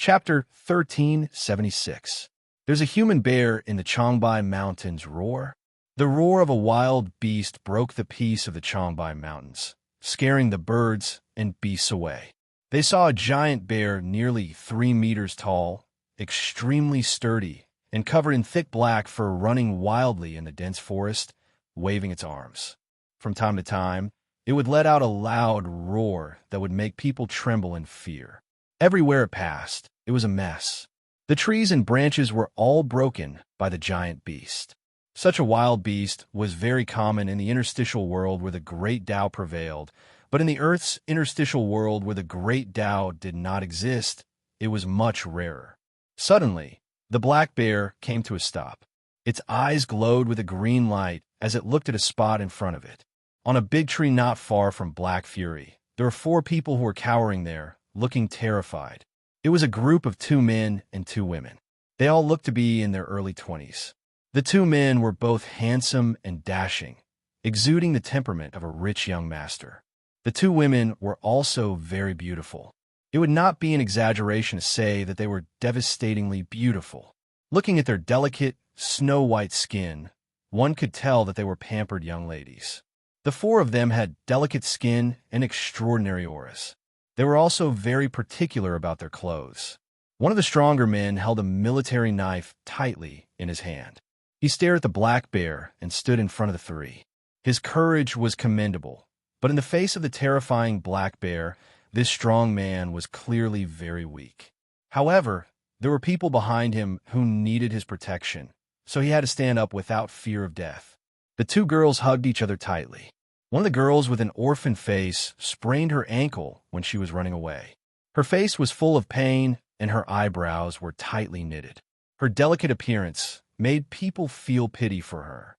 Chapter 1376. There's a human bear in the Chongbai Mountains roar. The roar of a wild beast broke the peace of the Chongbai Mountains, scaring the birds and beasts away. They saw a giant bear nearly 3 meters tall, extremely sturdy, and covered in thick black fur running wildly in the dense forest, waving its arms. From time to time, it would let out a loud roar that would make people tremble in fear. Everywhere it passed, it was a mess. The trees and branches were all broken by the giant beast. Such a wild beast was very common in the interstitial world where the great Tao prevailed, but in the Earth's interstitial world where the great Tao did not exist, it was much rarer. Suddenly, the black bear came to a stop. Its eyes glowed with a green light as it looked at a spot in front of it. On a big tree not far from Black Fury, there were 4 people who were cowering there, looking terrified. It was a group of 2 men and 2 women. They all looked to be in their early 20s. The 2 men were both handsome and dashing, exuding the temperament of a rich young master. The 2 women were also very beautiful. It would not be an exaggeration to say that they were devastatingly beautiful. Looking at their delicate, snow-white skin, one could tell that they were pampered young ladies. The 4 of them had delicate skin and extraordinary auras. They were also very particular about their clothes. One of the stronger men held a military knife tightly in his hand. He stared at the black bear and stood in front of the 3. His courage was commendable, but in the face of the terrifying black bear, this strong man was clearly very weak. However, there were people behind him who needed his protection, so he had to stand up without fear of death. The 2 girls hugged each other tightly. One of the girls with an orphan face sprained her ankle when she was running away. Her face was full of pain and her eyebrows were tightly knitted. Her delicate appearance made people feel pity for her.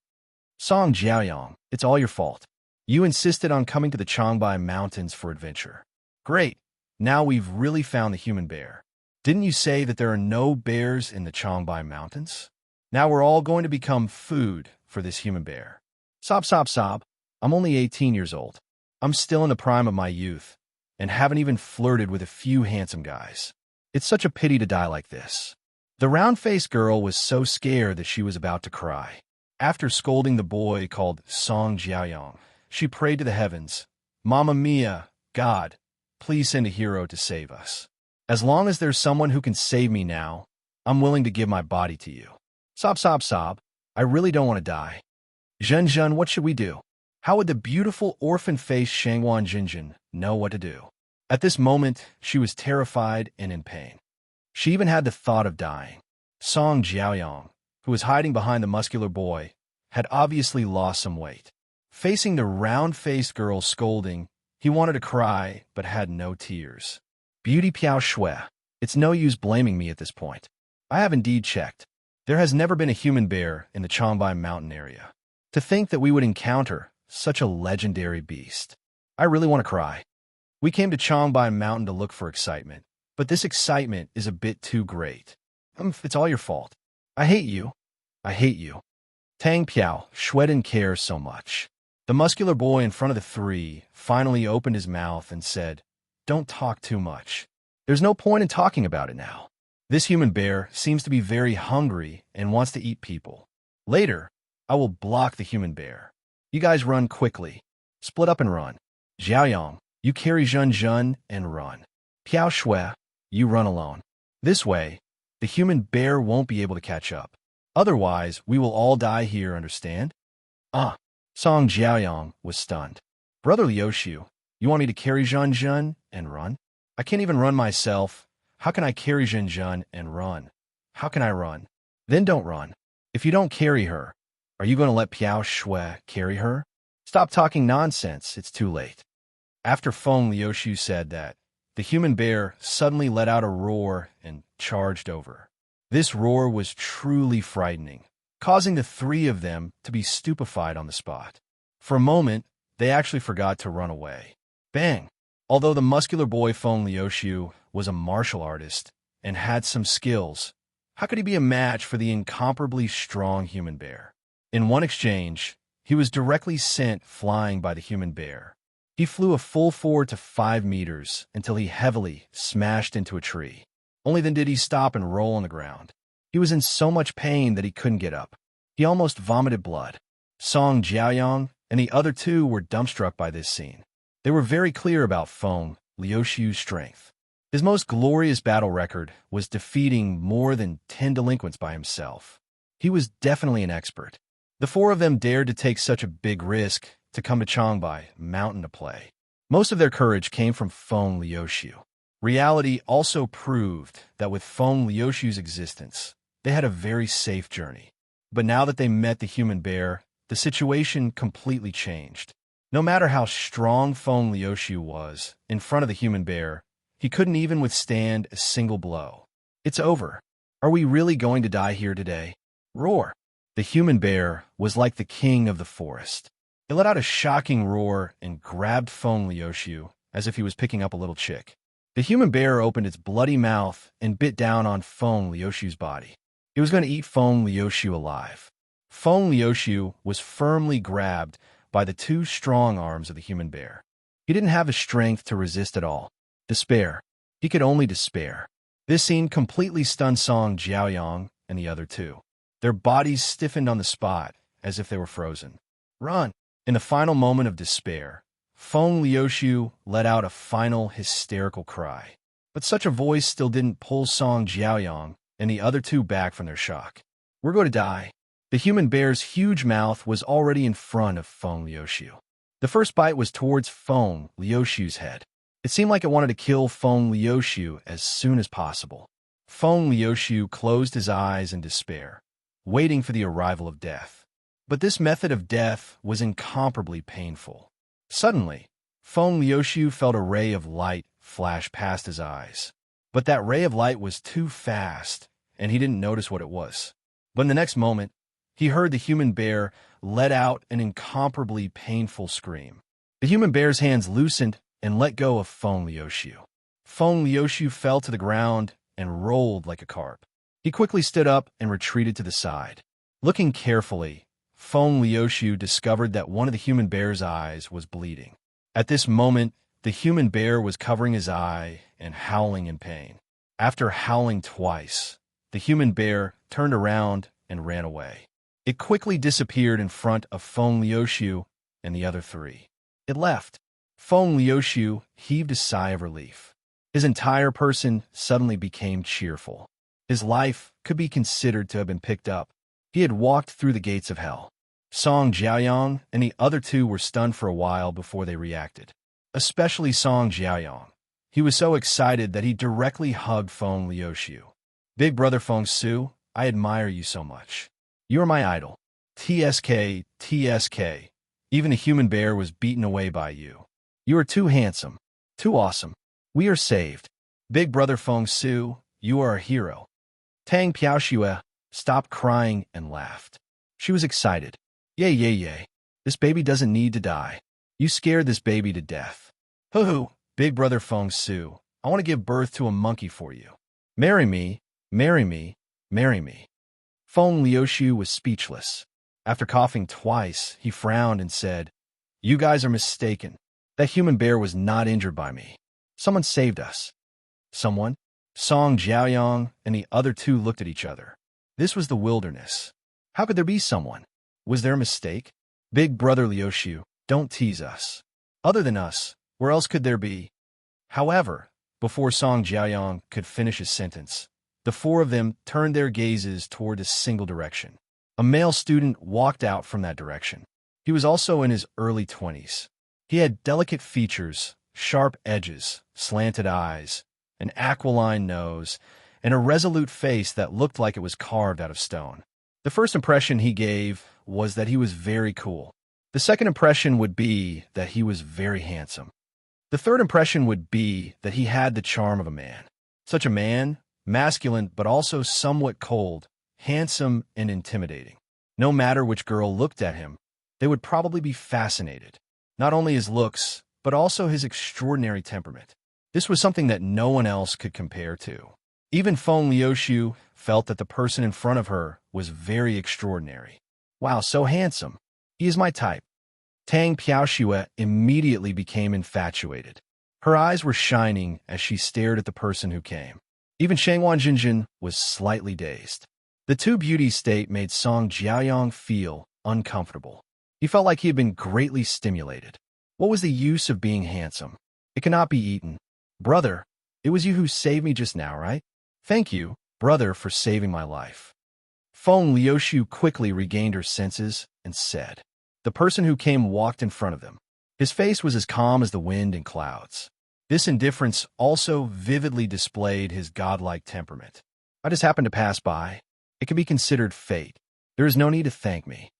Song Jiaoyang, it's all your fault. You insisted on coming to the Chongbai Mountains for adventure. Great, now we've really found the human bear. Didn't you say that there are no bears in the Chongbai Mountains? Now we're all going to become food for this human bear. Sob, sob, sob. I'm only 18 years old. I'm still in the prime of my youth, and haven't even flirted with a few handsome guys. It's such a pity to die like this. The round-faced girl was so scared that she was about to cry. After scolding the boy called Song Jiaoyang, she prayed to the heavens, Mamma Mia, God, please send a hero to save us. As long as there's someone who can save me now, I'm willing to give my body to you. Sob, sob, sob. I really don't want to die. Zhen, what should we do? How would the beautiful orphan-faced Shangwan Jinjin know what to do? At this moment, she was terrified and in pain. She even had the thought of dying. Song Jiaoyang, who was hiding behind the muscular boy, had obviously lost some weight. Facing the round-faced girl scolding, he wanted to cry but had no tears. Beauty Piao Shui, it's no use blaming me at this point. I have indeed checked. There has never been a human bear in the Chongbai Mountain area. To think that we would encounter such a legendary beast. I really want to cry. We came to Chongbai Mountain to look for excitement, but this excitement is a bit too great. It's all your fault. I hate you. I hate you. Tang Piao, Shui didn't care so much. The muscular boy in front of the 3 finally opened his mouth and said, Don't talk too much. There's no point in talking about it now. This human bear seems to be very hungry and wants to eat people. Later, I will block the human bear. You guys run quickly. Split up and run. Jiaoyang, you carry Zhen and run. Piao Shui, you run alone. This way, the human bear won't be able to catch up. Otherwise, we will all die here, understand? Song Jiaoyang was stunned. Brother Liuxiu, you want me to carry Zhen and run? I can't even run myself. How can I carry Zhen and run? How can I run? Then don't run. If you don't carry her, are you going to let Piao Shui carry her? Stop talking nonsense, it's too late. After Feng Liuxiu said that, the human bear suddenly let out a roar and charged over. This roar was truly frightening, causing the 3 of them to be stupefied on the spot. For a moment, they actually forgot to run away. Bang! Although the muscular boy Feng Liuxiu was a martial artist and had some skills, how could he be a match for the incomparably strong human bear? In one exchange, he was directly sent flying by the human bear. He flew a full 4 to 5 meters until he heavily smashed into a tree. Only then did he stop and roll on the ground. He was in so much pain that he couldn't get up. He almost vomited blood. Song Jiaoyang and the other two were dumbstruck by this scene. They were very clear about Feng Liuxiu's strength. His most glorious battle record was defeating more than 10 delinquents by himself. He was definitely an expert. The four of them dared to take such a big risk to come to Changbai Mountain to play. Most of their courage came from Feng Liuxiu. Reality also proved that with Feng Liuxiu's existence, they had a very safe journey. But now that they met the human bear, the situation completely changed. No matter how strong Feng Liuxiu was in front of the human bear, he couldn't even withstand a single blow. It's over. Are we really going to die here today? Roar. The human bear was like the king of the forest. It let out a shocking roar and grabbed Feng Liuxiu as if he was picking up a little chick. The human bear opened its bloody mouth and bit down on Feng Liuxiu's body. It was going to eat Feng Liuxiu alive. Feng Liuxiu was firmly grabbed by the two strong arms of the human bear. He didn't have the strength to resist at all. Despair. He could only despair. This scene completely stunned Song Jiaoyang and the other two. Their bodies stiffened on the spot as if they were frozen. Run! In the final moment of despair, Feng Liuxiu let out a final hysterical cry. But such a voice still didn't pull Song Jiaoyang and the other two back from their shock. We're going to die. The human bear's huge mouth was already in front of Feng Liuxiu. The first bite was towards Feng Liuxiu's head. It seemed like it wanted to kill Feng Liuxiu as soon as possible. Feng Liuxiu closed his eyes in despair, waiting for the arrival of death. But this method of death was incomparably painful. Suddenly, Feng Liuxiu felt a ray of light flash past his eyes. But that ray of light was too fast, and he didn't notice what it was. But in the next moment, he heard the human bear let out an incomparably painful scream. The human bear's hands loosened and let go of Feng Liuxiu. Feng Liuxiu fell to the ground and rolled like a carp. He quickly stood up and retreated to the side. Looking carefully, Feng Liuxiu discovered that one of the human bear's eyes was bleeding. At this moment, the human bear was covering his eye and howling in pain. After howling twice, the human bear turned around and ran away. It quickly disappeared in front of Feng Liuxiu and the other three. It left. Feng Liuxiu heaved a sigh of relief. His entire person suddenly became cheerful. His life could be considered to have been picked up. He had walked through the gates of hell. Song Jiaoyang and the other two were stunned for a while before they reacted. Especially Song Jiaoyang. He was so excited that he directly hugged Feng Liuxiu. Big brother Feng Su, I admire you so much. You are my idol. TSK, TSK. Even the human bear was beaten away by you. You are too handsome. Too awesome. We are saved. Big brother Feng Su, you are a hero. Tang Piaoxue stopped crying and laughed. She was excited. Yay, yay, yay. This baby doesn't need to die. You scared this baby to death. Hoo-hoo, big brother Feng Su, I want to give birth to a monkey for you. Marry me, marry me, marry me. Feng Liuxiu was speechless. After coughing twice, he frowned and said, You guys are mistaken. That human bear was not injured by me. Someone saved us. Someone? Song Jiaoyang and the other two looked at each other. This was the wilderness. How could there be someone? Was there a mistake? Big brother Liuxiu, don't tease us. Other than us, where else could there be? However, before Song Jiaoyang could finish his sentence, the four of them turned their gazes toward a single direction. A male student walked out from that direction. He was also in his early 20s. He had delicate features, sharp edges, slanted eyes, an aquiline nose, and a resolute face that looked like it was carved out of stone. The first impression he gave was that he was very cool. The second impression would be that he was very handsome. The third impression would be that he had the charm of a man. Such a man, masculine but also somewhat cold, handsome and intimidating. No matter which girl looked at him, they would probably be fascinated. Not only his looks, but also his extraordinary temperament. This was something that no one else could compare to. Even Feng Liuxiu felt that the person in front of her was very extraordinary. Wow, so handsome. He is my type. Tang Piaoxue immediately became infatuated. Her eyes were shining as she stared at the person who came. Even Shangwan Jinjin was slightly dazed. The two beauties' state made Song Jiaoyang feel uncomfortable. He felt like he had been greatly stimulated. What was the use of being handsome? It cannot be eaten. Brother, it was you who saved me just now, right? Thank you, brother, for saving my life. Feng Liuxiu quickly regained her senses and said. The person who came walked in front of them. His face was as calm as the wind and clouds. This indifference also vividly displayed his godlike temperament. I just happened to pass by. It can be considered fate. There is no need to thank me.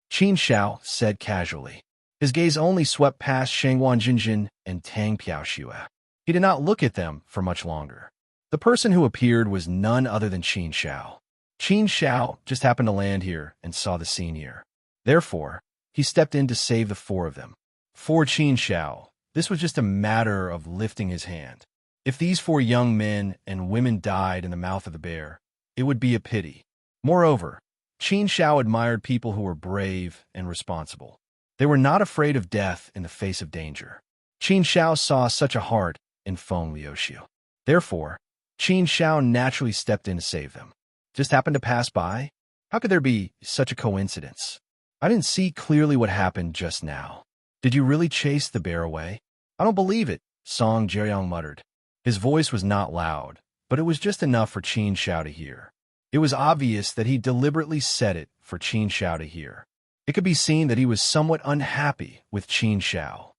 Qin Xiao said casually. His gaze only swept past Shangwan Jinjin and Tang Piaoxue. He did not look at them for much longer. The person who appeared was none other than Qin Xiao. Qin Xiao just happened to land here and saw the scene here. Therefore, he stepped in to save the four of them. For Qin Xiao, this was just a matter of lifting his hand. If these four young men and women died in the mouth of the bear, it would be a pity. Moreover, Qin Xiao admired people who were brave and responsible. They were not afraid of death in the face of danger. Qin Xiao saw such a heart in Feng Liuxiu. Therefore, Qin Xiao naturally stepped in to save them. Just happened to pass by? How could there be such a coincidence? I didn't see clearly what happened just now. Did you really chase the bear away? I don't believe it, Song Jiaoyang muttered. His voice was not loud, but it was just enough for Qin Xiao to hear. It was obvious that he deliberately said it for Qin Xiao to hear. It could be seen that he was somewhat unhappy with Qin Xiao.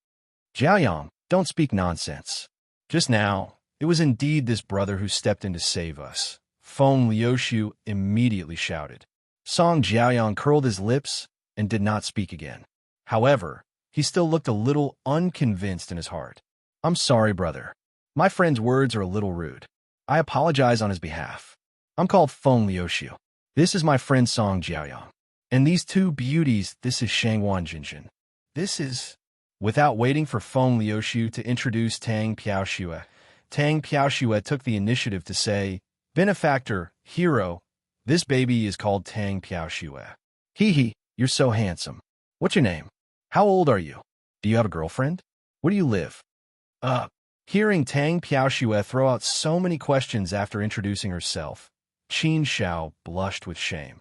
Jiaoyang, don't speak nonsense. Just now, it was indeed this brother who stepped in to save us. Feng Liuxiu immediately shouted. Song Jiaoyang curled his lips and did not speak again. However, he still looked a little unconvinced in his heart. I'm sorry, brother. My friend's words are a little rude. I apologize on his behalf. I'm called Feng Liuxiu. This is my friend Song Jiaoyang. And these two beauties, this is Shangwan Jinjin. This is... Without waiting for Feng Liuxiu to introduce Tang Piaoxue took the initiative to say, Benefactor, hero, this baby is called Tang Piaoxue. Hee, you're so handsome. What's your name? How old are you? Do you have a girlfriend? Where do you live? Hearing Tang Piaoxue throw out so many questions after introducing herself, Qin Xiao blushed with shame.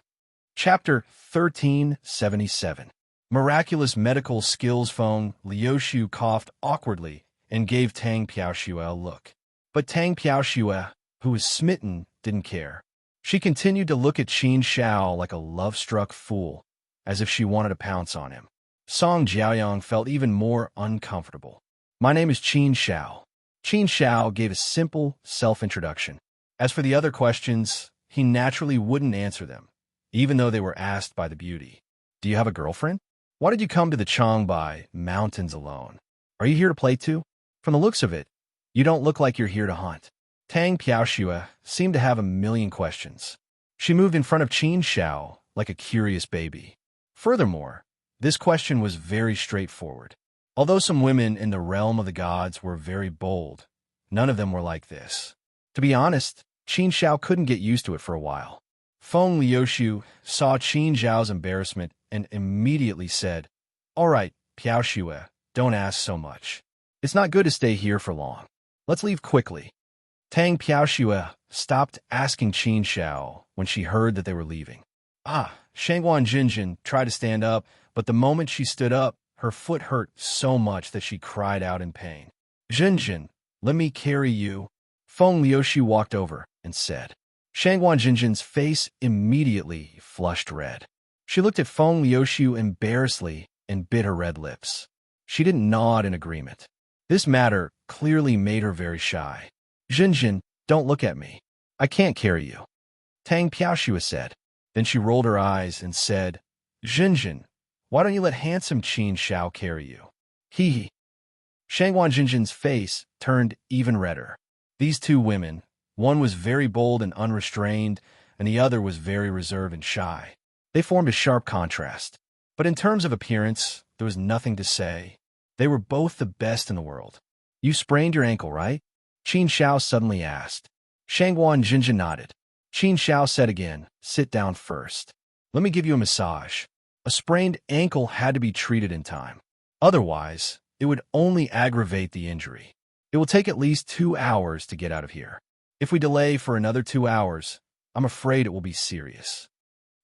Chapter 1377. Miraculous medical skills. Feng Liuxiu coughed awkwardly and gave Tang Piaoxue a look. But Tang Piaoxue, who was smitten, didn't care. She continued to look at Qin Xiao like a love-struck fool, as if she wanted to pounce on him. Song Jiaoyang felt even more uncomfortable. My name is Qin Xiao. Qin Xiao gave a simple self-introduction. As for the other questions, he naturally wouldn't answer them, even though they were asked by the beauty. Do you have a girlfriend? Why did you come to the Changbai Mountains alone? Are you here to play too? From the looks of it, you don't look like you're here to hunt. Tang Piaoxue seemed to have a million questions. She moved in front of Qin Xiao like a curious baby. Furthermore, this question was very straightforward. Although some women in the realm of the gods were very bold, none of them were like this. To be honest, Qin Xiao couldn't get used to it for a while. Feng Liuxiu saw Qin Xiao's embarrassment and immediately said, All right, Piaoxue, don't ask so much. It's not good to stay here for long. Let's leave quickly. Tang Piaoxue stopped asking Qin Xiao when she heard that they were leaving. Shangwan Jinjin tried to stand up, but the moment she stood up, her foot hurt so much that she cried out in pain. Jinjin, let me carry you. Feng Liuxiu walked over and said. Shangwan Jinjin's face immediately flushed red. She looked at Feng Liuxiu embarrassedly and bit her red lips. She didn't nod in agreement. This matter clearly made her very shy. Jinjin, don't look at me. I can't carry you. Tang Piaoxue said. Then she rolled her eyes and said, Jinjin, why don't you let handsome Qin Xiao carry you? Hee. Shangwan Jinjin's face turned even redder. These two women, one was very bold and unrestrained, and the other was very reserved and shy. They formed a sharp contrast. But in terms of appearance, there was nothing to say. They were both the best in the world. You sprained your ankle, right? Qin Xiao suddenly asked. Shangwan Jinjin nodded. Qin Xiao said again, sit down first. Let me give you a massage. A sprained ankle had to be treated in time. Otherwise, it would only aggravate the injury. It will take at least 2 hours to get out of here. If we delay for another 2 hours, I'm afraid it will be serious.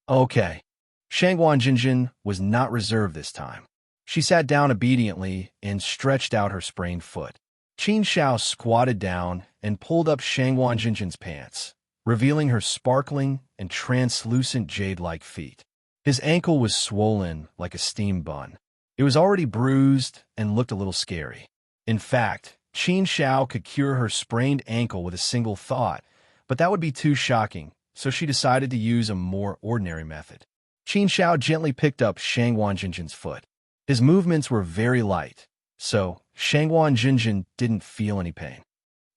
Okay. Shangguan Jinjin was not reserved this time. She sat down obediently and stretched out her sprained foot. Qin Xiao squatted down and pulled up Shangguan Jinjin's pants, revealing her sparkling and translucent jade-like feet. His ankle was swollen like a steam bun. It was already bruised and looked a little scary. In fact, Qin Xiao could cure her sprained ankle with a single thought, but that would be too shocking, so she decided to use a more ordinary method. Qin Xiao gently picked up Shangguan Jinjin's foot. His movements were very light, so Shangguan Jinjin didn't feel any pain.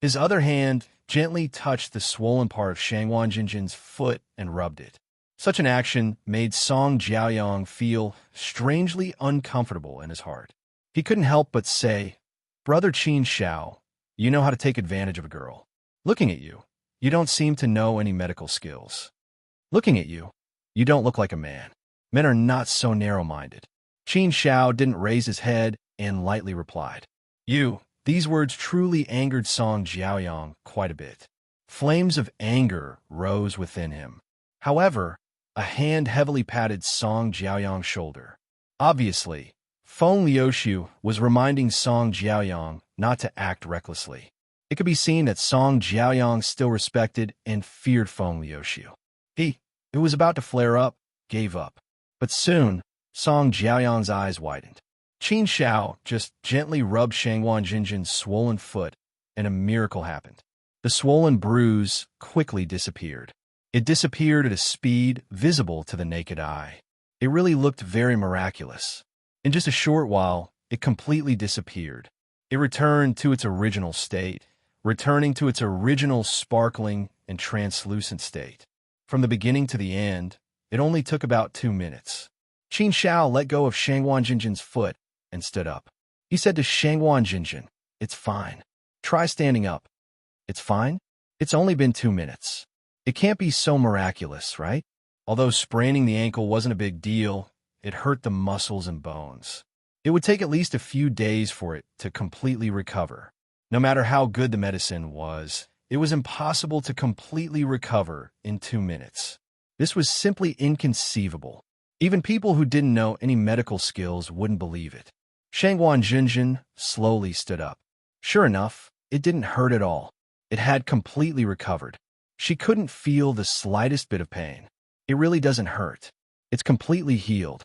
His other hand gently touched the swollen part of Shangguan Jinjin's foot and rubbed it. Such an action made Song Jiaoyang feel strangely uncomfortable in his heart. He couldn't help but say, "Brother Qin Xiao, you know how to take advantage of a girl. Looking at you, you don't seem to know any medical skills. Looking at you, you don't look like a man. Men are not so narrow-minded." Qin Xiao didn't raise his head and lightly replied, "You." These words truly angered Song Jiaoyang quite a bit. Flames of anger rose within him. However, a hand heavily patted Song Jiaoyang's shoulder. Obviously, Feng Liuxiu was reminding Song Jiaoyang not to act recklessly. It could be seen that Song Jiaoyang still respected and feared Feng Liuxiu. He, who was about to flare up, gave up. But soon, Song Jiaoyang's eyes widened. Qin Xiao just gently rubbed Shangguan Jinjin's swollen foot, and a miracle happened. The swollen bruise quickly disappeared. It disappeared at a speed visible to the naked eye. It really looked very miraculous. In just a short while, it completely disappeared. It returned to its original state, returning to its original sparkling and translucent state. From the beginning to the end, it only took about 2 minutes. Qin Xiao let go of Shangguan Jinjin's foot and stood up. He said to Shangguan Jinjin, "It's fine. Try standing up." "It's fine? It's only been 2 minutes. It can't be so miraculous, right?" Although spraining the ankle wasn't a big deal, it hurt the muscles and bones. It would take at least a few days for it to completely recover. No matter how good the medicine was, it was impossible to completely recover in 2 minutes. This was simply inconceivable. Even people who didn't know any medical skills wouldn't believe it. Shangguan Jinjin slowly stood up. Sure enough, it didn't hurt at all. It had completely recovered. She couldn't feel the slightest bit of pain. It really doesn't hurt. It's completely healed.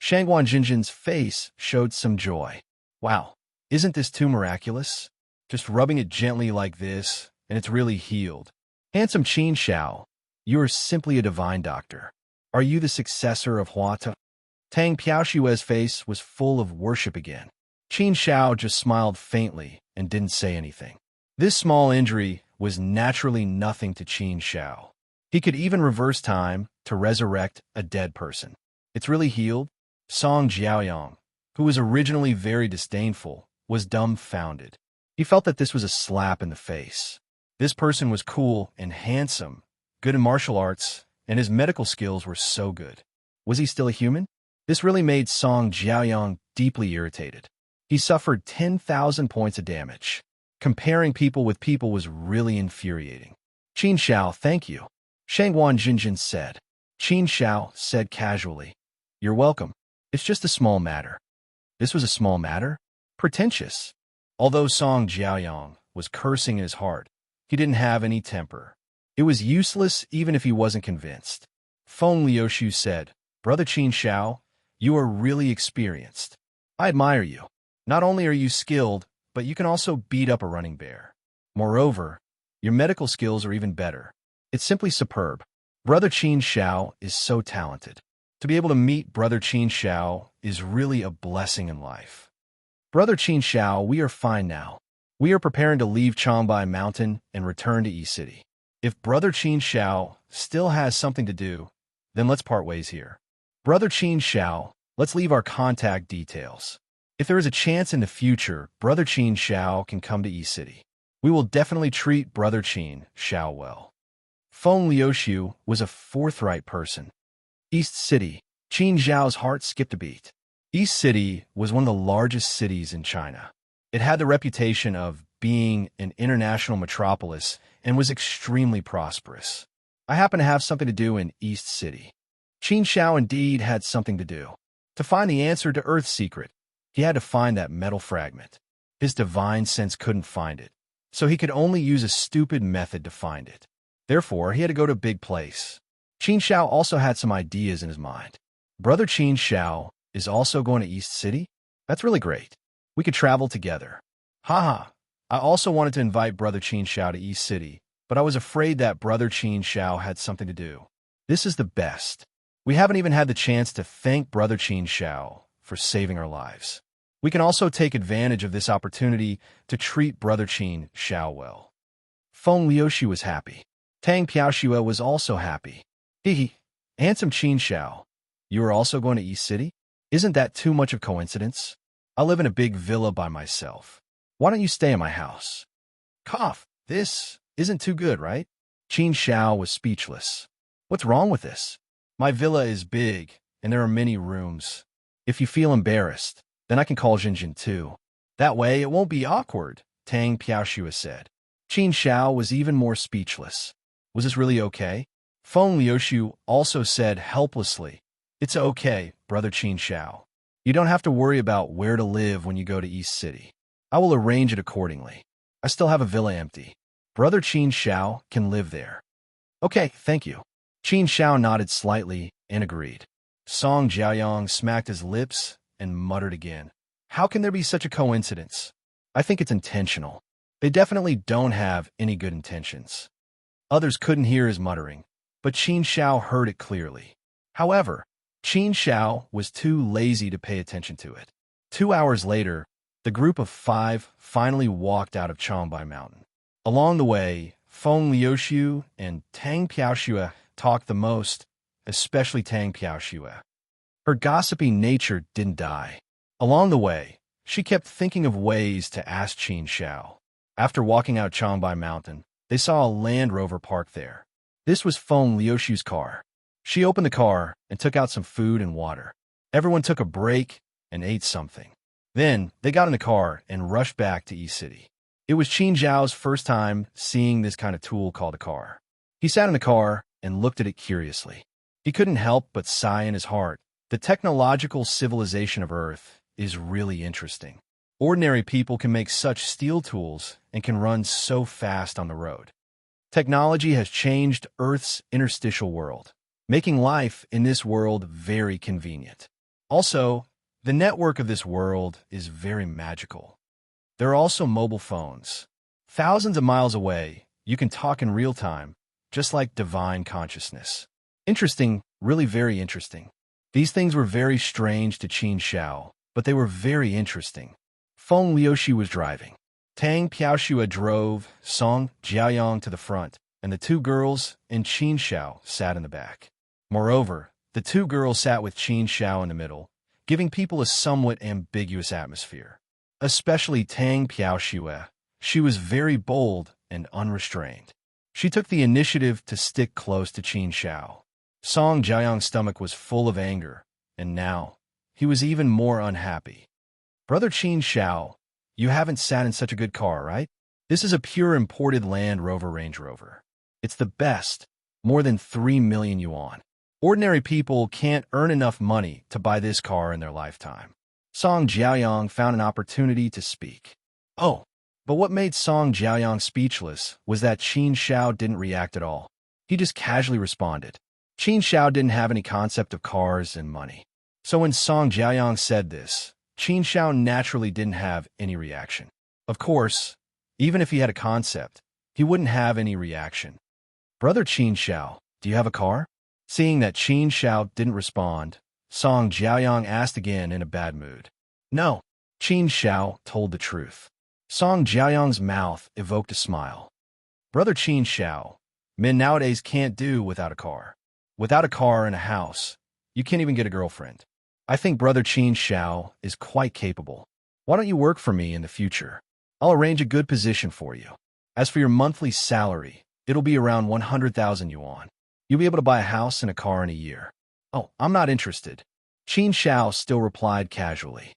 Shangguan Jinjin's face showed some joy. Wow, isn't this too miraculous? Just rubbing it gently like this, and it's really healed. Handsome Qin Xiao, you are simply a divine doctor. Are you the successor of Huata? Tang Piaoshue's face was full of worship again. Qin Xiao just smiled faintly and didn't say anything. This small injury was naturally nothing to Qin Xiao. He could even reverse time to resurrect a dead person. It's really healed? Song Jiaoyang, who was originally very disdainful, was dumbfounded. He felt that this was a slap in the face. This person was cool and handsome, good in martial arts, and his medical skills were so good. Was he still a human? This really made Song Jiaoyang deeply irritated. He suffered 10,000 points of damage. Comparing people with people was really infuriating. Qin Xiao, thank you, Shangguan Jinjin said. Qin Xiao said casually, "You're welcome. It's just a small matter." This was a small matter? Pretentious. Although Song Jiaoyang was cursing in his heart, he didn't have any temper. It was useless even if he wasn't convinced. Feng Liuxiu said, "Brother Qin Xiao, you are really experienced. I admire you. Not only are you skilled, but you can also beat up a running bear. Moreover, your medical skills are even better. It's simply superb. Brother Qin Xiao is so talented. To be able to meet Brother Qin Xiao is really a blessing in life. Brother Qin Xiao, we are fine now. We are preparing to leave Changbai Mountain and return to Yi City. If Brother Qin Xiao still has something to do, then let's part ways here. Brother Qin Xiao, let's leave our contact details. If there is a chance in the future, Brother Qin Xiao can come to Yi City. We will definitely treat Brother Qin Xiao well." Feng Liuxiu was a forthright person. East City. Qin Xiao's heart skipped a beat. East City was one of the largest cities in China. It had the reputation of being an international metropolis and was extremely prosperous. I happen to have something to do in East City. Qin Shao indeed had something to do. To find the answer to Earth's secret, he had to find that metal fragment. His divine sense couldn't find it, so he could only use a stupid method to find it. Therefore, he had to go to a big place. Qin Shao also had some ideas in his mind. Brother Qin Shao is also going to East City? That's really great. We could travel together. Haha. I also wanted to invite Brother Qin Shao to East City, but I was afraid that Brother Qin Shao had something to do. This is the best. We haven't even had the chance to thank Brother Qin Shao for saving our lives. We can also take advantage of this opportunity to treat Brother Qin Shao well. Feng Liuxu was happy. Tang Piaoxue was also happy. Hehe, handsome Qin Shao. You are also going to East City? Isn't that too much of coincidence? I live in a big villa by myself. Why don't you stay in my house? Cough. This isn't too good, right? Qin Shao was speechless. What's wrong with this? My villa is big, and there are many rooms. If you feel embarrassed, then I can call Jinjin too. That way it won't be awkward, Tang Piaoxue said. Qin Shao was even more speechless. Was this really okay? Feng Liuxu also said helplessly, It's okay, Brother Qin Shao. You don't have to worry about where to live when you go to East City. I will arrange it accordingly. I still have a villa empty. Brother Qin Shao can live there. Okay, thank you. Qin Shao nodded slightly and agreed. Song Jiaoyang smacked his lips and muttered again. How can there be such a coincidence? I think it's intentional. They definitely don't have any good intentions. Others couldn't hear his muttering, but Qin Shao heard it clearly. However, Qin Shao was too lazy to pay attention to it. 2 hours later, the group of 5 finally walked out of Changbai Mountain. Along the way, Feng Liuxu and Tang Piaoxue talked the most, especially Tang Piaoxue. Her gossipy nature didn't die. Along the way, she kept thinking of ways to ask Qin Shao. After walking out Changbai Mountain, they saw a Land Rover parked there. This was Feng Liuxu's car. She opened the car and took out some food and water. Everyone took a break and ate something. Then, they got in the car and rushed back to East City. It was Qin Zhao's first time seeing this kind of tool called a car. He sat in the car and looked at it curiously. He couldn't help but sigh in his heart. The technological civilization of Earth is really interesting. Ordinary people can make such steel tools and can run so fast on the road. Technology has changed Earth's interstitial world, making life in this world very convenient. Also, the network of this world is very magical. There are also mobile phones. Thousands of miles away, you can talk in real time, just like divine consciousness. Interesting, really very interesting. These things were very strange to Qin Shao, but they were very interesting. Feng Liuxu was driving. Tang Piaoxue drove, Song Jiaoyang to the front, and the 2 girls and Qin Shao sat in the back. Moreover, the 2 girls sat with Qin Shao in the middle, giving people a somewhat ambiguous atmosphere. Especially Tang Piaoxue. She was very bold and unrestrained. She took the initiative to stick close to Qin Shao. Song Jiaoyang's stomach was full of anger, and now he was even more unhappy. Brother Qin Shao, you haven't sat in such a good car, right? This is a pure imported Land Rover Range Rover. It's the best, more than 3 million yuan. Ordinary people can't earn enough money to buy this car in their lifetime. Song Jiaoyang found an opportunity to speak. Oh, but what made Song Jiaoyang speechless was that Qin Shao didn't react at all. He just casually responded. Qin Shao didn't have any concept of cars and money. So when Song Jiaoyang said this, Qin Shao naturally didn't have any reaction. Of course, even if he had a concept, he wouldn't have any reaction. Brother Qin Shao, do you have a car? Seeing that Qin Shao didn't respond, Song Jiaoyang asked again in a bad mood. No, Qin Shao told the truth. Song Jiaoyang's mouth evoked a smile. Brother Qin Shao, men nowadays can't do without a car. Without a car and a house, you can't even get a girlfriend. I think Brother Qin Shao is quite capable. Why don't you work for me in the future? I'll arrange a good position for you. As for your monthly salary, it'll be around 100,000 yuan. You'll be able to buy a house and a car in a year. Oh, I'm not interested. Qin Shao still replied casually.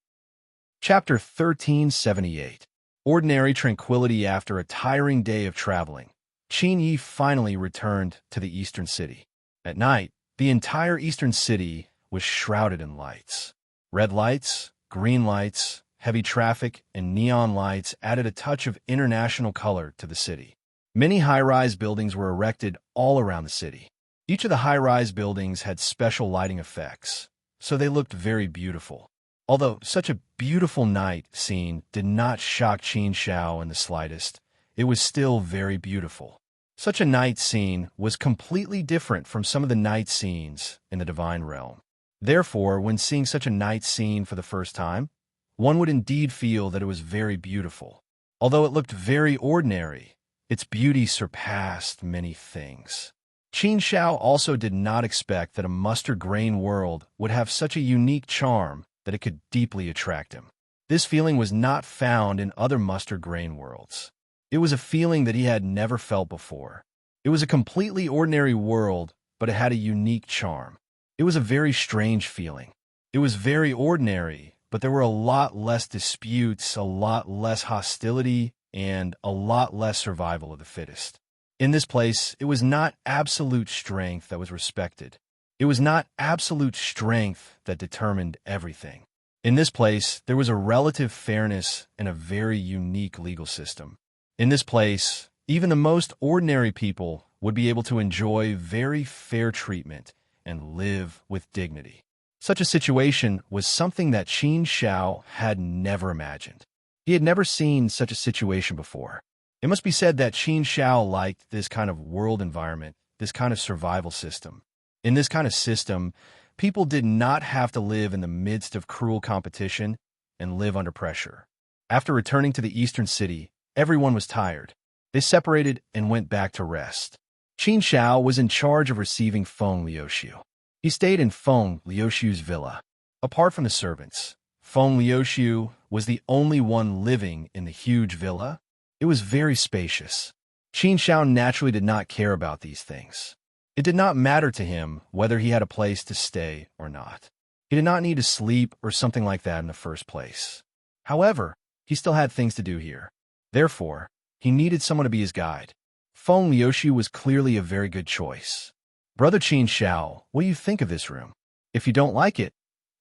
Chapter 1378. Ordinary tranquility after a tiring day of traveling. Qin Yi finally returned to the eastern city. At night, the entire eastern city was shrouded in lights. Red lights, green lights, heavy traffic, and neon lights added a touch of international color to the city. Many high-rise buildings were erected all around the city. Each of the high-rise buildings had special lighting effects, so they looked very beautiful. Although such a beautiful night scene did not shock Qin Shao in the slightest, it was still very beautiful. Such a night scene was completely different from some of the night scenes in the divine realm. Therefore, when seeing such a night scene for the first time, one would indeed feel that it was very beautiful. Although it looked very ordinary, its beauty surpassed many things. Qin Shao also did not expect that a mustard grain world would have such a unique charm that it could deeply attract him. This feeling was not found in other mustard grain worlds. It was a feeling that he had never felt before. It was a completely ordinary world, but it had a unique charm. It was a very strange feeling. It was very ordinary, but there were a lot less disputes, a lot less hostility, and a lot less survival of the fittest. In this place, it was not absolute strength that was respected. It was not absolute strength that determined everything. In this place, there was a relative fairness and a very unique legal system. In this place, even the most ordinary people would be able to enjoy very fair treatment and live with dignity. Such a situation was something that Qin Shao had never imagined. He had never seen such a situation before. It must be said that Qin Shao liked this kind of world environment, this kind of survival system. In this kind of system, people did not have to live in the midst of cruel competition and live under pressure. After returning to the eastern city, everyone was tired. They separated and went back to rest. Qin Shao was in charge of receiving Feng Liuxiu. He stayed in Feng Liuxiu's villa. Apart from the servants, Feng Liuxiu was the only one living in the huge villa. It was very spacious. Qin Shao naturally did not care about these things. It did not matter to him whether he had a place to stay or not. He did not need to sleep or something like that in the first place. However, he still had things to do here. Therefore, he needed someone to be his guide. Feng Liuxiu was clearly a very good choice. Brother Qin Shao, what do you think of this room? If you don't like it,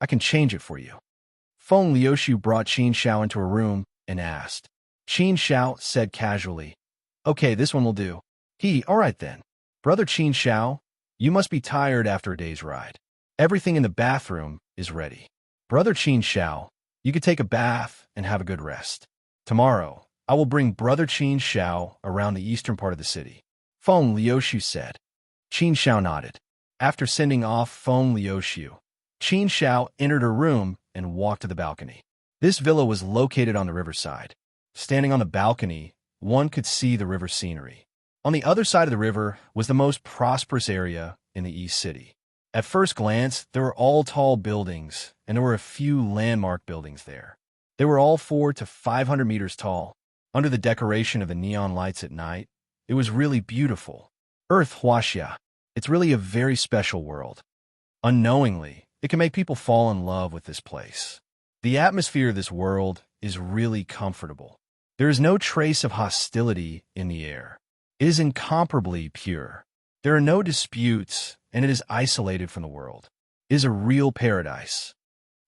I can change it for you. Feng Liuxiu brought Qin Shao into a room and asked. Qin Shao said casually, "Okay, this one will do." All right then. Brother Qin Shao, you must be tired after a day's ride. Everything in the bathroom is ready. Brother Qin Shao, you could take a bath and have a good rest. Tomorrow, I will bring Brother Qin Shao around the eastern part of the city. Feng Liuxiu said. Qin Shao nodded. After sending off Feng Liuxiu, Qin Shao entered a room and walked to the balcony. This villa was located on the riverside. Standing on the balcony, one could see the river scenery. On the other side of the river was the most prosperous area in the East City. At first glance, there were all tall buildings, and there were a few landmark buildings there. They were all 400 to 500 meters tall. Under the decoration of the neon lights at night, it was really beautiful. Earth Huaxia. It's really a very special world. Unknowingly, it can make people fall in love with this place. The atmosphere of this world is really comfortable. There is no trace of hostility in the air. It is incomparably pure. There are no disputes, and it is isolated from the world. It is a real paradise.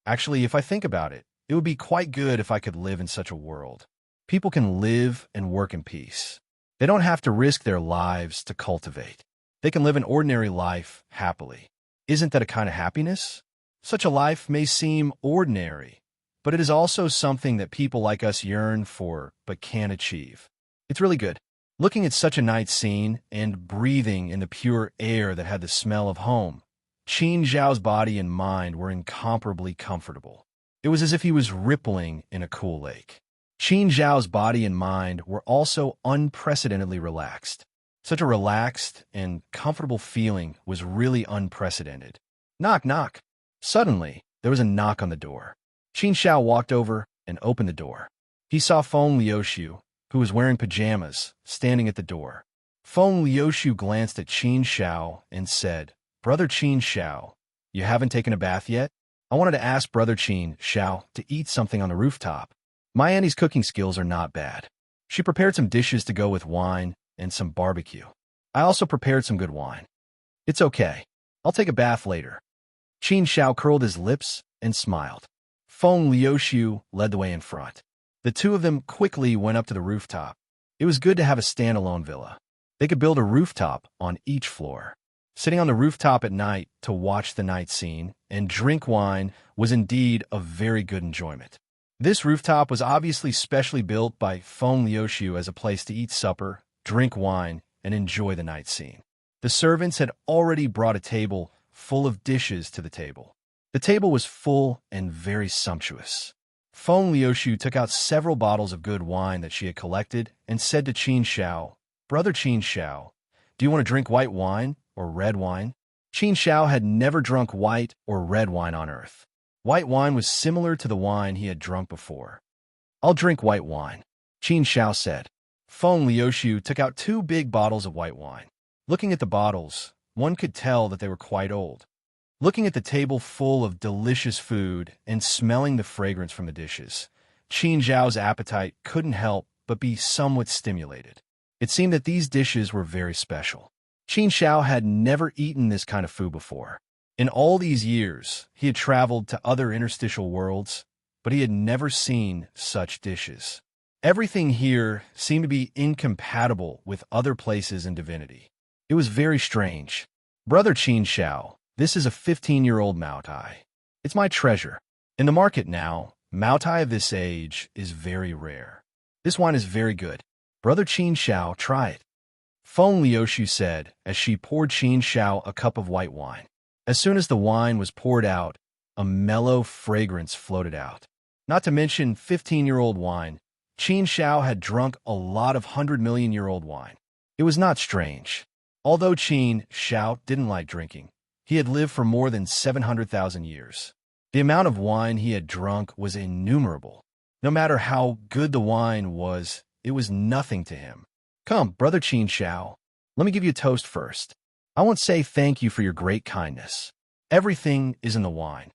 Actually, if I think about it, it would be quite good if I could live in such a world. People can live and work in peace. They don't have to risk their lives to cultivate. They can live an ordinary life happily. Isn't that a kind of happiness? Such a life may seem ordinary, but it is also something that people like us yearn for but can't achieve. It's really good. Looking at such a night scene and breathing in the pure air that had the smell of home, Qin Zhao's body and mind were incomparably comfortable. It was as if he was rippling in a cool lake. Qin Zhao's body and mind were also unprecedentedly relaxed. Such a relaxed and comfortable feeling was really unprecedented. Knock, knock. Suddenly, there was a knock on the door. Qin Zhao walked over and opened the door. He saw Feng Liuxiu, who was wearing pajamas, standing at the door. Feng Liuxiu glanced at Qin Zhao and said, "Brother Qin Zhao, you haven't taken a bath yet? I wanted to ask Brother Qin Zhao to eat something on the rooftop." My auntie's cooking skills are not bad. She prepared some dishes to go with wine and some barbecue. I also prepared some good wine. It's okay. I'll take a bath later. Qin Shao curled his lips and smiled. Feng Liuxiu led the way in front. The two of them quickly went up to the rooftop. It was good to have a standalone villa. They could build a rooftop on each floor. Sitting on the rooftop at night to watch the night scene and drink wine was indeed a very good enjoyment. This rooftop was obviously specially built by Feng Liuxiu as a place to eat supper, drink wine, and enjoy the night scene. The servants had already brought a table full of dishes to the table. The table was full and very sumptuous. Feng Liuxiu took out several bottles of good wine that she had collected and said to Qin Shao, "Brother Qin Shao, do you want to drink white wine or red wine?" Qin Shao had never drunk white or red wine on earth. White wine was similar to the wine he had drunk before. "I'll drink white wine," Qin Shao said. Feng Liuxiu took out 2 big bottles of white wine. Looking at the bottles, one could tell that they were quite old. Looking at the table full of delicious food and smelling the fragrance from the dishes, Qin Zhao's appetite couldn't help but be somewhat stimulated. It seemed that these dishes were very special. Qin Shao had never eaten this kind of food before. In all these years, he had traveled to other interstitial worlds, but he had never seen such dishes. Everything here seemed to be incompatible with other places in divinity. It was very strange. "Brother Qin Shao, this is a 15-year-old Maotai. It's my treasure. In the market now, Maotai of this age is very rare. This wine is very good. Brother Qin Shao, try it." Feng Liuxiu said as she poured Qin Shao a cup of white wine. As soon as the wine was poured out, a mellow fragrance floated out. Not to mention 15-year-old wine, Qin Shao had drunk a lot of 100-million-year-old wine. It was not strange. Although Qin Shao didn't like drinking, he had lived for more than 700,000 years. The amount of wine he had drunk was innumerable. No matter how good the wine was, it was nothing to him. "Come, Brother Qin Shao, let me give you a toast first. I want to say thank you for your great kindness. Everything is in the wine."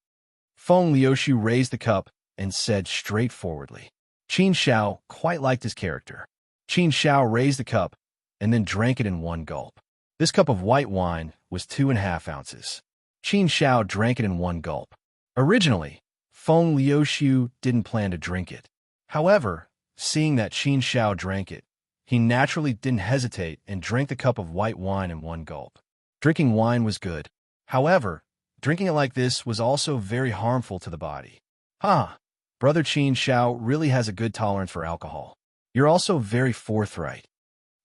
Feng Liuxiu raised the cup and said straightforwardly. Qin Shao quite liked his character. Qin Shao raised the cup and then drank it in one gulp. This cup of white wine was 2.5 ounces. Qin Shao drank it in one gulp. Originally, Feng Liuxiu didn't plan to drink it. However, seeing that Qin Shao drank it, he naturally didn't hesitate and drank the cup of white wine in one gulp. Drinking wine was good. However, drinking it like this was also very harmful to the body. Brother Qin Shao really has a good tolerance for alcohol. You're also very forthright."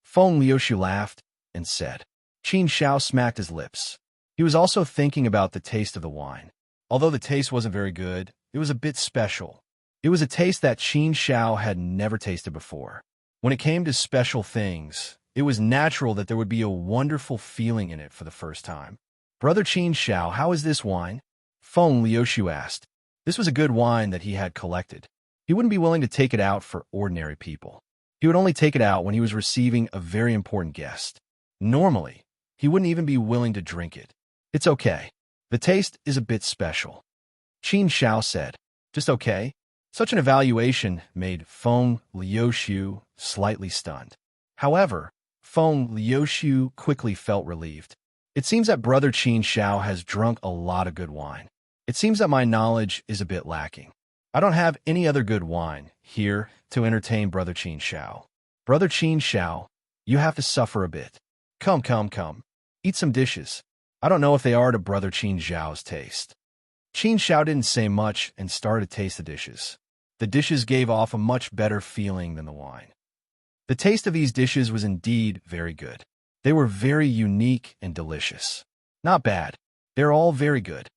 Feng Liuxiu laughed and said. Qin Shao smacked his lips. He was also thinking about the taste of the wine. Although the taste wasn't very good, it was a bit special. It was a taste that Qin Shao had never tasted before. When it came to special things, it was natural that there would be a wonderful feeling in it for the first time. "Brother Qin Shao, how is this wine?" Feng Liuxiu asked. This was a good wine that he had collected. He wouldn't be willing to take it out for ordinary people. He would only take it out when he was receiving a very important guest. Normally, he wouldn't even be willing to drink it. "It's okay. The taste is a bit special," Qin Shao said. "Just okay?" Such an evaluation made Feng Liuxiu slightly stunned. However, Feng Liuxiu quickly felt relieved. "It seems that Brother Qin Shao has drunk a lot of good wine. It seems that my knowledge is a bit lacking. I don't have any other good wine here to entertain Brother Qin Shao. Brother Qin Shao, you have to suffer a bit. Come. Eat some dishes. I don't know if they are to Brother Qin Zhao's taste." Qin Shao didn't say much and started to taste the dishes. The dishes gave off a much better feeling than the wine. The taste of these dishes was indeed very good. They were very unique and delicious. Not bad. They're all very good.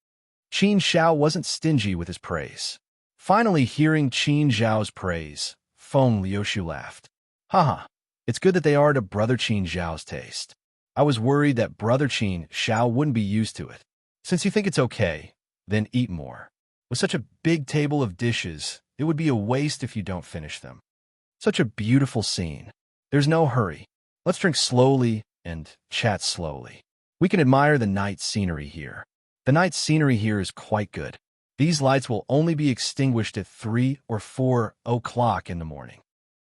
Qin Shao wasn't stingy with his praise. Finally, hearing Qin Zhao's praise, Feng Liuxiu laughed. It's good that they are to Brother Qin Zhao's taste. I was worried that Brother Qin Shao wouldn't be used to it. Since you think it's okay, then eat more. With such a big table of dishes, it would be a waste if you don't finish them. Such a beautiful scene. There's no hurry. Let's drink slowly and chat slowly. We can admire the night scenery here. The night scenery here is quite good. These lights will only be extinguished at 3 or 4 o'clock in the morning.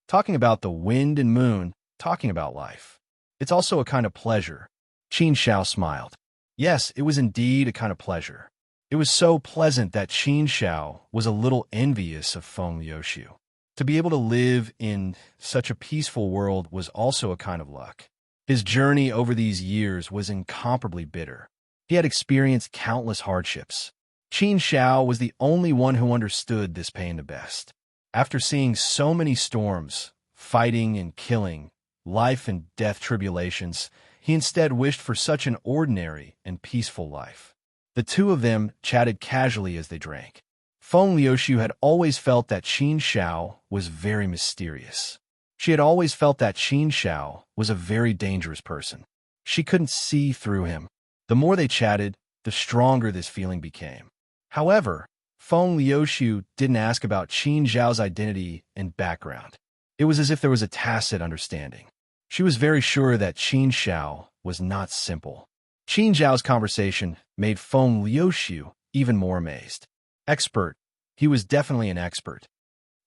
Talking about the wind and moon, talking about life. It's also a kind of pleasure. Qin Shao smiled. Yes, it was indeed a kind of pleasure. It was so pleasant that Qin Shao was a little envious of Feng Liuxiu. To be able to live in such a peaceful world was also a kind of luck. His journey over these years was incomparably bitter. He had experienced countless hardships. Qin Shao was the only one who understood this pain the best. After seeing so many storms, fighting and killing, life and death tribulations, he instead wished for such an ordinary and peaceful life. The two of them chatted casually as they drank. Feng Liuxiu had always felt that Qin Shao was very mysterious. She had always felt that Qin Shao was a very dangerous person. She couldn't see through him. The more they chatted, the stronger this feeling became. However, Feng Liuxiu didn't ask about Qin Zhao's identity and background. It was as if there was a tacit understanding. She was very sure that Qin Shao was not simple. Qin Zhao's conversation made Feng Liuxiu even more amazed. Expert. He was definitely an expert.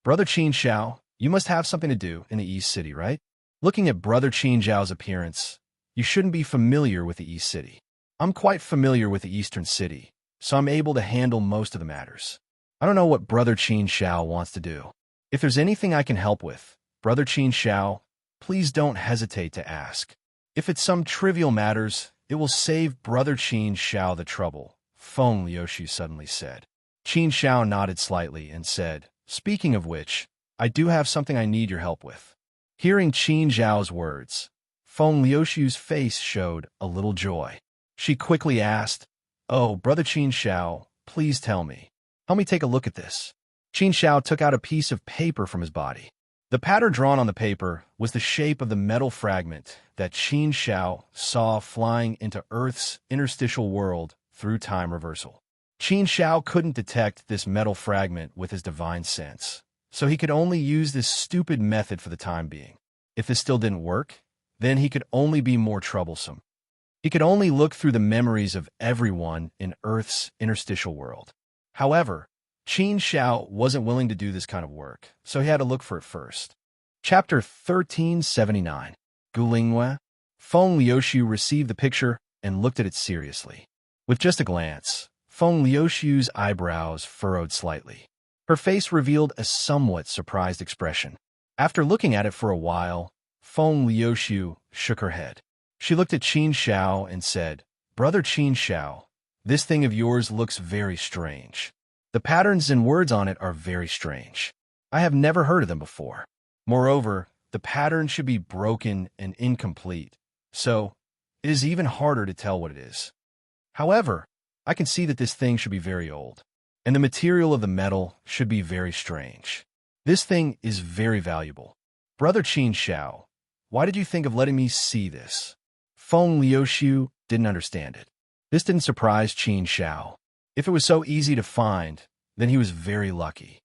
Brother Qin Shao, you must have something to do in the East City, right? Looking at Brother Qin Zhao's appearance, you shouldn't be familiar with the East City. I'm quite familiar with the Eastern City, so I'm able to handle most of the matters. I don't know what Brother Qin Shao wants to do. If there's anything I can help with, Brother Qin Shao, please don't hesitate to ask. If it's some trivial matters, it will save Brother Qin Shao the trouble, Feng Liuxiu suddenly said. Qin Shao nodded slightly and said, speaking of which, I do have something I need your help with. Hearing Qin Zhao's words, Feng Liuxiu's face showed a little joy. She quickly asked, oh, Brother Qin Shao, please tell me. Help me take a look at this. Qin Shao took out a piece of paper from his body. The pattern drawn on the paper was the shape of the metal fragment that Qin Shao saw flying into Earth's interstitial world through time reversal. Qin Shao couldn't detect this metal fragment with his divine sense, so he could only use this stupid method for the time being. If this still didn't work, then he could only be more troublesome. He could only look through the memories of everyone in Earth's interstitial world. However, Qin Shao wasn't willing to do this kind of work, so he had to look for it first. Chapter 1379. Gulingwe. Feng Liuxiu received the picture and looked at it seriously. With just a glance, Feng Liuxiu's eyebrows furrowed slightly. Her face revealed a somewhat surprised expression. After looking at it for a while, Feng Liuxiu shook her head. She looked at Qin Shao and said, Brother Qin Shao, this thing of yours looks very strange. The patterns and words on it are very strange. I have never heard of them before. Moreover, the pattern should be broken and incomplete, so it is even harder to tell what it is. However, I can see that this thing should be very old, and the material of the metal should be very strange. This thing is very valuable. Brother Qin Shao, why did you think of letting me see this? Feng Liuxiu didn't understand it. This didn't surprise Qin Shao. If it was so easy to find, then he was very lucky.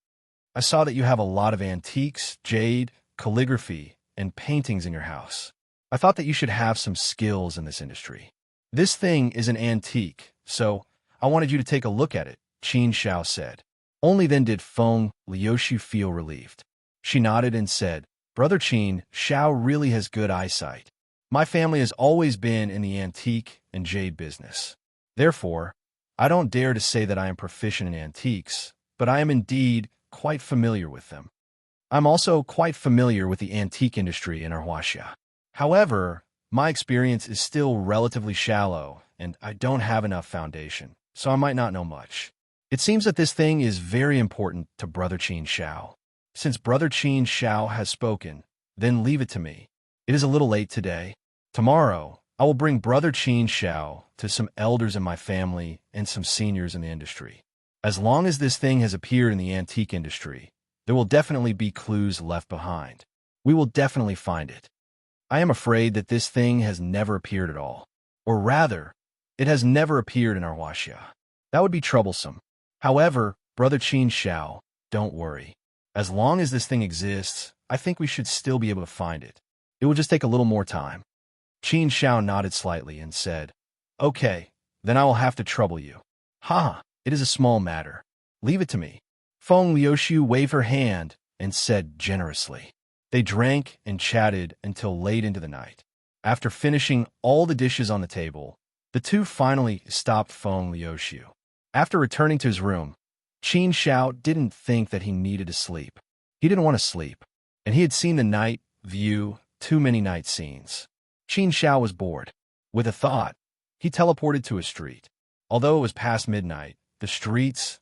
I saw that you have a lot of antiques, jade, calligraphy, and paintings in your house. I thought that you should have some skills in this industry. This thing is an antique, so I wanted you to take a look at it, Qin Shao said. Only then did Feng Liuxiu feel relieved. She nodded and said, Brother Qin Shao really has good eyesight. My family has always been in the antique and jade business. Therefore, I don't dare to say that I am proficient in antiques, but I am indeed quite familiar with them. I'm also quite familiar with the antique industry in our Huaxia. However, my experience is still relatively shallow, and I don't have enough foundation, so I might not know much. It seems that this thing is very important to Brother Qin Shao. Since Brother Qin Shao has spoken, then leave it to me. It is a little late today. Tomorrow, I will bring Brother Qin Shao to some elders in my family and some seniors in the industry. As long as this thing has appeared in the antique industry, there will definitely be clues left behind. We will definitely find it. I am afraid that this thing has never appeared at all. Or rather, it has never appeared in our Huaxia. That would be troublesome. However, Brother Qin Shao, don't worry. As long as this thing exists, I think we should still be able to find it. It will just take a little more time. Qin Shao nodded slightly and said, Okay, then I will have to trouble you. Ha! It is a small matter. Leave it to me. Feng Liuxiu waved her hand and said generously. They drank and chatted until late into the night. After finishing all the dishes on the table, the two finally stopped Feng Liuxiu. After returning to his room, Qin Xiao didn't think that he needed to sleep. He didn't want to sleep, and he had seen the night view too many night scenes. Qin Xiao was bored. With a thought, he teleported to a street. Although it was past midnight, the streets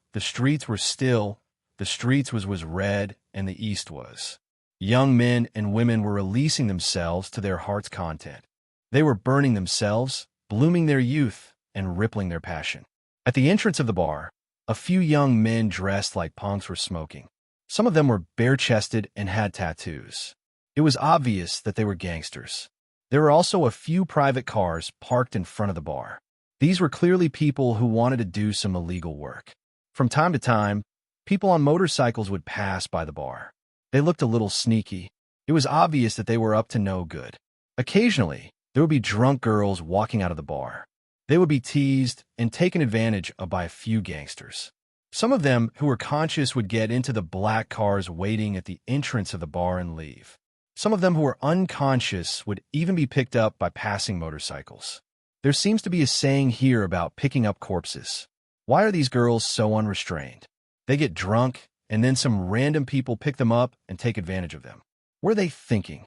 were still, the streets was red, and the east was. Young men and women were releasing themselves to their heart's content. They were burning themselves, blooming their youth, and rippling their passion. At the entrance of the bar, a few young men dressed like punks were smoking. Some of them were bare-chested and had tattoos. It was obvious that they were gangsters. There were also a few private cars parked in front of the bar. These were clearly people who wanted to do some illegal work. From time to time, people on motorcycles would pass by the bar. They looked a little sneaky. It was obvious that they were up to no good. Occasionally, there would be drunk girls walking out of the bar. They would be teased and taken advantage of by a few gangsters. Some of them who were conscious would get into the black cars waiting at the entrance of the bar and leave. Some of them who were unconscious would even be picked up by passing motorcycles. There seems to be a saying here about picking up corpses. Why are these girls so unrestrained? They get drunk, and then some random people pick them up and take advantage of them. What are they thinking?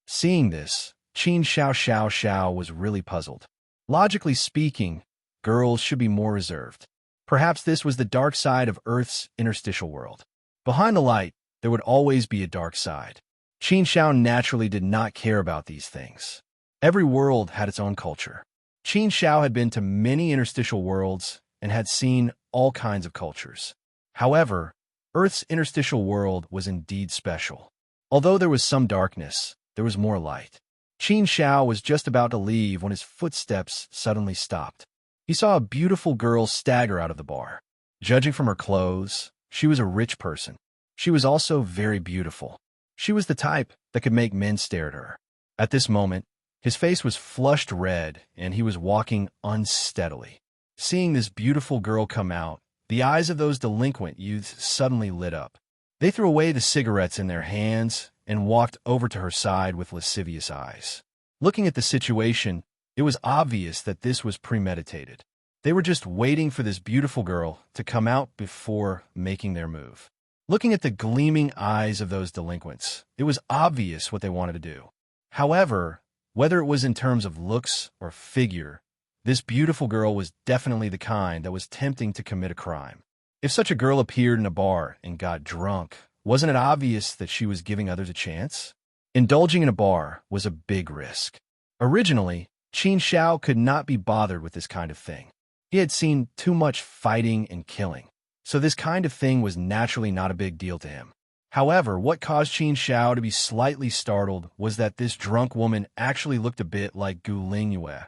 Seeing this, Qin Xiao was really puzzled. Logically speaking, girls should be more reserved. Perhaps this was the dark side of Earth's interstitial world. Behind the light, there would always be a dark side. Qin Xiao naturally did not care about these things. Every world had its own culture. Qin Xiao had been to many interstitial worlds and had seen all kinds of cultures. However, Earth's interstitial world was indeed special. Although there was some darkness, there was more light. Qin Xiao was just about to leave when his footsteps suddenly stopped. He saw a beautiful girl stagger out of the bar. Judging from her clothes, she was a rich person. She was also very beautiful. She was the type that could make men stare at her. At this moment, his face was flushed red, and he was walking unsteadily. Seeing this beautiful girl come out, the eyes of those delinquent youths suddenly lit up. They threw away the cigarettes in their hands and walked over to her side with lascivious eyes. Looking at the situation, it was obvious that this was premeditated. They were just waiting for this beautiful girl to come out before making their move. Looking at the gleaming eyes of those delinquents, it was obvious what they wanted to do. However, whether it was in terms of looks or figure, this beautiful girl was definitely the kind that was tempting to commit a crime. If such a girl appeared in a bar and got drunk, wasn't it obvious that she was giving others a chance? Indulging in a bar was a big risk. Originally, Qin Xiao could not be bothered with this kind of thing. He had seen too much fighting and killing, so this kind of thing was naturally not a big deal to him. However, what caused Qin Xiao to be slightly startled was that this drunk woman actually looked a bit like Gu Lingyue,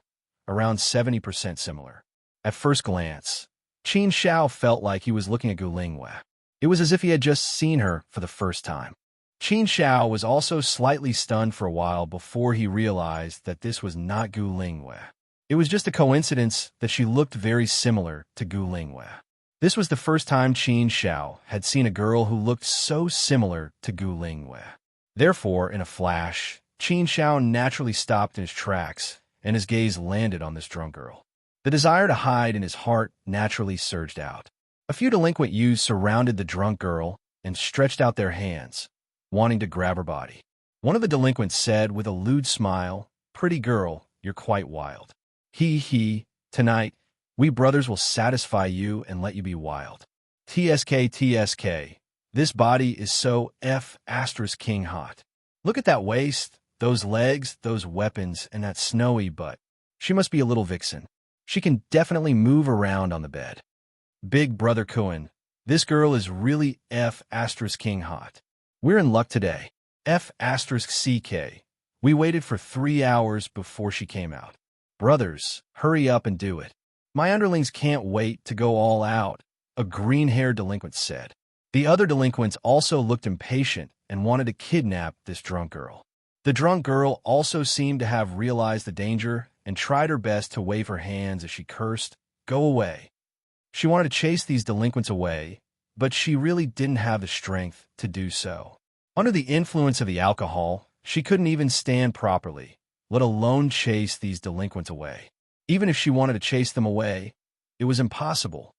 around 70% similar. At first glance, Qin Xiao felt like he was looking at Gu Lingyue. It was as if he had just seen her for the first time. Qin Xiao was also slightly stunned for a while before he realized that this was not Gu Lingyue. It was just a coincidence that she looked very similar to Gu Lingyue. This was the first time Qin Xiao had seen a girl who looked so similar to Gu Lingyue. Therefore, in a flash, Qin Xiao naturally stopped in his tracks, and his gaze landed on this drunk girl. The desire to hide in his heart naturally surged out. A few delinquent youths surrounded the drunk girl and stretched out their hands, wanting to grab her body. One of the delinquents said with a lewd smile, "Pretty girl, you're quite wild. Tonight, we brothers will satisfy you and let you be wild. TSK, this body is so *king hot. Look at that waist, those legs, those weapons, and that snowy butt. She must be a little vixen. She can definitely move around on the bed. Big brother Cohen, this girl is really *king hot. We're in luck today. *CK. We waited for 3 hours before she came out. Brothers, hurry up and do it. My underlings can't wait to go all out," a green-haired delinquent said. The other delinquents also looked impatient and wanted to kidnap this drunk girl. The drunk girl also seemed to have realized the danger and tried her best to wave her hands as she cursed, "Go away." She wanted to chase these delinquents away, but she really didn't have the strength to do so. Under the influence of the alcohol, she couldn't even stand properly, let alone chase these delinquents away. Even if she wanted to chase them away, it was impossible.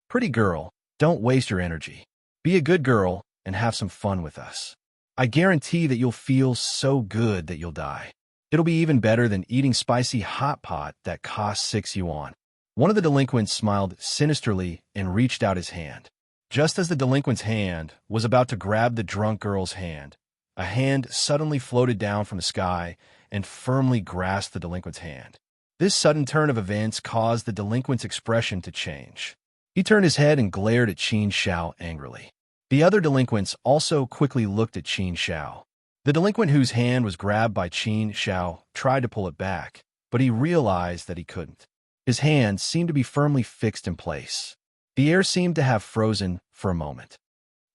Pretty girl, don't waste your energy. Be a good girl and have some fun with us. I guarantee that you'll feel so good that you'll die. It'll be even better than eating spicy hot pot that costs 6 yuan. One of the delinquents smiled sinisterly and reached out his hand. Just as the delinquent's hand was about to grab the drunk girl's hand, a hand suddenly floated down from the sky and firmly grasped the delinquent's hand. This sudden turn of events caused the delinquent's expression to change. He turned his head and glared at Qin Xiao angrily. The other delinquents also quickly looked at Qin Xiao. The delinquent whose hand was grabbed by Qin Xiao tried to pull it back, but he realized that he couldn't. His hand seemed to be firmly fixed in place. The air seemed to have frozen for a moment.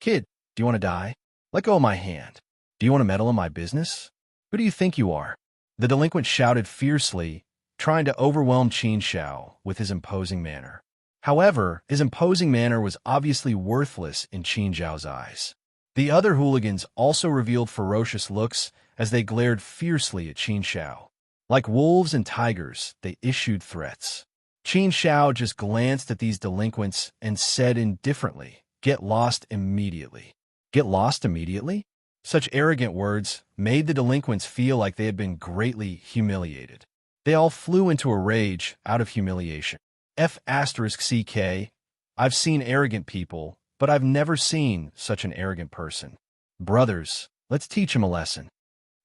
Kid, do you want to die? Let go of my hand. Do you want to meddle in my business? Who do you think you are? The delinquent shouted fiercely, trying to overwhelm Qin Xiao with his imposing manner. However, his imposing manner was obviously worthless in Qin Xiao's eyes. The other hooligans also revealed ferocious looks as they glared fiercely at Qin Xiao. Like wolves and tigers, they issued threats. Qin Xiao just glanced at these delinquents and said indifferently, "Get lost immediately." Get lost immediately? Such arrogant words made the delinquents feel like they had been greatly humiliated. They all flew into a rage out of humiliation. F***CK, I've seen arrogant people, but I've never seen such an arrogant person. Brothers, let's teach him a lesson.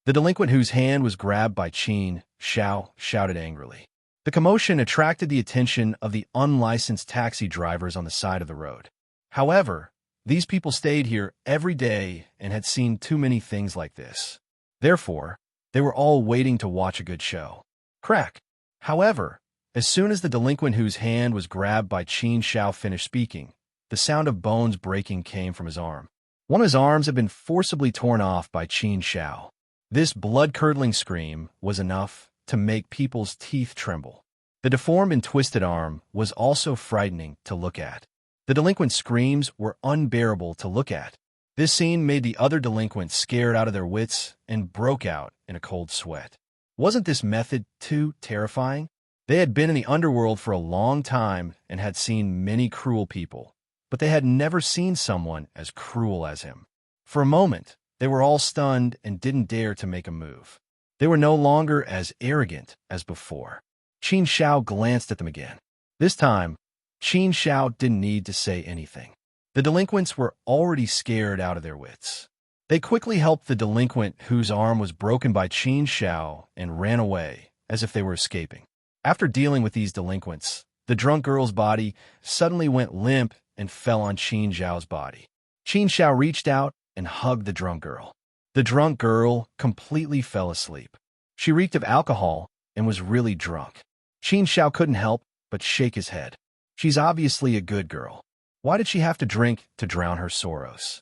The delinquent whose hand was grabbed by Qin Xiao shouted angrily. The commotion attracted the attention of the unlicensed taxi drivers on the side of the road. However, these people stayed here every day and had seen too many things like this. Therefore, they were all waiting to watch a good show. Crack. However, as soon as the delinquent whose hand was grabbed by Qin Xiao finished speaking, the sound of bones breaking came from his arm. One of his arms had been forcibly torn off by Qin Xiao. This blood-curdling scream was enough to make people's teeth tremble. The deformed and twisted arm was also frightening to look at. The delinquent's screams were unbearable to look at. This scene made the other delinquents scared out of their wits and broke out in a cold sweat. Wasn't this method too terrifying? They had been in the underworld for a long time and had seen many cruel people, but they had never seen someone as cruel as him. For a moment, they were all stunned and didn't dare to make a move. They were no longer as arrogant as before. Qin Xiao glanced at them again. This time, Qin Xiao didn't need to say anything. The delinquents were already scared out of their wits. They quickly helped the delinquent whose arm was broken by Qin Xiao and ran away as if they were escaping. After dealing with these delinquents, the drunk girl's body suddenly went limp and fell on Qin Xiao's body. Qin Xiao reached out and hugged the drunk girl. The drunk girl completely fell asleep. She reeked of alcohol and was really drunk. Qin Xiao couldn't help but shake his head. She's obviously a good girl. Why did she have to drink to drown her sorrows?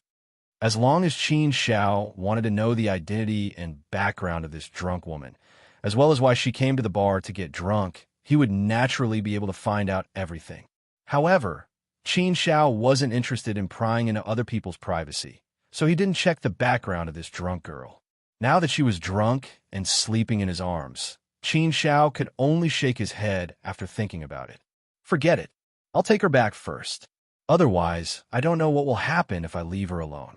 As long as Qin Xiao wanted to know the identity and background of this drunk woman, as well as why she came to the bar to get drunk, he would naturally be able to find out everything. However, Qin Xiao wasn't interested in prying into other people's privacy, so he didn't check the background of this drunk girl. Now that she was drunk and sleeping in his arms, Qin Xiao could only shake his head after thinking about it. Forget it. I'll take her back first. Otherwise, I don't know what will happen if I leave her alone.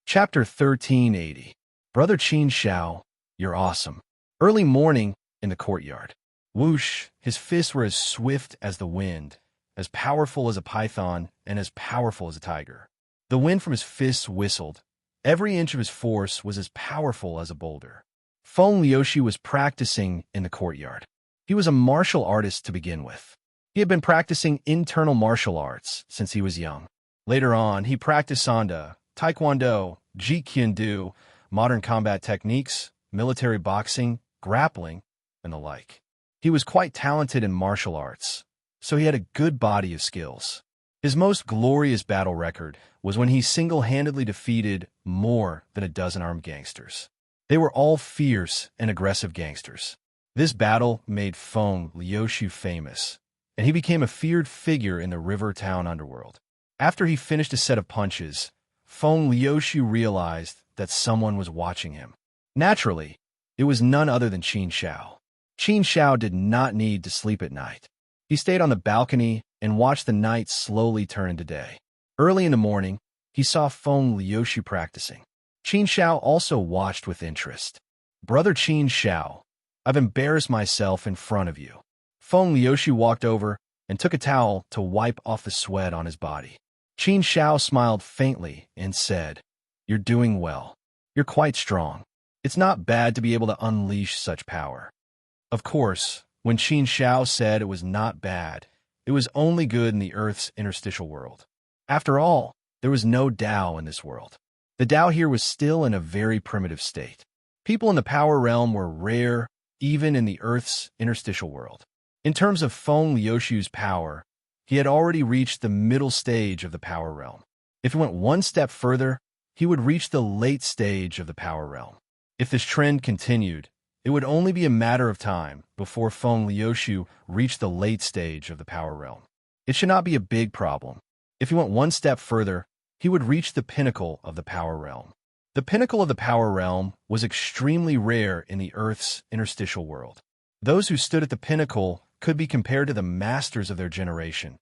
Chapter 1380. Brother Qin Xiao, you're awesome. Early morning in the courtyard. Whoosh, his fists were as swift as the wind, as powerful as a python, and as powerful as a tiger. The wind from his fists whistled. Every inch of his force was as powerful as a boulder. Feng Liushi was practicing in the courtyard. He was a martial artist to begin with. He had been practicing internal martial arts since he was young. Later on, he practiced Sanda, Taekwondo, Jeet Kune Do, modern combat techniques, military boxing, grappling, and the like. He was quite talented in martial arts, so he had a good body of skills. His most glorious battle record was when he single-handedly defeated more than a dozen armed gangsters. They were all fierce and aggressive gangsters. This battle made Feng Liushi famous, and he became a feared figure in the river town underworld. After he finished a set of punches, Feng Liuxiu realized that someone was watching him. Naturally, it was none other than Qin Xiao. Qin Xiao did not need to sleep at night. He stayed on the balcony and watched the night slowly turn into day. Early in the morning, he saw Feng Liuxiu practicing. Qin Xiao also watched with interest. "Brother Qin Xiao, I've embarrassed myself in front of you." Feng Liuxiu walked over and took a towel to wipe off the sweat on his body. Qin Xiao smiled faintly and said, "You're doing well. You're quite strong. It's not bad to be able to unleash such power." Of course, when Qin Xiao said it was not bad, it was only good in the Earth's interstitial world. After all, there was no Tao in this world. The Tao here was still in a very primitive state. People in the power realm were rare, even in the Earth's interstitial world. In terms of Feng Liuxiu's power, he had already reached the middle stage of the power realm. If he went one step further, he would reach the late stage of the power realm. If this trend continued, it would only be a matter of time before Feng Liuxiu reached the late stage of the power realm. It should not be a big problem. If he went one step further, he would reach the pinnacle of the power realm. The pinnacle of the power realm was extremely rare in the Earth's interstitial world. Those who stood at the pinnacle could be compared to the masters of their generation,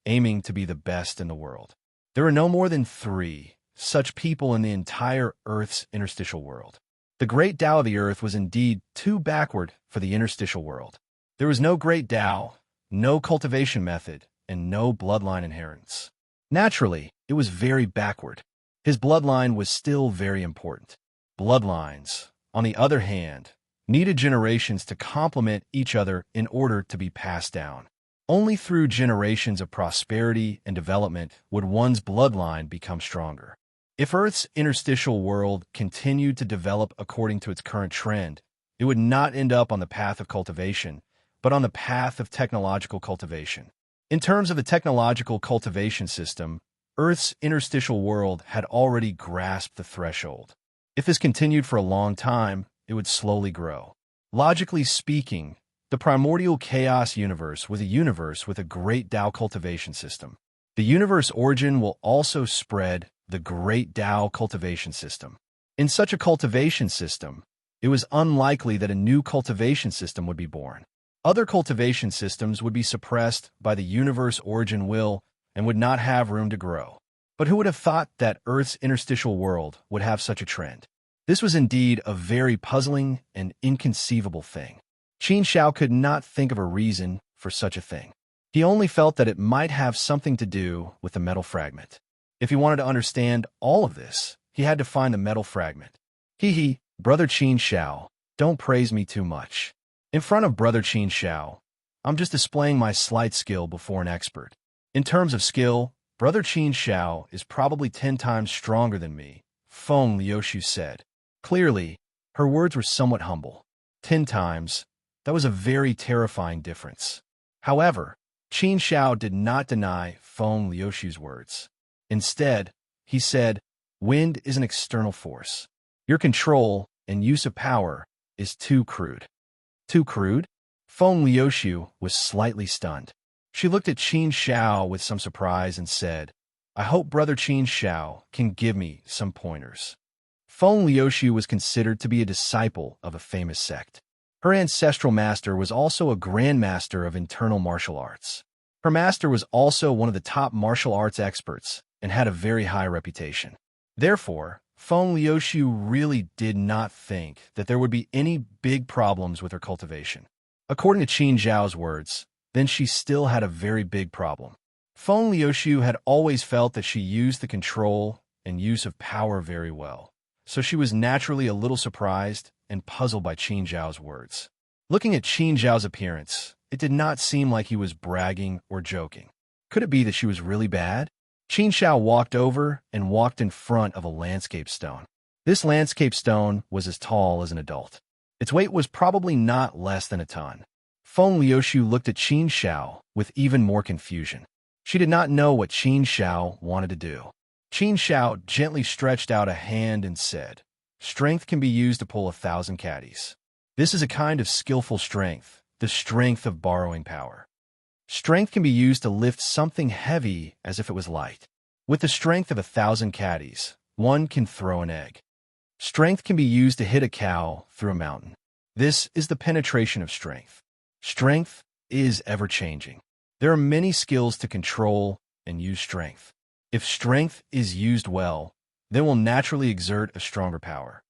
aiming to be the best in the world. There are no more than 3 such people in the entire Earth's interstitial world. The great Tao of the Earth was indeed too backward for the interstitial world. There was no great Tao, no cultivation method, and no bloodline inheritance. Naturally, it was very backward. His bloodline was still very important. Bloodlines, on the other hand, needed generations to complement each other in order to be passed down. Only through generations of prosperity and development would one's bloodline become stronger. If Earth's interstitial world continued to develop according to its current trend, it would not end up on the path of cultivation, but on the path of technological cultivation. In terms of the technological cultivation system, Earth's interstitial world had already grasped the threshold. If this continued for a long time, it would slowly grow. Logically speaking, the primordial chaos universe was a universe with a great Tao cultivation system. The universe origin will also spread the great Tao cultivation system. In such a cultivation system, it was unlikely that a new cultivation system would be born. Other cultivation systems would be suppressed by the universe origin will and would not have room to grow. But who would have thought that Earth's interstitial world would have such a trend? This was indeed a very puzzling and inconceivable thing. Qin Xiao could not think of a reason for such a thing. He only felt that it might have something to do with the metal fragment. If he wanted to understand all of this, he had to find the metal fragment. Brother Qin Xiao, don't praise me too much. In front of Brother Qin Xiao, I'm just displaying my slight skill before an expert. In terms of skill, Brother Qin Xiao is probably 10 times stronger than me, Feng Liuxiu said. Clearly, her words were somewhat humble. 10 times, that was a very terrifying difference. However, Qin Xiao did not deny Feng Liuxiu's words. Instead, he said, "Wind is an external force. Your control and use of power is too crude." Too crude? Feng Liuxiu was slightly stunned. She looked at Qin Xiao with some surprise and said, "I hope Brother Qin Xiao can give me some pointers." Feng Liuxiu was considered to be a disciple of a famous sect. Her ancestral master was also a grandmaster of internal martial arts. Her master was also one of the top martial arts experts and had a very high reputation. Therefore, Feng Liuxiu really did not think that there would be any big problems with her cultivation. According to Qin Xiao's words, then she still had a very big problem. Feng Liuxiu had always felt that she used the control and use of power very well, so she was naturally a little surprised and puzzled by Qin Xiao's words. Looking at Qin Xiao's appearance, it did not seem like he was bragging or joking. Could it be that she was really bad? Qin Xiao walked over and walked in front of a landscape stone. This landscape stone was as tall as an adult. Its weight was probably not less than a ton. Feng Liuxiu looked at Qin Xiao with even more confusion. She did not know what Qin Xiao wanted to do. Qin Xiao gently stretched out a hand and said, "Strength can be used to pull 1,000 caddies. This is a kind of skillful strength, the strength of borrowing power. Strength can be used to lift something heavy as if it was light. With the strength of 1,000 caddies, one can throw an egg. Strength can be used to hit a cow through a mountain. This is the penetration of strength. Strength is ever-changing. There are many skills to control and use strength. If strength is used well, they will naturally exert a stronger power.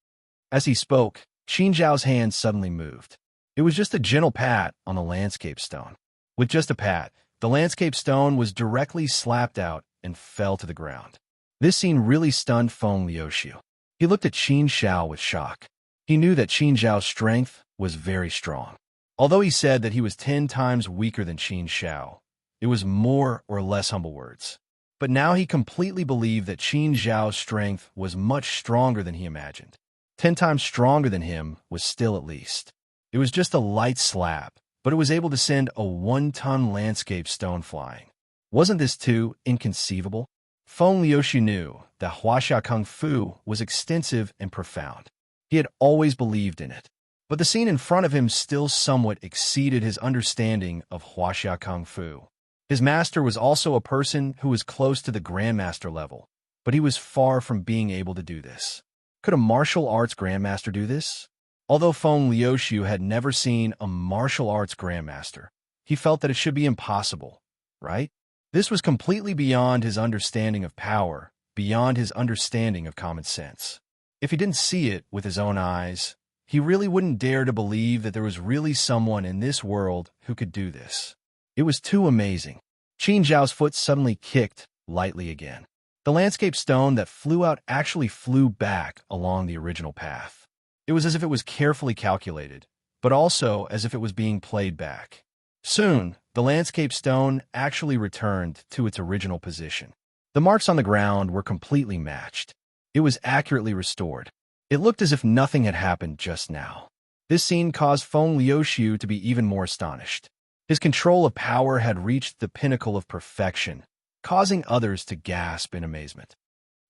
As he spoke, Qin Zhao's hand suddenly moved. It was just a gentle pat on the landscape stone. With just a pat, the landscape stone was directly slapped out and fell to the ground. This scene really stunned Feng Liuxiu. He looked at Qin Zhao with shock. He knew that Qin Zhao's strength was very strong. Although he said that he was 10 times weaker than Qin Zhao, it was more or less humble words. But now he completely believed that Qin Zhao's strength was much stronger than he imagined. 10 times stronger than him was still at least. It was just a light slap, but it was able to send a 1-ton landscape stone flying. Wasn't this too inconceivable? Feng Liuxiu knew that Huaxia Kung Fu was extensive and profound. He had always believed in it. But the scene in front of him still somewhat exceeded his understanding of Huaxia Kung Fu. His master was also a person who was close to the grandmaster level, but he was far from being able to do this. Could a martial arts grandmaster do this? Although Feng Liuxiu had never seen a martial arts grandmaster, he felt that it should be impossible, right? This was completely beyond his understanding of power, beyond his understanding of common sense. If he didn't see it with his own eyes, he really wouldn't dare to believe that there was really someone in this world who could do this. It was too amazing. Qin Zhao's foot suddenly kicked lightly again. The landscape stone that flew out actually flew back along the original path. It was as if it was carefully calculated, but also as if it was being played back. Soon, the landscape stone actually returned to its original position. The marks on the ground were completely matched. It was accurately restored. It looked as if nothing had happened just now. This scene caused Feng Liuxiu to be even more astonished. His control of power had reached the pinnacle of perfection, causing others to gasp in amazement.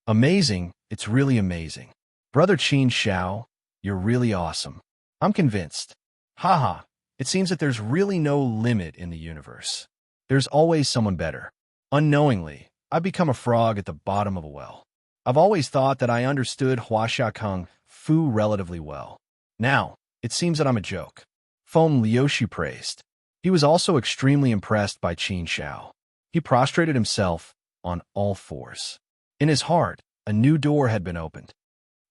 Amazing, it's really amazing. Brother Qin Zhao, you're really awesome. I'm convinced. Haha, it seems that there's really no limit in the universe. There's always someone better. Unknowingly, I've become a frog at the bottom of a well. I've always thought that I understood Huaxia Kung Fu relatively well. Now, it seems that I'm a joke. Feng Liuxiu praised. He was also extremely impressed by Qin Zhao. He prostrated himself on all fours. In his heart, a new door had been opened.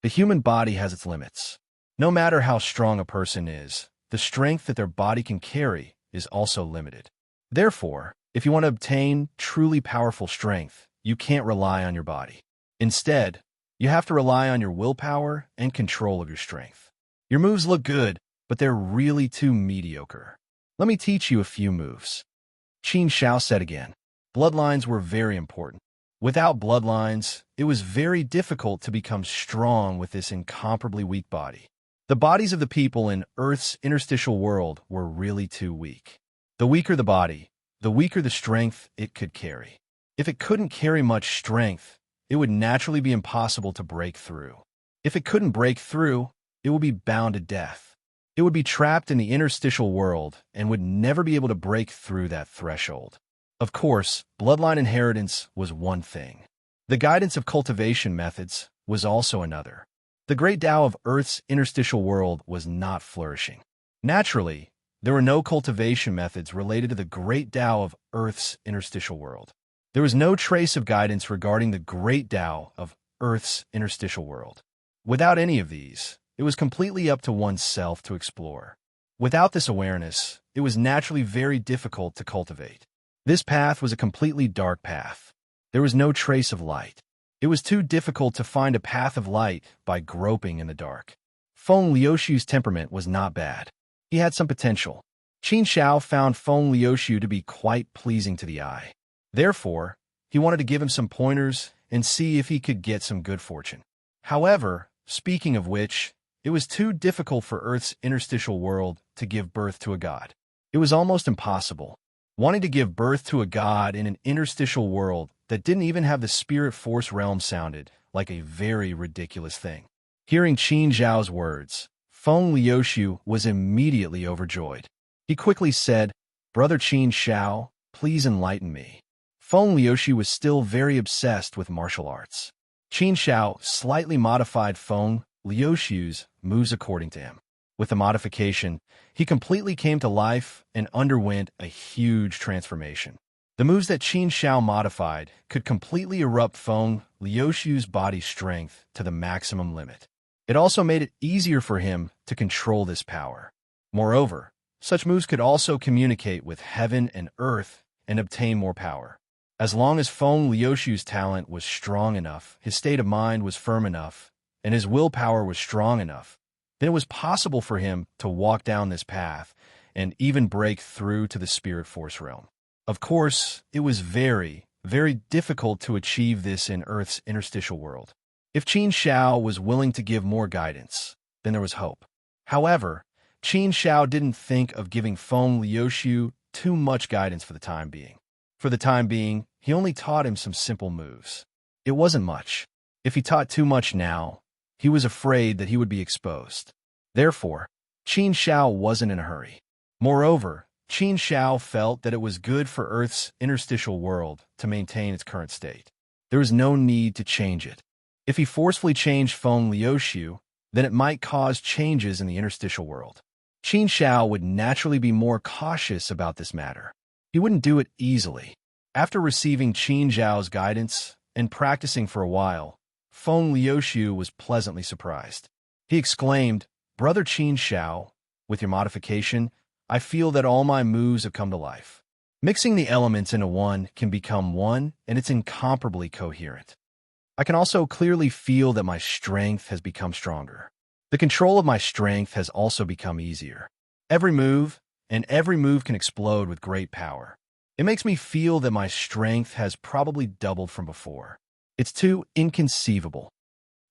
The human body has its limits. No matter how strong a person is, the strength that their body can carry is also limited. Therefore, if you want to obtain truly powerful strength, you can't rely on your body. Instead, you have to rely on your willpower and control of your strength. Your moves look good, but they're really too mediocre. Let me teach you a few moves. Qin Zhao said again. Bloodlines were very important. Without bloodlines, it was very difficult to become strong with this incomparably weak body. The bodies of the people in Earth's interstitial world were really too weak. The weaker the body, the weaker the strength it could carry. If it couldn't carry much strength, it would naturally be impossible to break through. If it couldn't break through, it would be bound to death. It would be trapped in the interstitial world and would never be able to break through that threshold. Of course, bloodline inheritance was one thing. The guidance of cultivation methods was also another. The great Tao of Earth's interstitial world was not flourishing. Naturally, there were no cultivation methods related to the great Tao of Earth's interstitial world. There was no trace of guidance regarding the great Tao of Earth's interstitial world. Without any of these, it was completely up to oneself to explore. Without this awareness, it was naturally very difficult to cultivate. This path was a completely dark path. There was no trace of light. It was too difficult to find a path of light by groping in the dark. Feng Liuxiu's temperament was not bad. He had some potential. Qin Zhao found Feng Liuxiu to be quite pleasing to the eye. Therefore, he wanted to give him some pointers and see if he could get some good fortune. However, speaking of which, it was too difficult for Earth's interstitial world to give birth to a god. It was almost impossible. Wanting to give birth to a god in an interstitial world that didn't even have the spirit force realm sounded like a very ridiculous thing. Hearing Qin Zhao's words, Feng Liuxiu was immediately overjoyed. He quickly said, "Brother Qin Zhao, please enlighten me." Feng Liuxiu was still very obsessed with martial arts. Qin Shao slightly modified Feng Liuxiu's moves according to him. With the modification, he completely came to life and underwent a huge transformation. The moves that Qin Shao modified could completely erupt Feng Liuxiu's body strength to the maximum limit. It also made it easier for him to control this power. Moreover, such moves could also communicate with heaven and earth and obtain more power. As long as Feng Liuxiu's talent was strong enough, his state of mind was firm enough, and his willpower was strong enough, then it was possible for him to walk down this path and even break through to the spirit force realm. Of course, it was very, very difficult to achieve this in Earth's interstitial world. If Qin Shao was willing to give more guidance, then there was hope. However, Qin Shao didn't think of giving Feng Liuxiu too much guidance for the time being. For the time being, he only taught him some simple moves. It wasn't much. If he taught too much now, he was afraid that he would be exposed. Therefore, Qin Shao wasn't in a hurry. Moreover, Qin Shao felt that it was good for Earth's interstitial world to maintain its current state. There was no need to change it. If he forcefully changed Feng Liuxiu, then it might cause changes in the interstitial world. Qin Shao would naturally be more cautious about this matter. He wouldn't do it easily. After receiving Qin Zhao's guidance and practicing for a while, Feng Liuxiu was pleasantly surprised. He exclaimed, "Brother Qin Shao, with your modification, I feel that all my moves have come to life. Mixing the elements into one can become one, and it's incomparably coherent. I can also clearly feel that my strength has become stronger. The control of my strength has also become easier. Every move can explode with great power. It makes me feel that my strength has probably doubled from before. It's too inconceivable."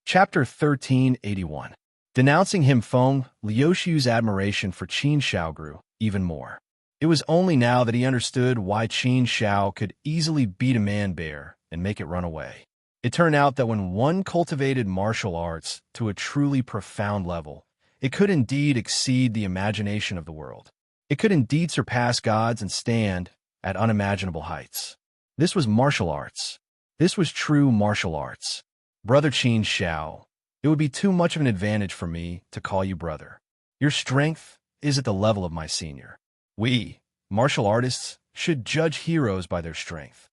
Chapter 1381. Denouncing him, Feng Liuxiu's admiration for Qin Shao grew even more. It was only now that he understood why Qin Shao could easily beat a man-bear and make it run away. It turned out that when one cultivated martial arts to a truly profound level, it could indeed exceed the imagination of the world. It could indeed surpass gods and stand at unimaginable heights. This was martial arts. This was true martial arts. Brother Qin Shao, it would be too much of an advantage for me to call you brother. Your strength is at the level of my senior. We, martial artists, should judge heroes by their strength.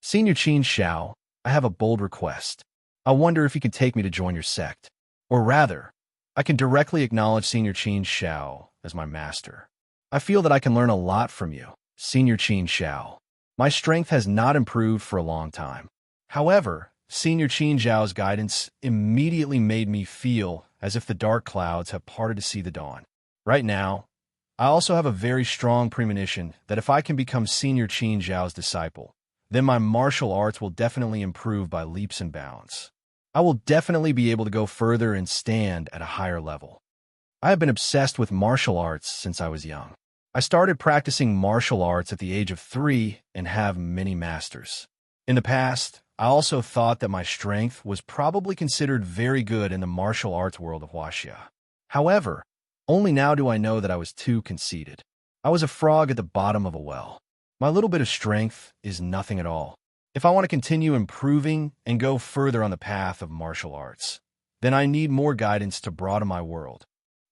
Senior Qin Shao, I have a bold request. I wonder if you can take me to join your sect. Or rather, I can directly acknowledge Senior Qin Shao as my master. I feel that I can learn a lot from you, Senior Qin Shao. My strength has not improved for a long time. However, Senior Qin Zhao's guidance immediately made me feel as if the dark clouds have parted to see the dawn. Right now, I also have a very strong premonition that if I can become Senior Qin Zhao's disciple, then my martial arts will definitely improve by leaps and bounds. I will definitely be able to go further and stand at a higher level. I have been obsessed with martial arts since I was young. I started practicing martial arts at the age of 3 and have many masters. In the past, I also thought that my strength was probably considered very good in the martial arts world of Huaxia. However, only now do I know that I was too conceited. I was a frog at the bottom of a well. My little bit of strength is nothing at all. If I want to continue improving and go further on the path of martial arts, then I need more guidance to broaden my world.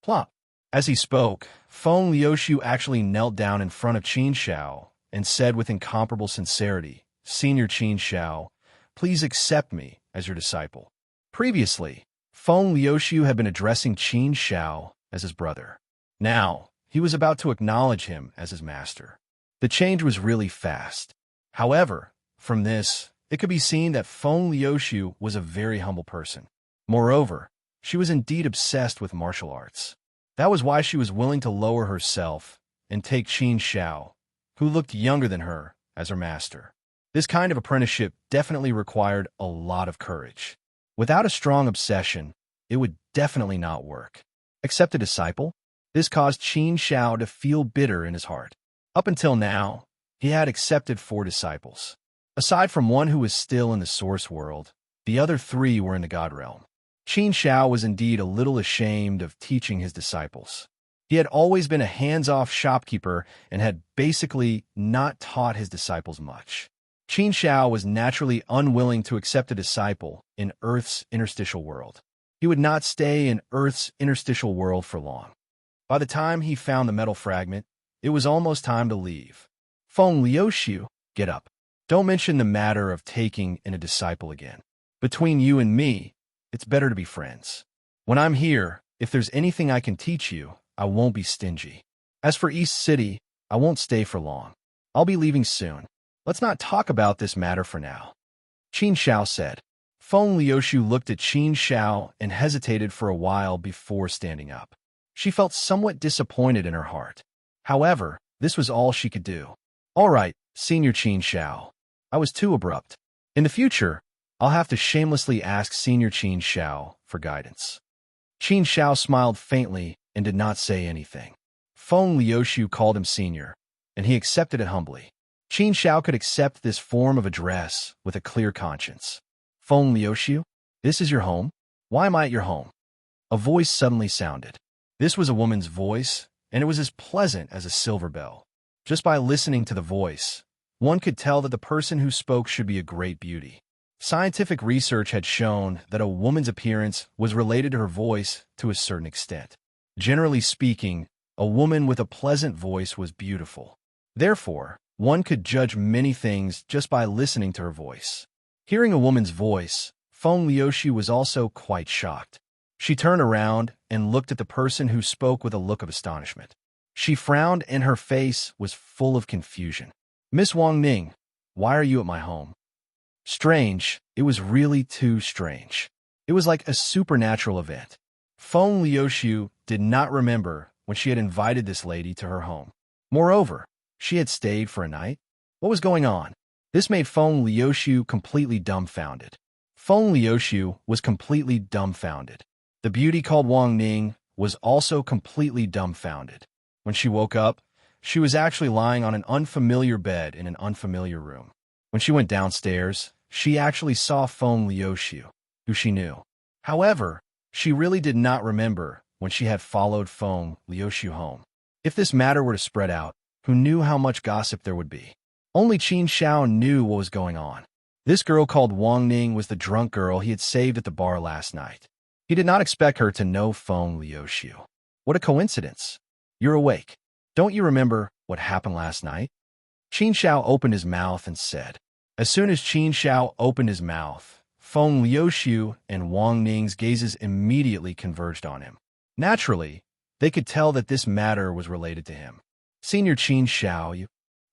Plop. As he spoke, Feng Liuxiu actually knelt down in front of Qin Shao and said with incomparable sincerity, "Senior Qin Shao, please accept me as your disciple." Previously, Feng Liuxiu had been addressing Qin Shao as his brother. Now, he was about to acknowledge him as his master. The change was really fast. However, from this, it could be seen that Feng Liuxiu was a very humble person. Moreover, she was indeed obsessed with martial arts. That was why she was willing to lower herself and take Qin Shao, who looked younger than her, as her master. This kind of apprenticeship definitely required a lot of courage. Without a strong obsession, it would definitely not work. Accept a disciple? This caused Qin Shao to feel bitter in his heart. Up until now, he had accepted 4 disciples. Aside from one who was still in the source world, the other 3 were in the God realm. Qin Shao was indeed a little ashamed of teaching his disciples. He had always been a hands-off shopkeeper and had basically not taught his disciples much. Qin Shao was naturally unwilling to accept a disciple in Earth's interstitial world. He would not stay in Earth's interstitial world for long. By the time he found the metal fragment, it was almost time to leave. Feng Liuxiu, get up. Don't mention the matter of taking in a disciple again. Between you and me, it's better to be friends. When I'm here, if there's anything I can teach you, I won't be stingy. As for East City, I won't stay for long. I'll be leaving soon. Let's not talk about this matter for now. Qin Shao said. Feng Liuxiu looked at Qin Shao and hesitated for a while before standing up. She felt somewhat disappointed in her heart. However, this was all she could do. All right, Senior Qin Shao. I was too abrupt. In the future, I'll have to shamelessly ask Senior Qin Shao for guidance. Qin Shao smiled faintly and did not say anything. Feng Liuxiu called him senior, and he accepted it humbly. Qin Shao could accept this form of address with a clear conscience. Feng Liuxiu, this is your home? Why am I at your home? A voice suddenly sounded. This was a woman's voice, and it was as pleasant as a silver bell. Just by listening to the voice, one could tell that the person who spoke should be a great beauty. Scientific research had shown that a woman's appearance was related to her voice to a certain extent. Generally speaking, a woman with a pleasant voice was beautiful. Therefore, one could judge many things just by listening to her voice. Hearing a woman's voice, Feng Liuxiu was also quite shocked. She turned around and looked at the person who spoke with a look of astonishment. She frowned and her face was full of confusion. Miss Wang Ning, why are you at my home? Strange, it was really too strange. It was like a supernatural event. Feng Liuxiu did not remember when she had invited this lady to her home. Moreover, she had stayed for a night. What was going on? This made Feng Liuxiu completely dumbfounded. Feng Liuxiu was completely dumbfounded. The beauty called Wang Ning was also completely dumbfounded. When she woke up, she was actually lying on an unfamiliar bed in an unfamiliar room. When she went downstairs, she actually saw Feng Liuxiu, who she knew. However, she really did not remember when she had followed Feng Liuxiu home. If this matter were to spread out, who knew how much gossip there would be? Only Qin Shao knew what was going on. This girl called Wang Ning was the drunk girl he had saved at the bar last night. He did not expect her to know Feng Liuxiu. What a coincidence. You're awake. Don't you remember what happened last night? Qin Shao opened his mouth and said. As soon as Qin Shao opened his mouth, Feng Liuxiu and Wang Ning's gazes immediately converged on him. Naturally, they could tell that this matter was related to him. Senior Qin Shao, you...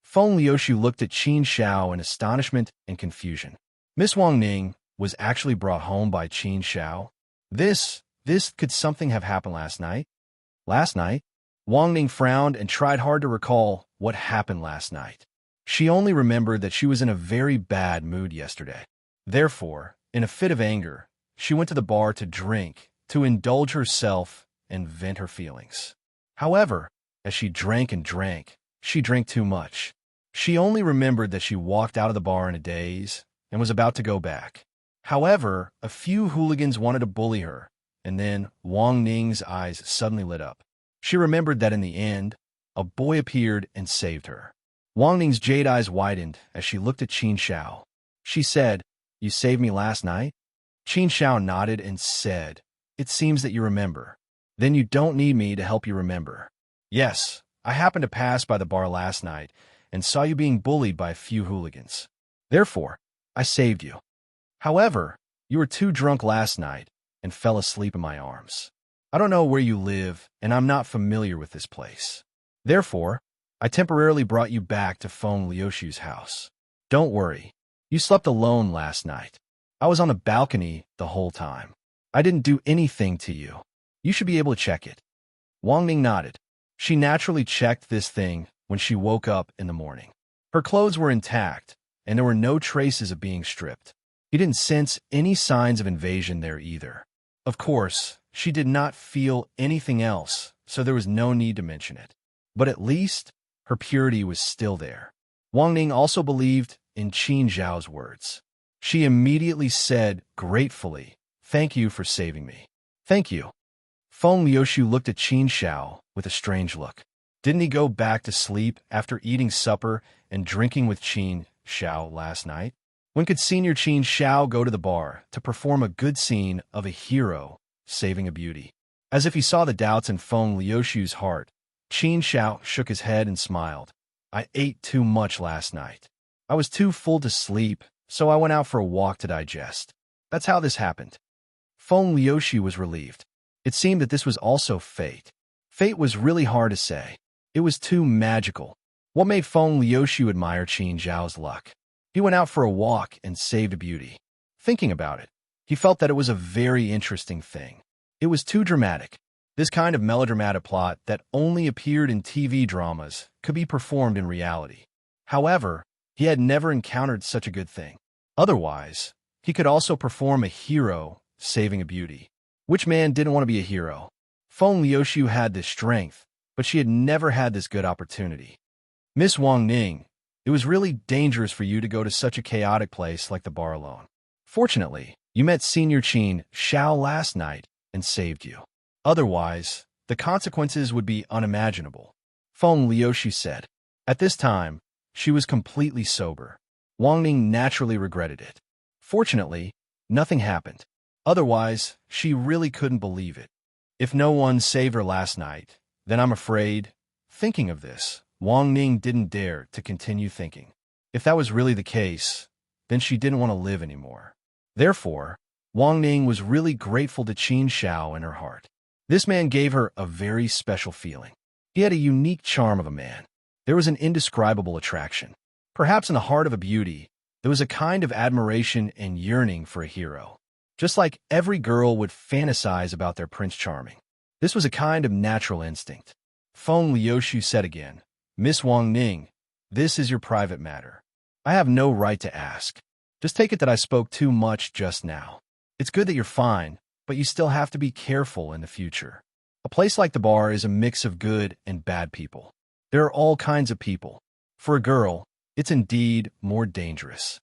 Feng Liuxiu looked at Qin Shao in astonishment and confusion. Miss Wang Ning was actually brought home by Qin Shao. Could something have happened last night? Last night? Wang Ning frowned and tried hard to recall what happened last night. She only remembered that she was in a very bad mood yesterday. Therefore, in a fit of anger, she went to the bar to drink, to indulge herself and vent her feelings. However, as she drank and drank, she drank too much. She only remembered that she walked out of the bar in a daze and was about to go back. However, a few hooligans wanted to bully her, and then Wang Ning's eyes suddenly lit up. She remembered that in the end, a boy appeared and saved her. Wang Ning's jade eyes widened as she looked at Qin Shao. She said, "You saved me last night?" Qin Shao nodded and said, "It seems that you remember. Then you don't need me to help you remember." "Yes, I happened to pass by the bar last night and saw you being bullied by a few hooligans. Therefore, I saved you. However, you were too drunk last night and fell asleep in my arms. I don't know where you live, and I'm not familiar with this place. Therefore, I temporarily brought you back to Feng Liuxiu's house. Don't worry, you slept alone last night. I was on the balcony the whole time. I didn't do anything to you. You should be able to check it." Wang Ning nodded. She naturally checked this thing when she woke up in the morning. Her clothes were intact, and there were no traces of being stripped. He didn't sense any signs of invasion there either. Of course, she did not feel anything else, so there was no need to mention it. But at least, her purity was still there. Wang Ning also believed in Qin Zhao's words. She immediately said gratefully, "Thank you for saving me." "Thank you." Feng Liuxiu looked at Qin Shao with a strange look. Didn't he go back to sleep after eating supper and drinking with Qin Xiao last night? When could Senior Qin Xiao go to the bar to perform a good scene of a hero saving a beauty? As if he saw the doubts in Feng Liuxiu's heart, Qin Xiao shook his head and smiled. I ate too much last night. I was too full to sleep, so I went out for a walk to digest. That's how this happened. Feng Liuxiu was relieved. It seemed that this was also fate. Fate was really hard to say. It was too magical. What made Feng Liuxiu admire Qin Zhao's luck? He went out for a walk and saved a beauty. Thinking about it, he felt that it was a very interesting thing. It was too dramatic. This kind of melodramatic plot that only appeared in TV dramas could be performed in reality. However, he had never encountered such a good thing. Otherwise, he could also perform a hero saving a beauty. Which man didn't want to be a hero? Feng Liuxiu had this strength, but she had never had this good opportunity. Miss Wang Ning, it was really dangerous for you to go to such a chaotic place like the bar alone. Fortunately, you met Senior Qin Xiao last night and saved you. Otherwise, the consequences would be unimaginable, Feng Liuxiu said. At this time, she was completely sober. Wang Ning naturally regretted it. Fortunately, nothing happened. Otherwise, she really couldn't believe it. If no one saved her last night, then I'm afraid, thinking of this, Wang Ning didn't dare to continue thinking. If that was really the case, then she didn't want to live anymore. Therefore, Wang Ning was really grateful to Qin Xiao in her heart. This man gave her a very special feeling. He had a unique charm of a man. There was an indescribable attraction. Perhaps in the heart of a beauty, there was a kind of admiration and yearning for a hero. Just like every girl would fantasize about their Prince Charming. This was a kind of natural instinct. Feng Liuxiu said again, Miss Wang Ning, this is your private matter. I have no right to ask. Just take it that I spoke too much just now. It's good that you're fine, but you still have to be careful in the future. A place like the bar is a mix of good and bad people. There are all kinds of people. For a girl, it's indeed more dangerous.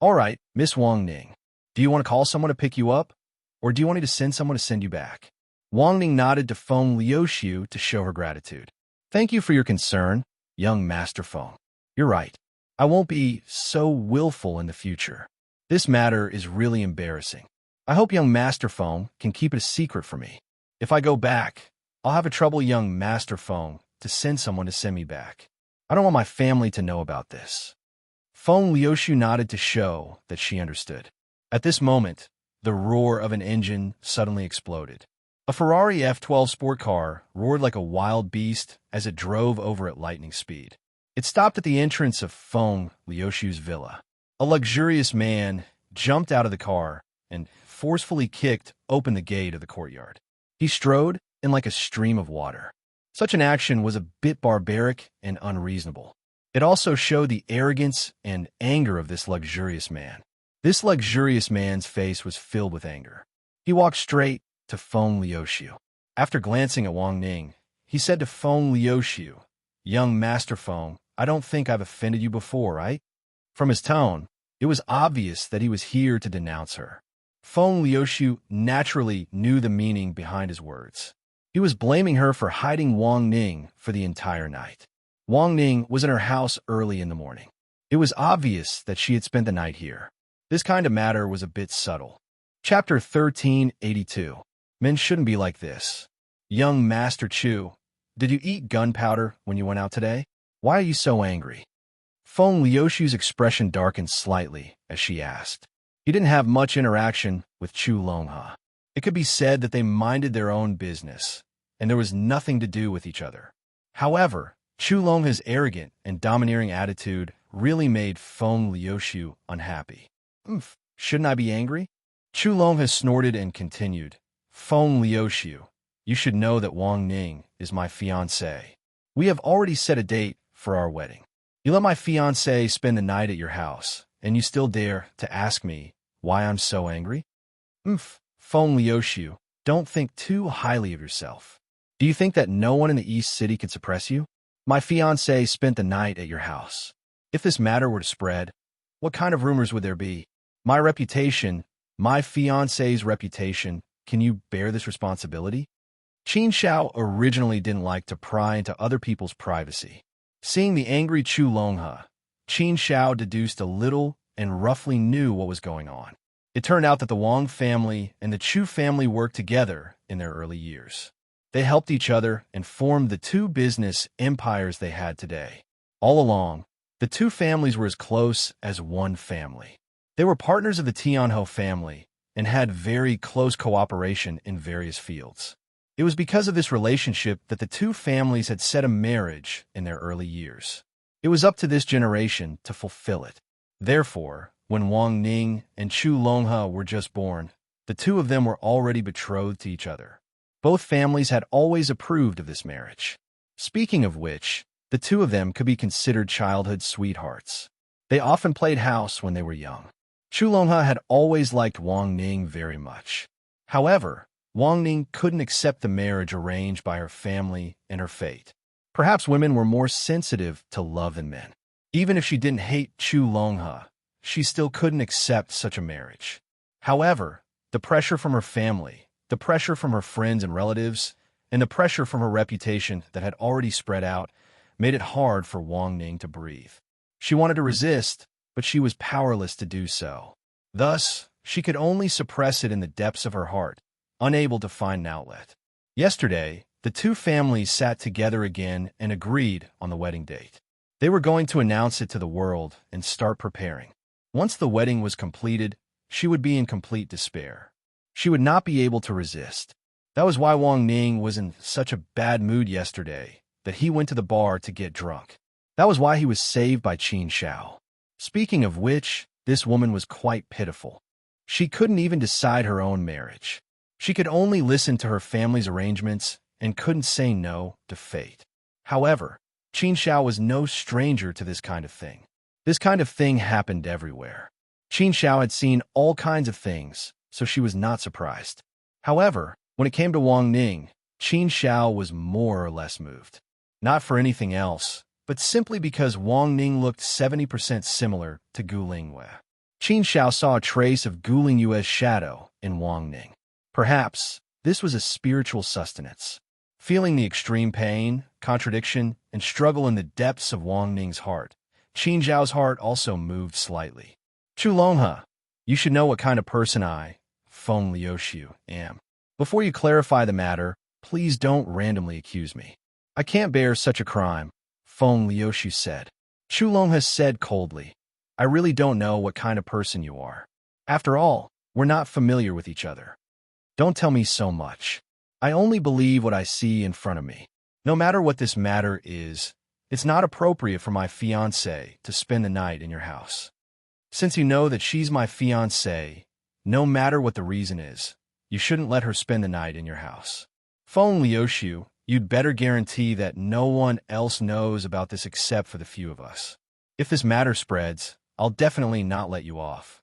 All right, Miss Wang Ning. Do you want to call someone to pick you up? Or do you want me to send someone to send you back? Wang Ning nodded to Feng Liuxiu to show her gratitude. Thank you for your concern, young Master Feng. You're right. I won't be so willful in the future. This matter is really embarrassing. I hope young Master Feng can keep it a secret for me. If I go back, I'll have a trouble young Master Feng to send someone to send me back. I don't want my family to know about this. Feng Liuxiu nodded to show that she understood. At this moment, the roar of an engine suddenly exploded. A Ferrari F12 sport car roared like a wild beast as it drove over at lightning speed. It stopped at the entrance of Feng Liuxiu's villa. A luxurious man jumped out of the car and forcefully kicked open the gate of the courtyard. He strode in like a stream of water. Such an action was a bit barbaric and unreasonable. It also showed the arrogance and anger of this luxurious man. This luxurious man's face was filled with anger. He walked straight to Feng Liuxiu. After glancing at Wang Ning, he said to Feng Liuxiu, Young Master Feng, I don't think I've offended you before, right? From his tone, it was obvious that he was here to denounce her. Feng Liuxiu naturally knew the meaning behind his words. He was blaming her for hiding Wang Ning for the entire night. Wang Ning was in her house early in the morning. It was obvious that she had spent the night here. This kind of matter was a bit subtle. Chapter 1382. Men shouldn't be like this. Young Master Chu, did you eat gunpowder when you went out today? Why are you so angry? Feng Liuxiu's expression darkened slightly as she asked. He didn't have much interaction with Chu Longhe. It could be said that they minded their own business, and there was nothing to do with each other. However, Chu Longhe's arrogant and domineering attitude really made Feng Liuxiu unhappy. Shouldn't I be angry? Chu Longhe snorted and continued. Feng Liuxiu, you should know that Wang Ning is my fiancée. We have already set a date for our wedding. You let my fiancée spend the night at your house, and you still dare to ask me why I'm so angry? Feng Liuxiu, don't think too highly of yourself. Do you think that no one in the East City could suppress you? My fiancée spent the night at your house. If this matter were to spread, what kind of rumors would there be? My reputation, my fiancé's reputation, can you bear this responsibility? Qin Xiao originally didn't like to pry into other people's privacy. Seeing the angry Chu Longhe, Qin Shao deduced a little and roughly knew what was going on. It turned out that the Wang family and the Chu family worked together in their early years. They helped each other and formed the two business empires they had today. All along, the two families were as close as one family. They were partners of the Tianhou family and had very close cooperation in various fields. It was because of this relationship that the two families had set a marriage in their early years. It was up to this generation to fulfill it. Therefore, when Wang Ning and Chu Longhe were just born, the two of them were already betrothed to each other. Both families had always approved of this marriage. Speaking of which, the two of them could be considered childhood sweethearts. They often played house when they were young. Chu Longhe had always liked Wang Ning very much. However, Wang Ning couldn't accept the marriage arranged by her family and her fate. Perhaps women were more sensitive to love than men. Even if she didn't hate Chu Longhe, she still couldn't accept such a marriage. However, the pressure from her family, the pressure from her friends and relatives, and the pressure from her reputation that had already spread out made it hard for Wang Ning to breathe. She wanted to resist, but she was powerless to do so. Thus, she could only suppress it in the depths of her heart, unable to find an outlet. Yesterday, the two families sat together again and agreed on the wedding date. They were going to announce it to the world and start preparing. Once the wedding was completed, she would be in complete despair. She would not be able to resist. That was why Wang Ning was in such a bad mood yesterday that he went to the bar to get drunk. That was why he was saved by Qin Shao. Speaking of which, this woman was quite pitiful. She couldn't even decide her own marriage. She could only listen to her family's arrangements and couldn't say no to fate. However, Qin Shao was no stranger to this kind of thing. This kind of thing happened everywhere. Qin Shao had seen all kinds of things, so she was not surprised. However, when it came to Wang Ning, Qin Shao was more or less moved. Not for anything else, but simply because Wang Ning looked 70% similar to Gu Lingyue. Qin Shao saw a trace of Gu Lingyue's shadow in Wang Ning. Perhaps this was a spiritual sustenance. Feeling the extreme pain, contradiction, and struggle in the depths of Wang Ning's heart, Qin Shao's heart also moved slightly. Chu Longhe, you should know what kind of person I, Feng Liuxiu, am. Before you clarify the matter, please don't randomly accuse me. I can't bear such a crime, Feng Liuxiu said. Chu Longhe said coldly, I really don't know what kind of person you are. After all, we're not familiar with each other. Don't tell me so much. I only believe what I see in front of me. No matter what this matter is, it's not appropriate for my fiancée to spend the night in your house. Since you know that she's my fiancée, no matter what the reason is, you shouldn't let her spend the night in your house. Feng Liuxiu, you'd better guarantee that no one else knows about this except for the few of us. If this matter spreads, I'll definitely not let you off.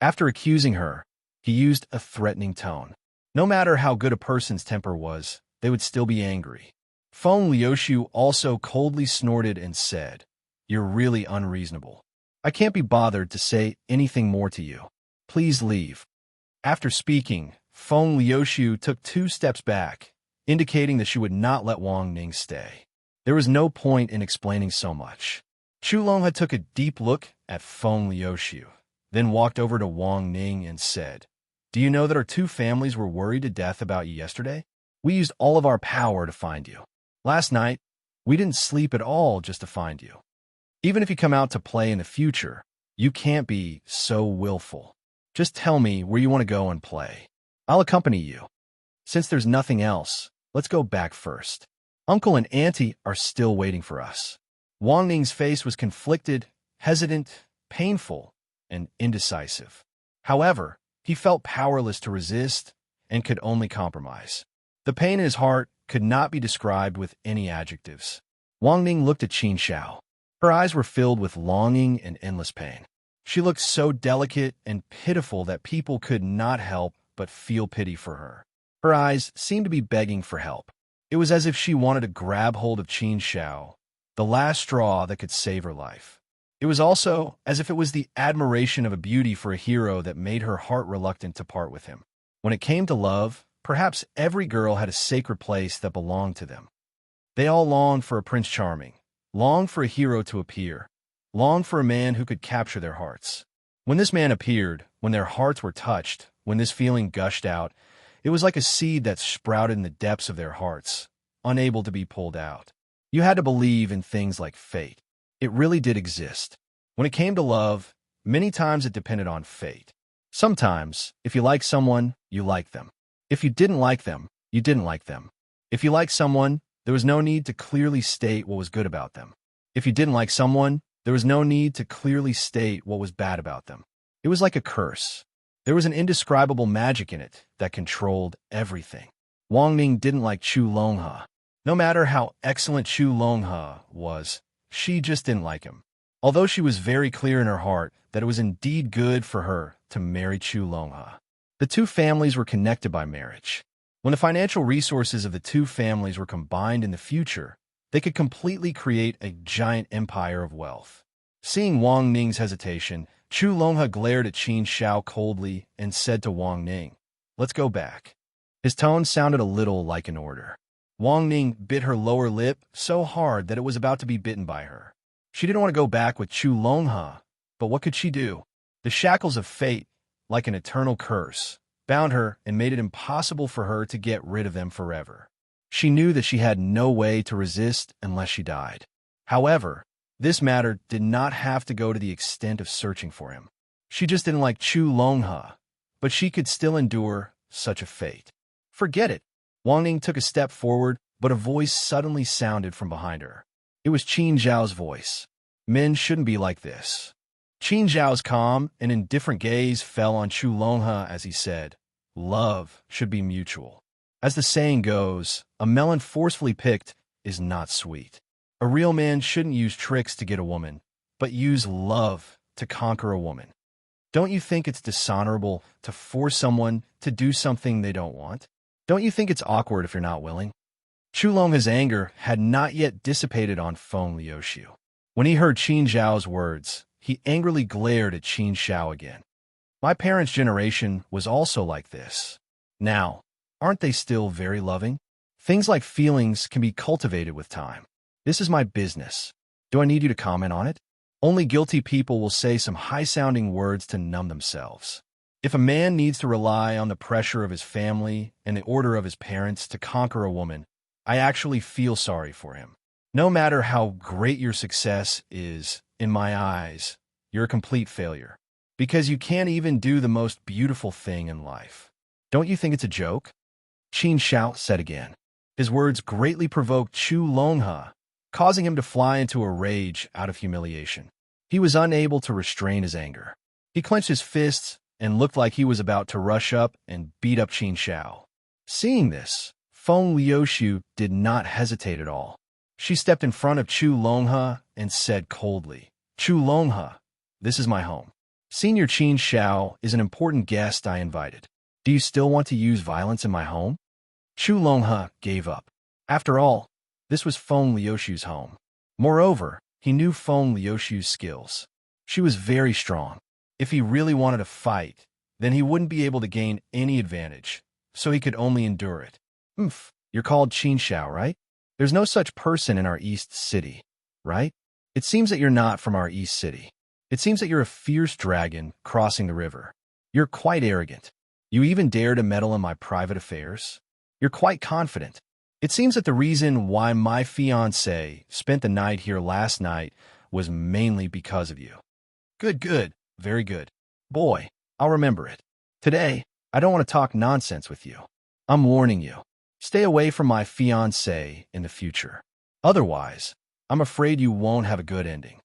After accusing her, he used a threatening tone. No matter how good a person's temper was, they would still be angry. Feng Liuxiu also coldly snorted and said, You're really unreasonable. I can't be bothered to say anything more to you. Please leave. After speaking, Feng Liuxiu took 2 steps back, indicating that she would not let Wang Ning stay. There was no point in explaining so much. Chu Longhe took a deep look at Feng Liuxiu, then walked over to Wang Ning and said, Do you know that our two families were worried to death about you yesterday? We used all of our power to find you. Last night, we didn't sleep at all just to find you. Even if you come out to play in the future, you can't be so willful. Just tell me where you want to go and play. I'll accompany you. Since there's nothing else, let's go back first. Uncle and Auntie are still waiting for us. Wang Ning's face was conflicted, hesitant, painful, and indecisive. However, he felt powerless to resist and could only compromise. The pain in his heart could not be described with any adjectives. Wang Ning looked at Qin Shao. Her eyes were filled with longing and endless pain. She looked so delicate and pitiful that people could not help but feel pity for her. Her eyes seemed to be begging for help. It was as if she wanted to grab hold of Qin Shao, the last straw that could save her life. It was also as if it was the admiration of a beauty for a hero that made her heart reluctant to part with him. When it came to love, perhaps every girl had a sacred place that belonged to them. They all longed for a Prince Charming, longed for a hero to appear, longed for a man who could capture their hearts. When this man appeared, when their hearts were touched, when this feeling gushed out, it was like a seed that sprouted in the depths of their hearts, unable to be pulled out. You had to believe in things like fate. It really did exist. When it came to love, many times it depended on fate. Sometimes, if you liked someone, you liked them. If you didn't like them, you didn't like them. If you liked someone, there was no need to clearly state what was good about them. If you didn't like someone, there was no need to clearly state what was bad about them. It was like a curse. There was an indescribable magic in it that controlled everything. Wang Ning didn't like Chu Longhe. No matter how excellent Chu Longhe was, she just didn't like him. Although she was very clear in her heart that it was indeed good for her to marry Chu Longhe. The two families were connected by marriage. When the financial resources of the two families were combined in the future, they could completely create a giant empire of wealth. Seeing Wang Ning's hesitation, Chu Longhe glared at Qin Xiao coldly and said to Wang Ning, "Let's go back." His tone sounded a little like an order. Wang Ning bit her lower lip so hard that it was about to be bitten by her. She didn't want to go back with Chu Longhe, but what could she do? The shackles of fate, like an eternal curse, bound her and made it impossible for her to get rid of them forever. She knew that she had no way to resist unless she died. However, this matter did not have to go to the extent of searching for him. She just didn't like Chu Longhe, but she could still endure such a fate. Forget it. Wang Ning took a step forward, but a voice suddenly sounded from behind her. It was Qin Zhao's voice. Men shouldn't be like this. Qin Zhao's calm and indifferent gaze fell on Chu Longhe as he said, "Love should be mutual. As the saying goes, a melon forcefully picked is not sweet. A real man shouldn't use tricks to get a woman, but use love to conquer a woman. Don't you think it's dishonorable to force someone to do something they don't want? Don't you think it's awkward if you're not willing?" Chu Longhe's anger had not yet dissipated on Feng Liuxiu. When he heard Qin Zhao's words, he angrily glared at Qin Xiao again. My parents' generation was also like this. Now, aren't they still very loving? Things like feelings can be cultivated with time. This is my business. Do I need you to comment on it? Only guilty people will say some high-sounding words to numb themselves. If a man needs to rely on the pressure of his family and the order of his parents to conquer a woman, I actually feel sorry for him. No matter how great your success is, in my eyes, you're a complete failure. Because you can't even do the most beautiful thing in life. Don't you think it's a joke? Qin Xiao said again. His words greatly provoked Chu Longhe, causing him to fly into a rage out of humiliation. He was unable to restrain his anger. He clenched his fists and looked like he was about to rush up and beat up Qin Xiao. Seeing this, Feng Liuxiu did not hesitate at all. She stepped in front of Chu Longhe and said coldly, "Chu Longhe, this is my home. Senior Qin Xiao is an important guest I invited. Do you still want to use violence in my home?" Chu Longhe gave up. After all, this was Feng Liuxiu's home. Moreover, he knew Feng Liuxiu's skills. She was very strong. If he really wanted to fight, then he wouldn't be able to gain any advantage, so he could only endure it. You're called Qin Xiao, right? There's no such person in our East City, right? It seems that you're not from our East City. It seems that you're a fierce dragon crossing the river. You're quite arrogant. You even dare to meddle in my private affairs? You're quite confident. It seems that the reason why my fiancé spent the night here last night was mainly because of you. Good, very good. Boy, I'll remember it. Today, I don't want to talk nonsense with you. I'm warning you. Stay away from my fiancé in the future. Otherwise, I'm afraid you won't have a good ending.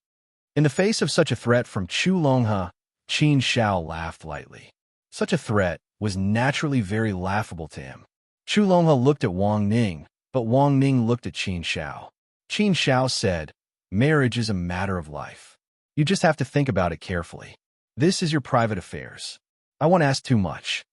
In the face of such a threat from Chu Longhe, Qin Xiao laughed lightly. Such a threat was naturally very laughable to him. Chu Longhe looked at Wang Ning, but Wang Ning looked at Qin Xiao. Qin Xiao said, "Marriage is a matter of life. You just have to think about it carefully. This is your private affairs. I won't ask too much.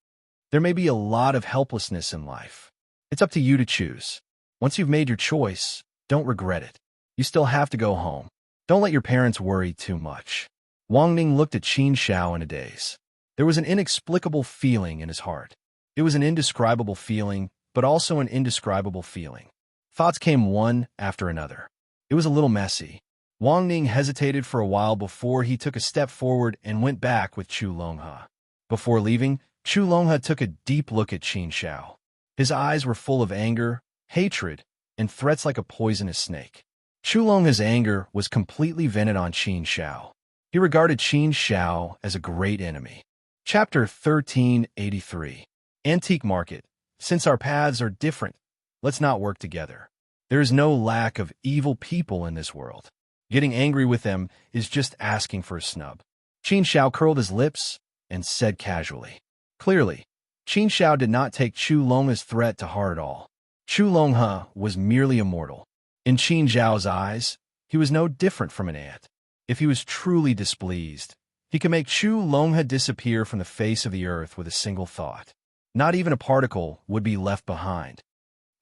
There may be a lot of helplessness in life. It's up to you to choose. Once you've made your choice, don't regret it. You still have to go home. Don't let your parents worry too much." Wang Ning looked at Qin Xiao in a daze. There was an inexplicable feeling in his heart. It was an indescribable feeling, but also an indescribable feeling. Thoughts came one after another. It was a little messy. Wang Ning hesitated for a while before he took a step forward and went back with Chu Longhe. Before leaving, Chu Longhe took a deep look at Qin Xiao. His eyes were full of anger, hatred, and threats like a poisonous snake. Chu Longhe's anger was completely vented on Qin Xiao. He regarded Qin Xiao as a great enemy. Chapter 1383. Antique Market. Since our paths are different, let's not work together. There is no lack of evil people in this world. Getting angry with them is just asking for a snub. Qin Xiao curled his lips and said casually. Clearly, Qin Xiao did not take Chu Longhe's threat to heart at all. Chu Longhe was merely a mortal. In Qin Xiao's eyes, he was no different from an ant. If he was truly displeased, he could make Chu Longhe disappear from the face of the earth with a single thought. Not even a particle would be left behind.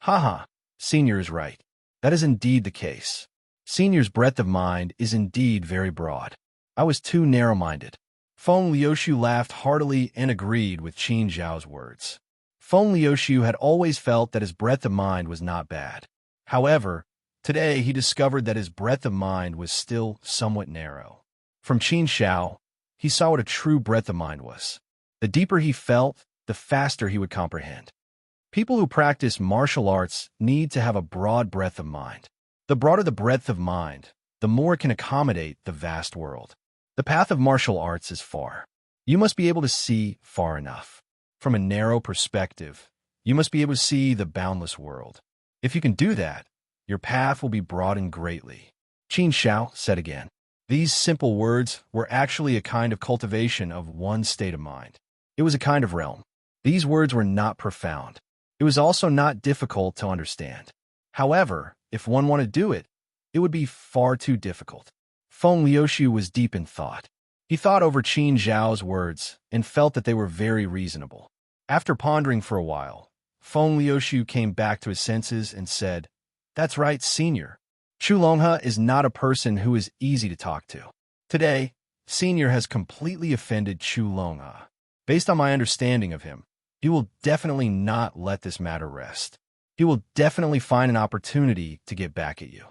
Haha, Senior is right. That is indeed the case. Senior's breadth of mind is indeed very broad. I was too narrow-minded. Feng Liuxiu laughed heartily and agreed with Qin Xiao's words. Feng Liuxiu had always felt that his breadth of mind was not bad. However, today he discovered that his breadth of mind was still somewhat narrow. From Qin Xiao, he saw what a true breadth of mind was. The deeper he felt, the faster he would comprehend. People who practice martial arts need to have a broad breadth of mind. The broader the breadth of mind, the more it can accommodate the vast world. The path of martial arts is far. You must be able to see far enough. From a narrow perspective, you must be able to see the boundless world. If you can do that, your path will be broadened greatly. Qin Xiao said again. These simple words were actually a kind of cultivation of one's state of mind. It was a kind of realm. These words were not profound. It was also not difficult to understand. However, if one wanted to do it, it would be far too difficult. Feng Liuxiu was deep in thought. He thought over Qin Xiao's words and felt that they were very reasonable. After pondering for a while, Feng Liuxiu came back to his senses and said, That's right, Senior. Chu Longhe is not a person who is easy to talk to. Today, Senior has completely offended Chu Longhe. Based on my understanding of him, he will definitely not let this matter rest. He will definitely find an opportunity to get back at you.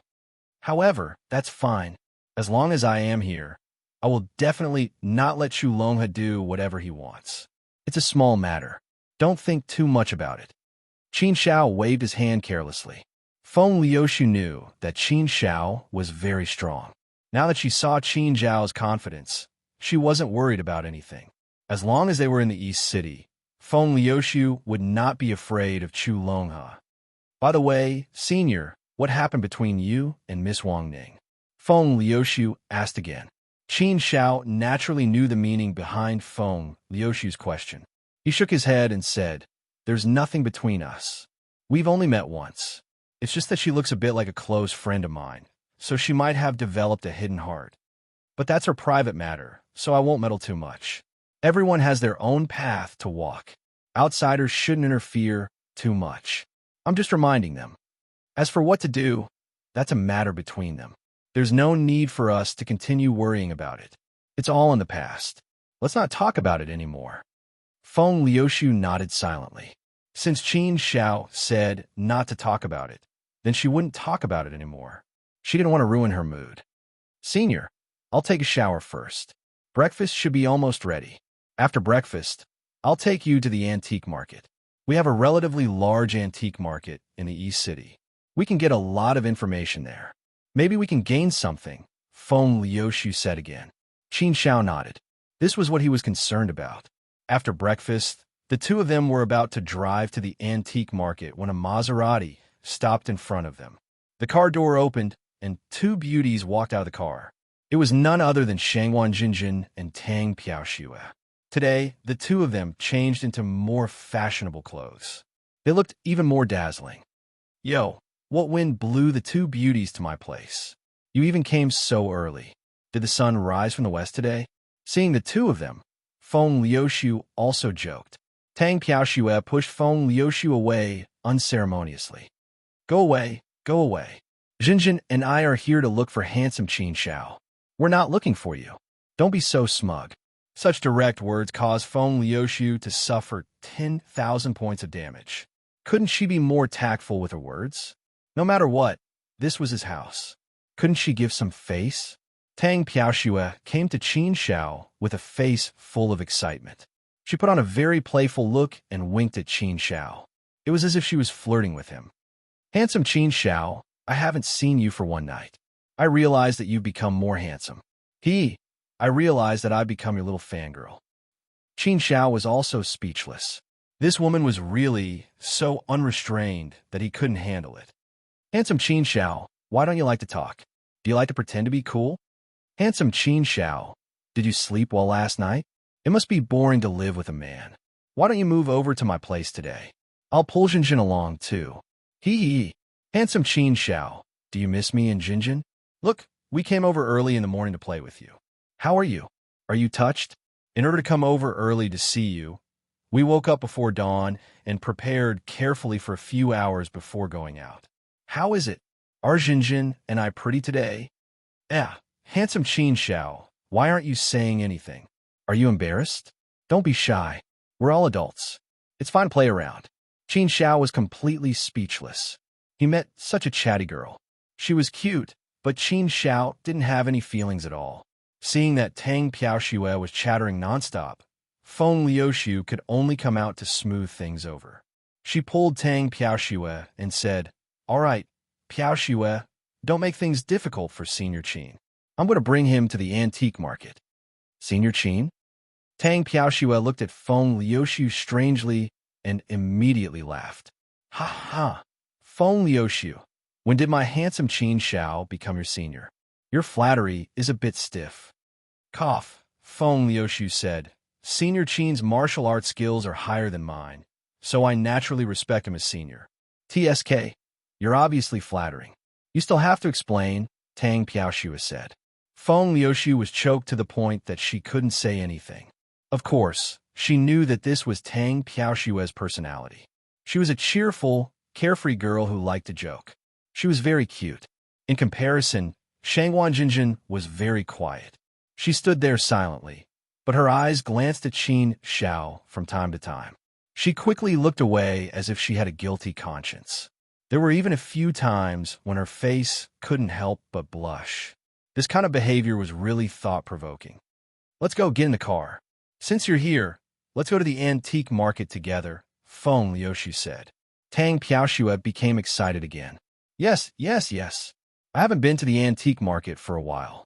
However, that's fine. As long as I am here, I will definitely not let Chu Longhe do whatever he wants. It's a small matter. Don't think too much about it. Qin Xiao waved his hand carelessly. Feng Liuxiu knew that Qin Xiao was very strong. Now that she saw Qin Xiao's confidence, she wasn't worried about anything. As long as they were in the East City, Feng Liuxiu would not be afraid of Chu Longhe. By the way, Senior, what happened between you and Miss Wang Ning? Feng Liuxiu asked again. Qin Xiao naturally knew the meaning behind Feng Liuxiu's question. He shook his head and said, There's nothing between us. We've only met once. It's just that she looks a bit like a close friend of mine, so she might have developed a hidden heart. But that's her private matter, so I won't meddle too much. Everyone has their own path to walk. Outsiders shouldn't interfere too much. I'm just reminding them. As for what to do, that's a matter between them. There's no need for us to continue worrying about it. It's all in the past. Let's not talk about it anymore. Feng Liuxiu nodded silently. Since Qin Xiao said not to talk about it, then she wouldn't talk about it anymore. She didn't want to ruin her mood. Senior, I'll take a shower first. Breakfast should be almost ready. After breakfast, I'll take you to the antique market. We have a relatively large antique market in the East City. We can get a lot of information there. Maybe we can gain something, Feng Liuxiu said again. Qin Xiao nodded. This was what he was concerned about. After breakfast, the two of them were about to drive to the antique market when a Maserati stopped in front of them. The car door opened, and two beauties walked out of the car. It was none other than Shangwan Jinjin and Tang Piaoxue. Today, the two of them changed into more fashionable clothes. They looked even more dazzling. Yo, what wind blew the two beauties to my place? You even came so early. Did the sun rise from the west today? Seeing the two of them, Feng Liuxiu also joked. Tang Piaoxue pushed Feng Liuxiu away unceremoniously. Go away, go away. Jinjin and I are here to look for handsome Qin Xiao. We're not looking for you. Don't be so smug. Such direct words caused Feng Liuxiu to suffer 10,000 points of damage. Couldn't she be more tactful with her words? No matter what, this was his house. Couldn't she give some face? Tang Piaoxue came to Qin Shao with a face full of excitement. She put on a very playful look and winked at Qin Shao. It was as if she was flirting with him. Handsome Qin Shao, I haven't seen you for one night. I realize that you've become more handsome. I realize that I've become your little fangirl. Qin Shao was also speechless. This woman was really so unrestrained that he couldn't handle it. Handsome Qin Shao, why don't you like to talk? Do you like to pretend to be cool? Handsome Qin Shao, did you sleep well last night? It must be boring to live with a man. Why don't you move over to my place today? I'll pull Jinjin along too. Handsome Qin Shao, do you miss me and Jinjin? Look, we came over early in the morning to play with you. How are you? Are you touched? In order to come over early to see you, we woke up before dawn and prepared carefully for a few hours before going out. How is it? Are Jinjin and I pretty today? Handsome Qin Shao, why aren't you saying anything? Are you embarrassed? Don't be shy. We're all adults. It's fine to play around. Qin Shao was completely speechless. He met such a chatty girl. She was cute, but Qin Shao didn't have any feelings at all. Seeing that Tang Piaoxue was chattering nonstop, Feng Liuxiu could only come out to smooth things over. She pulled Tang Piaoxue and said, All right, Piaoxue, don't make things difficult for Senior Qin. I'm going to bring him to the antique market. Senior Qin? Tang Piaoxue looked at Feng Liuxiu strangely and immediately laughed. Ha ha! Feng Liuxiu, when did my handsome Qin Shao become your senior? Your flattery is a bit stiff. Cough, Feng Liuxiu said. Senior Qin's martial arts skills are higher than mine, so I naturally respect him as senior. TSK, you're obviously flattering. You still have to explain, Tang Piaoxue said. Feng Liuxiu was choked to the point that she couldn't say anything. Of course, she knew that this was Tang Piaoxue's personality. She was a cheerful, carefree girl who liked to joke. She was very cute. In comparison, Shangwan Jinjin was very quiet. She stood there silently, but her eyes glanced at Qin Shao from time to time. She quickly looked away as if she had a guilty conscience. There were even a few times when her face couldn't help but blush. This kind of behavior was really thought-provoking. Let's go get in the car. Since you're here, let's go to the antique market together, Feng Liuxiu said. Tang Piaoxue became excited again. Yes. I haven't been to the antique market for a while.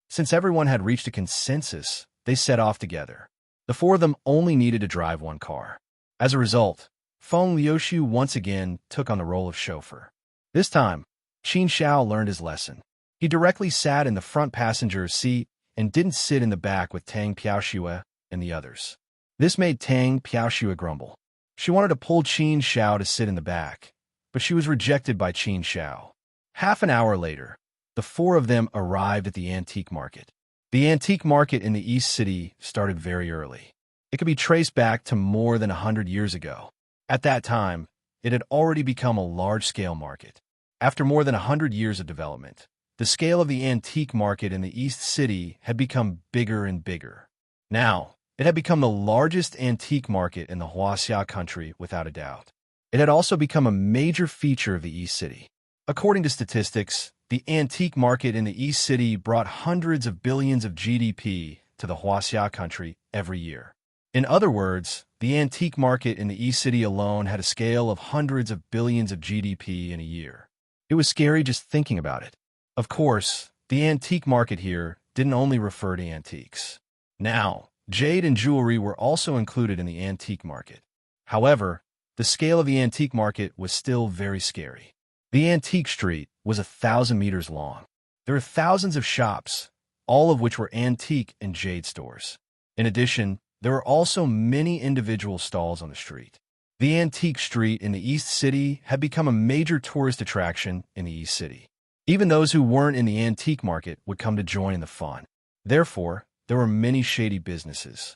Since everyone had reached a consensus, they set off together. The four of them only needed to drive one car. As a result, Feng Liuxiu once again took on the role of chauffeur. This time, Qin Shao learned his lesson. He directly sat in the front passenger seat and didn't sit in the back with Tang Piaoxue and the others. This made Tang Piaoxue grumble. She wanted to pull Qin Shao to sit in the back, but she was rejected by Qin Shao. Half an hour later, the four of them arrived at the antique market. The antique market in the East City started very early. It could be traced back to more than 100 years ago. At that time, it had already become a large-scale market. After more than 100 years of development, the scale of the antique market in the East City had become bigger and bigger. Now, it had become the largest antique market in the Huaxia country without a doubt. It had also become a major feature of the East City. According to statistics, the antique market in the East City brought hundreds of billions of GDP to the Huaxia country every year. In other words, the antique market in the East City alone had a scale of hundreds of billions of GDP in a year. It was scary just thinking about it. Of course, the antique market here didn't only refer to antiques. Now, jade and jewelry were also included in the antique market. However, the scale of the antique market was still very scary. The antique street was 1,000 meters long. There were thousands of shops, all of which were antique and jade stores. In addition, there were also many individual stalls on the street. The antique street in the East City had become a major tourist attraction in the East City. Even those who weren't in the antique market would come to join in the fun. Therefore, there were many shady businesses.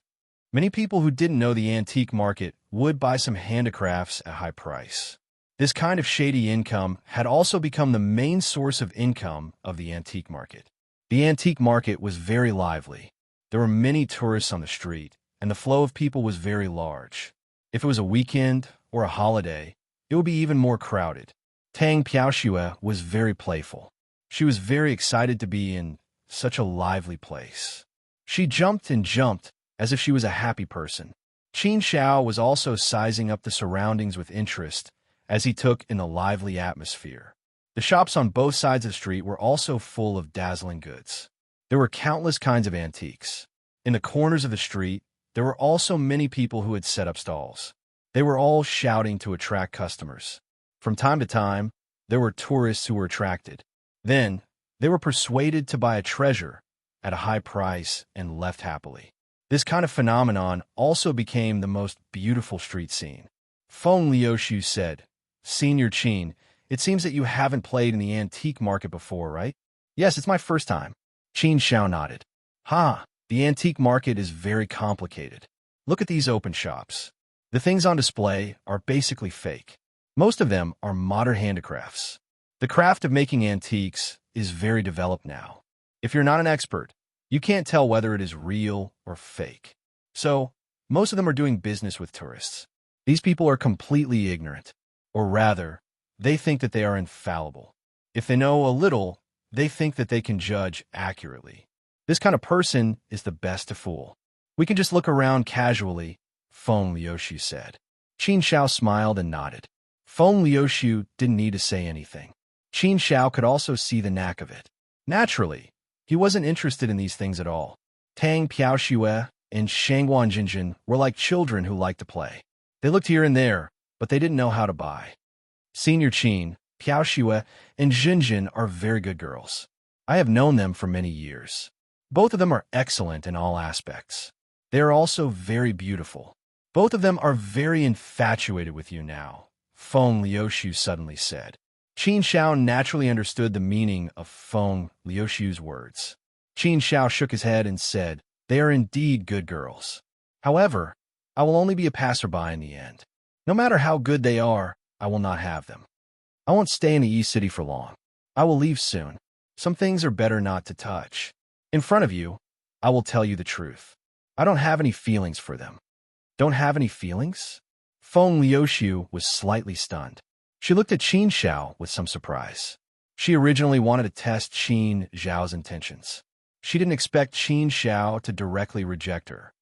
Many people who didn't know the antique market would buy some handicrafts at high price. This kind of shady income had also become the main source of income of the antique market. The antique market was very lively. There were many tourists on the street, and the flow of people was very large. If it was a weekend or a holiday, it would be even more crowded. Tang Piaoxue was very playful. She was very excited to be in such a lively place. She jumped and jumped as if she was a happy person. Qin Xiao was also sizing up the surroundings with interest as he took in the lively atmosphere. The shops on both sides of the street were also full of dazzling goods. There were countless kinds of antiques. In the corners of the street, there were also many people who had set up stalls. They were all shouting to attract customers. From time to time, there were tourists who were attracted. Then, they were persuaded to buy a treasure at a high price and left happily. This kind of phenomenon also became the most beautiful street scene. Feng Liuxiu said, "Senior Qin, it seems that you haven't played in the antique market before, right?" "Yes, it's my first time." Qin Xiao nodded. "Ha, the antique market is very complicated. Look at these open shops. The things on display are basically fake. Most of them are modern handicrafts. The craft of making antiques is very developed now. If you're not an expert, you can't tell whether it is real or fake. So, most of them are doing business with tourists. These people are completely ignorant. Or rather, they think that they are infallible. If they know a little, they think that they can judge accurately. This kind of person is the best to fool. We can just look around casually," Feng Liuxiu said. Qin Xiao smiled and nodded. Feng Liuxiu didn't need to say anything. Qin Xiao could also see the knack of it. Naturally, he wasn't interested in these things at all. Tang Piaoxue and Shangguan Jinjin were like children who liked to play. They looked here and there, but they didn't know how to buy. Senior Qin, Piaoxue, and Jinjin are very good girls. I have known them for many years. Both of them are excellent in all aspects. They are also very beautiful. Both of them are very infatuated with you now," Feng Liuxiu suddenly said. Qin Xiao naturally understood the meaning of Feng Liuxiu's words. Qin Xiao shook his head and said, "They are indeed good girls. However, I will only be a passerby in the end. No matter how good they are, I will not have them. I won't stay in the East City for long. I will leave soon. Some things are better not to touch. In front of you, I will tell you the truth. I don't have any feelings for them." "Don't have any feelings?" Feng Liuxiu was slightly stunned. She looked at Qin Xiao with some surprise. She originally wanted to test Qin Xiao's intentions. She didn't expect Qin Xiao to directly reject her.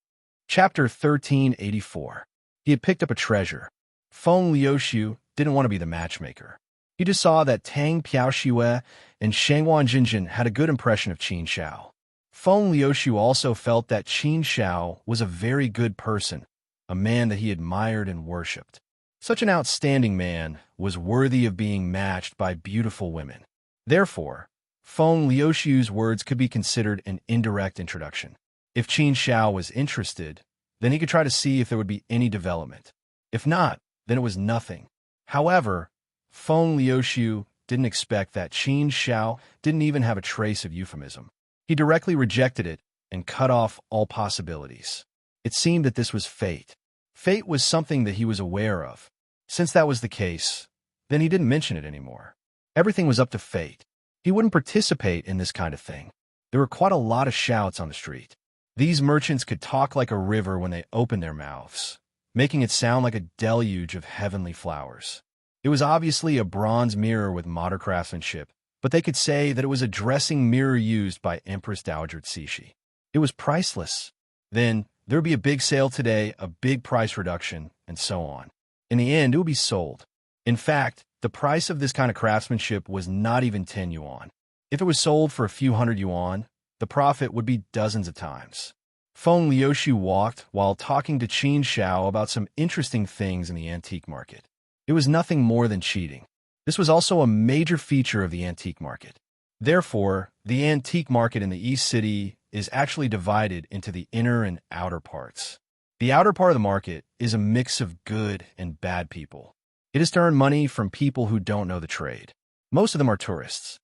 Chapter 1384. He had picked up a treasure. Feng Liuxiu didn't want to be the matchmaker. He just saw that Tang Piaoxue and Shangguan Jinjin had a good impression of Qin Xiao. Feng Liuxiu also felt that Qin Xiao was a very good person, a man that he admired and worshipped. Such an outstanding man was worthy of being matched by beautiful women. Therefore, Feng Liuxiu's words could be considered an indirect introduction. If Qin Xiao was interested, then he could try to see if there would be any development. If not, then it was nothing. However, Feng Liuxiu didn't expect that Qin Xiao didn't even have a trace of euphemism. He directly rejected it and cut off all possibilities. It seemed that this was fate. Fate was something that he was aware of. Since that was the case, then he didn't mention it anymore. Everything was up to fate. He wouldn't participate in this kind of thing. There were quite a lot of shouts on the street. These merchants could talk like a river when they opened their mouths, making it sound like a deluge of heavenly flowers. It was obviously a bronze mirror with modern craftsmanship, but they could say that it was a dressing mirror used by Empress Dowager Cixi. It was priceless. Then, there would be a big sale today, a big price reduction, and so on. In the end, it would be sold. In fact, the price of this kind of craftsmanship was not even 10 yuan. If it was sold for a few hundred yuan, the profit would be dozens of times. Feng Liuxiu walked while talking to Qin Xiao about some interesting things in the antique market. It was nothing more than cheating. This was also a major feature of the antique market. Therefore, the antique market in the East City is actually divided into the inner and outer parts. The outer part of the market is a mix of good and bad people. It is to earn money from people who don't know the trade. Most of them are tourists.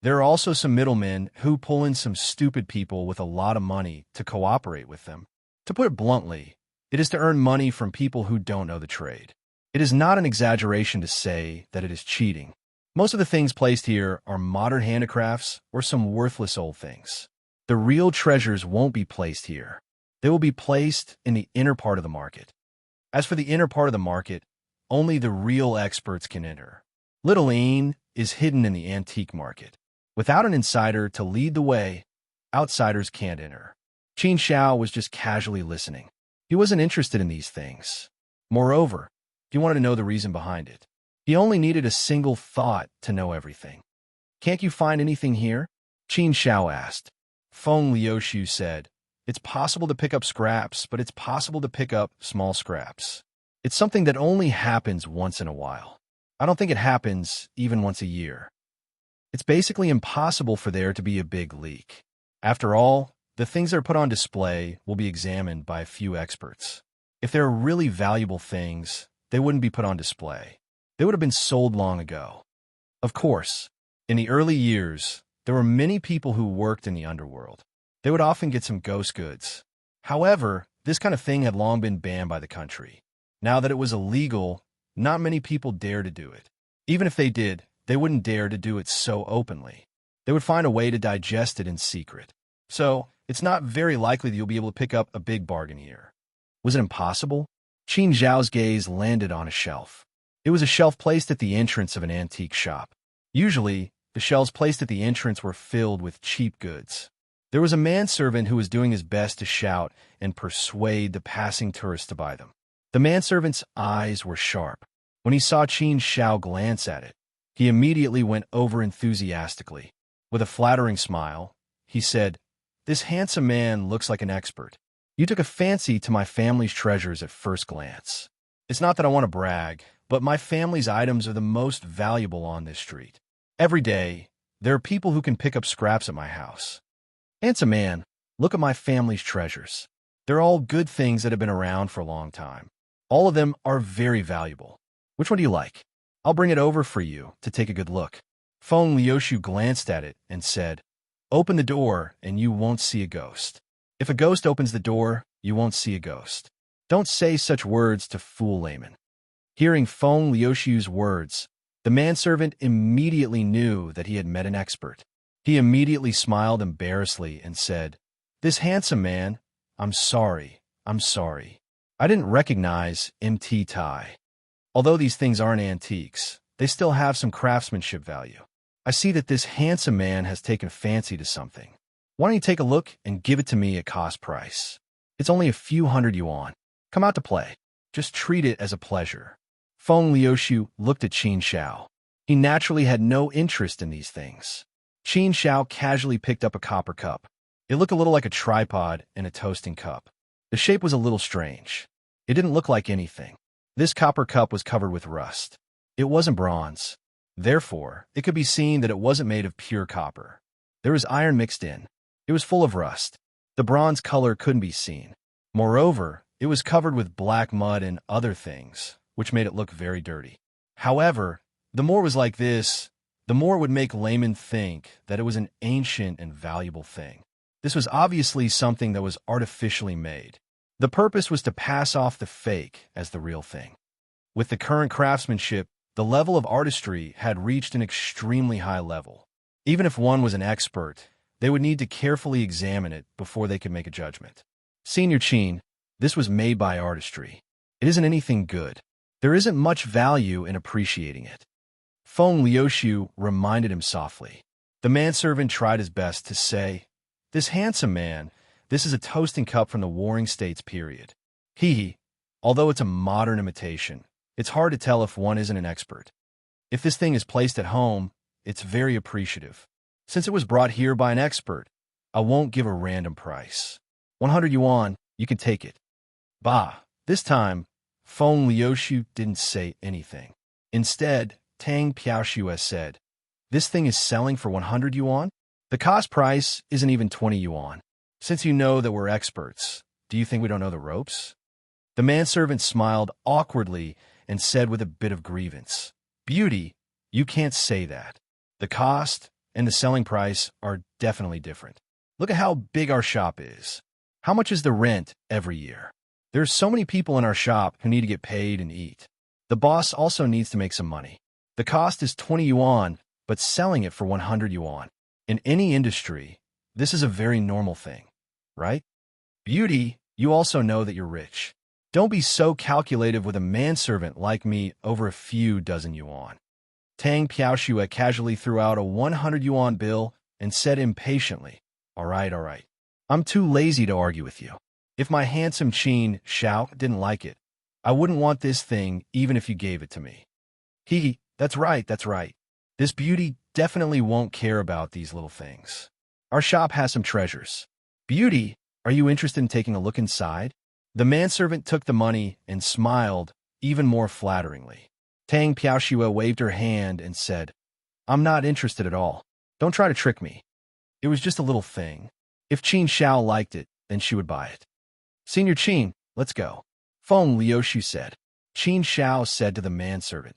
There are also some middlemen who pull in some stupid people with a lot of money to cooperate with them. To put it bluntly, it is to earn money from people who don't know the trade. It is not an exaggeration to say that it is cheating. Most of the things placed here are modern handicrafts or some worthless old things. The real treasures won't be placed here. They will be placed in the inner part of the market. As for the inner part of the market, only the real experts can enter. Little Ain is hidden in the antique market. Without an insider to lead the way, outsiders can't enter. Qin Xiao was just casually listening. He wasn't interested in these things. Moreover, he wanted to know the reason behind it. He only needed a single thought to know everything. "Can't you find anything here?" Qin Xiao asked. Feng Liuxiu said, "It's possible to pick up scraps, but it's possible to pick up small scraps. It's something that only happens once in a while. I don't think it happens even once a year. It's basically impossible for there to be a big leak. After all, the things that are put on display will be examined by a few experts. If there are really valuable things, they wouldn't be put on display. They would have been sold long ago." Of course, in the early years, there were many people who worked in the underworld. They would often get some ghost goods. However, this kind of thing had long been banned by the country. Now that it was illegal, not many people dare to do it. Even if they did, they wouldn't dare to do it so openly. They would find a way to digest it in secret. So, it's not very likely that you'll be able to pick up a big bargain here. Was it impossible? Qin Zhao's gaze landed on a shelf. It was a shelf placed at the entrance of an antique shop. Usually, the shelves placed at the entrance were filled with cheap goods. There was a manservant who was doing his best to shout and persuade the passing tourists to buy them. The manservant's eyes were sharp. When he saw Qin Xiao glance at it, he immediately went over enthusiastically. With a flattering smile, he said, "This handsome man looks like an expert. You took a fancy to my family's treasures at first glance. It's not that I want to brag, but my family's items are the most valuable on this street. Every day, there are people who can pick up scraps at my house. Handsome man, look at my family's treasures. They're all good things that have been around for a long time. All of them are very valuable. Which one do you like? I'll bring it over for you to take a good look." Feng Liuxiu glanced at it and said, "Open the door and you won't see a ghost. If a ghost opens the door, you won't see a ghost. Don't say such words to fool laymen." Hearing Feng Liuxiu's words, the manservant immediately knew that he had met an expert. He immediately smiled embarrassedly and said, "This handsome man, I'm sorry. I didn't recognize MT Tai. Although these things aren't antiques, they still have some craftsmanship value. I see that this handsome man has taken a fancy to something. Why don't you take a look and give it to me at cost price? It's only a few hundred yuan. Come out to play. Just treat it as a pleasure." Feng Liuxiu looked at Qin Xiao. He naturally had no interest in these things. Qin Xiao casually picked up a copper cup. It looked a little like a tripod in a toasting cup. The shape was a little strange. It didn't look like anything. This copper cup was covered with rust. It wasn't bronze. Therefore, it could be seen that it wasn't made of pure copper. There was iron mixed in. It was full of rust. The bronze color couldn't be seen. Moreover, it was covered with black mud and other things, which made it look very dirty. However, the more it was like this, the more it would make laymen think that it was an ancient and valuable thing. This was obviously something that was artificially made. The purpose was to pass off the fake as the real thing. With the current craftsmanship, the level of artistry had reached an extremely high level. Even if one was an expert, they would need to carefully examine it before they could make a judgment. "Senior Qin, this was made by artistry. It isn't anything good. There isn't much value in appreciating it." Feng Liuxiu reminded him softly. The manservant tried his best to say, "This handsome man, this is a toasting cup from the Warring States period. Although it's a modern imitation, it's hard to tell if one isn't an expert. If this thing is placed at home, it's very appreciative. Since it was brought here by an expert, I won't give a random price. 100 yuan, you can take it." Bah! This time, Feng Liuxiu didn't say anything. Instead, Tang Piaoxiu said, "This thing is selling for 100 yuan? The cost price isn't even 20 yuan. Since you know that we're experts, do you think we don't know the ropes?" The manservant smiled awkwardly and said with a bit of grievance, "Beauty, you can't say that. The cost and the selling price are definitely different. Look at how big our shop is. How much is the rent every year? There are so many people in our shop who need to get paid and eat. The boss also needs to make some money. The cost is 20 yuan, but selling it for 100 yuan. In any industry, this is a very normal thing, right? Beauty, you also know that you're rich. Don't be so calculative with a manservant like me over a few dozen yuan." Tang Piaoxue casually threw out a 100 yuan bill and said impatiently, all right, all right. I'm too lazy to argue with you. If my handsome Qin Xiao didn't like it, I wouldn't want this thing even if you gave it to me. Hee, that's right, that's right. This beauty definitely won't care about these little things. Our shop has some treasures. Beauty, are you interested in taking a look inside? The manservant took the money and smiled even more flatteringly. Tang Piaoxue waved her hand and said, I'm not interested at all. Don't try to trick me. It was just a little thing. If Qin Xiao liked it, then she would buy it. Senior Qin, let's go. Feng Liuxiu said. Qin Xiao said to the manservant,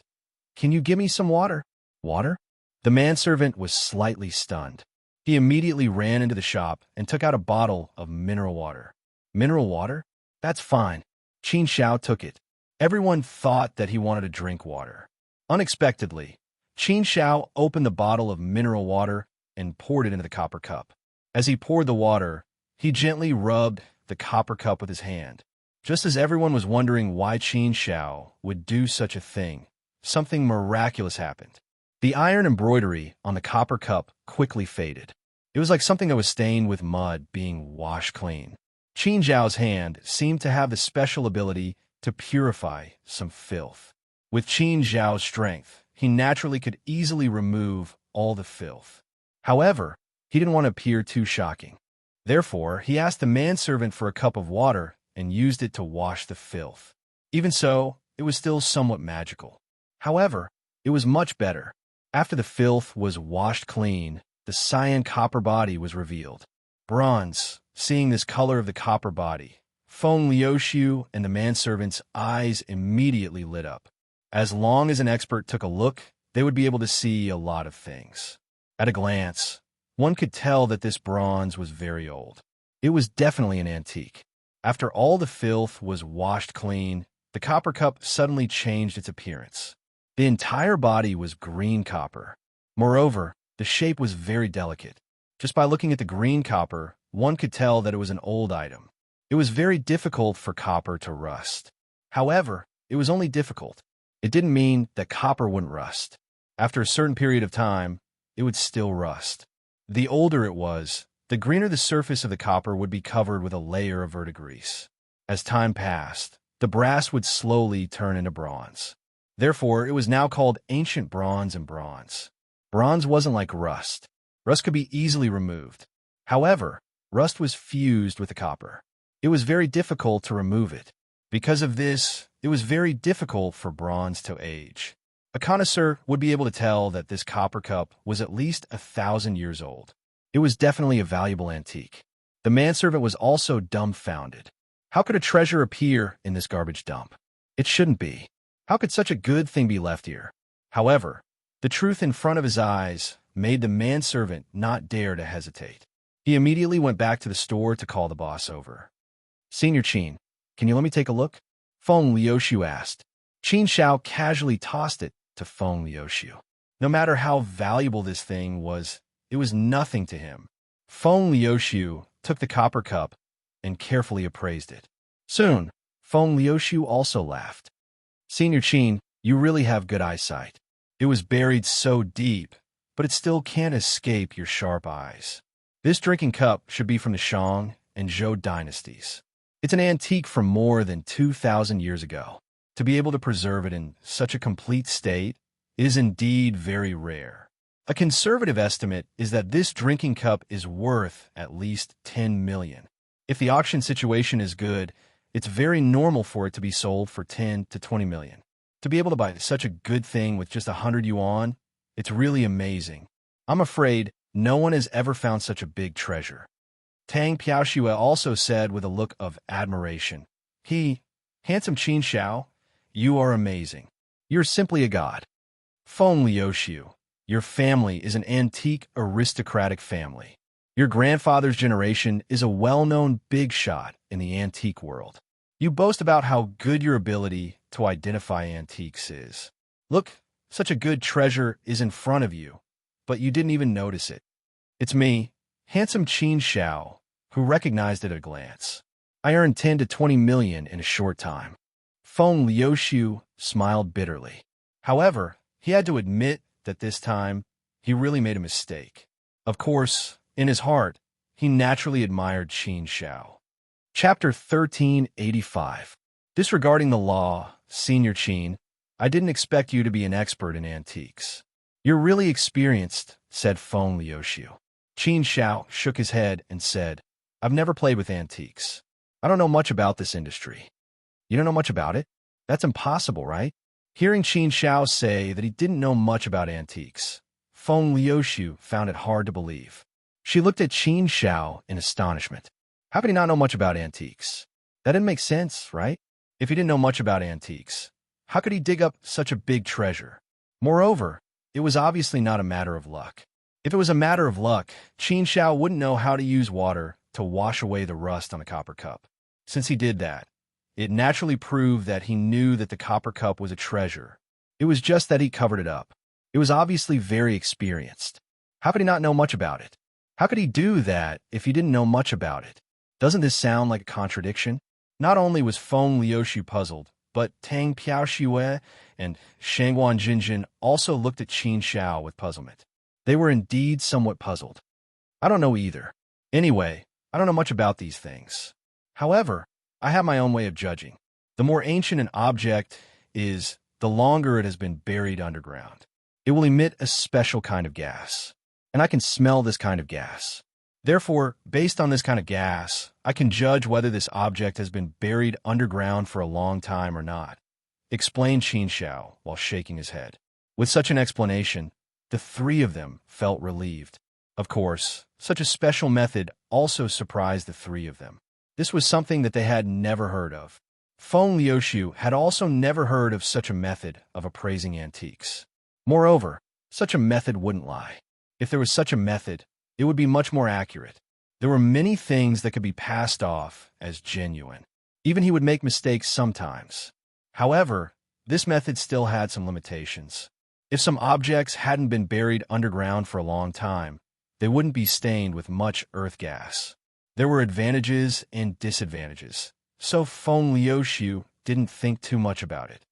Can you give me some water? Water? The manservant was slightly stunned. He immediately ran into the shop and took out a bottle of mineral water. Mineral water? That's fine. Qin Xiao took it. Everyone thought that he wanted to drink water. Unexpectedly, Qin Xiao opened the bottle of mineral water and poured it into the copper cup. As he poured the water, he gently rubbed the copper cup with his hand. Just as everyone was wondering why Qin Xiao would do such a thing, something miraculous happened. The iron embroidery on the copper cup quickly faded. It was like something that was stained with mud being washed clean. Qin Xiao's hand seemed to have the special ability to purify some filth. With Qin Xiao's strength, he naturally could easily remove all the filth. However, he didn't want to appear too shocking. Therefore, he asked the manservant for a cup of water and used it to wash the filth. Even so, it was still somewhat magical. However, it was much better. After the filth was washed clean, the cyan copper body was revealed. Bronze. Seeing this color of the copper body, Feng Liuxiu and the manservant's eyes immediately lit up. As long as an expert took a look, they would be able to see a lot of things. At a glance, one could tell that this bronze was very old. It was definitely an antique. After all the filth was washed clean, the copper cup suddenly changed its appearance. The entire body was green copper. Moreover, the shape was very delicate. Just by looking at the green copper, one could tell that it was an old item. It was very difficult for copper to rust. However, it was only difficult. It didn't mean that copper wouldn't rust. After a certain period of time, it would still rust. The older it was, the greener the surface of the copper would be covered with a layer of verdigris. As time passed, the brass would slowly turn into bronze. Therefore, it was now called ancient bronze and bronze. Bronze wasn't like rust. Rust could be easily removed. However, rust was fused with the copper. It was very difficult to remove it. Because of this, it was very difficult for bronze to age. A connoisseur would be able to tell that this copper cup was at least 1,000 years old. It was definitely a valuable antique. The manservant was also dumbfounded. How could a treasure appear in this garbage dump? It shouldn't be. How could such a good thing be left here? However, the truth in front of his eyes made the manservant not dare to hesitate. He immediately went back to the store to call the boss over. Senior Qin, can you let me take a look? Feng Liuxiu asked. Qin Xiao casually tossed it to Feng Liuxiu. No matter how valuable this thing was, it was nothing to him. Feng Liuxiu took the copper cup and carefully appraised it. Soon, Feng Liuxiu also laughed. Senior Qin, you really have good eyesight. It was buried so deep, but it still can't escape your sharp eyes. This drinking cup should be from the Shang and Zhou dynasties. It's an antique from more than 2,000 years ago. To be able to preserve it in such a complete state is indeed very rare. A conservative estimate is that this drinking cup is worth at least 10 million. If the auction situation is good, it's very normal for it to be sold for 10 to 20 million. To be able to buy such a good thing with just 100 yuan, it's really amazing. I'm afraid no one has ever found such a big treasure. Tang Piaoxue also said with a look of admiration, Handsome Qin Xiao, you are amazing. You're simply a god. Feng Liuxiu, your family is an antique aristocratic family. Your grandfather's generation is a well-known big shot in the antique world. You boast about how good your ability to identify antiques is. Look, such a good treasure is in front of you, but you didn't even notice it. It's me, handsome Qin Xiao, who recognized it at a glance. I earned 10 to 20 million in a short time. Feng Liuxiu smiled bitterly. However, he had to admit that this time, he really made a mistake. Of course, in his heart, he naturally admired Qin Shao. Chapter 1385. Disregarding the law, Senior Qin, I didn't expect you to be an expert in antiques. You're really experienced, said Feng Liuxiu. Qin Shao shook his head and said, I've never played with antiques. I don't know much about this industry. You don't know much about it? That's impossible, right? Hearing Qin Shao say that he didn't know much about antiques, Feng Liuxiu found it hard to believe. She looked at Qin Shao in astonishment. How could he not know much about antiques? That didn't make sense, right? If he didn't know much about antiques, how could he dig up such a big treasure? Moreover, it was obviously not a matter of luck. If it was a matter of luck, Qin Shao wouldn't know how to use water to wash away the rust on the copper cup. Since he did that, it naturally proved that he knew that the copper cup was a treasure. It was just that he covered it up. It was obviously very experienced. How could he not know much about it? How could he do that if he didn't know much about it? Doesn't this sound like a contradiction? Not only was Feng Liuxiu puzzled, but Tang Piaoxue and Shangguan Jinjin also looked at Qin Shao with puzzlement. They were indeed somewhat puzzled. I don't know either. Anyway, I don't know much about these things. However, I have my own way of judging. The more ancient an object is, the longer it has been buried underground. It will emit a special kind of gas, and I can smell this kind of gas. Therefore, based on this kind of gas, I can judge whether this object has been buried underground for a long time or not, explained Qin Shao while shaking his head. With such an explanation, the three of them felt relieved. Of course, such a special method also surprised the three of them. This was something that they had never heard of. Feng Liuxiu had also never heard of such a method of appraising antiques. Moreover, such a method wouldn't lie. If there was such a method, it would be much more accurate. There were many things that could be passed off as genuine. Even he would make mistakes sometimes. However, this method still had some limitations. If some objects hadn't been buried underground for a long time, they wouldn't be stained with much earth gas. There were advantages and disadvantages, so Feng Liuxiu didn't think too much about it.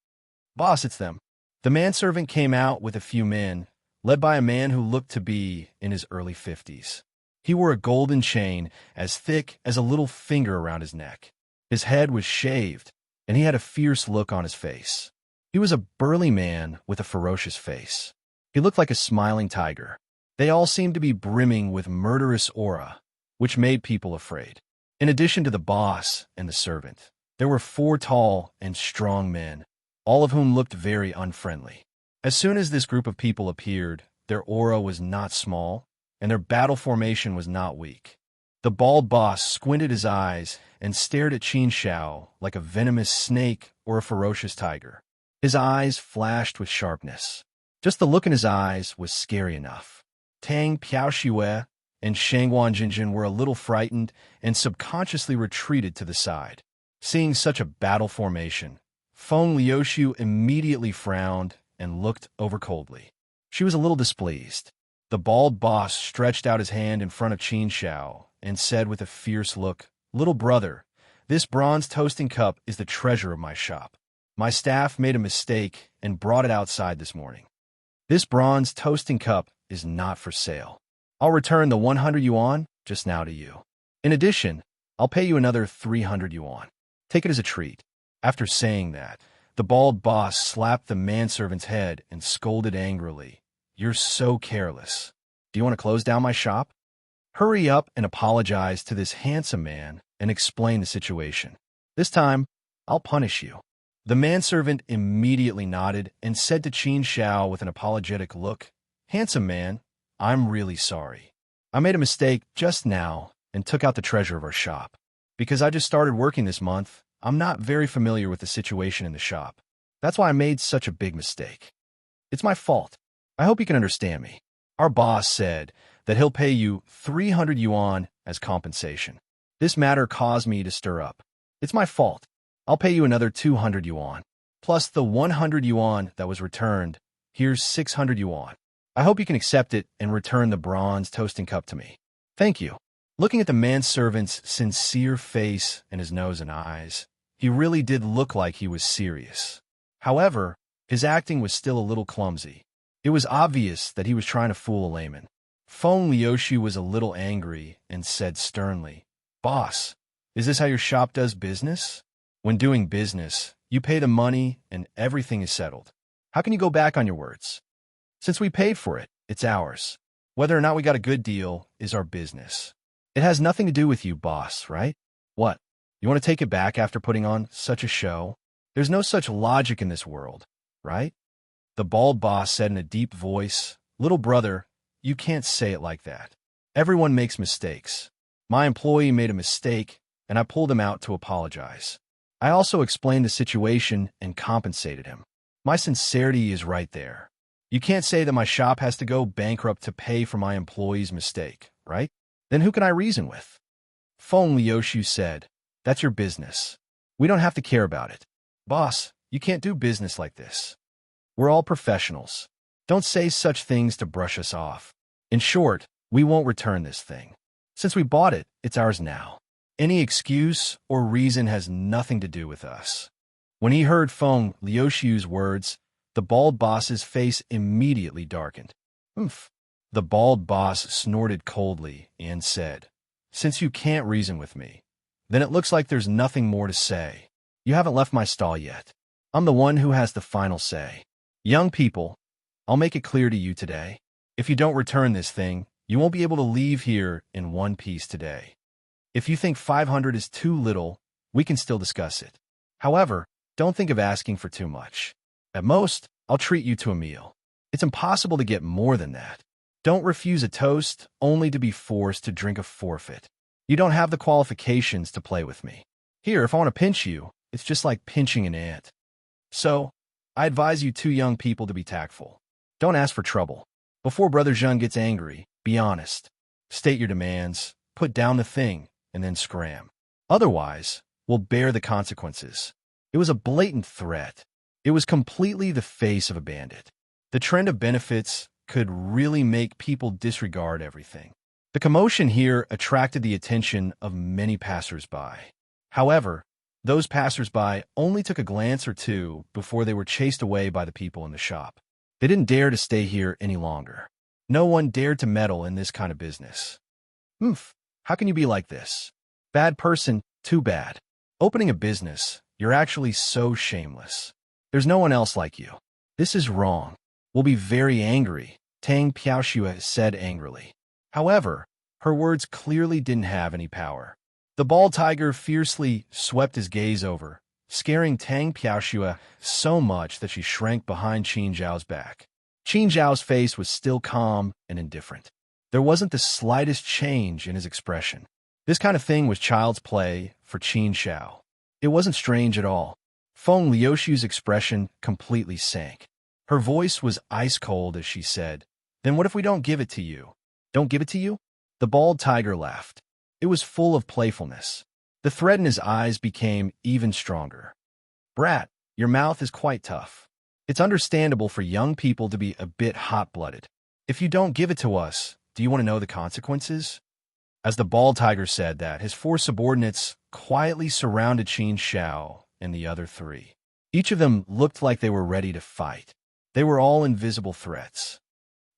Boss, it's them. The manservant came out with a few men, led by a man who looked to be in his early 50s. He wore a golden chain as thick as a little finger around his neck. His head was shaved, and he had a fierce look on his face. He was a burly man with a ferocious face. He looked like a smiling tiger. They all seemed to be brimming with murderous aura, which made people afraid. In addition to the boss and the servant, there were 4 tall and strong men, all of whom looked very unfriendly. As soon as this group of people appeared, their aura was not small, and their battle formation was not weak. The bald boss squinted his eyes and stared at Qin Shao like a venomous snake or a ferocious tiger. His eyes flashed with sharpness. Just the look in his eyes was scary enough. Tang Piaoxue and Shangguan Jinjin were a little frightened and subconsciously retreated to the side. Seeing such a battle formation, Feng Liuxiu immediately frowned and looked over coldly. She was a little displeased. The bald boss stretched out his hand in front of Qin Shao and said with a fierce look, "Little brother, this bronze toasting cup is the treasure of my shop. My staff made a mistake and brought it outside this morning. This bronze toasting cup is not for sale. I'll return the 100 yuan just now to you. In addition, I'll pay you another 300 yuan. Take it as a treat." After saying that, the bald boss slapped the manservant's head and scolded angrily, "You're so careless. Do you want to close down my shop? Hurry up and apologize to this handsome man and explain the situation. This time, I'll punish you." The manservant immediately nodded and said to Qin Shao with an apologetic look, "Handsome man, I'm really sorry. I made a mistake just now and took out the treasure of our shop. Because I just started working this month, I'm not very familiar with the situation in the shop. That's why I made such a big mistake. It's my fault. I hope you can understand me. Our boss said that he'll pay you 300 yuan as compensation. This matter caused me to stir up. It's my fault. I'll pay you another 200 yuan. Plus the 100 yuan that was returned. Here's 600 yuan. I hope you can accept it and return the bronze toasting cup to me. Thank you." Looking at the manservant's sincere face and his nose and eyes, he really did look like he was serious. However, his acting was still a little clumsy. It was obvious that he was trying to fool a layman. Feng Liuxiu was a little angry and said sternly, "Boss, is this how your shop does business? When doing business, you pay the money and everything is settled. How can you go back on your words? Since we paid for it, it's ours. Whether or not we got a good deal is our business. It has nothing to do with you, boss, right? What? You want to take it back after putting on such a show? There's no such logic in this world, right?" The bald boss said in a deep voice, "Little brother, you can't say it like that. Everyone makes mistakes. My employee made a mistake, and I pulled him out to apologize. I also explained the situation and compensated him. My sincerity is right there. You can't say that my shop has to go bankrupt to pay for my employee's mistake, right? Then who can I reason with?" Feng Liuxiu said, "That's your business. We don't have to care about it. Boss, you can't do business like this. We're all professionals. Don't say such things to brush us off. In short, we won't return this thing. Since we bought it, it's ours now. Any excuse or reason has nothing to do with us." When he heard Feng Liuxiu's words, the bald boss's face immediately darkened. "Oomph." The bald boss snorted coldly and said, "Since you can't reason with me, then it looks like there's nothing more to say. You haven't left my stall yet. I'm the one who has the final say. Young people, I'll make it clear to you today. If you don't return this thing, you won't be able to leave here in one piece today. If you think 500 is too little, we can still discuss it. However, don't think of asking for too much. At most, I'll treat you to a meal. It's impossible to get more than that. Don't refuse a toast only to be forced to drink a forfeit. You don't have the qualifications to play with me. Here, if I want to pinch you, it's just like pinching an ant. So, I advise you two young people to be tactful. Don't ask for trouble. Before Brother Zheng gets angry, be honest. State your demands, put down the thing, and then scram. Otherwise, we'll bear the consequences." It was a blatant threat. It was completely the face of a bandit. The trend of benefits could really make people disregard everything. The commotion here attracted the attention of many passers-by. However, those passers-by only took a glance or two before they were chased away by the people in the shop. They didn't dare to stay here any longer. No one dared to meddle in this kind of business. "Oomph, how can you be like this? Bad person, too bad. Opening a business, you're actually so shameless. There's no one else like you. This is wrong. We'll be very angry," Tang Piaoxue said angrily. However, her words clearly didn't have any power. The bald tiger fiercely swept his gaze over, scaring Tang Piaoxue so much that she shrank behind Qin Zhao's back. Qin Zhao's face was still calm and indifferent. There wasn't the slightest change in his expression. This kind of thing was child's play for Qin Zhao. It wasn't strange at all. Feng Liuxiu's expression completely sank. Her voice was ice cold as she said, "Then what if we don't give it to you?" "Don't give it to you?" The bald tiger laughed. It was full of playfulness. The threat in his eyes became even stronger. "Brat, your mouth is quite tough. It's understandable for young people to be a bit hot-blooded. If you don't give it to us, do you want to know the consequences?" As the bald tiger said that, his four subordinates quietly surrounded Qin Zhao and the other three. Each of them looked like they were ready to fight. They were all invisible threats.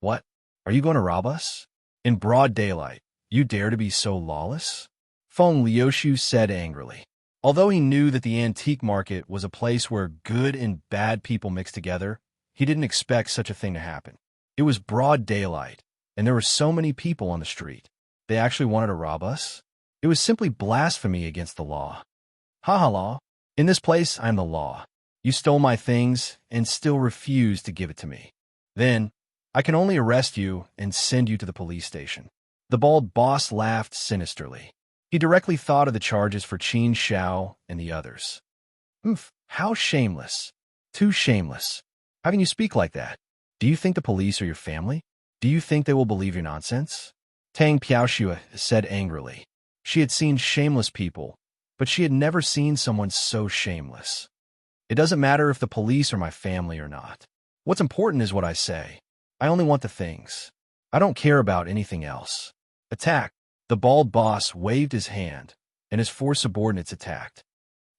"What? Are you going to rob us? In broad daylight, you dare to be so lawless?" Feng Liuxiu said angrily. Although he knew that the antique market was a place where good and bad people mixed together, he didn't expect such a thing to happen. It was broad daylight, and there were so many people on the street. They actually wanted to rob us? It was simply blasphemy against the law. "Ha ha, law. In this place, I am the law. You stole my things and still refuse to give it to me. Then, I can only arrest you and send you to the police station." The bald boss laughed sinisterly. He directly thought of the charges for Qin Zhao and the others. "Oomph, how shameless. Too shameless. How can you speak like that? Do you think the police are your family? Do you think they will believe your nonsense?" Tang Piaoxue said angrily. She had seen shameless people, but she had never seen someone so shameless. "It doesn't matter if the police are my family or not. What's important is what I say. I only want the things. I don't care about anything else. Attack." The bald boss waved his hand, and his four subordinates attacked.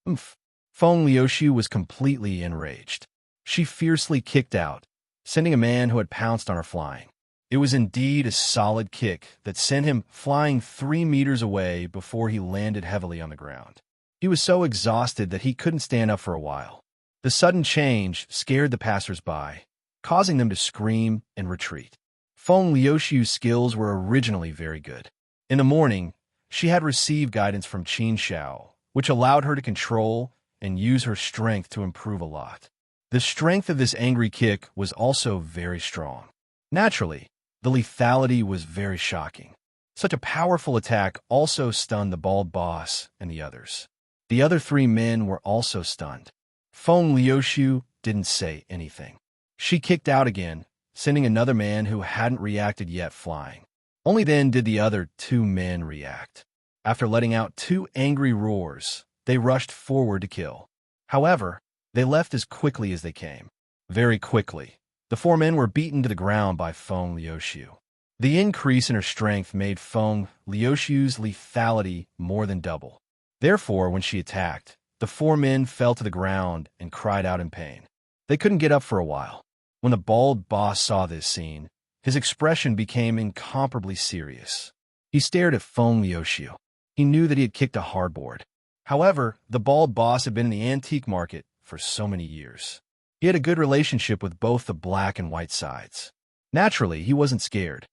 "Oomph." Feng Liuxiu was completely enraged. She fiercely kicked out, sending a man who had pounced on her flying. It was indeed a solid kick that sent him flying 3 meters away before he landed heavily on the ground. He was so exhausted that he couldn't stand up for a while. The sudden change scared the passers-by, causing them to scream and retreat. Feng Liuxiu's skills were originally very good. In the morning, she had received guidance from Qin Xiao, which allowed her to control and use her strength to improve a lot. The strength of this angry kick was also very strong. Naturally, the lethality was very shocking. Such a powerful attack also stunned the bald boss and the others. The other 3 men were also stunned. Feng Liuxiu didn't say anything. She kicked out again, sending another man who hadn't reacted yet flying. Only then did the other 2 men react. After letting out 2 angry roars, they rushed forward to kill. However, they left as quickly as they came. Very quickly, the 4 men were beaten to the ground by Feng Liuxiu. The increase in her strength made Feng Liuxiu's lethality more than double. Therefore, when she attacked, the 4 men fell to the ground and cried out in pain. They couldn't get up for a while. When the bald boss saw this scene, his expression became incomparably serious. He stared at Feng Liuxiu. He knew that he had kicked a hardboard. However, the bald boss had been in the antique market for so many years. He had a good relationship with both the black and white sides. Naturally, he wasn't scared.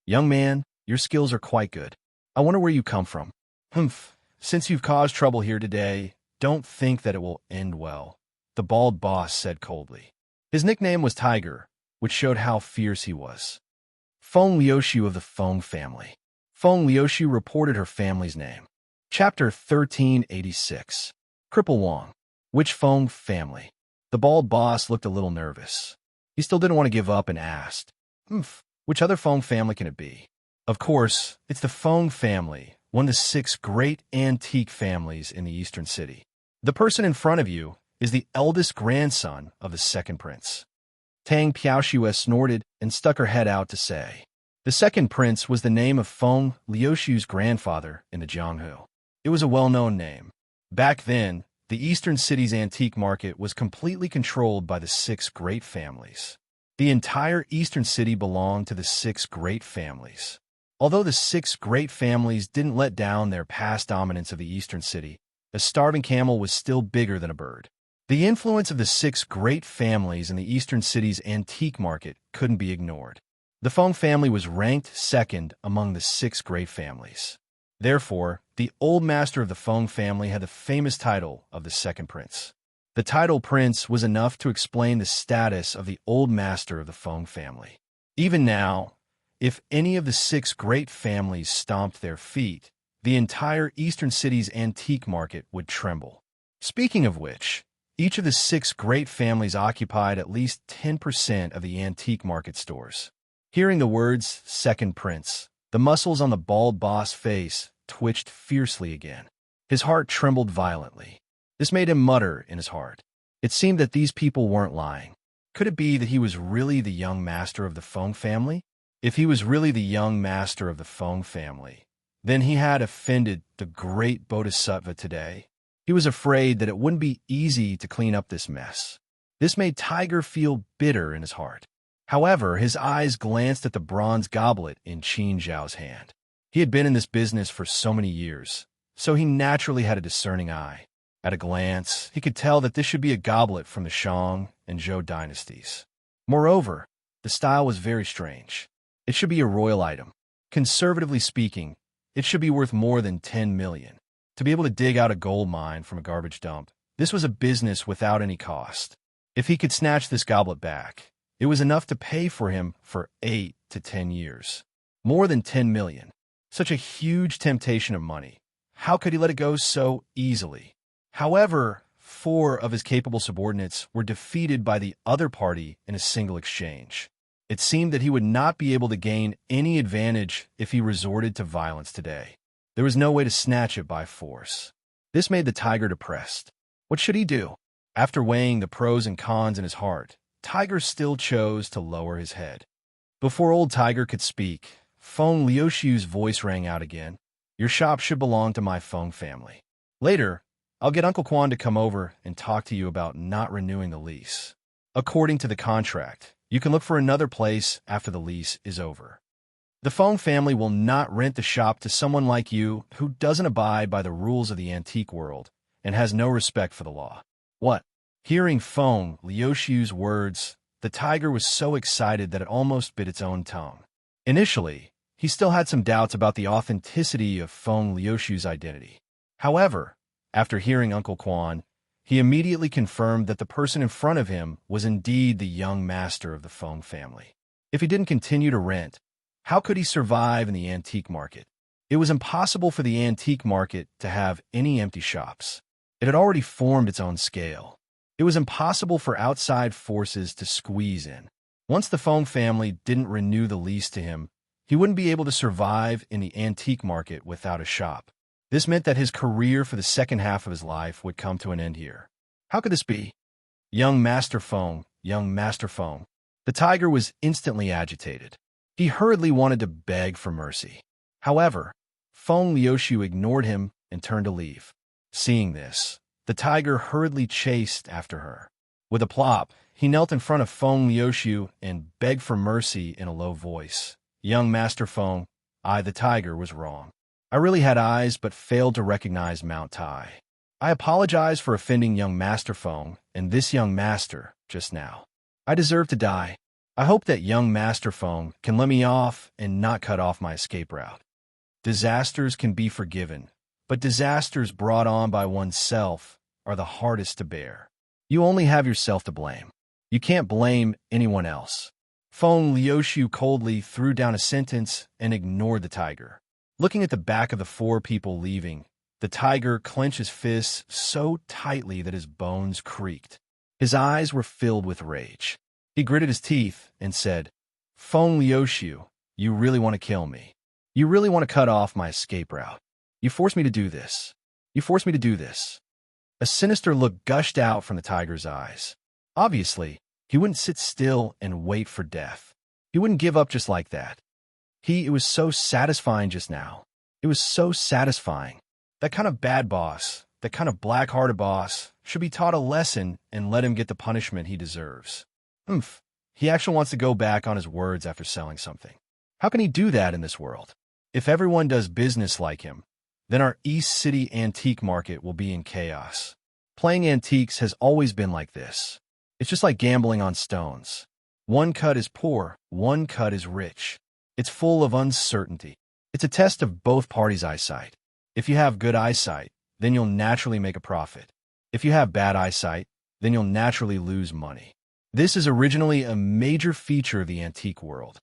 "Young man, your skills are quite good. I wonder where you come from." "Humph, since you've caused trouble here today, don't think that it will end well," the bald boss said coldly. His nickname was Tiger, which showed how fierce he was. Feng Liuxiu of the Feng family. Feng Liuxiu reported her family's name. Chapter 1386. Cripple Wang. Which Feng family? The bald boss looked a little nervous. He still didn't want to give up and asked, "Which other Feng family can it be?" Of course, it's the Feng family, one of the 6 great antique families in the Eastern City. The person in front of you is the eldest grandson of the second prince. Tang Piaoxue snorted and stuck her head out to say. The second prince was the name of Feng Liuxiu's grandfather in the Jianghu. It was a well-known name. Back then, the Eastern City's antique market was completely controlled by the 6 great families. The entire Eastern City belonged to the 6 great families. Although the 6 great families didn't let down their past dominance of the Eastern City, a starving camel was still bigger than a bird. The influence of the 6 great families in the Eastern City's antique market couldn't be ignored. The Feng family was ranked second among the 6 great families. Therefore, the old master of the Feng family had the famous title of the second prince. The title prince was enough to explain the status of the old master of the Feng family. Even now, if any of the 6 great families stomped their feet, the entire Eastern City's antique market would tremble. Speaking of which, each of the 6 great families occupied at least 10% of the antique market stores. Hearing the words, second prince, the muscles on the bald boss' face twitched fiercely again. His heart trembled violently. This made him mutter in his heart. It seemed that these people weren't lying. Could it be that he was really the young master of the Feng family? If he was really the young master of the Feng family, then he had offended the great Bodhisattva today. He was afraid that it wouldn't be easy to clean up this mess. This made Tiger feel bitter in his heart. However, his eyes glanced at the bronze goblet in Qin Zhao's hand. He had been in this business for so many years, so he naturally had a discerning eye. At a glance, he could tell that this should be a goblet from the Shang and Zhou dynasties. Moreover, the style was very strange. It should be a royal item. Conservatively speaking, it should be worth more than 10 million. To be able to dig out a gold mine from a garbage dump, this was a business without any cost. If he could snatch this goblet back, it was enough to pay for him for 8 to 10 years. More than 10 million. Such a huge temptation of money. How could he let it go so easily? However, 4 of his capable subordinates were defeated by the other party in a single exchange. It seemed that he would not be able to gain any advantage if he resorted to violence today. There was no way to snatch it by force. This made the Tiger depressed. What should he do? After weighing the pros and cons in his heart, Tiger still chose to lower his head. Before old Tiger could speak, Feng Liuxiu's voice rang out again. "Your shop should belong to my Feng family. Later, I'll get Uncle Quan to come over and talk to you about not renewing the lease. According to the contract, You can look for another place after the lease is over. The Feng family will not rent the shop to someone like you who doesn't abide by the rules of the antique world and has no respect for the law. What? Hearing Feng Liuxiu's words, the tiger was so excited that it almost bit its own tongue. Initially, he still had some doubts about the authenticity of Feng Liuxiu's identity. However, after hearing Uncle Quan, he immediately confirmed that the person in front of him was indeed the young master of the Feng family. If he didn't continue to rent, how could he survive in the antique market? It was impossible for the antique market to have any empty shops. It had already formed its own scale. It was impossible for outside forces to squeeze in. Once the Feng family didn't renew the lease to him, he wouldn't be able to survive in the antique market without a shop. This meant that his career for the second half of his life would come to an end here. How could this be? Young Master Feng, young Master Feng. The tiger was instantly agitated. He hurriedly wanted to beg for mercy. However, Feng Liuxiu ignored him and turned to leave. Seeing this, the tiger hurriedly chased after her. With a plop, he knelt in front of Feng Liuxiu and begged for mercy in a low voice. Young Master Feng, I, the tiger, was wrong. I really had eyes but failed to recognize Mount Tai. I apologize for offending young Master Feng and this young master just now. I deserve to die. I hope that young Master Feng can let me off and not cut off my escape route. Disasters can be forgiven, but disasters brought on by oneself are the hardest to bear. You only have yourself to blame. You can't blame anyone else. Feng Liuxiu coldly threw down a sentence and ignored the tiger. Looking at the back of the four people leaving, the tiger clenched his fists so tightly that his bones creaked. His eyes were filled with rage. He gritted his teeth and said, Feng Liuxiu, you really want to kill me. You really want to cut off my escape route. You forced me to do this. You forced me to do this. A sinister look gushed out from the tiger's eyes. Obviously, he wouldn't sit still and wait for death. He wouldn't give up just like that. It was so satisfying just now. It was so satisfying. That kind of bad boss, that kind of black-hearted boss, should be taught a lesson and let him get the punishment he deserves. He actually wants to go back on his words after selling something. How can he do that in this world? If everyone does business like him, then our East City antique market will be in chaos. Playing antiques has always been like this. It's just like gambling on stones. One cut is poor, one cut is rich. It's full of uncertainty. It's a test of both parties' eyesight. If you have good eyesight, then you'll naturally make a profit. If you have bad eyesight, then you'll naturally lose money. This is originally a major feature of the antique world.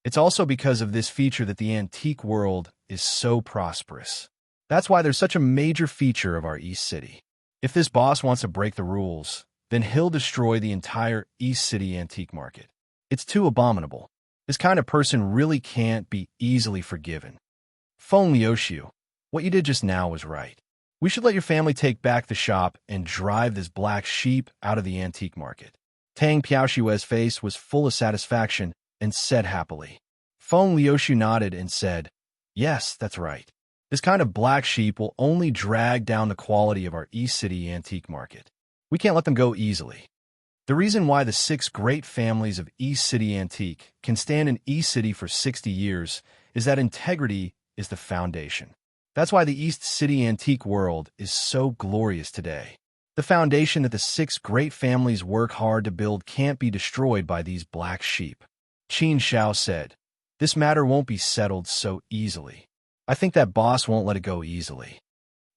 It's also because of this feature that the antique world is so prosperous. That's why there's such a major feature of our East City. If this boss wants to break the rules, then he'll destroy the entire East City antique market. It's too abominable. This kind of person really can't be easily forgiven. Feng Liuxiu, what you did just now was right. We should let your family take back the shop and drive this black sheep out of the antique market. Tang Piaoshui's face was full of satisfaction and said happily. Feng Liuxiu nodded and said, Yes, that's right. This kind of black sheep will only drag down the quality of our East City antique market. We can't let them go easily. The reason why the 6 great families of East City Antique can stand in East City for 60 years is that integrity is the foundation. That's why the East City antique world is so glorious today. The foundation that the 6 great families work hard to build can't be destroyed by these black sheep. Qin Xiao said, This matter won't be settled so easily. I think that boss won't let it go easily.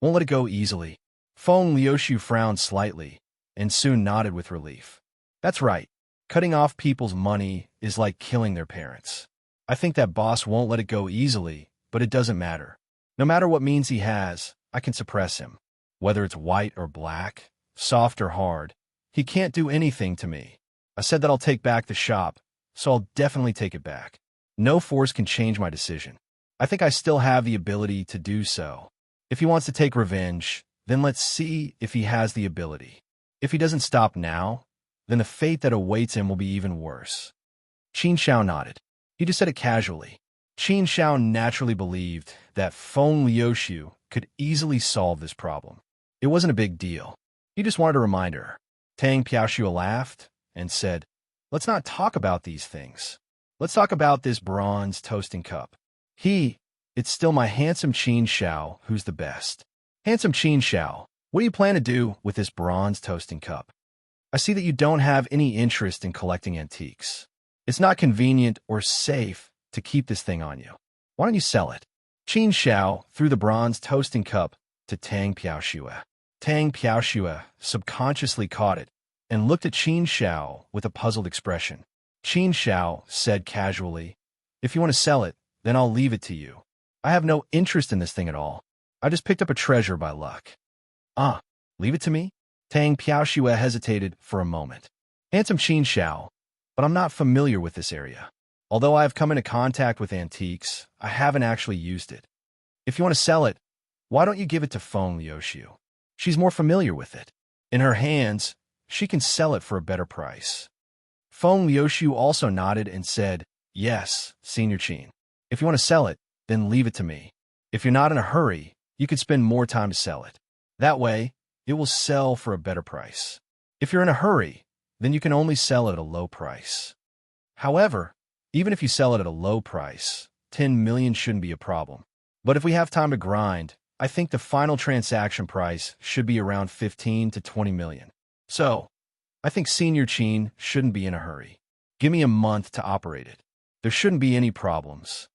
Won't let it go easily. Feng Liuxiu frowned slightly and soon nodded with relief. That's right. Cutting off people's money is like killing their parents. I think that boss won't let it go easily, but it doesn't matter. No matter what means he has, I can suppress him. Whether it's white or black, soft or hard, he can't do anything to me. I said that I'll take back the shop, so I'll definitely take it back. No force can change my decision. I think I still have the ability to do so. If he wants to take revenge, then let's see if he has the ability. If he doesn't stop now, then the fate that awaits him will be even worse. Qin Xiao nodded. He just said it casually. Qin Xiao naturally believed that Feng Liuxiu could easily solve this problem. It wasn't a big deal. He just wanted a reminder. Tang Piaoshu laughed and said, let's not talk about these things. Let's talk about this bronze toasting cup. It's still my handsome Qin Shao who's the best. Handsome Qin Shao, what do you plan to do with this bronze toasting cup? I see that you don't have any interest in collecting antiques. It's not convenient or safe to keep this thing on you. Why don't you sell it? Qin Shao threw the bronze toasting cup to Tang Piaoxue. Tang Piaoxue subconsciously caught it and looked at Qin Shao with a puzzled expression. Qin Shao said casually, "If you want to sell it, then I'll leave it to you. I have no interest in this thing at all. I just picked up a treasure by luck." "Ah, leave it to me?" Tang Piaoxue hesitated for a moment. "Handsome Qin Shao, but I'm not familiar with this area. Although I have come into contact with antiques, I haven't actually used it. If you want to sell it, why don't you give it to Feng Liuxiu? She's more familiar with it. In her hands, she can sell it for a better price." Feng Liuxiu also nodded and said, "Yes, Senior Qin. If you want to sell it, then leave it to me. If you're not in a hurry, you could spend more time to sell it. That way, it will sell for a better price. If you're in a hurry, then you can only sell it at a low price. However, even if you sell it at a low price, 10 million shouldn't be a problem. But if we have time to grind, I think the final transaction price should be around 15 to 20 million. So, I think Senior Qin shouldn't be in a hurry. Give me a month to operate it. There shouldn't be any problems.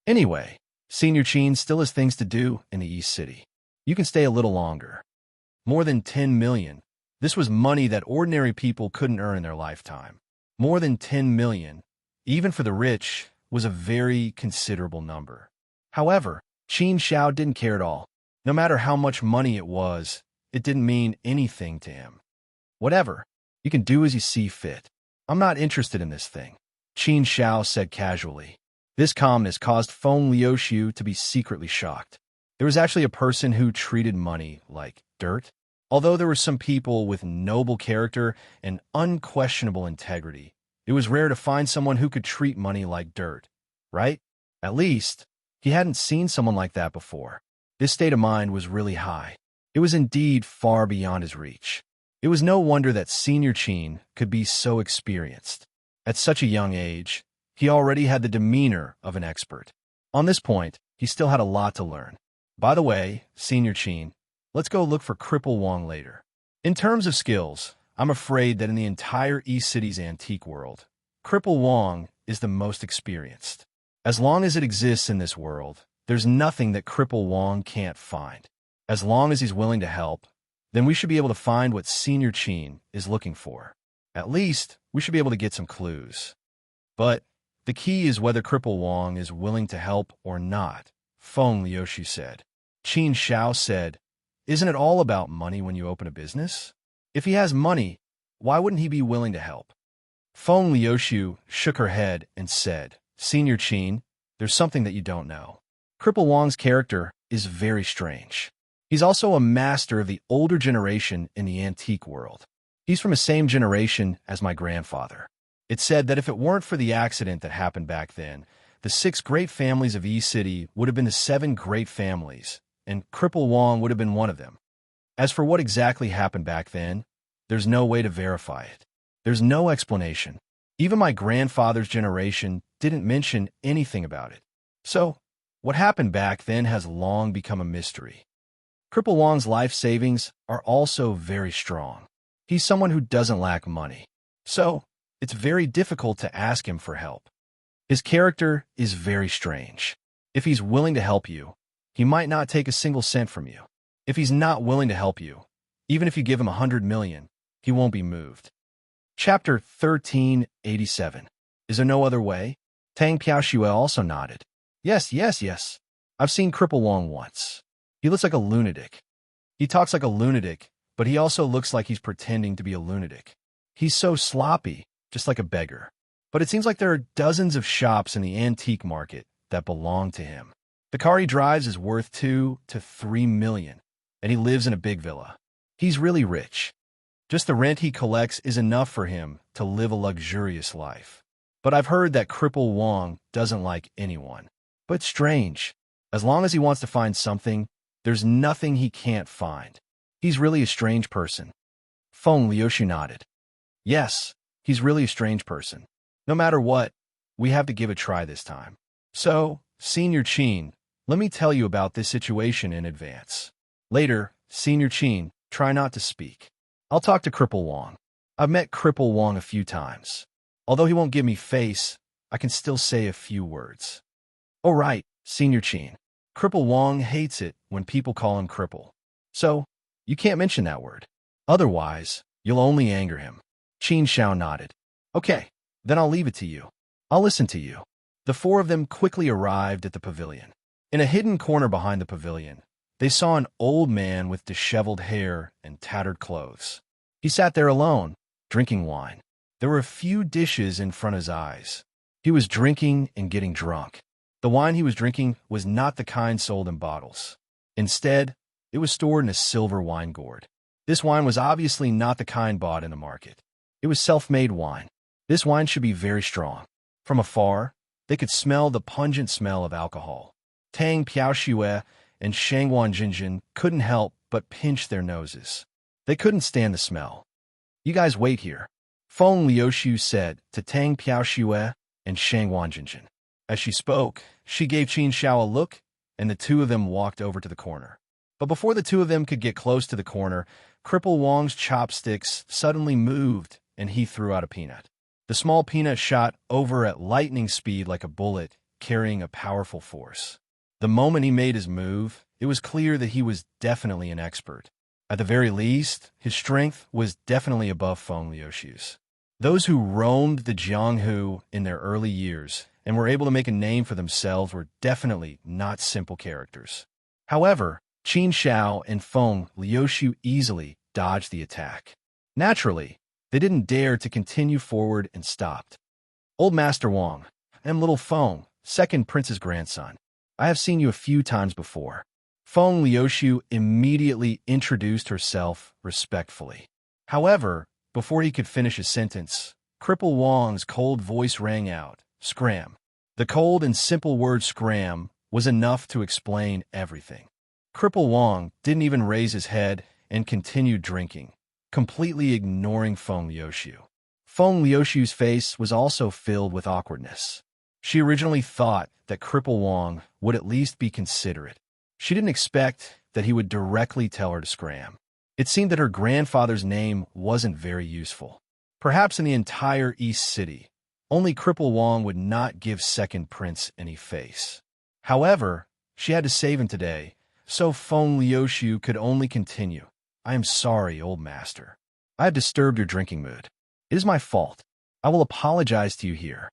Anyway, Senior Qin still has things to do in the East City. You can stay a little longer." More than 10 million. This was money that ordinary people couldn't earn in their lifetime. More than 10 million, even for the rich, was a very considerable number. However, Qin Shao didn't care at all. No matter how much money it was, it didn't mean anything to him. "Whatever. You can do as you see fit. I'm not interested in this thing," Qin Shao said casually. This calmness caused Feng Liuxiu to be secretly shocked. There was actually a person who treated money like dirt. Although there were some people with noble character and unquestionable integrity, it was rare to find someone who could treat money like dirt, right? At least, he hadn't seen someone like that before. This state of mind was really high. It was indeed far beyond his reach. It was no wonder that Senior Qin could be so experienced. At such a young age, he already had the demeanor of an expert. On this point, he still had a lot to learn. By the way, Senior Qin, let's go look for Cripple Wong later. In terms of skills, I'm afraid that in the entire East City's antique world, Cripple Wong is the most experienced. As long as it exists in this world, there's nothing that Cripple Wong can't find. As long as he's willing to help, then we should be able to find what Senior Qin is looking for. At least, we should be able to get some clues. But the key is whether Cripple Wong is willing to help or not, Feng Liuxiu said. Qin Shao said, "Isn't it all about money when you open a business? If he has money, why wouldn't he be willing to help?" Feng Liuxiu shook her head and said, "Senior Qin, there's something that you don't know. Cripple Wong's character is very strange. He's also a master of the older generation in the antique world. He's from the same generation as my grandfather. It's said that if it weren't for the accident that happened back then, the 6 great families of East City would have been the 7 great families, and Cripple Wong would have been one of them. As for what exactly happened back then, there's no way to verify it. There's no explanation. Even my grandfather's generation didn't mention anything about it. So, what happened back then has long become a mystery. Cripple Wong's life savings are also very strong. He's someone who doesn't lack money. So, it's very difficult to ask him for help. His character is very strange. If he's willing to help you, he might not take a single cent from you. If he's not willing to help you, even if you give him 100 million, he won't be moved." Chapter 1387. Is there no other way? Tang Piaoxue also nodded. Yes. I've seen Cripple Wong once. He looks like a lunatic. He talks like a lunatic, but he also looks like he's pretending to be a lunatic. He's so sloppy, just like a beggar. But it seems like there are dozens of shops in the antique market that belong to him. The car he drives is worth 2 to 3 million, and he lives in a big villa. He's really rich. Just the rent he collects is enough for him to live a luxurious life. But I've heard that Cripple Wong doesn't like anyone. But strange. As long as he wants to find something, there's nothing he can't find. He's really a strange person. Feng Liuxiu nodded. Yes, He's really a strange person. No matter what, we have to give it a try this time. So, Senior Chin, let me tell you about this situation in advance. Later, Senior Chin, try not to speak. I'll talk to Cripple Wong. I've met Cripple Wong a few times. Although he won't give me face, I can still say a few words. Oh right, Senior Chin. Cripple Wong hates it when people call him Cripple. So, you can't mention that word. Otherwise, you'll only anger him. Chin Xiao nodded. Okay, then I'll leave it to you. I'll listen to you. The four of them quickly arrived at the pavilion. In a hidden corner behind the pavilion, they saw an old man with disheveled hair and tattered clothes. He sat there alone, drinking wine. There were a few dishes in front of his eyes. He was drinking and getting drunk. The wine he was drinking was not the kind sold in bottles. Instead, it was stored in a silver wine gourd. This wine was obviously not the kind bought in the market. It was self-made wine. This wine should be very strong. From afar, they could smell the pungent smell of alcohol. Tang Piaoxue and Shangwan Jinjin couldn't help but pinch their noses. They couldn't stand the smell. You guys wait here, Feng Liuxiu said to Tang Piaoxue and Shangwan Jinjin. As she spoke, she gave Qin Xiao a look, and the two of them walked over to the corner. But before the two of them could get close to the corner, Cripple Wong's chopsticks suddenly moved, and he threw out a peanut. The small peanut shot over at lightning speed like a bullet, carrying a powerful force. The moment he made his move, it was clear that he was definitely an expert. At the very least, his strength was definitely above Feng Liuxiu's. Those who roamed the Jianghu in their early years and were able to make a name for themselves were definitely not simple characters. However, Qin Xiao and Feng Liuxiu easily dodged the attack. Naturally, they didn't dare to continue forward and stopped. Old Master Wong, I am little Feng, second prince's grandson. I have seen you a few times before. Feng Liuxiu immediately introduced herself respectfully. However, before he could finish his sentence, Cripple Wong's cold voice rang out, "Scram." The cold and simple word scram was enough to explain everything. Cripple Wong didn't even raise his head and continued drinking, completely ignoring Feng Liuxiu. Feng Liuxiu's face was also filled with awkwardness. She originally thought that Cripple Wong would at least be considerate. She didn't expect that he would directly tell her to scram. It seemed that her grandfather's name wasn't very useful. Perhaps in the entire East City, only Cripple Wong would not give Second Prince any face. However, she had to save him today, so Feng Liuxiu could only continue. I am sorry, old master. I have disturbed your drinking mood. It is my fault. I will apologize to you here.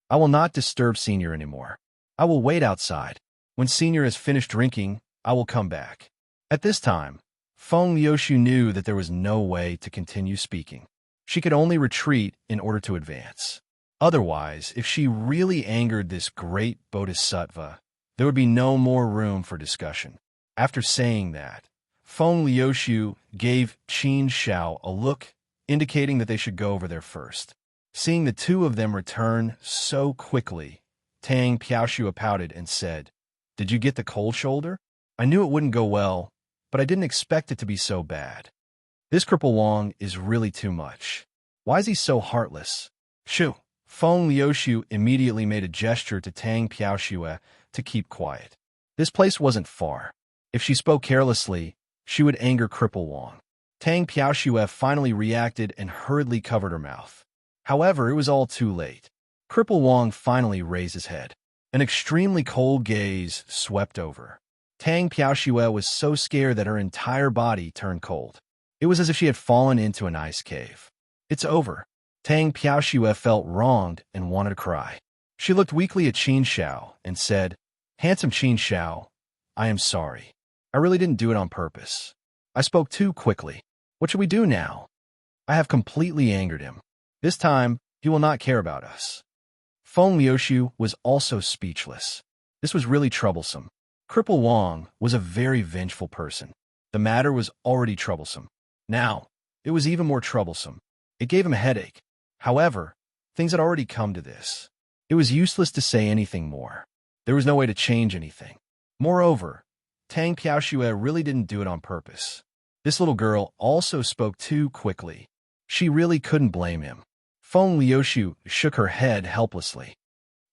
I will not disturb Senior anymore. I will wait outside. When Senior has finished drinking, I will come back. At this time, Feng Liuxiu knew that there was no way to continue speaking. She could only retreat in order to advance. Otherwise, if she really angered this great bodhisattva, there would be no more room for discussion. After saying that, Feng Liuxiu gave Qin Xiao a look, indicating that they should go over there first. Seeing the two of them return so quickly, Tang Piaoxue pouted and said, "Did you get the cold shoulder? I knew it wouldn't go well, but I didn't expect it to be so bad. This Cripple Wong is really too much. Why is he so heartless?" Shoo! Feng Liuxiu immediately made a gesture to Tang Piaoxue to keep quiet. This place wasn't far. If she spoke carelessly, she would anger Cripple Wong. Tang Piaoxue finally reacted and hurriedly covered her mouth. However, it was all too late. Cripple Wong finally raised his head. An extremely cold gaze swept over. Tang Piaoxue was so scared that her entire body turned cold. It was as if she had fallen into an ice cave. It's over. Tang Piaoxue felt wronged and wanted to cry. She looked weakly at Qin Xiao and said, "Handsome Qin Xiao, I am sorry. I really didn't do it on purpose. I spoke too quickly. What should we do now? I have completely angered him. This time, he will not care about us." Feng Liuxiu was also speechless. This was really troublesome. Cripple Wong was a very vengeful person. The matter was already troublesome. Now, it was even more troublesome. It gave him a headache. However, things had already come to this. It was useless to say anything more. There was no way to change anything. Moreover, Tang Piaoxue really didn't do it on purpose. This little girl also spoke too quickly. She really couldn't blame him. Feng Liuxiu shook her head helplessly.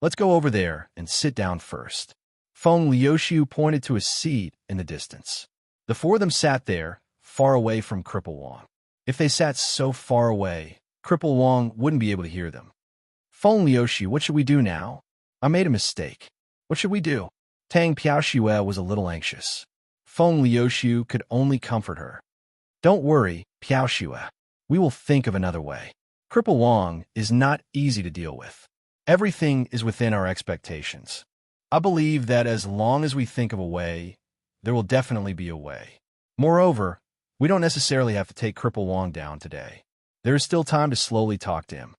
Let's go over there and sit down first. Feng Liuxiu pointed to a seat in the distance. The four of them sat there, far away from Cripple Wong. If they sat so far away, Cripple Wong wouldn't be able to hear them. Feng Liuxiu, what should we do now? I made a mistake. What should we do? Tang Piaoxue was a little anxious. Feng Liuxiu could only comfort her. Don't worry, Piaoxue. We will think of another way. Cripple Wong is not easy to deal with. Everything is within our expectations. I believe that as long as we think of a way, there will definitely be a way. Moreover, we don't necessarily have to take Cripple Wong down today. There is still time to slowly talk to him.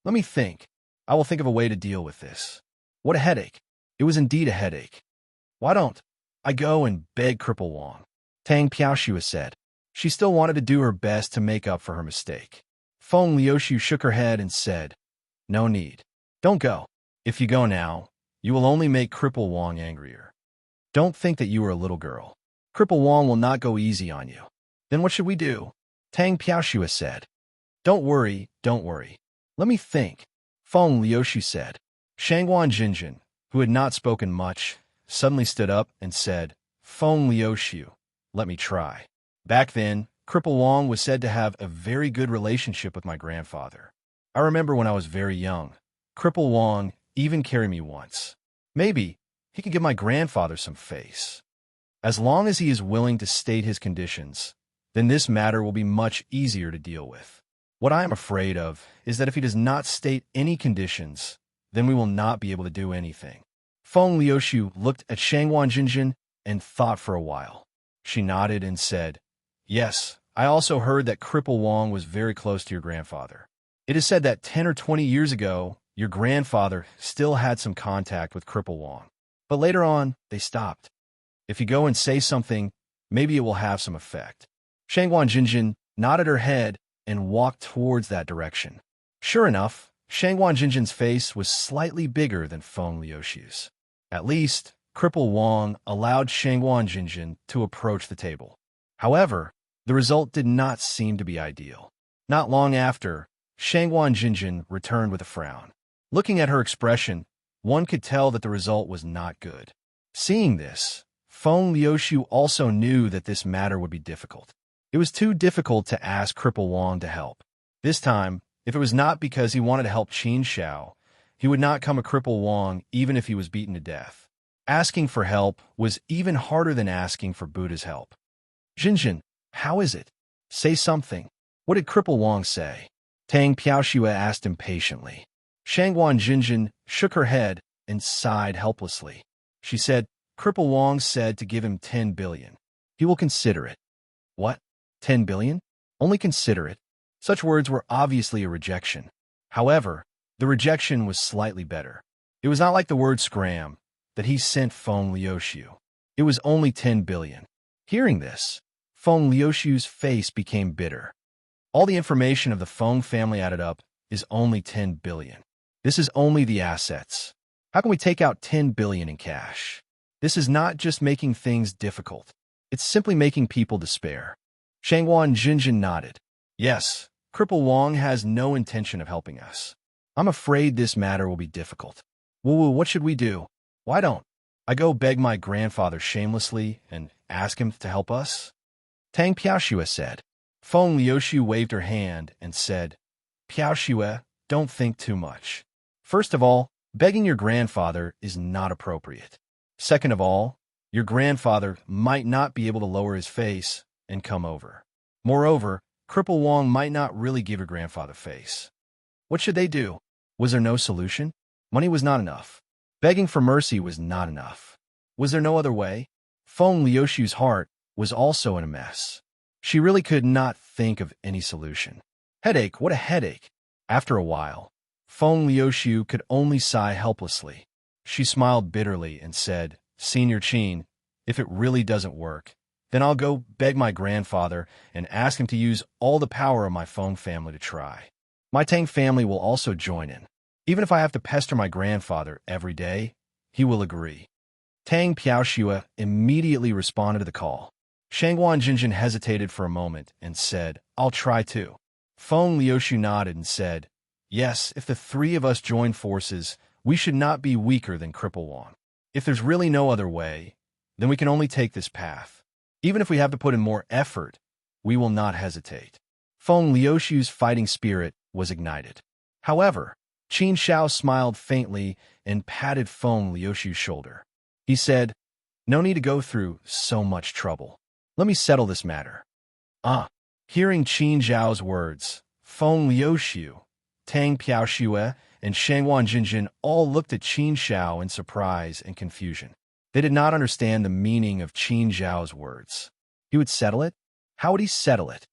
Let me think. I will think of a way to deal with this. What a headache. It was indeed a headache. Why don't I go and beg Cripple Wong? Tang Piaoxue said. She still wanted to do her best to make up for her mistake. Feng Liuxiu shook her head and said, No need. Don't go. If you go now, you will only make Cripple Wong angrier. Don't think that you are a little girl. Cripple Wong will not go easy on you. Then what should we do? Tang Piaoxue said. Don't worry, don't worry. Let me think. Feng Liuxiu said. Shangguan Jinjin, who had not spoken much, suddenly stood up and said, Feng Liuxiu, let me try. Back then, Cripple Wong was said to have a very good relationship with my grandfather. I remember when I was very young, Cripple Wong even carried me once. Maybe he could give my grandfather some face. As long as he is willing to state his conditions, then this matter will be much easier to deal with. What I am afraid of is that if he does not state any conditions, then we will not be able to do anything. Feng Liuxiu looked at Shangguan Jinjin and thought for a while. She nodded and said, Yes, I also heard that Cripple Wong was very close to your grandfather. It is said that 10 or 20 years ago, your grandfather still had some contact with Cripple Wong. But later on, they stopped. If you go and say something, maybe it will have some effect. Shangguan Jinjin nodded her head and walked towards that direction. Sure enough, Shangguan Jinjin's face was slightly bigger than Feng Liuxiu's. At least, Cripple Wong allowed Shangguan Jinjin to approach the table. However, the result did not seem to be ideal. Not long after, Shangguan Jinjin returned with a frown. Looking at her expression, one could tell that the result was not good. Seeing this, Feng Liuxiu also knew that this matter would be difficult. It was too difficult to ask Cripple Wong to help. This time, if it was not because he wanted to help Qin Xiao, he would not come a Cripple Wong even if he was beaten to death. Asking for help was even harder than asking for Buddha's help. Jinjin, how is it? Say something. What did Cripple Wong say? Tang Piaoxue asked impatiently. Shangguan Jinjin shook her head and sighed helplessly. She said, Cripple Wong said to give him 10 billion. He will consider it. What? 10 billion? Only consider it. Such words were obviously a rejection. However, the rejection was slightly better. It was not like the word scram that he sent Feng Liuxiu. It was only 10 billion. Hearing this, Feng Liuxiu's face became bitter. All the information of the Feng family added up is only 10 billion. This is only the assets. How can we take out 10 billion in cash? This is not just making things difficult. It's simply making people despair. Shangguan Jinjin nodded. Yes, Cripple Wong has no intention of helping us. I'm afraid this matter will be difficult. Wu, what should we do? Why don't I go beg my grandfather shamelessly and ask him to help us? Tang Piaoxue said. Feng Liuxiu waved her hand and said, Piaoxue, don't think too much. First of all, begging your grandfather is not appropriate. Second of all, your grandfather might not be able to lower his face and come over. Moreover, Cripple Wong might not really give your grandfather face. What should they do? Was there no solution? Money was not enough. Begging for mercy was not enough. Was there no other way? Feng Liuxiu's heart was also in a mess. She really could not think of any solution. Headache, what a headache! After a while, Feng Liuxiu could only sigh helplessly. She smiled bitterly and said, Senior Qin, if it really doesn't work, then I'll go beg my grandfather and ask him to use all the power of my Feng family to try. My Tang family will also join in. Even if I have to pester my grandfather every day, he will agree. Tang Piaoxue immediately responded to the call. Shangguan Jinjin hesitated for a moment and said, I'll try too. Feng Liuxiu nodded and said, Yes, if the three of us join forces, we should not be weaker than Cripple Wong. If there's really no other way, then we can only take this path. Even if we have to put in more effort, we will not hesitate. Feng Liuxiu's fighting spirit was ignited. However, Qin Shao smiled faintly and patted Feng Liuxiu's shoulder. He said, "No need to go through so much trouble. Let me settle this matter." Hearing Qin Zhao's words, Feng Liuxiu, Tang Piaoxue, and Shangwan Jinjin all looked at Qin Shao in surprise and confusion. They did not understand the meaning of Qin Zhao's words. He would settle it? How would he settle it?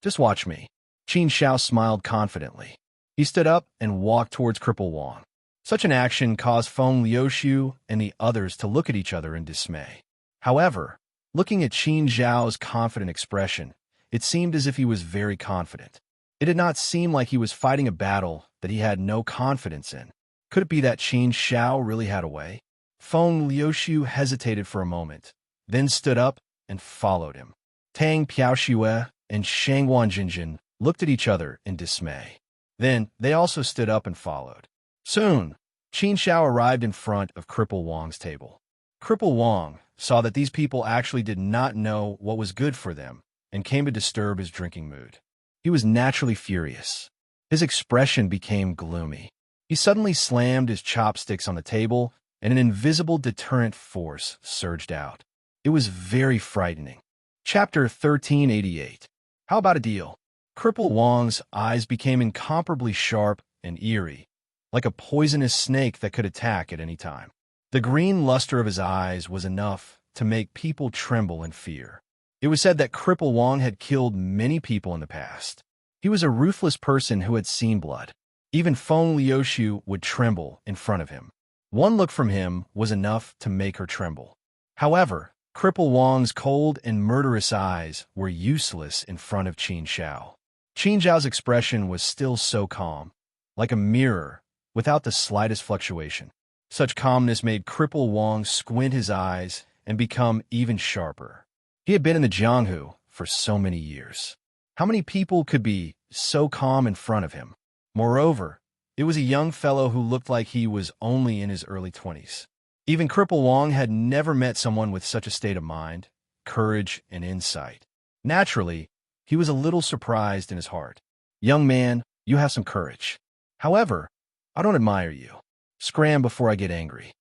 Just watch me. Qin Shao smiled confidently. He stood up and walked towards Cripple Wong. Such an action caused Feng Liuxiu and the others to look at each other in dismay. However, looking at Qin Zhao's confident expression, it seemed as if he was very confident. It did not seem like he was fighting a battle that he had no confidence in. Could it be that Qin Shao really had a way? Feng Liuxiu hesitated for a moment, then stood up and followed him. Tang Piaoxue and Shangwan Jinjin looked at each other in dismay. Then they also stood up and followed. Soon, Qin Shao arrived in front of Cripple Wong's table. Cripple Wong saw that these people actually did not know what was good for them and came to disturb his drinking mood. He was naturally furious. His expression became gloomy. He suddenly slammed his chopsticks on the table, and an invisible deterrent force surged out. It was very frightening. Chapter 1388. How about a deal? Cripple Wong's eyes became incomparably sharp and eerie, like a poisonous snake that could attack at any time. The green luster of his eyes was enough to make people tremble in fear. It was said that Cripple Wong had killed many people in the past. He was a ruthless person who had seen blood. Even Feng Liuxiu would tremble in front of him. One look from him was enough to make her tremble. However, Cripple Wong's cold and murderous eyes were useless in front of Qin Shao. Qin Zhao's expression was still so calm, like a mirror, without the slightest fluctuation. Such calmness made Cripple Wong squint his eyes and become even sharper. He had been in the Jianghu for so many years. How many people could be so calm in front of him? Moreover, it was a young fellow who looked like he was only in his early 20s. Even Cripple Wong had never met someone with such a state of mind, courage, and insight. Naturally, he was a little surprised in his heart. "Young man, you have some courage. However, I don't admire you. Scram before I get angry."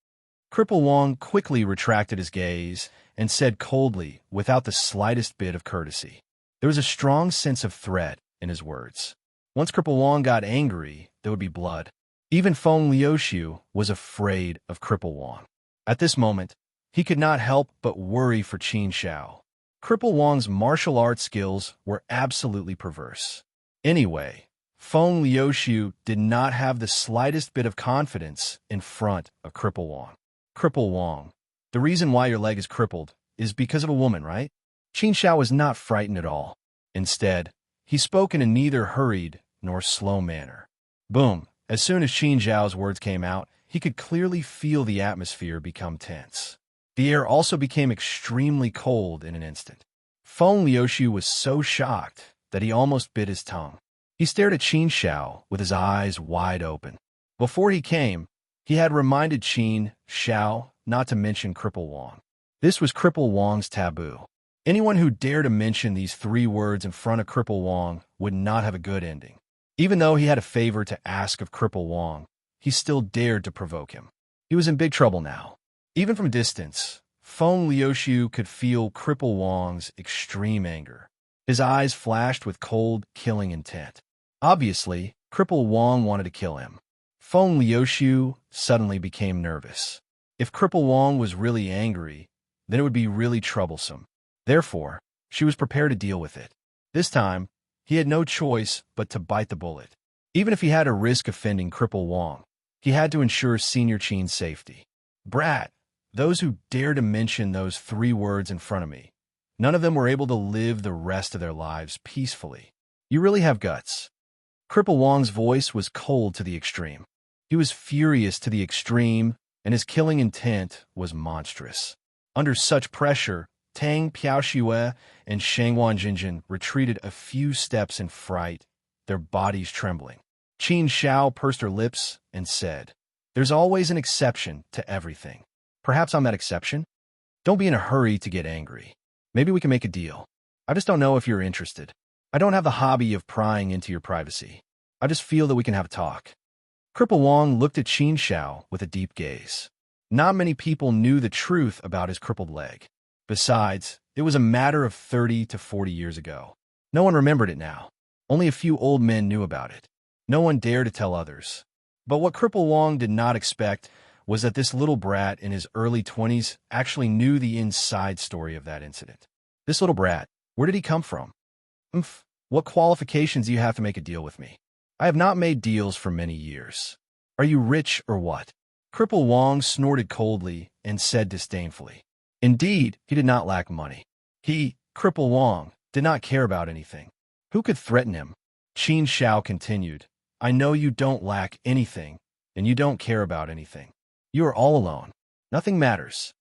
Cripple Wong quickly retracted his gaze and said coldly, without the slightest bit of courtesy. There was a strong sense of threat in his words. Once Cripple Wong got angry, there would be blood. Even Feng Liuxiu was afraid of Cripple Wong. At this moment, he could not help but worry for Qin Shao. Cripple Wong's martial arts skills were absolutely perverse. Anyway, Feng Liuxiu did not have the slightest bit of confidence in front of Cripple Wong. "Cripple Wong, the reason why your leg is crippled is because of a woman, right?" Qin Shao was not frightened at all. Instead, he spoke in a neither hurried nor slow manner. Boom! As soon as Qin Zhao's words came out, he could clearly feel the atmosphere become tense. The air also became extremely cold in an instant. Feng Liuxiu was so shocked that he almost bit his tongue. He stared at Qin Shao with his eyes wide open. Before he came, he had reminded Qin Shao not to mention Cripple Wong. This was Cripple Wong's taboo. Anyone who dared to mention these three words in front of Cripple Wong would not have a good ending. Even though he had a favor to ask of Cripple Wong, he still dared to provoke him. He was in big trouble now. Even from distance, Feng Liuxiu could feel Cripple Wong's extreme anger. His eyes flashed with cold, killing intent. Obviously, Cripple Wong wanted to kill him. Feng Liuxiu suddenly became nervous. If Cripple Wong was really angry, then it would be really troublesome. Therefore, she was prepared to deal with it. This time, he had no choice but to bite the bullet. Even if he had to risk offending Cripple Wong, he had to ensure Senior Qin's safety. "Brat, those who dare to mention those three words in front of me, none of them were able to live the rest of their lives peacefully. You really have guts." Cripple Wong's voice was cold to the extreme. He was furious to the extreme, and his killing intent was monstrous. Under such pressure, Tang Piaoxue and Shangwan Jinjin retreated a few steps in fright, their bodies trembling. Qin Xiao pursed her lips and said, "There's always an exception to everything. Perhaps I'm that exception? Don't be in a hurry to get angry. Maybe we can make a deal. I just don't know if you're interested. I don't have the hobby of prying into your privacy. I just feel that we can have a talk." Cripple Wong looked at Qin Xiao with a deep gaze. Not many people knew the truth about his crippled leg. Besides, it was a matter of 30 to 40 years ago. No one remembered it now. Only a few old men knew about it. No one dared to tell others. But what Cripple Wong did not expect was that this little brat in his early 20s actually knew the inside story of that incident. This little brat, where did he come from? What qualifications do you have to make a deal with me? I have not made deals for many years. Are you rich or what? Cripple Wong snorted coldly and said disdainfully. Indeed, he did not lack money. He, Cripple Wong, did not care about anything. Who could threaten him? Qin Xiao continued, "I know you don't lack anything, and you don't care about anything. You are all alone. Nothing matters.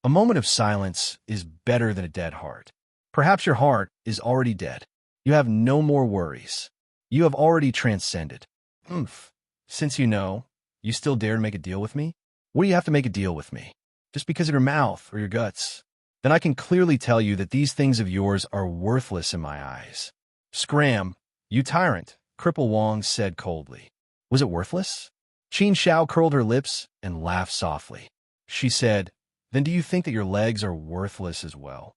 A moment of silence is better than a dead heart. Perhaps your heart is already dead. You have no more worries. You have already transcended. Since you know, you still dare to make a deal with me? What do you have to make a deal with me? Just because of your mouth or your guts? Then I can clearly tell you that these things of yours are worthless in my eyes." "Scram, you tyrant," Cripple Wong said coldly. "Was it worthless?" Qin Xiao curled her lips and laughed softly. She said, "Then do you think that your legs are worthless as well?"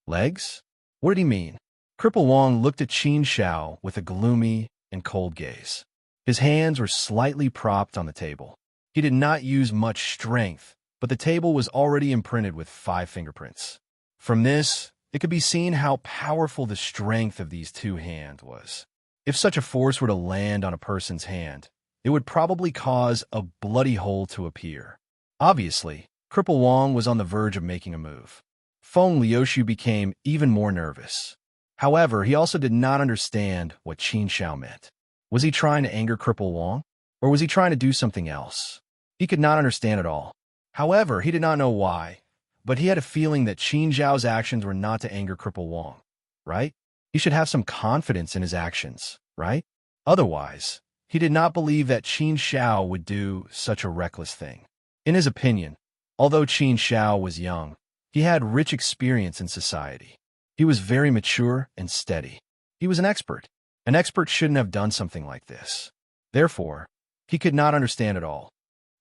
Legs? What did he mean? Cripple Wong looked at Qin Xiao with a gloomy and cold gaze. His hands were slightly propped on the table. He did not use much strength, but the table was already imprinted with 5 fingerprints. From this, it could be seen how powerful the strength of these 2 hands was. If such a force were to land on a person's hand, it would probably cause a bloody hole to appear. Obviously, Cripple Wong was on the verge of making a move. Feng Liuxiu became even more nervous. However, he also did not understand what Qin Xiao meant. Was he trying to anger Cripple Wong? Or was he trying to do something else? He could not understand at all. However, he did not know why, but he had a feeling that Qin Xiao's actions were not to anger Cripple Wong, right? He should have some confidence in his actions, right? Otherwise, he did not believe that Qin Xiao would do such a reckless thing. In his opinion, although Qin Xiao was young, he had rich experience in society. He was very mature and steady. He was an expert. An expert shouldn't have done something like this. Therefore, he could not understand at all.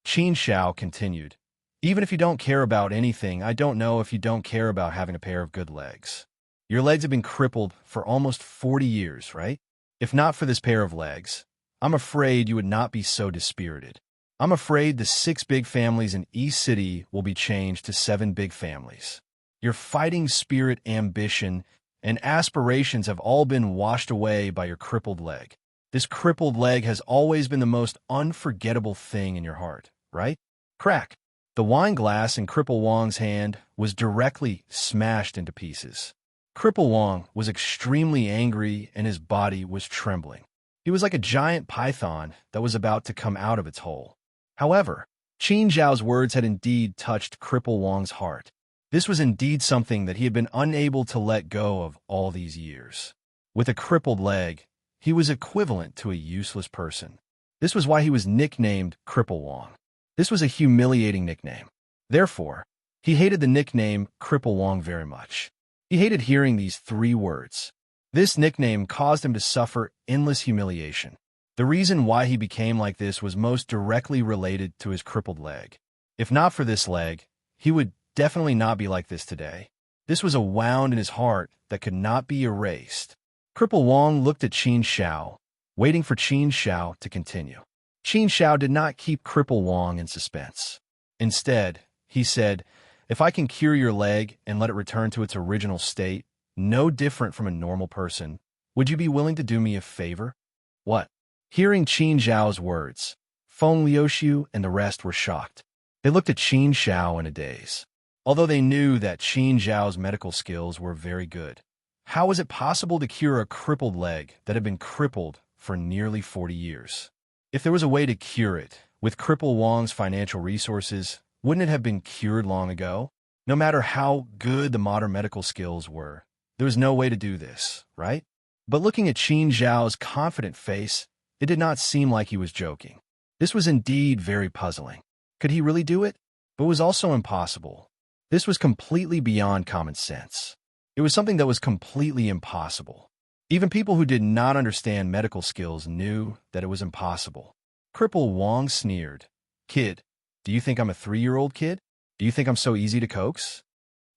Qin Xiao continued, "Even if you don't care about anything, I don't know if you don't care about having a pair of good legs. Your legs have been crippled for almost 40 years, right? If not for this pair of legs, I'm afraid you would not be so dispirited. I'm afraid the 6 big families in East City will be changed to 7 big families. Your fighting spirit, ambition, and aspirations have all been washed away by your crippled leg. This crippled leg has always been the most unforgettable thing in your heart, right?" Crack! The wine glass in Cripple Wong's hand was directly smashed into pieces. Cripple Wong was extremely angry and his body was trembling. He was like a giant python that was about to come out of its hole. However, Qin Zhao's words had indeed touched Cripple Wong's heart. This was indeed something that he had been unable to let go of all these years. With a crippled leg, he was equivalent to a useless person. This was why he was nicknamed Cripple Wong. This was a humiliating nickname. Therefore, he hated the nickname Cripple Wong very much. He hated hearing these 3 words. This nickname caused him to suffer endless humiliation. The reason why he became like this was most directly related to his crippled leg. If not for this leg, he would definitely not be like this today. This was a wound in his heart that could not be erased. Cripple Wong looked at Qin Xiao, waiting for Qin Xiao to continue. Qin Xiao did not keep Cripple Wong in suspense. Instead, he said, "If I can cure your leg and let it return to its original state, no different from a normal person, would you be willing to do me a favor?" "What?" Hearing Qin Zhao's words, Feng Liuxiu and the rest were shocked. They looked at Qin Xiao in a daze. Although they knew that Qin Zhao's medical skills were very good, how was it possible to cure a crippled leg that had been crippled for nearly 40 years? If there was a way to cure it, with Cripple Wong's financial resources, wouldn't it have been cured long ago? No matter how good the modern medical skills were, there was no way to do this, right? But looking at Qin Zhao's confident face, It did not seem like he was joking. This was indeed very puzzling. Could he really do it? But it was also impossible. This was completely beyond common sense. It was something that was completely impossible. Even people who did not understand medical skills knew that it was impossible. Cripple Wong sneered. Kid, do you think I'm a 3-year-old kid? Do you think I'm so easy to coax?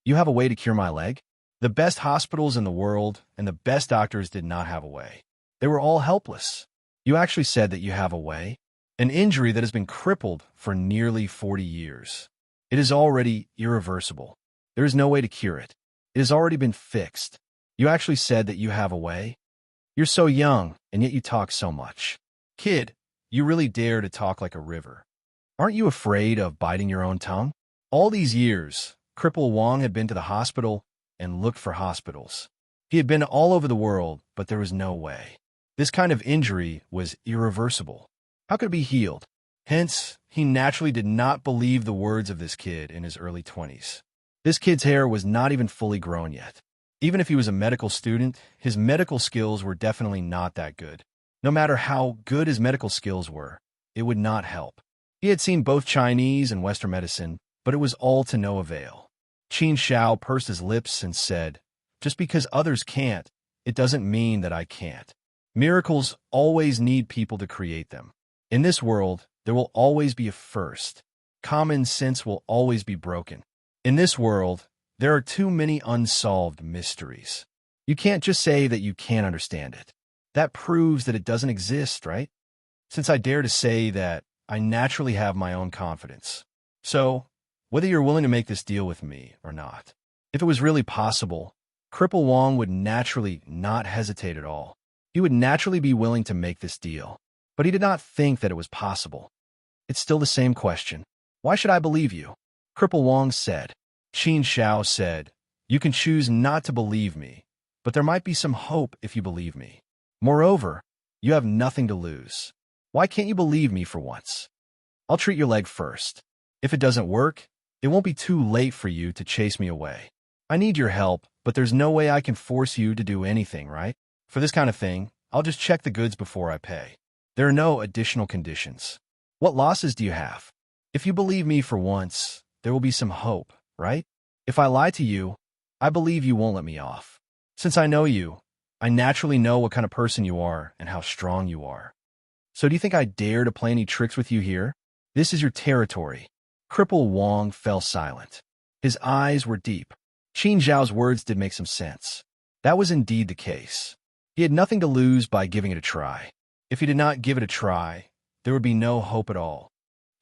You have a way to cure my leg? The best hospitals in the world and the best doctors did not have a way. They were all helpless. You actually said that you have a way? An injury that has been crippled for nearly 40 years. It is already irreversible. There is no way to cure it. It has already been fixed. You actually said that you have a way? You're so young, and yet you talk so much. Kid, you really dare to talk like a river. Aren't you afraid of biting your own tongue? All these years, Cripple Wong had been to the hospital and looked for hospitals. He had been all over the world, but there was no way. This kind of injury was irreversible. How could it be healed? Hence, he naturally did not believe the words of this kid in his early 20s. This kid's hair was not even fully grown yet. Even if he was a medical student, his medical skills were definitely not that good. No matter how good his medical skills were, it would not help. He had seen both Chinese and Western medicine, but it was all to no avail. Qin Shao pursed his lips and said, "Just because others can't, it doesn't mean that I can't. Miracles always need people to create them. In this world, there will always be a first. Common sense will always be broken. In this world, there are too many unsolved mysteries. You can't just say that you can't understand it. That proves that it doesn't exist, right? Since I dare to say that, I naturally have my own confidence. So, whether you're willing to make this deal with me or not, if it was really possible, Cripple Wong would naturally not hesitate at all. He would naturally be willing to make this deal. But he did not think that it was possible. It's still the same question. Why should I believe you? Cripple Wong said. Qin Shao said, you can choose not to believe me, but there might be some hope if you believe me. Moreover, you have nothing to lose. Why can't you believe me for once? I'll treat your leg first. If it doesn't work, it won't be too late for you to chase me away. I need your help, but there's no way I can force you to do anything, right? For this kind of thing, I'll just check the goods before I pay. There are no additional conditions. What losses do you have? If you believe me for once, there will be some hope, right? If I lie to you, I believe you won't let me off. Since I know you, I naturally know what kind of person you are and how strong you are. So do you think I dare to play any tricks with you here? This is your territory. Cripple Wong fell silent. His eyes were deep. Qin Zhao's words did make some sense. That was indeed the case. He had nothing to lose by giving it a try. If he did not give it a try, there would be no hope at all.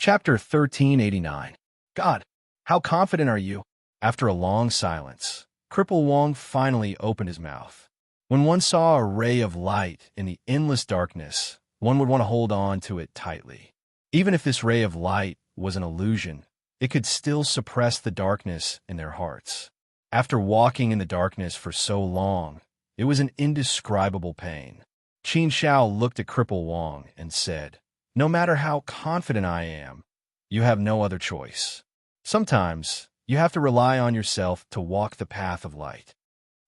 Chapter 1389. God, how confident are you? After a long silence, Cripple Wong finally opened his mouth. When one saw a ray of light in the endless darkness, one would want to hold on to it tightly. Even if this ray of light was an illusion, it could still suppress the darkness in their hearts. After walking in the darkness for so long, it was an indescribable pain. Qin Shao looked at Cripple Wong and said, no matter how confident I am, you have no other choice. Sometimes, you have to rely on yourself to walk the path of light.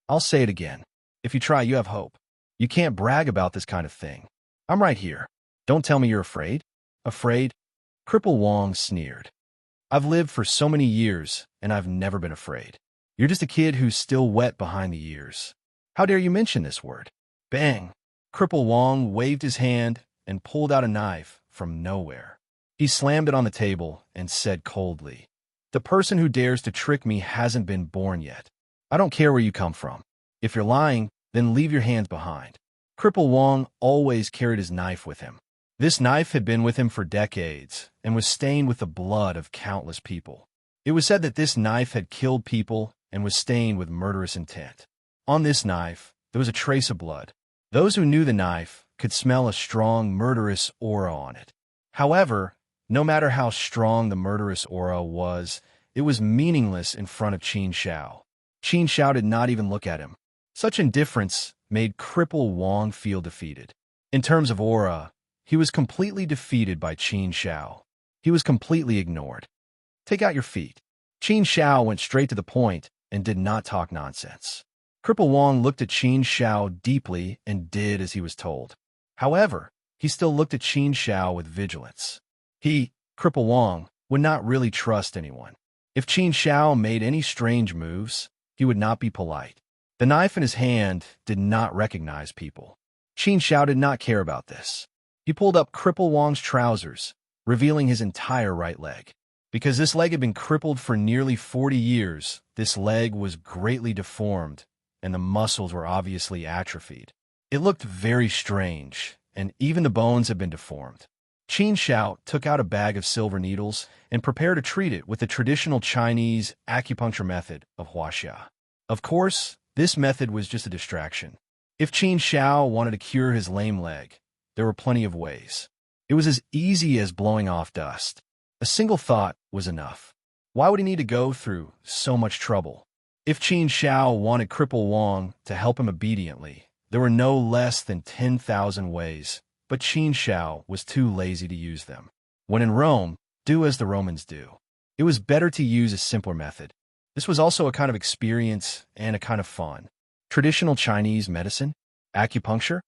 I'll say it again. If you try, you have hope. You can't brag about this kind of thing. I'm right here. Don't tell me you're afraid. Afraid? Cripple Wong sneered. I've lived for so many years, and I've never been afraid. You're just a kid who's still wet behind the ears. How dare you mention this word? Bang! Cripple Wong waved his hand and pulled out a knife from nowhere. He slammed it on the table and said coldly, the person who dares to trick me hasn't been born yet. I don't care where you come from. If you're lying, then leave your hands behind. Cripple Wong always carried his knife with him. This knife had been with him for decades and was stained with the blood of countless people. It was said that this knife had killed people and was stained with murderous intent. On this knife, there was a trace of blood. Those who knew the knife could smell a strong, murderous aura on it. However, no matter how strong the murderous aura was, it was meaningless in front of Qin Shao. Qin Shao did not even look at him. Such indifference made Cripple Wong feel defeated. In terms of aura, he was completely defeated by Qin Shao. He was completely ignored. Take out your feet. Qin Shao went straight to the point and did not talk nonsense. Cripple Wong looked at Qin Shao deeply and did as he was told. However, he still looked at Qin Shao with vigilance. He, Cripple Wong, would not really trust anyone. If Qin Shao made any strange moves, he would not be polite. The knife in his hand did not recognize people. Qin Shao did not care about this. He pulled up Cripple Wong's trousers, revealing his entire right leg. Because this leg had been crippled for nearly 40 years, this leg was greatly deformed, and the muscles were obviously atrophied. It looked very strange, and even the bones had been deformed. Qin Shao took out a bag of silver needles and prepared to treat it with the traditional Chinese acupuncture method of huaxia. Of course, this method was just a distraction. If Qin Shao wanted to cure his lame leg, there were plenty of ways. It was as easy as blowing off dust. A single thought was enough. Why would he need to go through so much trouble? If Qin Shao wanted Cripple Wong to help him obediently, there were no less than 10,000 ways, but Qin Shao was too lazy to use them. When in Rome, do as the Romans do. It was better to use a simpler method. This was also a kind of experience and a kind of fun. Traditional Chinese medicine? Acupuncture?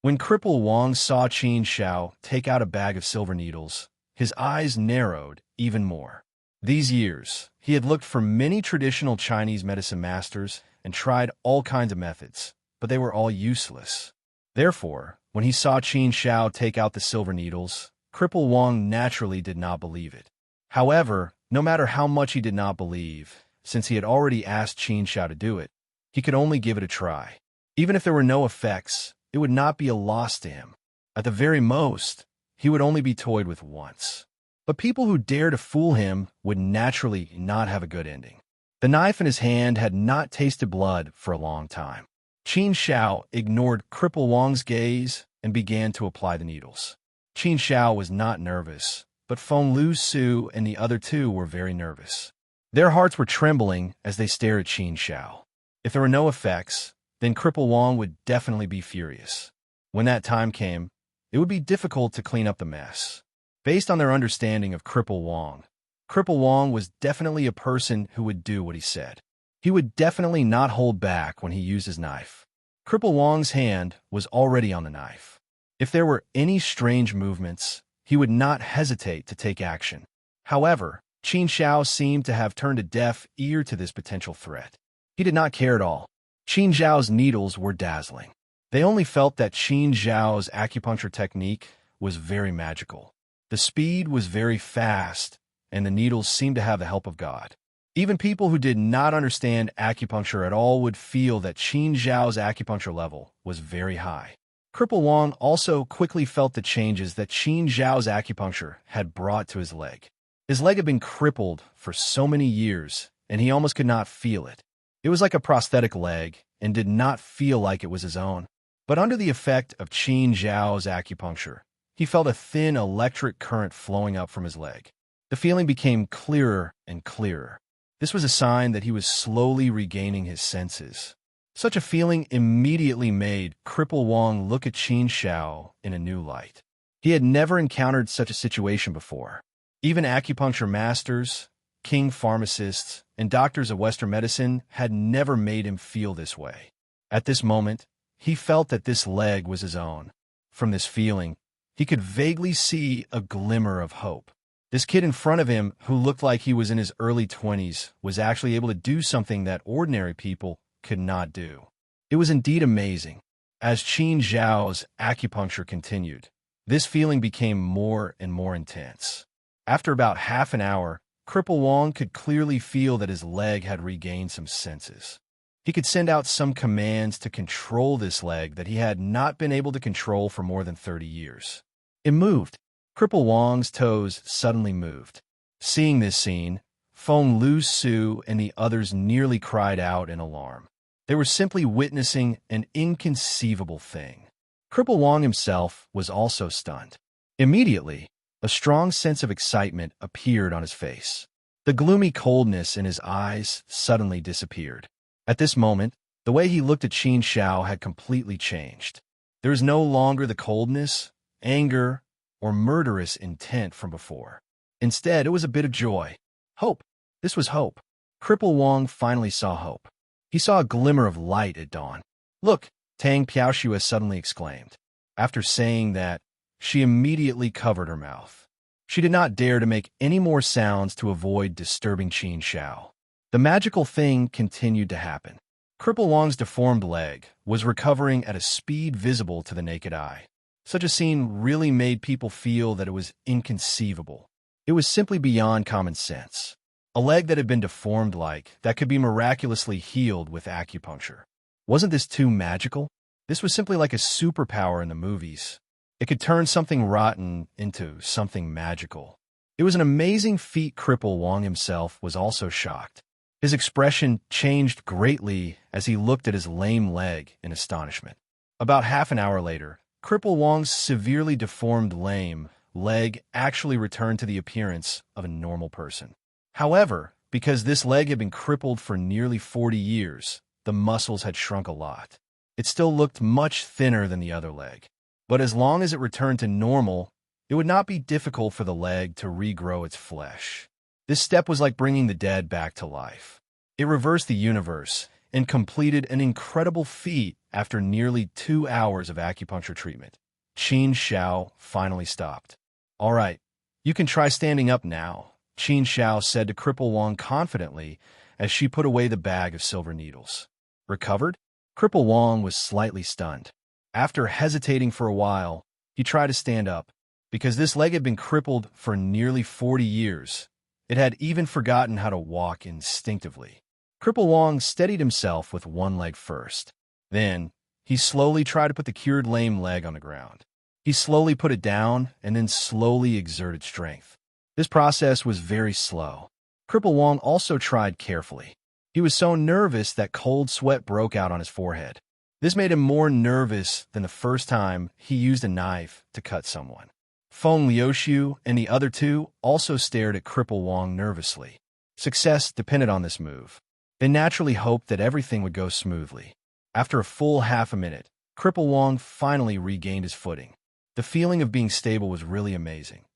When Cripple Wong saw Qin Shao take out a bag of silver needles, his eyes narrowed even more. These years, he had looked for many traditional Chinese medicine masters and tried all kinds of methods, but they were all useless. Therefore, when he saw Qin Shao take out the silver needles, Cripple Wong naturally did not believe it. However, no matter how much he did not believe, since he had already asked Qin Shao to do it, he could only give it a try. Even if there were no effects, it would not be a loss to him. At the very most, he would only be toyed with once. But people who dare to fool him would naturally not have a good ending. The knife in his hand had not tasted blood for a long time. Qin Shao ignored Cripple Wong's gaze and began to apply the needles. Qin Shao was not nervous, but Feng Lu Su and the other two were very nervous. Their hearts were trembling as they stared at Qin Shao. If there were no effects, then Cripple Wong would definitely be furious. When that time came, it would be difficult to clean up the mess. Based on their understanding of Cripple Wong was definitely a person who would do what he said. He would definitely not hold back when he used his knife. Cripple Wong's hand was already on the knife. If there were any strange movements, he would not hesitate to take action. However, Qin Shao seemed to have turned a deaf ear to this potential threat. He did not care at all. Qin Zhao's needles were dazzling. They only felt that Qin Zhao's acupuncture technique was very magical. The speed was very fast, and the needles seemed to have the help of God. Even people who did not understand acupuncture at all would feel that Qin Zhao's acupuncture level was very high. Cripple Wong also quickly felt the changes that Qin Zhao's acupuncture had brought to his leg. His leg had been crippled for so many years, and he almost could not feel it. It was like a prosthetic leg and did not feel like it was his own. But under the effect of Qin Zhao's acupuncture, he felt a thin electric current flowing up from his leg. The feeling became clearer and clearer. This was a sign that he was slowly regaining his senses. Such a feeling immediately made Cripple Wong look at Qin Shao in a new light. He had never encountered such a situation before. Even acupuncture masters, king pharmacists, and doctors of Western medicine had never made him feel this way. At this moment, he felt that this leg was his own. From this feeling, he could vaguely see a glimmer of hope. This kid in front of him, who looked like he was in his early 20s, was actually able to do something that ordinary people could not do. It was indeed amazing. As Qin Zhao's acupuncture continued, this feeling became more and more intense. After about half an hour, Cripple Wong could clearly feel that his leg had regained some senses. He could send out some commands to control this leg that he had not been able to control for more than 30 years. It moved. Cripple Wong's toes suddenly moved. Seeing this scene, Feng Lu Su and the others nearly cried out in alarm. They were simply witnessing an inconceivable thing. Cripple Wong himself was also stunned. Immediately, a strong sense of excitement appeared on his face. The gloomy coldness in his eyes suddenly disappeared. At this moment, the way he looked at Qin Shao had completely changed. There was no longer the coldness, anger, or murderous intent from before. Instead, it was a bit of joy. Hope. This was hope. Cripple Wong finally saw hope. He saw a glimmer of light at dawn. "Look!" Tang Piaoxue suddenly exclaimed. After saying that, she immediately covered her mouth. She did not dare to make any more sounds to avoid disturbing Qin Xiao. The magical thing continued to happen. Cripple Wong's deformed leg was recovering at a speed visible to the naked eye. Such a scene really made people feel that it was inconceivable. It was simply beyond common sense. A leg that had been deformed that could be miraculously healed with acupuncture. Wasn't this too magical? This was simply like a superpower in the movies. It could turn something rotten into something magical. It was an amazing feat. Cripple Wong himself was also shocked. His expression changed greatly as he looked at his lame leg in astonishment. About half an hour later, Cripple Wong's severely deformed lame leg actually returned to the appearance of a normal person. However, because this leg had been crippled for nearly 40 years, the muscles had shrunk a lot. It still looked much thinner than the other leg. But as long as it returned to normal, it would not be difficult for the leg to regrow its flesh. This step was like bringing the dead back to life. It reversed the universe and completed an incredible feat after nearly 2 hours of acupuncture treatment. Qin Xiao finally stopped. "All right, you can try standing up now," Qin Xiao said to Cripple Wong confidently as she put away the bag of silver needles. Recovered? Cripple Wong was slightly stunned. After hesitating for a while, he tried to stand up. Because this leg had been crippled for nearly 40 years, it had even forgotten how to walk instinctively. Cripple Wong steadied himself with one leg first. Then, he slowly tried to put the cured lame leg on the ground. He slowly put it down and then slowly exerted strength. This process was very slow. Cripple Wong also tried carefully. He was so nervous that cold sweat broke out on his forehead. This made him more nervous than the first time he used a knife to cut someone. Feng Liuxiu and the other two also stared at Cripple Wong nervously. Success depended on this move. They naturally hoped that everything would go smoothly. After a full half a minute, Cripple Wong finally regained his footing. The feeling of being stable was really amazing.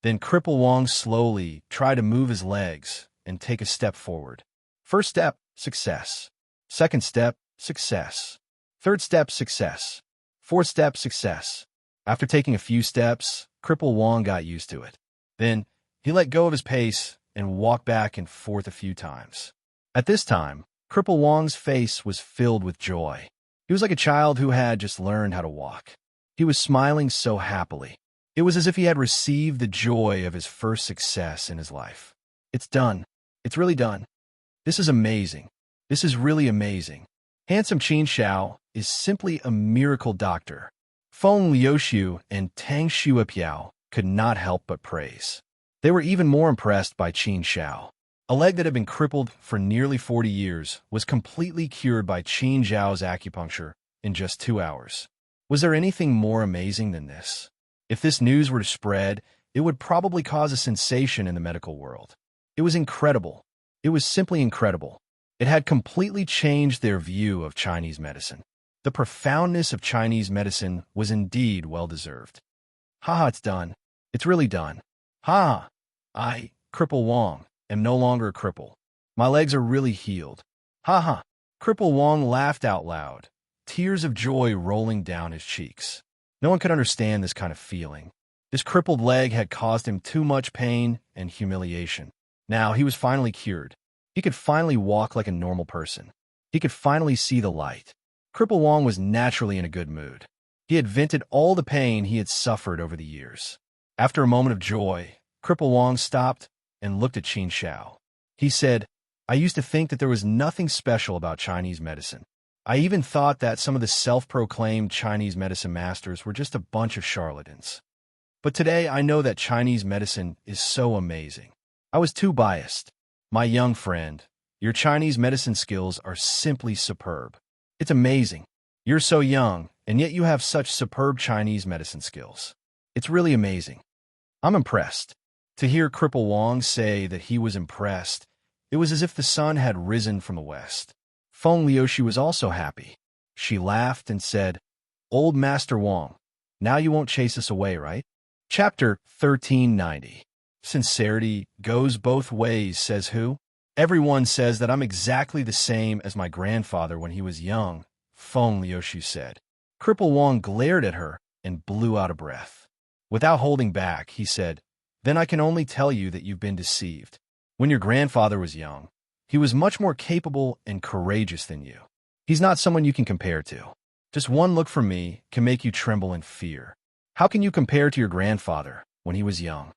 Then Cripple Wong slowly tried to move his legs and take a step forward. First step, success. Second step, success. Third step, success. Fourth step, success. After taking a few steps, Cripple Wong got used to it. Then, he let go of his pace and walked back and forth a few times. At this time, Cripple Wong's face was filled with joy. He was like a child who had just learned how to walk. He was smiling so happily. It was as if he had received the joy of his first success in his life. It's done. It's really done. This is amazing. This is really amazing. Handsome Qin Xiao is simply a miracle doctor. Feng Liuxiu and Tang Shuipiao could not help but praise. They were even more impressed by Qin Xiao. A leg that had been crippled for nearly 40 years was completely cured by Qin Xiao's acupuncture in just 2 hours. Was there anything more amazing than this? If this news were to spread, it would probably cause a sensation in the medical world. It was incredible. It was simply incredible. It had completely changed their view of Chinese medicine. The profoundness of Chinese medicine was indeed well-deserved. Haha, it's done. It's really done. Ha! I, Cripple Wong, am no longer a cripple. My legs are really healed. Ha ha! Cripple Wong laughed out loud, tears of joy rolling down his cheeks. No one could understand this kind of feeling. This crippled leg had caused him too much pain and humiliation. Now he was finally cured. He could finally walk like a normal person. He could finally see the light. Cripple Wong was naturally in a good mood. He had vented all the pain he had suffered over the years. After a moment of joy, Cripple Wong stopped and looked at Qin Xiao. He said, "I used to think that there was nothing special about Chinese medicine. I even thought that some of the self-proclaimed Chinese medicine masters were just a bunch of charlatans. But today I know that Chinese medicine is so amazing. I was too biased. My young friend, your Chinese medicine skills are simply superb. It's amazing. You're so young, and yet you have such superb Chinese medicine skills. It's really amazing. I'm impressed." To hear Cripple Wong say that he was impressed, it was as if the sun had risen from the west. Feng Liuxiu was also happy. She laughed and said, "Old Master Wong, now you won't chase us away, right?" Chapter 1390. Sincerity goes both ways, says who? Everyone says that I'm exactly the same as my grandfather when he was young, Feng Liuxiu said. Cripple Wong glared at her and blew out a breath. Without holding back, he said, "Then I can only tell you that you've been deceived. When your grandfather was young, he was much more capable and courageous than you. He's not someone you can compare to. Just one look from me can make you tremble in fear. How can you compare to your grandfather when he was young?"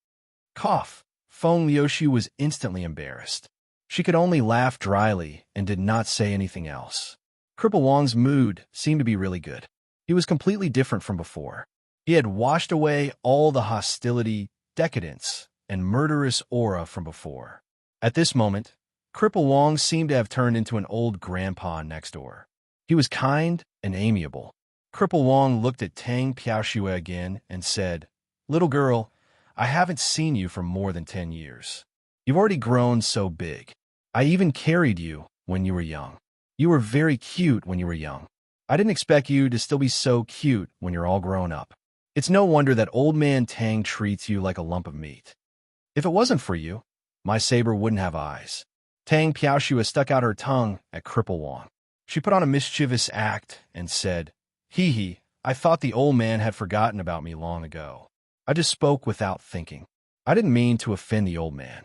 Cough. Feng Liuxiu was instantly embarrassed. She could only laugh dryly and did not say anything else. Cripple Wong's mood seemed to be really good. He was completely different from before. He had washed away all the hostility, decadence, and murderous aura from before. At this moment, Cripple Wong seemed to have turned into an old grandpa next door. He was kind and amiable. Cripple Wong looked at Tang Piaoxue again and said, "Little girl, I haven't seen you for more than 10 years. You've already grown so big. I even carried you when you were young. You were very cute when you were young. I didn't expect you to still be so cute when you're all grown up. It's no wonder that old man Tang treats you like a lump of meat. If it wasn't for you, my saber wouldn't have eyes." Tang Piaoxue stuck out her tongue at Cripple Wong. She put on a mischievous act and said, "Hee hee, I thought the old man had forgotten about me long ago. I just spoke without thinking. I didn't mean to offend the old man.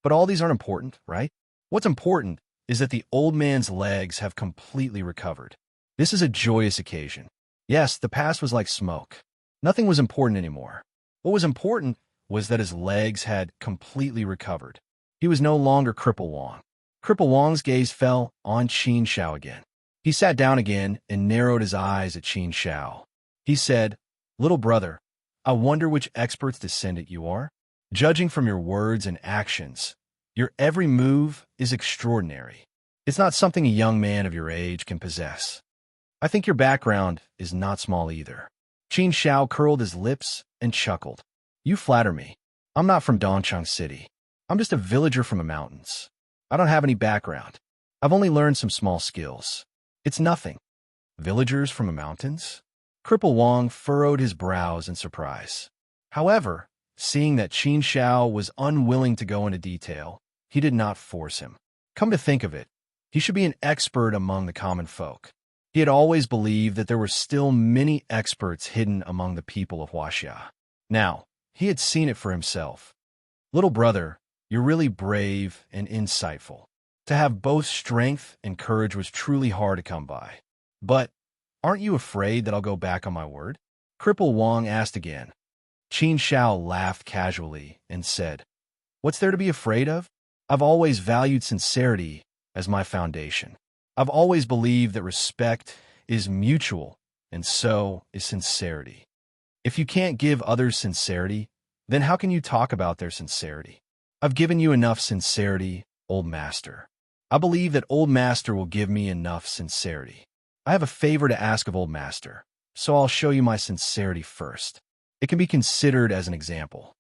But all these aren't important, right? What's important is that the old man's legs have completely recovered. This is a joyous occasion. Yes, the past was like smoke. Nothing was important anymore. What was important was that his legs had completely recovered. He was no longer Cripple Wong." Cripple Wong's gaze fell on Qin Shao again. He sat down again and narrowed his eyes at Qin Shao. He said, "Little brother, I wonder which expert's descendant you are. Judging from your words and actions, your every move is extraordinary. It's not something a young man of your age can possess. I think your background is not small either." Qin Shao curled his lips and chuckled. "You flatter me. I'm not from Dongcheng City. I'm just a villager from the mountains. I don't have any background. I've only learned some small skills. It's nothing." "Villagers from the mountains?" Cripple Wong furrowed his brows in surprise. However, seeing that Qin Shao was unwilling to go into detail, he did not force him. Come to think of it, he should be an expert among the common folk. He had always believed that there were still many experts hidden among the people of Huaxia. Now, he had seen it for himself. "Little brother, you're really brave and insightful. To have both strength and courage was truly hard to come by. But aren't you afraid that I'll go back on my word?" Cripple Wong asked again. Qin Shao laughed casually and said, "What's there to be afraid of? I've always valued sincerity as my foundation. I've always believed that respect is mutual, and so is sincerity. If you can't give others sincerity, then how can you talk about their sincerity? I've given you enough sincerity, old master. I believe that old master will give me enough sincerity. I have a favor to ask of old master, so I'll show you my sincerity first. It can be considered as an example.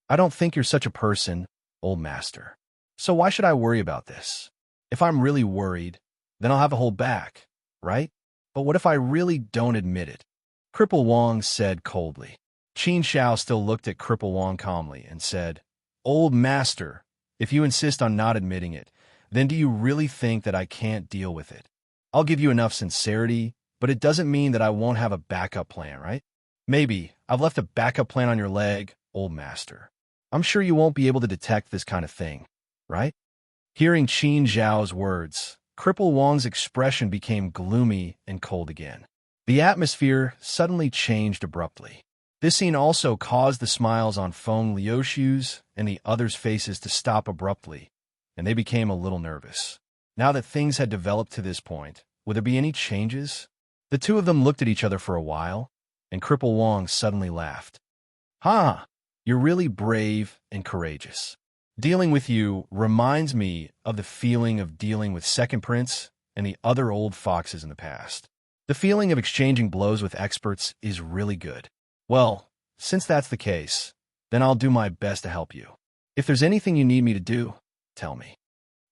I don't think you're such a person, old master. So why should I worry about this? If I'm really worried, then I'll have to hold back, right? But what if I really don't admit it?" Cripple Wong said coldly. Qin Shao still looked at Cripple Wong calmly and said, "Old master, if you insist on not admitting it, then do you really think that I can't deal with it? I'll give you enough sincerity, but it doesn't mean that I won't have a backup plan, right? Maybe I've left a backup plan on your leg, old master. I'm sure you won't be able to detect this kind of thing, right?" Hearing Qin Zhao's words, Cripple Wong's expression became gloomy and cold again. The atmosphere suddenly changed abruptly. This scene also caused the smiles on Feng Liuxiu's and the others' faces to stop abruptly, and they became a little nervous. Now that things had developed to this point, would there be any changes? The two of them looked at each other for a while, and Cripple Wong suddenly laughed. "Ha! You're really brave and courageous. Dealing with you reminds me of the feeling of dealing with Second Prince and the other old foxes in the past. The feeling of exchanging blows with experts is really good. Well, since that's the case, then I'll do my best to help you. If there's anything you need me to do, tell me.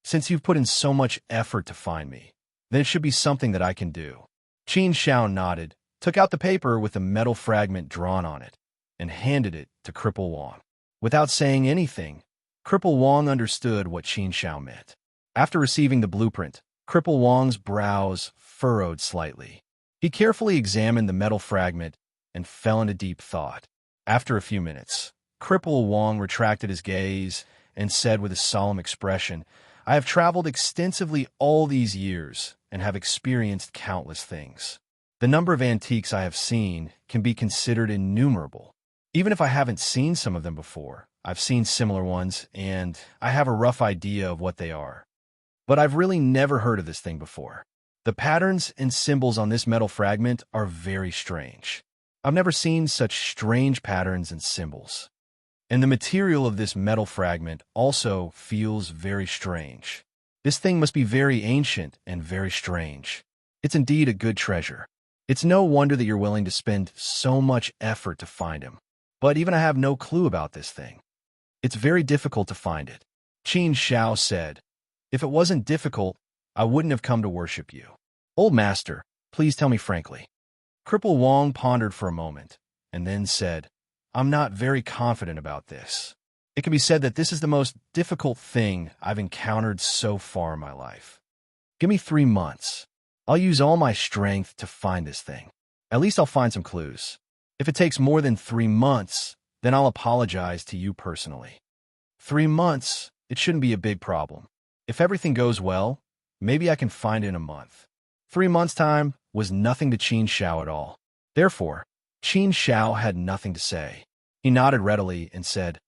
Since you've put in so much effort to find me, then it should be something that I can do." Qin Shao nodded, took out the paper with a metal fragment drawn on it, and handed it to Cripple Wong. Without saying anything, Cripple Wong understood what Qin Shao meant. After receiving the blueprint, Cripple Wong's brows furrowed slightly. He carefully examined the metal fragment and fell into deep thought. After a few minutes, Cripple Wong retracted his gaze and said with a solemn expression, I have traveled extensively all these years and have experienced countless things. The number of antiques I have seen can be considered innumerable. Even if I haven't seen some of them before, I've seen similar ones, and I have a rough idea of what they are. But I've really never heard of this thing before. The patterns and symbols on this metal fragment are very strange. I've never seen such strange patterns and symbols. And the material of this metal fragment also feels very strange. This thing must be very ancient and very strange. It's indeed a good treasure. It's no wonder that you're willing to spend so much effort to find him. But even I have no clue about this thing. It's very difficult to find it. Qin Shao said, If it wasn't difficult, I wouldn't have come to worship you. Old master, please tell me frankly. Cripple Wong pondered for a moment, and then said, I'm not very confident about this. It can be said that this is the most difficult thing I've encountered so far in my life. Give me 3 months. I'll use all my strength to find this thing. At least I'll find some clues. If it takes more than 3 months, then I'll apologize to you personally. 3 months, it shouldn't be a big problem. If everything goes well, maybe I can find it in a month. 3 months' time was nothing to Qin Shao at all. Therefore, Qin Shao had nothing to say. He nodded readily and said,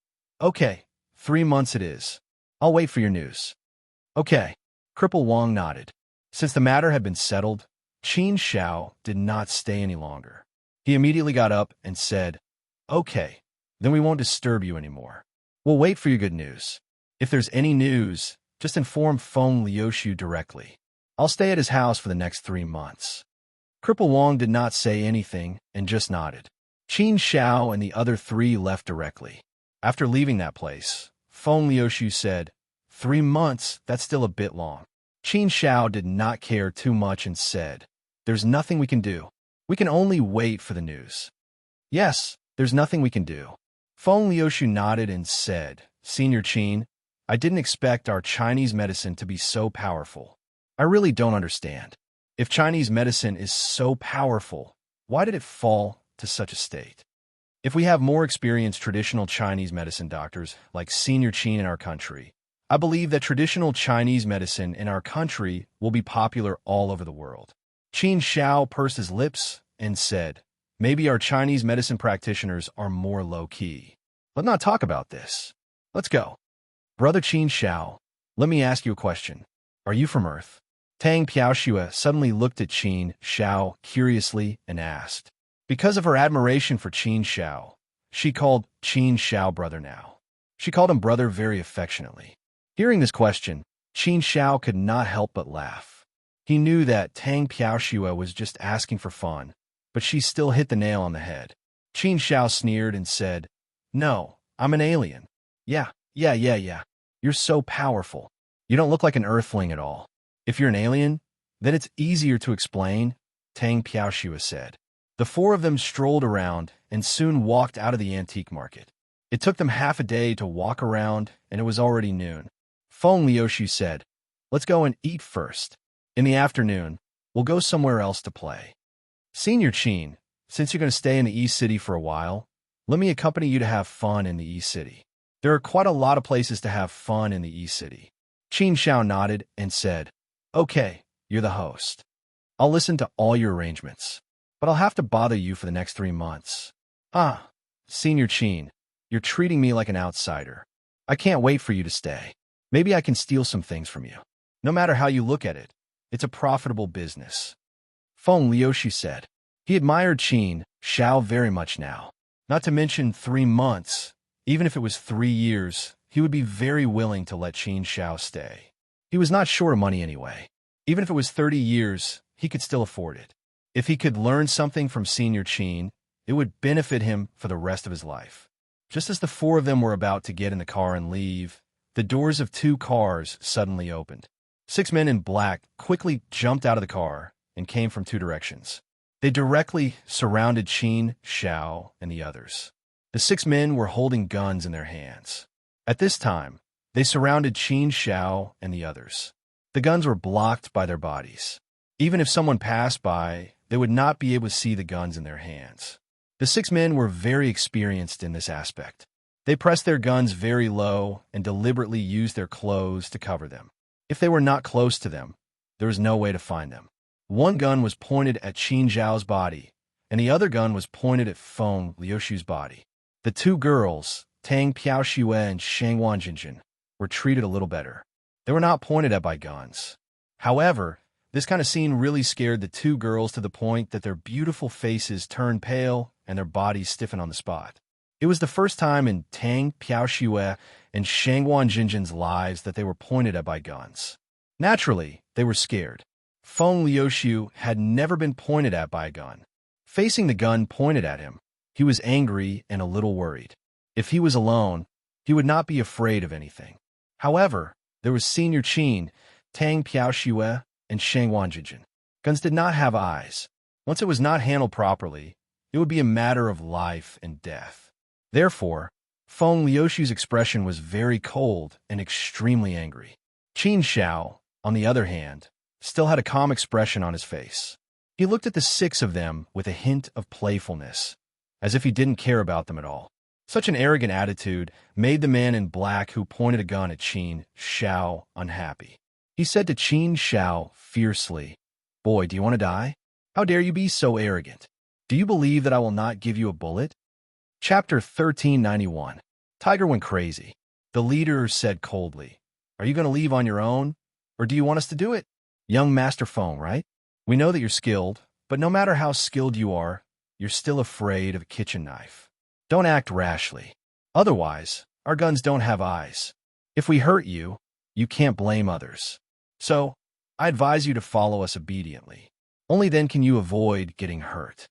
Okay, 3 months it is. I'll wait for your news. Okay. Cripple Wong nodded. Since the matter had been settled, Qin Shao did not stay any longer. He immediately got up and said, Okay, then we won't disturb you anymore. We'll wait for your good news. If there's any news, just inform Feng Liuxiu directly. I'll stay at his house for the next 3 months. Cripple Wong did not say anything and just nodded. Qin Shao and the other 3 left directly. After leaving that place, Feng Liuxiu said, 3 months, that's still a bit long. Qin Shao did not care too much and said, There's nothing we can do. We can only wait for the news. Yes, there's nothing we can do. Feng Liuxiu nodded and said, Senior Qin, I didn't expect our Chinese medicine to be so powerful. I really don't understand. If Chinese medicine is so powerful, why did it fall to such a state? If we have more experienced traditional Chinese medicine doctors like Senior Qin in our country, I believe that traditional Chinese medicine in our country will be popular all over the world. Qin Shao pursed his lips and said, Maybe our Chinese medicine practitioners are more low-key. Let's not talk about this. Let's go. Brother Qin Shao, let me ask you a question. Are you from Earth? Tang Piaoxue suddenly looked at Qin Shao curiously and asked. Because of her admiration for Qin Shao, she called Qin Shao brother now. She called him brother very affectionately. Hearing this question, Qin Shao could not help but laugh. He knew that Tang Piaoxue was just asking for fun, but she still hit the nail on the head. Qin Shao sneered and said, No, I'm an alien. Yeah. You're so powerful. You don't look like an earthling at all. If you're an alien, then it's easier to explain, Tang Piaoxue said. The 4 of them strolled around and soon walked out of the antique market. It took them half a day to walk around, and it was already noon. Feng Liuxiu said, Let's go and eat first. In the afternoon, we'll go somewhere else to play. Senior Qin, since you're going to stay in the East City for a while, let me accompany you to have fun in the East City. There are quite a lot of places to have fun in the East City. Qin Shao nodded and said, Okay, you're the host. I'll listen to all your arrangements, but I'll have to bother you for the next 3 months. Senior Qin, you're treating me like an outsider. I can't wait for you to stay. Maybe I can steal some things from you. No matter how you look at it, it's a profitable business. Feng Liuxiu said. He admired Qin Shao very much now. Not to mention 3 months. Even if it was 3 years, he would be very willing to let Qin Shao stay. He was not short of money anyway. Even if it was 30 years, he could still afford it. If he could learn something from Senior Qin, it would benefit him for the rest of his life. Just as the 4 of them were about to get in the car and leave, the doors of 2 cars suddenly opened. 6 men in black quickly jumped out of the car and came from 2 directions. They directly surrounded Qin Shao and the others. The 6 men were holding guns in their hands. At this time, they surrounded Qin Shao and the others. The guns were blocked by their bodies. Even if someone passed by, they would not be able to see the guns in their hands. The 6 men were very experienced in this aspect. They pressed their guns very low and deliberately used their clothes to cover them. If they were not close to them, there was no way to find them. One gun was pointed at Qin Zhao's body, and the other gun was pointed at Feng Liuxiu's body. The 2 girls, Tang Piaoxue and Shang Wanjinjin, were treated a little better. They were not pointed at by guns. However, this kind of scene really scared the 2 girls to the point that their beautiful faces turned pale and their bodies stiffened on the spot. It was the first time in Tang Piaoxue and Shang Wanjinjin's lives that they were pointed at by guns. Naturally, they were scared. Feng Liuxiu had never been pointed at by a gun. Facing the gun pointed at him, he was angry and a little worried. If he was alone, he would not be afraid of anything. However, there was Senior Qin, Tang Piaoxue, and Shang Wanjinjin. Guns did not have eyes. Once it was not handled properly, it would be a matter of life and death. Therefore, Feng Liuxiu's expression was very cold and extremely angry. Qin Xiao, on the other hand, still had a calm expression on his face. He looked at the 6 of them with a hint of playfulness, as if he didn't care about them at all. Such an arrogant attitude made the man in black who pointed a gun at Qin Xiao unhappy. He said to Qin Xiao fiercely, "Boy, do you want to die? How dare you be so arrogant? Do you believe that I will not give you a bullet?" Chapter 1391. Tiger went crazy. The leader said coldly, "Are you going to leave on your own, or do you want us to do it? Young Master Feng, right? We know that you're skilled, but no matter how skilled you are, you're still afraid of a kitchen knife. Don't act rashly. Otherwise, our guns don't have eyes. If we hurt you, you can't blame others. So, I advise you to follow us obediently. Only then can you avoid getting hurt."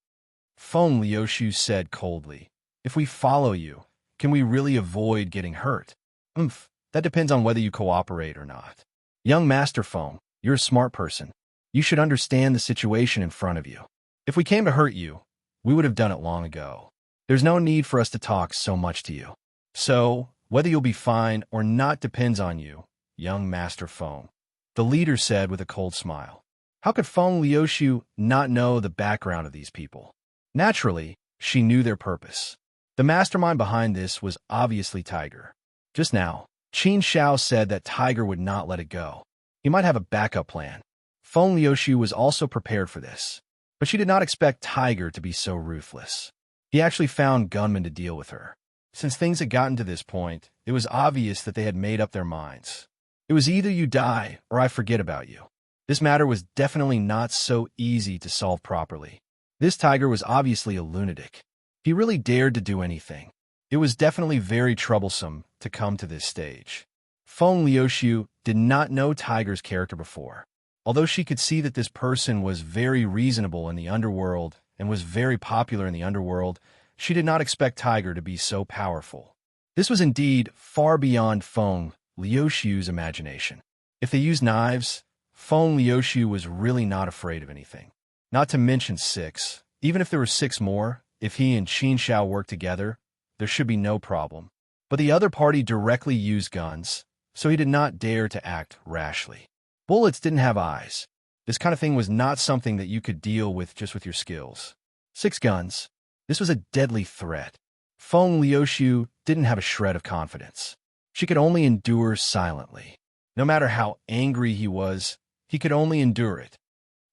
Feng Liuxiu said coldly, "If we follow you, can we really avoid getting hurt?" That depends on whether you cooperate or not. Young Master Feng, you're a smart person. You should understand the situation in front of you. If we came to hurt you, we would have done it long ago. There's no need for us to talk so much to you. So, whether you'll be fine or not depends on you, young Master Feng," the leader said with a cold smile. How could Feng Liuxiu not know the background of these people? Naturally, she knew their purpose. The mastermind behind this was obviously Tiger. Just now, Qin Xiao said that Tiger would not let it go. He might have a backup plan. Feng Liuxiu was also prepared for this, but she did not expect Tiger to be so ruthless. He actually found gunmen to deal with her. Since things had gotten to this point, it was obvious that they had made up their minds. It was either you die or I forget about you. This matter was definitely not so easy to solve properly. This Tiger was obviously a lunatic. He really dared to do anything. It was definitely very troublesome to come to this stage. Feng Liuxiu did not know Tiger's character before. Although she could see that this person was very reasonable in the underworld and was very popular in the underworld, she did not expect Tiger to be so powerful. This was indeed far beyond Feng Liuxiu's imagination. If they used knives, Feng Liuxiu was really not afraid of anything. Not to mention 6. Even if there were 6 more, if he and Qin Xiao worked together, there should be no problem. But the other party directly used guns, so he did not dare to act rashly. Bullets didn't have eyes. This kind of thing was not something that you could deal with just with your skills. 6 guns. This was a deadly threat. Feng Liuxiu didn't have a shred of confidence. She could only endure silently. No matter how angry he was, he could only endure it.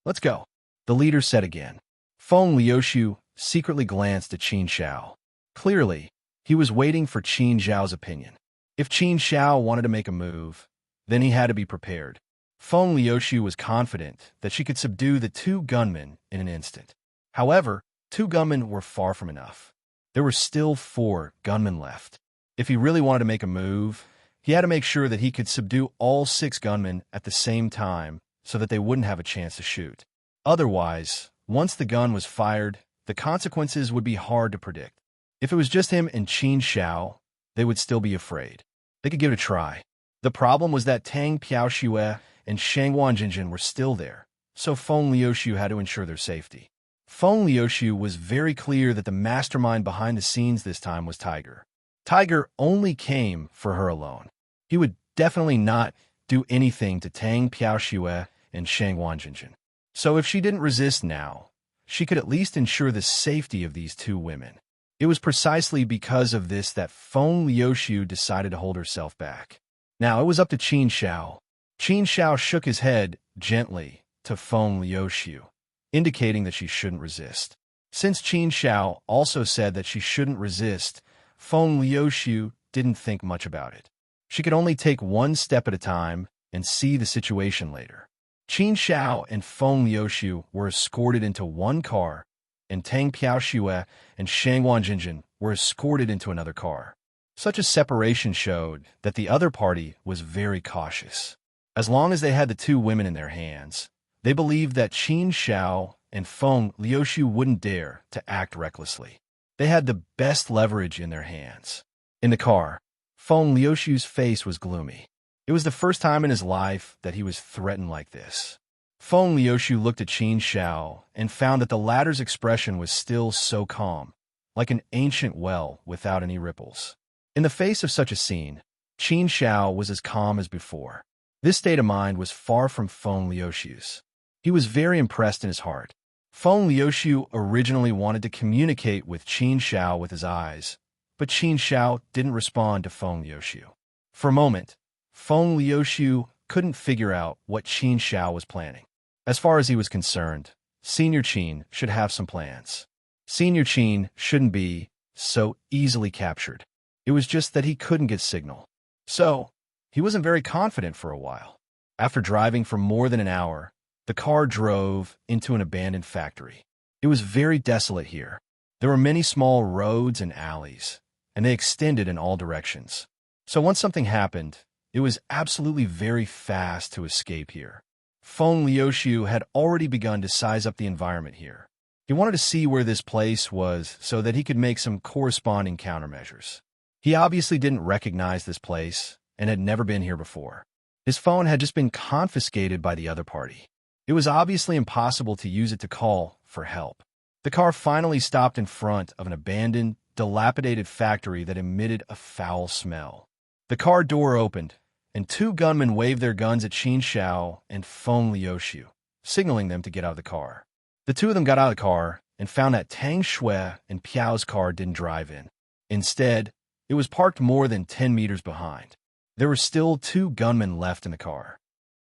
"Let's go," the leader said again. Feng Liuxiu secretly glanced at Qin Xiao. Clearly, he was waiting for Qin Xiao's opinion. If Qin Xiao wanted to make a move, then he had to be prepared. Feng Liuxiu was confident that she could subdue the 2 gunmen in an instant. However, 2 gunmen were far from enough. There were still 4 gunmen left. If he really wanted to make a move, he had to make sure that he could subdue all 6 gunmen at the same time so that they wouldn't have a chance to shoot. Otherwise, once the gun was fired, the consequences would be hard to predict. If it was just him and Qin Xiao, they would still be afraid. They could give it a try. The problem was that Tang Piaoxue and Shang Wanjinjin were still there, so Feng Liuxiu had to ensure their safety. Feng Liuxiu was very clear that the mastermind behind the scenes this time was Tiger. Tiger only came for her alone. He would definitely not do anything to Tang Piaoxue and Shang Wanjinjin. So if she didn't resist now, she could at least ensure the safety of these two women. It was precisely because of this that Feng Liuxiu decided to hold herself back. Now it was up to Qin Shao. Qin Shao shook his head gently to Feng Liuxiu, indicating that she shouldn't resist. Since Qin Shao also said that she shouldn't resist, Feng Liuxiu didn't think much about it. She could only take one step at a time and see the situation later. Qin Shao and Feng Liuxiu were escorted into one car, and Tang Piaoxue and Shang Wanjinjin were escorted into another car. Such a separation showed that the other party was very cautious. As long as they had the two women in their hands, they believed that Qin Shao and Feng Liuxiu wouldn't dare to act recklessly. They had the best leverage in their hands. In the car, Feng Liuxiu's face was gloomy. It was the first time in his life that he was threatened like this. Feng Liuxiu looked at Qin Shao and found that the latter's expression was still so calm, like an ancient well without any ripples. In the face of such a scene, Qin Shao was as calm as before. This state of mind was far from Feng Liuxiu's. He was very impressed in his heart. Feng Liuxiu originally wanted to communicate with Qin Shao with his eyes, but Qin Shao didn't respond to Feng Liuxiu. For a moment, Feng Liuxiu couldn't figure out what Qin Shao was planning. As far as he was concerned, Senior Qin should have some plans. Senior Qin shouldn't be so easily captured. It was just that he couldn't get signal. So, he wasn't very confident for a while. After driving for more than an hour, the car drove into an abandoned factory. It was very desolate here. There were many small roads and alleys, and they extended in all directions. So once something happened, it was absolutely very fast to escape here. Feng Liuxiu had already begun to size up the environment here. He wanted to see where this place was so that he could make some corresponding countermeasures. He obviously didn't recognize this place and had never been here before. His phone had just been confiscated by the other party. It was obviously impossible to use it to call for help. The car finally stopped in front of an abandoned, dilapidated factory that emitted a foul smell. The car door opened, and two gunmen waved their guns at Qin Shao and Feng Liuxiu, signaling them to get out of the car. The two of them got out of the car and found that Tang Shui and Piao's car didn't drive in. Instead, it was parked more than 10 meters behind. There were still two gunmen left in the car.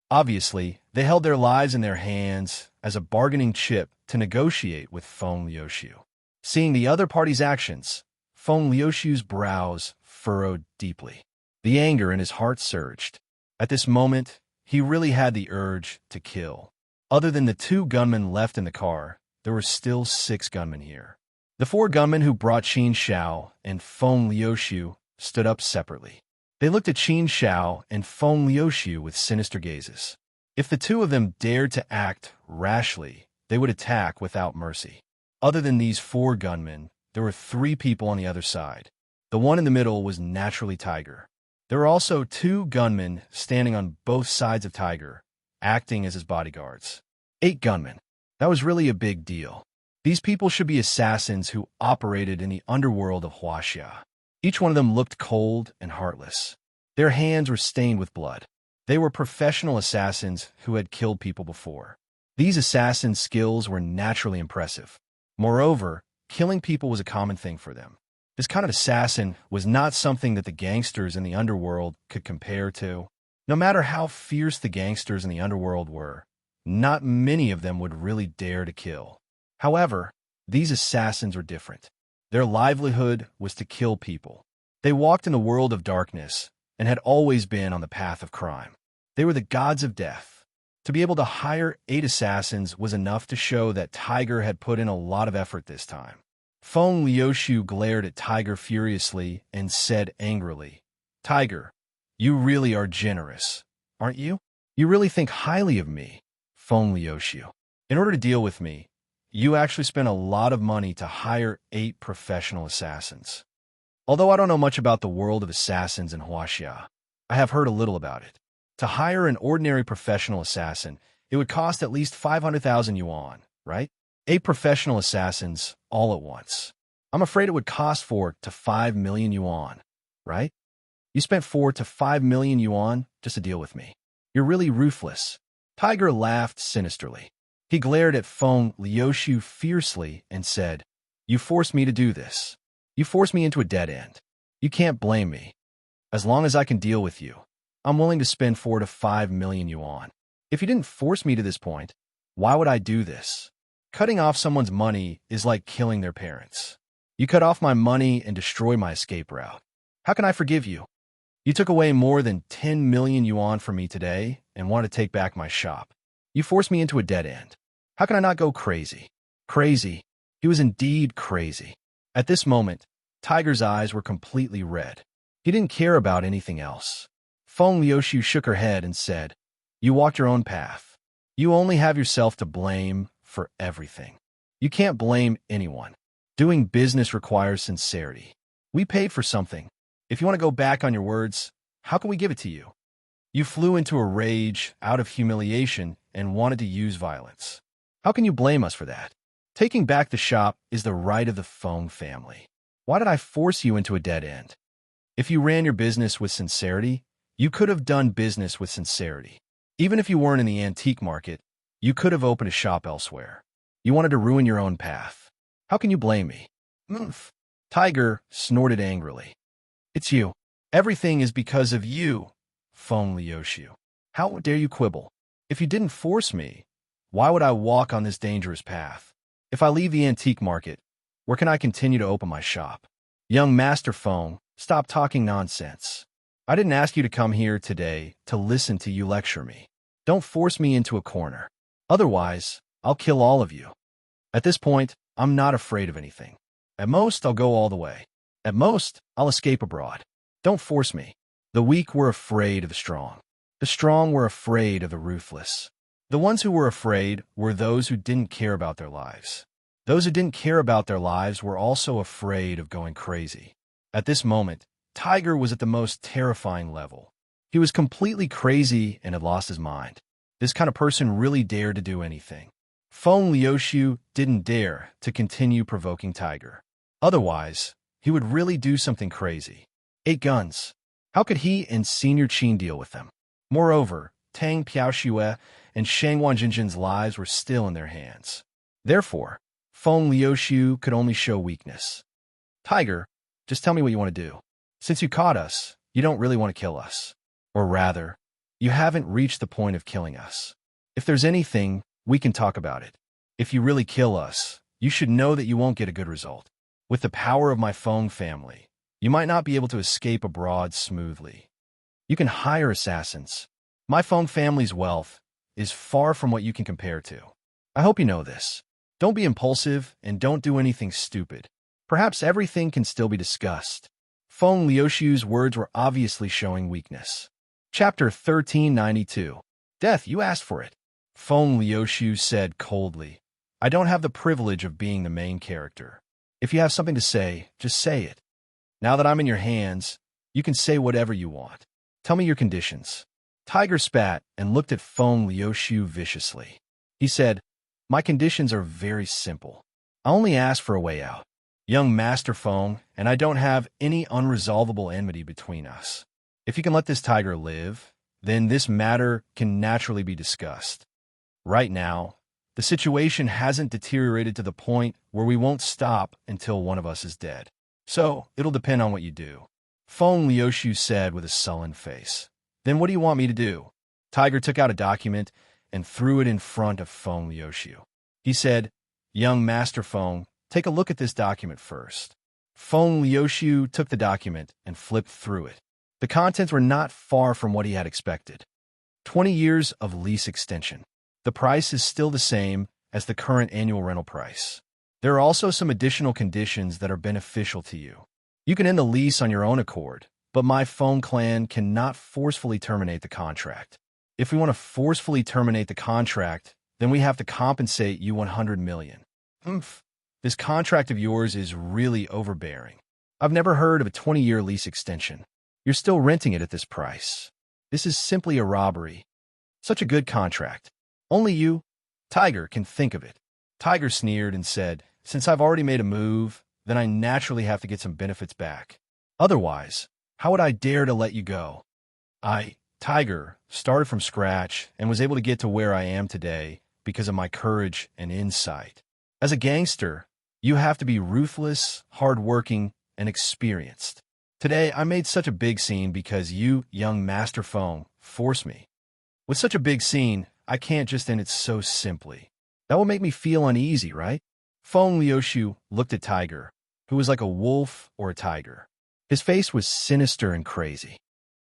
Obviously, they held their lives in their hands as a bargaining chip to negotiate with Feng Liuxiu. Seeing the other party's actions, Feng Liuxiu's brows furrowed deeply. The anger in his heart surged. At this moment, he really had the urge to kill. Other than the two gunmen left in the car, there were still 6 gunmen here. The 4 gunmen who brought Qin Shao and Feng Liuxiu stood up separately. They looked at Qin Shao and Feng Liuxiu with sinister gazes. If the two of them dared to act rashly, they would attack without mercy. Other than these 4 gunmen, there were 3 people on the other side. The one in the middle was naturally Tiger. There were also 2 gunmen standing on both sides of Tiger, acting as his bodyguards. 8 gunmen. That was really a big deal. These people should be assassins who operated in the underworld of Huaxia. Each one of them looked cold and heartless. Their hands were stained with blood. They were professional assassins who had killed people before. These assassins' skills were naturally impressive. Moreover, killing people was a common thing for them. This kind of assassin was not something that the gangsters in the underworld could compare to. No matter how fierce the gangsters in the underworld were, not many of them would really dare to kill. However, these assassins were different. Their livelihood was to kill people. They walked in the world of darkness and had always been on the path of crime. They were the gods of death. To be able to hire 8 assassins was enough to show that Tiger had put in a lot of effort this time. Feng Liuxiu glared at Tiger furiously and said angrily, "Tiger, you really are generous, aren't you? You really think highly of me, Feng Liuxiu. In order to deal with me, you actually spent a lot of money to hire 8 professional assassins. Although I don't know much about the world of assassins in Huaxia, I have heard a little about it. To hire an ordinary professional assassin, it would cost at least 500,000 yuan, right? 8 professional assassins all at once. I'm afraid it would cost 4 to 5 million yuan, right? You spent 4 to 5 million yuan just to deal with me. You're really ruthless." Tiger laughed sinisterly. He glared at Feng Liuxiu fiercely and said, "You forced me to do this. You forced me into a dead end. You can't blame me. As long as I can deal with you, I'm willing to spend 4 to 5 million yuan. If you didn't force me to this point, why would I do this? Cutting off someone's money is like killing their parents. You cut off my money and destroy my escape route. How can I forgive you? You took away more than 10 million yuan from me today and want to take back my shop. You forced me into a dead end. How can I not go crazy?" Crazy. He was indeed crazy. At this moment, Tiger's eyes were completely red. He didn't care about anything else. Feng Liuxiu shook her head and said, "You walked your own path. You only have yourself to blame for everything. You can't blame anyone. Doing business requires sincerity. We paid for something. If you want to go back on your words, how can we give it to you? You flew into a rage out of humiliation and wanted to use violence. How can you blame us for that? Taking back the shop is the right of the Feng family. Why did I force you into a dead end? If you ran your business with sincerity, you could have done business with sincerity. Even if you weren't in the antique market, you could have opened a shop elsewhere. You wanted to ruin your own path. How can you blame me?" "Oomph." Tiger snorted angrily. "It's you. Everything is because of you, Feng Liuxiu. How dare you quibble? If you didn't force me, why would I walk on this dangerous path? If I leave the antique market, where can I continue to open my shop? Young Master Feng, stop talking nonsense. I didn't ask you to come here today to listen to you lecture me. Don't force me into a corner. Otherwise, I'll kill all of you. At this point, I'm not afraid of anything. At most, I'll go all the way. At most, I'll escape abroad. Don't force me. The weak were afraid of the strong. The strong were afraid of the ruthless. The ones who were afraid were those who didn't care about their lives. Those who didn't care about their lives were also afraid of going crazy. At this moment, Tiger was at the most terrifying level. He was completely crazy and had lost his mind. This kind of person really dared to do anything. Feng Liuxiu didn't dare to continue provoking Tiger. Otherwise, he would really do something crazy. 8 guns. How could he and Senior Qin deal with them? Moreover, Tang Piaoxue and Shang Wanjinjin's lives were still in their hands. Therefore, Feng Liuxiu could only show weakness. "Tiger, just tell me what you want to do. Since you caught us, you don't really want to kill us. Or rather, you haven't reached the point of killing us. If there's anything, we can talk about it. If you really kill us, you should know that you won't get a good result. With the power of my Feng family, you might not be able to escape abroad smoothly. You can hire assassins. My Feng family's wealth is far from what you can compare to. I hope you know this. Don't be impulsive and don't do anything stupid. Perhaps everything can still be discussed." Feng Liuxiu's words were obviously showing weakness. Chapter 1392. Death, you asked for it. Feng Liuxiu said coldly, "I don't have the privilege of being the main character. If you have something to say, just say it. Now that I'm in your hands, you can say whatever you want. Tell me your conditions." Tiger spat and looked at Feng Liuxiu viciously. He said, "My conditions are very simple. I only ask for a way out. Young Master Feng and I don't have any unresolvable enmity between us. If you can let this tiger live, then this matter can naturally be discussed. Right now, the situation hasn't deteriorated to the point where we won't stop until one of us is dead. So, it'll depend on what you do." Feng Liuxiu said with a sullen face. "Then what do you want me to do?" Tiger took out a document and threw it in front of Feng Liuxiu. He said, "Young Master Feng, take a look at this document first." Feng Liuxiu took the document and flipped through it. The contents were not far from what he had expected. 20 years of lease extension. The price is still the same as the current annual rental price. There are also some additional conditions that are beneficial to you. You can end the lease on your own accord, but my Feng clan cannot forcefully terminate the contract. If we want to forcefully terminate the contract, then we have to compensate you 100 million. This contract of yours is really overbearing. I've never heard of a 20-year lease extension. You're still renting it at this price. This is simply a robbery. Such a good contract. Only you, Tiger, can think of it." Tiger sneered and said, "Since I've already made a move, then I naturally have to get some benefits back. Otherwise, how would I dare to let you go? I, Tiger, started from scratch and was able to get to where I am today because of my courage and insight. As a gangster, you have to be ruthless, hardworking, and experienced. Today, I made such a big scene because you, young Master Feng, forced me. With such a big scene, I can't just end it so simply. That will make me feel uneasy, right? Feng Liuxiu looked at Tiger, who was like a wolf or a tiger. His face was sinister and crazy.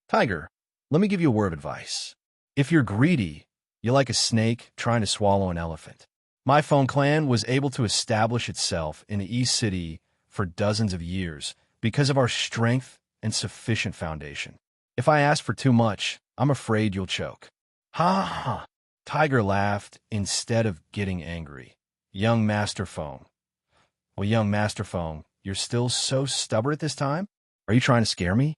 Tiger, let me give you a word of advice. If you're greedy, you're like a snake trying to swallow an elephant. My Feng clan was able to establish itself in the East City for dozens of years because of our strength and sufficient foundation. If I ask for too much, I'm afraid you'll choke. Ha ha ha. Tiger laughed instead of getting angry. Young Master Feng. Well, young Master Feng, you're still so stubborn at this time? Are you trying to scare me?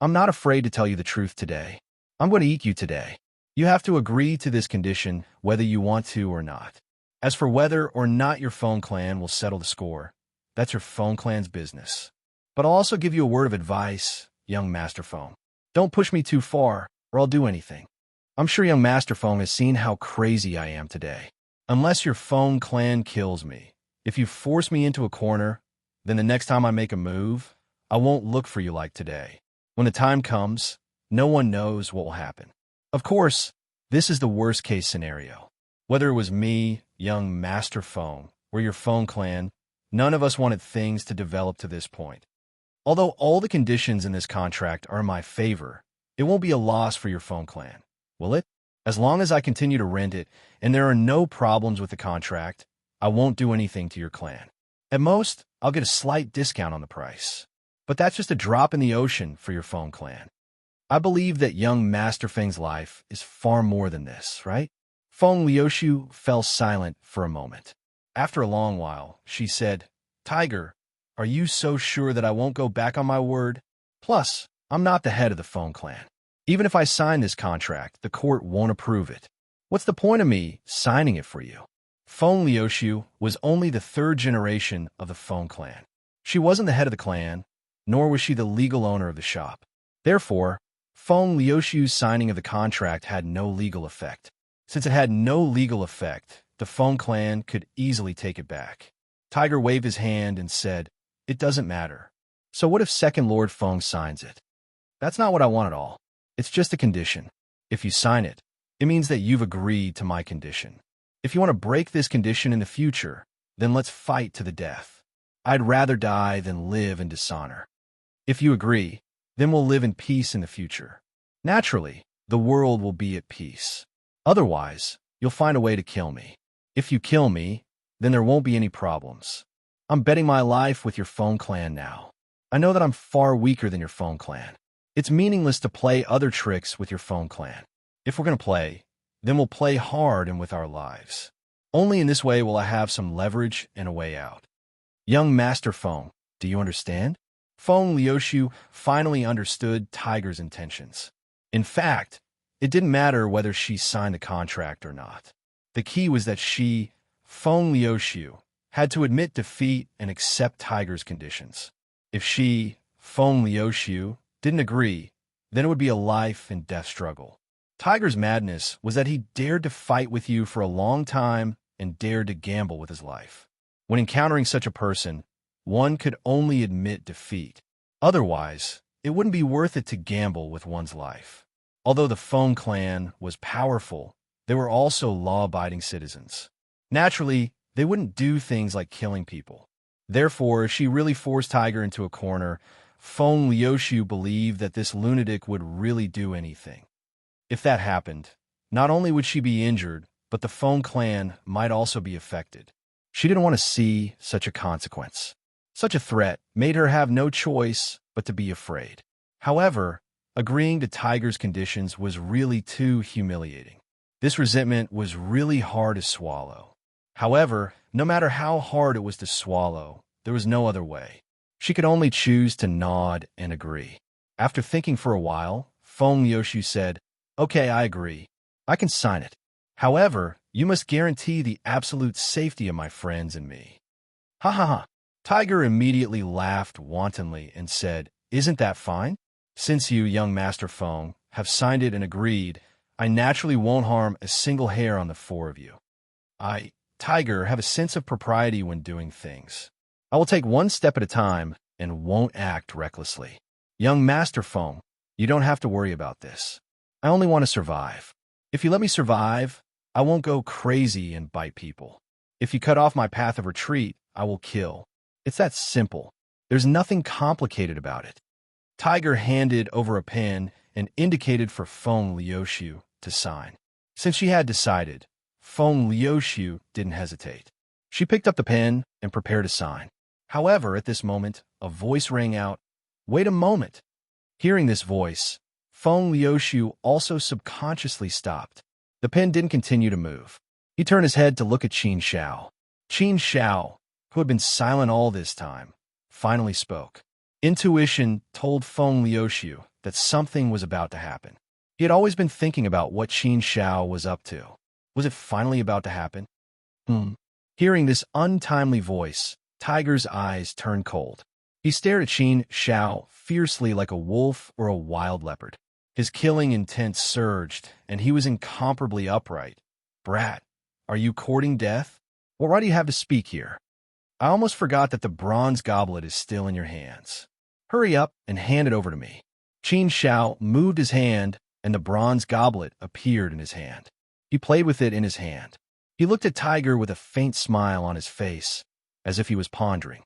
I'm not afraid to tell you the truth today. I'm going to eat you today. You have to agree to this condition whether you want to or not. As for whether or not your Feng clan will settle the score, that's your Feng clan's business. But I'll also give you a word of advice, young Master Feng. Don't push me too far, or I'll do anything. I'm sure young Master Feng has seen how crazy I am today. Unless your Feng clan kills me, if you force me into a corner, then the next time I make a move, I won't look for you like today. When the time comes, no one knows what will happen. Of course, this is the worst-case scenario. Whether it was me, young Master Feng, or your Feng clan, none of us wanted things to develop to this point. Although all the conditions in this contract are in my favor, it won't be a loss for your Feng clan, will it? As long as I continue to rent it and there are no problems with the contract, I won't do anything to your clan. At most, I'll get a slight discount on the price. But that's just a drop in the ocean for your Feng clan. I believe that young Master Feng's life is far more than this, right? Feng Liuxiu fell silent for a moment. After a long while, she said, Tiger, are you so sure that I won't go back on my word? Plus, I'm not the head of the Feng clan. Even if I sign this contract, the court won't approve it. What's the point of me signing it for you? Feng Liuxiu was only the third generation of the Feng clan. She wasn't the head of the clan, nor was she the legal owner of the shop. Therefore, Feng Liuxiu's signing of the contract had no legal effect. Since it had no legal effect, the Feng clan could easily take it back. Tiger waved his hand and said, It doesn't matter. So what if Second Lord Feng signs it? That's not what I want at all. It's just a condition. If you sign it, it means that you've agreed to my condition. If you want to break this condition in the future, then let's fight to the death. I'd rather die than live in dishonor. If you agree, then we'll live in peace in the future. Naturally, the world will be at peace. Otherwise, you'll find a way to kill me. If you kill me, then there won't be any problems. I'm betting my life with your Feng clan now. I know that I'm far weaker than your Feng clan. It's meaningless to play other tricks with your Feng clan. If we're going to play, then we'll play hard and with our lives. Only in this way will I have some leverage and a way out. Young Master Feng, do you understand? Feng Liuxiu finally understood Tiger's intentions. In fact, it didn't matter whether she signed the contract or not. The key was that she, Feng Liuxiu, had to admit defeat and accept Tiger's conditions. If she, Feng Liuxiu, didn't agree, then it would be a life and death struggle. Tiger's madness was that he dared to fight with you for a long time and dared to gamble with his life. When encountering such a person, one could only admit defeat. Otherwise, it wouldn't be worth it to gamble with one's life. Although the Feng clan was powerful, they were also law-abiding citizens. Naturally, they wouldn't do things like killing people. Therefore, if she really forced Tiger into a corner, Feng Liuxiu believed that this lunatic would really do anything. If that happened, not only would she be injured, but the Feng clan might also be affected. She didn't want to see such a consequence. Such a threat made her have no choice but to be afraid. However, agreeing to Tiger's conditions was really too humiliating. This resentment was really hard to swallow. However, no matter how hard it was to swallow, there was no other way. She could only choose to nod and agree. After thinking for a while, Feng Liuxiu said, Okay, I agree. I can sign it. However, you must guarantee the absolute safety of my friends and me. Ha ha ha. Tiger immediately laughed wantonly and said, Isn't that fine? Since you, young Master Feng, have signed it and agreed, I naturally won't harm a single hair on the four of you. I, Tiger, have a sense of propriety when doing things. I will take one step at a time and won't act recklessly. Young Master Foam, you don't have to worry about this. I only want to survive. If you let me survive, I won't go crazy and bite people. If you cut off my path of retreat, I will kill. It's that simple. There's nothing complicated about it. Tiger handed over a pen and indicated for Feng Liuxiu to sign. Since she had decided, Feng Liuxiu didn't hesitate. She picked up the pen and prepared to sign. However, at this moment, a voice rang out, "Wait a moment." Hearing this voice, Feng Liuxiu also subconsciously stopped. The pen didn't continue to move. He turned his head to look at Qin Shao. Qin Shao, who had been silent all this time, finally spoke. Intuition told Feng Liuxiu that something was about to happen. He had always been thinking about what Qin Shao was up to. Was it finally about to happen? Hearing this untimely voice, Tiger's eyes turned cold. He stared at Qin Shao fiercely like a wolf or a wild leopard. His killing intent surged, and he was incomparably upright. "Brat, are you courting death? What right do you have to speak here? I almost forgot that the bronze goblet is still in your hands. Hurry up and hand it over to me." Qin Shao moved his hand, and the bronze goblet appeared in his hand. He played with it in his hand. He looked at Tiger with a faint smile on his face, as if he was pondering.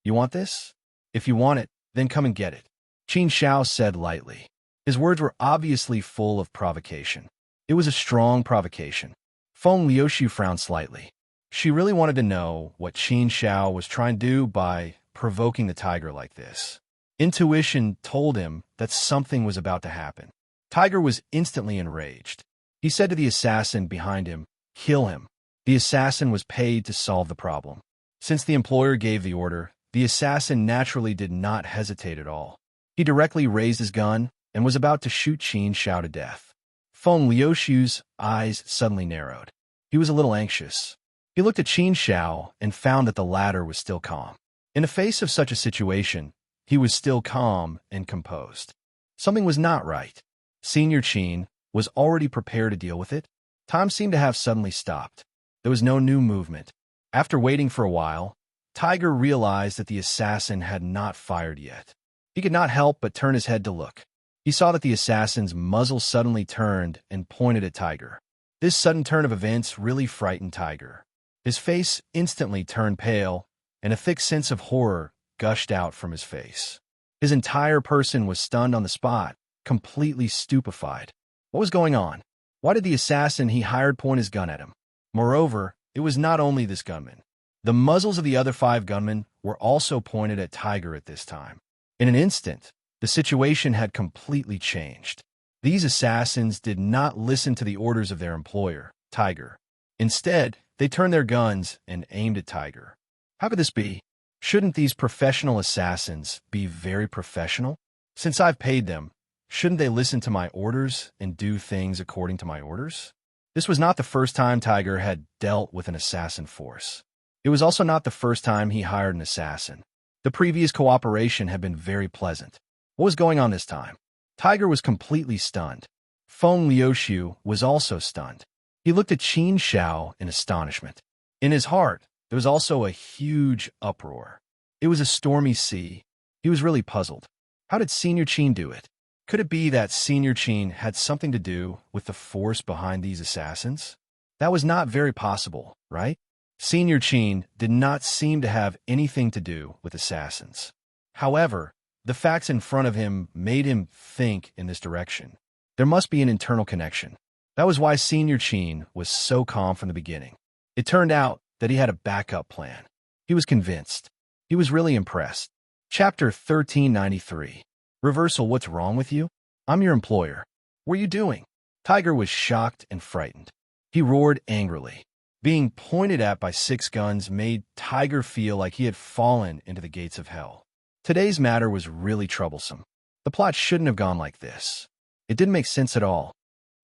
"You want this? If you want it, then come and get it," Qin Shao said lightly. His words were obviously full of provocation. It was a strong provocation. Feng Liuxiu frowned slightly. She really wanted to know what Qin Shao was trying to do by provoking the tiger like this. Intuition told him that something was about to happen. Tiger was instantly enraged. He said to the assassin behind him, "Kill him." The assassin was paid to solve the problem. Since the employer gave the order, the assassin naturally did not hesitate at all. He directly raised his gun and was about to shoot Qin Shao to death. Feng Liuxiu's eyes suddenly narrowed. He was a little anxious. He looked at Qin Shao and found that the latter was still calm. In the face of such a situation, he was still calm and composed. Something was not right. Senior Qin was already prepared to deal with it. Time seemed to have suddenly stopped. There was no new movement. After waiting for a while, Tiger realized that the assassin had not fired yet. He could not help but turn his head to look. He saw that the assassin's muzzle suddenly turned and pointed at Tiger. This sudden turn of events really frightened Tiger. His face instantly turned pale, and a thick sense of horror gushed out from his face. His entire person was stunned on the spot, completely stupefied. What was going on? Why did the assassin he hired point his gun at him? Moreover, it was not only this gunman. The muzzles of the other 5 gunmen were also pointed at Tiger at this time. In an instant, the situation had completely changed. These assassins did not listen to the orders of their employer, Tiger. Instead, they turned their guns and aimed at Tiger. How could this be? Shouldn't these professional assassins be very professional? Since I've paid them, shouldn't they listen to my orders and do things according to my orders? This was not the first time Tiger had dealt with an assassin force. It was also not the first time he hired an assassin. The previous cooperation had been very pleasant. What was going on this time? Tiger was completely stunned. Feng Liuxiu was also stunned. He looked at Qin Shao in astonishment. In his heart, there was also a huge uproar. It was a stormy sea. He was really puzzled. How did Senior Qin do it? Could it be that Senior Qin had something to do with the force behind these assassins? That was not very possible, right? Senior Qin did not seem to have anything to do with assassins. However, the facts in front of him made him think in this direction. There must be an internal connection. That was why Senior Qin was so calm from the beginning. It turned out that he had a backup plan. He was convinced. He was really impressed. Chapter 1393. Reversal. What's wrong with you? I'm your employer. What are you doing? Tiger was shocked and frightened. He roared angrily. Being pointed at by 6 guns made Tiger feel like he had fallen into the gates of hell. Today's matter was really troublesome. The plot shouldn't have gone like this. It didn't make sense at all.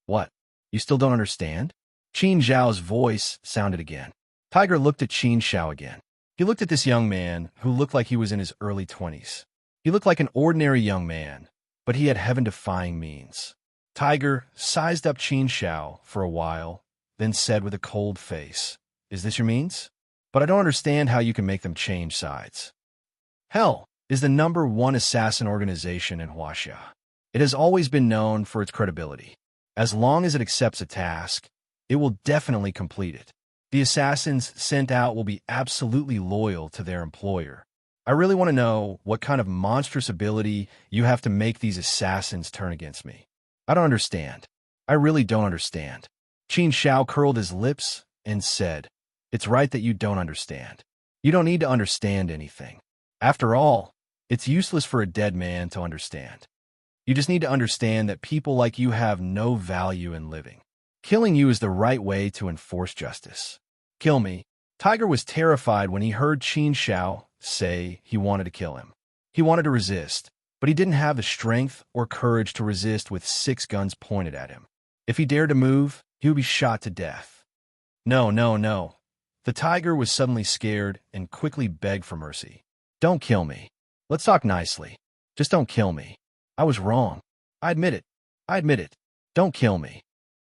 What? You still don't understand? Qin Zhao's voice sounded again. Tiger looked at Qin Shao again. He looked at this young man who looked like he was in his early 20s. He looked like an ordinary young man, but he had heaven-defying means. Tiger sized up Qin Shao for a while, then said with a cold face, Is this your means? But I don't understand how you can make them change sides. Hell is the #1 assassin organization in Huaxia. It has always been known for its credibility. As long as it accepts a task, it will definitely complete it. The assassins sent out will be absolutely loyal to their employer. I really want to know what kind of monstrous ability you have to make these assassins turn against me. I don't understand. I really don't understand. Qin Shao curled his lips and said, "It's right that you don't understand. You don't need to understand anything. After all, it's useless for a dead man to understand. You just need to understand that people like you have no value in living. Killing you is the right way to enforce justice. Kill me." Tiger was terrified when he heard Qin Shao say he wanted to kill him. He wanted to resist, but he didn't have the strength or courage to resist with 6 guns pointed at him. If he dared to move, he would be shot to death. No, no, no. The tiger was suddenly scared and quickly begged for mercy. "Don't kill me. Let's talk nicely. Just don't kill me. I was wrong. I admit it. I admit it. Don't kill me."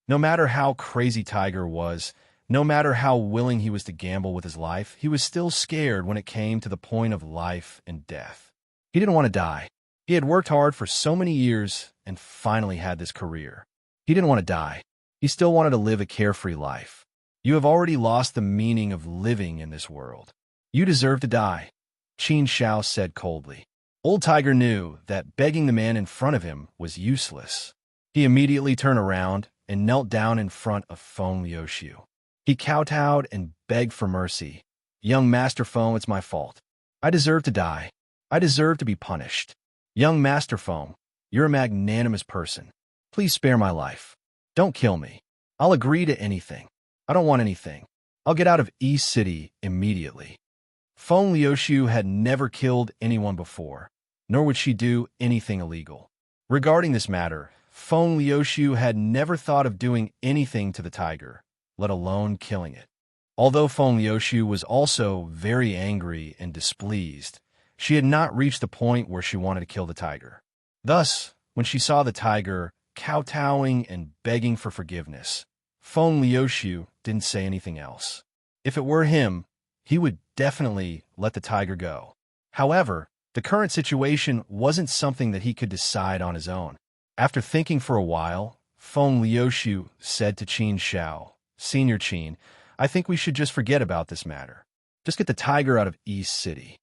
No matter how crazy Tiger was, no matter how willing he was to gamble with his life, he was still scared when it came to the point of life and death. He didn't want to die. He had worked hard for so many years and finally had this career. He didn't want to die. He still wanted to live a carefree life. You have already lost the meaning of living in this world. You deserve to die, Qin Shao said coldly. Old Tiger knew that begging the man in front of him was useless. He immediately turned around and knelt down in front of Feng Liuxiu. He kowtowed and begged for mercy. "Young Master Feng, it's my fault. I deserve to die. I deserve to be punished. Young Master Feng, you're a magnanimous person. Please spare my life. Don't kill me. I'll agree to anything. I don't want anything. I'll get out of East City immediately." Feng Liuxiu had never killed anyone before, nor would she do anything illegal. Regarding this matter, Feng Liuxiu had never thought of doing anything to the tiger, let alone killing it. Although Feng Liuxiu was also very angry and displeased, she had not reached the point where she wanted to kill the tiger. Thus, when she saw the tiger kowtowing and begging for forgiveness, Feng Liuxiu didn't say anything else. If it were him, he would definitely let the tiger go. However, the current situation wasn't something that he could decide on his own. After thinking for a while, Feng Liuxiu said to Qin Shao, "Senior Qin, I think we should just forget about this matter. Just get the tiger out of East City.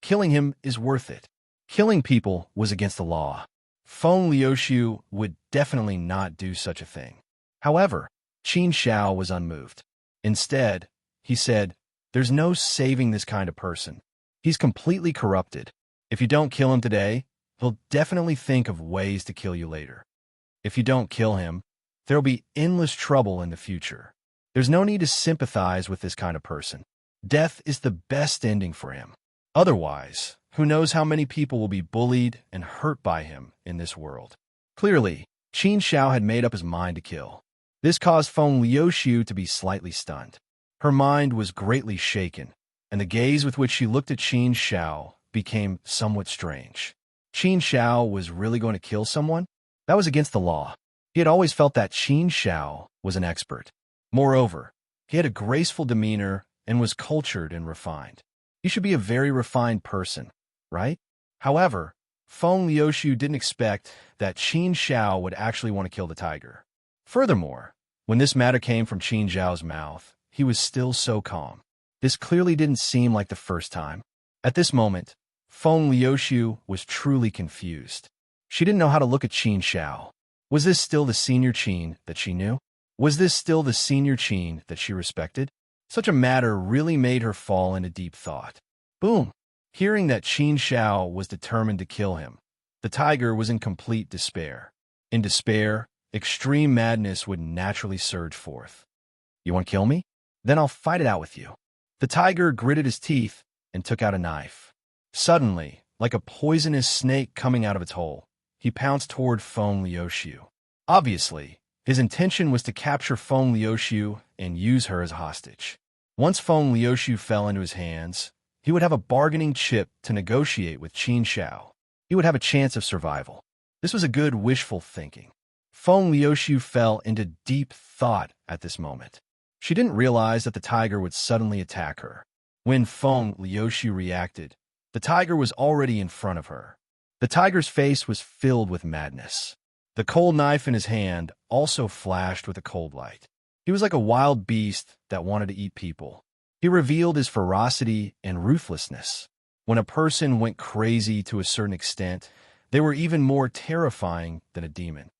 Killing him is worth it. Killing people was against the law. Feng Liuxiu would definitely not do such a thing." However, Qin Shao was unmoved. Instead, he said, "There's no saving this kind of person. He's completely corrupted. If you don't kill him today, he'll definitely think of ways to kill you later. If you don't kill him, there'll be endless trouble in the future. There's no need to sympathize with this kind of person. Death is the best ending for him. Otherwise, who knows how many people will be bullied and hurt by him in this world." Clearly, Qin Shao had made up his mind to kill. This caused Feng Liuxiu to be slightly stunned. Her mind was greatly shaken, and the gaze with which she looked at Qin Shao became somewhat strange. Qin Shao was really going to kill someone? That was against the law. He had always felt that Qin Shao was an expert. Moreover, he had a graceful demeanor and was cultured and refined. He should be a very refined person, right? However, Feng Liuxiu didn't expect that Qin Shao would actually want to kill the tiger. Furthermore, when this matter came from Qin Zhao's mouth, he was still so calm. This clearly didn't seem like the first time. At this moment, Feng Liuxiu was truly confused. She didn't know how to look at Qin Shao. Was this still the senior Qin that she knew? Was this still the senior Qin that she respected? Such a matter really made her fall into deep thought. Boom! Hearing that Qin Shao was determined to kill him, the tiger was in complete despair. In despair, extreme madness would naturally surge forth. "You want to kill me? Then I'll fight it out with you." The tiger gritted his teeth and took out a knife. Suddenly, like a poisonous snake coming out of its hole, he pounced toward Feng Liuxiu. Obviously, his intention was to capture Feng Liuxiu and use her as a hostage. Once Feng Liuxiu fell into his hands, he would have a bargaining chip to negotiate with Qin Shao. He would have a chance of survival. This was a good wishful thinking. Feng Liuxiu fell into deep thought at this moment. She didn't realize that the tiger would suddenly attack her. When Feng Liuxiu reacted, the tiger was already in front of her. The tiger's face was filled with madness. The cold knife in his hand also flashed with a cold light. He was like a wild beast that wanted to eat people. He revealed his ferocity and ruthlessness. When a person went crazy to a certain extent, they were even more terrifying than a demon.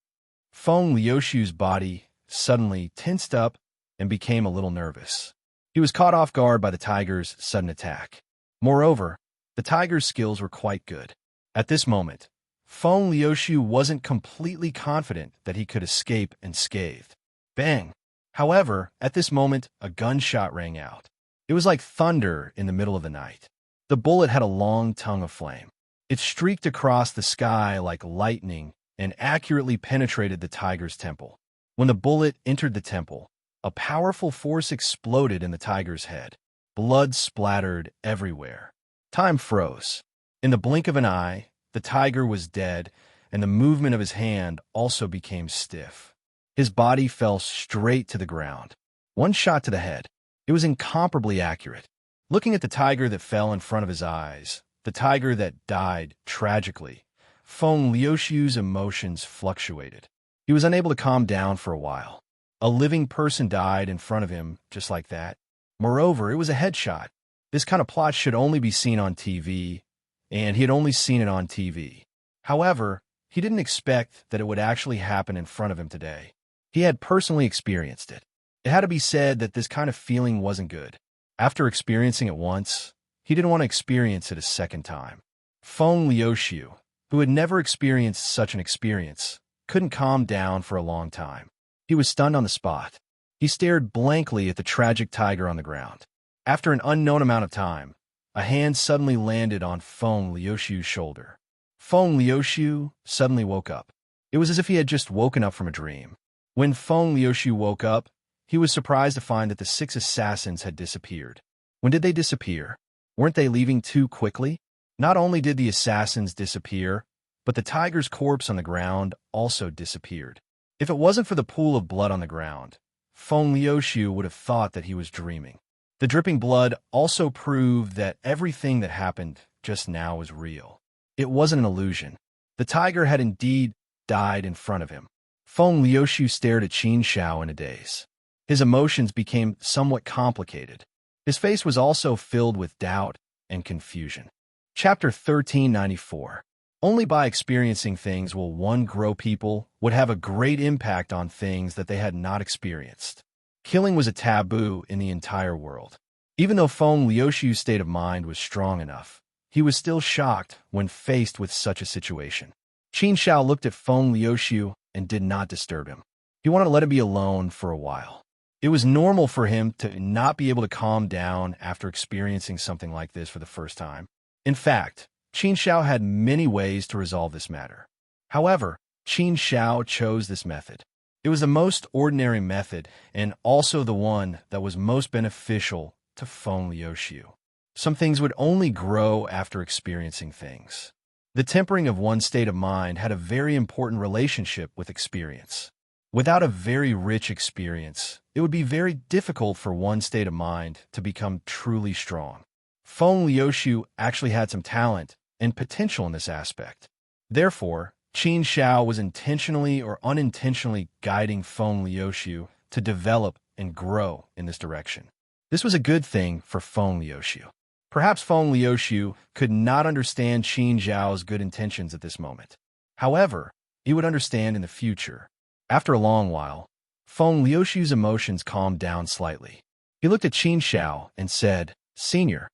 Feng Liuxiu's body suddenly tensed up and became a little nervous. He was caught off guard by the tiger's sudden attack. Moreover, the tiger's skills were quite good. At this moment, Feng Liuxiu wasn't completely confident that he could escape unscathed. Bang! However, at this moment, a gunshot rang out. It was like thunder in the middle of the night. The bullet had a long tongue of flame. It streaked across the sky like lightning and accurately penetrated the tiger's temple. When the bullet entered the temple, a powerful force exploded in the tiger's head. Blood splattered everywhere. Time froze. In the blink of an eye, the tiger was dead, and the movement of his hand also became stiff. His body fell straight to the ground. One shot to the head. It was incomparably accurate. Looking at the tiger that fell in front of his eyes, the tiger that died tragically, Feng Liuxiu's emotions fluctuated. He was unable to calm down for a while. A living person died in front of him just like that. Moreover, it was a headshot. This kind of plot should only be seen on TV, and he had only seen it on TV. However, he didn't expect that it would actually happen in front of him today. He had personally experienced it. It had to be said that this kind of feeling wasn't good. After experiencing it once, he didn't want to experience it a second time. Feng Liuxiu, who had never experienced such an experience, couldn't calm down for a long time. He was stunned on the spot. He stared blankly at the tragic tiger on the ground. After an unknown amount of time, a hand suddenly landed on Feng Liuxiu's shoulder. Feng Liuxiu suddenly woke up. It was as if he had just woken up from a dream. When Feng Liuxiu woke up, he was surprised to find that the 6 assassins had disappeared. When did they disappear? Weren't they leaving too quickly? Not only did the assassins disappear, but the tiger's corpse on the ground also disappeared. If it wasn't for the pool of blood on the ground, Feng Liuxiu would have thought that he was dreaming. The dripping blood also proved that everything that happened just now was real. It wasn't an illusion. The tiger had indeed died in front of him. Feng Liuxiu stared at Qin Xiao in a daze. His emotions became somewhat complicated. His face was also filled with doubt and confusion. Chapter 1394. Only by experiencing things will one grow. People would have a great impact on things that they had not experienced. Killing was a taboo in the entire world. Even though Feng Liuxiu's state of mind was strong enough, he was still shocked when faced with such a situation. Qin Xiao looked at Feng Liuxiu and did not disturb him. He wanted to let him be alone for a while. It was normal for him to not be able to calm down after experiencing something like this for the first time. In fact, Qin Xiao had many ways to resolve this matter. However, Qin Xiao chose this method. It was the most ordinary method and also the one that was most beneficial to Feng Liuxiu. Some things would only grow after experiencing things. The tempering of one's state of mind had a very important relationship with experience. Without a very rich experience, it would be very difficult for one's state of mind to become truly strong. Feng Liuxiu actually had some talent and potential in this aspect. Therefore, Qin Xiao was intentionally or unintentionally guiding Feng Liuxiu to develop and grow in this direction. This was a good thing for Feng Liuxiu. Perhaps Feng Liuxiu could not understand Qin Xiao's good intentions at this moment. However, he would understand in the future. After a long while, Feng Liuxiu's emotions calmed down slightly. He looked at Qin Xiao and said, "Senior,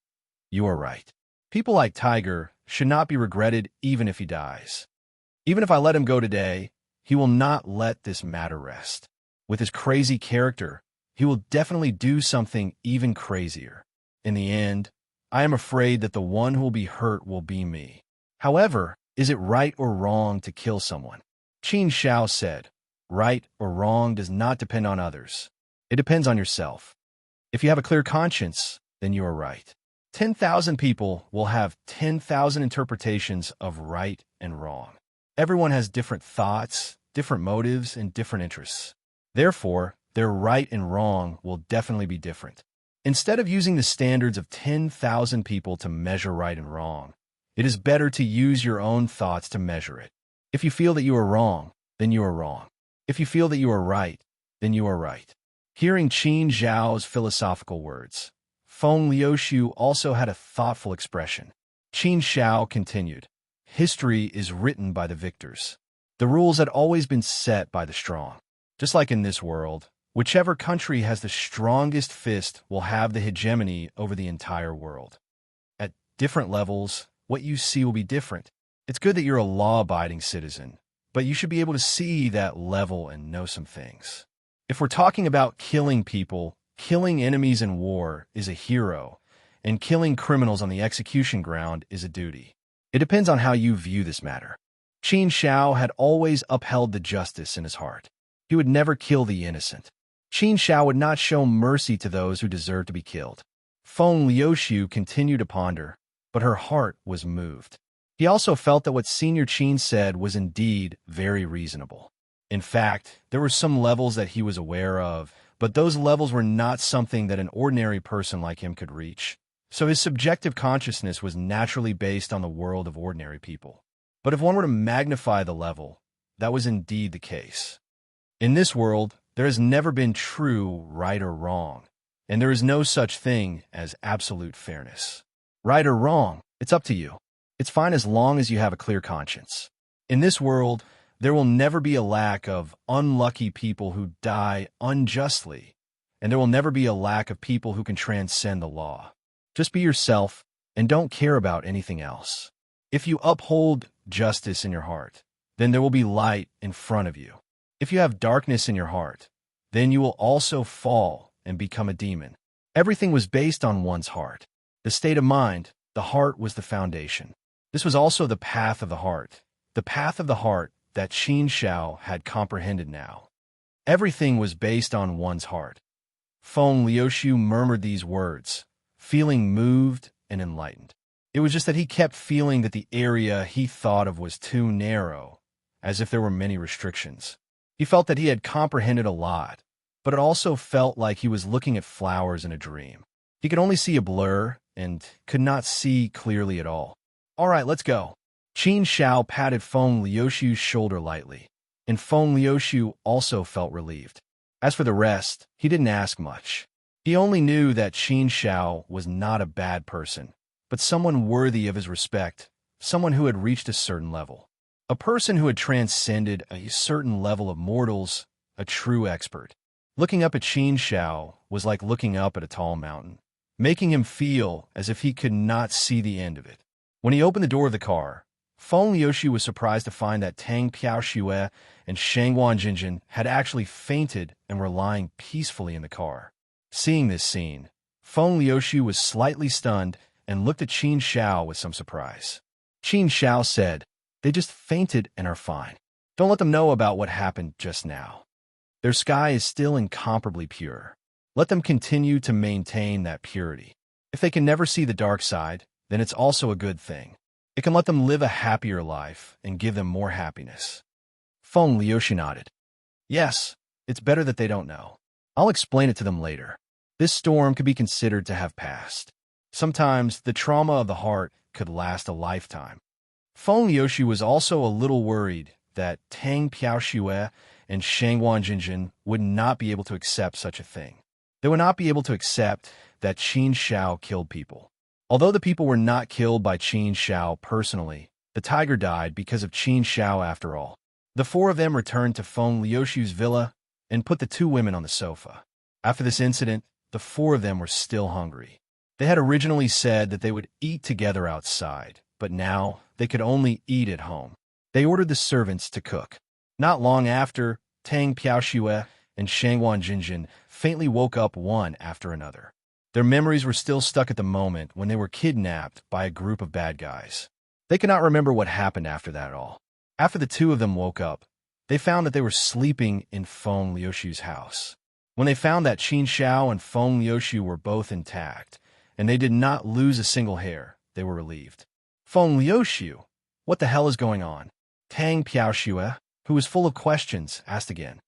you are right. People like Tiger should not be regretted even if he dies. Even if I let him go today, he will not let this matter rest. With his crazy character, he will definitely do something even crazier. In the end, I am afraid that the one who will be hurt will be me. However, is it right or wrong to kill someone?" Qin Xiao said, "Right or wrong does not depend on others. It depends on yourself. If you have a clear conscience, then you are right. 10,000 people will have 10,000 interpretations of right and wrong. Everyone has different thoughts, different motives, and different interests. Therefore, their right and wrong will definitely be different. Instead of using the standards of 10,000 people to measure right and wrong, it is better to use your own thoughts to measure it. If you feel that you are wrong, then you are wrong. If you feel that you are right, then you are right. Hearing Qin Zhao's philosophical words, Feng Liuxiu also had a thoughtful expression. Qin Zhao continued, "History is written by the victors. The rules had always been set by the strong. Just like in this world, whichever country has the strongest fist will have the hegemony over the entire world. At different levels, what you see will be different. It's good that you're a law-abiding citizen, but you should be able to see that level and know some things. If we're talking about killing people, killing enemies in war is a hero, and killing criminals on the execution ground is a duty. It depends on how you view this matter." Qin Zhao had always upheld the justice in his heart. He would never kill the innocent. Qin Zhao would not show mercy to those who deserved to be killed. Feng Liuxiu continued to ponder, but her heart was moved. He also felt that what Senior Qin said was indeed very reasonable. In fact, there were some levels that he was aware of, but those levels were not something that an ordinary person like him could reach. So his subjective consciousness was naturally based on the world of ordinary people. But if one were to magnify the level, that was indeed the case. In this world, there has never been true right or wrong, and there is no such thing as absolute fairness. Right or wrong, it's up to you. It's fine as long as you have a clear conscience. In this world, there will never be a lack of unlucky people who die unjustly, and there will never be a lack of people who can transcend the law. Just be yourself and don't care about anything else. If you uphold justice in your heart, then there will be light in front of you. If you have darkness in your heart, then you will also fall and become a demon. Everything was based on one's heart. The state of mind, the heart was the foundation. This was also the path of the heart that Qin Zhao had comprehended now. Everything was based on one's heart. Feng Liuxiu murmured these words, feeling moved and enlightened. It was just that he kept feeling that the area he thought of was too narrow, as if there were many restrictions. He felt that he had comprehended a lot, but it also felt like he was looking at flowers in a dream. He could only see a blur and could not see clearly at all. "All right, let's go." Qin Zhao patted Feng Liuxiu's shoulder lightly, and Feng Liuxiu also felt relieved. As for the rest, he didn't ask much. He only knew that Qin Zhao was not a bad person, but someone worthy of his respect, someone who had reached a certain level. A person who had transcended a certain level of mortals, a true expert. Looking up at Qin Zhao was like looking up at a tall mountain, making him feel as if he could not see the end of it. When he opened the door of the car, Feng Liuxiu was surprised to find that Tang Piaoxue and Shangguan Jinjin had actually fainted and were lying peacefully in the car. Seeing this scene, Feng Liuxiu was slightly stunned and looked at Qin Zhao with some surprise. Qin Zhao said, "They just fainted and are fine. Don't let them know about what happened just now. Their sky is still incomparably pure. Let them continue to maintain that purity. If they can never see the dark side, then it's also a good thing. It can let them live a happier life and give them more happiness." Feng Liuxiu nodded. "Yes, it's better that they don't know. I'll explain it to them later. This storm could be considered to have passed. Sometimes the trauma of the heart could last a lifetime." Feng Liuxiu was also a little worried that Tang Piaoxue and Shangguan Jinjin would not be able to accept such a thing. They would not be able to accept that Qin Zhao killed people. Although the people were not killed by Qin Zhao personally, the tiger died because of Qin Zhao after all. The four of them returned to Feng Liuxiu's villa and put the two women on the sofa. After this incident, the four of them were still hungry. They had originally said that they would eat together outside, but now they could only eat at home. They ordered the servants to cook. Not long after, Tang Piaoxue and Shangguan Jinjin faintly woke up one after another. Their memories were still stuck at the moment when they were kidnapped by a group of bad guys. They could not remember what happened after that at all. After the two of them woke up, they found that they were sleeping in Feng Liuxiu's house. When they found that Qin Zhao and Feng Liuxiu were both intact, and they did not lose a single hair, they were relieved. "Feng Liuxiu, what the hell is going on?" Tang Piaoxue, who was full of questions, asked again.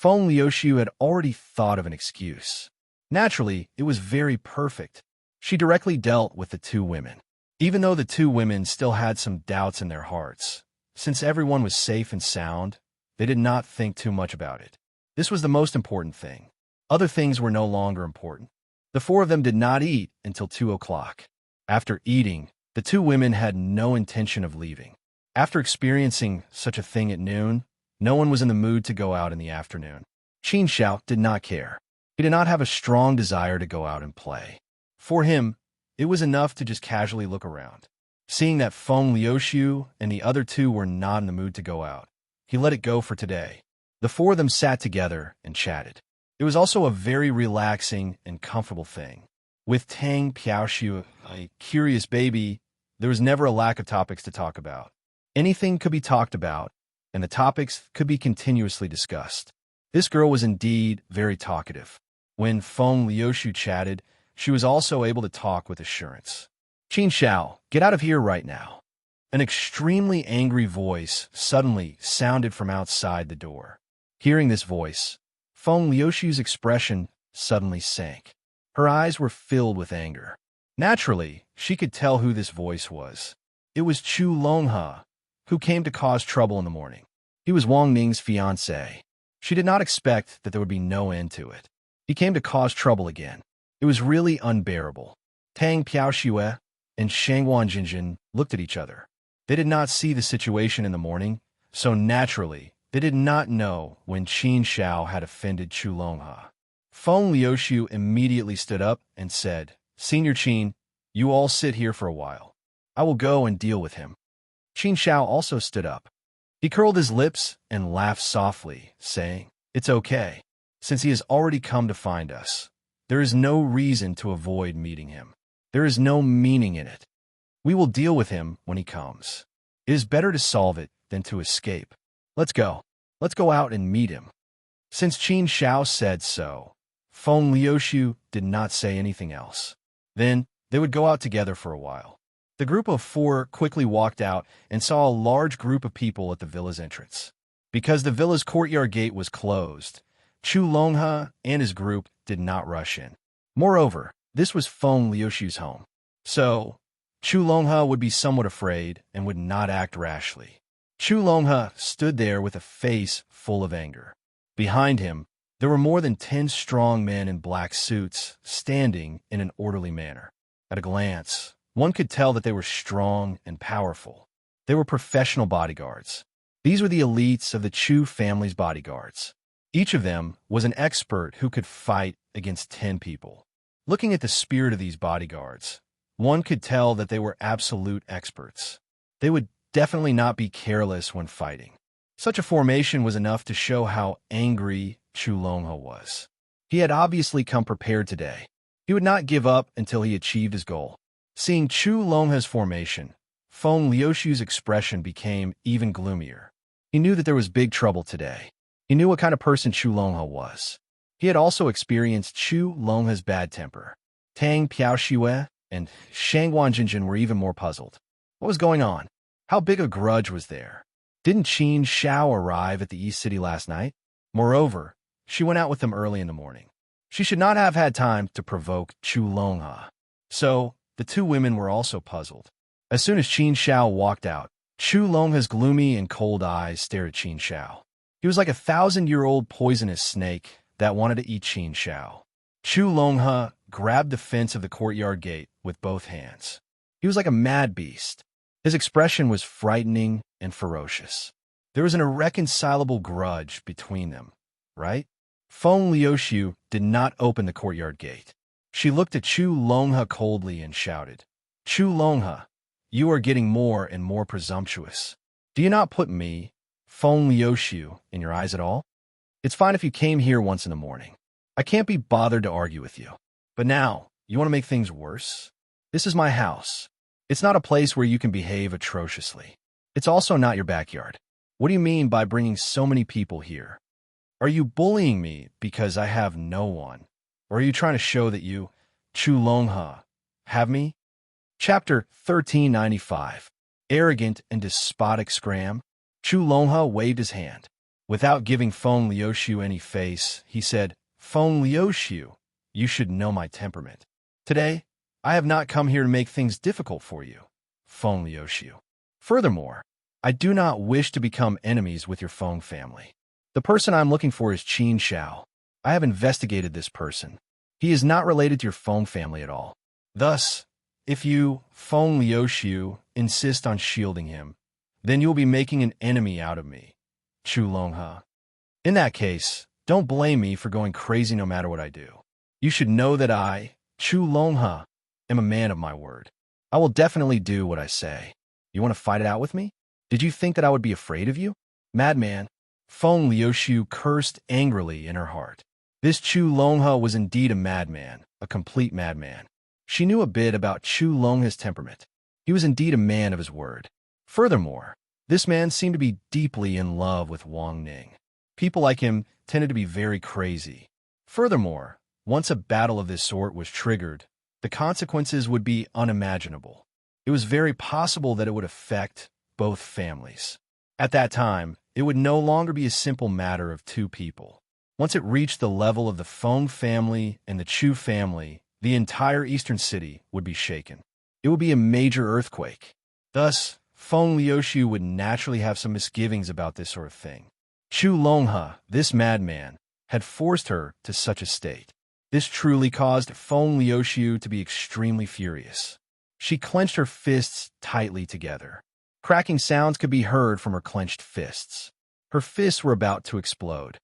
Feng Liuxiu had already thought of an excuse. Naturally, it was very perfect. She directly dealt with the two women. Even though the two women still had some doubts in their hearts, since everyone was safe and sound, they did not think too much about it. This was the most important thing. Other things were no longer important. The four of them did not eat until 2 o'clock. After eating, the two women had no intention of leaving. After experiencing such a thing at noon, no one was in the mood to go out in the afternoon. Qin Xiao did not care. He did not have a strong desire to go out and play. For him, it was enough to just casually look around. Seeing that Feng Liuxiu and the other two were not in the mood to go out, he let it go for today. The four of them sat together and chatted. It was also a very relaxing and comfortable thing. With Tang Piaoxiu, a curious baby, there was never a lack of topics to talk about. Anything could be talked about, and the topics could be continuously discussed. This girl was indeed very talkative. When Feng Liuxiu chatted, she was also able to talk with assurance. Qin Xiao, get out of here right now. An extremely angry voice suddenly sounded from outside the door. Hearing this voice, Feng Liuxiu's expression suddenly sank. Her eyes were filled with anger. Naturally, she could tell who this voice was. It was Chu Longhe, who came to cause trouble in the morning. He was Wang Ning's fiancé. She did not expect that there would be no end to it. He came to cause trouble again. It was really unbearable. Tang Piaoxue and Shangguan Jinjin looked at each other. They did not see the situation in the morning, so naturally, they did not know when Qin Xiao had offended Chu Longhe. Feng Liuxiu immediately stood up and said, Senior Qin, you all sit here for a while. I will go and deal with him. Qin Xiao also stood up. He curled his lips and laughed softly, saying, It's okay. Since he has already come to find us, there is no reason to avoid meeting him. There is no meaning in it. We will deal with him when he comes. It is better to solve it than to escape. Let's go. Let's go out and meet him. Since Qin Xiao said so, Feng Liuxiu did not say anything else. Then, they would go out together for a while. The group of four quickly walked out and saw a large group of people at the villa's entrance. Because the villa's courtyard gate was closed, Chu Longhe and his group did not rush in. Moreover, this was Feng Liuxiu's home. So, Chu Longhe would be somewhat afraid and would not act rashly. Chu Longhe stood there with a face full of anger. Behind him, there were more than 10 strong men in black suits, standing in an orderly manner. At a glance, one could tell that they were strong and powerful. They were professional bodyguards. These were the elites of the Chu family's bodyguards. Each of them was an expert who could fight against 10 people. Looking at the spirit of these bodyguards, one could tell that they were absolute experts. They would definitely not be careless when fighting. Such a formation was enough to show how angry Chu Longhe was. He had obviously come prepared today. He would not give up until he achieved his goal. Seeing Chu Longhe's formation, Feng Liuxiu's expression became even gloomier. He knew that there was big trouble today. He knew what kind of person Chu Longhe was. He had also experienced Chu Longhe's bad temper. Tang Piaoxue and Shangguan Jinjin were even more puzzled. What was going on? How big a grudge was there? Didn't Qin Xiao arrive at the East City last night? Moreover, she went out with them early in the morning. She should not have had time to provoke Chu Longhe. So, the two women were also puzzled. As soon as Qin Xiao walked out, Chu Longhe's gloomy and cold eyes stared at Qin Xiao. He was like a 1,000-year-old poisonous snake that wanted to eat Qin Xiao. Chu Longhe grabbed the fence of the courtyard gate with both hands. He was like a mad beast. His expression was frightening and ferocious. There was an irreconcilable grudge between them, right? Feng Liuxiu did not open the courtyard gate. She looked at Chu Longhe coldly and shouted, Chu Longhe, you are getting more and more presumptuous. Do you not put me, Feng Liuxiu, in your eyes at all? It's fine if you came here once in the morning. I can't be bothered to argue with you. But now, you want to make things worse? This is my house. It's not a place where you can behave atrociously. It's also not your backyard. What do you mean by bringing so many people here? Are you bullying me because I have no one? Or are you trying to show that you, Chu Longhe, have me? Chapter 1395. Arrogant and despotic scram. Chu Longhe waved his hand. Without giving Feng Liuxiu any face, he said, Feng Liuxiu, you should know my temperament. Today, I have not come here to make things difficult for you, Feng Liuxiu. Furthermore, I do not wish to become enemies with your Feng family. The person I'm looking for is Qin Xiao. I have investigated this person. He is not related to your Feng family at all. Thus, if you, Feng Liuxiu, insist on shielding him, then you will be making an enemy out of me, Chu Longhe. In that case, don't blame me for going crazy no matter what I do. You should know that I, Chu Longhe, am a man of my word. I will definitely do what I say. You want to fight it out with me? Did you think that I would be afraid of you? Madman, Feng Liuxiu cursed angrily in her heart. This Chu Longhe was indeed a madman, a complete madman. She knew a bit about Chu Longhe's temperament. He was indeed a man of his word. Furthermore, this man seemed to be deeply in love with Wang Ning. People like him tended to be very crazy. Furthermore, once a battle of this sort was triggered, the consequences would be unimaginable. It was very possible that it would affect both families. At that time, it would no longer be a simple matter of two people. Once it reached the level of the Feng family and the Chu family, the entire eastern city would be shaken. It would be a major earthquake. Thus, Feng Liuxiu would naturally have some misgivings about this sort of thing. Chu Longhe, this madman, had forced her to such a state. This truly caused Feng Liuxiu to be extremely furious. She clenched her fists tightly together. Cracking sounds could be heard from her clenched fists. Her fists were about to explode.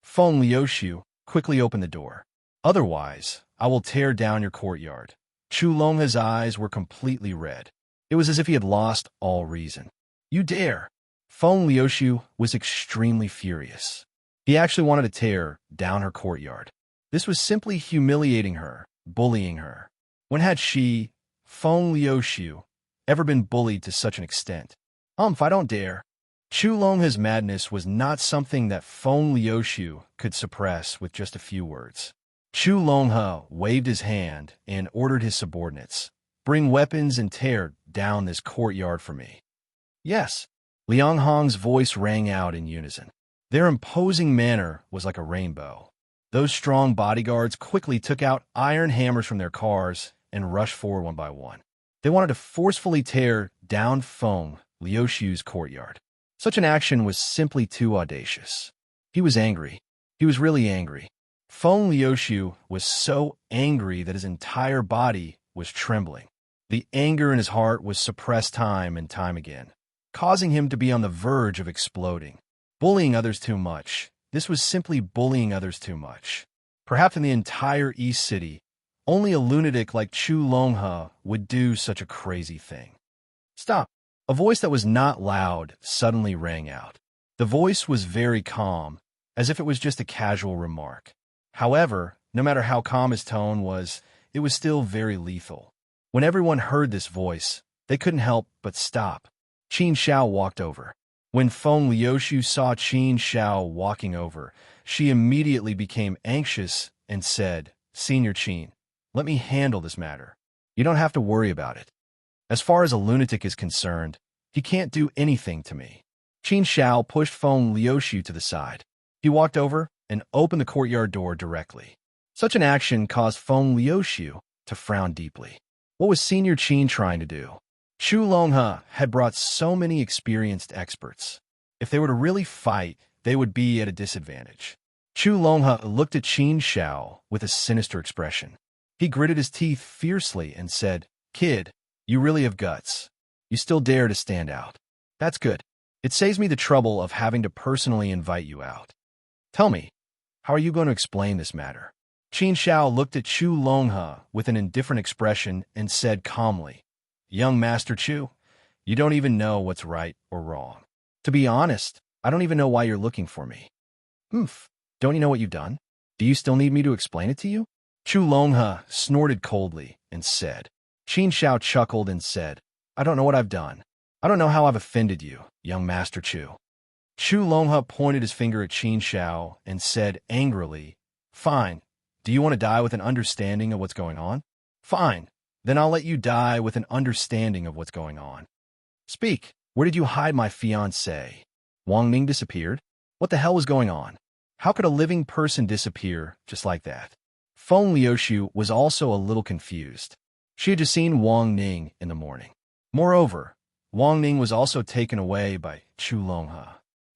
Feng Liuxiu quickly opened the door. Otherwise, I will tear down your courtyard. Chu Longhe's eyes were completely red. It was as if he had lost all reason. You dare! Feng Liuxiu was extremely furious. He actually wanted to tear down her courtyard. This was simply humiliating her, bullying her. When had she, Feng Liuxiu, ever been bullied to such an extent? If I don't dare. Chu Longhe's madness was not something that Feng Liuxiu could suppress with just a few words. Chu Longhe waved his hand and ordered his subordinates, bring weapons and tear down this courtyard for me. Yes, Liang Hong's voice rang out in unison. Their imposing manner was like a rainbow. Those strong bodyguards quickly took out iron hammers from their cars and rushed forward one by one. They wanted to forcefully tear down Feng Liuxiu's courtyard. Such an action was simply too audacious. He was angry. He was really angry. Feng Liuxiu was so angry that his entire body was trembling. The anger in his heart was suppressed time and time again, causing him to be on the verge of exploding. Bullying others too much. This was simply bullying others too much. Perhaps in the entire East City, only a lunatic like Chu Longhe would do such a crazy thing. Stop! A voice that was not loud suddenly rang out. The voice was very calm, as if it was just a casual remark. However, no matter how calm his tone was, it was still very lethal. When everyone heard this voice, they couldn't help but stop. Qin Xiao walked over. When Feng Liuxiu saw Qin Xiao walking over, she immediately became anxious and said, Senior Qin, let me handle this matter. You don't have to worry about it. As far as a lunatic is concerned, he can't do anything to me. Qin Xiao pushed Feng Liuxiu to the side. He walked over and opened the courtyard door directly. Such an action caused Feng Liuxiu to frown deeply. What was Senior Qin trying to do? Chu Longhe had brought so many experienced experts. If they were to really fight, they would be at a disadvantage. Chu Longhe looked at Qin Xiao with a sinister expression. He gritted his teeth fiercely and said, Kid, you really have guts. You still dare to stand out. That's good. It saves me the trouble of having to personally invite you out. Tell me, how are you going to explain this matter? Qin Xiao looked at Chu Longhe with an indifferent expression and said calmly, Young Master Chu, you don't even know what's right or wrong. To be honest, I don't even know why you're looking for me. Don't you know what you've done? Do you still need me to explain it to you? Chu Longhe snorted coldly and said. Qin Xiao chuckled and said, I don't know what I've done. I don't know how I've offended you, young Master Chu. Chu Longhe pointed his finger at Qin Xiao and said angrily, Fine. Do you want to die with an understanding of what's going on? Fine. Then I'll let you die with an understanding of what's going on. Speak. Where did you hide my fiancée? Wang Ning disappeared? What the hell was going on? How could a living person disappear just like that? Feng Liuxiu was also a little confused. She had just seen Wang Ning in the morning. Moreover, Wang Ning was also taken away by Chu Longhe.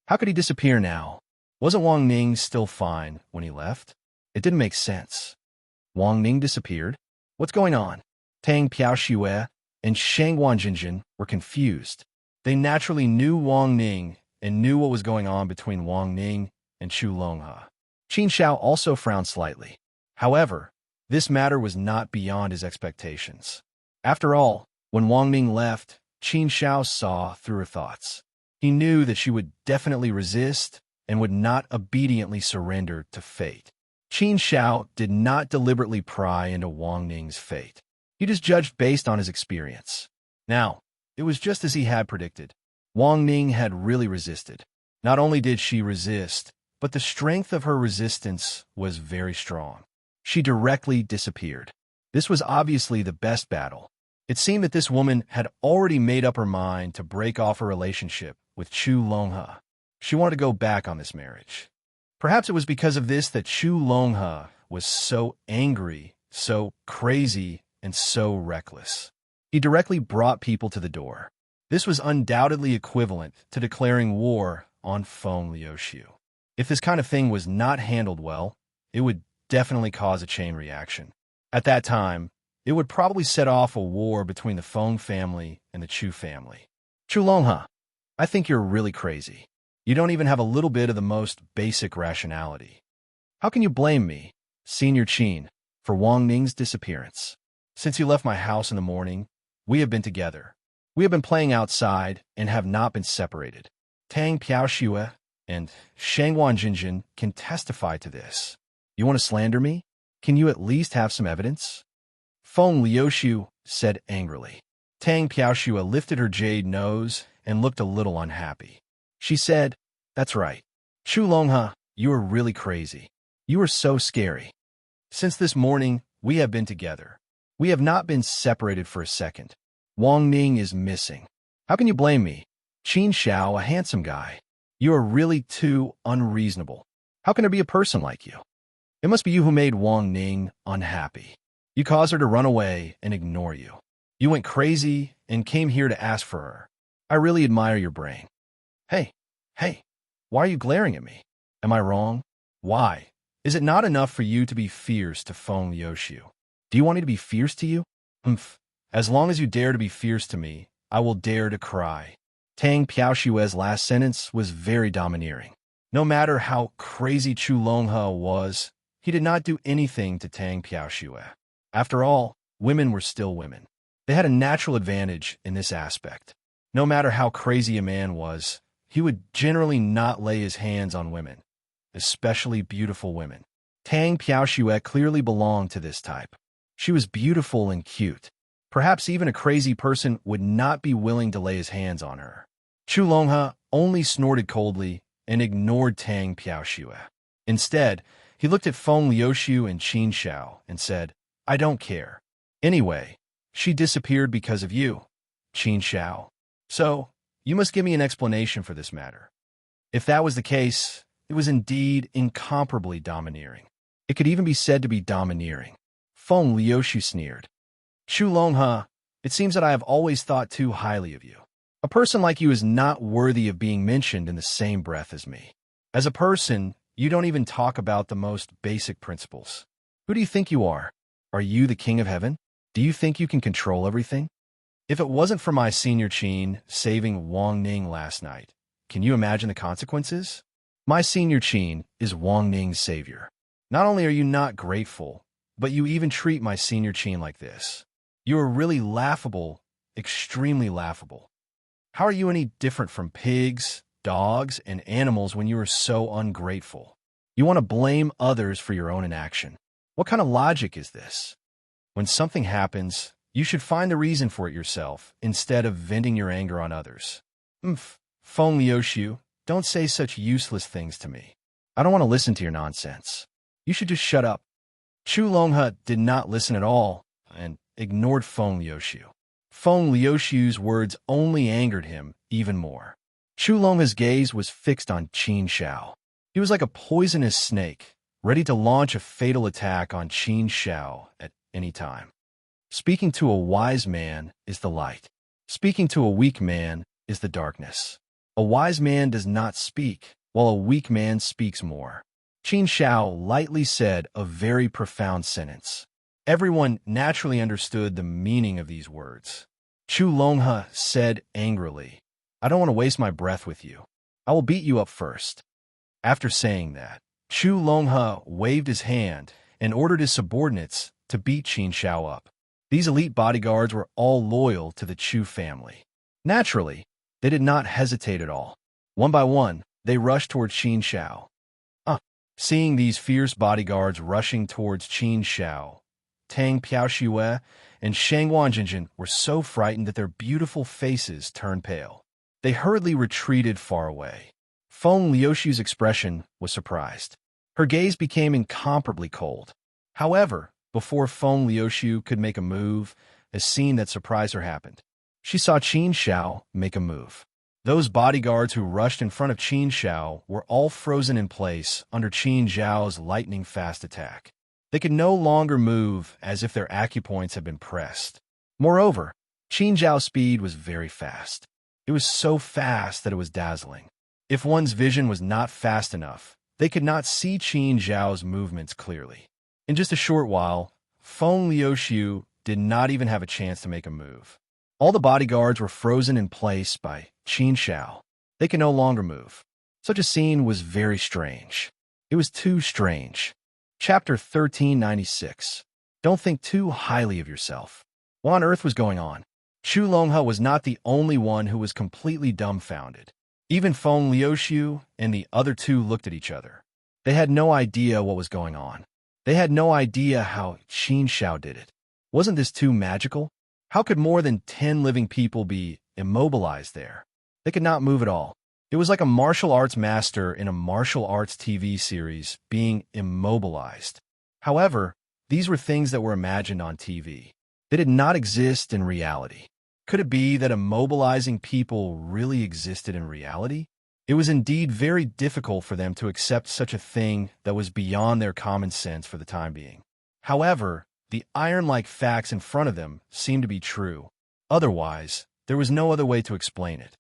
How could he disappear now? Wasn't Wang Ning still fine when he left? It didn't make sense. Wang Ning disappeared? What's going on? Tang Piaoxue and Shang Wanjinjin were confused. They naturally knew Wang Ning and knew what was going on between Wang Ning and Chu Longhe. Qin Shao also frowned slightly. However, this matter was not beyond his expectations. After all, when Wang Ning left, Qin Shao saw through her thoughts. He knew that she would definitely resist and would not obediently surrender to fate. Qin Shao did not deliberately pry into Wang Ning's fate. He just judged based on his experience. Now, it was just as he had predicted. Wang Ning had really resisted. Not only did she resist, but the strength of her resistance was very strong. She directly disappeared. This was obviously the best battle. It seemed that this woman had already made up her mind to break off her relationship with Chu Longhe. She wanted to go back on this marriage. Perhaps it was because of this that Chu Longhe was so angry, so crazy, and so reckless. He directly brought people to the door. This was undoubtedly equivalent to declaring war on Feng Liuxiu. If this kind of thing was not handled well, it would definitely cause a chain reaction. At that time, it would probably set off a war between the Feng family and the Chu family. Chu Longhe, I think you're really crazy. You don't even have a little bit of the most basic rationality. How can you blame me, Senior Qin, for Wang Ning's disappearance? Since you left my house in the morning, we have been together. We have been playing outside and have not been separated. Tang Piaoxue and Shang Wanjinjin can testify to this. You want to slander me? Can you at least have some evidence? Feng Liuxiu said angrily. Tang Piaoxue lifted her jade nose and looked a little unhappy. She said, "That's right. Chu Longhe, you are really crazy. You are so scary. Since this morning, we have been together. We have not been separated for a second. Wang Ning is missing. How can you blame me? Qin Shao, a handsome guy. You are really too unreasonable. How can there be a person like you? It must be you who made Wang Ning unhappy. You caused her to run away and ignore you. You went crazy and came here to ask for her. I really admire your brain. Hey, why are you glaring at me? Am I wrong? Why? Is it not enough for you to be fierce to Feng Liuxiu? Do you want me to be fierce to you? As long as you dare to be fierce to me, I will dare to cry." Tang Piaoxue's last sentence was very domineering. No matter how crazy Chu Longhe was, he did not do anything to Tang Piaoxue. After all, women were still women. They had a natural advantage in this aspect. No matter how crazy a man was, he would generally not lay his hands on women, especially beautiful women. Tang Piaoxue clearly belonged to this type. She was beautiful and cute. Perhaps even a crazy person would not be willing to lay his hands on her. Chu Longhe only snorted coldly and ignored Tang Piaoxue. Instead, he looked at Feng Liuxiu and Qin Shao and said, "I don't care. Anyway, she disappeared because of you, Qin Shao. So, you must give me an explanation for this matter." If that was the case, it was indeed incomparably domineering. It could even be said to be domineering. Feng Liuxiu sneered. "Chu Longhe, it seems that I have always thought too highly of you. A person like you is not worthy of being mentioned in the same breath as me. As a person, you don't even talk about the most basic principles. Who do you think you are? Are you the king of heaven? Do you think you can control everything? If it wasn't for my senior Qin saving Wang Ning last night, can you imagine the consequences? My senior Qin is Wang Ning's savior. Not only are you not grateful, but you even treat my senior Qin like this. You are really laughable, extremely laughable. How are you any different from pigs, dogs, and animals when you are so ungrateful? You want to blame others for your own inaction. What kind of logic is this? When something happens, you should find the reason for it yourself, instead of venting your anger on others. Feng Liuxiu, don't say such useless things to me. I don't want to listen to your nonsense. You should just shut up." Chu Longhe did not listen at all and ignored Feng Liuxiu. Feng Liuxiu's words only angered him even more. Chu Longha's gaze was fixed on Qin Shao. He was like a poisonous snake, ready to launch a fatal attack on Qin Shao at any time. Speaking to a wise man is the light. Speaking to a weak man is the darkness. A wise man does not speak, while a weak man speaks more. Qin Shao lightly said a very profound sentence. Everyone naturally understood the meaning of these words. Chu Longha said angrily, "I don't want to waste my breath with you. I will beat you up first." After saying that, Chu Longha waved his hand and ordered his subordinates to beat Qin Shao up. These elite bodyguards were all loyal to the Chu family. Naturally, they did not hesitate at all. One by one, they rushed towards Qin Shao. Seeing these fierce bodyguards rushing towards Qin Shao, Tang Piaoxue and Shang Wanjinjin were so frightened that their beautiful faces turned pale. They hurriedly retreated far away. Feng Liuxiu's expression was surprised. Her gaze became incomparably cold. However, before Feng Liuxiu could make a move, a scene that surprised her happened. She saw Qin Shao make a move. Those bodyguards who rushed in front of Qin Shao were all frozen in place under Qin Zhao's lightning-fast attack. They could no longer move as if their acupoints had been pressed. Moreover, Qin Zhao's speed was very fast. It was so fast that it was dazzling. If one's vision was not fast enough, they could not see Qin Zhao's movements clearly. In just a short while, Feng Liuxiu did not even have a chance to make a move. All the bodyguards were frozen in place by Qin Shao. They could no longer move. Such a scene was very strange. It was too strange. Chapter 1396. Don't think too highly of yourself. What on earth was going on? Chu Longha was not the only one who was completely dumbfounded. Even Feng Liuxiu and the other two looked at each other. They had no idea what was going on. They had no idea how Qin Shao did it. Wasn't this too magical? How could more than 10 living people be immobilized there? They could not move at all. It was like a martial arts master in a martial arts TV series being immobilized. However, these were things that were imagined on TV. They did not exist in reality. Could it be that immobilizing people really existed in reality? It was indeed very difficult for them to accept such a thing that was beyond their common sense for the time being. However, the iron-like facts in front of them seemed to be true. Otherwise, there was no other way to explain it.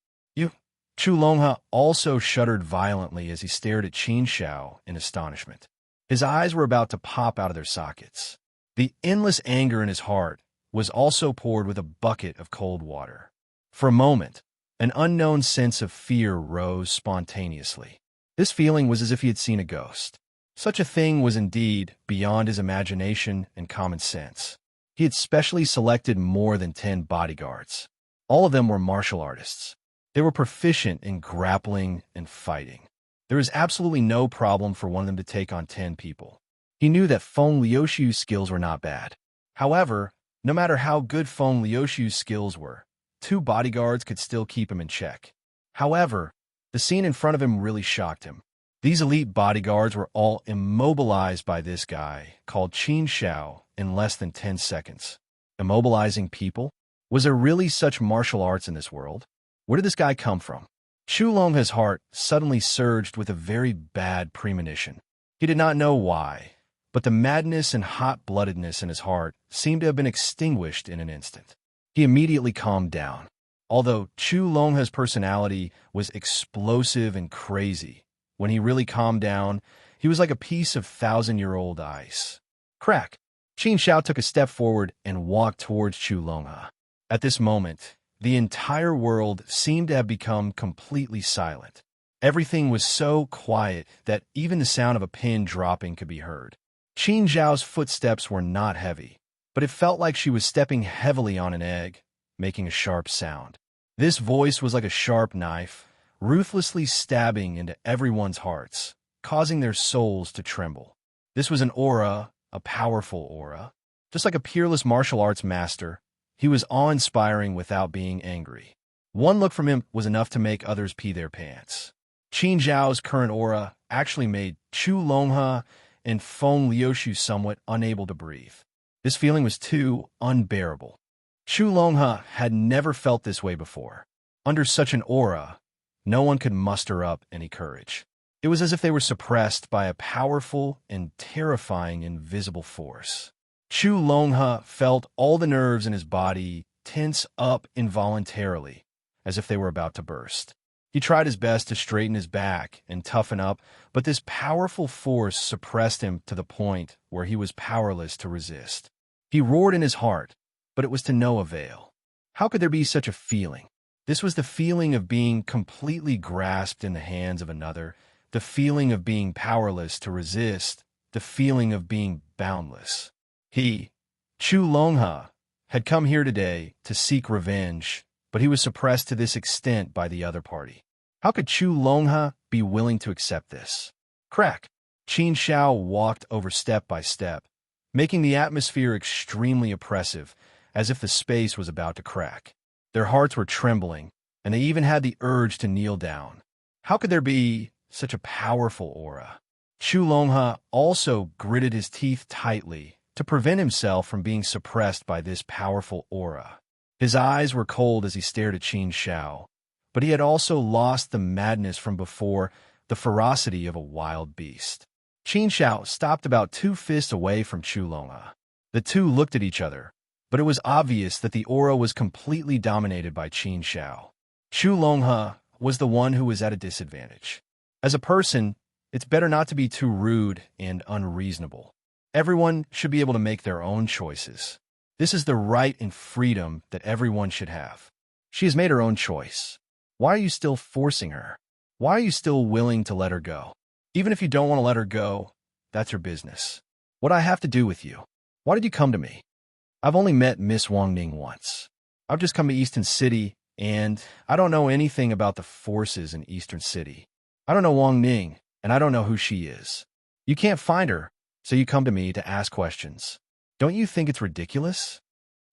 Chu Longha also shuddered violently as he stared at Qin Shao in astonishment. His eyes were about to pop out of their sockets. The endless anger in his heart was also poured with a bucket of cold water. For a moment, an unknown sense of fear rose spontaneously. This feeling was as if he had seen a ghost. Such a thing was indeed beyond his imagination and common sense. He had specially selected more than 10 bodyguards. All of them were martial artists. They were proficient in grappling and fighting. There was absolutely no problem for one of them to take on 10 people. He knew that Feng Liuxiu's skills were not bad. However, no matter how good Feng Liuxiu's skills were, 2 bodyguards could still keep him in check. However, the scene in front of him really shocked him. These elite bodyguards were all immobilized by this guy, called Qin Shao, in less than 10 seconds. Immobilizing people? Was there really such martial arts in this world? Where did this guy come from? Chu Longha's heart suddenly surged with a very bad premonition. He did not know why, but the madness and hot-bloodedness in his heart seemed to have been extinguished in an instant. He immediately calmed down. Although Chu Longha's personality was explosive and crazy, when he really calmed down, he was like a piece of 1,000-year-old ice. Crack! Qin Shao took a step forward and walked towards Chu Longha. At this moment, the entire world seemed to have become completely silent. Everything was so quiet that even the sound of a pin dropping could be heard. Qin Zhao's footsteps were not heavy, but it felt like she was stepping heavily on an egg, making a sharp sound. This voice was like a sharp knife, ruthlessly stabbing into everyone's hearts, causing their souls to tremble. This was an aura, a powerful aura. Just like a peerless martial arts master, he was awe-inspiring without being angry. One look from him was enough to make others pee their pants. Qin Zhao's current aura actually made Chu Longha and Feng Liuxiu somewhat unable to breathe. This feeling was too unbearable. Chu Longha had never felt this way before. Under such an aura, no one could muster up any courage. It was as if they were suppressed by a powerful and terrifying invisible force. Chu Longhe felt all the nerves in his body tense up involuntarily, as if they were about to burst. He tried his best to straighten his back and toughen up, but this powerful force suppressed him to the point where he was powerless to resist. He roared in his heart, but it was to no avail. How could there be such a feeling? This was the feeling of being completely grasped in the hands of another, the feeling of being powerless to resist, the feeling of being boundless. He, Chu Longhe, had come here today to seek revenge, but he was suppressed to this extent by the other party. How could Chu Longhe be willing to accept this? Crack! Qin Shao walked over step by step, making the atmosphere extremely oppressive, as if the space was about to crack. Their hearts were trembling, and they even had the urge to kneel down. How could there be such a powerful aura? Chu Longhe also gritted his teeth tightly to prevent himself from being suppressed by this powerful aura. His eyes were cold as he stared at Qin Shao, but he had also lost the madness from before, the ferocity of a wild beast. Qin Shao stopped about 2 fists away from Chu Longhe. The two looked at each other, but it was obvious that the aura was completely dominated by Qin Shao. Chu Longhe was the one who was at a disadvantage. As a person, it's better not to be too rude and unreasonable. Everyone should be able to make their own choices. This is the right and freedom that everyone should have. She has made her own choice. Why are you still forcing her? Why are you still willing to let her go? Even if you don't want to let her go, that's your business. What do I have to do with you? Why did you come to me? I've only met Miss Wang Ning once. I've just come to Eastern City, and I don't know anything about the forces in Eastern City. I don't know Wang Ning, and I don't know who she is. You can't find her, so you come to me to ask questions. Don't you think it's ridiculous?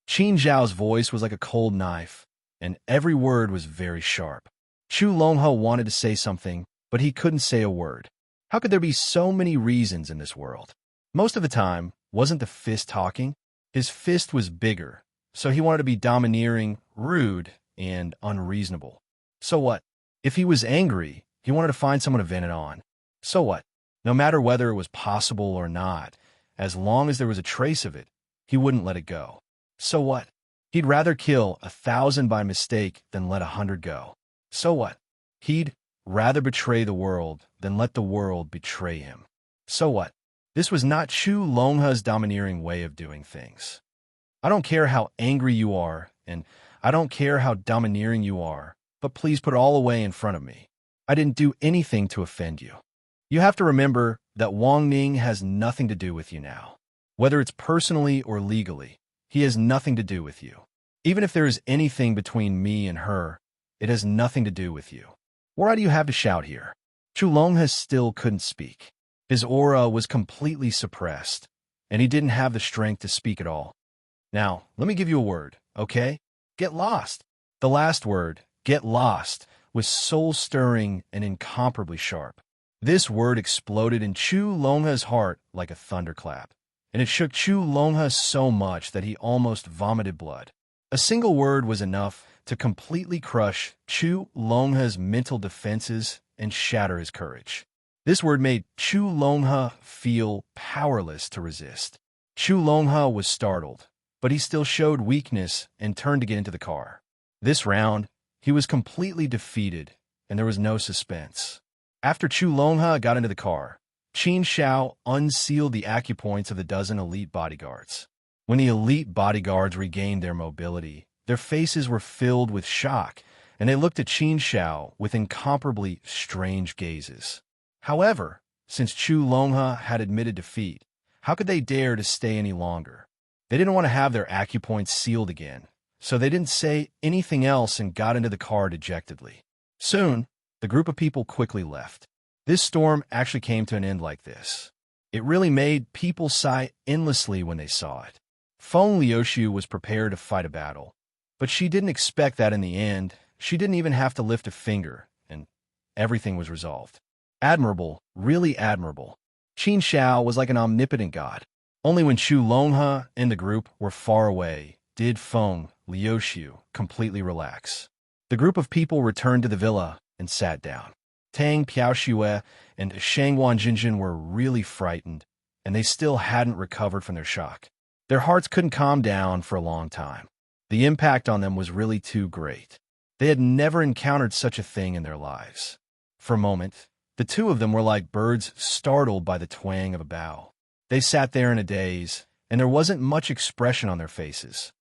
Qin Zhao's voice was like a cold knife, and every word was very sharp. Chu Longhe wanted to say something, but he couldn't say a word. How could there be so many reasons in this world? Most of the time, wasn't the fist talking? His fist was bigger, so he wanted to be domineering, rude, and unreasonable. So what? If he was angry, he wanted to find someone to vent it on. So what? No matter whether it was possible or not, as long as there was a trace of it, he wouldn't let it go. So what? He'd rather kill 1,000 by mistake than let 100 go. So what? He'd rather betray the world than let the world betray him. So what? This was not Chu Longhe's domineering way of doing things. I don't care how angry you are, and I don't care how domineering you are, but please put it all away in front of me. I didn't do anything to offend you. You have to remember that Wang Ning has nothing to do with you now. Whether it's personally or legally, he has nothing to do with you. Even if there is anything between me and her, it has nothing to do with you. Why do you have to shout here? Chu Longhe still couldn't speak. His aura was completely suppressed, and he didn't have the strength to speak at all. Now, let me give you a word, okay? Get lost. The last word, get lost, was soul-stirring and incomparably sharp. This word exploded in Chu Longhe's heart like a thunderclap, and it shook Chu Longhe so much that he almost vomited blood. A single word was enough to completely crush Chu Longhe's mental defenses and shatter his courage. This word made Chu Longhe feel powerless to resist. Chu Longhe was startled, but he still showed weakness and turned to get into the car. This round, he was completely defeated, and there was no suspense. After Chu Longhe got into the car, Qin Shao unsealed the acupoints of the dozen elite bodyguards. When the elite bodyguards regained their mobility, their faces were filled with shock, and they looked at Qin Shao with incomparably strange gazes. However, since Chu Longhe had admitted defeat, how could they dare to stay any longer? They didn't want to have their acupoints sealed again, so they didn't say anything else and got into the car dejectedly. Soon, the group of people quickly left. This storm actually came to an end like this. It really made people sigh endlessly when they saw it. Feng Liuxiu was prepared to fight a battle, but she didn't expect that in the end. She didn't even have to lift a finger, and everything was resolved. Admirable, really admirable. Qin Shao was like an omnipotent god. Only when Chu Longhe and the group were far away did Feng Liuxiu completely relax. The group of people returned to the villa, and sat down. Tang Piaoxue and Shang Wanjinjin were really frightened, and they still hadn't recovered from their shock. Their hearts couldn't calm down for a long time. The impact on them was really too great. They had never encountered such a thing in their lives. For a moment, the two of them were like birds startled by the twang of a bow. They sat there in a daze, and there wasn't much expression on their faces.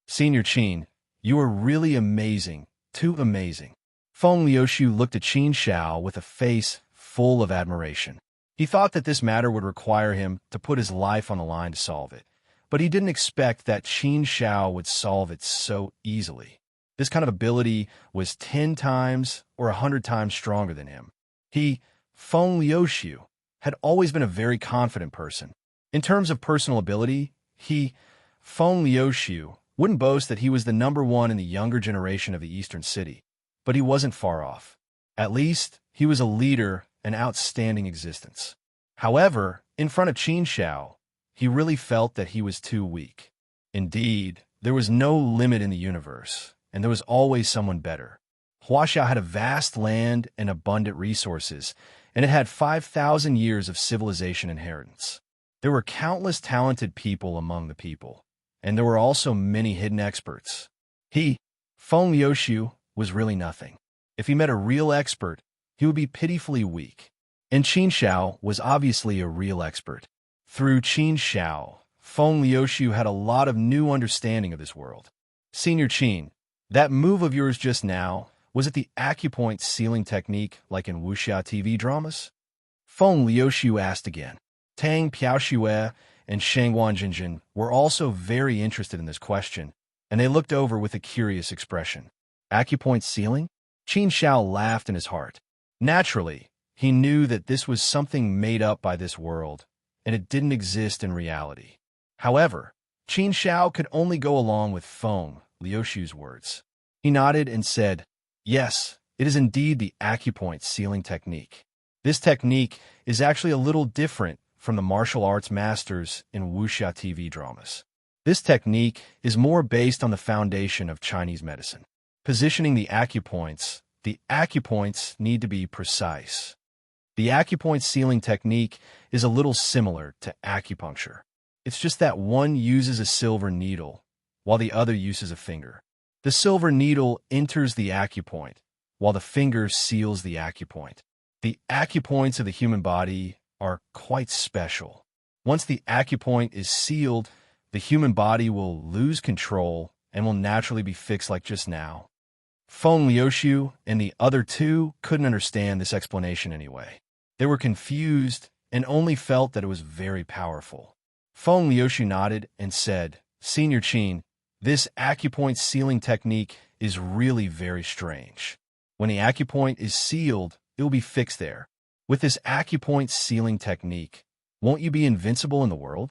Senior Qin, you are really amazing, too amazing. Feng Liuxiu looked at Qin Shao with a face full of admiration. He thought that this matter would require him to put his life on the line to solve it, but he didn't expect that Qin Shao would solve it so easily. This kind of ability was 10 times or 100 times stronger than him. He, Feng Liuxiu, had always been a very confident person. In terms of personal ability, he, Feng Liuxiu, wouldn't boast that he was the #1 in the younger generation of the Eastern City, but he wasn't far off. At least, he was a leader, an outstanding existence. However, in front of Qin Shao, he really felt that he was too weak. Indeed, there was no limit in the universe, and there was always someone better. Huaxia had a vast land and abundant resources, and it had 5,000 years of civilization inheritance. There were countless talented people among the people, and there were also many hidden experts. He, Feng Liuxiu, was really nothing. If he met a real expert, he would be pitifully weak. And Qin Shao was obviously a real expert. Through Qin Shao, Feng Liuxiu had a lot of new understanding of this world. Senior Qin, that move of yours just now, was it the acupoint sealing technique like in wuxia TV dramas? Feng Liuxiu asked again. Tang Piaoxue and Shang Wanjinjin were also very interested in this question, and they looked over with a curious expression. Acupoint sealing? Qin Shao laughed in his heart. Naturally, he knew that this was something made up by this world, and it didn't exist in reality. However, Qin Shao could only go along with Feng Liuxiu's words. He nodded and said, "Yes, it is indeed the acupoint sealing technique. This technique is actually a little different from the martial arts masters in wuxia TV dramas. This technique is more based on the foundation of Chinese medicine. Positioning the acupoints need to be precise. The acupoint sealing technique is a little similar to acupuncture. It's just that one uses a silver needle, while the other uses a finger. The silver needle enters the acupoint, while the finger seals the acupoint. The acupoints of the human body are quite special. Once the acupoint is sealed, the human body will lose control and will naturally be fixed like just now." Feng Liuxiu and the other two couldn't understand this explanation anyway. They were confused and only felt that it was very powerful. Feng Liuxiu nodded and said, "Senior Qin, this acupoint sealing technique is really very strange. When the acupoint is sealed, it will be fixed there. With this acupoint sealing technique, won't you be invincible in the world?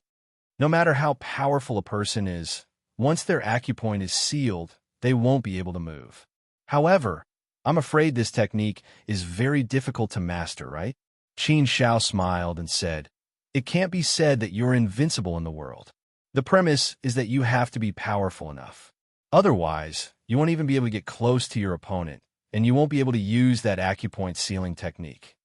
No matter how powerful a person is, once their acupoint is sealed, they won't be able to move. However, I'm afraid this technique is very difficult to master, right?" Qin Shao smiled and said, "It can't be said that you're invincible in the world. The premise is that you have to be powerful enough. Otherwise, you won't even be able to get close to your opponent, and you won't be able to use that acupoint sealing technique.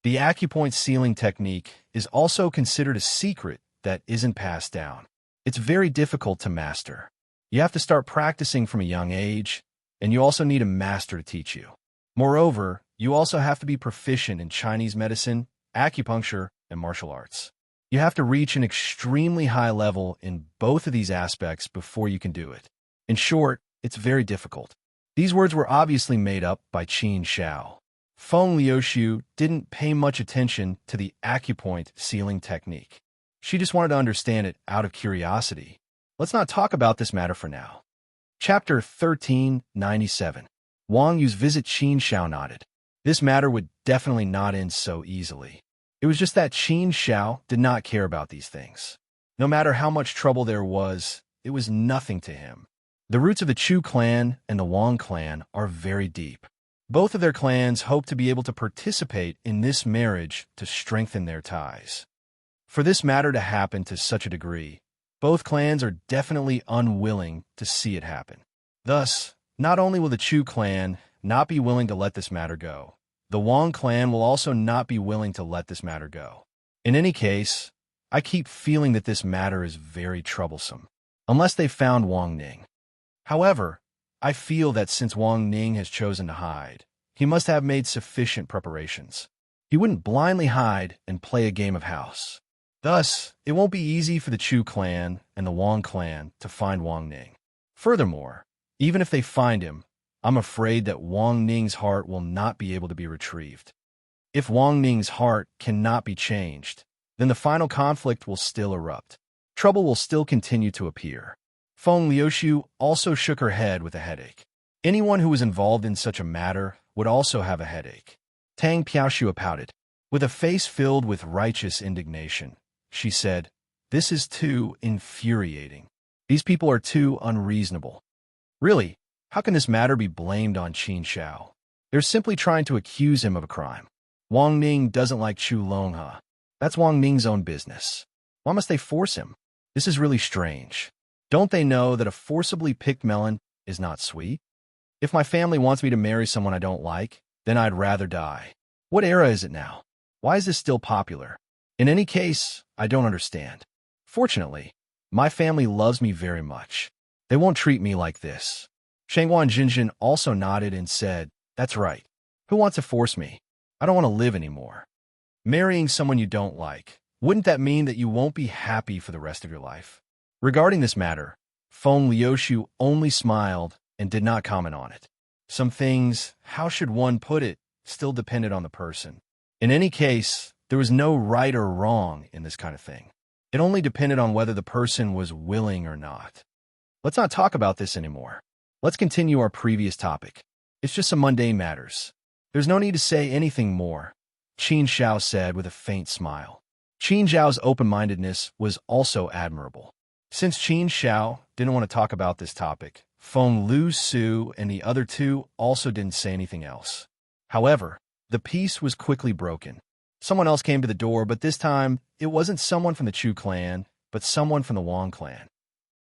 The acupoint sealing technique is also considered a secret that isn't passed down. It's very difficult to master. You have to start practicing from a young age, and you also need a master to teach you. Moreover, you also have to be proficient in Chinese medicine, acupuncture, and martial arts. You have to reach an extremely high level in both of these aspects before you can do it. In short, it's very difficult." These words were obviously made up by Qin Shao. Feng Liuxiu didn't pay much attention to the acupoint sealing technique. She just wanted to understand it out of curiosity. Let's not talk about this matter for now. Chapter 1397. Wang Yu's visit. Qin Shao nodded. This matter would definitely not end so easily. It was just that Qin Shao did not care about these things. No matter how much trouble there was, it was nothing to him. The roots of the Chu clan and the Wang clan are very deep. Both of their clans hope to be able to participate in this marriage to strengthen their ties. For this matter to happen to such a degree, both clans are definitely unwilling to see it happen. Thus, not only will the Chu clan not be willing to let this matter go. The Wang clan will also not be willing to let this matter go. In any case, I keep feeling that this matter is very troublesome, unless they found Wang Ning. However, I feel that since Wang Ning has chosen to hide, he must have made sufficient preparations. He wouldn't blindly hide and play a game of house. Thus, it won't be easy for the Chu clan and the Wang clan to find Wang Ning. Furthermore, even if they find him, I'm afraid that Wang Ning's heart will not be able to be retrieved. If Wang Ning's heart cannot be changed, then the final conflict will still erupt. Trouble will still continue to appear. Feng Liuxiu also shook her head with a headache. Anyone who was involved in such a matter would also have a headache. Tang Piaoxua pouted. With a face filled with righteous indignation, she said, "This is too infuriating. These people are too unreasonable. Really, how can this matter be blamed on Qin Xiao? They're simply trying to accuse him of a crime. Wang Ning doesn't like Chu Longhe. That's Wang Ning's own business. Why must they force him? This is really strange. Don't they know that a forcibly picked melon is not sweet? If my family wants me to marry someone I don't like, then I'd rather die. What era is it now? Why is this still popular? In any case, I don't understand. Fortunately, my family loves me very much. They won't treat me like this." Shangguan Jinjin also nodded and said, "That's right. Who wants to force me? I don't want to live anymore. Marrying someone you don't like, wouldn't that mean that you won't be happy for the rest of your life?" Regarding this matter, Feng Liuxiu only smiled and did not comment on it. Some things, how should one put it, still depended on the person. In any case, there was no right or wrong in this kind of thing. It only depended on whether the person was willing or not. Let's not talk about this anymore. Let's continue our previous topic. It's just some mundane matters. There's no need to say anything more, Qin Xiao said with a faint smile. Qin Xiao's open-mindedness was also admirable. Since Qin Xiao didn't want to talk about this topic, Feng Lu Su and the other two also didn't say anything else. However, the peace was quickly broken. Someone else came to the door, but this time, it wasn't someone from the Chu clan, but someone from the Wang clan.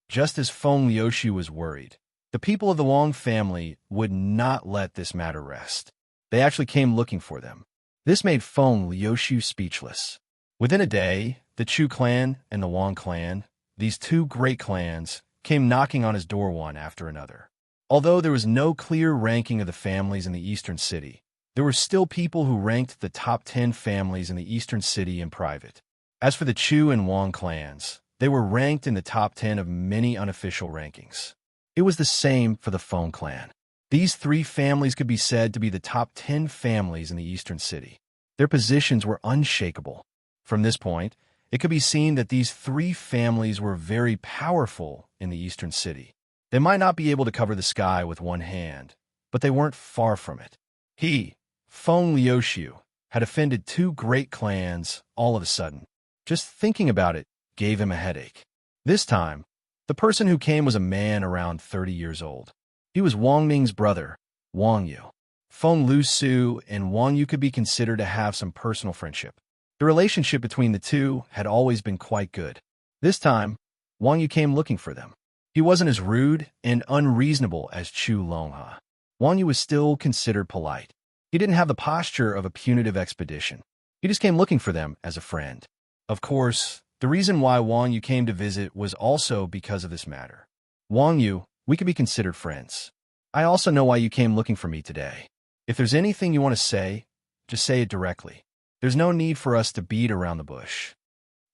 Just as Feng Liuxiu was worried, the people of the Wang family would not let this matter rest. They actually came looking for them. This made Feng Liuxiu speechless. Within a day, the Chu clan and the Wang clan, these two great clans, came knocking on his door one after another. Although there was no clear ranking of the families in the eastern city, there were still people who ranked the top 10 families in the eastern city in private. As for the Chu and Wang clans, they were ranked in the top 10 of many unofficial rankings. It was the same for the Feng clan. These three families could be said to be the top 10 families in the eastern city. Their positions were unshakable. From this point, it could be seen that these three families were very powerful in the eastern city. They might not be able to cover the sky with one hand, but they weren't far from it. He, Feng Liuxiu, had offended two great clans all of a sudden. Just thinking about it gave him a headache. This time, the person who came was a man around 30 years old. He was Wang Ning's brother, Wang Yu. Feng Lu Su and Wang Yu could be considered to have some personal friendship. The relationship between the two had always been quite good. This time, Wang Yu came looking for them. He wasn't as rude and unreasonable as Chu Longhe. Wang Yu was still considered polite. He didn't have the posture of a punitive expedition. He just came looking for them as a friend. Of course, the reason why Wang Yu came to visit was also because of this matter. Wang Yu, we could be considered friends. I also know why you came looking for me today. If there's anything you want to say, just say it directly. There's no need for us to beat around the bush.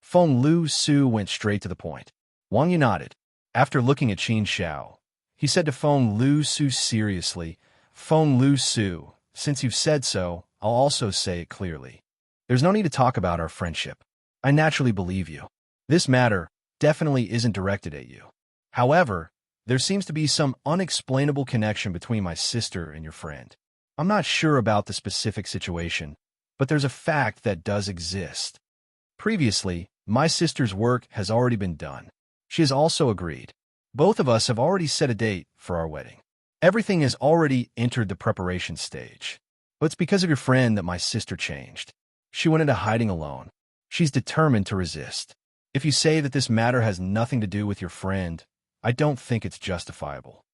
Feng Lu Su went straight to the point. Wang Yu nodded. After looking at Qin Xiao, he said to Feng Lu Su seriously, "Feng Lu Su, since you've said so, I'll also say it clearly. There's no need to talk about our friendship. I naturally believe you. This matter definitely isn't directed at you. However, there seems to be some unexplainable connection between my sister and your friend. I'm not sure about the specific situation, but there's a fact that does exist. Previously, my sister's work has already been done. She has also agreed. Both of us have already set a date for our wedding. Everything has already entered the preparation stage. But it's because of your friend that my sister changed. She went into hiding alone. She's determined to resist. If you say that this matter has nothing to do with your friend, I don't think it's justifiable.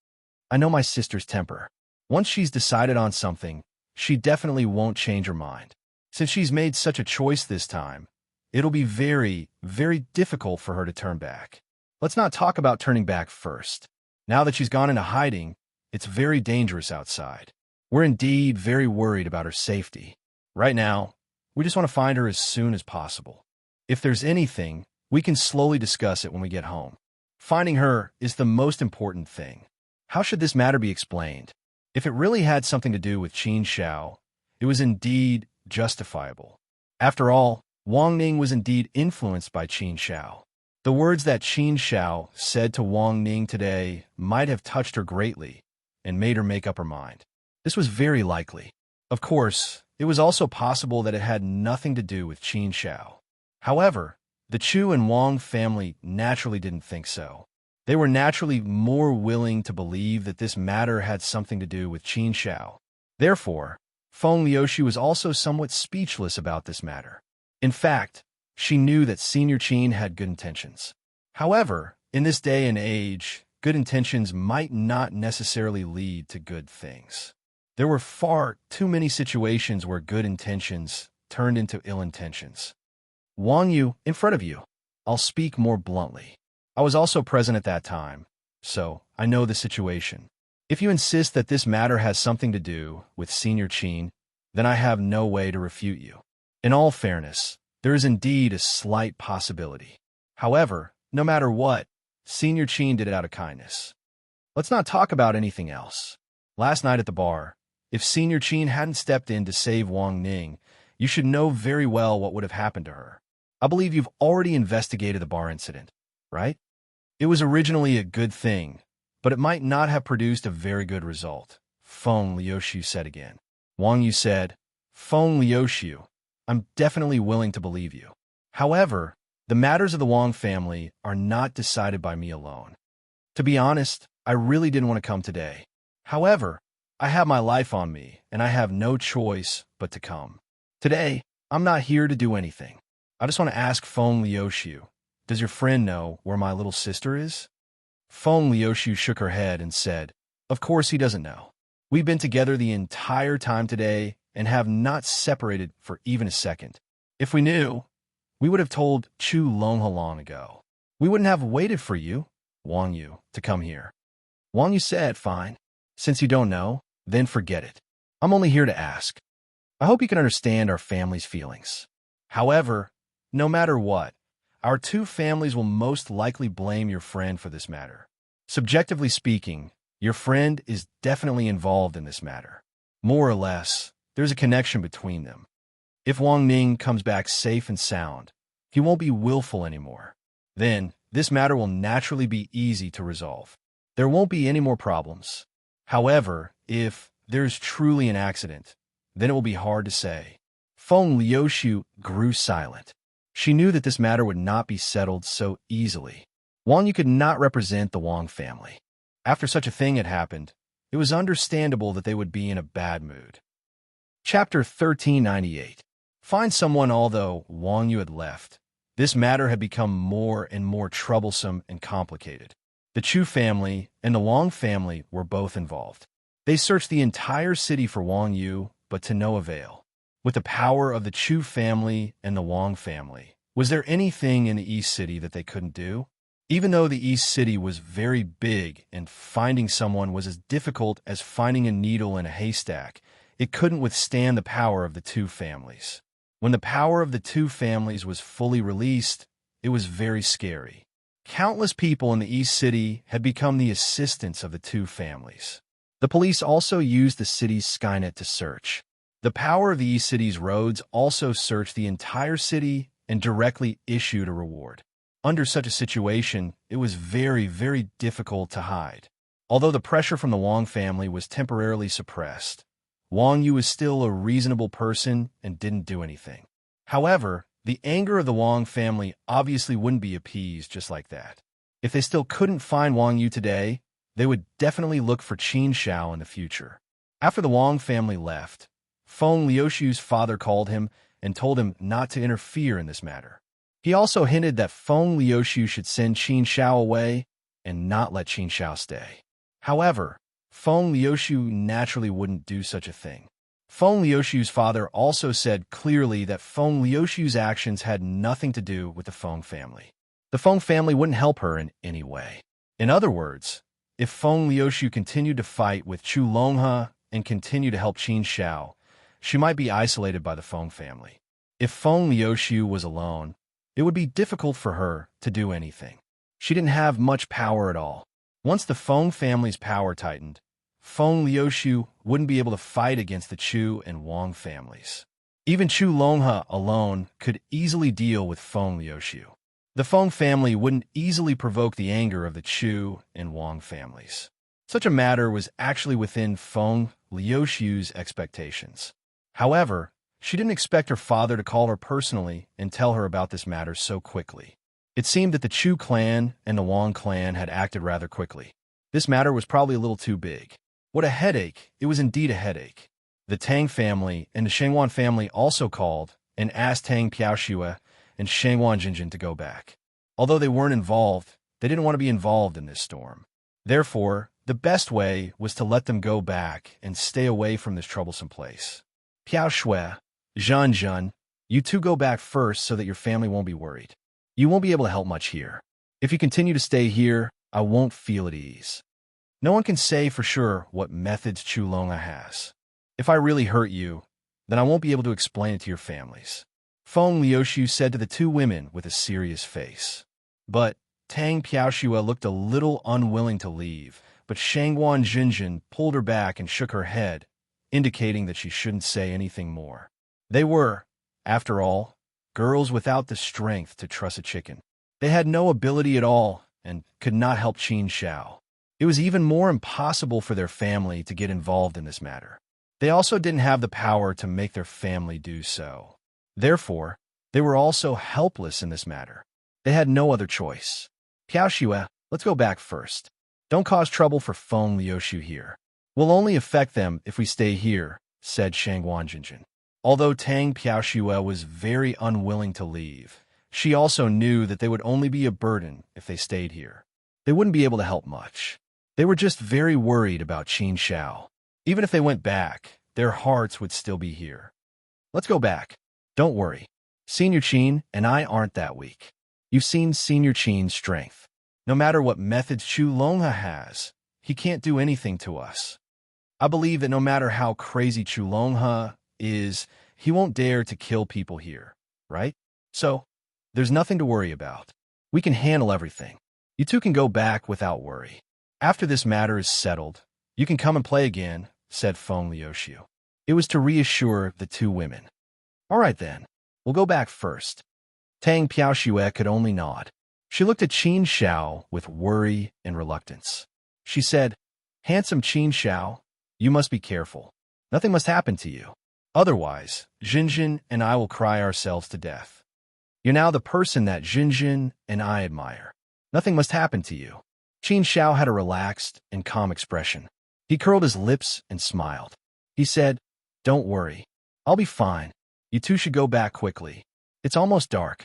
I know my sister's temper. Once she's decided on something, she definitely won't change her mind. Since she's made such a choice this time, it'll be very, very difficult for her to turn back. Let's not talk about turning back first. Now that she's gone into hiding, it's very dangerous outside. We're indeed very worried about her safety. Right now, we just want to find her as soon as possible. If there's anything, we can slowly discuss it when we get home. Finding her is the most important thing. How should this matter be explained? If it really had something to do with Qin Xiao, it was indeed justifiable. After all, Wang Ning was indeed influenced by Qin Xiao. The words that Qin Xiao said to Wang Ning today might have touched her greatly and made her make up her mind. This was very likely. Of course, it was also possible that it had nothing to do with Qin Xiao. However, the Chu and Wang family naturally didn't think so. They were naturally more willing to believe that this matter had something to do with Qin Xiao. Therefore, Feng Liuxu was also somewhat speechless about this matter. In fact, she knew that Senior Qin had good intentions. However, in this day and age, good intentions might not necessarily lead to good things. There were far too many situations where good intentions turned into ill intentions. Wang Yu, in front of you. I'll speak more bluntly. I was also present at that time, so I know the situation. If you insist that this matter has something to do with Senior Qin, then I have no way to refute you. In all fairness, there is indeed a slight possibility. However, no matter what, Senior Qin did it out of kindness. Let's not talk about anything else. Last night at the bar, if Senior Qin hadn't stepped in to save Wang Ning, you should know very well what would have happened to her. I believe you've already investigated the bar incident, right? It was originally a good thing, but it might not have produced a very good result, Feng Liuxu said again. Wang Yu said, Feng Liuxu, I'm definitely willing to believe you. However, the matters of the Wang family are not decided by me alone. To be honest, I really didn't want to come today. However, I have my life on me, and I have no choice but to come. Today, I'm not here to do anything. I just want to ask Feng Liuxu, does your friend know where my little sister is? Feng Liuxu shook her head and said, of course he doesn't know. We've been together the entire time today and have not separated for even a second. If we knew, we would have told Chu Longhe long ago. We wouldn't have waited for you, Wang Yu, to come here. Wang Yu said, fine. Since you don't know, then forget it. I'm only here to ask. I hope you can understand our family's feelings. However, no matter what, our two families will most likely blame your friend for this matter. Subjectively speaking, your friend is definitely involved in this matter. More or less, there's a connection between them. If Wang Ning comes back safe and sound, he won't be willful anymore. Then, this matter will naturally be easy to resolve. There won't be any more problems. However, if there's truly an accident, then it will be hard to say. Feng Liuxu grew silent. She knew that this matter would not be settled so easily. Wang Yu could not represent the Wang family. After such a thing had happened, it was understandable that they would be in a bad mood. Chapter 1398. Find someone. Although Wang Yu had left, this matter had become more and more troublesome and complicated. The Chu family and the Wang family were both involved. They searched the entire city for Wang Yu, but to no avail. With the power of the Chu family and the Wang family, was there anything in the East City that they couldn't do? Even though the East City was very big and finding someone was as difficult as finding a needle in a haystack, it couldn't withstand the power of the two families. When the power of the two families was fully released, it was very scary. Countless people in the East City had become the assistants of the two families. The police also used the city's Skynet to search. The power of the East City's roads also searched the entire city and directly issued a reward. Under such a situation, it was very, very difficult to hide. Although the pressure from the Wang family was temporarily suppressed, Wang Yu was still a reasonable person and didn't do anything. However, the anger of the Wang family obviously wouldn't be appeased just like that. If they still couldn't find Wang Yu today, they would definitely look for Qin Xiao in the future. After the Wang family left, Feng Liuxu's father called him and told him not to interfere in this matter. He also hinted that Feng Liuxu should send Qin Xiao away and not let Qin Xiao stay. However, Feng Liuxiu naturally wouldn't do such a thing. Feng Liuxiu's father also said clearly that Feng Liuxiu's actions had nothing to do with the Feng family. The Feng family wouldn't help her in any way. In other words, if Feng Liuxiu continued to fight with Chu Longhe and continued to help Qin Xiao, she might be isolated by the Feng family. If Feng Liuxiu was alone, it would be difficult for her to do anything. She didn't have much power at all. Once the Feng family's power tightened, Feng Liuxiu wouldn't be able to fight against the Chu and Wang families. Even Chu Longhe alone could easily deal with Feng Liuxiu. The Feng family wouldn't easily provoke the anger of the Chu and Wang families. Such a matter was actually within Feng Liuxiu's expectations. However, she didn't expect her father to call her personally and tell her about this matter so quickly. It seemed that the Chu clan and the Wang clan had acted rather quickly. This matter was probably a little too big. What a headache! It was indeed a headache. The Tang family and the Shengwan family also called and asked Tang Piaoxue and Shengwan Jinjin to go back. Although they weren't involved, they didn't want to be involved in this storm. Therefore, the best way was to let them go back and stay away from this troublesome place. Piaoxue, Zhan, you two go back first so that your family won't be worried. You won't be able to help much here. If you continue to stay here, I won't feel at ease. No one can say for sure what methods Chu Longhe has. If I really hurt you, then I won't be able to explain it to your families. Feng Liuxiu said to the two women with a serious face. But Tang Piaoxue looked a little unwilling to leave, but Shengwan Jinjin pulled her back and shook her head, indicating that she shouldn't say anything more. They were, after all, girls without the strength to truss a chicken. They had no ability at all and could not help Qin Xiao. It was even more impossible for their family to get involved in this matter. They also didn't have the power to make their family do so. Therefore, they were also helpless in this matter. They had no other choice. Piaoxue, let's go back first. Don't cause trouble for Feng Liuxiu here. We'll only affect them if we stay here, said Shengwan Jinjin. Although Tang Piaoxue was very unwilling to leave, she also knew that they would only be a burden if they stayed here. They wouldn't be able to help much. They were just very worried about Qin Xiao. Even if they went back, their hearts would still be here. Let's go back. Don't worry. Senior Qin and I aren't that weak. You've seen Senior Qin's strength. No matter what methods Chu Longhe has, he can't do anything to us. I believe that no matter how crazy Chu Longhe is, he won't dare to kill people here, right? So, there's nothing to worry about. We can handle everything. You two can go back without worry. After this matter is settled, you can come and play again, said Feng Liuxiu. It was to reassure the two women. All right then, we'll go back first. Tang Piaoxue could only nod. She looked at Qin Xiao with worry and reluctance. She said, Handsome Qin Xiao, you must be careful. Nothing must happen to you. Otherwise, Jinjin and I will cry ourselves to death. You're now the person that Jinjin and I admire. Nothing must happen to you. Qin Xiao had a relaxed and calm expression. He curled his lips and smiled. He said, Don't worry. I'll be fine. You two should go back quickly. It's almost dark.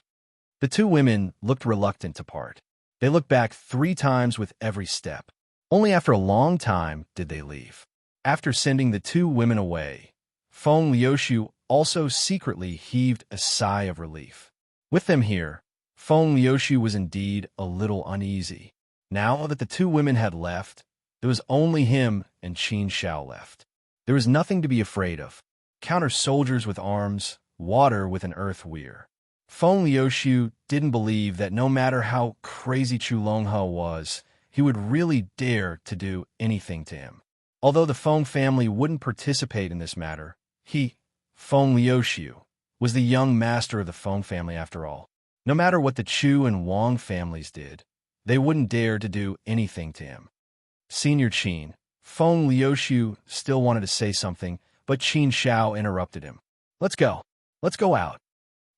The two women looked reluctant to part. They looked back 3 times with every step. Only after a long time did they leave. After sending the two women away, Feng Liuxiu also secretly heaved a sigh of relief. With them here, Feng Liuxiu was indeed a little uneasy. Now that the two women had left, there was only him and Qin Xiao left. There was nothing to be afraid of. Counter soldiers with arms, water with an earth weir. Feng Liuxiu didn't believe that no matter how crazy Chu Longhe was, he would really dare to do anything to him. Although the Feng family wouldn't participate in this matter, he, Feng Liuxiu, was the young master of the Feng family after all. No matter what the Chu and Wang families did, they wouldn't dare to do anything to him. Senior Qin, Feng Liuxiu still wanted to say something, but Qin Xiao interrupted him. Let's go. Let's go out.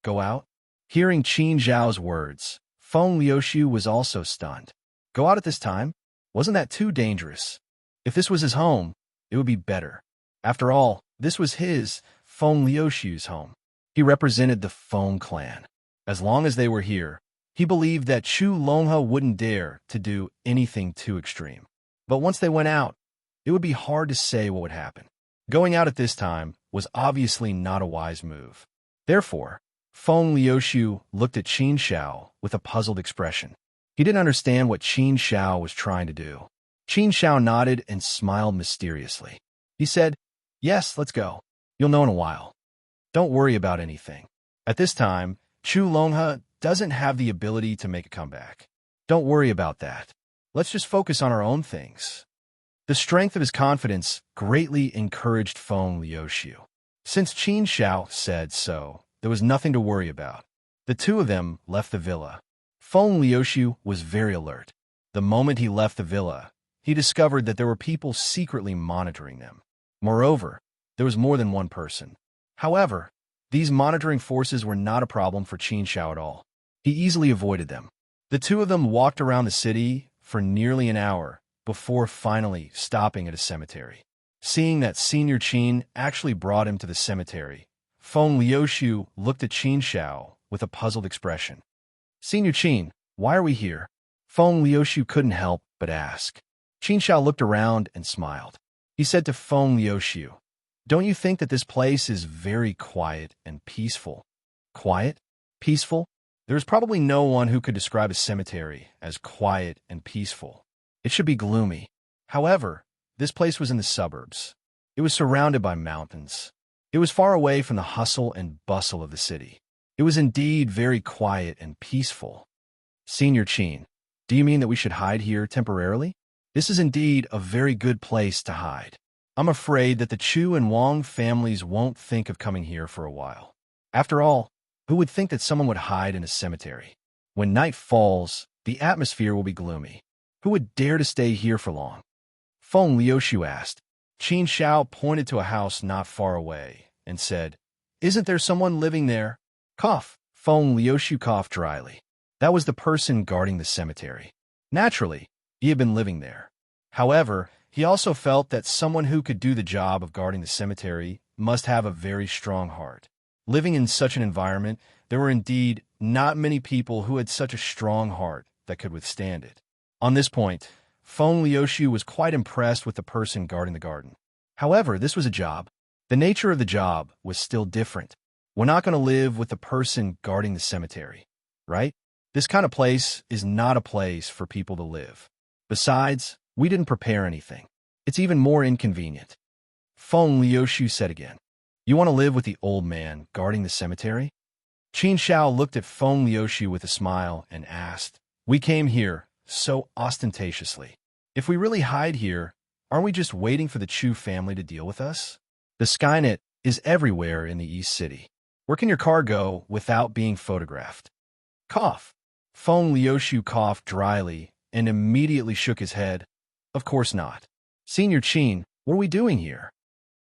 Go out? Hearing Qin Xiao's words, Feng Liuxiu was also stunned. Go out at this time? Wasn't that too dangerous? If this was his home, it would be better. After all, this was his, Feng Liuxiu's home. He represented the Feng clan. As long as they were here, he believed that Chu Longhe wouldn't dare to do anything too extreme. But once they went out, it would be hard to say what would happen. Going out at this time was obviously not a wise move. Therefore, Feng Liuxiu looked at Qin Shao with a puzzled expression. He didn't understand what Qin Shao was trying to do. Qin Shao nodded and smiled mysteriously. He said, "Yes, let's go. You'll know in a while. Don't worry about anything. At this time, Chu Longhe doesn't have the ability to make a comeback. Don't worry about that. Let's just focus on our own things." The strength of his confidence greatly encouraged Feng Liuxiu. Since Qin Shao said so, there was nothing to worry about. The two of them left the villa. Feng Liuxiu was very alert. The moment he left the villa, he discovered that there were people secretly monitoring them. Moreover, there was more than one person. However, these monitoring forces were not a problem for Qin Shao at all. He easily avoided them. The two of them walked around the city for nearly an hour before finally stopping at a cemetery. Seeing that Senior Qin actually brought him to the cemetery, Feng Liuxiu looked at Qin Shao with a puzzled expression. "Senior Qin, why are we here?" Feng Liuxiu couldn't help but ask. Qin Shao looked around and smiled. He said to Feng Liuxiu, "Don't you think that this place is very quiet and peaceful?" Quiet? Peaceful? There is probably no one who could describe a cemetery as quiet and peaceful. It should be gloomy. However, this place was in the suburbs. It was surrounded by mountains. It was far away from the hustle and bustle of the city. It was indeed very quiet and peaceful. "Senior Qin, do you mean that we should hide here temporarily? This is indeed a very good place to hide. I'm afraid that the Chu and Wang families won't think of coming here for a while. After all, who would think that someone would hide in a cemetery? When night falls, the atmosphere will be gloomy. Who would dare to stay here for long?" Feng Liuxiu asked. Qin Shao pointed to a house not far away and said, "Isn't there someone living there?" Cough. Feng Liuxiu coughed dryly. That was the person guarding the cemetery. Naturally, he had been living there. However, he also felt that someone who could do the job of guarding the cemetery must have a very strong heart. Living in such an environment, there were indeed not many people who had such a strong heart that could withstand it. On this point, Feng Liuxiu was quite impressed with the person guarding the garden. However, this was a job. The nature of the job was still different. We're not going to live with the person guarding the cemetery, right? This kind of place is not a place for people to live. Besides, we didn't prepare anything. It's even more inconvenient. Feng Liuxiu said again, "You want to live with the old man guarding the cemetery?" Qin Shao looked at Feng Liuxiu with a smile and asked, "We came here so ostentatiously. If we really hide here, aren't we just waiting for the Chu family to deal with us? The Skynet is everywhere in the East City. Where can your car go without being photographed?" Cough. Feng Liuxiu coughed dryly and immediately shook his head. "Of course not. Senior Qin, what are we doing here?"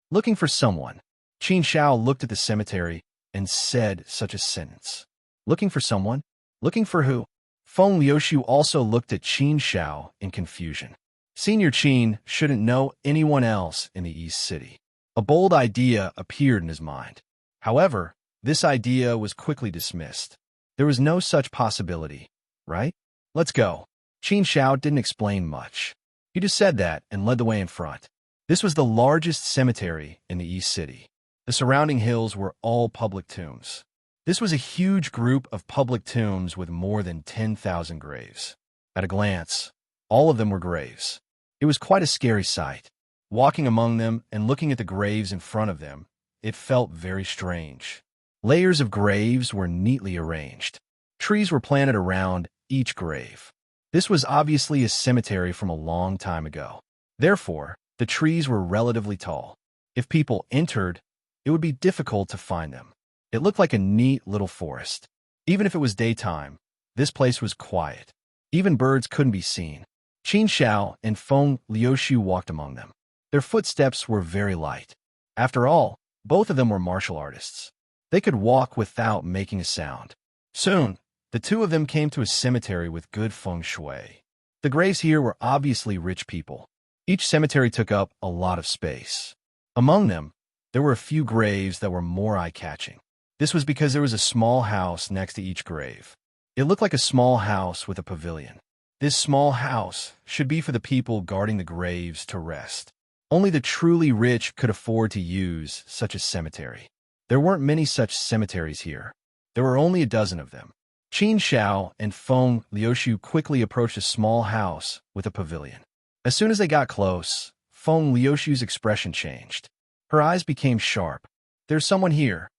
"Looking for someone." Qin Shao looked at the cemetery and said such a sentence. "Looking for someone? Looking for who?" Feng Liuxiu also looked at Qin Shao in confusion. Senior Qin shouldn't know anyone else in the East City. A bold idea appeared in his mind. However, this idea was quickly dismissed. There was no such possibility, right? "Let's go." Qin Shao didn't explain much. He just said that and led the way in front. This was the largest cemetery in the East City. The surrounding hills were all public tombs. This was a huge group of public tombs with more than 10,000 graves. At a glance, all of them were graves. It was quite a scary sight. Walking among them and looking at the graves in front of them, it felt very strange. Layers of graves were neatly arranged. Trees were planted around each grave. This was obviously a cemetery from a long time ago. Therefore, the trees were relatively tall. If people entered, it would be difficult to find them. It looked like a neat little forest. Even if it was daytime, this place was quiet. Even birds couldn't be seen. Qin Shao and Feng Liuxiu walked among them. Their footsteps were very light. After all, both of them were martial artists. They could walk without making a sound. Soon, the two of them came to a cemetery with good feng shui. The graves here were obviously rich people. Each cemetery took up a lot of space. Among them, there were a few graves that were more eye-catching. This was because there was a small house next to each grave. It looked like a small house with a pavilion. This small house should be for the people guarding the graves to rest. Only the truly rich could afford to use such a cemetery. There weren't many such cemeteries here. There were only a dozen of them. Qin Shao and Feng Liuxiu quickly approached a small house with a pavilion. As soon as they got close, Feng Liuxiu's expression changed. Her eyes became sharp. There's someone here.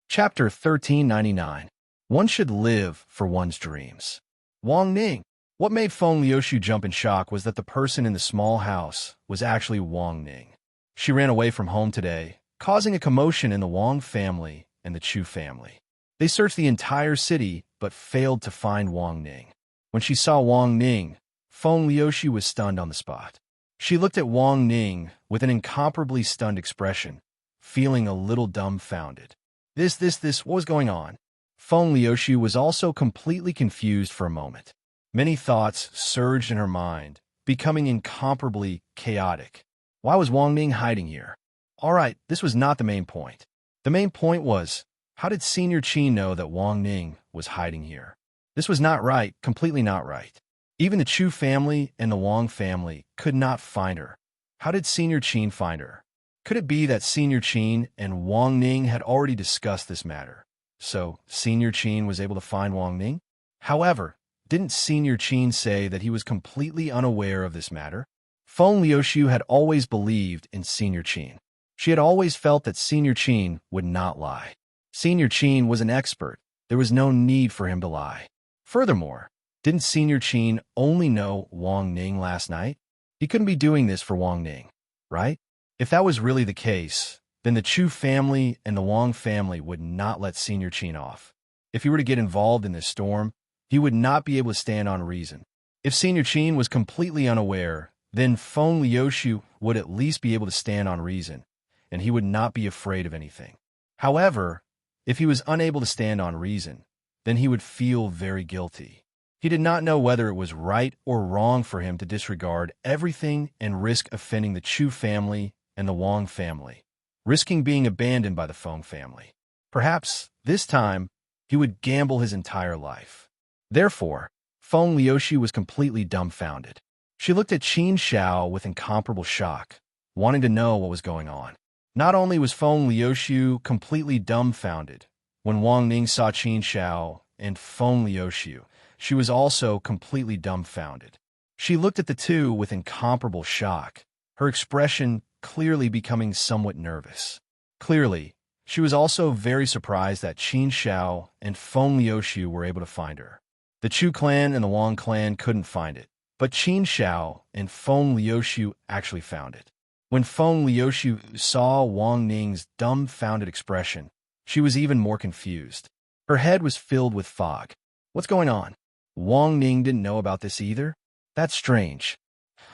Chapter 1399. One should live for one's dreams. Wang Ning. What made Feng Liuxiu jump in shock was that the person in the small house was actually Wang Ning. She ran away from home today, causing a commotion in the Wang family and the Chu family. They searched the entire city but failed to find Wang Ning. When she saw Wang Ning, Feng Liuxiu was stunned on the spot. She looked at Wang Ning with an incomparably stunned expression, feeling a little dumbfounded. What was going on? Feng Liuxiu was also completely confused for a moment. Many thoughts surged in her mind, becoming incomparably chaotic. Why was Wang Ning hiding here? All right, this was not the main point. The main point was, how did Senior Qin know that Wang Ning was hiding here? This was not right, completely not right. Even the Chu family and the Wang family could not find her. How did Senior Qin find her? Could it be that Senior Qin and Wang Ning had already discussed this matter? So, Senior Qin was able to find Wang Ning? However, didn't Senior Qin say that he was completely unaware of this matter? Feng Liuxiu had always believed in Senior Qin. She had always felt that Senior Qin would not lie. Senior Qin was an expert. There was no need for him to lie. Furthermore, didn't Senior Qin only know Wang Ning last night? He couldn't be doing this for Wang Ning, right? If that was really the case, then the Chu family and the Wang family would not let Senior Qin off. If he were to get involved in this storm, he would not be able to stand on reason. If Senior Qin was completely unaware, then Feng Liuxiu would at least be able to stand on reason, and he would not be afraid of anything. However, if he was unable to stand on reason, then he would feel very guilty. He did not know whether it was right or wrong for him to disregard everything and risk offending the Chu family and the Wang family, risking being abandoned by the Feng family. Perhaps, this time, he would gamble his entire life. Therefore, Feng Liuxiu was completely dumbfounded. She looked at Qin Shao with incomparable shock, wanting to know what was going on. Not only was Feng Liuxiu completely dumbfounded when Wang Ning saw Qin Shao and Feng Liuxiu, she was also completely dumbfounded. She looked at the two with incomparable shock, her expression clearly becoming somewhat nervous. Clearly, she was also very surprised that Qin Shao and Feng Liuxiu were able to find her. The Chu clan and the Wang clan couldn't find it, but Qin Shao and Feng Liuxiu actually found it. When Feng Liuxiu saw Wang Ning's dumbfounded expression, she was even more confused. Her head was filled with fog. What's going on? Wang Ning didn't know about this either? That's strange.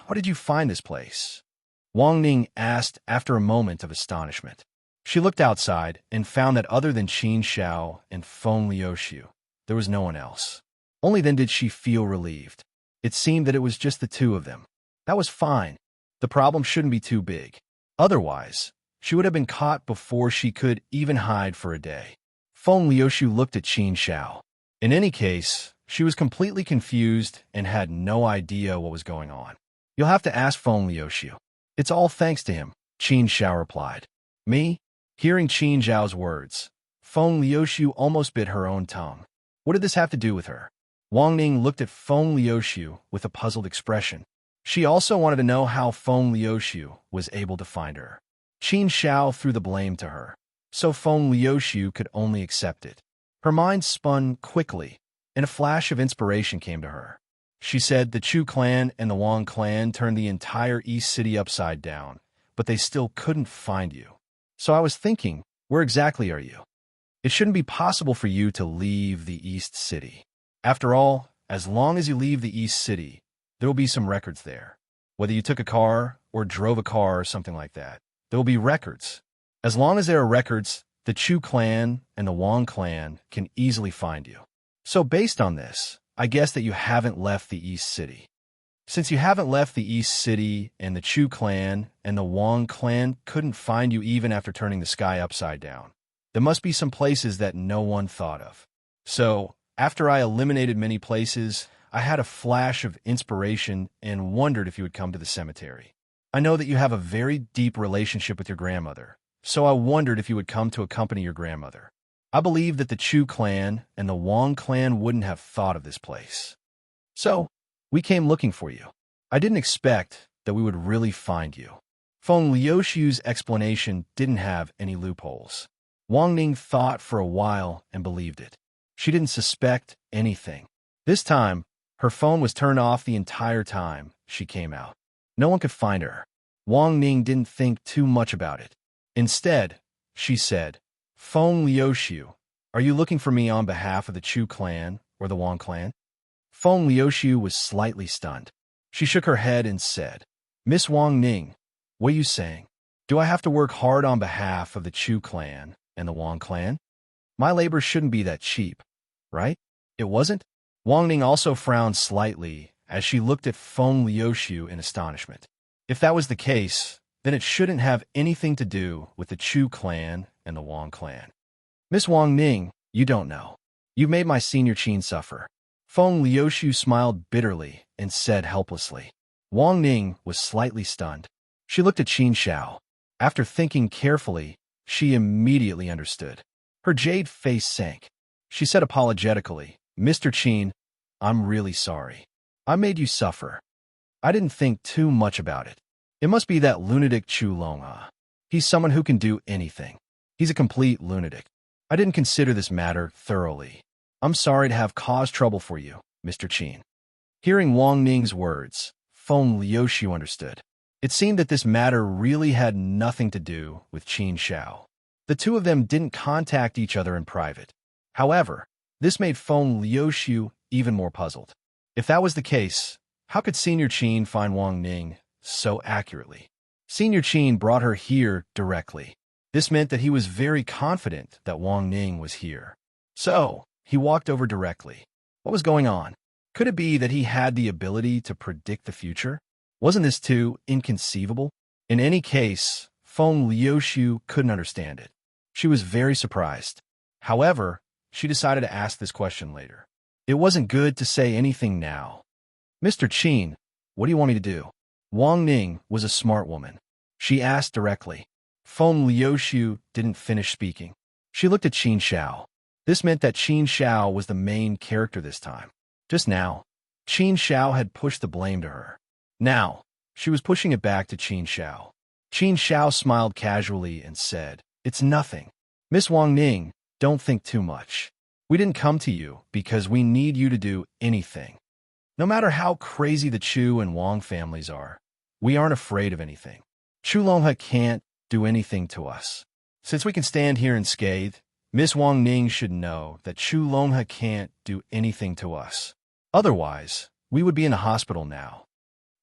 How did you find this place? Wang Ning asked after a moment of astonishment. She looked outside and found that other than Qin Shao and Feng Liuxiu, there was no one else. Only then did she feel relieved. It seemed that it was just the two of them. That was fine. The problem shouldn't be too big. Otherwise, she would have been caught before she could even hide for a day. Feng Liuxiu looked at Qin Shao. In any case, she was completely confused and had no idea what was going on. You'll have to ask Feng Liuxiu. It's all thanks to him, Qin Shao replied. Me? Hearing Qin Zhao's words, Feng Liuxiu almost bit her own tongue. What did this have to do with her? Wang Ning looked at Feng Liuxiu with a puzzled expression. She also wanted to know how Feng Liuxiu was able to find her. Qin Shao threw the blame to her, so Feng Liuxiu could only accept it. Her mind spun quickly, and a flash of inspiration came to her. She said the Chu clan and the Wang clan turned the entire East City upside down, but they still couldn't find you. So I was thinking, where exactly are you? It shouldn't be possible for you to leave the East City. After all, as long as you leave the East City, there will be some records there. Whether you took a car or drove a car or something like that, there will be records. As long as there are records, the Chu clan and the Wang clan can easily find you. So based on this, I guess that you haven't left the East City. Since you haven't left the East City and the Chu clan and the Wang clan couldn't find you even after turning the sky upside down, there must be some places that no one thought of. So, after I eliminated many places, I had a flash of inspiration and wondered if you would come to the cemetery. I know that you have a very deep relationship with your grandmother, so I wondered if you would come to accompany your grandmother. I believe that the Chu clan and the Wang clan wouldn't have thought of this place. So, we came looking for you. I didn't expect that we would really find you. Feng Liuxiu's explanation didn't have any loopholes. Wang Ning thought for a while and believed it. She didn't suspect anything. This time, her phone was turned off the entire time she came out. No one could find her. Wang Ning didn't think too much about it. Instead, she said, Feng Liuxiu, are you looking for me on behalf of the Chu clan or the Wang clan? Feng Liuxiu was slightly stunned. She shook her head and said, Miss Wang Ning, what are you saying? Do I have to work hard on behalf of the Chu clan and the Wang clan? My labor shouldn't be that cheap, right? It wasn't? Wang Ning also frowned slightly as she looked at Feng Liuxiu in astonishment. If that was the case, then it shouldn't have anything to do with the Chu clan and the Wang clan. Miss Wang Ning, you don't know. You've made my senior Qin suffer. Feng Liuxiu smiled bitterly and said helplessly. Wang Ning was slightly stunned. She looked at Qin Xiao. After thinking carefully, she immediately understood. Her jade face sank. She said apologetically, Mr. Qin, I'm really sorry. I made you suffer. I didn't think too much about it. It must be that lunatic Chu Longha. He's someone who can do anything. He's a complete lunatic. I didn't consider this matter thoroughly. I'm sorry to have caused trouble for you, Mr. Qin. Hearing Wang Ning's words, Feng Liuxiu understood. It seemed that this matter really had nothing to do with Qin Xiao. The two of them didn't contact each other in private. However, this made Feng Liuxiu even more puzzled. If that was the case, how could Senior Qin find Wang Ning so accurately? Senior Qin brought her here directly. This meant that he was very confident that Wang Ning was here. So, he walked over directly. What was going on? Could it be that he had the ability to predict the future? Wasn't this too inconceivable? In any case, Feng Liuxiu couldn't understand it. She was very surprised. However, she decided to ask this question later. It wasn't good to say anything now. Mr. Qin, what do you want me to do? Wang Ning was a smart woman. She asked directly. Feng Liuxiu didn't finish speaking. She looked at Qin Xiao. This meant that Qin Xiao was the main character this time. Just now, Qin Xiao had pushed the blame to her. Now, she was pushing it back to Qin Xiao. Qin Xiao smiled casually and said, It's nothing. Miss Wang Ning, don't think too much. We didn't come to you because we need you to do anything. No matter how crazy the Chu and Wang families are, we aren't afraid of anything. Chu Longha can't do anything to us. Since we can stand here unscathed, Miss Wang Ning should know that Chu Longha can't do anything to us. Otherwise, we would be in a hospital now.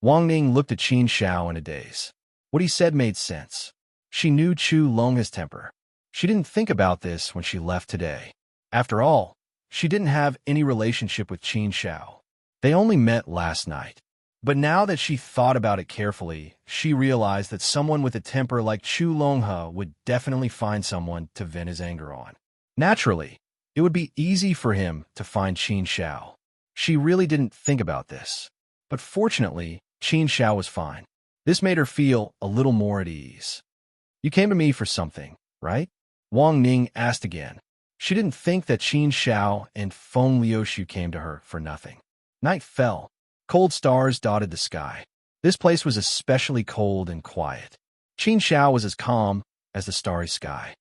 Wang Ning looked at Qin Xiao in a daze. What he said made sense. She knew Chu Longha's temper. She didn't think about this when she left today. After all, she didn't have any relationship with Qin Xiao. They only met last night. But now that she thought about it carefully, she realized that someone with a temper like Chu Longha would definitely find someone to vent his anger on. Naturally, it would be easy for him to find Qin Xiao. She really didn't think about this. But fortunately, Qin Xiao was fine. This made her feel a little more at ease. You came to me for something, right? Wang Ning asked again. She didn't think that Qin Xiao and Feng Liuxiu came to her for nothing. Night fell. Cold stars dotted the sky. This place was especially cold and quiet. Qin Xiao was as calm as the starry sky.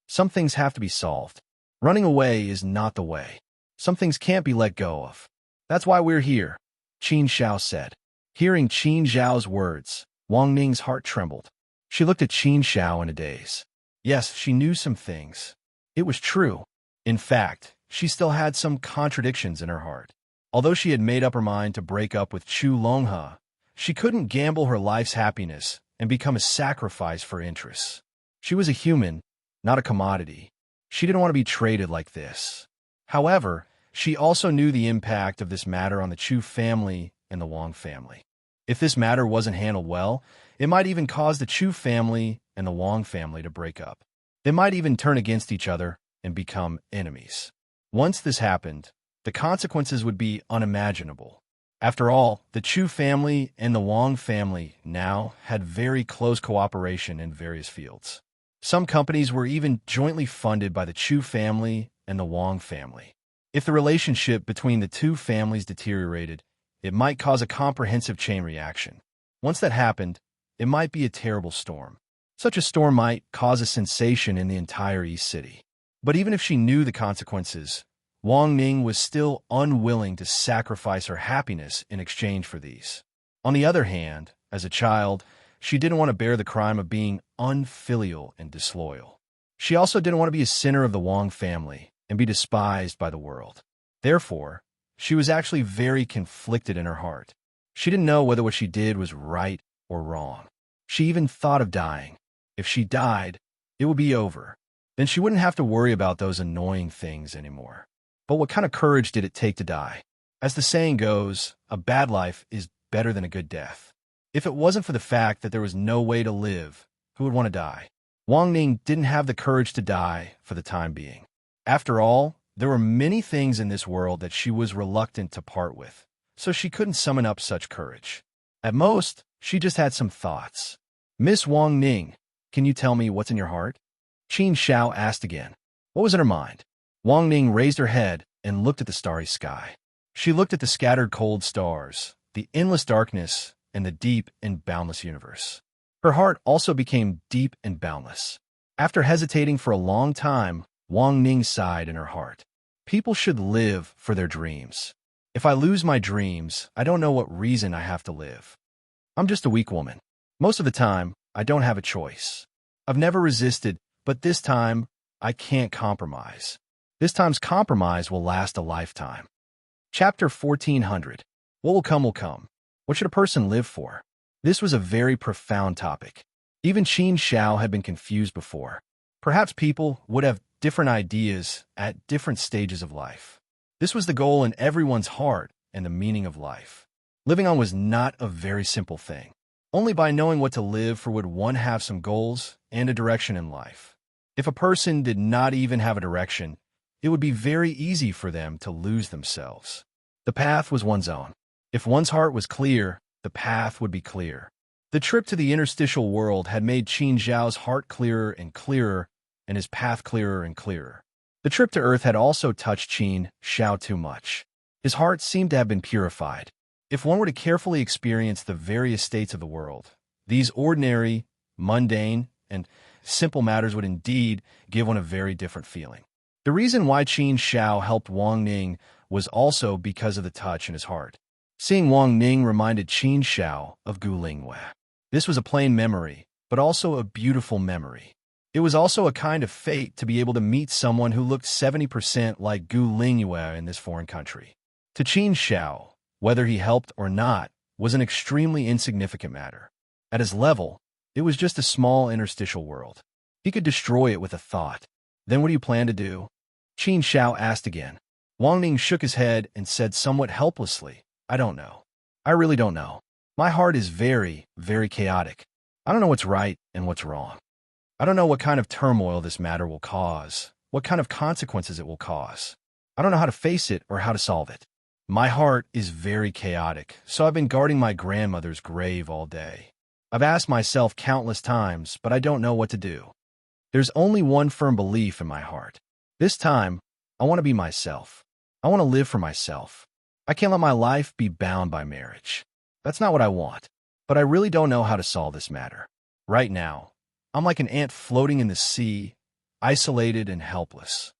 Some things have to be solved. Running away is not the way. Some things can't be let go of. That's why we're here, Qin Xiao said. Hearing Qin Xiao's words, Wang Ning's heart trembled. She looked at Qin Xiao in a daze. Yes, she knew some things. It was true. In fact, she still had some contradictions in her heart. Although she had made up her mind to break up with Chu Longha, she couldn't gamble her life's happiness and become a sacrifice for interests. She was a human, not a commodity. She didn't want to be traded like this. However, she also knew the impact of this matter on the Chu family and the Wang family. If this matter wasn't handled well, it might even cause the Chu family and the Wang family to break up. They might even turn against each other and become enemies. Once this happened, the consequences would be unimaginable. After all, the Chu family and the Wang family now had very close cooperation in various fields. Some companies were even jointly funded by the Chu family and the Wang family. If the relationship between the two families deteriorated, it might cause a comprehensive chain reaction. Once that happened, it might be a terrible storm. Such a storm might cause a sensation in the entire East City. But even if she knew the consequences, Wang Ning was still unwilling to sacrifice her happiness in exchange for these. On the other hand, as a child, she didn't want to bear the crime of being unfilial and disloyal. She also didn't want to be a sinner of the Wang family and be despised by the world. Therefore, she was actually very conflicted in her heart. She didn't know whether what she did was right or wrong. She even thought of dying. If she died, it would be over. Then she wouldn't have to worry about those annoying things anymore. But what kind of courage did it take to die? As the saying goes, a bad life is better than a good death. If it wasn't for the fact that there was no way to live, who would want to die? Wang Ning didn't have the courage to die for the time being. After all, there were many things in this world that she was reluctant to part with, so she couldn't summon up such courage. At most, she just had some thoughts. Miss Wang Ning, can you tell me what's in your heart? Qin Xiao asked again. What was in her mind? Wang Ning raised her head and looked at the starry sky. She looked at the scattered cold stars, the endless darkness, and the deep and boundless universe. Her heart also became deep and boundless. After hesitating for a long time, Wang Ning sighed in her heart. People should live for their dreams. If I lose my dreams, I don't know what reason I have to live. I'm just a weak woman. Most of the time, I don't have a choice. I've never resisted, but this time, I can't compromise. This time's compromise will last a lifetime. Chapter 1400. What will come will come. What should a person live for? This was a very profound topic. Even Qin Xiao had been confused before. Perhaps people would have different ideas at different stages of life. This was the goal in everyone's heart and the meaning of life. Living on was not a very simple thing. Only by knowing what to live for would one have some goals and a direction in life. If a person did not even have a direction, it would be very easy for them to lose themselves. The path was one's own. If one's heart was clear, the path would be clear. The trip to the interstitial world had made Qin Xiao's heart clearer and clearer, and his path clearer and clearer. The trip to Earth had also touched Qin Xiao too much. His heart seemed to have been purified. If one were to carefully experience the various states of the world, these ordinary, mundane, and simple matters would indeed give one a very different feeling. The reason why Qin Xiao helped Wang Ning was also because of the touch in his heart. Seeing Wang Ning reminded Qin Xiao of Gu Lingyue. This was a plain memory, but also a beautiful memory. It was also a kind of fate to be able to meet someone who looked 70% like Gu Lingyue in this foreign country. To Qin Xiao, whether he helped or not was an extremely insignificant matter. At his level, it was just a small interstitial world. He could destroy it with a thought. Then what do you plan to do? Qin Xiao asked again. Wang Ning shook his head and said somewhat helplessly, I don't know. I really don't know. My heart is very, very chaotic. I don't know what's right and what's wrong. I don't know what kind of turmoil this matter will cause, what kind of consequences it will cause. I don't know how to face it or how to solve it. My heart is very chaotic, so I've been guarding my grandmother's grave all day. I've asked myself countless times, but I don't know what to do. There's only one firm belief in my heart. This time, I want to be myself. I want to live for myself. I can't let my life be bound by marriage. That's not what I want. But I really don't know how to solve this matter. Right now, I'm like an ant floating in the sea, isolated and helpless.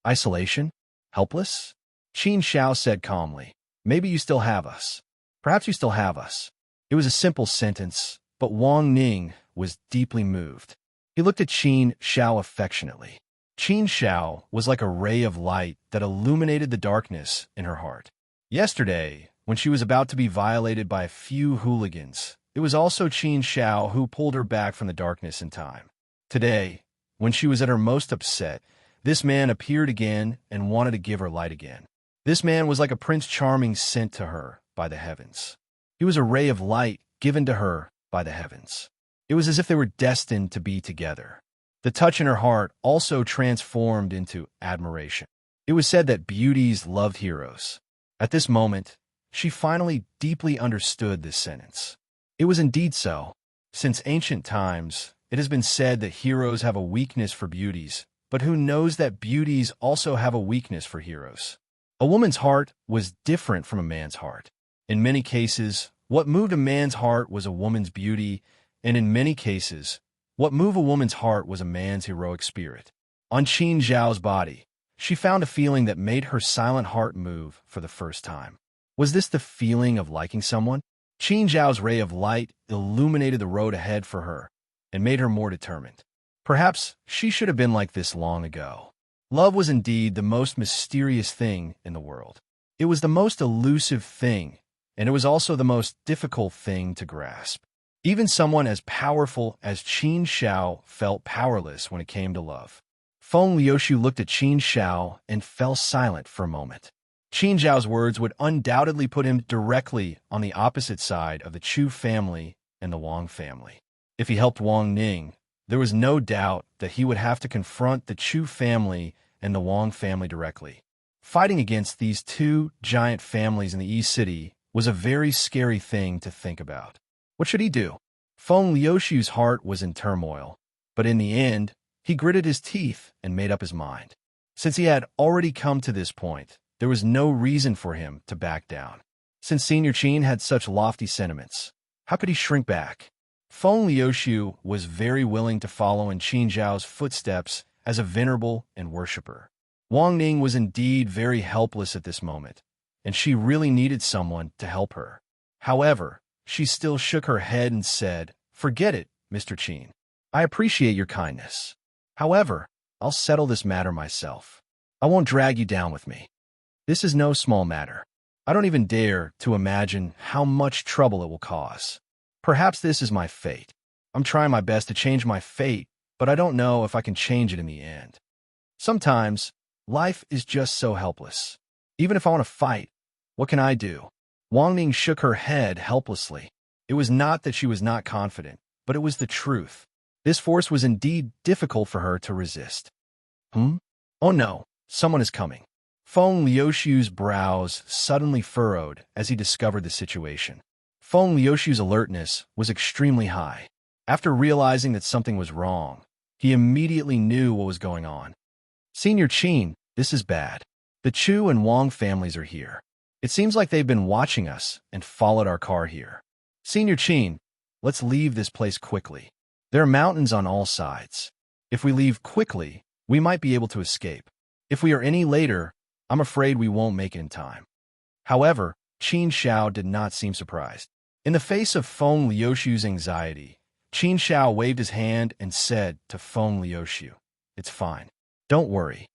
Isolation? Helpless? Qin Xiao said calmly. Maybe you still have us. Perhaps you still have us. It was a simple sentence, but Wang Ning was deeply moved. He looked at Qin Xiao affectionately. Qin Xiao was like a ray of light that illuminated the darkness in her heart. Yesterday, when she was about to be violated by a few hooligans, it was also Qin Xiao who pulled her back from the darkness in time. Today, when she was at her most upset, this man appeared again and wanted to give her light again. This man was like a Prince Charming sent to her by the heavens. He was a ray of light given to her by the heavens. It was as if they were destined to be together. The touch in her heart also transformed into admiration. It was said that beauties loved heroes. At this moment, She finally deeply understood this sentence. It was indeed so. Since ancient times, it has been said that heroes have a weakness for beauties, but who knows that beauties also have a weakness for heroes? A woman's heart was different from a man's heart. In many cases, what moved a man's heart was a woman's beauty, and in many cases, what moved a woman's heart was a man's heroic spirit. On Qin Zhao's body, she found a feeling that made her silent heart move for the first time. Was this the feeling of liking someone? Qin Zhao's ray of light illuminated the road ahead for her and made her more determined. Perhaps she should have been like this long ago. Love was indeed the most mysterious thing in the world. It was the most elusive thing, and it was also the most difficult thing to grasp. Even someone as powerful as Qin Zhao felt powerless when it came to love. Feng Liuxiu looked at Qin Zhao and fell silent for a moment. Qin Zhao's words would undoubtedly put him directly on the opposite side of the Chu family and the Wang family. If he helped Wang Ning, there was no doubt that he would have to confront the Chu family and the Wang family directly. Fighting against these two giant families in the East City was a very scary thing to think about. What should he do? Feng Liuxiu's heart was in turmoil, but in the end, he gritted his teeth and made up his mind. Since he had already come to this point, there was no reason for him to back down. Since Senior Qin had such lofty sentiments, how could he shrink back? Feng Liuxiu was very willing to follow in Qin Zhao's footsteps as a venerable and worshipper. Wang Ning was indeed very helpless at this moment, and she really needed someone to help her. However, she still shook her head and said, "Forget it, Mr. Qin. I appreciate your kindness. However, I'll settle this matter myself. I won't drag you down with me. This is no small matter. I don't even dare to imagine how much trouble it will cause. Perhaps this is my fate. I'm trying my best to change my fate, but I don't know if I can change it in the end. Sometimes, life is just so helpless. Even if I want to fight, what can I do?" Wang Ning shook her head helplessly. It was not that she was not confident, but it was the truth. This force was indeed difficult for her to resist. Oh no, someone is coming. Feng Liuxiu's brows suddenly furrowed as he discovered the situation. Feng Liuxiu's alertness was extremely high. After realizing that something was wrong, he immediately knew what was going on. "Senior Qin, this is bad. The Chu and Wang families are here. It seems like they've been watching us and followed our car here. Senior Qin, let's leave this place quickly. There are mountains on all sides. If we leave quickly, we might be able to escape. If we are any later, I'm afraid we won't make it in time." However, Qin Zhao did not seem surprised. In the face of Feng Liuxiu's anxiety, Qin Zhao waved his hand and said to Feng Liuxiu, "It's fine. Don't worry.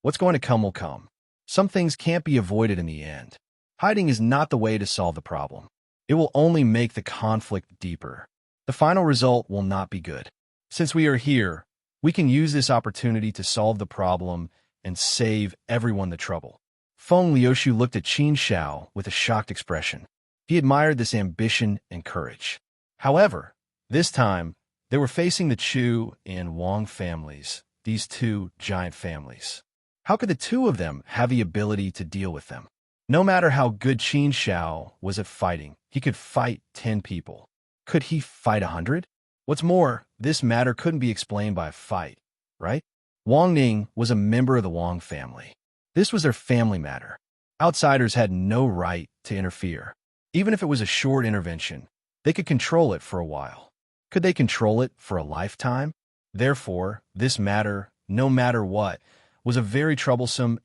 What's going to come will come. Some things can't be avoided in the end. Hiding is not the way to solve the problem. It will only make the conflict deeper. The final result will not be good. Since we are here, we can use this opportunity to solve the problem and save everyone the trouble." Feng Liuxiu looked at Qin Zhao with a shocked expression. He admired this ambition and courage. However, this time, they were facing the Chu and Wang families, these two giant families. How could the two of them have the ability to deal with them? No matter how good Qin Zhao was at fighting, he could fight 10 people. Could he fight 100? What's more, this matter couldn't be explained by a fight, right? Wang Ning was a member of the Wang family. This was their family matter. Outsiders had no right to interfere. Even if it was a short intervention, they could control it for a while. Could they control it for a lifetime? Therefore, this matter, no matter what, was a very troublesome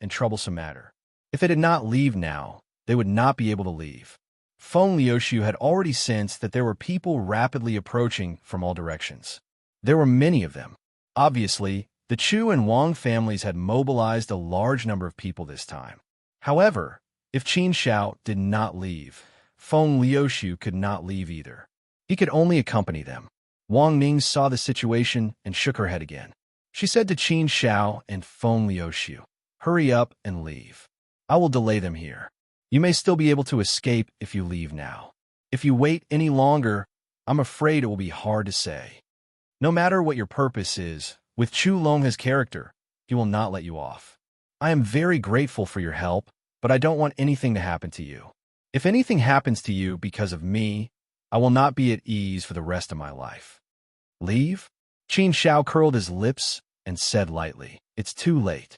matter. If they did not leave now, they would not be able to leave. Feng Liuxiu had already sensed that there were people rapidly approaching from all directions. There were many of them. Obviously, the Chu and Wang families had mobilized a large number of people this time. However, if Qin Zhao did not leave, Feng Liuxiu could not leave either. He could only accompany them. Wang Ning saw the situation and shook her head again. She said to Qin Zhao and Feng Liuxiu, "Hurry up and leave. I will delay them here. You may still be able to escape if you leave now. If you wait any longer, I'm afraid it will be hard to say. No matter what your purpose is, with Chu Long's character, he will not let you off. I am very grateful for your help, but I don't want anything to happen to you. If anything happens to you because of me, I will not be at ease for the rest of my life. Leave? Qin Shao curled his lips and said lightly, "It's too late."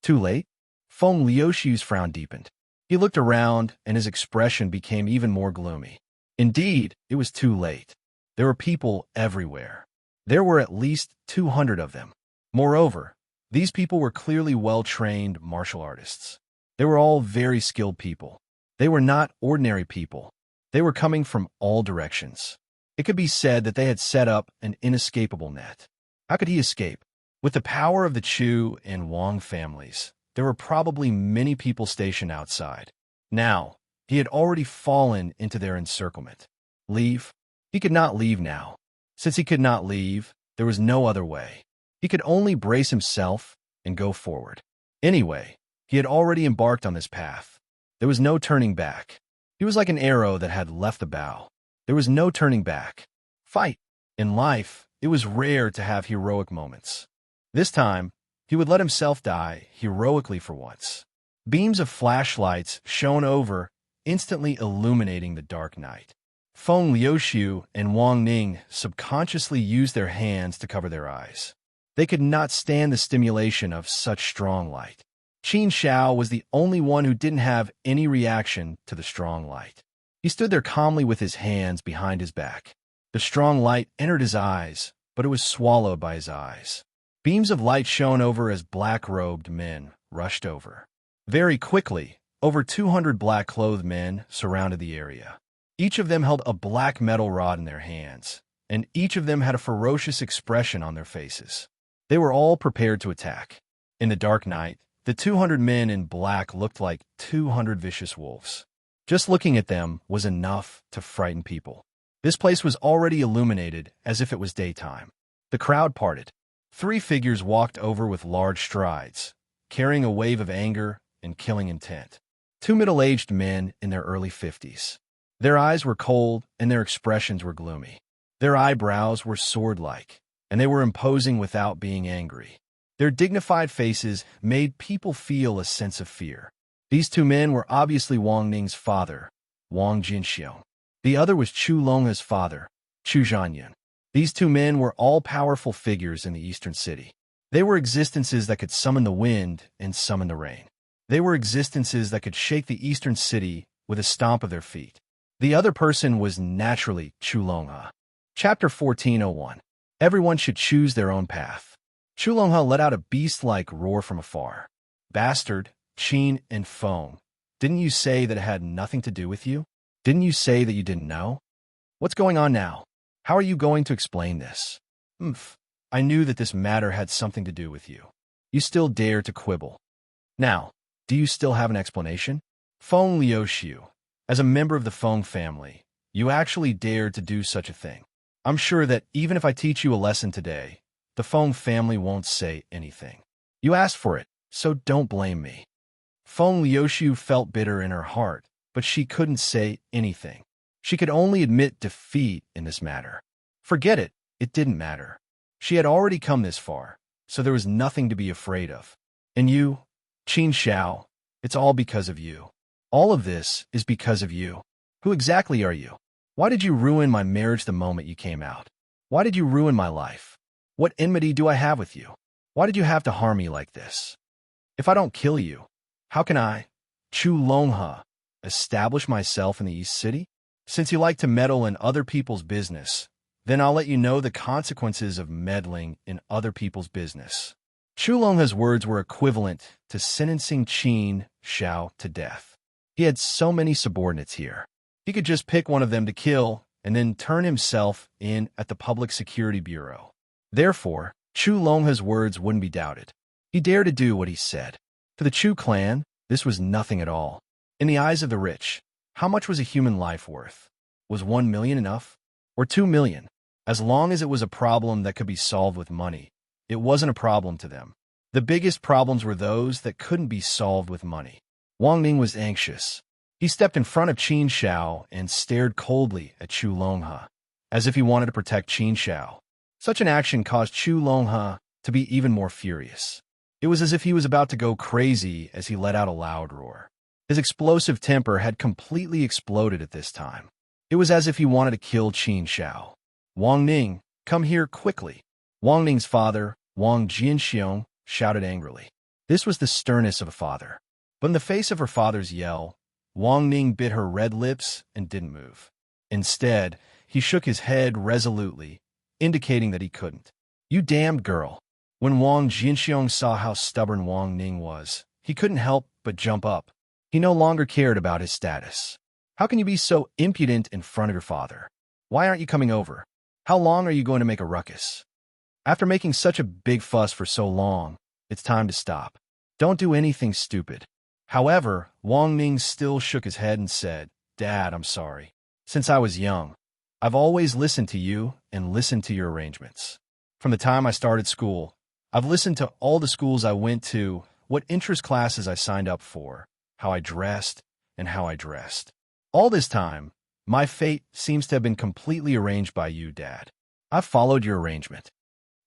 Too late? Feng Liuxiu's frown deepened. He looked around, and his expression became even more gloomy. Indeed, it was too late. There were people everywhere. There were at least 200 of them. Moreover, these people were clearly well-trained martial artists. They were all very skilled people. They were not ordinary people. They were coming from all directions. It could be said that they had set up an inescapable net. How could he escape? With the power of the Chu and Wang families, there were probably many people stationed outside. Now, he had already fallen into their encirclement. Leave? He could not leave now. Since he could not leave, there was no other way. He could only brace himself and go forward. Anyway, he had already embarked on this path. There was no turning back. He was like an arrow that had left the bow. There was no turning back. Fight! In life, it was rare to have heroic moments. This time, he would let himself die heroically for once. Beams of flashlights shone over, instantly illuminating the dark night. Feng Liuxiu and Wang Ning subconsciously used their hands to cover their eyes. They could not stand the stimulation of such strong light. Qin Shao was the only one who didn't have any reaction to the strong light. He stood there calmly with his hands behind his back. The strong light entered his eyes, but it was swallowed by his eyes. Beams of light shone over as black-robed men rushed over. Very quickly, over 200 black-clothed men surrounded the area. Each of them held a black metal rod in their hands, and each of them had a ferocious expression on their faces. They were all prepared to attack. In the dark night, the 200 men in black looked like 200 vicious wolves. Just looking at them was enough to frighten people. This place was already illuminated as if it was daytime. The crowd parted. 3 figures walked over with large strides, carrying a wave of anger and killing intent. 2 middle-aged men in their early 50s. Their eyes were cold and their expressions were gloomy. Their eyebrows were sword-like, and they were imposing without being angry. Their dignified faces made people feel a sense of fear. These 2 men were obviously Wang Ning's father, Wang Jinxiong. The other was Chu Longha's father, Chu Zhanyan. These 2 men were all-powerful figures in the eastern city. They were existences that could summon the wind and summon the rain. They were existences that could shake the eastern city with a stomp of their feet. The other person was naturally Chu Longha. Chapter 14:01. Everyone should choose their own path. Chu Longha let out a beast-like roar from afar. Bastard, Qin and Feng, didn't you say that it had nothing to do with you? Didn't you say that you didn't know? What's going on now? How are you going to explain this? I knew that this matter had something to do with you. You still dare to quibble. Now, do you still have an explanation? Feng Liuxiu, as a member of the Feng family, you actually dared to do such a thing. I'm sure that even if I teach you a lesson today, the Feng family won't say anything. You asked for it, so don't blame me. Feng Liuxiu felt bitter in her heart, but she couldn't say anything. She could only admit defeat in this matter. Forget it, it didn't matter. She had already come this far, so there was nothing to be afraid of. And you, Qin Shao, it's all because of you. All of this is because of you. Who exactly are you? Why did you ruin my marriage the moment you came out? Why did you ruin my life? What enmity do I have with you? Why did you have to harm me like this? If I don't kill you, how can I, Chu Longha, establish myself in the East City? Since you like to meddle in other people's business, then I'll let you know the consequences of meddling in other people's business. Chu Longha's words were equivalent to sentencing Qin Shao to death. He had so many subordinates here. He could just pick one of them to kill and then turn himself in at the Public Security Bureau. Therefore, Chu Longha's words wouldn't be doubted. He dared to do what he said. To the Chu clan, this was nothing at all. In the eyes of the rich, how much was a human life worth? Was 1 million enough? Or 2 million? As long as it was a problem that could be solved with money, it wasn't a problem to them. The biggest problems were those that couldn't be solved with money. Wang Ning was anxious. He stepped in front of Qin Shao and stared coldly at Chu Longha, as if he wanted to protect Qin Shao. Such an action caused Chu Longha to be even more furious. It was as if he was about to go crazy as he let out a loud roar. His explosive temper had completely exploded at this time. It was as if he wanted to kill Qin Xiao. Wang Ning, come here quickly. Wang Ning's father, Wang Jianxiong, shouted angrily. This was the sternness of a father. But in the face of her father's yell, Wang Ning bit her red lips and didn't move. Instead, he shook his head resolutely, indicating that he couldn't. You damned girl. When Wang Jianxiong saw how stubborn Wang Ning was, he couldn't help but jump up. He no longer cared about his status. How can you be so impudent in front of your father? Why aren't you coming over? How long are you going to make a ruckus? After making such a big fuss for so long, it's time to stop. Don't do anything stupid. However, Wang Ning still shook his head and said, Dad, I'm sorry. Since I was young, I've always listened to you and listened to your arrangements. From the time I started school, I've listened to all the schools I went to, what interest classes I signed up for, how I dressed, and how I dressed. All this time, my fate seems to have been completely arranged by you, Dad. I've followed your arrangement.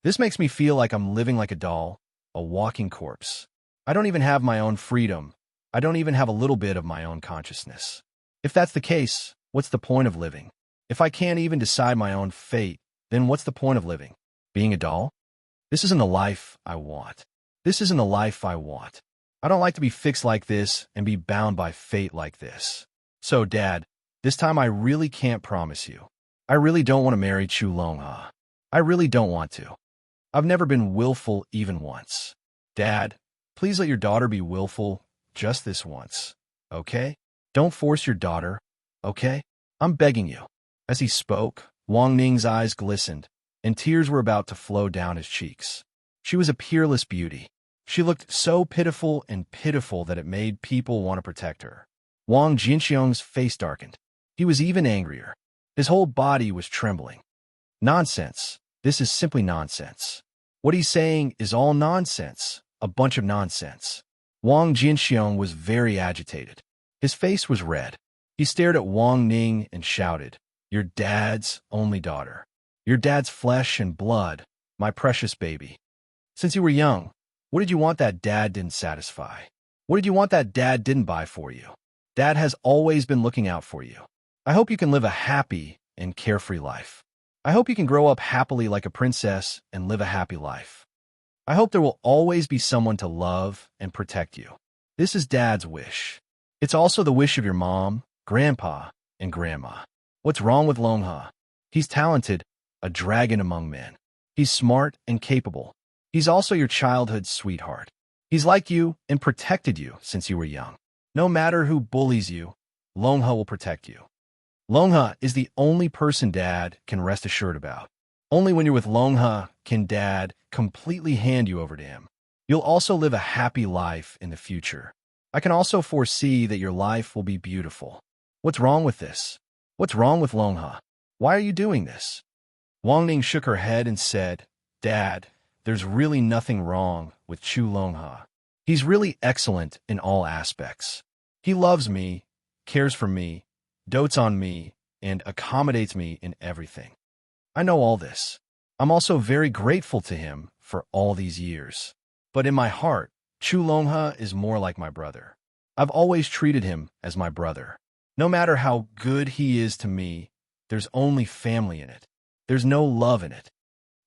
This makes me feel like I'm living like a doll, a walking corpse. I don't even have my own freedom. I don't even have a little bit of my own consciousness. If that's the case, what's the point of living? If I can't even decide my own fate, then what's the point of living? Being a doll? This isn't the life I want. This isn't the life I want. I don't like to be fixed like this and be bound by fate like this. So, Dad, this time I really can't promise you. I really don't want to marry Chu Longha. I really don't want to. I've never been willful even once. Dad, please let your daughter be willful just this once, okay? Don't force your daughter, okay? I'm begging you. As he spoke, Wang Ning's eyes glistened, and tears were about to flow down his cheeks. She was a peerless beauty. She looked so pitiful and pitiful that it made people want to protect her. Wang Jinxiong's face darkened. He was even angrier. His whole body was trembling. Nonsense. This is simply nonsense. What he's saying is all nonsense, a bunch of nonsense. Wang Jinxiong was very agitated. His face was red. He stared at Wang Ning and shouted, Your dad's only daughter. Your dad's flesh and blood, my precious baby. Since you were young, what did you want that dad didn't satisfy? What did you want that dad didn't buy for you? Dad has always been looking out for you. I hope you can live a happy and carefree life. I hope you can grow up happily like a princess and live a happy life. I hope there will always be someone to love and protect you. This is Dad's wish. It's also the wish of your mom, grandpa, and grandma. What's wrong with Longha? He's talented, a dragon among men. He's smart and capable. He's also your childhood sweetheart. He's like you and protected you since you were young. No matter who bullies you, Longha will protect you. Longha is the only person Dad can rest assured about. Only when you're with Longha can Dad completely hand you over to him. You'll also live a happy life in the future. I can also foresee that your life will be beautiful. What's wrong with this? What's wrong with Longha? Why are you doing this? Wang Ning shook her head and said, Dad, there's really nothing wrong with Chu Longha. He's really excellent in all aspects. He loves me, cares for me, dotes on me, and accommodates me in everything. I know all this. I'm also very grateful to him for all these years. But in my heart, Chu Longha is more like my brother. I've always treated him as my brother. No matter how good he is to me, there's only family in it. There's no love in it.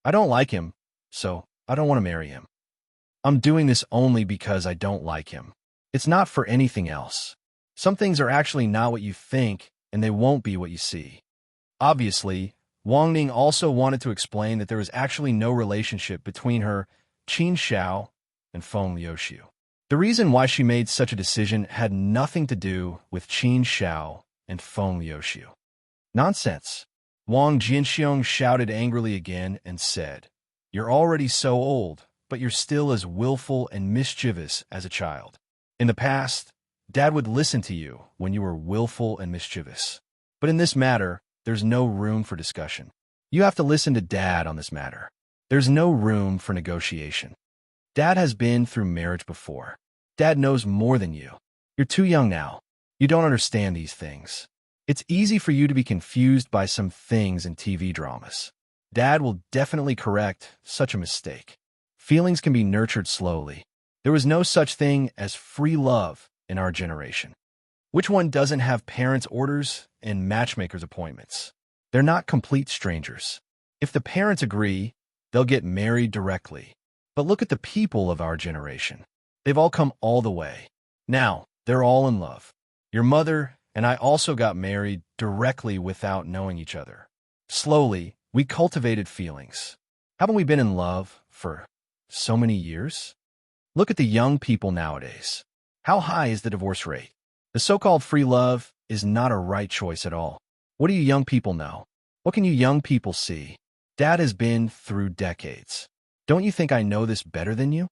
I don't like him, so I don't want to marry him. I'm doing this only because I don't like him. It's not for anything else. Some things are actually not what you think, and they won't be what you see. Obviously, Wang Ning also wanted to explain that there was actually no relationship between her, Qin Xiao, and Feng Liuxiu. The reason why she made such a decision had nothing to do with Qin Xiao and Feng Liuxiu. Nonsense. Wang Jinxiong shouted angrily again and said, You're already so old, but you're still as willful and mischievous as a child. In the past, Dad would listen to you when you were willful and mischievous. But in this matter, there's no room for discussion. You have to listen to Dad on this matter. There's no room for negotiation. Dad has been through marriage before. Dad knows more than you. You're too young now. You don't understand these things. It's easy for you to be confused by some things in TV dramas. Dad will definitely correct such a mistake. Feelings can be nurtured slowly. There was no such thing as free love in our generation. Which one doesn't have parents' orders and matchmakers' appointments? They're not complete strangers. If the parents agree, they'll get married directly. But look at the people of our generation. They've all come all the way. Now, they're all in love. Your mother and I also got married directly without knowing each other. Slowly, we cultivated feelings. Haven't we been in love for so many years? Look at the young people nowadays. How high is the divorce rate? The so-called free love is not a right choice at all. What do you young people know? What can you young people see? Dad has been through decades. Don't you think I know this better than you?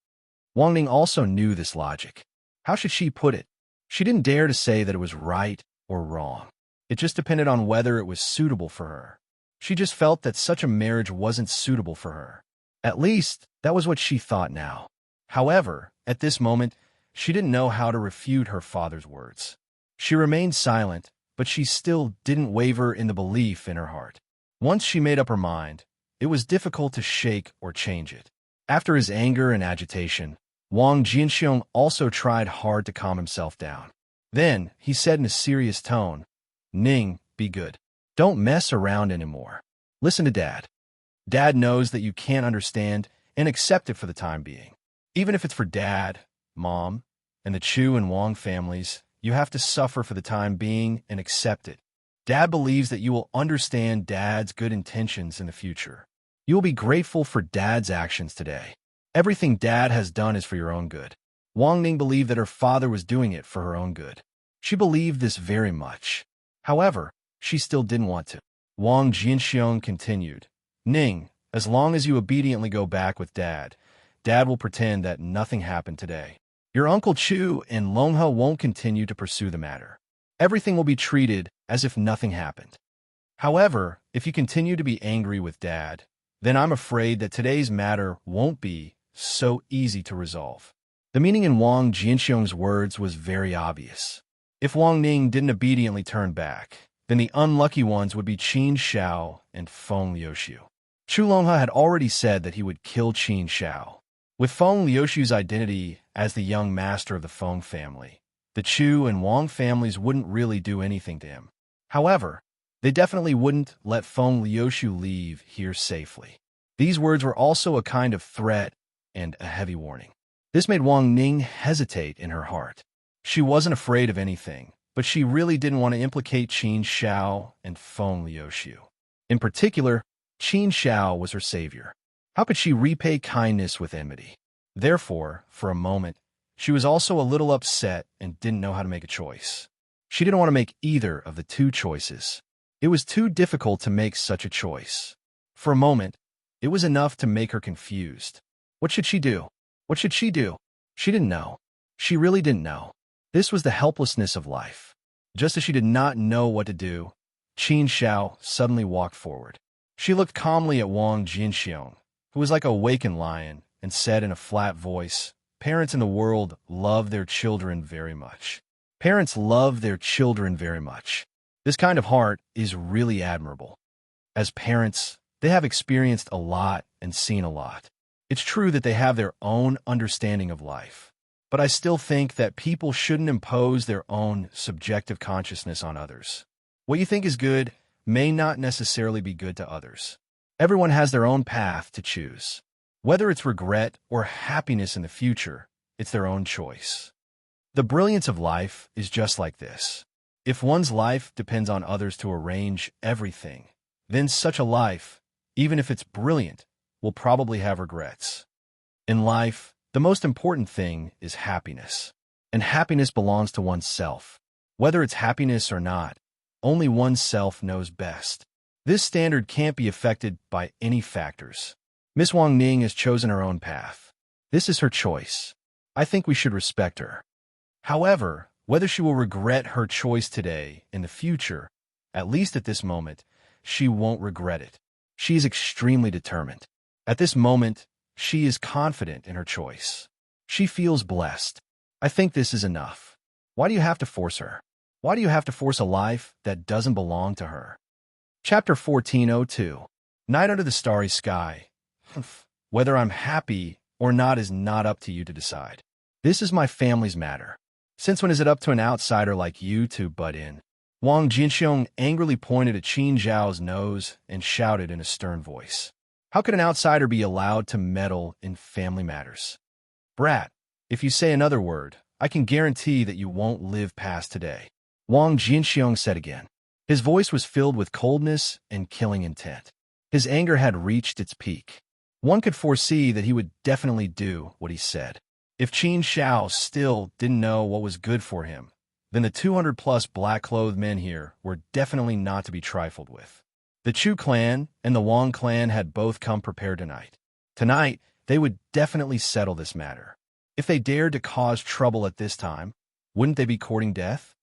Wang Ning also knew this logic. How should she put it? She didn't dare to say that it was right or wrong. It just depended on whether it was suitable for her. She just felt that such a marriage wasn't suitable for her. At least, that was what she thought now. However, at this moment, she didn't know how to refute her father's words. She remained silent, but she still didn't waver in the belief in her heart. Once she made up her mind, it was difficult to shake or change it. After his anger and agitation, Wang Jianxiong also tried hard to calm himself down. Then, he said in a serious tone, "Ning, be good. Don't mess around anymore. Listen to Dad. Dad knows that you can't understand and accept it for the time being. Even if it's for Dad, Mom, and the Chu and Wang families, you have to suffer for the time being and accept it. Dad believes that you will understand Dad's good intentions in the future. You will be grateful for Dad's actions today. Everything Dad has done is for your own good." Wang Ning believed that her father was doing it for her own good. She believed this very much. However, she still didn't want to. Wang Jianxiong continued, "Ning, as long as you obediently go back with Dad, Dad will pretend that nothing happened today. Your Uncle Chu and Longhe won't continue to pursue the matter. Everything will be treated as if nothing happened. However, if you continue to be angry with Dad, then I'm afraid that today's matter won't be so easy to resolve." The meaning in Wang Jianxiong's words was very obvious. If Wang Ning didn't obediently turn back, then the unlucky ones would be Qin Shao and Feng Liuxiu. Chu Longhe had already said that he would kill Qin Shao. With Feng Liuxiu's identity as the young master of the Feng family, the Chu and Wang families wouldn't really do anything to him. However, they definitely wouldn't let Feng Liuxiu leave here safely. These words were also a kind of threat and a heavy warning. This made Wang Ning hesitate in her heart. She wasn't afraid of anything, but she really didn't want to implicate Qin Shao and Feng Liuxiu. In particular, Qin Shao was her savior. How could she repay kindness with enmity? Therefore, for a moment, she was also a little upset and didn't know how to make a choice. She didn't want to make either of the two choices. It was too difficult to make such a choice. For a moment, it was enough to make her confused. What should she do? What should she do? She didn't know. She really didn't know. This was the helplessness of life. Just as she did not know what to do, Qin Shao suddenly walked forward. She looked calmly at Wang Jianxiong, who was like a wakened lion, and said in a flat voice, "Parents in the world love their children very much. Parents love their children very much. This kind of heart is really admirable. As parents, they have experienced a lot and seen a lot. It's true that they have their own understanding of life, but I still think that people shouldn't impose their own subjective consciousness on others. What you think is good may not necessarily be good to others. Everyone has their own path to choose. Whether it's regret or happiness in the future, it's their own choice. The brilliance of life is just like this. If one's life depends on others to arrange everything, then such a life, even if it's brilliant, will probably have regrets. In life, the most important thing is happiness, and happiness belongs to oneself. Whether it's happiness or not, only oneself knows best. This standard can't be affected by any factors. Miss Wang Ning has chosen her own path. This is her choice. I think we should respect her. However, whether she will regret her choice today in the future, at least at this moment, she won't regret it. She is extremely determined. At this moment, she is confident in her choice. She feels blessed. I think this is enough. Why do you have to force her? Why do you have to force a life that doesn't belong to her? Chapter 1402. Night under the starry sky. Whether I'm happy or not is not up to you to decide. This is my family's matter. Since when is it up to an outsider like you to butt in? Wang Jinxiong angrily pointed at Qin Zhao's nose and shouted in a stern voice. How could an outsider be allowed to meddle in family matters? Brat, if you say another word, I can guarantee that you won't live past today, Wang Jinxiong said again. His voice was filled with coldness and killing intent. His anger had reached its peak. One could foresee that he would definitely do what he said. If Qin Zhao still didn't know what was good for him, then the 200-plus black-clothed men here were definitely not to be trifled with. The Chu clan and the Wang clan had both come prepared tonight. Tonight, they would definitely settle this matter. If they dared to cause trouble at this time, wouldn't they be courting death?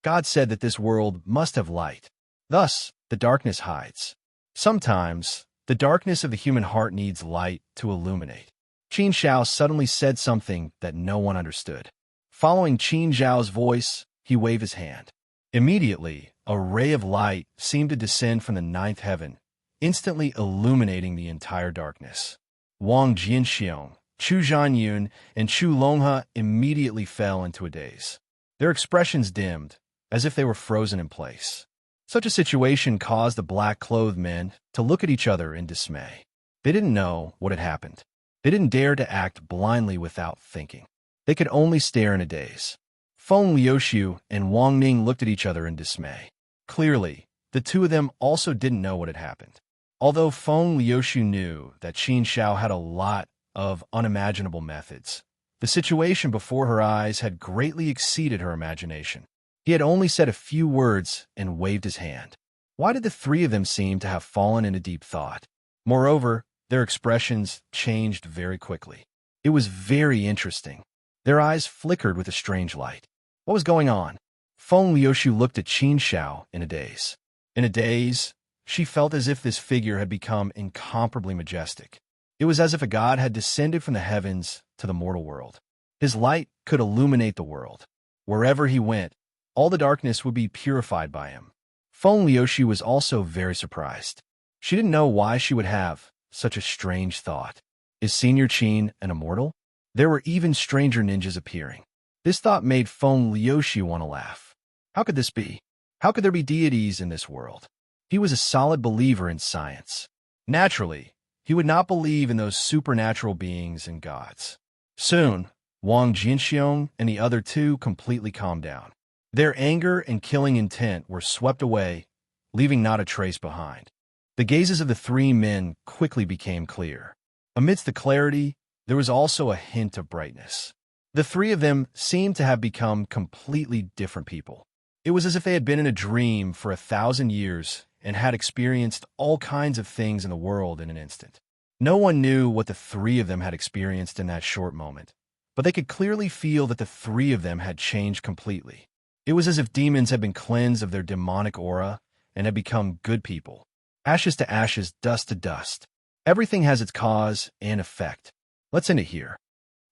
God said that this world must have light. Thus, the darkness hides. Sometimes, the darkness of the human heart needs light to illuminate. Qin Zhao suddenly said something that no one understood. Following Qin Zhao's voice, he waved his hand. Immediately, a ray of light seemed to descend from the ninth heaven, instantly illuminating the entire darkness. Wang Jinxiong, Chu Zhanyun, and Chu Longhe immediately fell into a daze. Their expressions dimmed, as if they were frozen in place. Such a situation caused the black-clothed men to look at each other in dismay. They didn't know what had happened. They didn't dare to act blindly without thinking. They could only stare in a daze. Feng Liuxiu and Wang Ning looked at each other in dismay. Clearly, the two of them also didn't know what had happened. Although Feng Liuxiu knew that Qin Zhao had a lot of unimaginable methods, the situation before her eyes had greatly exceeded her imagination. He had only said a few words and waved his hand. Why did the three of them seem to have fallen into deep thought? Moreover, their expressions changed very quickly. It was very interesting. Their eyes flickered with a strange light. What was going on? Feng Liuxiu looked at Qin Zhao in a daze. In a daze, she felt as if this figure had become incomparably majestic. It was as if a god had descended from the heavens to the mortal world. His light could illuminate the world. Wherever he went, all the darkness would be purified by him. Feng Liuxiu was also very surprised. She didn't know why she would have such a strange thought. Is Senior Qin an immortal? There were even stranger ninjas appearing. This thought made Feng Liuxiu want to laugh. How could this be? How could there be deities in this world? He was a solid believer in science. Naturally, he would not believe in those supernatural beings and gods. Soon, Wang Jinxiong and the other two completely calmed down. Their anger and killing intent were swept away, leaving not a trace behind. The gazes of the three men quickly became clear. Amidst the clarity, there was also a hint of brightness. The three of them seemed to have become completely different people. It was as if they had been in a dream for 1,000 years and had experienced all kinds of things in the world in an instant. No one knew what the three of them had experienced in that short moment, but they could clearly feel that the three of them had changed completely. It was as if demons had been cleansed of their demonic aura and had become good people. Ashes to ashes, dust to dust. Everything has its cause and effect. Let's end it here.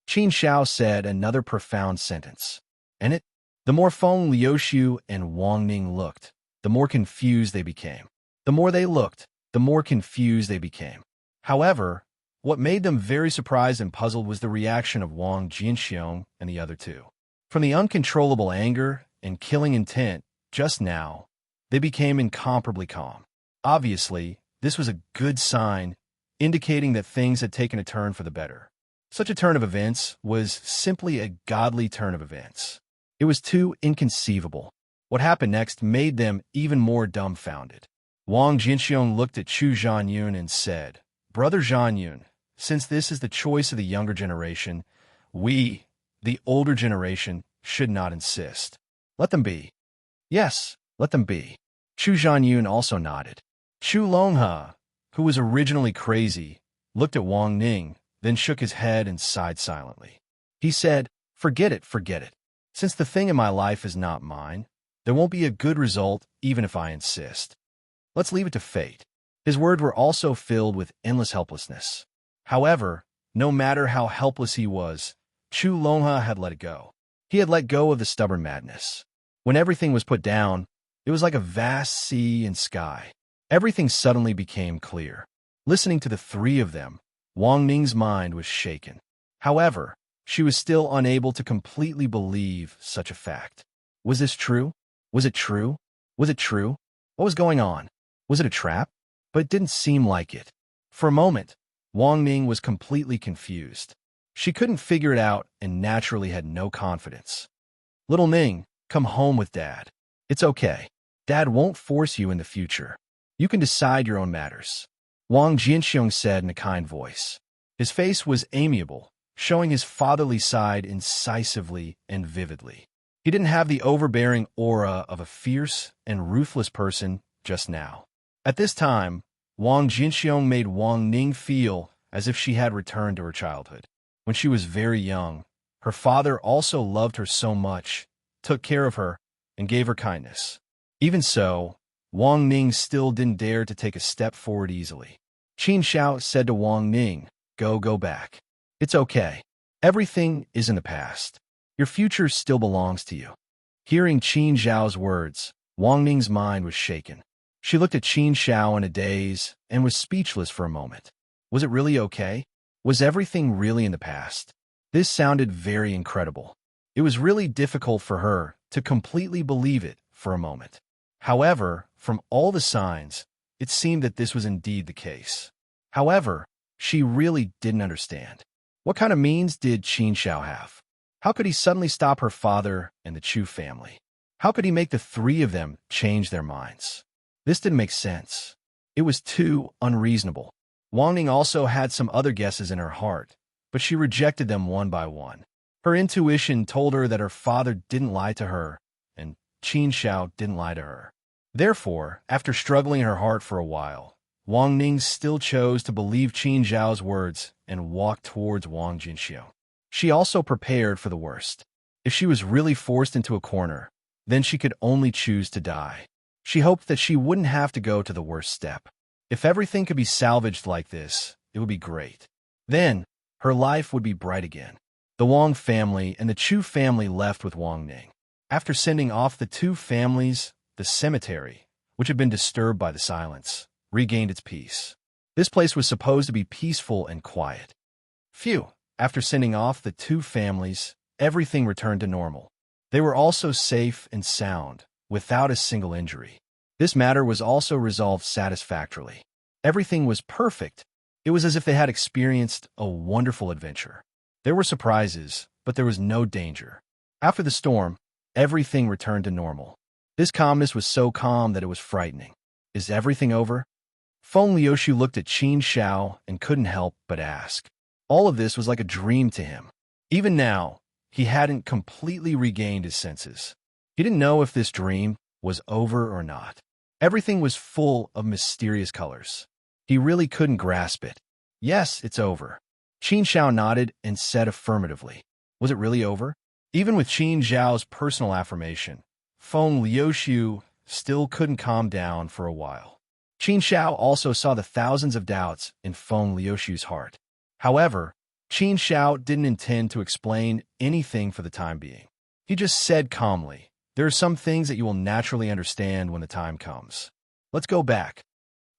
Qin Zhao said another profound sentence. And it? The more Feng Liuxiu and Wang Ning looked, the more confused they became. The more they looked, the more confused they became. However, what made them very surprised and puzzled was the reaction of Wang Jinxiong and the other two. From the uncontrollable anger and killing intent just now, they became incomparably calm. Obviously, this was a good sign, indicating that things had taken a turn for the better. Such a turn of events was simply a godly turn of events. It was too inconceivable. What happened next made them even more dumbfounded. Wang Jinxiong looked at Chu Zhanyun and said, Brother Zhanyun, since this is the choice of the younger generation, we, the older generation, should not insist. Let them be. Yes, let them be. Chu Zhanyun also nodded. Chu Longhe, who was originally crazy, looked at Wang Ning, then shook his head and sighed silently. He said, Forget it, forget it. Since the thing in my life is not mine, there won't be a good result even if I insist. Let's leave it to fate. His words were also filled with endless helplessness. However, no matter how helpless he was, Chu Longhe had let it go. He had let go of the stubborn madness. When everything was put down, it was like a vast sea and sky. Everything suddenly became clear. Listening to the three of them, Wang Ning's mind was shaken. However, She was still unable to completely believe such a fact. Was this true? Was it true? Was it true? What was going on? Was it a trap? But it didn't seem like it. For a moment, Wang Ning was completely confused. She couldn't figure it out and naturally had no confidence. Little Ning, come home with Dad. It's okay. Dad won't force you in the future. You can decide your own matters, Wang Jinxiong said in a kind voice. His face was amiable, showing his fatherly side incisively and vividly. He didn't have the overbearing aura of a fierce and ruthless person just now. At this time, Wang Jinxiong made Wang Ning feel as if she had returned to her childhood. When she was very young, her father also loved her so much, took care of her, and gave her kindness. Even so, Wang Ning still didn't dare to take a step forward easily. Qin Xiao said to Wang Ning, Go back. It's okay. Everything is in the past. Your future still belongs to you." Hearing Qin Xiao's words, Wang Ning's mind was shaken. She looked at Qin Xiao in a daze and was speechless for a moment. Was it really okay? Was everything really in the past? This sounded very incredible. It was really difficult for her to completely believe it for a moment. However, from all the signs, it seemed that this was indeed the case. However, she really didn't understand. What kind of means did Qin Xiao have? How could he suddenly stop her father and the Chu family? How could he make the three of them change their minds? This didn't make sense. It was too unreasonable. Wang Ning also had some other guesses in her heart, but she rejected them one by one. Her intuition told her that her father didn't lie to her, and Qin Xiao didn't lie to her. Therefore, after struggling in her heart for a while, Wang Ning still chose to believe Qin Xiao's words and walked towards Wang Jinxiu. She also prepared for the worst. If she was really forced into a corner, then she could only choose to die. She hoped that she wouldn't have to go to the worst step. If everything could be salvaged like this, it would be great. Then, her life would be bright again. The Wang family and the Chu family left with Wang Ning. After sending off the two families, the cemetery, which had been disturbed by the silence, regained its peace. This place was supposed to be peaceful and quiet. Phew! After sending off the two families, everything returned to normal. They were also safe and sound, without a single injury. This matter was also resolved satisfactorily. Everything was perfect. It was as if they had experienced a wonderful adventure. There were surprises, but there was no danger. After the storm, everything returned to normal. This calmness was so calm that it was frightening. Is everything over? Feng Liuxiu looked at Qin Xiao and couldn't help but ask. All of this was like a dream to him. Even now, he hadn't completely regained his senses. He didn't know if this dream was over or not. Everything was full of mysterious colors. He really couldn't grasp it. Yes, it's over. Qin Xiao nodded and said affirmatively. Was it really over? Even with Qin Xiao's personal affirmation, Feng Liuxiu still couldn't calm down for a while. Qin Xiao also saw the thousands of doubts in Feng Liuxiu's heart. However, Qin Xiao didn't intend to explain anything for the time being. He just said calmly, "There are some things that you will naturally understand when the time comes. Let's go back."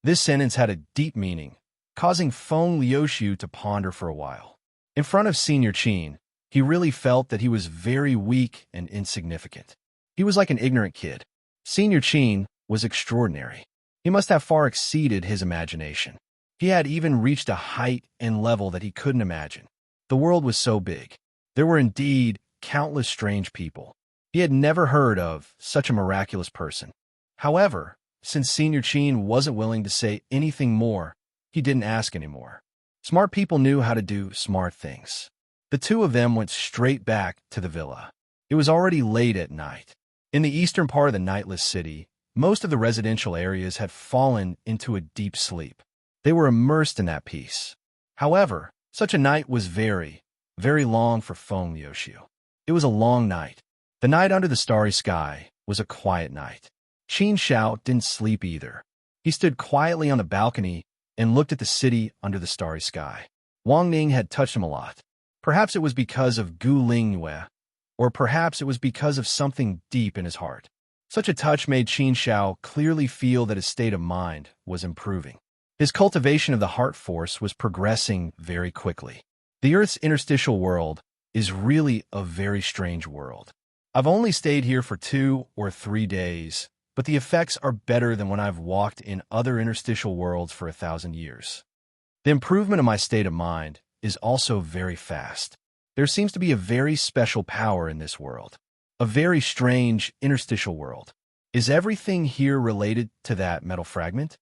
This sentence had a deep meaning, causing Feng Liuxiu to ponder for a while. In front of Senior Qin, he really felt that he was very weak and insignificant. He was like an ignorant kid. Senior Qin was extraordinary. He must have far exceeded his imagination. He had even reached a height and level that he couldn't imagine. The world was so big. There were indeed countless strange people. He had never heard of such a miraculous person. However, since Senior Qin wasn't willing to say anything more, he didn't ask anymore. Smart people knew how to do smart things. The two of them went straight back to the villa. It was already late at night. In the eastern part of the nightless city, most of the residential areas had fallen into a deep sleep. They were immersed in that peace. However, such a night was very, very long for Feng Liuxiu. It was a long night. The night under the starry sky was a quiet night. Qin Xiao didn't sleep either. He stood quietly on the balcony and looked at the city under the starry sky. Wang Ning had touched him a lot. Perhaps it was because of Gu Lingyue, or perhaps it was because of something deep in his heart. Such a touch made Qin Xiao clearly feel that his state of mind was improving. His cultivation of the heart force was progressing very quickly. The Earth's interstitial world is really a very strange world. I've only stayed here for 2 or 3 days, but the effects are better than when I've walked in other interstitial worlds for 1,000 years. The improvement of my state of mind is also very fast. There seems to be a very special power in this world. A very strange interstitial world. Is everything here related to that metal fragment?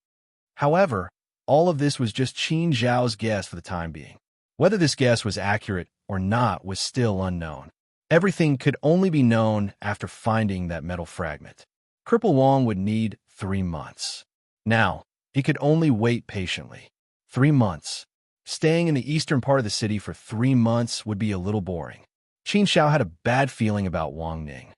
However, all of this was just Qin Zhao's guess for the time being. Whether this guess was accurate or not was still unknown. Everything could only be known after finding that metal fragment. Cripple Wong would need 3 months. Now, he could only wait patiently. 3 months. Staying in the eastern part of the city for 3 months would be a little boring. Qin Xiao had a bad feeling about Wang Ning.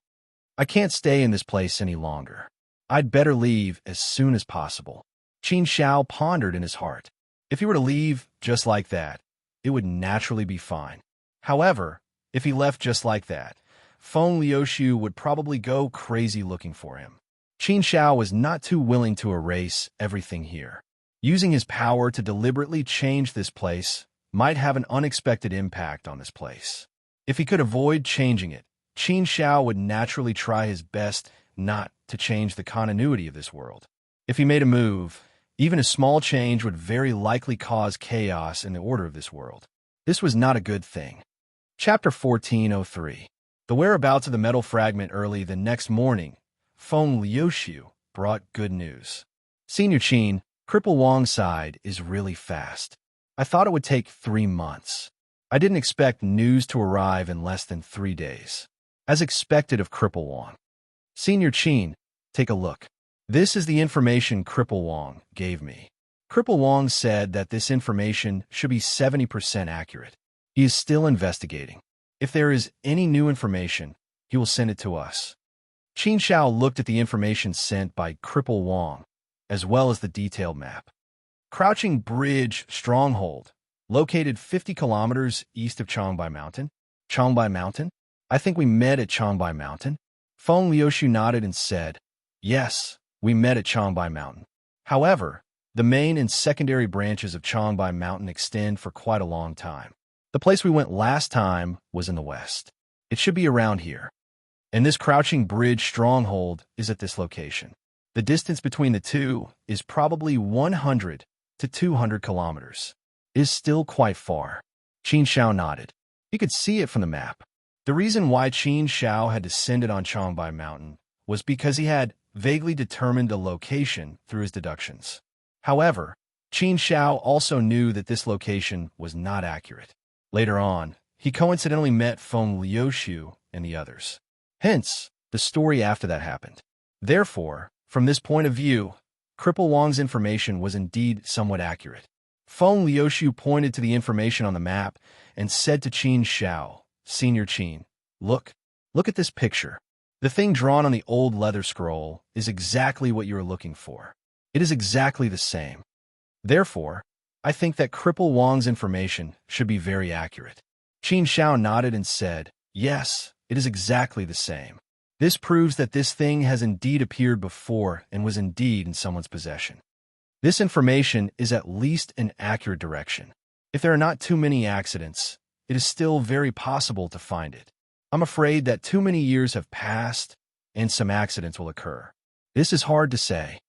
I can't stay in this place any longer. I'd better leave as soon as possible. Qin Xiao pondered in his heart. If he were to leave just like that, it would naturally be fine. However, if he left just like that, Feng Liuxiu would probably go crazy looking for him. Qin Xiao was not too willing to erase everything here. Using his power to deliberately change this place might have an unexpected impact on this place. If he could avoid changing it, Qin Xiao would naturally try his best not to change the continuity of this world. If he made a move, even a small change would very likely cause chaos in the order of this world. This was not a good thing. Chapter 1403. The whereabouts of the metal fragment early the next morning, Feng Liuxiu brought good news. Senior Qin, Cripple Wong's side is really fast. I thought it would take 3 months. I didn't expect news to arrive in less than 3 days. As expected of Cripple Wong. Senior Qin, take a look. This is the information Cripple Wong gave me. Cripple Wong said that this information should be 70% accurate. He is still investigating. If there is any new information, he will send it to us. Qin Xiao looked at the information sent by Cripple Wong, as well as the detailed map. Crouching Bridge Stronghold, located 50 kilometers east of Changbai Mountain. Changbai Mountain? I think we met at Changbai Mountain. Feng Liuxiu nodded and said, yes, we met at Changbai Mountain. However, the main and secondary branches of Changbai Mountain extend for quite a long time. The place we went last time was in the west. It should be around here. And this Crouching Bridge Stronghold is at this location. The distance between the two is probably 100 to 200 kilometers. It is still quite far. Qin Xiao nodded. He could see it from the map. The reason why Qin Xiao had descended on Changbai Mountain was because he had vaguely determined a location through his deductions. However, Qin Xiao also knew that this location was not accurate. Later on, he coincidentally met Feng Liuxiu and the others. Hence, the story after that happened. Therefore, from this point of view, Cripple Wong's information was indeed somewhat accurate. Feng Liuxiu pointed to the information on the map and said to Qin Xiao, Senior Qin, look at this picture. The thing drawn on the old leather scroll is exactly what you are looking for. It is exactly the same. Therefore, I think that Cripple Wong's information should be very accurate. Qin Xiao nodded and said, yes, it is exactly the same. This proves that this thing has indeed appeared before and was indeed in someone's possession. This information is at least an accurate direction. If there are not too many accidents, it is still very possible to find it. I'm afraid that too many years have passed and some accidents will occur. This is hard to say.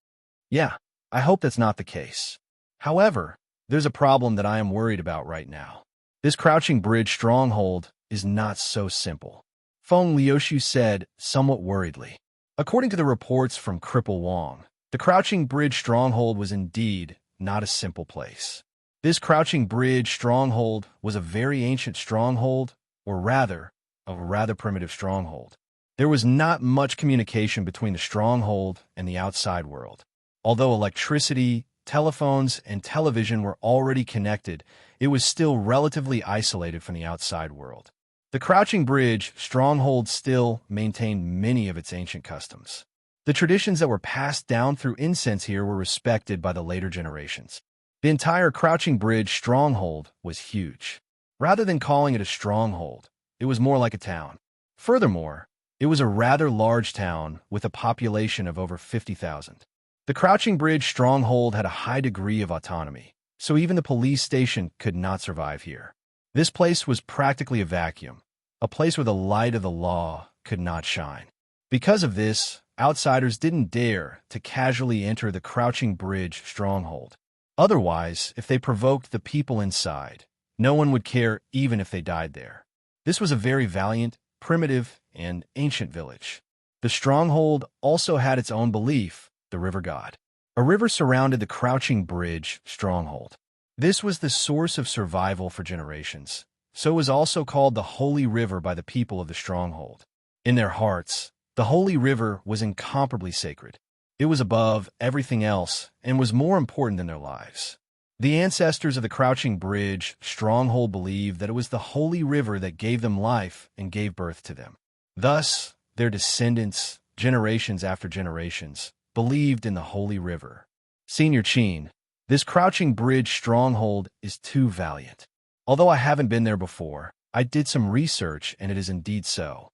Yeah, I hope that's not the case. However, there's a problem that I am worried about right now. This Crouching Bridge Stronghold is not so simple. Feng Liuxiu said, somewhat worriedly. According to the reports from Cripple Wong, the Crouching Bridge Stronghold was indeed not a simple place. This Crouching Bridge Stronghold was a very ancient stronghold, or rather, a rather primitive stronghold. There was not much communication between the stronghold and the outside world. Although electricity, telephones, and television were already connected, it was still relatively isolated from the outside world. The Crouching Bridge Stronghold still maintained many of its ancient customs. The traditions that were passed down through incense here were respected by the later generations. The entire Crouching Bridge Stronghold was huge. Rather than calling it a stronghold, it was more like a town. Furthermore, it was a rather large town with a population of over 50,000. The Crouching Bridge Stronghold had a high degree of autonomy, so even the police station could not survive here. This place was practically a vacuum, a place where the light of the law could not shine. Because of this, outsiders didn't dare to casually enter the Crouching Bridge stronghold. Otherwise, if they provoked the people inside, no one would care even if they died there. This was a very valiant, primitive, and ancient village. The stronghold also had its own belief, the river god. A river surrounded the Crouching Bridge stronghold. This was the source of survival for generations, so it was also called the Holy River by the people of the stronghold. In their hearts, the Holy River was incomparably sacred. It was above everything else and was more important than their lives. The ancestors of the Crouching Bridge stronghold believed that it was the Holy River that gave them life and gave birth to them. Thus, their descendants, generations after generations, believed in the Holy River. Senior Cheen, this Crouching Bridge stronghold is too valiant. Although I haven't been there before, I did some research and it is indeed so.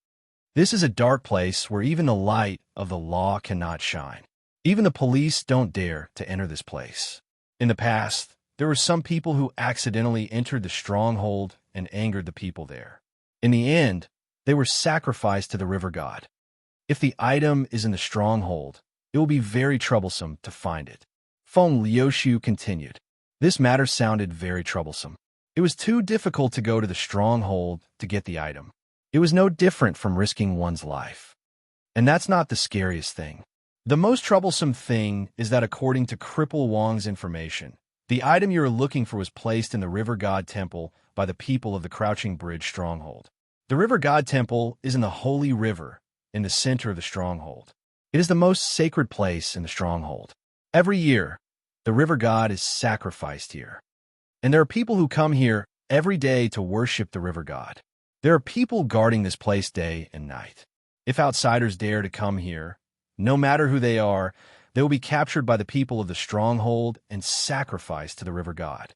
This is a dark place where even the light of the law cannot shine. Even the police don't dare to enter this place. In the past, there were some people who accidentally entered the stronghold and angered the people there. In the end, they were sacrificed to the river god. If the item is in the stronghold, it will be very troublesome to find it. Feng Liuxiu continued. This matter sounded very troublesome. It was too difficult to go to the stronghold to get the item. It was no different from risking one's life. And that's not the scariest thing. The most troublesome thing is that according to Cripple Wong's information, the item you are looking for was placed in the River God Temple by the people of the Crouching Bridge stronghold. The River God Temple is in the Holy River, in the center of the stronghold. It is the most sacred place in the stronghold. Every year, the River God is sacrificed here. And there are people who come here every day to worship the River God. There are people guarding this place day and night. If outsiders dare to come here, no matter who they are, they will be captured by the people of the stronghold and sacrificed to the River God.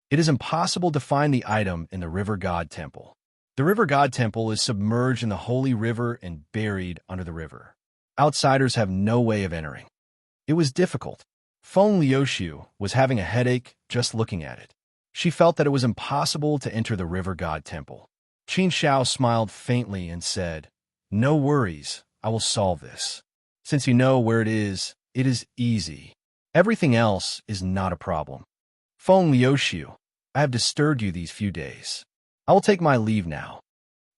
It is impossible to find the item in the River God Temple. The River God Temple is submerged in the Holy River and buried under the river. Outsiders have no way of entering. It was difficult. Feng Liuxiu was having a headache just looking at it. She felt that it was impossible to enter the River God Temple. Qin Xiao smiled faintly and said, "No worries, I will solve this. Since you know where it is easy. Everything else is not a problem. Feng Liuxiu, I have disturbed you these few days. I will take my leave now."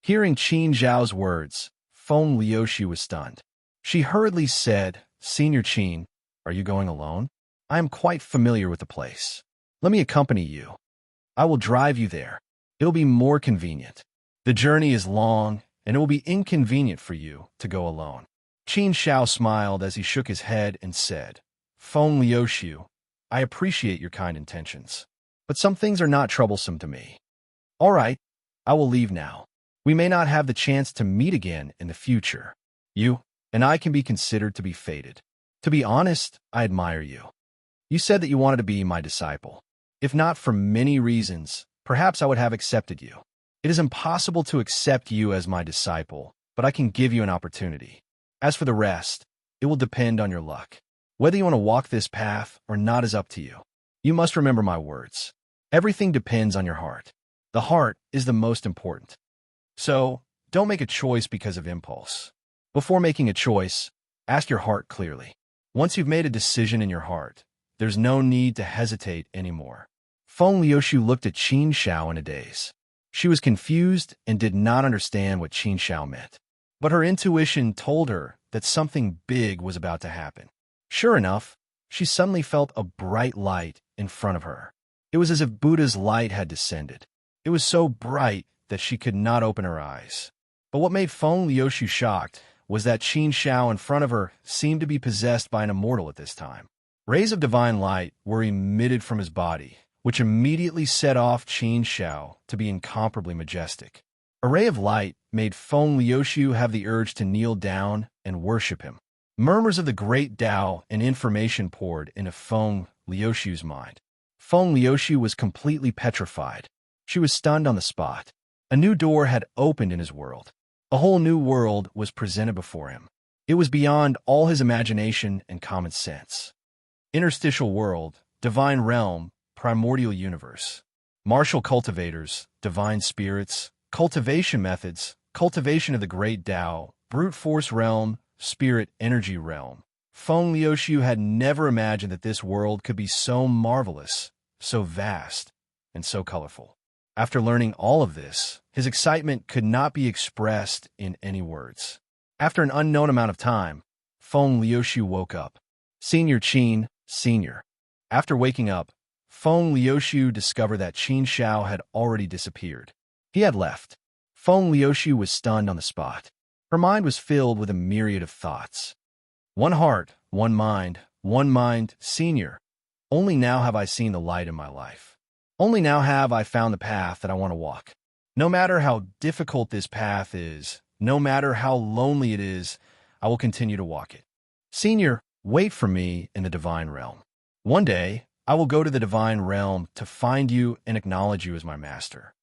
Hearing Qin Xiao's words, Feng Liuxiu was stunned. She hurriedly said, "Senior Qin, are you going alone? I am quite familiar with the place. Let me accompany you. I will drive you there. It'll be more convenient. The journey is long, and it will be inconvenient for you to go alone." Qin Xiao smiled as he shook his head and said, "Feng Liuxiu, I appreciate your kind intentions, but some things are not troublesome to me. All right, I will leave now. We may not have the chance to meet again in the future. You and I can be considered to be fated. To be honest, I admire you. You said that you wanted to be my disciple. If not for many reasons, perhaps I would have accepted you. It is impossible to accept you as my disciple, but I can give you an opportunity. As for the rest, it will depend on your luck. Whether you want to walk this path or not is up to you. You must remember my words. Everything depends on your heart. The heart is the most important. So, don't make a choice because of impulse. Before making a choice, ask your heart clearly. Once you've made a decision in your heart, there's no need to hesitate anymore." Feng Liuxiu looked at Qin Xiao in a daze. She was confused and did not understand what Qin Xiao meant. But her intuition told her that something big was about to happen. Sure enough, she suddenly felt a bright light in front of her. It was as if Buddha's light had descended. It was so bright that she could not open her eyes. But what made Feng Liuxiu shocked was that Qin Xiao in front of her seemed to be possessed by an immortal at this time. Rays of divine light were emitted from his body, which immediately set off Qin Xiao to be incomparably majestic. A ray of light made Feng Liuxiu have the urge to kneel down and worship him. Murmurs of the great Tao and information poured into Feng Liuxiu's mind. Feng Liuxiu was completely petrified. She was stunned on the spot. A new door had opened in his world. A whole new world was presented before him. It was beyond all his imagination and common sense. Interstitial world, divine realm, primordial universe. Martial cultivators, divine spirits, cultivation methods, cultivation of the great Tao, brute force realm, spirit energy realm. Feng Liuxiu had never imagined that this world could be so marvelous, so vast, and so colorful. After learning all of this, his excitement could not be expressed in any words. After an unknown amount of time, Feng Liuxiu woke up. Senior Qin, Senior. After waking up, Feng Liuxiu discovered that Qin Shao had already disappeared. He had left. Feng Liuxiu was stunned on the spot. Her mind was filled with a myriad of thoughts. One heart, one mind, Senior. Only now have I seen the light in my life. Only now have I found the path that I want to walk. No matter how difficult this path is, no matter how lonely it is, I will continue to walk it. Senior, wait for me in the divine realm. One day, I will go to the divine realm to find you and acknowledge you as my master.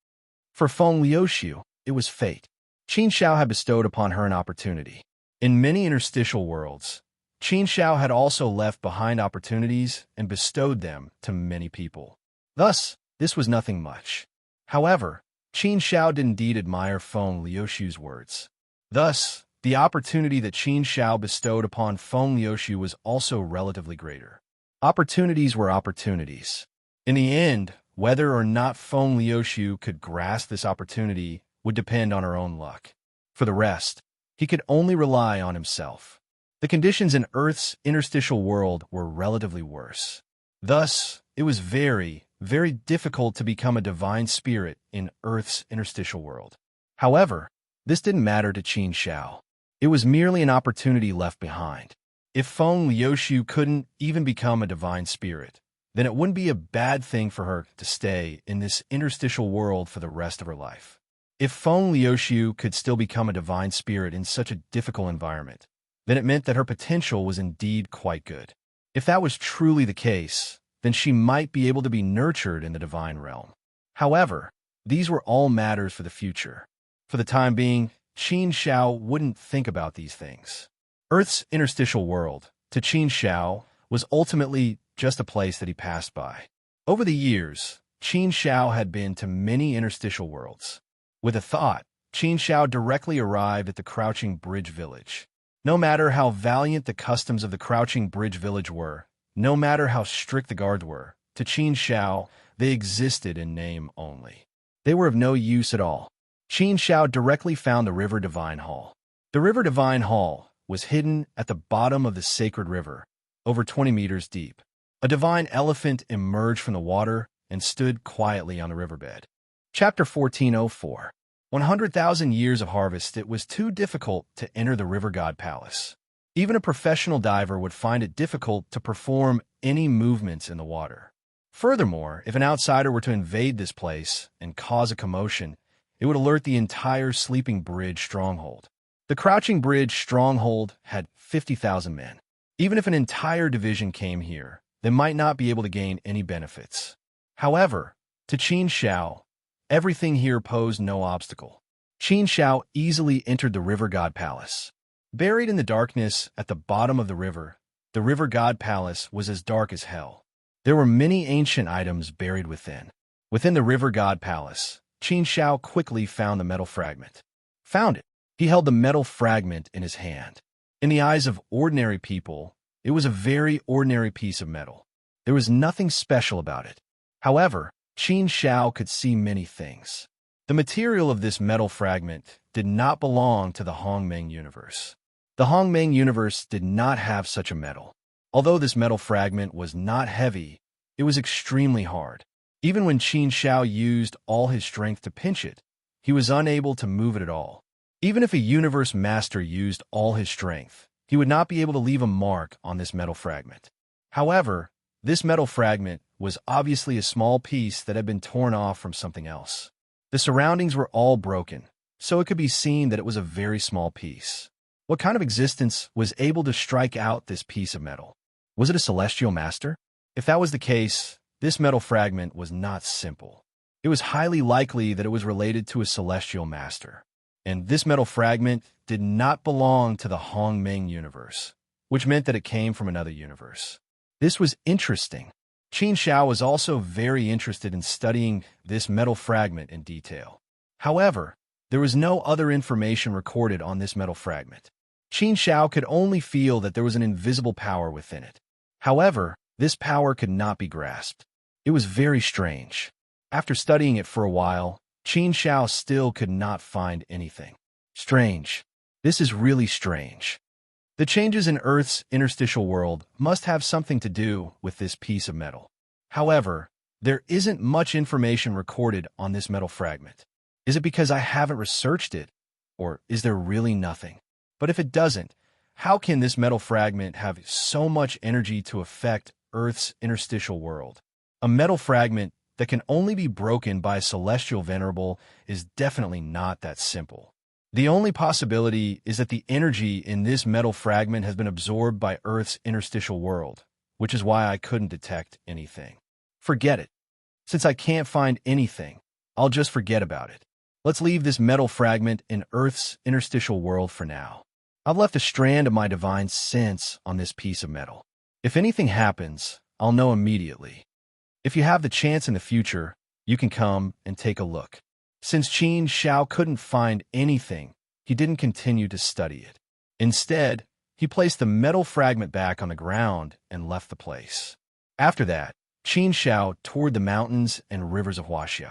For Feng Liuxiu, it was fate. Qin Shao had bestowed upon her an opportunity. In many interstitial worlds, Qin Shao had also left behind opportunities and bestowed them to many people. Thus, this was nothing much. However, Qin Shao did indeed admire Feng Liuxiu's words. Thus, the opportunity that Qin Shao bestowed upon Feng Liuxiu was also relatively greater. Opportunities were opportunities. In the end, whether or not Feng Liuxiu could grasp this opportunity would depend on her own luck. For the rest, he could only rely on himself. The conditions in Earth's interstitial world were relatively worse. Thus, it was very, very difficult to become a divine spirit in Earth's interstitial world. However, this didn't matter to Qin Shao. It was merely an opportunity left behind. If Feng Liuxiu couldn't even become a divine spirit, then it wouldn't be a bad thing for her to stay in this interstitial world for the rest of her life. If Feng Liuxiu could still become a divine spirit in such a difficult environment, then it meant that her potential was indeed quite good. If that was truly the case, then she might be able to be nurtured in the divine realm. However, these were all matters for the future. For the time being, Qin Shao wouldn't think about these things. Earth's interstitial world, to Qin Shao, was ultimately just a place that he passed by. Over the years, Qin Shao had been to many interstitial worlds. With a thought, Qin Shao directly arrived at the Crouching Bridge village. No matter how valiant the customs of the Crouching Bridge village were, no matter how strict the guards were, to Qin Shao, they existed in name only. They were of no use at all. Qin Shao directly found the River Divine Hall. The River Divine Hall was hidden at the bottom of the sacred river, over 20 meters deep. A divine elephant emerged from the water and stood quietly on the riverbed. Chapter 1404. 100,000 years of harvest. It was too difficult to enter the river god palace. Even a professional diver would find it difficult to perform any movements in the water. Furthermore, if an outsider were to invade this place and cause a commotion, it would alert the entire Sleeping Bridge stronghold. The Crouching Bridge stronghold had 50,000 men. Even if an entire division came here, they might not be able to gain any benefits. However, to Qin Shao, everything here posed no obstacle. Qin Shao easily entered the river god palace. Buried in the darkness at the bottom of the river god palace was as dark as hell. There were many ancient items buried within. Within the river god palace, Qin Shao quickly found the metal fragment. Found it. He held the metal fragment in his hand. In the eyes of ordinary people, it was a very ordinary piece of metal. There was nothing special about it. However, Qin Shao could see many things. The material of this metal fragment did not belong to the Hongmeng universe. The Hongmeng universe did not have such a metal. Although this metal fragment was not heavy, it was extremely hard. Even when Qin Shao used all his strength to pinch it, he was unable to move it at all. Even if a universe master used all his strength, he would not be able to leave a mark on this metal fragment. However, this metal fragment was obviously a small piece that had been torn off from something else. The surroundings were all broken, so it could be seen that it was a very small piece. What kind of existence was able to strike out this piece of metal? Was it a celestial master? If that was the case, this metal fragment was not simple. It was highly likely that it was related to a celestial master. And this metal fragment did not belong to the Hongmeng universe, which meant that it came from another universe. This was interesting. Qin Shao was also very interested in studying this metal fragment in detail. However, There was no other information recorded on this metal fragment. Qin Shao could only feel that there was an invisible power within it. However, this power could not be grasped. It was very strange. After studying it for a while, Qin Shao still could not find anything. Strange. This is really strange. The changes in Earth's interstitial world must have something to do with this piece of metal. However, there isn't much information recorded on this metal fragment. Is it because I haven't researched it, or is there really nothing? But if it doesn't, how can this metal fragment have so much energy to affect Earth's interstitial world? A metal fragment that can only be broken by a celestial venerable is definitely not that simple. The only possibility is that the energy in this metal fragment has been absorbed by Earth's interstitial world, which is why I couldn't detect anything. Forget it. Since I can't find anything, I'll just forget about it. Let's leave this metal fragment in Earth's interstitial world for now. I've left a strand of my divine sense on this piece of metal. If anything happens, I'll know immediately. If you have the chance in the future, you can come and take a look. Since Qin Shao couldn't find anything, he didn't continue to study it. Instead, he placed the metal fragment back on the ground and left the place. After that, Qin Shao toured the mountains and rivers of Huaxia.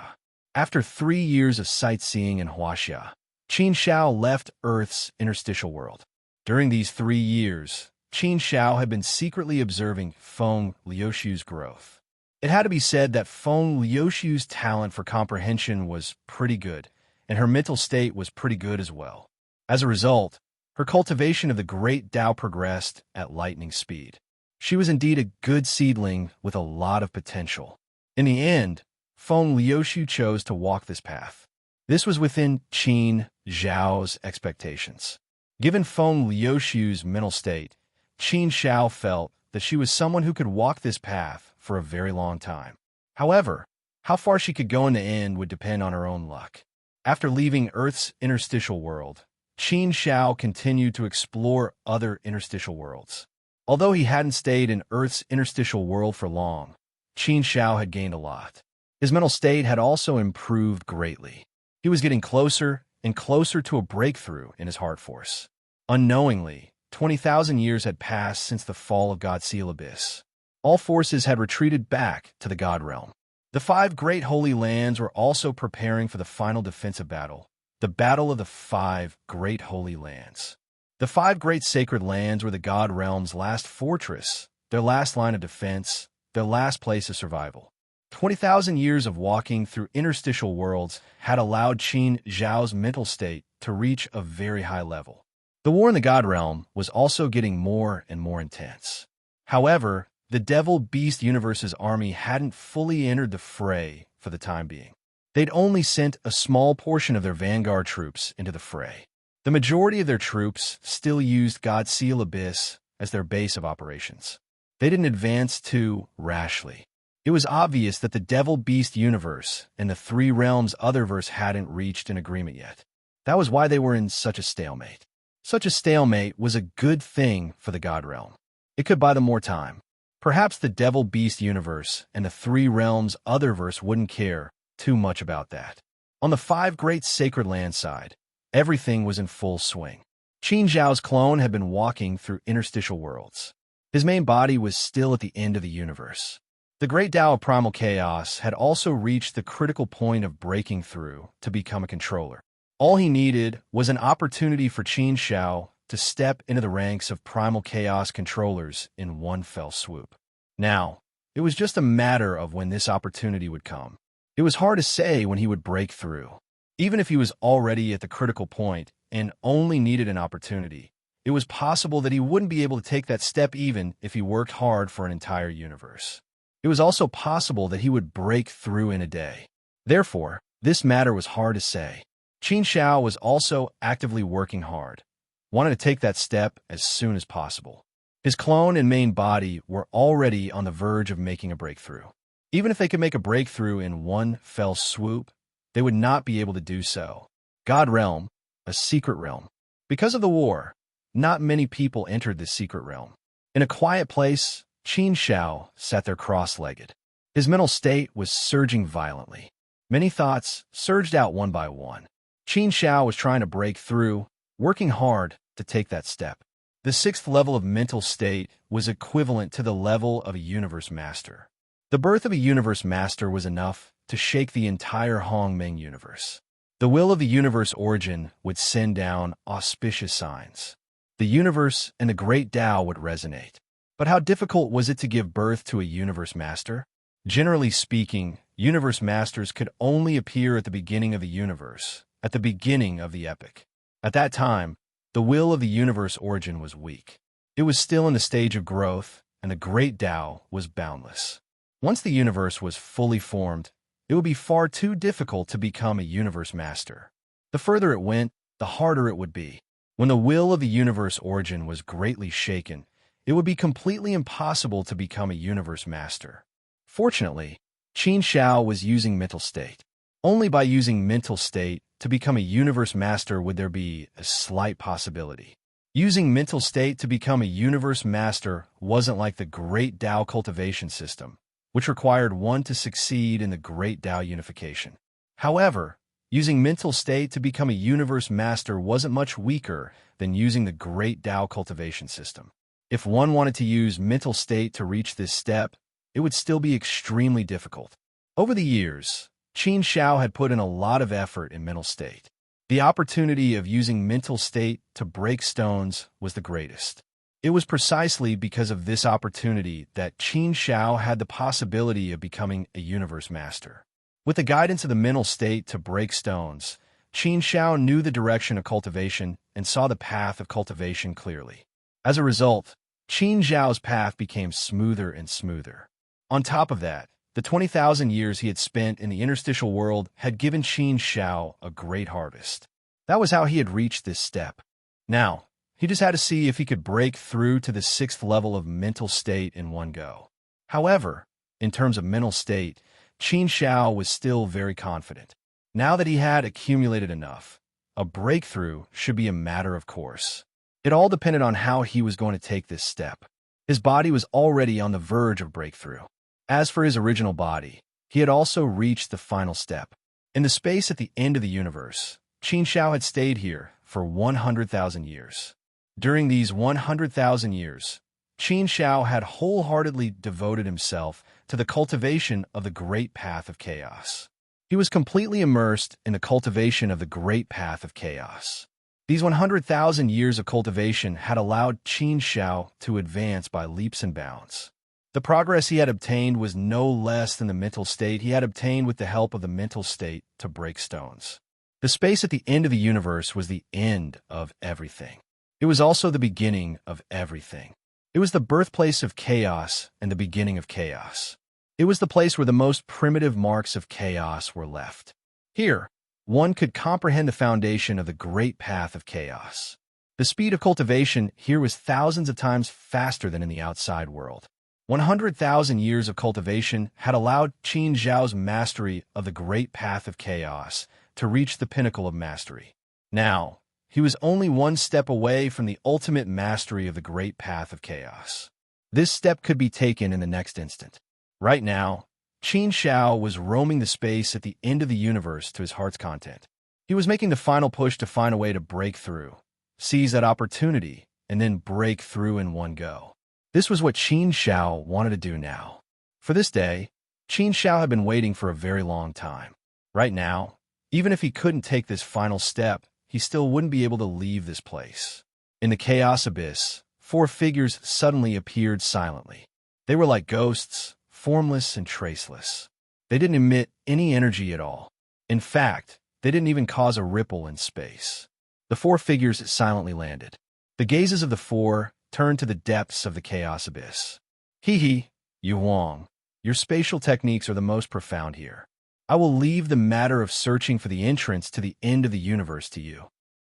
After 3 years of sightseeing in Huaxia, Qin Shao left Earth's interstitial world. During these 3 years, Qin Shao had been secretly observing Feng Liuxiu's growth. It had to be said that Feng Liuxiu's talent for comprehension was pretty good, and her mental state was pretty good as well. As a result, her cultivation of the great Tao progressed at lightning speed. She was indeed a good seedling with a lot of potential. In the end, Feng Liuxiu chose to walk this path. This was within Qin Zhao's expectations. Given Feng Liuxiu's mental state, Qin Shao felt that she was someone who could walk this path for a very long time. However, how far she could go in the end would depend on her own luck. After leaving Earth's interstitial world, Qin Shao continued to explore other interstitial worlds. Although he hadn't stayed in Earth's interstitial world for long, Qin Shao had gained a lot. His mental state had also improved greatly. He was getting closer and closer to a breakthrough in his heart force. Unknowingly, 20,000 years had passed since the fall of God's Seal Abyss. All forces had retreated back to the God realm. The 5 great holy lands were also preparing for the final defensive battle, the Battle of the 5 Great Holy Lands. The 5 great sacred lands were the God realm's last fortress, their last line of defense, their last place of survival. 20,000 years of walking through interstitial worlds had allowed Qin Zhao's mental state to reach a very high level. The war in the God realm was also getting more and more intense. However, the Devil Beast Universe's army hadn't fully entered the fray for the time being. They'd only sent a small portion of their vanguard troops into the fray. The majority of their troops still used God's Seal Abyss as their base of operations. They didn't advance too rashly. It was obvious that the Devil Beast Universe and the 3 realms Otherverse hadn't reached an agreement yet. That was why they were in such a stalemate. Such a stalemate was a good thing for the God realm. It could buy them more time. Perhaps the Devil Beast Universe and the 3 realms Otherverse wouldn't care too much about that. On the 5 great sacred land side, everything was in full swing. Qin Zhao's clone had been walking through interstitial worlds. His main body was still at the end of the universe. The great Tao of primal chaos had also reached the critical point of breaking through to become a controller. All he needed was an opportunity for Qin Shao to step into the ranks of primal chaos controllers in one fell swoop. Now, it was just a matter of when this opportunity would come. It was hard to say when he would break through. Even if he was already at the critical point and only needed an opportunity, it was possible that he wouldn't be able to take that step even if he worked hard for an entire universe. It was also possible that he would break through in a day. Therefore, this matter was hard to say. Qin Shao was also actively working hard, wanted to take that step as soon as possible. His clone and main body were already on the verge of making a breakthrough. Even if they could make a breakthrough in one fell swoop, they would not be able to do so. God realm, a secret realm. Because of the war, not many people entered this secret realm. In a quiet place, Qin Shao sat there cross-legged. His mental state was surging violently. Many thoughts surged out one by one. Qin Xiao was trying to break through, working hard to take that step. The sixth level of mental state was equivalent to the level of a universe master. The birth of a universe master was enough to shake the entire Hongmeng universe. The will of the universe origin would send down auspicious signs. The universe and the great Tao would resonate. But how difficult was it to give birth to a universe master? Generally speaking, universe masters could only appear at the beginning of the universe, at the beginning of the epic. At that time, the will of the universe origin was weak. It was still in the stage of growth, and the great Tao was boundless. Once the universe was fully formed, it would be far too difficult to become a universe master. The further it went, the harder it would be. When the will of the universe origin was greatly shaken, it would be completely impossible to become a universe master. Fortunately, Qin Xiao was using mental state. Only by using mental state to become a universe master would there be a slight possibility. Using mental state to become a universe master wasn't like the great Tao cultivation system, which required one to succeed in the great Tao unification. However, using mental state to become a universe master wasn't much weaker than using the great Tao cultivation system. If one wanted to use mental state to reach this step, it would still be extremely difficult. Over the years, Qin Xiao had put in a lot of effort in mental state. The opportunity of using mental state to break stones was the greatest. It was precisely because of this opportunity that Qin Xiao had the possibility of becoming a universe master. With the guidance of the mental state to break stones, Qin Xiao knew the direction of cultivation and saw the path of cultivation clearly. As a result, Qin Xiao's path became smoother and smoother. On top of that, the 20,000 years he had spent in the interstitial world had given Qin Xiao a great harvest. That was how he had reached this step. Now, he just had to see if he could break through to the sixth level of mental state in one go. However, in terms of mental state, Qin Xiao was still very confident. Now that he had accumulated enough, a breakthrough should be a matter of course. It all depended on how he was going to take this step. His body was already on the verge of breakthrough. As for his original body, he had also reached the final step. In the space at the end of the universe, Qin Xiao had stayed here for 100,000 years. During these 100,000 years, Qin Xiao had wholeheartedly devoted himself to the cultivation of the great path of chaos. He was completely immersed in the cultivation of the great path of chaos. These 100,000 years of cultivation had allowed Qin Xiao to advance by leaps and bounds. The progress he had obtained was no less than the mental state he had obtained with the help of the mental state to break stones. The space at the end of the universe was the end of everything. It was also the beginning of everything. It was the birthplace of chaos and the beginning of chaos. It was the place where the most primitive marks of chaos were left. Here, one could comprehend the foundation of the great path of chaos. The speed of cultivation here was thousands of times faster than in the outside world. 100,000 years of cultivation had allowed Qin Xiao's mastery of the great path of chaos to reach the pinnacle of mastery. Now, he was only one step away from the ultimate mastery of the great path of chaos. This step could be taken in the next instant. Right now, Qin Xiao was roaming the space at the end of the universe to his heart's content. He was making the final push to find a way to break through, seize that opportunity, and then break through in one go. This was what Qin Xiao wanted to do now. For this day, Qin Xiao had been waiting for a very long time. Right now, even if he couldn't take this final step, he still wouldn't be able to leave this place. In the chaos abyss, 4 figures suddenly appeared silently. They were like ghosts, formless and traceless. They didn't emit any energy at all. In fact, they didn't even cause a ripple in space. The 4 figures silently landed. The gazes of the 4 turned to the depths of the chaos abyss. Hee, Yu Wang, your spatial techniques are the most profound here. I will leave the matter of searching for the entrance to the end of the universe to you.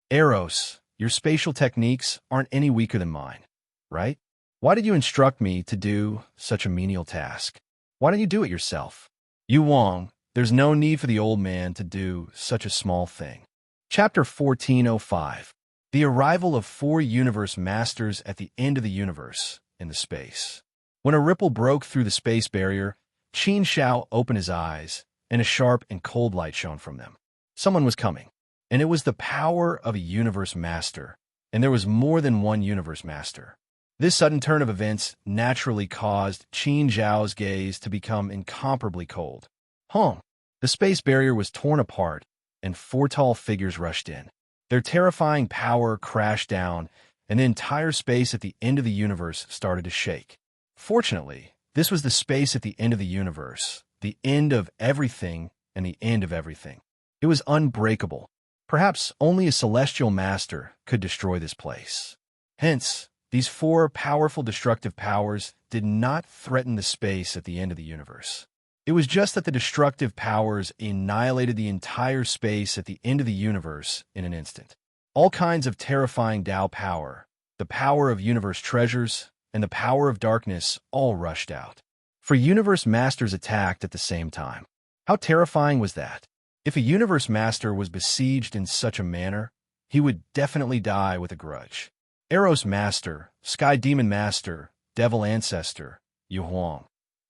Eros, your spatial techniques aren't any weaker than mine, right? Why did you instruct me to do such a menial task? Why don't you do it yourself? Yu Wang, there's no need for the old man to do such a small thing. Chapter 1405. The arrival of 4 universe masters at the end of the universe in the space. When a ripple broke through the space barrier, Qin Xiao opened his eyes, and a sharp and cold light shone from them. Someone was coming. And it was the power of a universe master, and there was more than one universe master. This sudden turn of events naturally caused Qin Zhao's gaze to become incomparably cold. The space barrier was torn apart, and four tall figures rushed in. Their terrifying power crashed down, and the entire space at the end of the universe started to shake. Fortunately, this was the space at the end of the universe, the end of everything and the end of everything. It was unbreakable. Perhaps only a celestial master could destroy this place. Hence, these four powerful destructive powers did not threaten the space at the end of the universe. It was just that the destructive powers annihilated the entire space at the end of the universe in an instant. All kinds of terrifying Tao power, the power of universe treasures, and the power of darkness all rushed out. For universe masters attacked at the same time. How terrifying was that? If a universe master was besieged in such a manner, he would definitely die with a grudge. Eros Master, Sky Demon Master, Devil Ancestor, Yu Huang.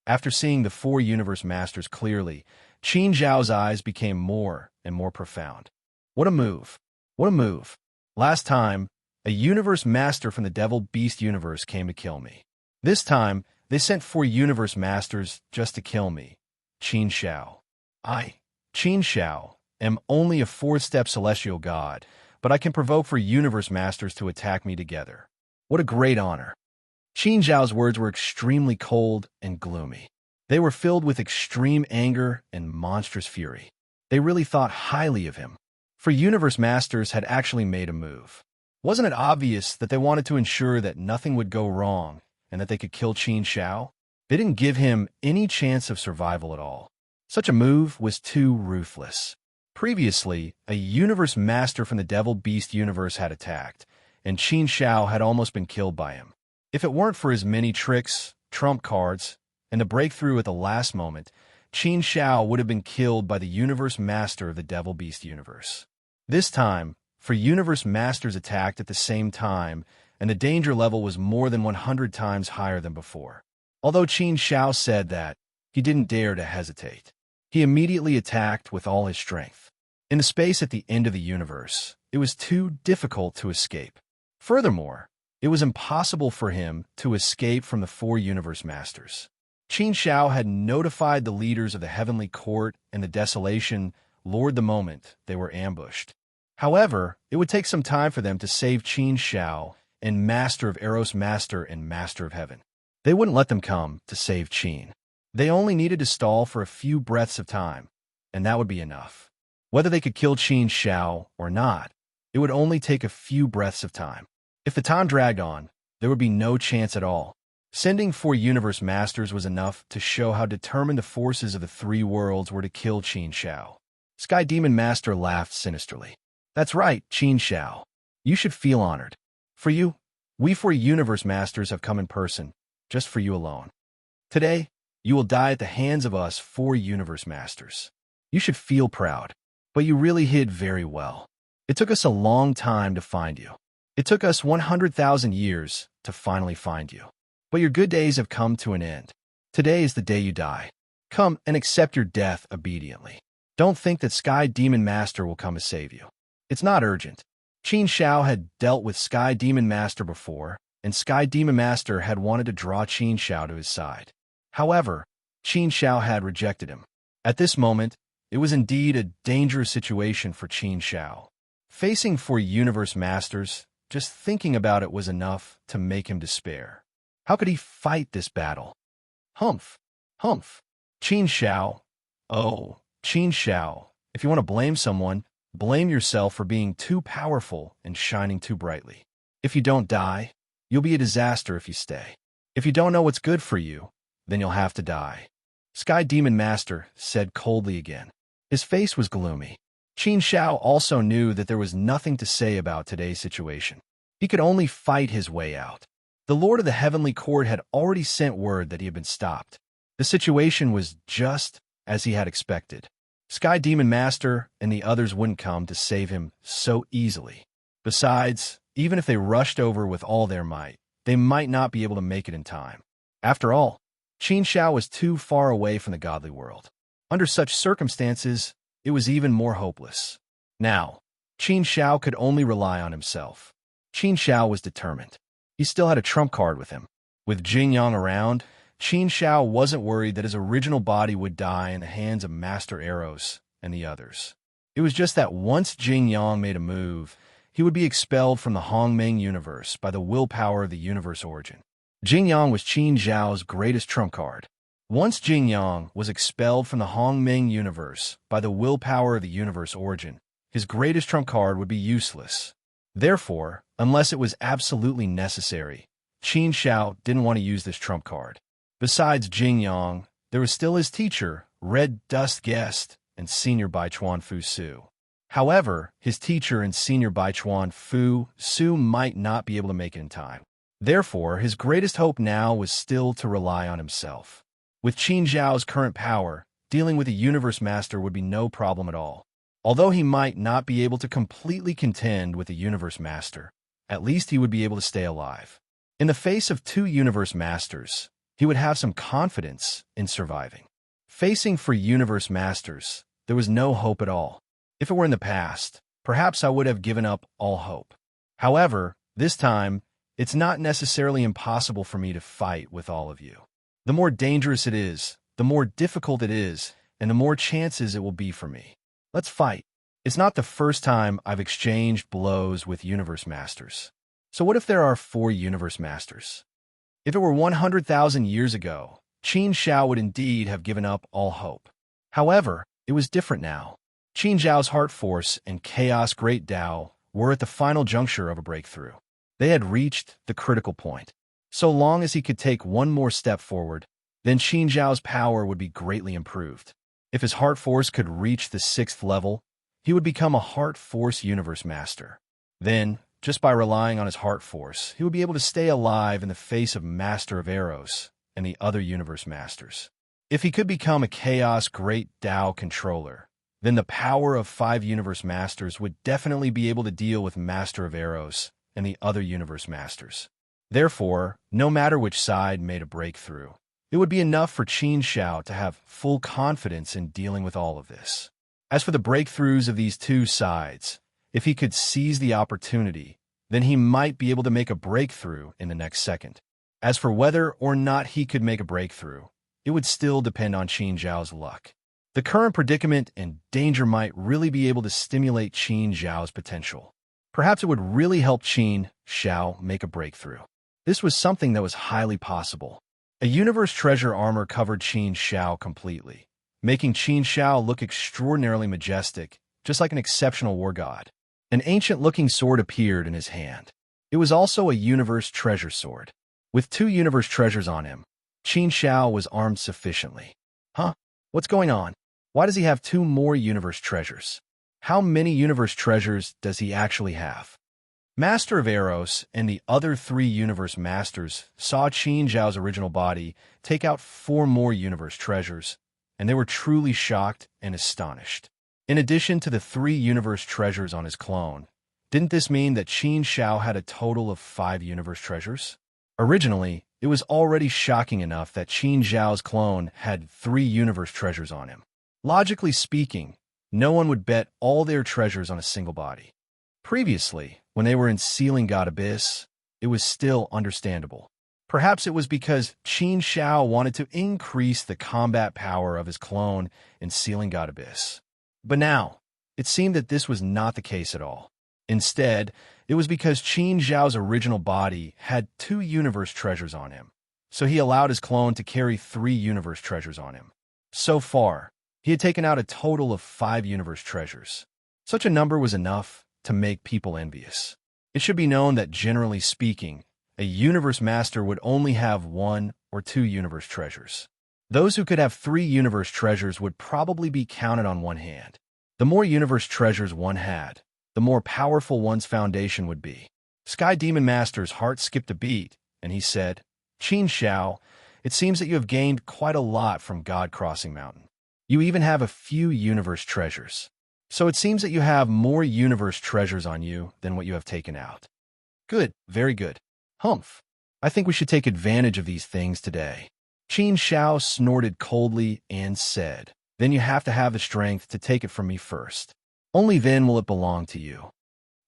After seeing the four universe masters clearly, Qin Zhao's eyes became more and more profound. What a move! What a move! Last time, a universe master from the Devil Beast universe came to kill me. This time, they sent four universe masters just to kill me. Qin Zhao. Qin Zhao, am only a fourth-step celestial god, but I can provoke for universe masters to attack me together. What a great honor. Qin Zhao's words were extremely cold and gloomy. They were filled with extreme anger and monstrous fury. They really thought highly of him. For universe masters had actually made a move. Wasn't it obvious that they wanted to ensure that nothing would go wrong and that they could kill Qin Zhao? They didn't give him any chance of survival at all. Such a move was too ruthless. Previously, a universe master from the Devil Beast universe had attacked, and Qin Zhao had almost been killed by him. If it weren't for his many tricks, trump cards, and the breakthrough at the last moment, Qin Zhao would have been killed by the universe master of the Devil Beast universe. This time, for universe masters attacked at the same time, and the danger level was more than 100 times higher than before. Although Qin Zhao said that, he didn't dare to hesitate. He immediately attacked with all his strength. In the space at the end of the universe, it was too difficult to escape. Furthermore, it was impossible for him to escape from the four universe masters. Qin Zhao had notified the leaders of the heavenly court and the desolation Lord the moment they were ambushed. However, it would take some time for them to save Qin Zhao and Master of Eros Master and Master of Heaven. They wouldn't let them come to save Qin. They only needed to stall for a few breaths of time, and that would be enough. Whether they could kill Qin Zhao or not, it would only take a few breaths of time. If the time dragged on, there would be no chance at all. Sending four universe masters was enough to show how determined the forces of the three worlds were to kill Qin Zhao. Sky Demon Master laughed sinisterly. That's right, Qin Zhao. You should feel honored. For you, we four universe masters have come in person, just for you alone. Today, you will die at the hands of us four universe masters. You should feel proud, but you really hid very well. It took us a long time to find you. It took us 100,000 years to finally find you. But your good days have come to an end. Today is the day you die. Come and accept your death obediently. Don't think that Sky Demon Master will come to save you. It's not urgent. Qin Zhao had dealt with Sky Demon Master before, and Sky Demon Master had wanted to draw Qin Zhao to his side. However, Qin Zhao had rejected him. At this moment, it was indeed a dangerous situation for Qin Zhao. Facing four universe masters, just thinking about it was enough to make him despair. How could he fight this battle? Humph. Qin Zhao. Oh, Qin Zhao, if you want to blame someone, blame yourself for being too powerful and shining too brightly. If you don't die, you'll be a disaster if you stay. If you don't know what's good for you, then you'll have to die. Sky Demon Master said coldly again. His face was gloomy. Qin Zhao also knew that there was nothing to say about today's situation. He could only fight his way out. The Lord of the Heavenly Court had already sent word that he had been stopped. The situation was just as he had expected. Sky Demon Master and the others wouldn't come to save him so easily. Besides, even if they rushed over with all their might, they might not be able to make it in time. After all, Qin Zhao was too far away from the godly world. Under such circumstances, it was even more hopeless. Now, Qin Shao could only rely on himself. Qin Shao was determined. He still had a trump card with him. With Jing Yang around, Qin Shao wasn't worried that his original body would die in the hands of Master Eros and the others. It was just that once Jing Yang made a move, he would be expelled from the Hongmeng universe by the willpower of the universe origin. Jing Yang was Qin Zhao's greatest trump card. Once Jing Yang was expelled from the Hongmeng universe by the willpower of the universe origin, his greatest trump card would be useless. Therefore, unless it was absolutely necessary, Qin Shao didn't want to use this trump card. Besides Jing Yang, there was still his teacher, Red Dust Guest, and Senior Baichuan Fu Su. However, his teacher and Senior Baichuan Fu Su might not be able to make it in time. Therefore, his greatest hope now was still to rely on himself. With Qin Zhao's current power, dealing with a Universe Master would be no problem at all. Although he might not be able to completely contend with a Universe Master, at least he would be able to stay alive. In the face of two Universe Masters, he would have some confidence in surviving. Facing for Universe Masters, there was no hope at all. If it were in the past, perhaps I would have given up all hope. However, this time, it's not necessarily impossible for me to fight with all of you. The more dangerous it is, the more difficult it is, and the more chances it will be for me. Let's fight. It's not the first time I've exchanged blows with Universe Masters. So what if there are 4 Universe Masters? If it were 100,000 years ago, Qin Shao would indeed have given up all hope. However, it was different now. Qin Zhao's Heart Force and Chaos Great Tao were at the final juncture of a breakthrough. They had reached the critical point. So long as he could take one more step forward, then Qin Zhao's power would be greatly improved. If his Heart Force could reach the 6th level, he would become a Heart Force Universe Master. Then, just by relying on his Heart Force, he would be able to stay alive in the face of Master of Arrows and the other Universe Masters. If he could become a Chaos Great Tao controller, then the power of 5 Universe Masters would definitely be able to deal with Master of Arrows and the other Universe Masters. Therefore, no matter which side made a breakthrough, it would be enough for Qin Shao to have full confidence in dealing with all of this. As for the breakthroughs of these two sides, if he could seize the opportunity, then he might be able to make a breakthrough in the next second. As for whether or not he could make a breakthrough, it would still depend on Qin Zhao's luck. The current predicament and danger might really be able to stimulate Qin Zhao's potential. Perhaps it would really help Qin Shao make a breakthrough. This was something that was highly possible. A universe treasure armor covered Qin Shao completely, making Qin Shao look extraordinarily majestic, just like an exceptional war god. An ancient-looking sword appeared in his hand. It was also a universe treasure sword. With 2 universe treasures on him, Qin Shao was armed sufficiently. Huh? What's going on? Why does he have 2 more universe treasures? How many universe treasures does he actually have? Master of Eros and the other 3 Universe Masters saw Qin Zhao's original body take out 4 more Universe Treasures, and they were truly shocked and astonished. In addition to the 3 Universe Treasures on his clone, didn't this mean that Qin Shao had a total of 5 Universe Treasures? Originally, it was already shocking enough that Qin Zhao's clone had 3 Universe Treasures on him. Logically speaking, no one would bet all their treasures on a single body. Previously, when they were in Sealing God Abyss, it was still understandable. Perhaps it was because Qin Shao wanted to increase the combat power of his clone in Sealing God Abyss. But now, it seemed that this was not the case at all. Instead, it was because Qin Zhao's original body had 2 universe treasures on him, so he allowed his clone to carry 3 universe treasures on him. So far, he had taken out a total of 5 universe treasures. Such a number was enough to make people envious. It should be known that, generally speaking, a Universe Master would only have 1 or 2 Universe Treasures. Those who could have 3 Universe Treasures would probably be counted on one hand. The more Universe Treasures one had, the more powerful one's foundation would be. Sky Demon Master's heart skipped a beat, and he said, "Qin Shao, it seems that you have gained quite a lot from God Crossing Mountain. You even have a few Universe Treasures. So it seems that you have more universe treasures on you than what you have taken out. Good, very good. Humph. I think we should take advantage of these things today." Qin Shao snorted coldly and said, "Then you have to have the strength to take it from me first." Only then will it belong to you.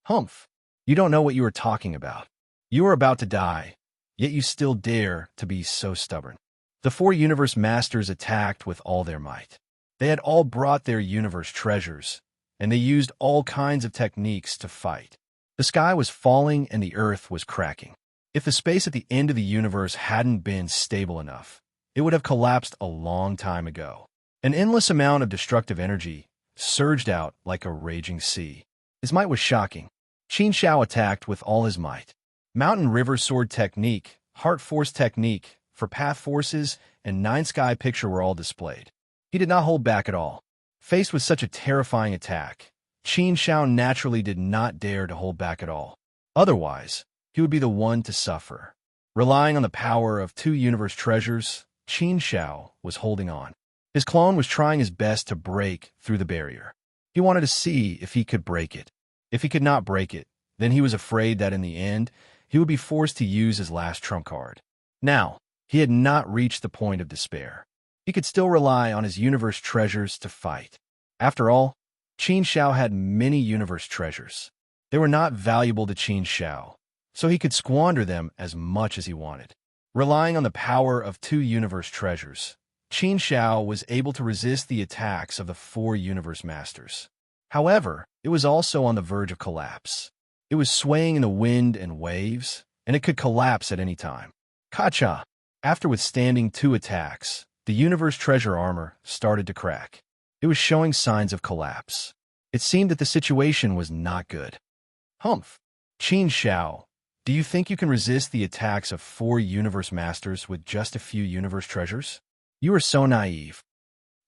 Humph! You don't know what you are talking about. You are about to die, yet you still dare to be so stubborn. The four universe masters attacked with all their might. They had all brought their universe treasures, and they used all kinds of techniques to fight. The sky was falling and the earth was cracking. If the space at the end of the universe hadn't been stable enough, it would have collapsed a long time ago. An endless amount of destructive energy surged out like a raging sea. His might was shocking. Qin Shao attacked with all his might. Mountain River Sword Technique, Heart Force Technique, for Path Forces, and Nine Sky Picture were all displayed. He did not hold back at all. Faced with such a terrifying attack, Qin Shao naturally did not dare to hold back at all. Otherwise, he would be the one to suffer. Relying on the power of two universe treasures, Qin Shao was holding on. His clone was trying his best to break through the barrier. He wanted to see if he could break it. If he could not break it, then he was afraid that in the end, he would be forced to use his last trump card. Now, he had not reached the point of despair. He could still rely on his universe treasures to fight. After all, Qin Shao had many universe treasures. They were not valuable to Qin Shao, so he could squander them as much as he wanted. Relying on the power of two universe treasures, Qin Shao was able to resist the attacks of the four universe masters. However, it was also on the verge of collapse. It was swaying in the wind and waves, and it could collapse at any time. Kacha! After withstanding two attacks, the universe treasure armor started to crack. It was showing signs of collapse. It seemed that the situation was not good. Humph! Qin Shao, do you think you can resist the attacks of four universe masters with just a few universe treasures? You are so naive.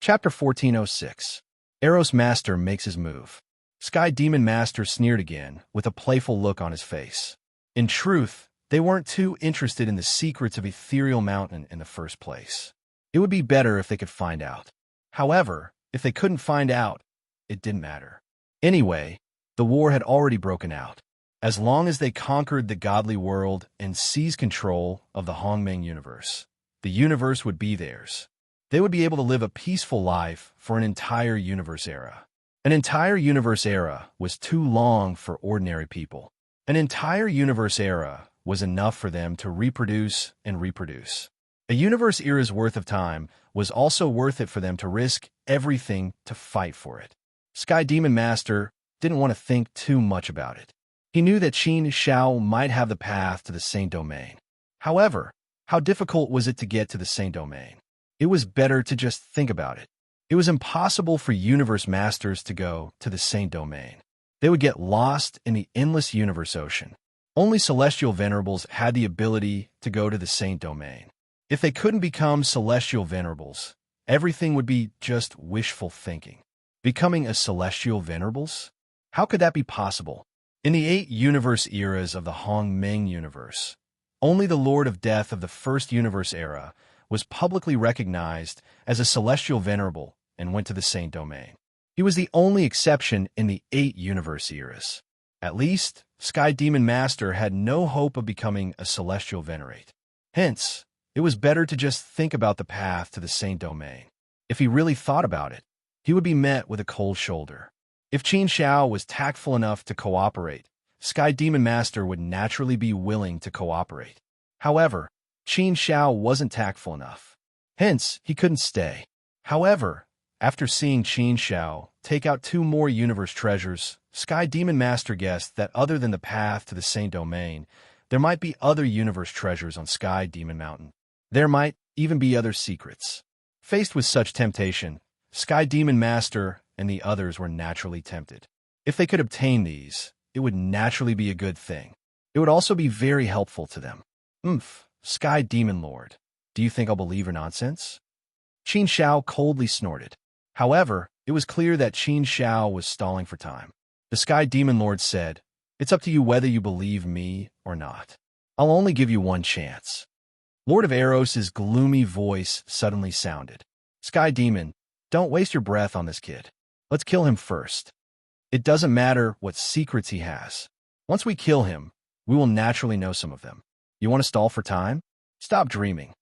Chapter 1406. Eros Master makes his move. Sky Demon Master sneered again, with a playful look on his face. In truth, they weren't too interested in the secrets of Ethereal Mountain in the first place. It would be better if they could find out. However, if they couldn't find out, it didn't matter. Anyway, the war had already broken out. As long as they conquered the godly world and seized control of the Hongmeng universe, the universe would be theirs. They would be able to live a peaceful life for an entire universe era. An entire universe era was too long for ordinary people. An entire universe era was enough for them to reproduce and reproduce. A universe era's worth of time was also worth it for them to risk everything to fight for it. Sky Demon Master didn't want to think too much about it. He knew that Qin Shao might have the path to the Saint Domain. However, how difficult was it to get to the Saint Domain? It was better to just think about it. It was impossible for universe masters to go to the Saint Domain. They would get lost in the endless universe ocean. Only celestial venerables had the ability to go to the Saint Domain. If they couldn't become celestial venerables, everything would be just wishful thinking. Becoming a celestial venerables? How could that be possible? In the 8 universe eras of the Hongmeng universe, only the Lord of Death of the first universe era was publicly recognized as a celestial venerable and went to the Saint Domain. He was the only exception in the 8 universe eras. At least, Sky Demon Master had no hope of becoming a celestial venerate. Hence, it was better to just think about the path to the Saint Domain. If he really thought about it, he would be met with a cold shoulder. If Qin Shao was tactful enough to cooperate, Sky Demon Master would naturally be willing to cooperate. However, Qin Shao wasn't tactful enough. Hence, he couldn't stay. However, after seeing Qin Shao take out 2 more universe treasures, Sky Demon Master guessed that other than the path to the Saint Domain, there might be other universe treasures on Sky Demon Mountain. There might even be other secrets. Faced with such temptation, Sky Demon Master and the others were naturally tempted. If they could obtain these, it would naturally be a good thing. It would also be very helpful to them. Sky Demon Lord, do you think I'll believe your nonsense? Qin Shao coldly snorted. However, it was clear that Qin Shao was stalling for time. The Sky Demon Lord said, "It's up to you whether you believe me or not. I'll only give you one chance." Lord of Eros's gloomy voice suddenly sounded. "Sky Demon, don't waste your breath on this kid. Let's kill him first. It doesn't matter what secrets he has. Once we kill him, we will naturally know some of them. You want to stall for time? Stop dreaming."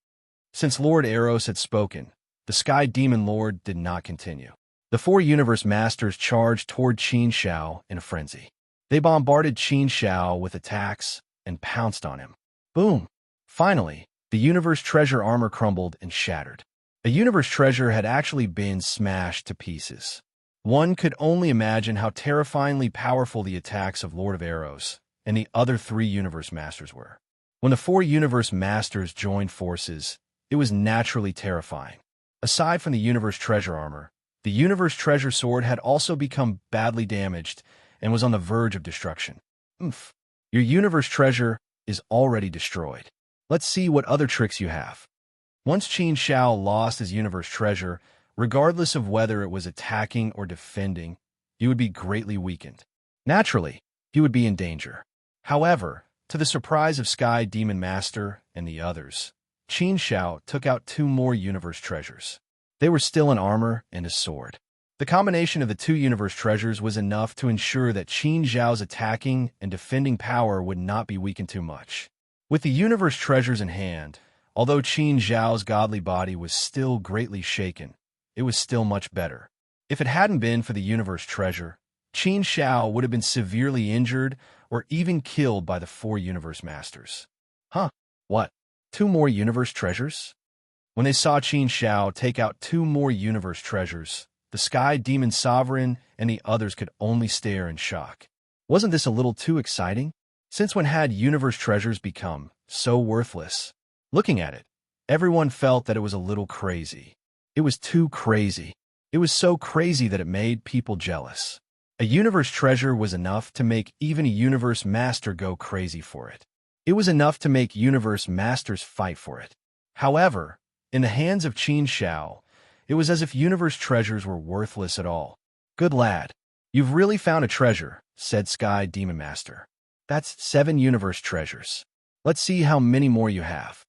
Since Lord Eros had spoken, the Sky Demon Lord did not continue. The four Universe Masters charged toward Qin Shao in a frenzy. They bombarded Qin Shao with attacks and pounced on him. Boom! Finally, the Universe Treasure armor crumbled and shattered. A Universe Treasure had actually been smashed to pieces. One could only imagine how terrifyingly powerful the attacks of Lord of Arrows and the other three Universe Masters were. When the four Universe Masters joined forces, it was naturally terrifying. Aside from the Universe Treasure armor, the Universe Treasure sword had also become badly damaged and was on the verge of destruction. Oomph. Your Universe Treasure is already destroyed. Let's see what other tricks you have. Once Qin Shao lost his Universe Treasure, regardless of whether it was attacking or defending, he would be greatly weakened. Naturally, he would be in danger. However, to the surprise of Sky Demon Master and the others, Qin Shao took out two more Universe Treasures. They were still in armor and a sword. The combination of the two Universe Treasures was enough to ensure that Qin Zhao's attacking and defending power would not be weakened too much. With the Universe Treasures in hand, although Qin Zhao's godly body was still greatly shaken, it was still much better. If it hadn't been for the Universe Treasure, Qin Shao would have been severely injured or even killed by the four Universe Masters. Huh? What? Two more Universe Treasures? When they saw Qin Shao take out two more Universe Treasures, the Sky Demon Sovereign and the others could only stare in shock. Wasn't this a little too exciting? Since when had Universe Treasures become so worthless? Looking at it, everyone felt that it was a little crazy. It was too crazy. It was so crazy that it made people jealous. A Universe Treasure was enough to make even a Universe Master go crazy for it. It was enough to make Universe Masters fight for it. However, in the hands of Qin Shao, it was as if Universe Treasures were worthless at all. Good lad. You've really found a treasure, said Sky Demon Master. That's 7 Universe Treasures. Let's see how many more you have.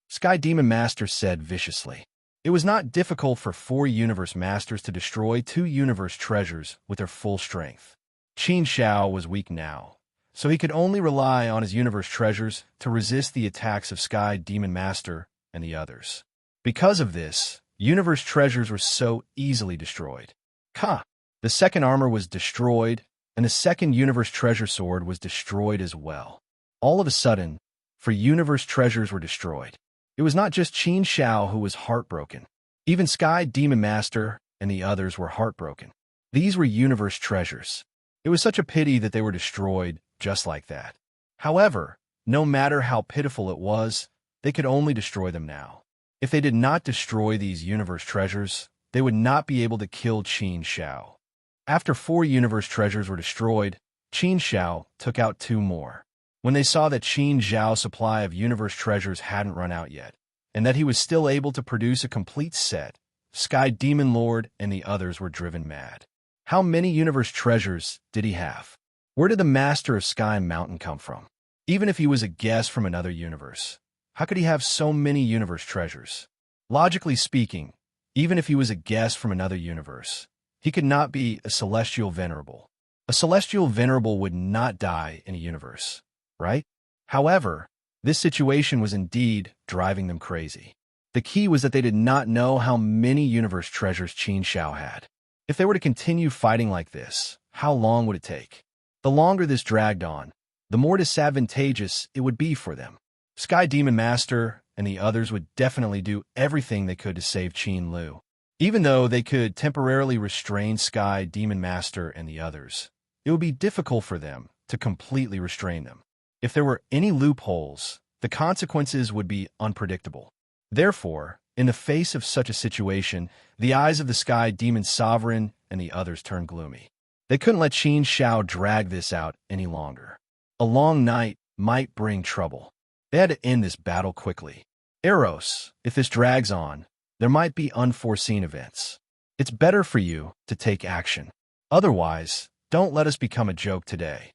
Sky Demon Master said viciously. It was not difficult for 4 Universe Masters to destroy 2 Universe Treasures with their full strength. Qin Shao was weak now, so he could only rely on his Universe Treasures to resist the attacks of Sky Demon Master and the others. Because of this, Universe Treasures were so easily destroyed. The second armor was destroyed, and the second Universe Treasure sword was destroyed as well. All of a sudden, 4 Universe Treasures were destroyed. It was not just Qin Shao who was heartbroken. Even Sky Demon Master and the others were heartbroken. These were Universe Treasures. It was such a pity that they were destroyed just like that. However, no matter how pitiful it was, they could only destroy them now. If they did not destroy these Universe Treasures, they would not be able to kill Qin Shao. After 4 Universe Treasures were destroyed, Qin Shao took out 2 more. When they saw that Qin Zhao's supply of Universe Treasures hadn't run out yet, and that he was still able to produce a complete set, Sky Demon Lord and the others were driven mad. How many Universe Treasures did he have? Where did the Master of Sky Mountain come from? Even if he was a guest from another universe, how could he have so many Universe Treasures? Logically speaking, even if he was a guest from another universe, he could not be a Celestial Venerable. A Celestial Venerable would not die in a universe, right? However, this situation was indeed driving them crazy. The key was that they did not know how many Universe Treasures Qin Shao had. If they were to continue fighting like this, how long would it take? The longer this dragged on, the more disadvantageous it would be for them. Sky Demon Master and the others would definitely do everything they could to save Qin Lu. Even though they could temporarily restrain Sky Demon Master and the others, it would be difficult for them to completely restrain them. If there were any loopholes, the consequences would be unpredictable. Therefore, in the face of such a situation, the eyes of the Sky Demon Sovereign and the others turned gloomy. They couldn't let Qin Shao drag this out any longer. A long night might bring trouble. They had to end this battle quickly. Eros, if this drags on, there might be unforeseen events. It's better for you to take action. Otherwise, don't let us become a joke today.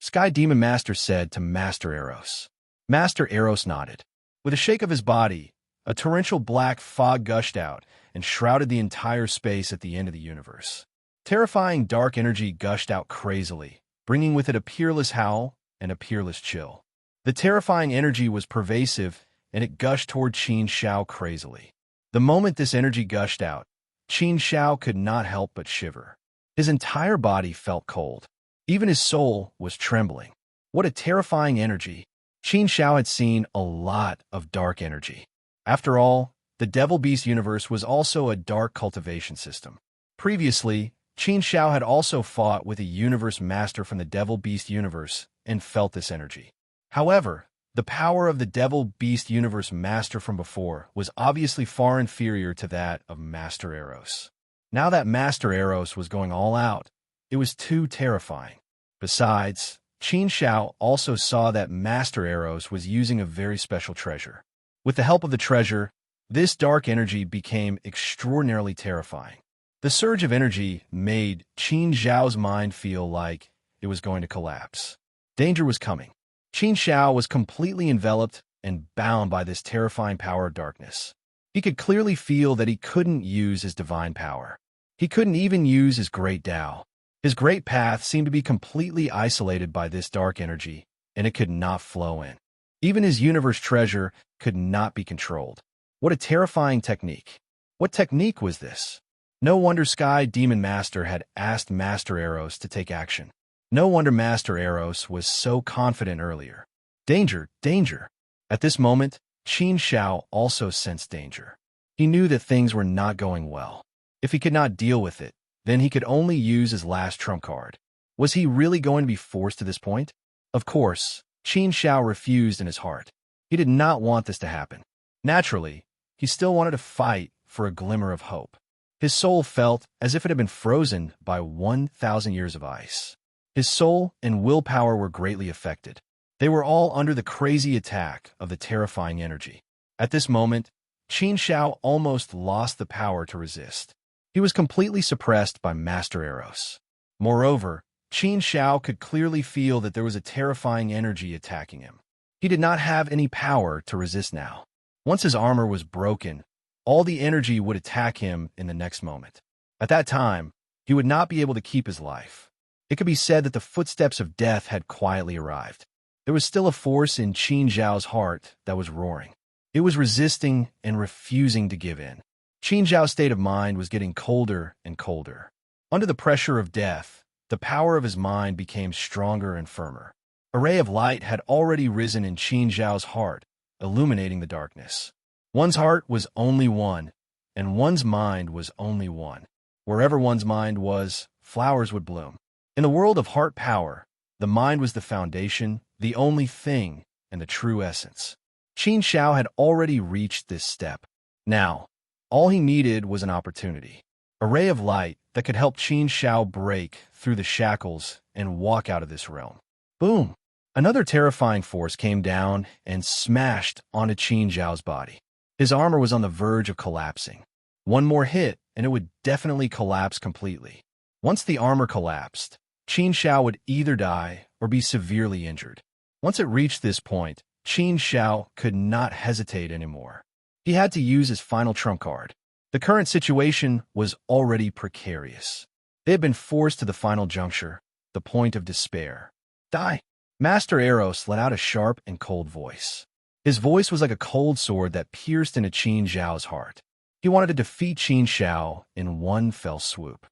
Sky Demon Master said to Master Eros. Master Eros nodded. With a shake of his body, a torrential black fog gushed out and shrouded the entire space at the end of the universe. Terrifying dark energy gushed out crazily, bringing with it a peerless howl and a peerless chill. The terrifying energy was pervasive, and it gushed toward Qin Shao crazily. The moment this energy gushed out, Qin Shao could not help but shiver. His entire body felt cold. Even his soul was trembling. What a terrifying energy. Qin Shao had seen a lot of dark energy. After all, the Devil Beast universe was also a dark cultivation system. Previously, Qin Shao had also fought with a universe master from the Devil Beast universe and felt this energy. However, the power of the Devil Beast universe master from before was obviously far inferior to that of Master Eros. Now that Master Eros was going all out, it was too terrifying. Besides, Qin Shao also saw that Master Eros was using a very special treasure. With the help of the treasure, this dark energy became extraordinarily terrifying. The surge of energy made Qin Zhao's mind feel like it was going to collapse. Danger was coming. Qin Shao was completely enveloped and bound by this terrifying power of darkness. He could clearly feel that he couldn't use his divine power. He couldn't even use his great Tao. His great path seemed to be completely isolated by this dark energy, and it could not flow in. Even his universe treasure could not be controlled. What a terrifying technique. What technique was this? No wonder Sky Demon Master had asked Master Eros to take action. No wonder Master Eros was so confident earlier. Danger, danger. At this moment, Qin Shao also sensed danger. He knew that things were not going well. If he could not deal with it, then he could only use his last trump card. Was he really going to be forced to this point? Of course, Qin Shao refused in his heart. He did not want this to happen. Naturally, he still wanted to fight for a glimmer of hope. His soul felt as if it had been frozen by 1,000 years of ice. His soul and willpower were greatly affected. They were all under the crazy attack of the terrifying energy. At this moment, Qin Shao almost lost the power to resist. He was completely suppressed by Master Eros. Moreover, Qin Shao could clearly feel that there was a terrifying energy attacking him. He did not have any power to resist now. Once his armor was broken, all the energy would attack him in the next moment. At that time, he would not be able to keep his life. It could be said that the footsteps of death had quietly arrived. There was still a force in Qin Zhao's heart that was roaring. It was resisting and refusing to give in. Qin Zhao's state of mind was getting colder and colder. Under the pressure of death, the power of his mind became stronger and firmer. A ray of light had already risen in Qin Zhao's heart, illuminating the darkness. One's heart was only one, and one's mind was only one. Wherever one's mind was, flowers would bloom. In the world of heart power, the mind was the foundation, the only thing, and the true essence. Qin Shao had already reached this step. Now, all he needed was an opportunity. A ray of light that could help Qin Shao break through the shackles and walk out of this realm. Boom! Another terrifying force came down and smashed onto Qin Zhao's body. His armor was on the verge of collapsing. One more hit, and it would definitely collapse completely. Once the armor collapsed, Qin Shao would either die or be severely injured. Once it reached this point, Qin Shao could not hesitate anymore. He had to use his final trump card. The current situation was already precarious. They had been forced to the final juncture, the point of despair. Die! Master Eros let out a sharp and cold voice. His voice was like a cold sword that pierced into Qin Zhao's heart. He wanted to defeat Qin Shao in one fell swoop.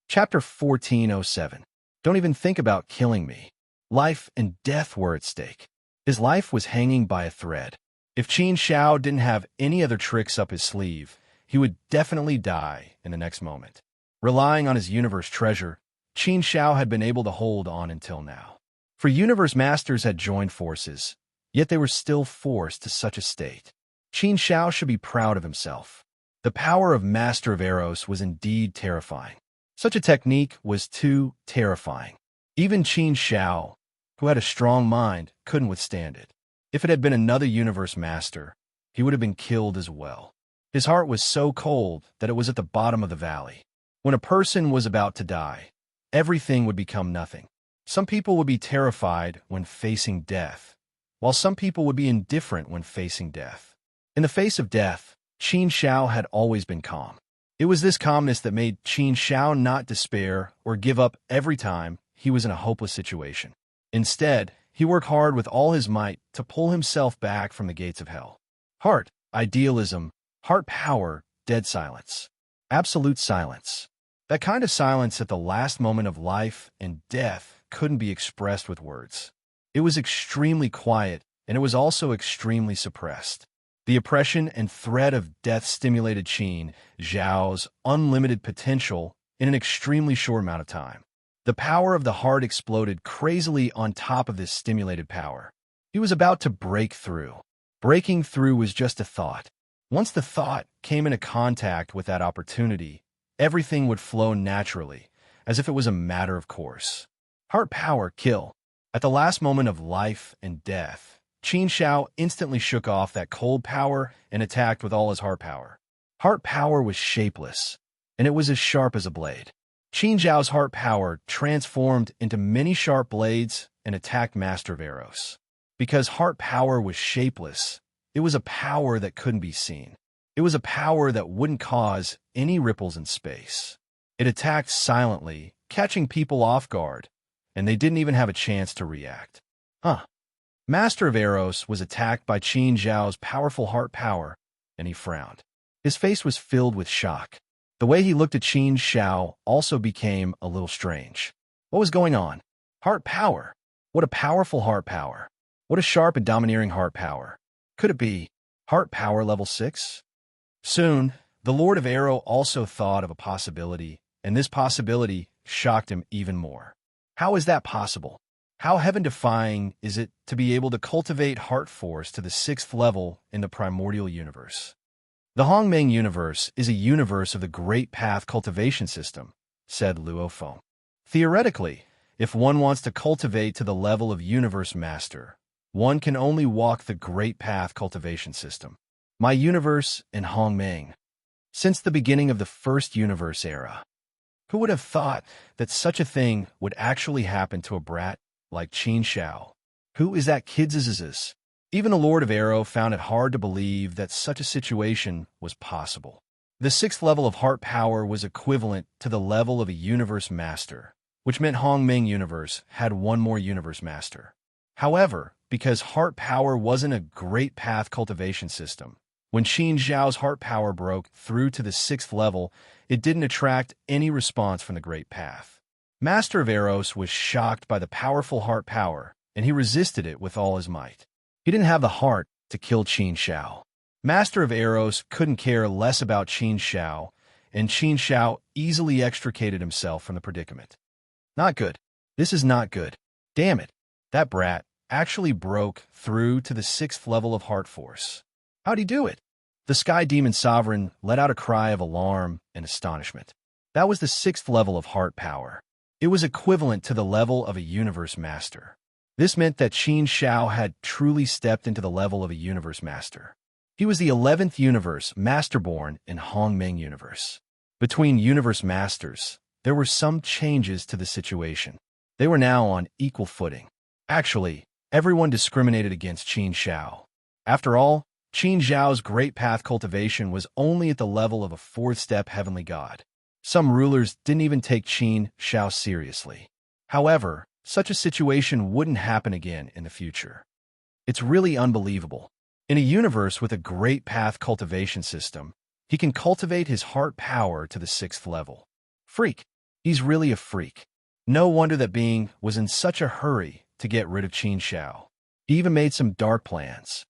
Chapter 1407. Don't even think about killing me. Life and death were at stake. His life was hanging by a thread. If Qin Shao didn't have any other tricks up his sleeve, he would definitely die in the next moment. Relying on his universe treasure, Qin Shao had been able to hold on until now. For universe masters had joined forces, yet they were still forced to such a state. Qin Shao should be proud of himself. The power of Master of Eros was indeed terrifying. Such a technique was too terrifying. Even Qin Shao, who had a strong mind, couldn't withstand it. If it had been another universe master, he would have been killed as well. His heart was so cold that it was at the bottom of the valley. When a person was about to die, everything would become nothing. Some people would be terrified when facing death, while some people would be indifferent when facing death. In the face of death, Qin Shao had always been calm. It was this calmness that made Qin Shao not despair or give up every time he was in a hopeless situation. Instead, he worked hard with all his might to pull himself back from the gates of hell. Heart, idealism, heart power, dead silence. Absolute silence. That kind of silence at the last moment of life and death couldn't be expressed with words. It was extremely quiet, and it was also extremely suppressed. The oppression and threat of death stimulated Qin Zhao's unlimited potential in an extremely short amount of time. The power of the heart exploded crazily on top of this stimulated power. He was about to break through. Breaking through was just a thought. Once the thought came into contact with that opportunity, everything would flow naturally, as if it was a matter of course. Heart power, kill. At the last moment of life and death, Qin Shao instantly shook off that cold power and attacked with all his heart power. Heart power was shapeless, and it was as sharp as a blade. Qin Zhao's heart power transformed into many sharp blades and attacked Master of Arrows. Because heart power was shapeless, it was a power that couldn't be seen. It was a power that wouldn't cause any ripples in space. It attacked silently, catching people off guard, and they didn't even have a chance to react. Master of Arrows was attacked by Qin Zhao's powerful heart power, and he frowned. His face was filled with shock. The way he looked at Qin Zhao also became a little strange. What was going on? Heart power. What a powerful heart power. What a sharp and domineering heart power. Could it be heart power level 6? Soon, the Lord of Arrow also thought of a possibility, and this possibility shocked him even more. How is that possible? How heaven-defying is it to be able to cultivate heart force to the 6th level in the primordial universe? The Hongmeng universe is a universe of the Great Path cultivation system, said Luo Feng. Theoretically, if one wants to cultivate to the level of universe master, one can only walk the Great Path cultivation system. My universe in Hongmeng. Since the beginning of the first universe era, who would have thought that such a thing would actually happen to a brat like Qin Shao? Who is that kid? Even the Lord of Arrow found it hard to believe that such a situation was possible. The 6th level of heart power was equivalent to the level of a universe master, which meant Hongmeng universe had one more universe master. However, because heart power wasn't a Great Path cultivation system, when Qin Zhao's heart power broke through to the 6th level, it didn't attract any response from the Great Path. Master of Arrows was shocked by the powerful heart power, and he resisted it with all his might. He didn't have the heart to kill Qin Shao. Master of Arrows couldn't care less about Qin Shao, and Qin Shao easily extricated himself from the predicament. Not good. This is not good. Damn it. That brat actually broke through to the 6th level of heart force. How'd he do it? The Sky Demon Sovereign let out a cry of alarm and astonishment. That was the 6th level of heart power. It was equivalent to the level of a universe master. This meant that Qin Shao had truly stepped into the level of a universe master. He was the 11th universe masterborn in Hongmeng universe. Between universe masters, there were some changes to the situation. They were now on equal footing. Actually, everyone discriminated against Qin Shao. After all, Qin Zhao's Great Path cultivation was only at the level of a 4th-step heavenly god. Some rulers didn't even take Qin Shao seriously. However, such a situation wouldn't happen again in the future. It's really unbelievable. In a universe with a Great Path cultivation system, he can cultivate his heart power to the 6th level. Freak. He's really a freak. No wonder that being was in such a hurry to get rid of Qin Shao. He even made some dark plans.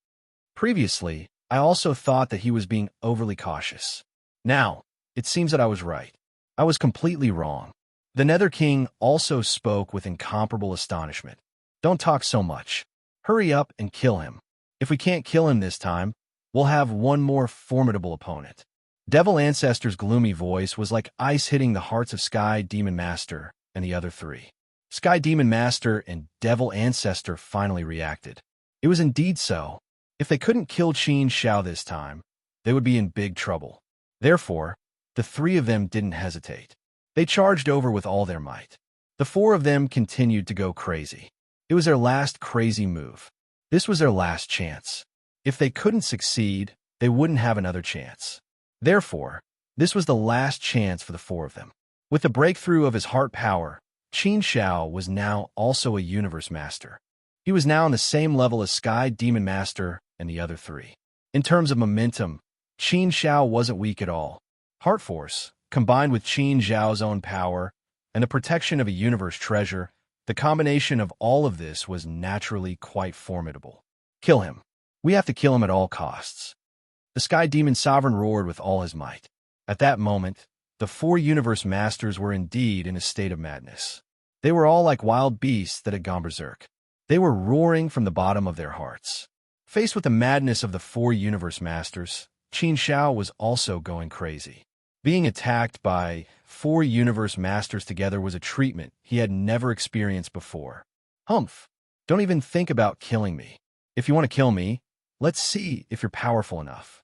Previously, I also thought that he was being overly cautious. Now, it seems that I was right. I was completely wrong. The Nether King also spoke with incomparable astonishment. Don't talk so much. Hurry up and kill him. If we can't kill him this time, we'll have one more formidable opponent. Devil Ancestor's gloomy voice was like ice hitting the hearts of Sky Demon Master and the other 3. Sky Demon Master and Devil Ancestor finally reacted. It was indeed so. If they couldn't kill Qin Shao this time, they would be in big trouble. Therefore, the 3 of them didn't hesitate. They charged over with all their might. The 4 of them continued to go crazy. It was their last crazy move. This was their last chance. If they couldn't succeed, they wouldn't have another chance. Therefore, this was the last chance for the 4 of them. With the breakthrough of his heart power, Qin Shao was now also a universe master. He was now on the same level as Sky Demon Master and the other 3. In terms of momentum, Qin Shao wasn't weak at all. Heart force, combined with Qin Zhao's own power and the protection of a universe treasure, the combination of all of this was naturally quite formidable. Kill him. We have to kill him at all costs. The Sky Demon Sovereign roared with all his might. At that moment, the four universe masters were indeed in a state of madness. They were all like wild beasts that had gone berserk. They were roaring from the bottom of their hearts. Faced with the madness of the four universe masters, Qin Zhao was also going crazy. Being attacked by four universe masters together was a treatment he had never experienced before. Humph! Don't even think about killing me. If you want to kill me, let's see if you're powerful enough.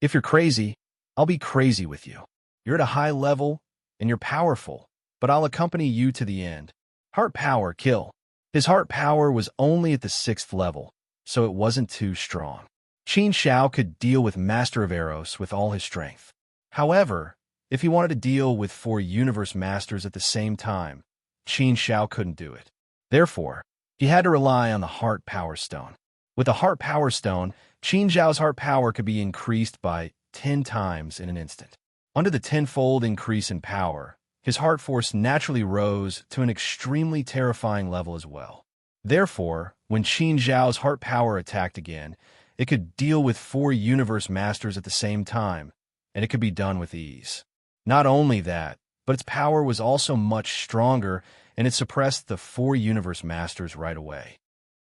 If you're crazy, I'll be crazy with you. You're at a high level, and you're powerful, but I'll accompany you to the end. Heart power, kill. His heart power was only at the 6th level, so it wasn't too strong. Qin Zhao could deal with Master of Eros with all his strength. However, if he wanted to deal with four universe masters at the same time, Qin Zhao couldn't do it. Therefore, he had to rely on the Heart Power Stone. With the Heart Power Stone, Qin Zhao's heart power could be increased by 10 times in an instant. Under the tenfold increase in power, his heart force naturally rose to an extremely terrifying level as well. Therefore, when Qin Zhao's heart power attacked again, it could deal with four universe masters at the same time, and it could be done with ease. Not only that, but its power was also much stronger, and it suppressed the four universe masters right away.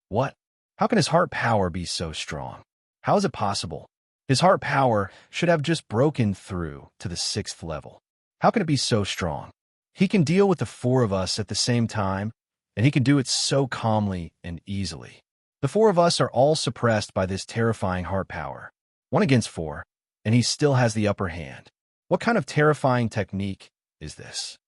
What? How can his heart power be so strong? How is it possible? His heart power should have just broken through to the 6th level. How can it be so strong? He can deal with the four of us at the same time, and he can do it so calmly and easily. The four of us are all suppressed by this terrifying heart power. 1 against 4, and he still has the upper hand. What kind of terrifying technique is this?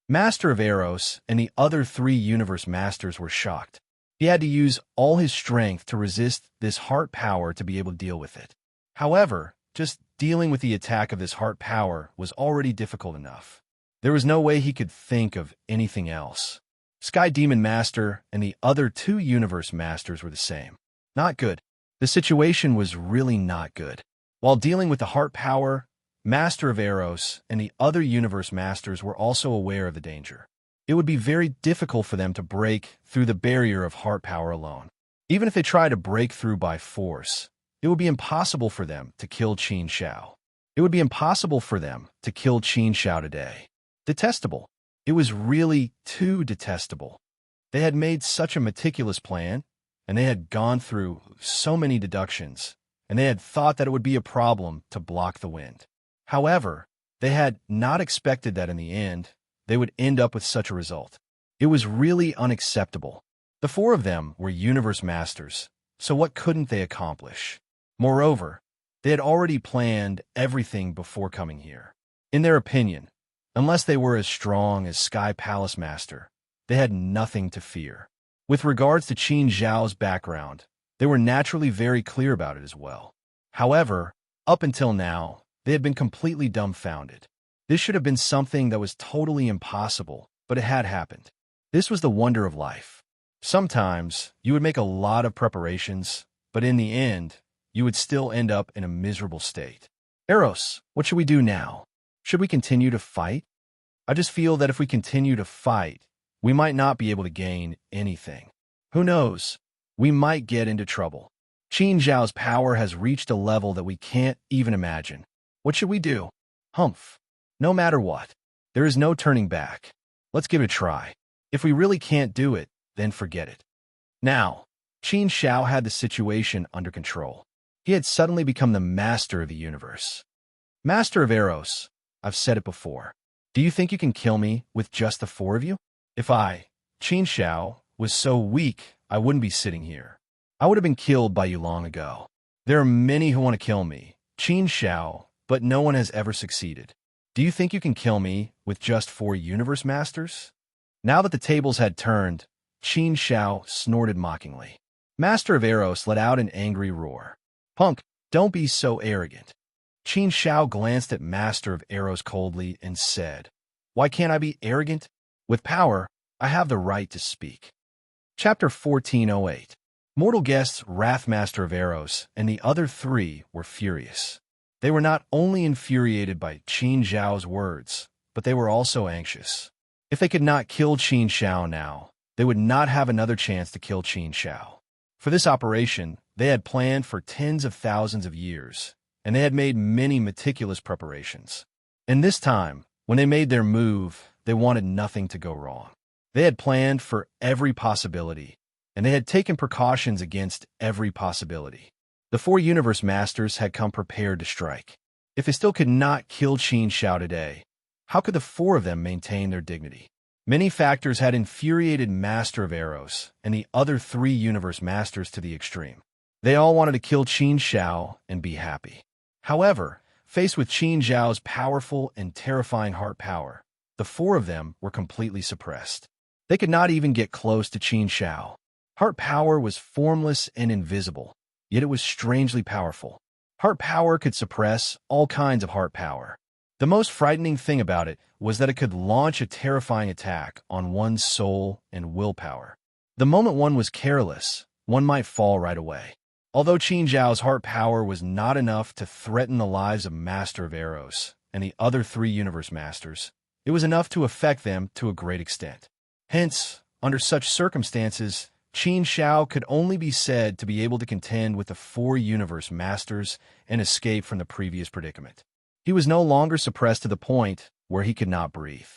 Master of Eros and the other 3 universe masters were shocked. He had to use all his strength to resist this heart power to be able to deal with it. However, just dealing with the attack of this heart power was already difficult enough. There was no way he could think of anything else. Sky Demon Master and the other 2 universe masters were the same. Not good. The situation was really not good. While dealing with the heart power, Master of Eros and the other universe masters were also aware of the danger. It would be very difficult for them to break through the barrier of heart power alone. Even if they tried to break through by force, it would be impossible for them to kill Qin Zhao. It would be impossible for them to kill Qin Zhao today. Detestable. It was really too detestable. They had made such a meticulous plan, and they had gone through so many deductions, and they had thought that it would be a problem to block the wind. However, they had not expected that in the end, they would end up with such a result. It was really unacceptable. The 4 of them were universe masters, so what couldn't they accomplish? Moreover, they had already planned everything before coming here. In their opinion, unless they were as strong as Sky Palace Master, they had nothing to fear. With regards to Qin Zhao's background, they were naturally very clear about it as well. However, up until now, they had been completely dumbfounded. This should have been something that was totally impossible, but it had happened. This was the wonder of life. Sometimes, you would make a lot of preparations, but in the end, you would still end up in a miserable state. Eros, what should we do now? Should we continue to fight? I just feel that if we continue to fight, we might not be able to gain anything. Who knows? We might get into trouble. Qin Zhao's power has reached a level that we can't even imagine. What should we do? Humph. No matter what, there is no turning back. Let's give it a try. If we really can't do it, then forget it. Now, Qin Zhao had the situation under control. He had suddenly become the master of the universe. Master of Eros, I've said it before. Do you think you can kill me with just the 4 of you? If I, Qin Zhao, was so weak, I wouldn't be sitting here. I would have been killed by you long ago. There are many who want to kill me, Qin Zhao, but no one has ever succeeded. Do you think you can kill me with just 4 universe masters? Now that the tables had turned, Qin Zhao snorted mockingly. Master of Eros let out an angry roar. Punk, don't be so arrogant. Qin Zhao glanced at Master of Eros coldly and said, Why can't I be arrogant? With power, I have the right to speak. Chapter 1408. Mortal guests Wrathmaster of Eros and the other 3 were furious. They were not only infuriated by Qin Zhao's words, but they were also anxious. If they could not kill Qin Zhao now, they would not have another chance to kill Qin Zhao. For this operation, they had planned for tens of thousands of years, and they had made many meticulous preparations. And this time, when they made their move, they wanted nothing to go wrong. They had planned for every possibility, and they had taken precautions against every possibility. The four Universe Masters had come prepared to strike. If they still could not kill Qin Zhao today, how could the four of them maintain their dignity? Many factors had infuriated Master of Arrows and the other three Universe Masters to the extreme. They all wanted to kill Qin Zhao and be happy. However, faced with Qin Zhao's powerful and terrifying heart power, the four of them were completely suppressed. They could not even get close to Qin Zhao. Heart power was formless and invisible, yet it was strangely powerful. Heart power could suppress all kinds of heart power. The most frightening thing about it was that it could launch a terrifying attack on one's soul and willpower. The moment one was careless, one might fall right away. Although Qin Zhao's heart power was not enough to threaten the lives of Master of Arrows and the other three Universe Masters, it was enough to affect them to a great extent. Hence, under such circumstances, Qin Zhao could only be said to be able to contend with the four Universe Masters and escape from the previous predicament. He was no longer suppressed to the point where he could not breathe.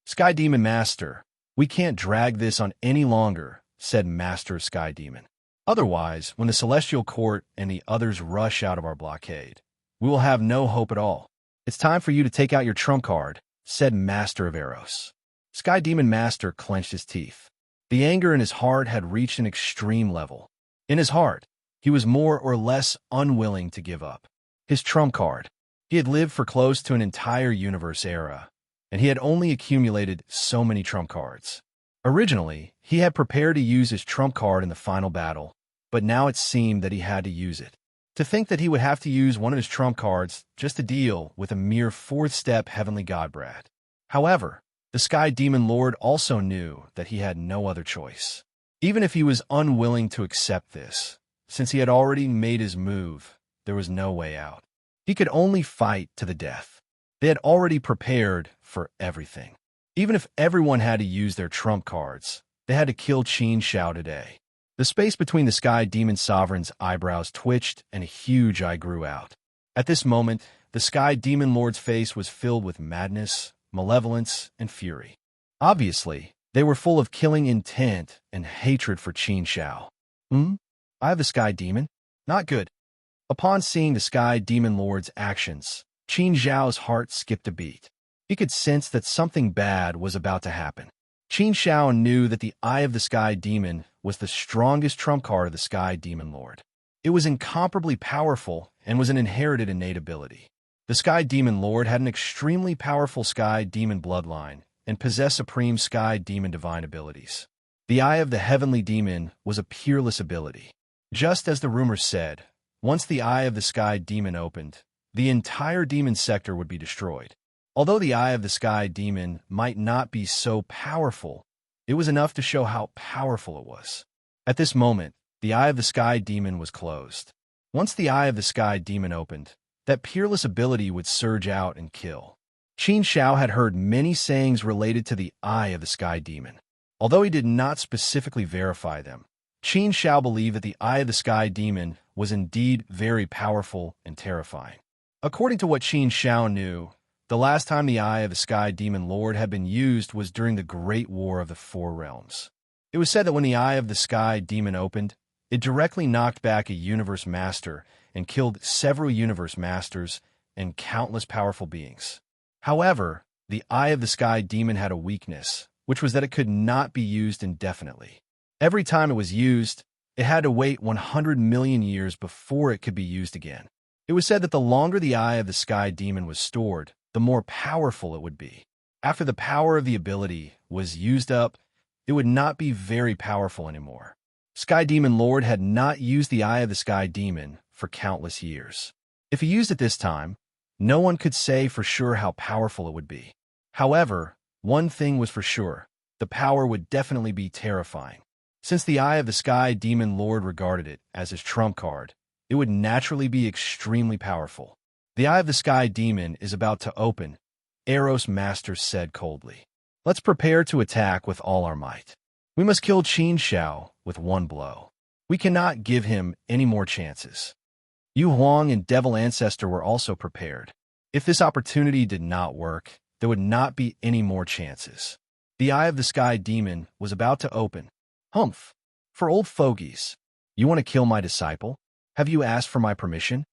Sky Demon Master, we can't drag this on any longer, said Master of Sky Demon. Otherwise, when the Celestial Court and the others rush out of our blockade, we will have no hope at all. It's time for you to take out your trump card, said Master of Arrows. Sky Demon Master clenched his teeth. The anger in his heart had reached an extreme level. In his heart, he was more or less unwilling to give up his trump card. He had lived for close to an entire universe era, and he had only accumulated so many trump cards. Originally, he had prepared to use his trump card in the final battle, but now it seemed that he had to use it. To think that he would have to use one of his trump cards just to deal with a mere fourth-step Heavenly Godbrat. However, the Sky Demon Lord also knew that he had no other choice. Even if he was unwilling to accept this, since he had already made his move, there was no way out. He could only fight to the death. They had already prepared for everything. Even if everyone had to use their trump cards, they had to kill Qin Zhao today. The space between the Sky Demon Sovereign's eyebrows twitched and a huge eye grew out. At this moment, the Sky Demon Lord's face was filled with madness, malevolence, and fury. Obviously, they were full of killing intent and hatred for Qin Zhao. I have the Sky Demon? Not good. Upon seeing the Sky Demon Lord's actions, Qin Zhao's heart skipped a beat. He could sense that something bad was about to happen. Qin Zhao knew that the Eye of the Sky Demon was the strongest trump card of the Sky Demon Lord. It was incomparably powerful and was an inherited innate ability. The Sky Demon Lord had an extremely powerful Sky Demon bloodline and possessed supreme Sky Demon divine abilities. The Eye of the Heavenly Demon was a peerless ability. Just as the rumors said, once the Eye of the Sky Demon opened, the entire demon sector would be destroyed. Although the Eye of the Sky Demon might not be so powerful, it was enough to show how powerful it was. At this moment, the Eye of the Sky Demon was closed. Once the Eye of the Sky Demon opened, that peerless ability would surge out and kill. Qin Zhao had heard many sayings related to the Eye of the Sky Demon. Although he did not specifically verify them, Qin Zhao believed that the Eye of the Sky Demon was indeed very powerful and terrifying. According to what Qin Zhao knew, the last time the Eye of the Sky Demon Lord had been used was during the Great War of the Four Realms. It was said that when the Eye of the Sky Demon opened, it directly knocked back a Universe Master and killed several Universe Masters and countless powerful beings. However, the Eye of the Sky Demon had a weakness, which was that it could not be used indefinitely. Every time it was used, it had to wait 100 million years before it could be used again. It was said that the longer the Eye of the Sky Demon was stored, the more powerful it would be. After the power of the ability was used up, it would not be very powerful anymore. Sky Demon Lord had not used the Eye of the Sky Demon for countless years. If he used it this time, no one could say for sure how powerful it would be. However, one thing was for sure, the power would definitely be terrifying. Since the Eye of the Sky Demon Lord regarded it as his trump card, it would naturally be extremely powerful. The eye of the sky demon is about to open, Eros Master said coldly. Let's prepare to attack with all our might. We must kill Qin Xiao with one blow. We cannot give him any more chances. Yu Huang and Devil Ancestor were also prepared. If this opportunity did not work, there would not be any more chances. The eye of the sky demon was about to open. Humph! For old fogies. You want to kill my disciple? Have you asked for my permission?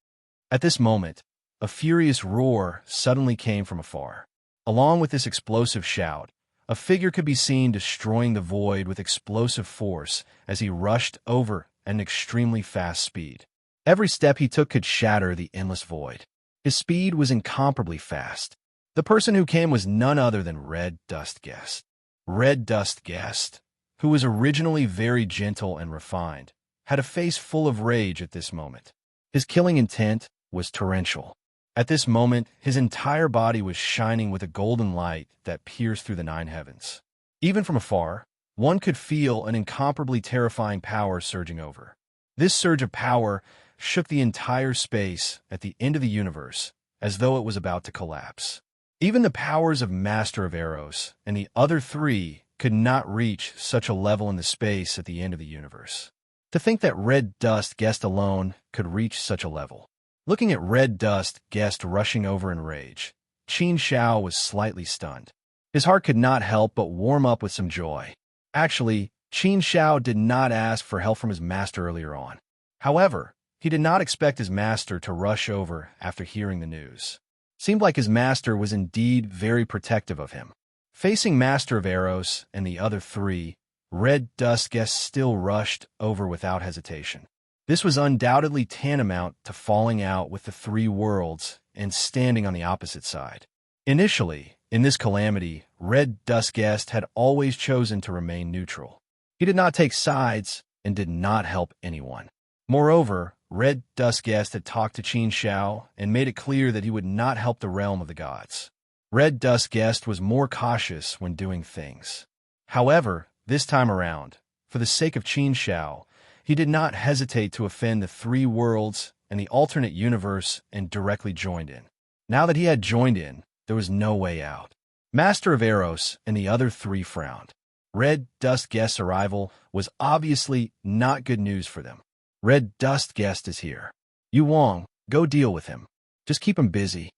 At this moment, a furious roar suddenly came from afar. Along with this explosive shout, a figure could be seen destroying the void with explosive force as he rushed over at an extremely fast speed. Every step he took could shatter the endless void. His speed was incomparably fast. The person who came was none other than Red Dust Guest. Red Dust Guest, who was originally very gentle and refined, had a face full of rage at this moment. His killing intent was torrential. At this moment, his entire body was shining with a golden light that pierced through the nine heavens. Even from afar, one could feel an incomparably terrifying power surging over. This surge of power shook the entire space at the end of the universe, as though it was about to collapse. Even the powers of Master of Eros and the other three could not reach such a level in the space at the end of the universe. To think that Red Dust Guest alone could reach such a level. Looking at Red Dust Guest rushing over in rage, Qin Xiao was slightly stunned. His heart could not help but warm up with some joy. Actually, Qin Xiao did not ask for help from his master earlier on. However, he did not expect his master to rush over after hearing the news. Seemed like his master was indeed very protective of him. Facing Master of Eros and the other three, Red Dust Guest still rushed over without hesitation. This was undoubtedly tantamount to falling out with the three worlds and standing on the opposite side. Initially, in this calamity, Red Dust Guest had always chosen to remain neutral. He did not take sides and did not help anyone. Moreover, Red Dust Guest had talked to Qin Xiao and made it clear that he would not help the realm of the gods. Red Dust Guest was more cautious when doing things. However, this time around, for the sake of Qin Xiao, he did not hesitate to offend the three worlds and the alternate universe and directly joined in. Now that he had joined in, there was no way out. Master of Eros and the other three frowned. Red Dust Guest's arrival was obviously not good news for them. Red Dust Guest is here. Yu Wang, go deal with him. Just keep him busy.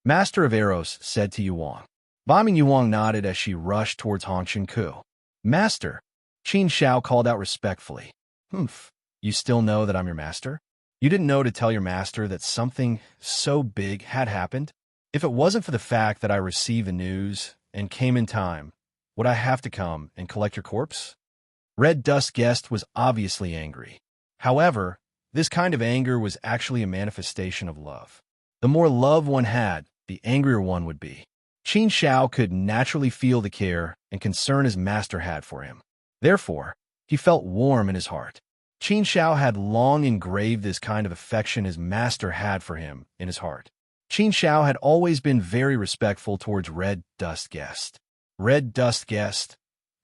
Master of Eros said to Yu Wang. Bombing Yu Wang nodded as she rushed towards Hong Ku. Master, Qin Xiao called out respectfully. Humph, you still know that I'm your master? You didn't know to tell your master that something so big had happened? If it wasn't for the fact that I received the news and came in time, would I have to come and collect your corpse? Red Dust Guest was obviously angry. However, this kind of anger was actually a manifestation of love. The more love one had, the angrier one would be. Qin Xiao could naturally feel the care and concern his master had for him. Therefore, he felt warm in his heart. Qin Xiao had long engraved this kind of affection his master had for him in his heart. Qin Xiao had always been very respectful towards Red Dust Guest. Red Dust Guest,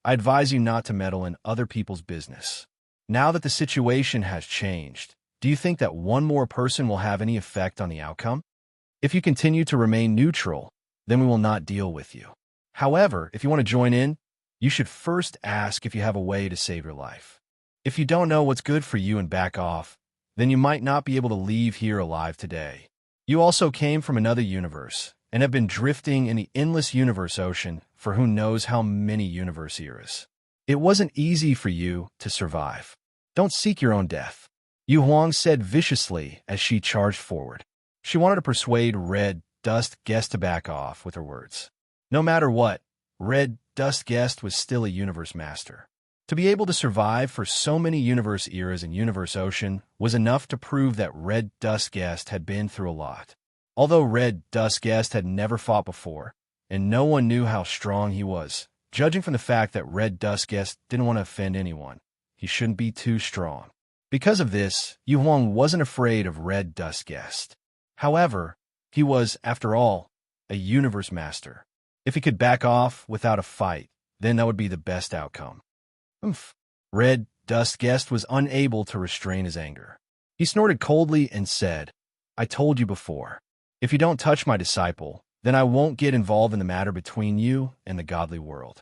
I advise you not to meddle in other people's business. Now that the situation has changed, do you think that one more person will have any effect on the outcome? If you continue to remain neutral, then we will not deal with you. However, if you want to join in, you should first ask if you have a way to save your life. If you don't know what's good for you and back off, then you might not be able to leave here alive today. You also came from another universe and have been drifting in the endless universe ocean for who knows how many universe eras. It wasn't easy for you to survive. Don't seek your own death, Yu Huang said viciously as she charged forward. She wanted to persuade Red Dust Guest to back off with her words. No matter what, Red Dust Guest was still a universe master. To be able to survive for so many universe eras and universe ocean was enough to prove that Red Dust Guest had been through a lot. Although Red Dust Guest had never fought before, and no one knew how strong he was, judging from the fact that Red Dust Guest didn't want to offend anyone, he shouldn't be too strong. Because of this, Yu Huang wasn't afraid of Red Dust Guest. However, he was, after all, a universe master. If he could back off without a fight, then that would be the best outcome. Oomph. Red Dust Guest was unable to restrain his anger. He snorted coldly and said, I told you before. If you don't touch my disciple, then I won't get involved in the matter between you and the godly world.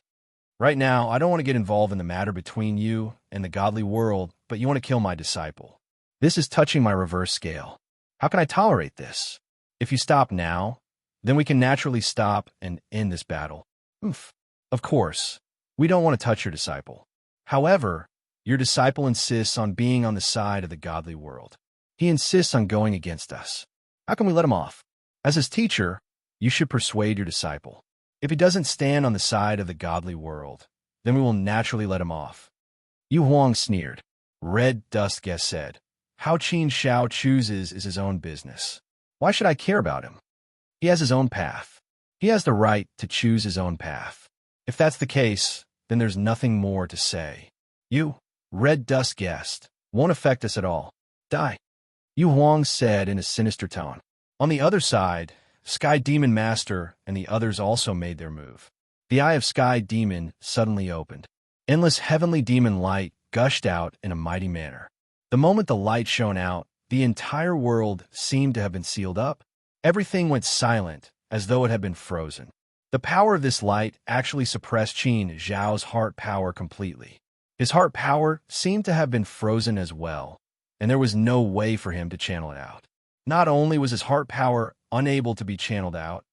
Right now, I don't want to get involved in the matter between you and the godly world, but you want to kill my disciple. This is touching my reverse scale. How can I tolerate this? If you stop now, then we can naturally stop and end this battle. Oof. Of course, we don't want to touch your disciple. However, your disciple insists on being on the side of the godly world. He insists on going against us. How can we let him off? As his teacher, you should persuade your disciple. If he doesn't stand on the side of the godly world, then we will naturally let him off. Yu Huang sneered. Red Dust Guest said, how Qin Shao chooses is his own business. Why should I care about him? He has his own path. He has the right to choose his own path. If that's the case, then there's nothing more to say. You, Red Dust Guest, won't affect us at all. Die. Yu Huang said in a sinister tone. On the other side, Sky Demon Master and the others also made their move. The eye of Sky Demon suddenly opened. Endless heavenly demon light gushed out in a mighty manner. The moment the light shone out, the entire world seemed to have been sealed up. Everything went silent, as though it had been frozen. The power of this light actually suppressed Qin Zhao's heart power completely. His heart power seemed to have been frozen as well, and there was no way for him to channel it out. Not only was his heart power unable to be channeled out,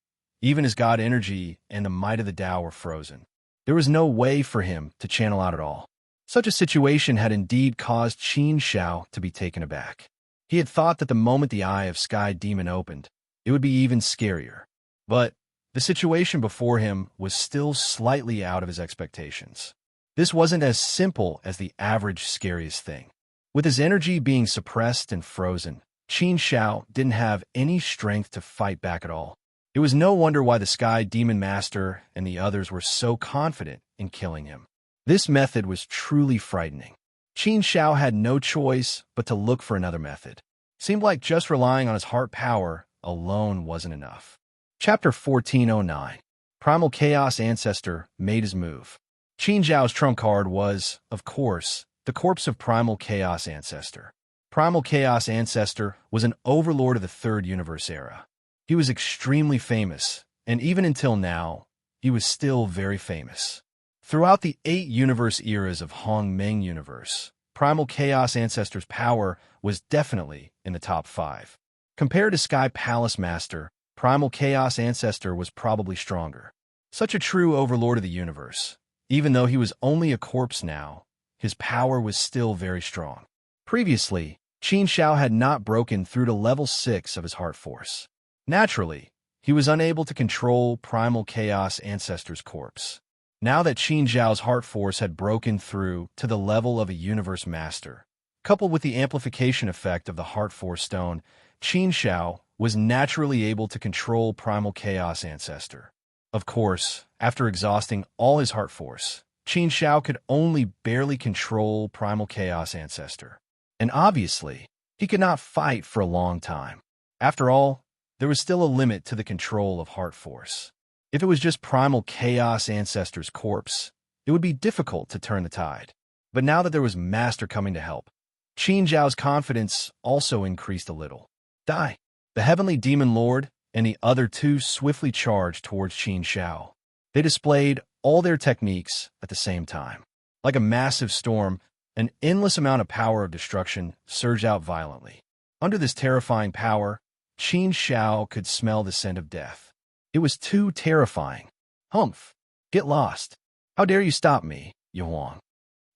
even his God energy and the might of the Tao were frozen. There was no way for him to channel out at all. Such a situation had indeed caused Qin Shao to be taken aback. He had thought that the moment the eye of Sky Demon opened, it would be even scarier. But the situation before him was still slightly out of his expectations. This wasn't as simple as the average scariest thing. With his energy being suppressed and frozen, Qin Shao didn't have any strength to fight back at all. It was no wonder why the Sky Demon Master and the others were so confident in killing him. This method was truly frightening. Qin Shao had no choice but to look for another method. Seemed like just relying on his heart power alone wasn't enough. Chapter 1409. Primal Chaos Ancestor made his move. Qin Zhao's trump card was, of course, the corpse of Primal Chaos Ancestor. Primal Chaos Ancestor was an overlord of the Third Universe era. He was extremely famous, and even until now, he was still very famous. Throughout the 8 universe eras of Hongmeng Universe, Primal Chaos Ancestor's power was definitely in the top 5. Compared to Sky Palace Master, Primal Chaos Ancestor was probably stronger. Such a true overlord of the universe. Even though he was only a corpse now, his power was still very strong. Previously, Qin Shao had not broken through to level 6 of his heart force. Naturally, he was unable to control Primal Chaos Ancestor's corpse. Now that Qin Zhao's heart force had broken through to the level of a universe master, coupled with the amplification effect of the heart force stone, Qin Shao was naturally able to control Primal Chaos Ancestor. Of course, after exhausting all his heart force, Qin Shao could only barely control Primal Chaos Ancestor. And obviously, he could not fight for a long time. After all, there was still a limit to the control of heart force. If it was just Primal Chaos Ancestor's corpse, it would be difficult to turn the tide. But now that there was Master coming to help, Qin Zhao's confidence also increased a little. Die! The Heavenly Demon Lord and the other two swiftly charged towards Qin Shao. They displayed all their techniques at the same time. Like a massive storm, an endless amount of power of destruction surged out violently. Under this terrifying power, Qin Shao could smell the scent of death. It was too terrifying. Humph! Get lost! How dare you stop me, Yu Huang?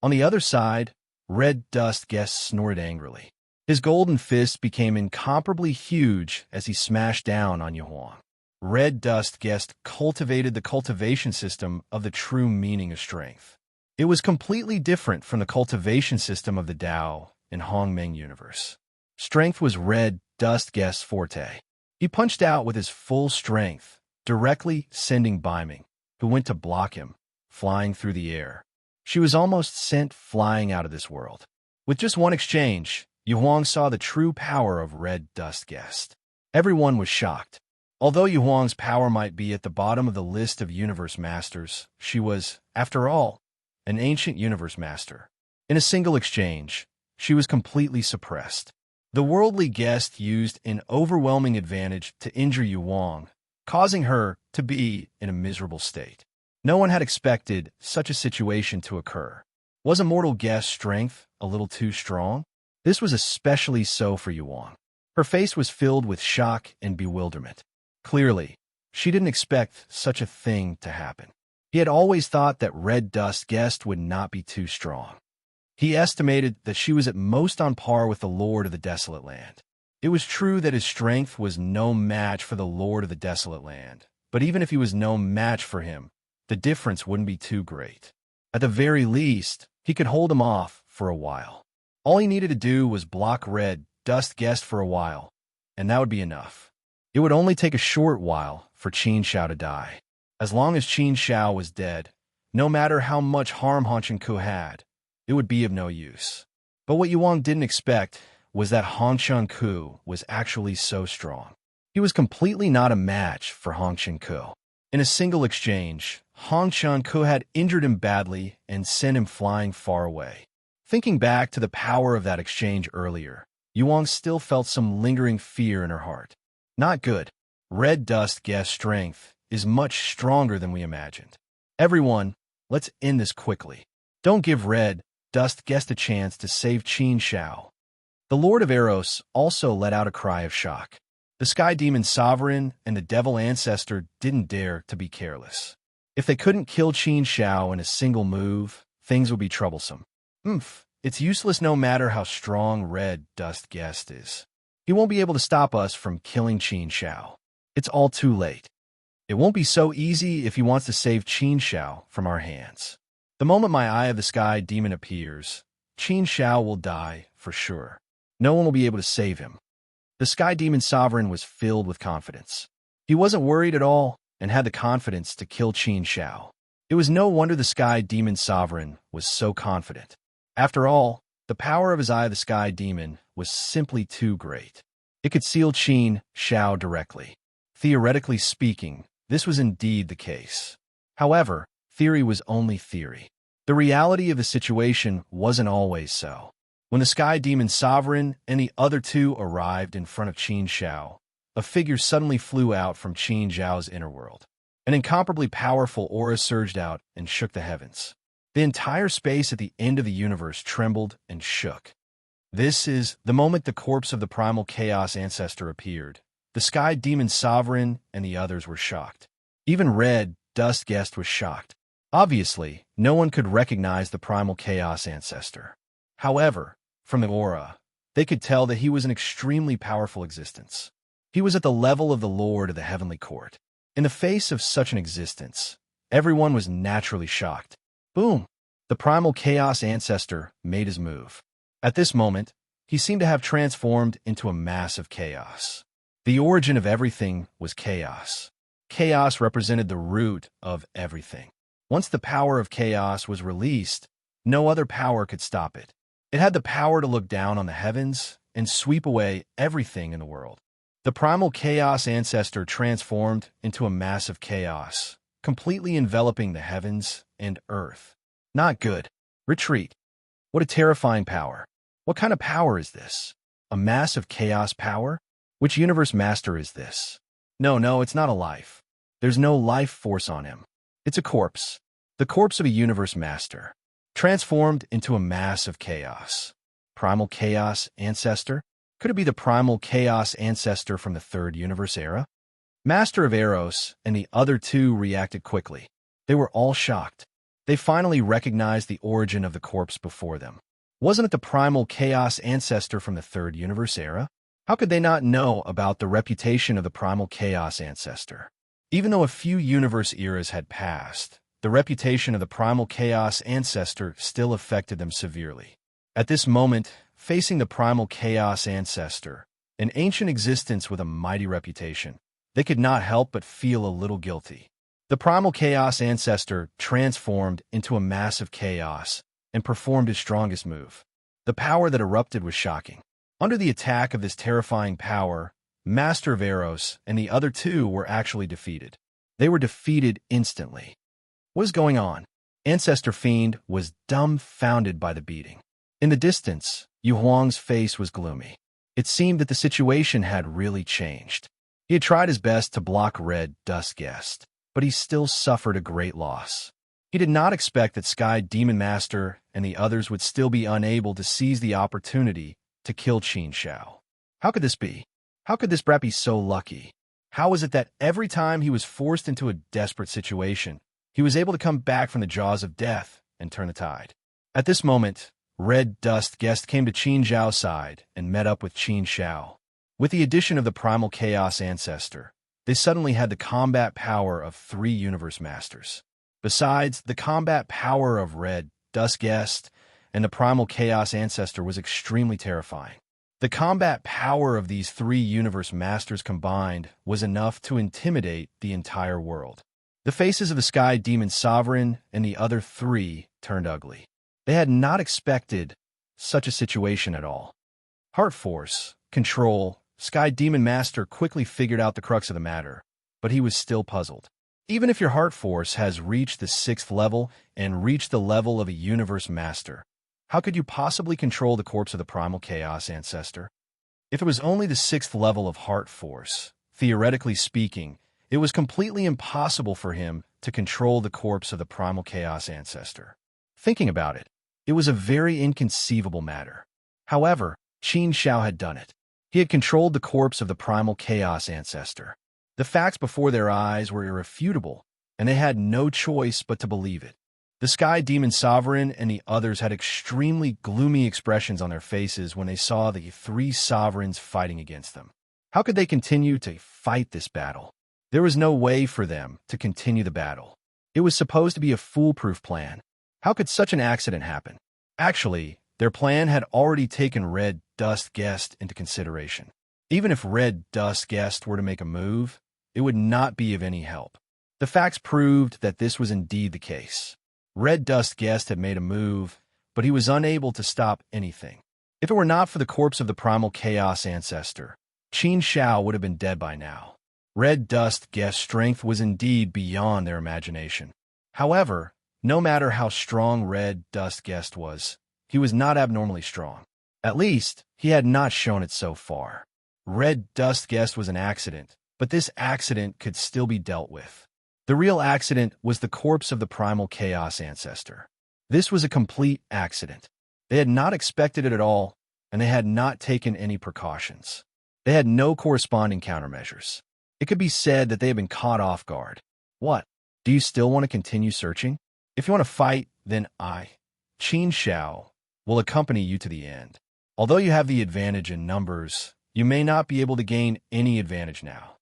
On the other side, Red Dust Guest snorted angrily. His golden fist became incomparably huge as he smashed down on Yu Huang. Red Dust Guest cultivated the cultivation system of the true meaning of strength. It was completely different from the cultivation system of the Tao in Hongmeng Universe. Strength was Red Dust Guest's forte. He punched out with his full strength, directly sending Biming, who went to block him, flying through the air. She was almost sent flying out of this world. With just one exchange, Yu Huang saw the true power of Red Dust Guest. Everyone was shocked. Although Yu Huang's power might be at the bottom of the list of universe masters, she was, after all, an ancient universe master. In a single exchange, she was completely suppressed. The worldly guest used an overwhelming advantage to injure Yu Huang, causing her to be in a miserable state. No one had expected such a situation to occur. Was a mortal guest's strength a little too strong? This was especially so for Yu Huang. Her face was filled with shock and bewilderment. Clearly, she didn't expect such a thing to happen. He had always thought that Red Dust guest would not be too strong. He estimated that she was at most on par with the Lord of the Desolate Land. It was true that his strength was no match for the Lord of the Desolate Land, but even if he was no match for him, the difference wouldn't be too great. At the very least, he could hold him off for a while. All he needed to do was block Red Dust guest for a while, and that would be enough. It would only take a short while for Qin Shao to die. As long as Qin Shao was dead, no matter how much harm Han Shenku had, it would be of no use. But what Yu Huang didn't expect was that Han Shenku was actually so strong. He was completely not a match for Han Shenku. In a single exchange, Han Shenku had injured him badly and sent him flying far away. Thinking back to the power of that exchange earlier, Yu Huang still felt some lingering fear in her heart. Not good. Red Dust guest strength is much stronger than we imagined. Everyone, let's end this quickly. Don't give Red Dust guest a chance to save Qin Shao. The Lord of Eros also let out a cry of shock. The Sky Demon Sovereign and the Devil Ancestor didn't dare to be careless. If they couldn't kill Qin Shao in a single move, things would be troublesome. It's useless no matter how strong Red Dust guest is. He won't be able to stop us from killing Qin Shao. It's all too late. It won't be so easy if he wants to save Qin Shao from our hands. The moment my Eye of the Sky Demon appears, Qin Shao will die for sure. No one will be able to save him. The Sky Demon Sovereign was filled with confidence. He wasn't worried at all and had the confidence to kill Qin Shao. It was no wonder the Sky Demon Sovereign was so confident. After all, the power of his Eye of the Sky Demon was simply too great. It could seal Qin Shao directly. Theoretically speaking, this was indeed the case. However, theory was only theory. The reality of the situation wasn't always so. When the Sky Demon Sovereign and the other two arrived in front of Qin Shao, a figure suddenly flew out from Qin Zhao's inner world. An incomparably powerful aura surged out and shook the heavens. The entire space at the end of the universe trembled and shook. This is the moment the corpse of the primal chaos ancestor appeared. The Sky Demon Sovereign and the others were shocked. Even Red Dust guest was shocked. Obviously, no one could recognize the primal chaos ancestor. However, from the aura, they could tell that he was an extremely powerful existence. He was at the level of the Lord of the Heavenly Court. In the face of such an existence, everyone was naturally shocked. Boom! The primal chaos ancestor made his move. At this moment, he seemed to have transformed into a mass of chaos. The origin of everything was chaos. Chaos represented the root of everything. Once the power of chaos was released, no other power could stop it. It had the power to look down on the heavens and sweep away everything in the world. The primal chaos ancestor transformed into a mass of chaos, completely enveloping the heavens and earth. Not good. Retreat. What a terrifying power. What kind of power is this? A mass of chaos power? Which universe master is this? No, it's not a life. There's no life force on him. It's a corpse. The corpse of a universe master. Transformed into a mass of chaos. Primal chaos ancestor? Could it be the primal chaos ancestor from the third universe era? Master of Eros and the other two reacted quickly. They were all shocked. They finally recognized the origin of the corpse before them. Wasn't it the primal chaos ancestor from the third universe era? How could they not know about the reputation of the primal chaos ancestor? Even though a few universe eras had passed, the reputation of the primal chaos ancestor still affected them severely. At this moment, facing the primal chaos ancestor, an ancient existence with a mighty reputation, they could not help but feel a little guilty. The primal chaos ancestor transformed into a mass of chaos and performed his strongest move. The power that erupted was shocking. Under the attack of this terrifying power, Master of Eros and the other two were actually defeated. They were defeated instantly. What is going on? Ancestor Fiend was dumbfounded by the beating. In the distance, Yu Huang's face was gloomy. It seemed that the situation had really changed. He had tried his best to block Red Dust Guest, but he still suffered a great loss. He did not expect that Sky Demon Master and the others would still be unable to seize the opportunity to kill Qin Shao. How could this be? How could this brat be so lucky? How was it that every time he was forced into a desperate situation, he was able to come back from the jaws of death and turn the tide? At this moment, Red Dust Guest came to Qin Zhao's side and met up with Qin Shao. With the addition of the Primal Chaos Ancestor, they suddenly had the combat power of 3 Universe Masters. Besides, the combat power of Red Dust Guest and the Primal Chaos Ancestor was extremely terrifying. The combat power of these 3 Universe Masters combined was enough to intimidate the entire world. The faces of the Sky Demon Sovereign and the other 3 turned ugly. They had not expected such a situation at all. Heart Force, Control, Sky Demon Master quickly figured out the crux of the matter, but he was still puzzled. Even if your Heart Force has reached the 6th level and reached the level of a Universe Master, how could you possibly control the corpse of the Primal Chaos Ancestor? If it was only the 6th level of Heart Force, theoretically speaking, it was completely impossible for him to control the corpse of the Primal Chaos Ancestor. Thinking about it, it was a very inconceivable matter. However, Qin Shao had done it. He had controlled the corpse of the Primal Chaos Ancestor. The facts before their eyes were irrefutable, and they had no choice but to believe it. The Sky Demon Sovereign and the others had extremely gloomy expressions on their faces when they saw the 3 sovereigns fighting against them. How could they continue to fight this battle? There was no way for them to continue the battle. It was supposed to be a foolproof plan. How could such an accident happen? Actually, their plan had already taken Red Dust Guest into consideration. Even if Red Dust Guest were to make a move, it would not be of any help. The facts proved that this was indeed the case. Red Dust Guest had made a move, but he was unable to stop anything. If it were not for the corpse of the Primal Chaos Ancestor, Qin Shao would have been dead by now. Red Dust Guest's strength was indeed beyond their imagination. However, no matter how strong Red Dust Guest was, he was not abnormally strong. At least, he had not shown it so far. Red Dust Guest was an accident, but this accident could still be dealt with. The real accident was the corpse of the Primal Chaos Ancestor. This was a complete accident. They had not expected it at all, and they had not taken any precautions. They had no corresponding countermeasures. It could be said that they had been caught off guard. What? Do you still want to continue searching? If you want to fight, then I, Qin Shao, will accompany you to the end. Although you have the advantage in numbers, you may not be able to gain any advantage now.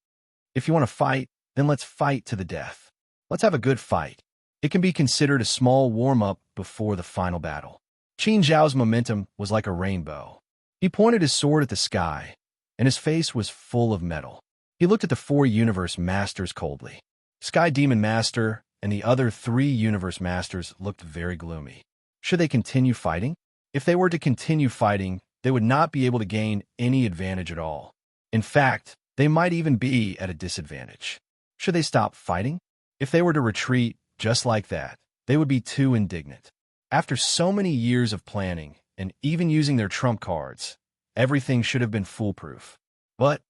If you want to fight, then let's fight to the death. Let's have a good fight. It can be considered a small warm-up before the final battle. Qin Zhao's momentum was like a rainbow. He pointed his sword at the sky, and his face was full of metal. He looked at the 4 Universe Masters coldly. Sky Demon Master and the other 3 Universe Masters looked very gloomy. Should they continue fighting? If they were to continue fighting, they would not be able to gain any advantage at all. In fact, they might even be at a disadvantage. Should they stop fighting? If they were to retreat just like that, they would be too indignant. After so many years of planning, and even using their trump cards, everything should have been foolproof. But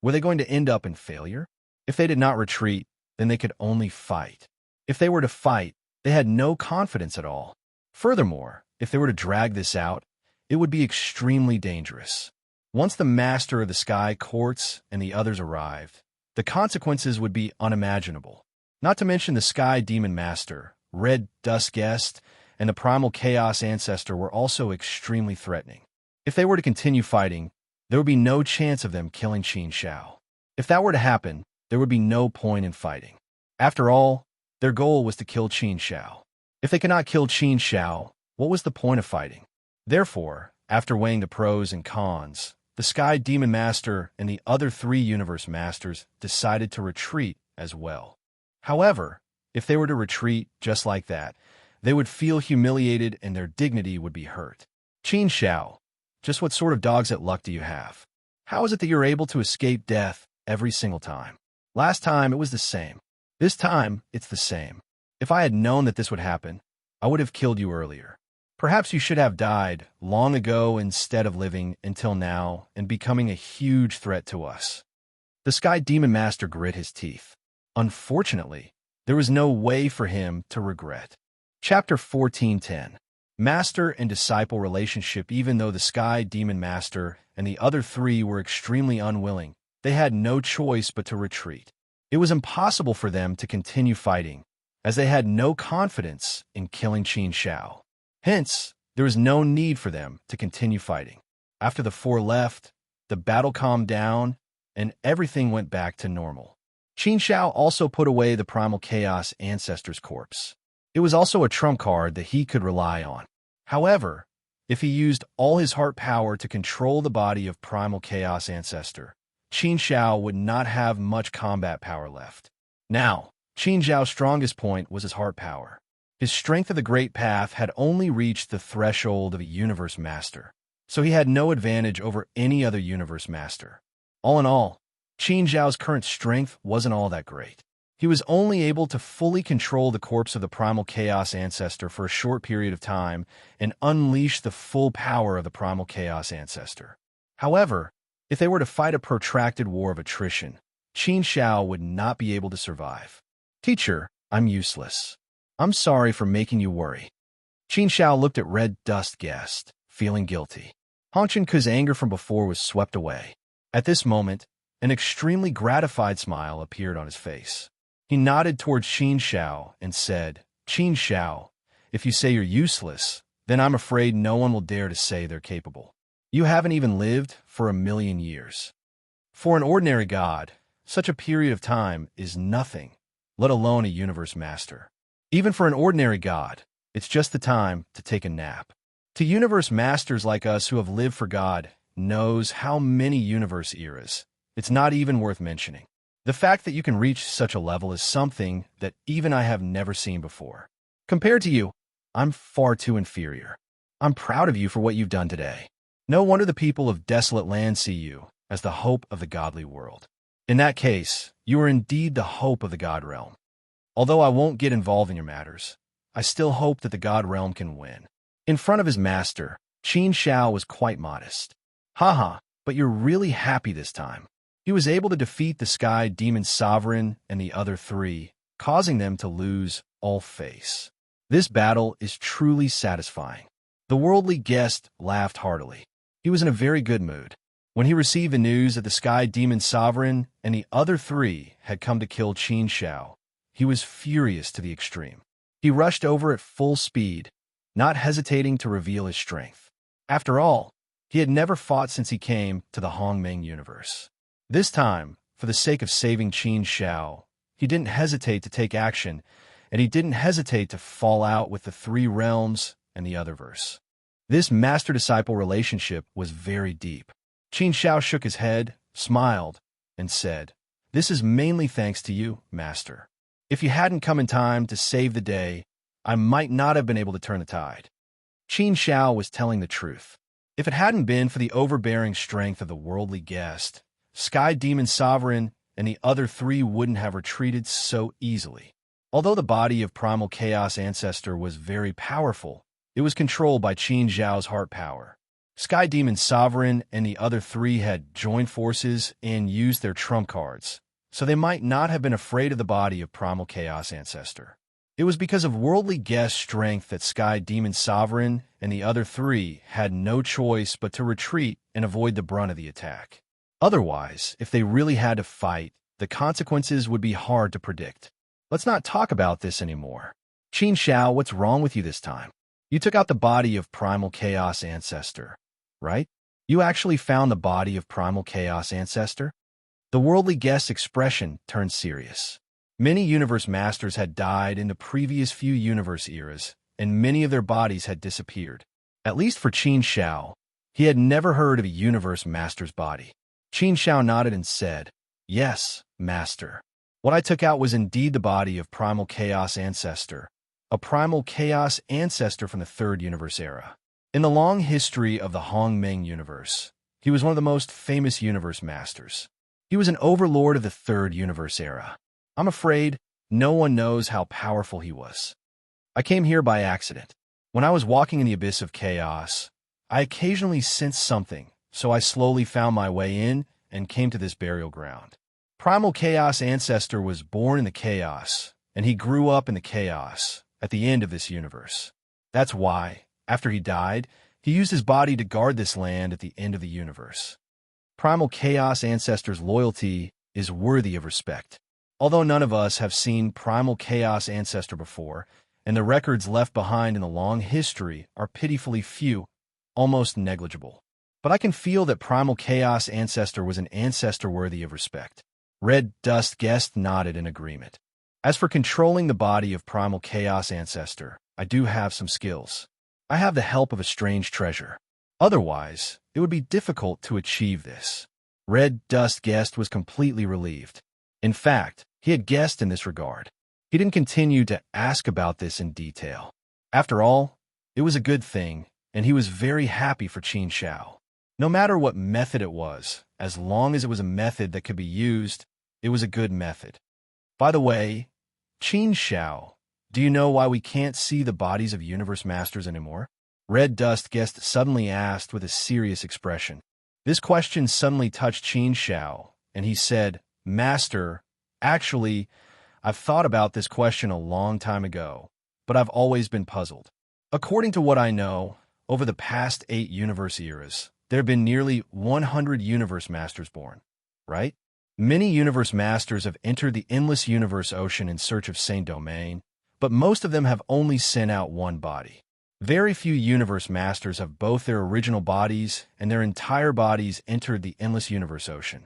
were they going to end up in failure? If they did not retreat, then they could only fight. If they were to fight, they had no confidence at all. Furthermore, if they were to drag this out, it would be extremely dangerous. Once the Master of the Sky Courts and the others arrived, the consequences would be unimaginable. Not to mention the Sky Demon Master, Red Dust Guest, and the Primal Chaos Ancestor were also extremely threatening. If they were to continue fighting, there would be no chance of them killing Qin Shao. If that were to happen, there would be no point in fighting. After all, their goal was to kill Qin Shao. If they could not kill Qin Shao, what was the point of fighting? Therefore, after weighing the pros and cons, the Sky Demon Master and the other 3 Universe Masters decided to retreat as well. However, if they were to retreat just like that, they would feel humiliated and their dignity would be hurt. Qin Shao, just what sort of dog's at luck do you have? How is it that you're able to escape death every single time? Last time, it was the same. This time, it's the same. If I had known that this would happen, I would have killed you earlier. Perhaps you should have died long ago instead of living until now and becoming a huge threat to us. The Sky Demon Master grit his teeth. Unfortunately, there was no way for him to regret. Chapter 14:10. Master and Disciple Relationship. Even though the Sky Demon Master and the other three were extremely unwilling, they had no choice but to retreat. It was impossible for them to continue fighting, as they had no confidence in killing Qin Shao. Hence, there was no need for them to continue fighting. After the four left, the battle calmed down, and everything went back to normal. Qin Shao also put away the Primal Chaos Ancestor's corpse. It was also a trump card that he could rely on. However, if he used all his heart power to control the body of Primal Chaos Ancestor, Qin Shao would not have much combat power left. Now, Qin Shao's strongest point was his heart power. His strength of the Great Path had only reached the threshold of a Universe Master, so he had no advantage over any other Universe Master. All in all, Qin Shao's current strength wasn't all that great. He was only able to fully control the corpse of the Primal Chaos Ancestor for a short period of time and unleash the full power of the Primal Chaos Ancestor. However, if they were to fight a protracted war of attrition, Qin Shao would not be able to survive. Teacher, I'm useless. I'm sorry for making you worry. Qin Shao looked at Red Dust Guest, feeling guilty. Hongchen Ku's anger from before was swept away. At this moment, an extremely gratified smile appeared on his face. He nodded towards Qin Shao and said, Qin Shao, if you say you're useless, then I'm afraid no one will dare to say they're capable. You haven't even lived for 1,000,000 years. For an ordinary god, such a period of time is nothing, let alone a Universe Master. Even for an ordinary god, it's just the time to take a nap. To Universe Masters like us who have lived for God knows how many universe eras, it's not even worth mentioning. The fact that you can reach such a level is something that even I have never seen before. Compared to you, I'm far too inferior. I'm proud of you for what you've done today. No wonder the people of Desolate Land see you as the hope of the godly world. In that case, you are indeed the hope of the God Realm. Although I won't get involved in your matters, I still hope that the God Realm can win. In front of his master, Qin Shao was quite modest. Haha, but you're really happy this time. He was able to defeat the Sky Demon Sovereign and the other three, causing them to lose all face. This battle is truly satisfying. The worldly guest laughed heartily. He was in a very good mood. When he received the news that the Sky Demon Sovereign and the other three had come to kill Qin Shao, he was furious to the extreme. He rushed over at full speed, not hesitating to reveal his strength. After all, he had never fought since he came to the Hongmeng universe. This time, for the sake of saving Qin Shao, he didn't hesitate to take action, and he didn't hesitate to fall out with the three realms and the otherverse. This master-disciple relationship was very deep. Qin Shao shook his head, smiled, and said, This is mainly thanks to you, Master. If you hadn't come in time to save the day, I might not have been able to turn the tide. Qin Shao was telling the truth. If it hadn't been for the overbearing strength of the worldly guest, Sky Demon Sovereign and the other three wouldn't have retreated so easily. Although the body of Primal Chaos Ancestor was very powerful, it was controlled by Qin Shao's heart power. Sky Demon Sovereign and the other three had joined forces and used their trump cards, so they might not have been afraid of the body of Primal Chaos Ancestor. It was because of worldly guest strength that Sky Demon Sovereign and the other three had no choice but to retreat and avoid the brunt of the attack. Otherwise, if they really had to fight, the consequences would be hard to predict. Let's not talk about this anymore. Qin Shao, what's wrong with you this time? You took out the body of Primal Chaos Ancestor, right? You actually found the body of Primal Chaos Ancestor? The worldly guest's expression turned serious. Many universe masters had died in the previous few universe eras, and many of their bodies had disappeared. At least for Qin Shao, he had never heard of a universe master's body. Qin Shao nodded and said, Yes, Master. What I took out was indeed the body of Primal Chaos Ancestor, a Primal Chaos Ancestor from the Third Universe era. In the long history of the Hongmeng universe, he was one of the most famous universe masters. He was an overlord of the Third Universe era. I'm afraid no one knows how powerful he was. I came here by accident. When I was walking in the abyss of chaos, I occasionally sensed something, so I slowly found my way in and came to this burial ground. Primal Chaos Ancestor was born in the chaos, and he grew up in the chaos at the end of this universe. That's why, after he died, he used his body to guard this land at the end of the universe. Primal Chaos Ancestor's loyalty is worthy of respect. Although none of us have seen Primal Chaos Ancestor before, and the records left behind in the long history are pitifully few, almost negligible. But I can feel that Primal Chaos Ancestor was an ancestor worthy of respect. Red Dust Guest nodded in agreement. As for controlling the body of Primal Chaos Ancestor, I do have some skills. I have the help of a strange treasure. Otherwise, it would be difficult to achieve this. Red Dust Guest was completely relieved. In fact, he had guessed in this regard. He didn't continue to ask about this in detail. After all, it was a good thing, and he was very happy for Qin Shao. No matter what method it was, as long as it was a method that could be used, it was a good method. By the way, Qin Shao, do you know why we can't see the bodies of Universe Masters anymore? Red Dust Guest suddenly asked with a serious expression. This question suddenly touched Qin Shao, and he said, Master, actually, I've thought about this question a long time ago, but I've always been puzzled. According to what I know, over the past 8 universe eras, there have been nearly 100 Universe Masters born, right? Many Universe Masters have entered the endless universe ocean in search of Saint Domain, but most of them have only sent out one body. Very few Universe Masters have both their original bodies and their entire bodies entered the endless universe ocean.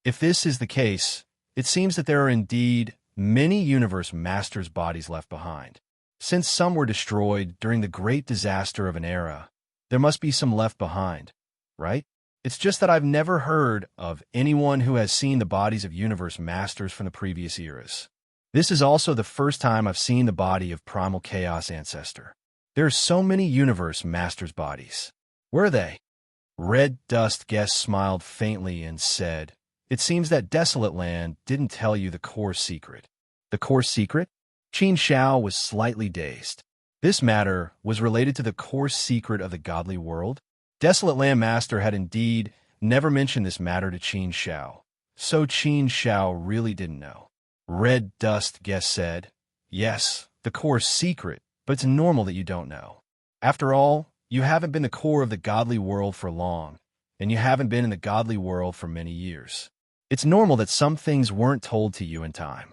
If this is the case, it seems that there are indeed many Universe Masters' bodies left behind. Since some were destroyed during the great disaster of an era, there must be some left behind, right? It's just that I've never heard of anyone who has seen the bodies of Universe Masters from the previous eras. This is also the first time I've seen the body of Primal Chaos Ancestor. There are so many Universe Masters' bodies. Where are they? Red Dust Guest smiled faintly and said, It seems that Desolate Land didn't tell you the core secret. The core secret? Qin Shao was slightly dazed. This matter was related to the core secret of the godly world. Desolate Land Master had indeed never mentioned this matter to Qin Shao, so Qin Shao really didn't know. Red Dust Guest said, Yes, the core secret, but it's normal that you don't know. After all, you haven't been the core of the godly world for long, and you haven't been in the godly world for many years. It's normal that some things weren't told to you in time.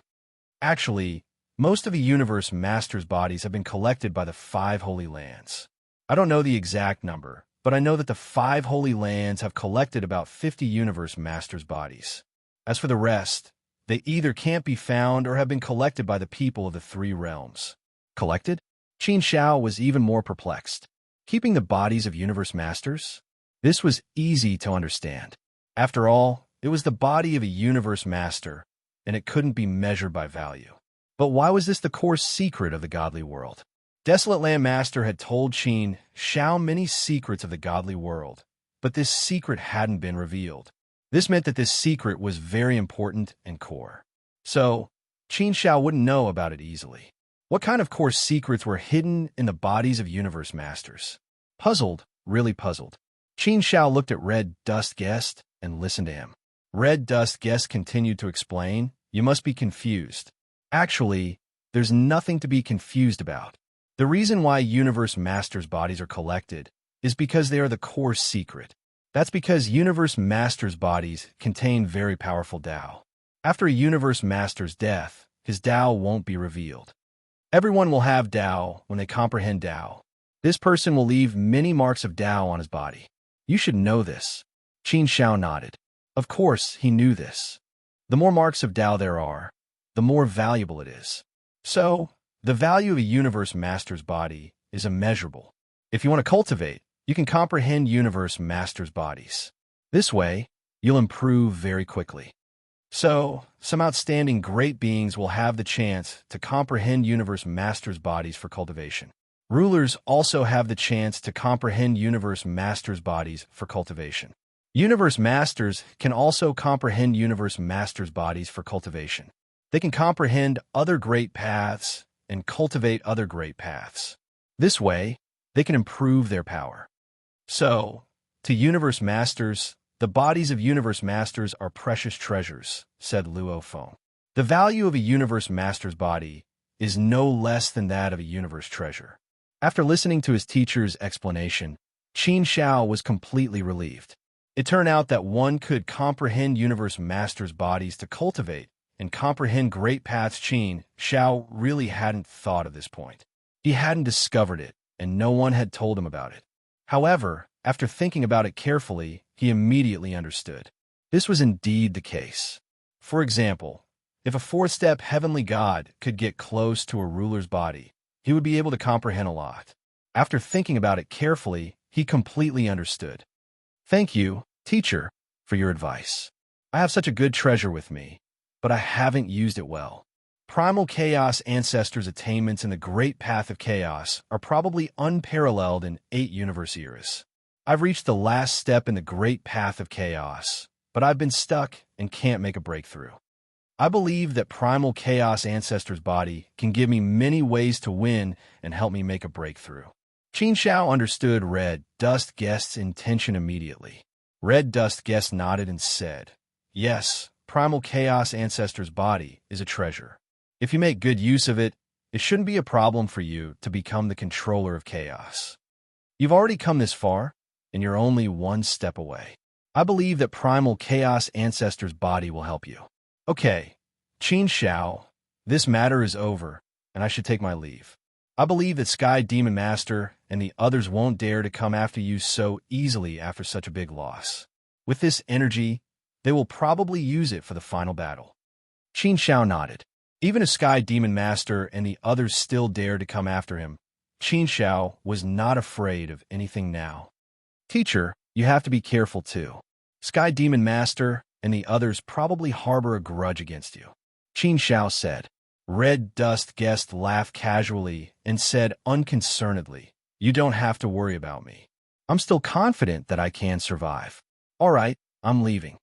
Actually, most of the Universe Masters' bodies have been collected by the 5 Holy Lands. I don't know the exact number, but I know that the 5 Holy Lands have collected about 50 Universe Masters' bodies. As for the rest, they either can't be found or have been collected by the people of the 3 realms. Collected? Qin Shao was even more perplexed. Keeping the bodies of Universe Masters? This was easy to understand. After all, it was the body of a Universe Master, and it couldn't be measured by value. But why was this the core secret of the godly world? Desolate Land Master had told Qin Shao many secrets of the godly world, but this secret hadn't been revealed. This meant that this secret was very important and core. So, Qin Shao wouldn't know about it easily. What kind of core secrets were hidden in the bodies of Universe Masters? Puzzled, really puzzled. Qin Shao looked at Red Dust Guest and listened to him. Red Dust Guest continued to explain, You must be confused. Actually, there's nothing to be confused about. The reason why Universe Masters' bodies are collected is because they are the core secret. That's because Universe Masters' bodies contain very powerful Tao. After a Universe Master's death, his Tao won't be revealed. Everyone will have Tao when they comprehend Tao. This person will leave many marks of Tao on his body. You should know this. Qin Shao nodded. Of course, he knew this. The more marks of Tao there are, the more valuable it is. So, the value of a Universe Master's body is immeasurable. If you want to cultivate, you can comprehend Universe Master's bodies. This way, you'll improve very quickly. So, some outstanding great beings will have the chance to comprehend Universe Masters' bodies for cultivation. Rulers also have the chance to comprehend Universe Masters' bodies for cultivation. Universe Masters can also comprehend Universe Masters' bodies for cultivation. They can comprehend other great paths and cultivate other great paths. This way, they can improve their power. So, to Universe Masters, the bodies of Universe Masters are precious treasures, said Luo Feng. The value of a Universe Master's body is no less than that of a Universe treasure. After listening to his teacher's explanation, Qin Xiao was completely relieved. It turned out that one could comprehend Universe Masters' bodies to cultivate and comprehend great paths. Qin Xiao really hadn't thought of this point. He hadn't discovered it, and no one had told him about it. However, after thinking about it carefully, he immediately understood. This was indeed the case. For example, if a fourth-step heavenly god could get close to a ruler's body, he would be able to comprehend a lot. After thinking about it carefully, he completely understood. Thank you, teacher, for your advice. I have such a good treasure with me, but I haven't used it well. Primal Chaos Ancestors' attainments in the Great Path of Chaos are probably unparalleled in 8 universe eras. I've reached the last step in the Great Path of Chaos, but I've been stuck and can't make a breakthrough. I believe that Primal Chaos Ancestors' body can give me many ways to win and help me make a breakthrough. Qin Xiao understood Red Dust Guest's intention immediately. Red Dust Guest nodded and said, "Yes, Primal Chaos Ancestors' body is a treasure. If you make good use of it, it shouldn't be a problem for you to become the controller of chaos. You've already come this far, and you're only one step away. I believe that Primal Chaos Ancestors' body will help you." Okay, Qin Xiao, this matter is over, and I should take my leave. I believe that Sky Demon Master and the others won't dare to come after you so easily after such a big loss. With this energy, they will probably use it for the final battle. Qin Xiao nodded. Even if Sky Demon Master and the others still dared to come after him, Qin Xiao was not afraid of anything now. Teacher, you have to be careful too. Sky Demon Master and the others probably harbor a grudge against you, Qin Xiao said. Red Dust Guest laughed casually and said unconcernedly, "You don't have to worry about me. I'm still confident that I can survive. All right, I'm leaving."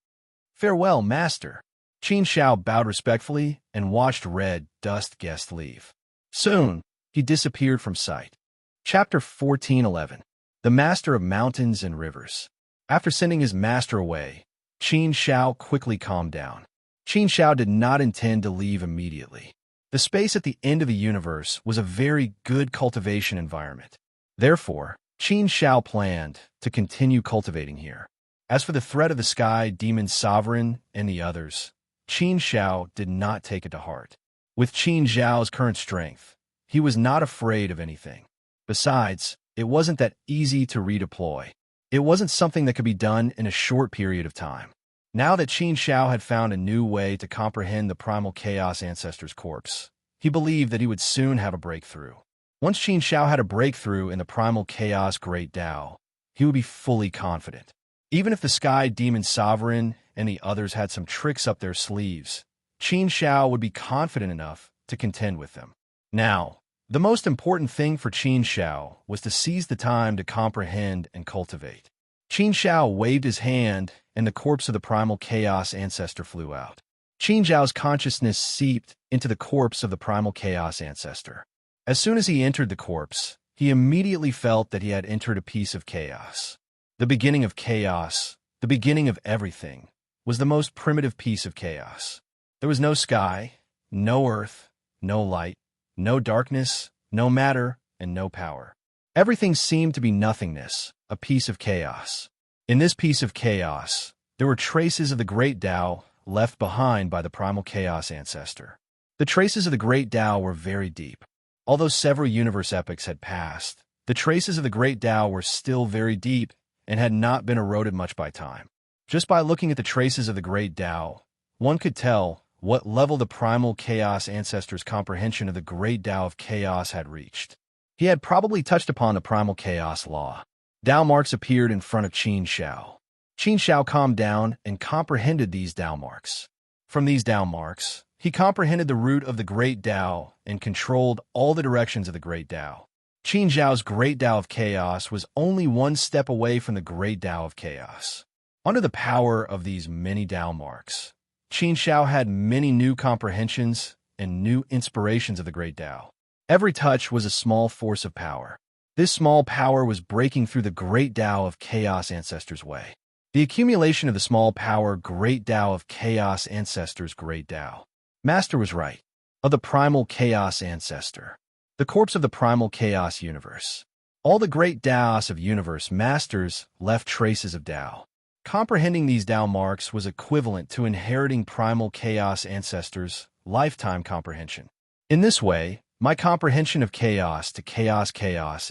"Farewell, Master." Qin Xiao bowed respectfully and watched Red Dust Guest leave. Soon, he disappeared from sight. Chapter 14:11. The Master of Mountains and Rivers. After sending his master away, Qin Xiao quickly calmed down. Qin Xiao did not intend to leave immediately. The space at the end of the universe was a very good cultivation environment. Therefore, Qin Xiao planned to continue cultivating here. As for the threat of the Sky Demon Sovereign and the others, Qin Xiao did not take it to heart. With Qin Xiao's current strength, he was not afraid of anything. Besides, it wasn't that easy to redeploy. It wasn't something that could be done in a short period of time. Now that Qin Xiao had found a new way to comprehend the Primal Chaos Ancestor's corpse, he believed that he would soon have a breakthrough. Once Qin Xiao had a breakthrough in the Primal Chaos Great Tao, he would be fully confident. Even if the Sky Demon Sovereign and the others had some tricks up their sleeves, Qin Xiao would be confident enough to contend with them. Now, the most important thing for Qin Xiao was to seize the time to comprehend and cultivate. Qin Xiao waved his hand, and the corpse of the Primal Chaos Ancestor flew out. Qin Xiao's consciousness seeped into the corpse of the Primal Chaos Ancestor. As soon as he entered the corpse, he immediately felt that he had entered a piece of chaos. The beginning of chaos, the beginning of everything, was the most primitive piece of chaos. There was no sky, no earth, no light, no darkness, no matter, and no power. Everything seemed to be nothingness, a piece of chaos. In this piece of chaos, there were traces of the Great Tao left behind by the Primal Chaos Ancestor. The traces of the Great Tao were very deep. Although several universe epochs had passed, the traces of the Great Tao were still very deep and had not been eroded much by time. Just by looking at the traces of the Great Tao, one could tell what level the Primal Chaos Ancestor's comprehension of the Great Tao of Chaos had reached. He had probably touched upon the Primal Chaos Law. Tao marks appeared in front of Qin Xiao. Qin Xiao calmed down and comprehended these Tao marks. From these Tao marks, he comprehended the root of the Great Tao and controlled all the directions of the Great Tao. Qin Xiao's Great Tao of Chaos was only one step away from the Great Tao of Chaos. Under the power of these many Tao marks, Qin Xiao had many new comprehensions and new inspirations of the Great Tao. Every touch was a small force of power. This small power was breaking through the great Tao of Chaos Ancestors' way. The accumulation of the small power great Tao of Chaos Ancestors' great Tao. Master was right. Of the primal Chaos Ancestor. The corpse of the primal Chaos universe. All the great Taos of universe masters left traces of Tao. Comprehending these Tao marks was equivalent to inheriting primal Chaos Ancestors' lifetime comprehension. In this way, my comprehension of chaos to chaos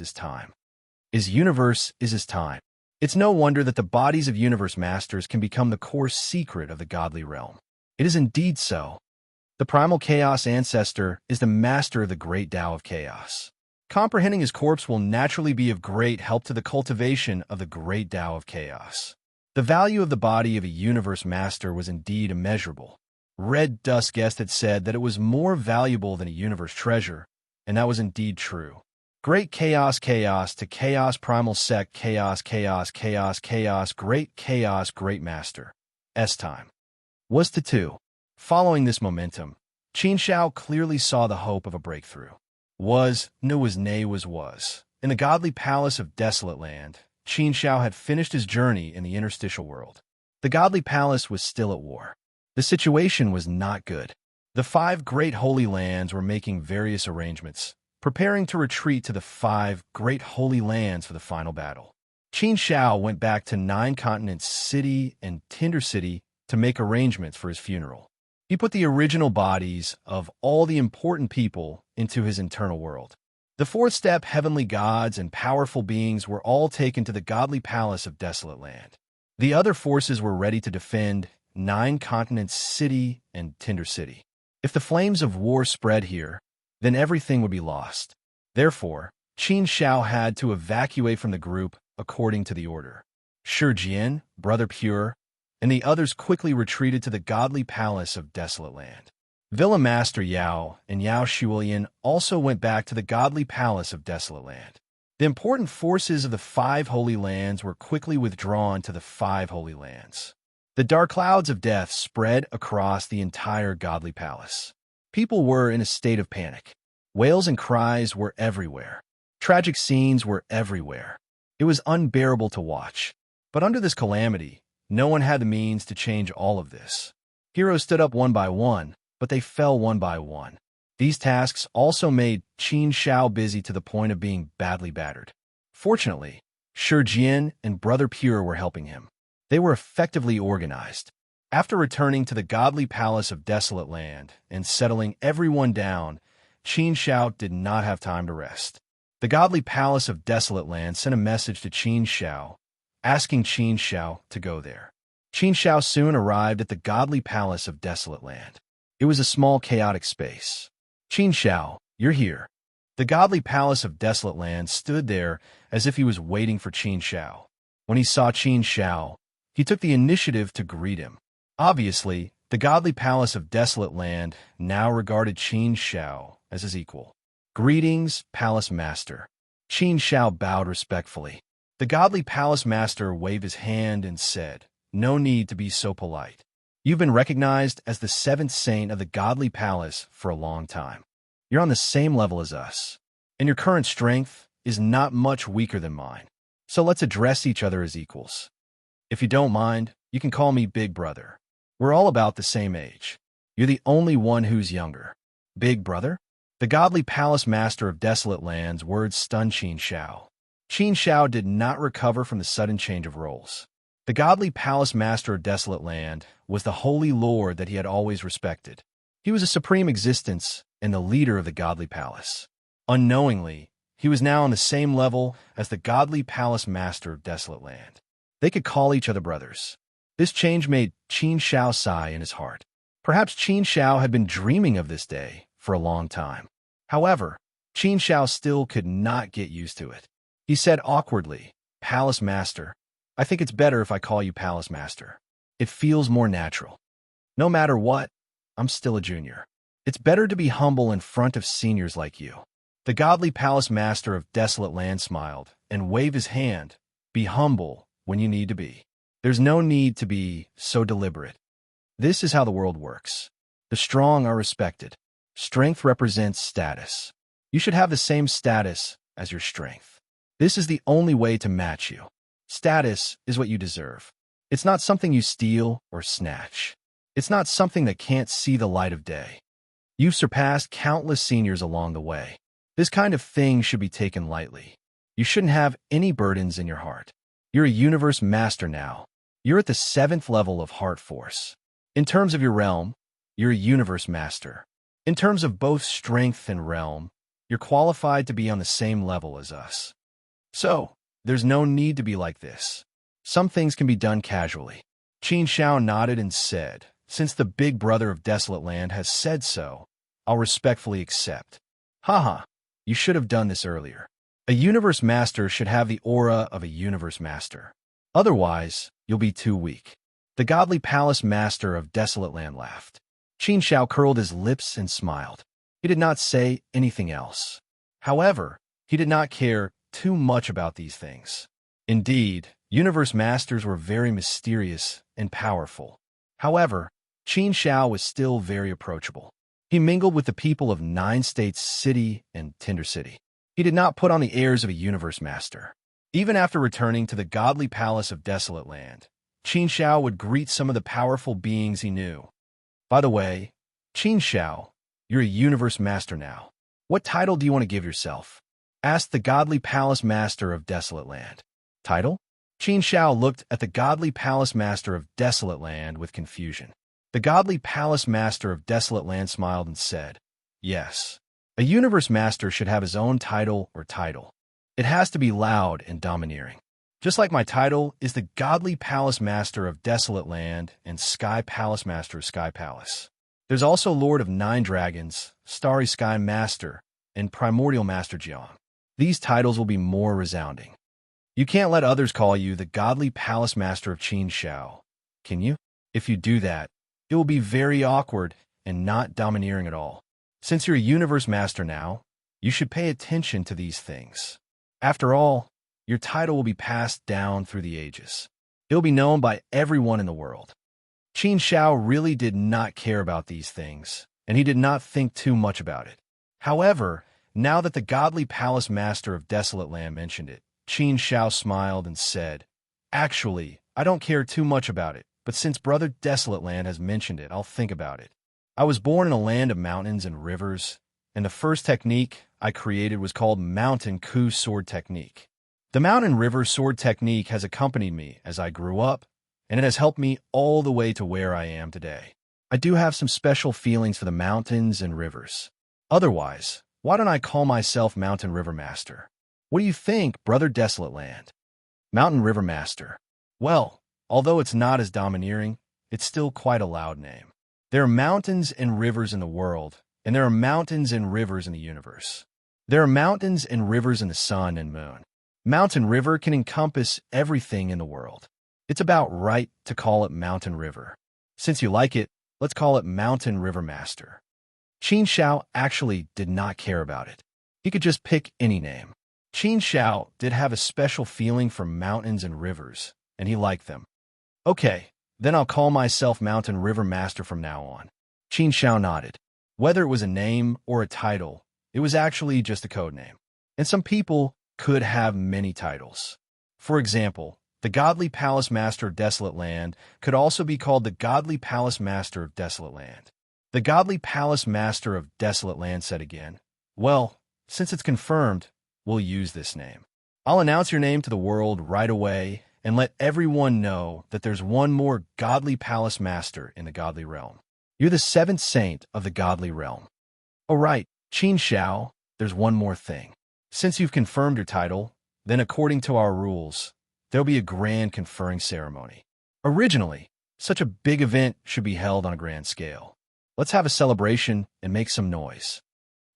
is time. Universe is time. It's no wonder that the bodies of universe masters can become the core secret of the godly realm. It is indeed so. The primal chaos ancestor is the master of the great Tao of chaos. Comprehending his corpse will naturally be of great help to the cultivation of the great Tao of chaos. The value of the body of a universe master was indeed immeasurable. Red Dust Guest had said that it was more valuable than a universe treasure, and that was indeed true. Great chaos to chaos primal sect chaos great master. S-time. Was to 2. Following this momentum, Qin Shao clearly saw the hope of a breakthrough. Was. In the godly palace of Desolate Land, Qin Shao had finished his journey in the interstitial world. The godly palace was still at war. The situation was not good. The 5 great holy lands were making various arrangements, preparing to retreat to the 5 great holy lands for the final battle. Qin Shao went back to 9 Continents City and Tinder City to make arrangements for his funeral. He put the original bodies of all the important people into his internal world. The 4th step heavenly gods and powerful beings were all taken to the godly palace of Desolate Land. The other forces were ready to defend 9 Continents City and Tinder City. If the flames of war spread here, then everything would be lost. Therefore, Qin Shao had to evacuate from the group according to the order. Shi Jian, Brother Pure, and the others quickly retreated to the godly palace of Desolate Land. Villa Master Yao and Yao Shuilian also went back to the godly palace of Desolate Land. The important forces of the 5 holy lands were quickly withdrawn to the 5 holy lands. The dark clouds of death spread across the entire godly palace. People were in a state of panic. Wails and cries were everywhere. Tragic scenes were everywhere. It was unbearable to watch. But under this calamity, no one had the means to change all of this. Heroes stood up one by one, but they fell one by one. These tasks also made Qin Shao busy to the point of being badly battered. Fortunately, Shi Jian and Brother Pure were helping him. They were effectively organized. After returning to the godly palace of Desolate Land and settling everyone down, Qin Shao did not have time to rest. The godly palace of Desolate Land sent a message to Qin Shao, asking Qin Shao to go there. Qin Shao soon arrived at the godly palace of Desolate Land. It was a small, chaotic space. Qin Shao, you're here. The godly palace of Desolate Land stood there as if he was waiting for Qin Shao. When he saw Qin Shao, he took the initiative to greet him. Obviously, the godly palace of Desolate Land now regarded Qin Shao as his equal. Greetings, Palace Master. Qin Shao bowed respectfully. The godly palace master waved his hand and said, "No need to be so polite. You've been recognized as the 7th saint of the godly palace for a long time. You're on the same level as us, and your current strength is not much weaker than mine. So let's address each other as equals. If you don't mind, you can call me Big Brother. We're all about the same age. You're the only one who's younger." Big Brother? The godly palace master of Desolate Land's words stunned Qin Shao. Qin Shao did not recover from the sudden change of roles. The godly palace master of Desolate Land was the holy lord that he had always respected. He was a supreme existence and the leader of the godly palace. Unknowingly, he was now on the same level as the godly palace master of Desolate Land. They could call each other brothers. This change made Qin Shao sigh in his heart. Perhaps Qin Shao had been dreaming of this day for a long time. However, Qin Shao still could not get used to it. He said awkwardly, "Palace Master, I think it's better if I call you Palace Master. It feels more natural. No matter what, I'm still a junior. It's better to be humble in front of seniors like you." The godly palace master of Desolate Land smiled and waved his hand. "Be humble when you need to be. There's no need to be so deliberate. This is how the world works. The strong are respected. Strength represents status. You should have the same status as your strength. This is the only way to match you. Status is what you deserve. It's not something you steal or snatch. It's not something that can't see the light of day. You've surpassed countless seniors along the way. This kind of thing should be taken lightly. You shouldn't have any burdens in your heart. You're a universe master now. You're at the 7th level of heart force. In terms of your realm, you're a universe master. In terms of both strength and realm, you're qualified to be on the same level as us. So, there's no need to be like this. Some things can be done casually. Qin Shao nodded and said, since the big brother of Desolate Land has said so, I'll respectfully accept. Haha, you should have done this earlier. A universe master should have the aura of a universe master. Otherwise, you'll be too weak. The godly palace master of Desolate Land laughed. Qin Shao curled his lips and smiled. He did not say anything else. However, he did not care too much about these things. Indeed, universe masters were very mysterious and powerful. However, Qin Shao was still very approachable. He mingled with the people of 9 States City and Tinder City. He did not put on the airs of a universe master. Even after returning to the godly palace of Desolate Land, Qin Shao would greet some of the powerful beings he knew. By the way, Qin Shao, you're a universe master now. What title do you want to give yourself? Asked the godly palace master of Desolate Land. Title? Qin Shao looked at the godly palace master of Desolate Land with confusion. The godly palace master of Desolate Land smiled and said, yes. A universe master should have his own title or title. It has to be loud and domineering. Just like my title is the godly palace master of Desolate Land and sky palace master of Sky Palace. There's also Lord of 9 Dragons, Starry Sky Master, and Primordial Master Jiang. These titles will be more resounding. You can't let others call you the godly palace master of Qin Shao, can you? If you do that, it will be very awkward and not domineering at all. Since you're a universe master now, you should pay attention to these things. After all, your title will be passed down through the ages. It will be known by everyone in the world. Qin Shao really did not care about these things, and he did not think too much about it. However, now that the godly palace master of Desolate Land mentioned it, Qin Shao smiled and said, actually, I don't care too much about it, but since Brother Desolate Land has mentioned it, I'll think about it. I was born in a land of mountains and rivers, and the first technique I created was called Mountain Coup Sword Technique. The Mountain River Sword Technique has accompanied me as I grew up, and it has helped me all the way to where I am today. I do have some special feelings for the mountains and rivers. Otherwise, why don't I call myself Mountain River Master? What do you think, Brother Desolate Land? Mountain River Master. Well, although it's not as domineering, it's still quite a loud name. There are mountains and rivers in the world, and there are mountains and rivers in the universe. There are mountains and rivers in the sun and moon. Mountain River can encompass everything in the world. It's about right to call it Mountain River. Since you like it, let's call it Mountain River Master. Qin Shao actually did not care about it. He could just pick any name. Qin Shao did have a special feeling for mountains and rivers, and he liked them. Okay, then I'll call myself Mountain River Master from now on. Qin Shao nodded. Whether it was a name or a title, it was actually just a code name. And some people could have many titles. For example, the Godly Palace Master of Desolate Land could also be called the Godly Palace Master of Desolate Land. The Godly Palace Master of Desolate Land said again, well, since it's confirmed, we'll use this name. I'll announce your name to the world right away and let everyone know that there's one more Godly Palace Master in the Godly Realm. You're the 7th saint of the Godly Realm. Oh right, Qin Shao, there's one more thing. Since you've confirmed your title, then according to our rules, there'll be a grand conferring ceremony. Originally, such a big event should be held on a grand scale. Let's have a celebration and make some noise.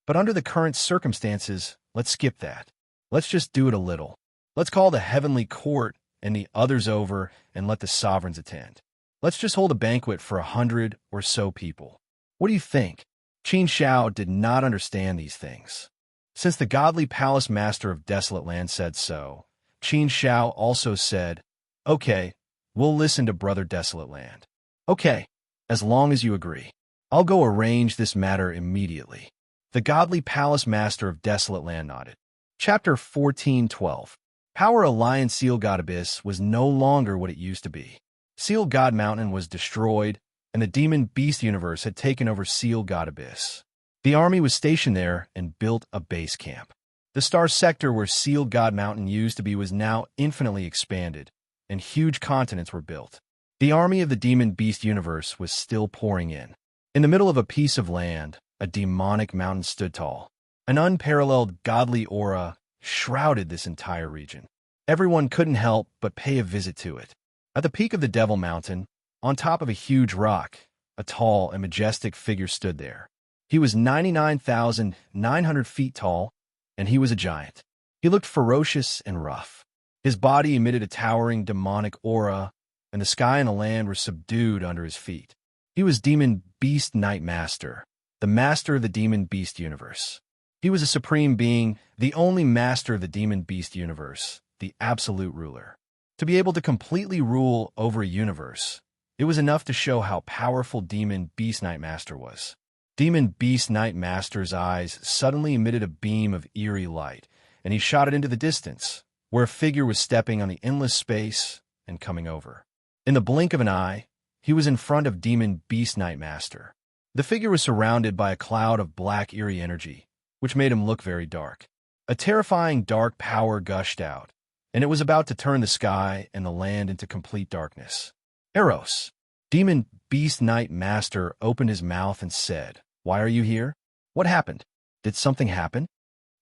But under the current circumstances, let's skip that. Let's just do it a little. Let's call the heavenly court and the others over and let the sovereigns attend. Let's just hold a banquet for 100 or so people. What do you think? Qin Shao did not understand these things. Since the Godly Palace Master of Desolate Land said so, Qin Shao also said, okay, we'll listen to Brother Desolate Land. Okay, as long as you agree. I'll go arrange this matter immediately. The Godly Palace Master of Desolate Land nodded. Chapter 14:12. Power Alliance Seal God Abyss was no longer what it used to be. Seal God Mountain was destroyed, and the Demon Beast universe had taken over Seal God Abyss. The army was stationed there and built a base camp. The star sector where Seal God Mountain used to be was now infinitely expanded, and huge continents were built. The army of the Demon Beast universe was still pouring in. In the middle of a piece of land, a demonic mountain stood tall. An unparalleled godly aura shrouded this entire region. Everyone couldn't help but pay a visit to it. At the peak of the Devil Mountain, on top of a huge rock, a tall and majestic figure stood there. He was 99,900 feet tall, and he was a giant. He looked ferocious and rough. His body emitted a towering demonic aura, and the sky and the land were subdued under his feet. He was Demon Beast Knight Master, the master of the Demon Beast universe. He was a supreme being, the only master of the Demon Beast universe, the absolute ruler. To be able to completely rule over a universe, it was enough to show how powerful Demon Beast Knight Master was. Demon Beast Knight Master's eyes suddenly emitted a beam of eerie light, and he shot it into the distance, where a figure was stepping on the endless space and coming over. In the blink of an eye, he was in front of Demon Beast Knight Master. The figure was surrounded by a cloud of black eerie energy, which made him look very dark. A terrifying dark power gushed out, and it was about to turn the sky and the land into complete darkness. Eros, Demon Beast Knight Master, opened his mouth and said, "Why are you here? What happened? Did something happen?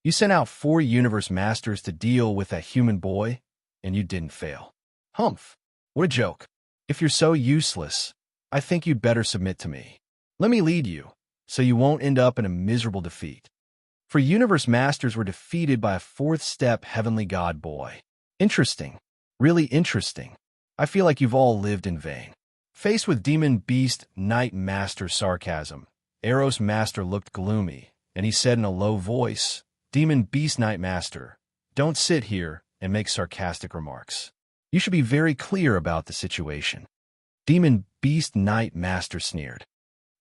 You sent out 4 universe masters to deal with that human boy, and you didn't fail. Humph, what a joke. If you're so useless, I think you'd better submit to me. Let me lead you, so you won't end up in a miserable defeat." For universe masters were defeated by a 4th-step heavenly god boy. Interesting. Really interesting. I feel like you've all lived in vain. Faced with Demon Beast Knight Master's sarcasm, Eros Master looked gloomy, and he said in a low voice, "Demon Beast Knight Master, don't sit here and make sarcastic remarks. You should be very clear about the situation." Demon Beast Knight Master sneered.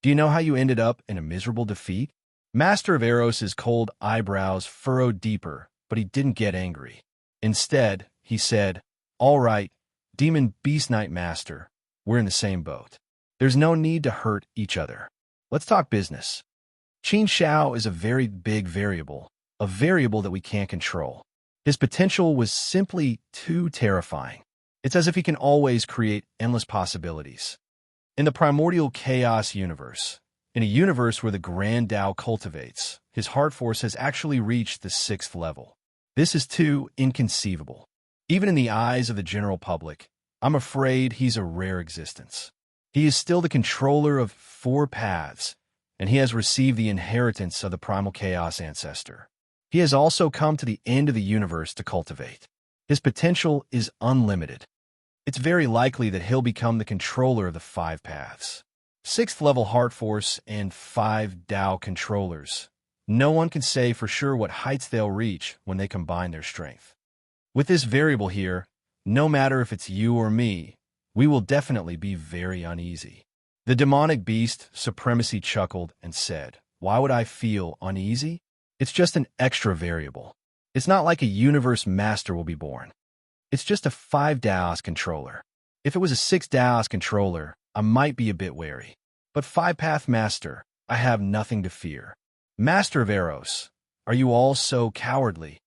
"Do you know how you ended up in a miserable defeat?" Master of Eros's cold eyebrows furrowed deeper, but he didn't get angry. Instead, he said, "All right, Demon Beast Knight Master, we're in the same boat. There's no need to hurt each other. Let's talk business. Qin Shao is a very big variable, a variable that we can't control. His potential was simply too terrifying. It's as if he can always create endless possibilities. In the primordial chaos universe, in a universe where the Grand Tao cultivates, his heart force has actually reached the 6th level. This is too inconceivable. Even in the eyes of the general public, I'm afraid he's a rare existence. He is still the controller of 4 paths, and he has received the inheritance of the primal chaos ancestor. He has also come to the end of the universe to cultivate. His potential is unlimited. It's very likely that he'll become the controller of the 5 paths. 6th level heart force and 5 Tao controllers. No one can say for sure what heights they'll reach when they combine their strength. With this variable here, no matter if it's you or me, we will definitely be very uneasy. The demonic beast Supremacy chuckled and said, "Why would I feel uneasy? It's just an extra variable. It's not like a universe master will be born. It's just a 5 Daos controller. If it was a 6 Daos controller, I might be a bit wary. But 5-path master, I have nothing to fear. Master of Eros, are you all so cowardly?"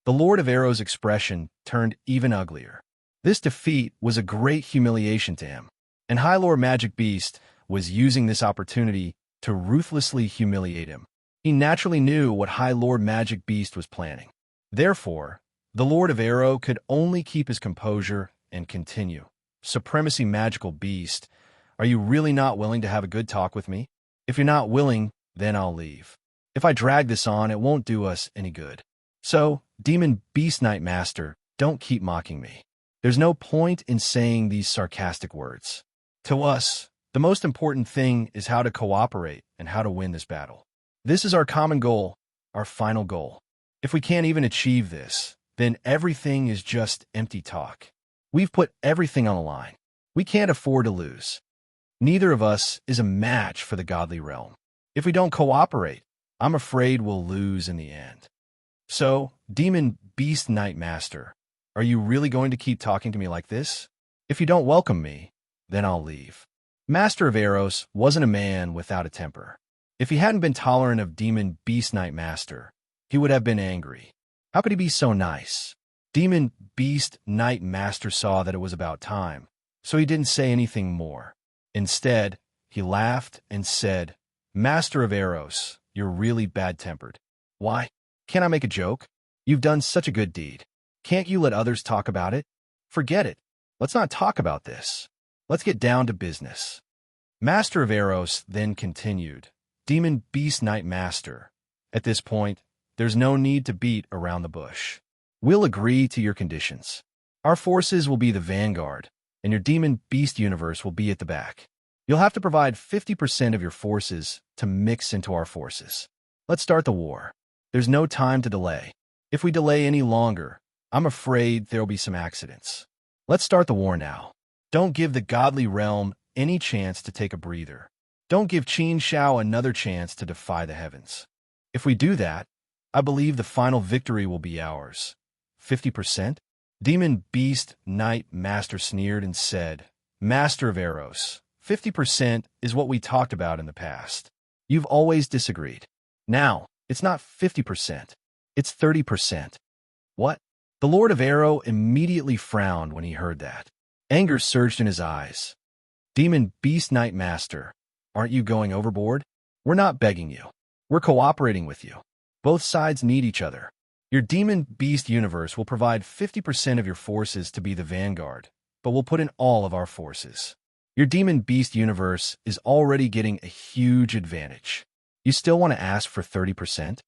The Lord of Eros' expression turned even uglier. This defeat was a great humiliation to him, and High Lord Magic Beast was using this opportunity to ruthlessly humiliate him. He naturally knew what High Lord Magic Beast was planning. Therefore, the Lord of Ero could only keep his composure and continue. "Supremacy Magical Beast, are you really not willing to have a good talk with me? If you're not willing, then I'll leave. If I drag this on, it won't do us any good. So, Demon Beast Knight Master, don't keep mocking me. There's no point in saying these sarcastic words. To us, the most important thing is how to cooperate and how to win this battle. This is our common goal, our final goal. If we can't even achieve this, then everything is just empty talk. We've put everything on the line. We can't afford to lose. Neither of us is a match for the godly realm. If we don't cooperate, I'm afraid we'll lose in the end." So, Demon Beast Knight Master, are you really going to keep talking to me like this? If you don't welcome me, then I'll leave. Master of Eros wasn't a man without a temper. If he hadn't been tolerant of Demon Beast Knight Master, he would have been angry. How could he be so nice? Demon Beast Knight Master saw that it was about time, so he didn't say anything more. Instead, he laughed and said, Master of Eros, you're really bad-tempered. Why? Can't I make a joke? You've done such a good deed. Can't you let others talk about it? Forget it. Let's not talk about this. Let's get down to business. Master of Eros then continued, Demon Beast Knight Master, at this point, there's no need to beat around the bush. We'll agree to your conditions. Our forces will be the vanguard, and your Demon Beast universe will be at the back. You'll have to provide 50% of your forces to mix into our forces. Let's start the war. There's no time to delay. If we delay any longer, I'm afraid there'll be some accidents. Let's start the war now. Don't give the godly realm any chance to take a breather. Don't give Qin Shao another chance to defy the heavens. If we do that, I believe the final victory will be ours. 50%? Demon Beast Knight Master sneered and said, Master of Eros, 50% is what we talked about in the past. You've always disagreed. Now, it's not 50%. It's 30%. What? The Lord of Arrow immediately frowned when he heard that. Anger surged in his eyes. Demon Beast Knight Master, aren't you going overboard? We're not begging you. We're cooperating with you. Both sides need each other. Your Demon Beast universe will provide 50% of your forces to be the vanguard, but we'll put in all of our forces. Your Demon Beast universe is already getting a huge advantage. You still want to ask for 30%?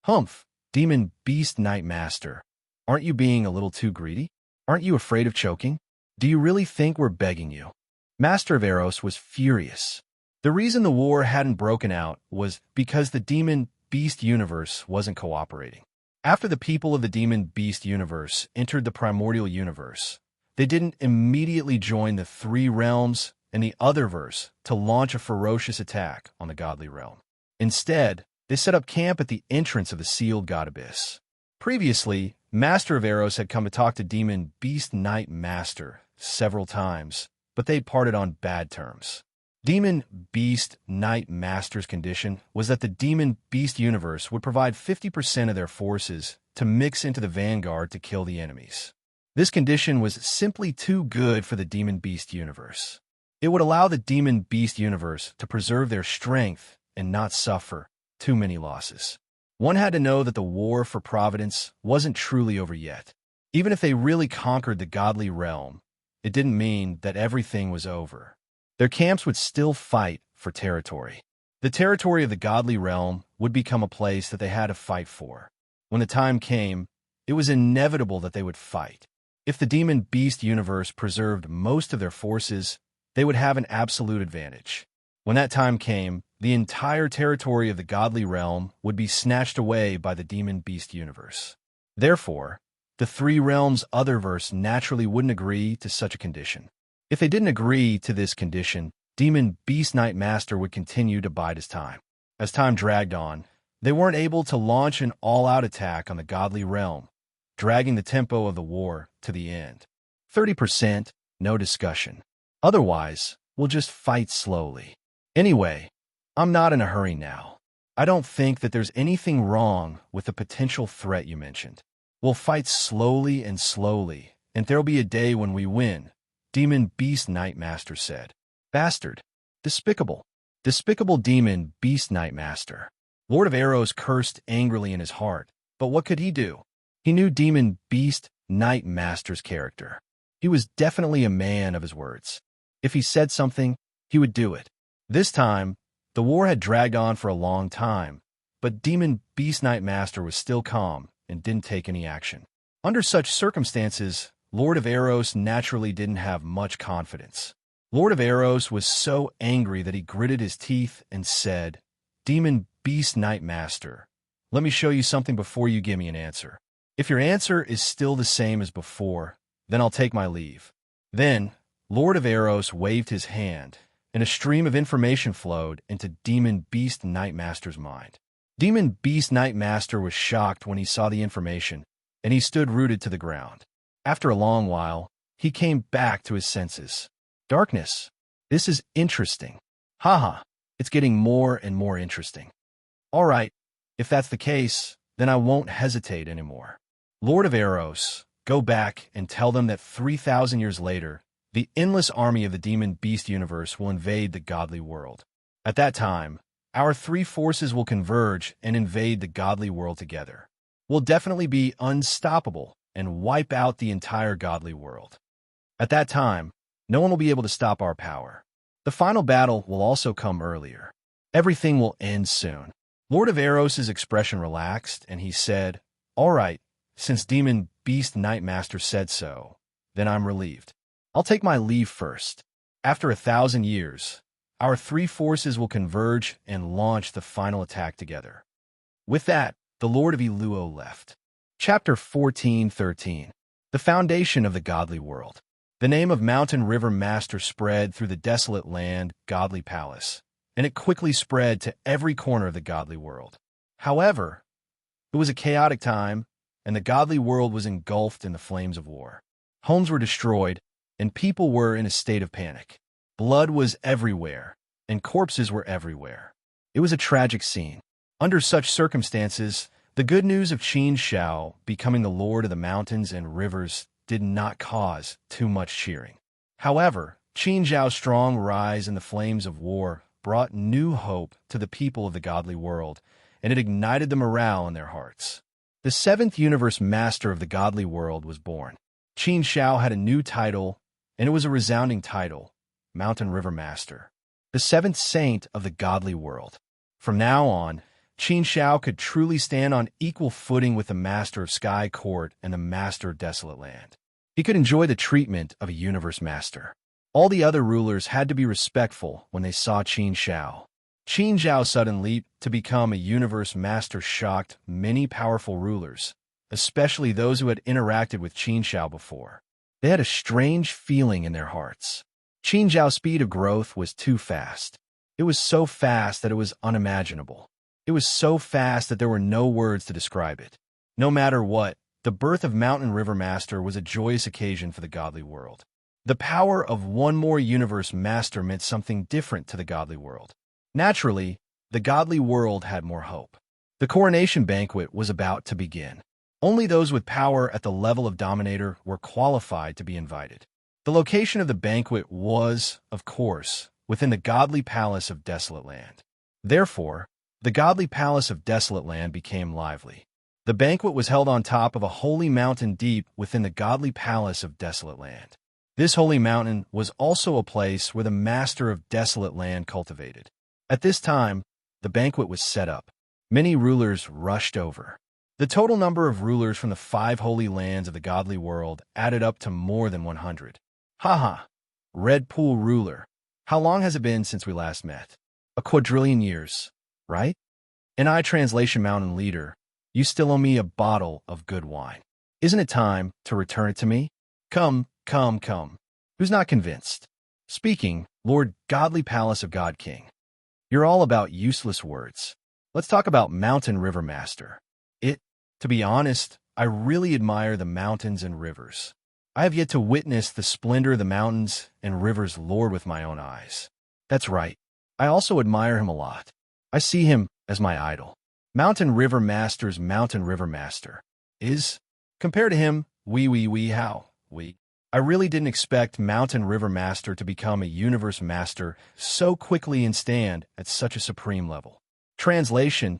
Humph, Demon Beast Knight Master. Aren't you being a little too greedy? Aren't you afraid of choking? Do you really think we're begging you? Master of Eros was furious. The reason the war hadn't broken out was because the Demon Beast universe wasn't cooperating. After the people of the Demon Beast universe entered the primordial universe, they didn't immediately join the three realms and the otherverse to launch a ferocious attack on the godly realm. Instead, they set up camp at the entrance of the sealed god abyss. Previously, Master of Eros had come to talk to Demon Beast Knight Master several times, but they parted on bad terms. Demon Beast Knight Master's condition was that the Demon Beast universe would provide 50% of their forces to mix into the vanguard to kill the enemies. This condition was simply too good for the Demon Beast universe. It would allow the Demon Beast universe to preserve their strength and not suffer too many losses. One had to know that the war for Providence wasn't truly over yet. Even if they really conquered the godly realm, it didn't mean that everything was over. Their camps would still fight for territory. The territory of the godly realm would become a place that they had to fight for. When the time came, it was inevitable that they would fight. If the Demon Beast universe preserved most of their forces, they would have an absolute advantage. When that time came, the entire territory of the godly realm would be snatched away by the Demon Beast universe. Therefore, the three realms otherverse naturally wouldn't agree to such a condition. If they didn't agree to this condition, Demon Beast Knight Master would continue to bide his time. As time dragged on, they weren't able to launch an all-out attack on the godly realm, dragging the tempo of the war to the end. 30%, no discussion. Otherwise, we'll just fight slowly. Anyway, I'm not in a hurry now. I don't think that there's anything wrong with the potential threat you mentioned. We'll fight slowly, and there'll be a day when we win, Demon Beast Knight Master said. Bastard. Despicable. Despicable Demon Beast Knight Master. Lord of Arrows cursed angrily in his heart, but what could he do? He knew Demon Beast Knight Master's character. He was definitely a man of his words. If he said something, he would do it. This time, the war had dragged on for a long time, but Demon Beast Knight Master was still calm and didn't take any action. Under such circumstances, Lord of Arrows naturally didn't have much confidence. Lord of Arrows was so angry that he gritted his teeth and said, Demon Beast Knight Master, let me show you something before you give me an answer. If your answer is still the same as before, then I'll take my leave. Then, Lord of Arrows waved his hand, and a stream of information flowed into Demon Beast Knight Master's mind. Demon Beast Knight Master was shocked when he saw the information, and he stood rooted to the ground. After a long while, he came back to his senses. Darkness. This is interesting. Haha, it's getting more and more interesting. All right, if that's the case, then I won't hesitate anymore. Lord of Eros, go back and tell them that 3,000 years later, the endless army of the demon beast universe will invade the godly world. At that time, our three forces will converge and invade the godly world together. We'll definitely be unstoppable and wipe out the entire godly world. At that time, no one will be able to stop our power. The final battle will also come earlier. Everything will end soon. Lord of Eros' expression relaxed, and he said, "All right, since Demon Beast Knight Master said so, then I'm relieved. I'll take my leave first. After 1,000 years, our three forces will converge and launch the final attack together." With that, the Lord of Eluo left. Chapter 14:13. The Foundation of the Godly World. The name of Mountain River Master spread through the desolate land, Godly Palace, and it quickly spread to every corner of the godly world. However, it was a chaotic time, and the godly world was engulfed in the flames of war. Homes were destroyed, and people were in a state of panic. Blood was everywhere, and corpses were everywhere. It was a tragic scene. Under such circumstances, the good news of Qin Shao becoming the lord of the mountains and rivers did not cause too much cheering. However, Qin Zhao's strong rise in the flames of war brought new hope to the people of the godly world, and it ignited the morale in their hearts. The seventh universe master of the godly world was born. Qin Shao had a new title, and it was a resounding title, Mountain River Master, the seventh saint of the godly world. From now on, Qin Shao could truly stand on equal footing with the Master of Sky Court and the Master of Desolate Land. He could enjoy the treatment of a universe master. All the other rulers had to be respectful when they saw Qin Shao. Qin Zhao's sudden leap to become a universe master shocked many powerful rulers, especially those who had interacted with Qin Shao before. They had a strange feeling in their hearts. Qin Zhao's speed of growth was too fast. It was so fast that it was unimaginable. It was so fast that there were no words to describe it. No matter what, the birth of Mountain River Master was a joyous occasion for the godly world. The power of one more universe master meant something different to the godly world. Naturally, the godly world had more hope. The coronation banquet was about to begin. Only those with power at the level of Dominator were qualified to be invited. The location of the banquet was, of course, within the godly palace of Desolate Land. Therefore, the godly palace of Desolate Land became lively. The banquet was held on top of a holy mountain deep within the godly palace of Desolate Land. This holy mountain was also a place where the Master of Desolate Land cultivated. At this time, the banquet was set up. Many rulers rushed over. The total number of rulers from the 5 holy lands of the godly world added up to more than 100. Haha, Red Pool ruler, how long has it been since we last met? A quadrillion years, right? And I, Translation Mountain Leader, you still owe me a bottle of good wine. Isn't it time to return it to me? Come. Who's not convinced? Speaking, Lord Godly Palace of God King. You're all about useless words. Let's talk about Mountain River Master. To be honest, I really admire the mountains and rivers. I have yet to witness the splendor of the mountains and rivers Lord with my own eyes. That's right. I also admire him a lot. I see him as my idol. Mountain River Master's Mountain River Master is, compared to him, I really didn't expect Mountain River Master to become a universe master so quickly and stand at such a supreme level. Translation,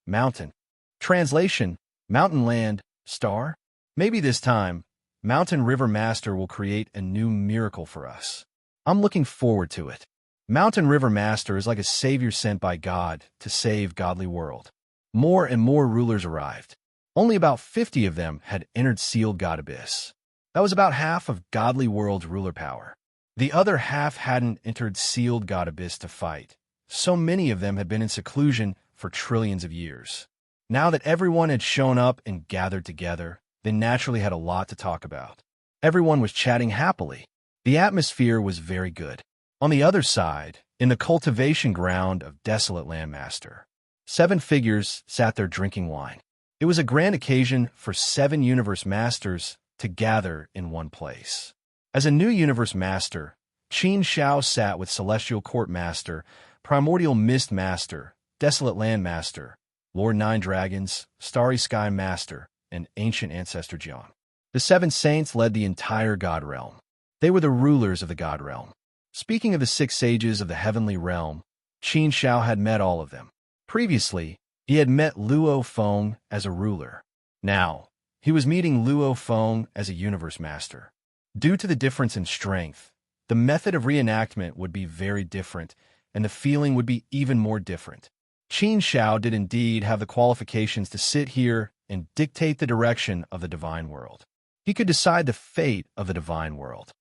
mountain. Translation, mountain land, star. Maybe this time, Mountain River Master will create a new miracle for us. I'm looking forward to it. Mountain River Master is like a savior sent by God to save godly world. More and more rulers arrived. Only about 50 of them had entered Sealed God Abyss. That was about half of godly world's ruler power. The other half hadn't entered Sealed God Abyss to fight. So many of them had been in seclusion for trillions of years. Now that everyone had shown up and gathered together, they naturally had a lot to talk about. Everyone was chatting happily. The atmosphere was very good. On the other side, in the cultivation ground of desolate landmaster, 7 figures sat there drinking wine. It was a grand occasion for 7 universe masters to gather in one place. As a new universe master, Qin Shao sat with Celestial Court Master, Primordial Mist Master, Desolate Land Master, Lord Nine Dragons, Starry Sky Master, and Ancient Ancestor Jiang. The 7 saints led the entire God Realm. They were the rulers of the God Realm. Speaking of the 6 sages of the Heavenly Realm, Qin Shao had met all of them. Previously, he had met Luo Feng as a ruler. Now, he was meeting Luo Feng as a universe master. Due to the difference in strength, the method of reenactment would be very different, and the feeling would be even more different. Qin Shao did indeed have the qualifications to sit here and dictate the direction of the divine world. He could decide the fate of the divine world.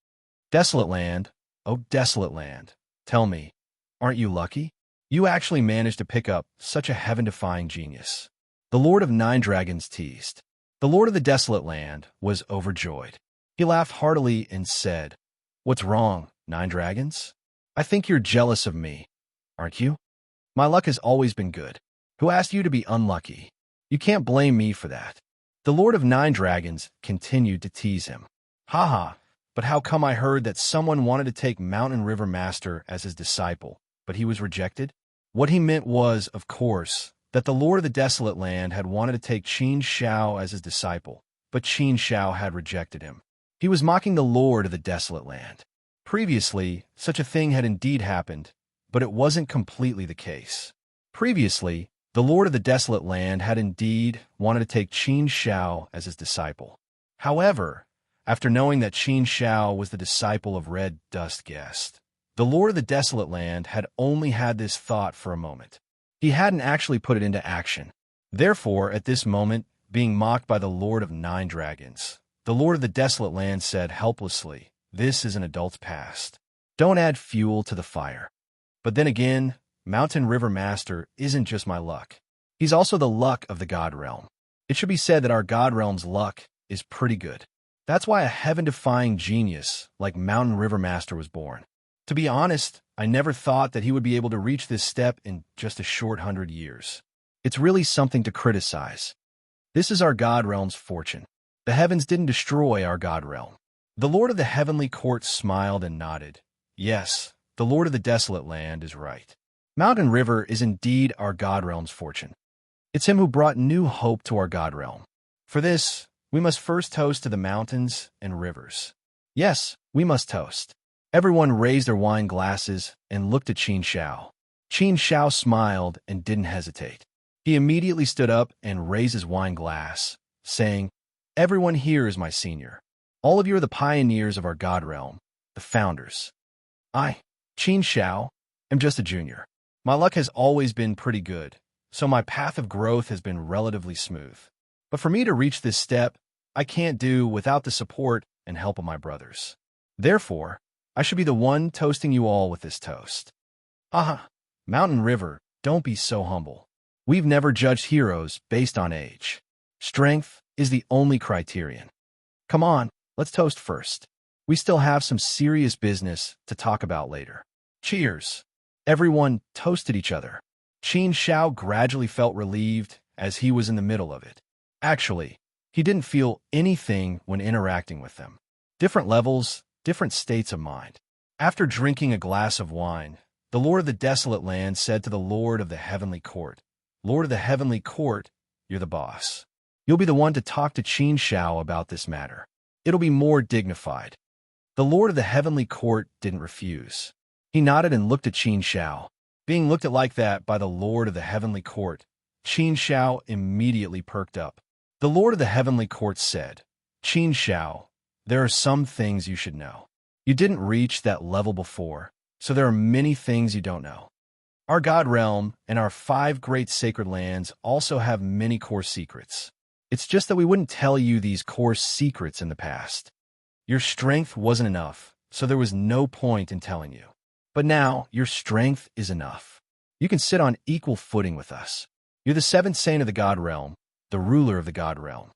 Desolate land, oh desolate land, tell me, aren't you lucky? You actually managed to pick up such a heaven-defying genius. The Lord of Nine Dragons teased. The Lord of the Desolate Land was overjoyed. He laughed heartily and said, "What's wrong, Nine Dragons? I think you're jealous of me, aren't you? My luck has always been good. Who asked you to be unlucky? You can't blame me for that." The Lord of Nine Dragons continued to tease him. "Haha, but how come I heard that someone wanted to take Mountain River Master as his disciple, but he was rejected?" What he meant was, of course, that the Lord of the Desolate Land had wanted to take Qin Shao as his disciple, but Qin Shao had rejected him. He was mocking the Lord of the Desolate Land. Previously, such a thing had indeed happened, but it wasn't completely the case. Previously, the Lord of the Desolate Land had indeed wanted to take Qin Shao as his disciple. However, after knowing that Qin Shao was the disciple of Red Dust Guest, the Lord of the Desolate Land had only had this thought for a moment. He hadn't actually put it into action. Therefore, at this moment, being mocked by the Lord of Nine Dragons, the Lord of the Desolate Land said helplessly, "This is an adult's past. Don't add fuel to the fire." But then again, Mountain River Master isn't just my luck. He's also the luck of the God Realm. It should be said that our God Realm's luck is pretty good. That's why a heaven-defying genius like Mountain River Master was born. To be honest, I never thought that he would be able to reach this step in just a short 100 years. It's really something to criticize. This is our God Realm's fortune. The heavens didn't destroy our God Realm. The Lord of the Heavenly Court smiled and nodded. Yes, the Lord of the Desolate Land is right. Mountain River is indeed our God Realm's fortune. It's him who brought new hope to our God Realm. For this, we must first toast to the mountains and rivers. Yes, we must toast. Everyone raised their wine glasses and looked at Qin Shao. Qin Shao smiled and didn't hesitate. He immediately stood up and raised his wine glass, saying, "Everyone here is my senior. All of you are the pioneers of our God Realm, the founders. I, Qin Shao, am just a junior. My luck has always been pretty good, so my path of growth has been relatively smooth. But for me to reach this step, I can't do without the support and help of my brothers. Therefore, I should be the one toasting you all with this toast. Haha, Mountain River, don't be so humble. We've never judged heroes based on age. Strength is the only criterion. Come on, let's toast first. We still have some serious business to talk about later. Cheers." Everyone toasted each other. Qin Shao gradually felt relieved as he was in the middle of it. Actually, he didn't feel anything when interacting with them. Different levels, different states of mind. After drinking a glass of wine, the Lord of the Desolate Land said to the Lord of the Heavenly Court, "Lord of the Heavenly Court, you're the boss. You'll be the one to talk to Qin Shao about this matter. It'll be more dignified." The Lord of the Heavenly Court didn't refuse. He nodded and looked at Qin Shao. Being looked at like that by the Lord of the Heavenly Court, Qin Shao immediately perked up. The Lord of the Heavenly Court said, "Qin Shao, there are some things you should know. You didn't reach that level before, so there are many things you don't know. Our God Realm and our 5 great sacred lands also have many core secrets. It's just that we wouldn't tell you these core secrets in the past. Your strength wasn't enough, so there was no point in telling you. But now, your strength is enough. You can sit on equal footing with us. You're the 7th saint of the God Realm, the ruler of the God Realm.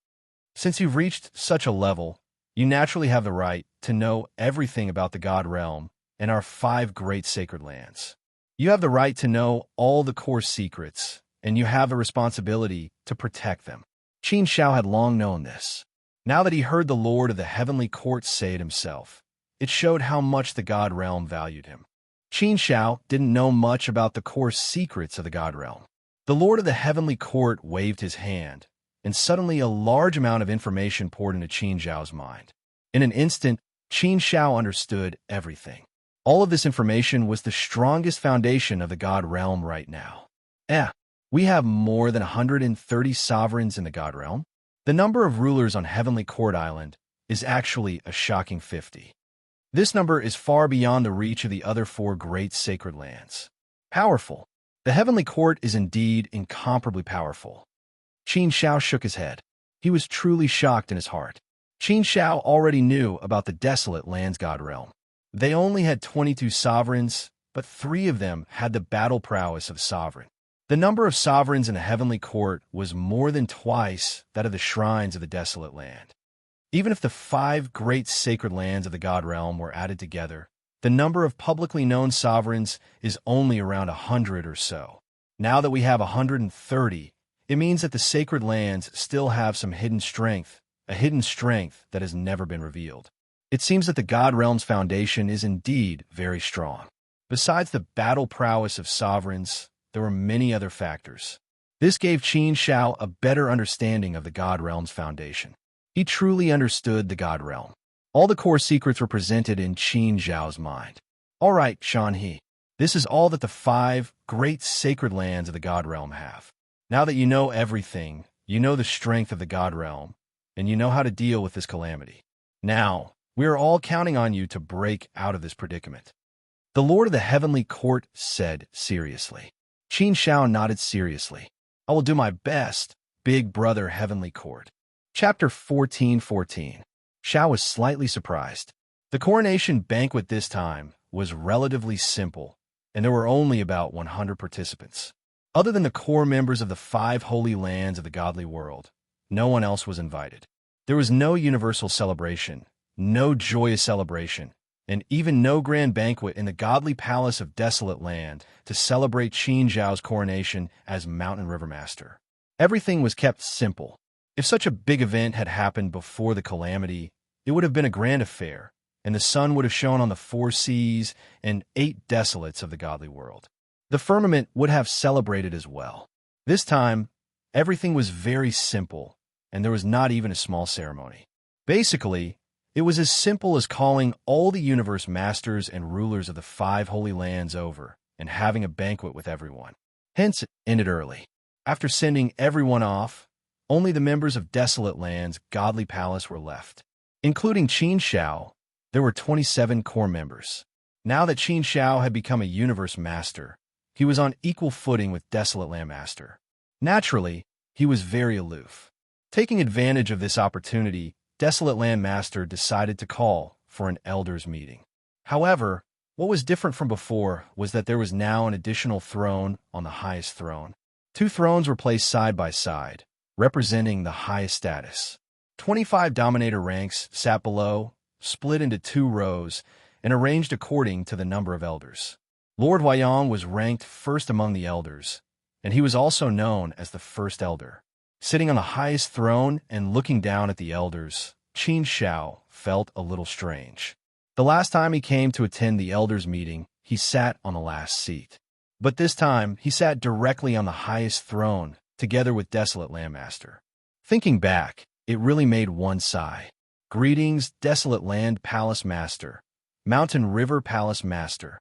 Since you've reached such a level, you naturally have the right to know everything about the God Realm and our 5 great sacred lands. You have the right to know all the core secrets, and you have the responsibility to protect them. Qin Shao had long known this. Now that he heard the Lord of the Heavenly Court say it himself, it showed how much the God Realm valued him. Qin Shao didn't know much about the core secrets of the God Realm. The Lord of the Heavenly Court waved his hand, and suddenly a large amount of information poured into Qin Shao's mind. In an instant, Qin Shao understood everything. All of this information was the strongest foundation of the God Realm right now. We have more than 130 sovereigns in the God Realm. The number of rulers on Heavenly Court Island is actually a shocking 50. This number is far beyond the reach of the other 4 great sacred lands. Powerful. The Heavenly Court is indeed incomparably powerful. Qin Shao shook his head. He was truly shocked in his heart. Qin Shao already knew about the desolate land's God Realm. They only had 22 sovereigns, but 3 of them had the battle prowess of sovereign. The number of sovereigns in the Heavenly Court was more than twice that of the shrines of the desolate land. Even if the 5 great sacred lands of the God Realm were added together, the number of publicly known sovereigns is only around 100 or so. Now that we have 130, it means that the sacred lands still have some hidden strength, a hidden strength that has never been revealed. It seems that the God Realm's foundation is indeed very strong. Besides the battle prowess of sovereigns, there were many other factors. This gave Qin Shao a better understanding of the God Realm's foundation. He truly understood the God Realm. All the core secrets were presented in Qin Shao's mind. All right, Shanhe, this is all that the 5 great sacred lands of the God Realm have. Now that you know everything, you know the strength of the God Realm, and you know how to deal with this calamity. Now, we are all counting on you to break out of this predicament. The Lord of the Heavenly Court said seriously. Qin Shao nodded seriously. I will do my best, Big Brother Heavenly Court. Chapter 14:14. Shao was slightly surprised. The coronation banquet this time was relatively simple, and there were only about 100 participants. Other than the core members of the 5 holy lands of the godly world, no one else was invited. There was no universal celebration, no joyous celebration, and even no grand banquet in the godly palace of Desolate Land to celebrate Qin Zhao's coronation as Mountain River Master. Everything was kept simple. If such a big event had happened before the calamity, it would have been a grand affair, and the sun would have shone on the 4 seas and 8 desolates of the godly world. The firmament would have celebrated as well. This time, everything was very simple, and there was not even a small ceremony. Basically, it was as simple as calling all the universe masters and rulers of the 5 holy lands over and having a banquet with everyone. Hence, it ended early. After sending everyone off, only the members of Desolate Land's godly palace were left. Including Qin Shao, there were 27 core members. Now that Qin Shao had become a universe master, he was on equal footing with Desolate Land Master. Naturally, he was very aloof. Taking advantage of this opportunity, Desolate Land Master decided to call for an elders meeting. However, what was different from before was that there was now an additional throne on the highest throne. 2 thrones were placed side by side, representing the highest status. 25 dominator ranks sat below, split into 2 rows, and arranged according to the number of elders. Lord Huayong was ranked first among the elders, and he was also known as the first elder. Sitting on the highest throne and looking down at the elders, Qin Shao felt a little strange. The last time he came to attend the elders' meeting, he sat on the last seat. But this time, he sat directly on the highest throne, together with Desolate Landmaster. Thinking back, it really made one sigh. Greetings, Desolate Land Palace Master, Mountain River Palace Master.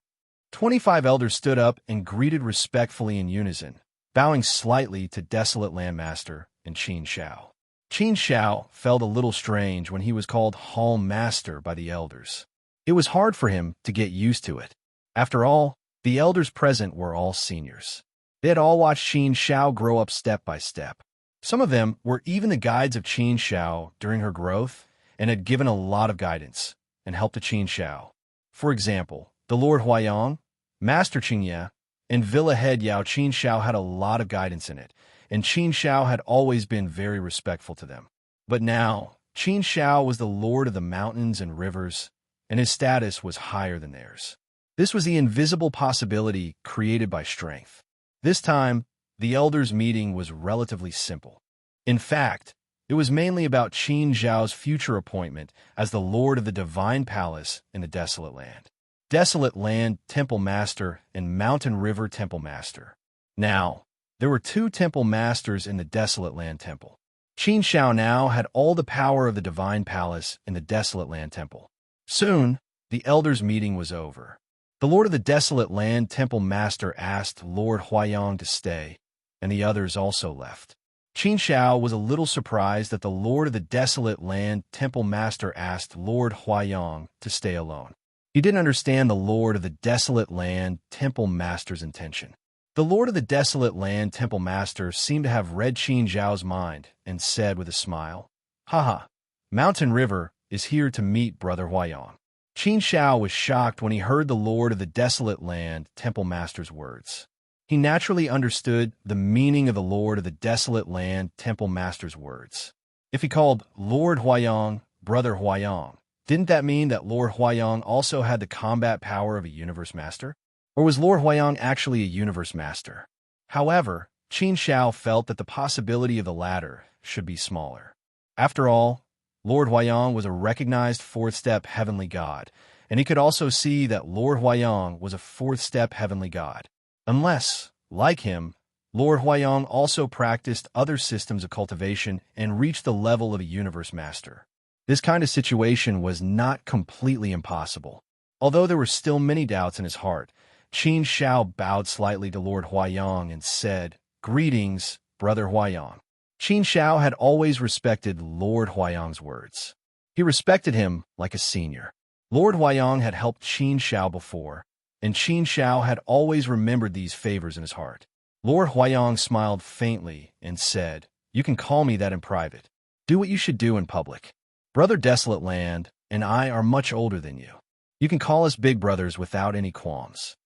25 elders stood up and greeted respectfully in unison, bowing slightly to Desolate Landmaster and Qin Shao. Qin Shao felt a little strange when he was called Hall Master by the elders. It was hard for him to get used to it. After all, the elders present were all seniors. They had all watched Qin Shao grow up step by step. Some of them were even the guides of Qin Shao during her growth and had given a lot of guidance and help to Qin Shao. For example, the Lord Huayong, Master Qingye, and Villa Head Yao. Qin Shao had a lot of guidance in it, and Qin Shao had always been very respectful to them. But now, Qin Shao was the lord of the mountains and rivers, and his status was higher than theirs. This was the invisible possibility created by strength. This time, the elders' meeting was relatively simple. In fact, it was mainly about Qin Zhao's future appointment as the Lord of the Divine Palace in the Desolate Land. Desolate Land Temple Master and Mountain River Temple Master. Now, there were two Temple Masters in the Desolate Land Temple. Qin Zhao now had all the power of the Divine Palace in the Desolate Land Temple. Soon, the elders' meeting was over. The Lord of the Desolate Land Temple Master asked Lord Huayang to stay, and the others also left. Qin Zhao was a little surprised that the Lord of the Desolate Land Temple Master asked Lord Huayang to stay alone. He didn't understand the Lord of the Desolate Land Temple Master's intention. The Lord of the Desolate Land Temple Master seemed to have read Qin Zhao's mind and said with a smile, "Haha, Mountain River is here to meet Brother Huayang." Qin Zhao was shocked when he heard the Lord of the Desolate Land Temple Master's words. He naturally understood the meaning of the Lord of the Desolate Land Temple Master's words. If he called Lord Huayang Brother Huayang, didn't that mean that Lord Huayang also had the combat power of a Universe Master? Or was Lord Huayang actually a Universe Master? However, Qin Zhao felt that the possibility of the latter should be smaller. After all, Lord Huayang was a recognized fourth-step heavenly god, and he could also see that Lord Huayang was a fourth-step heavenly god. Unless, like him, Lord Huayang also practiced other systems of cultivation and reached the level of a Universe Master. This kind of situation was not completely impossible. Although there were still many doubts in his heart, Qin Zhao bowed slightly to Lord Huayang and said, "Greetings, Brother Huayang." Qin Zhao had always respected Lord Huayang's words. He respected him like a senior. Lord Huayang had helped Qin Zhao before, and Qin Zhao had always remembered these favors in his heart. Lord Huayang smiled faintly and said, "You can call me that in private. Do what you should do in public. Brother Desolate Land and I are much older than you. You can call us big brothers without any qualms.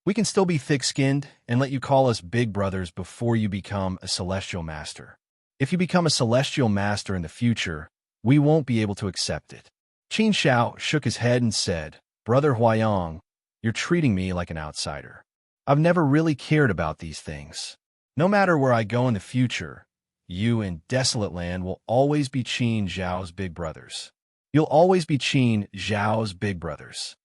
We can still be thick-skinned and let you call us big brothers before you become a Celestial Master. If you become a Celestial Master in the future, we won't be able to accept it." Qin Zhao shook his head and said, "Brother Huayang, you're treating me like an outsider. I've never really cared about these things. No matter where I go in the future, you and Desolate Land will always be Qin Zhao's big brothers. You'll always be Qin Zhao's big brothers.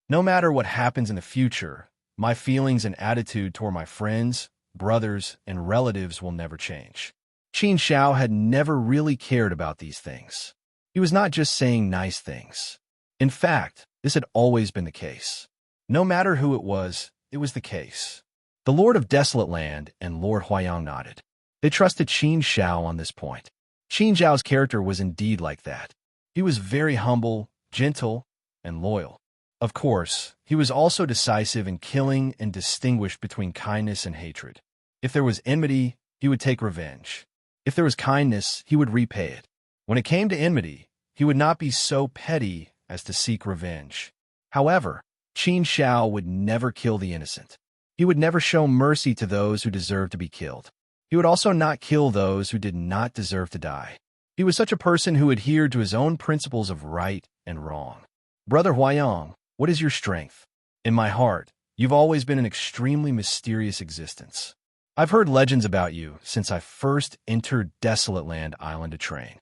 No matter what happens in the future, my feelings and attitude toward my friends, brothers, and relatives will never change." Qin Zhao had never really cared about these things. He was not just saying nice things. In fact, this had always been the case. No matter who it was the case. The Lord of Desolate Land and Lord Huayang nodded. They trusted Qin Zhao on this point. Qin Zhao's character was indeed like that. He was very humble, gentle, and loyal. Of course, he was also decisive in killing and distinguished between kindness and hatred. If there was enmity, he would take revenge. If there was kindness, he would repay it. When it came to enmity, he would not be so petty as to seek revenge. However, Qin Zhao would never kill the innocent. He would never show mercy to those who deserved to be killed. He would also not kill those who did not deserve to die. He was such a person who adhered to his own principles of right and wrong. Brother Huayang, what is your strength? In my heart, you've always been an extremely mysterious existence. I've heard legends about you since I first entered Desolate Land Island to train.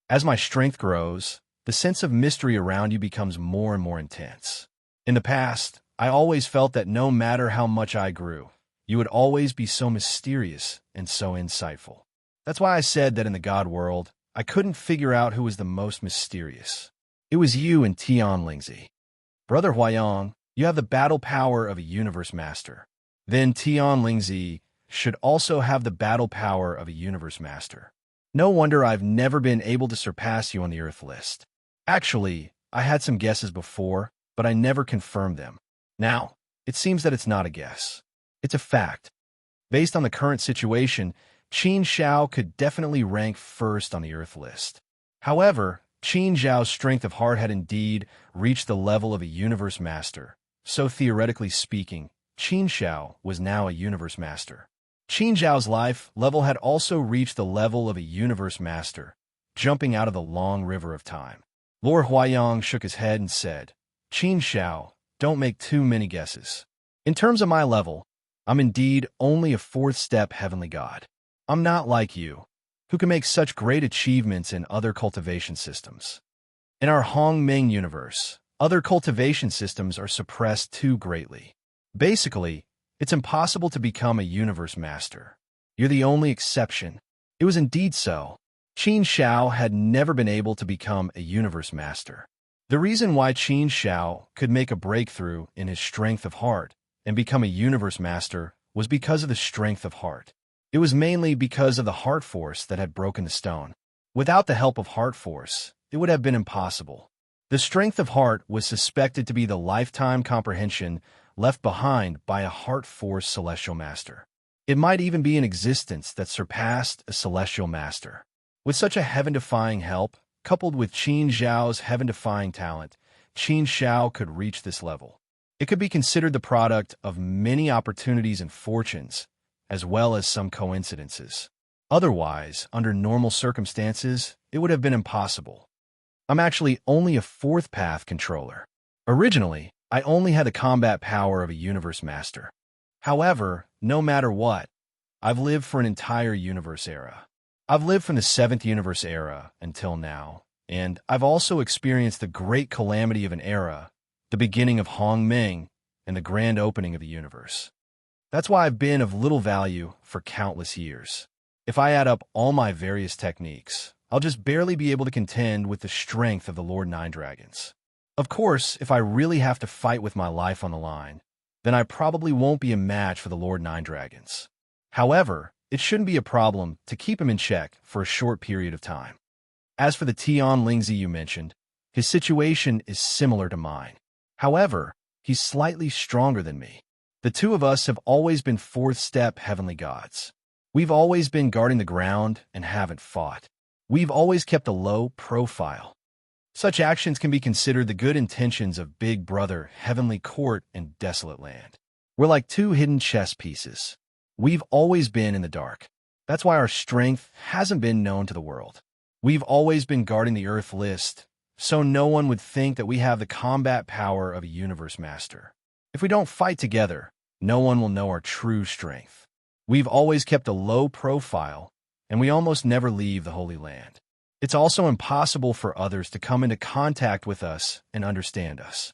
As my strength grows, the sense of mystery around you becomes more and more intense. In the past, I always felt that no matter how much I grew, you would always be so mysterious and so insightful. That's why I said that in the God world, I couldn't figure out who was the most mysterious. It was you and Tian Lingzi. Brother Huayang, you have the battle power of a Universe Master. Then Tian Lingzi should also have the battle power of a Universe Master. No wonder I've never been able to surpass you on the Earth list. Actually, I had some guesses before, but I never confirmed them. Now, it seems that it's not a guess. It's a fact. Based on the current situation, Qin Zhao could definitely rank first on the Earth list. However, Qin Zhao's strength of heart had indeed reached the level of a Universe Master. So theoretically speaking, Qin Zhao was now a Universe Master. Qin Zhao's life level had also reached the level of a Universe Master, jumping out of the long river of time. Lord Huayang shook his head and said, "Qin Zhao, don't make too many guesses. In terms of my level, I'm indeed only a fourth-step heavenly god. I'm not like you, who can make such great achievements in other cultivation systems. In our Hongming universe, other cultivation systems are suppressed too greatly. Basically, it's impossible to become a universe master. You're the only exception. It was indeed so. Qin Shao had never been able to become a universe master. The reason why Qin Shao could make a breakthrough in his strength of heart and become a universe master was because of the strength of heart. It was mainly because of the heart force that had broken the stone. Without the help of heart force, it would have been impossible. The strength of heart was suspected to be the lifetime comprehension left behind by a heart force celestial master. It might even be an existence that surpassed a celestial master. With such a heaven-defying help, coupled with Qin Zhao's heaven-defying talent, Qin Shao could reach this level. It could be considered the product of many opportunities and fortunes, as well as some coincidences. Otherwise, under normal circumstances, it would have been impossible. I'm actually only a fourth path controller. Originally, I only had the combat power of a universe master. However, no matter what, I've lived for an entire universe era. I've lived from the 7th universe era until now, and I've also experienced the great calamity of an era, the beginning of Hongming, and the grand opening of the universe. That's why I've been of little value for countless years. If I add up all my various techniques, I'll just barely be able to contend with the strength of the Lord Nine Dragons. Of course, if I really have to fight with my life on the line, then I probably won't be a match for the Lord Nine Dragons. However, it shouldn't be a problem to keep him in check for a short period of time. As for the Tian Lingzi you mentioned, his situation is similar to mine. However, he's slightly stronger than me. The two of us have always been fourth-step heavenly gods. We've always been guarding the ground and haven't fought. We've always kept a low profile. Such actions can be considered the good intentions of Big Brother, Heavenly Court, and Desolate Land. We're like two hidden chess pieces. We've always been in the dark. That's why our strength hasn't been known to the world. We've always been guarding the Earth list, so no one would think that we have the combat power of a universe master. If we don't fight together, no one will know our true strength. We've always kept a low profile, and we almost never leave the Holy Land. It's also impossible for others to come into contact with us and understand us.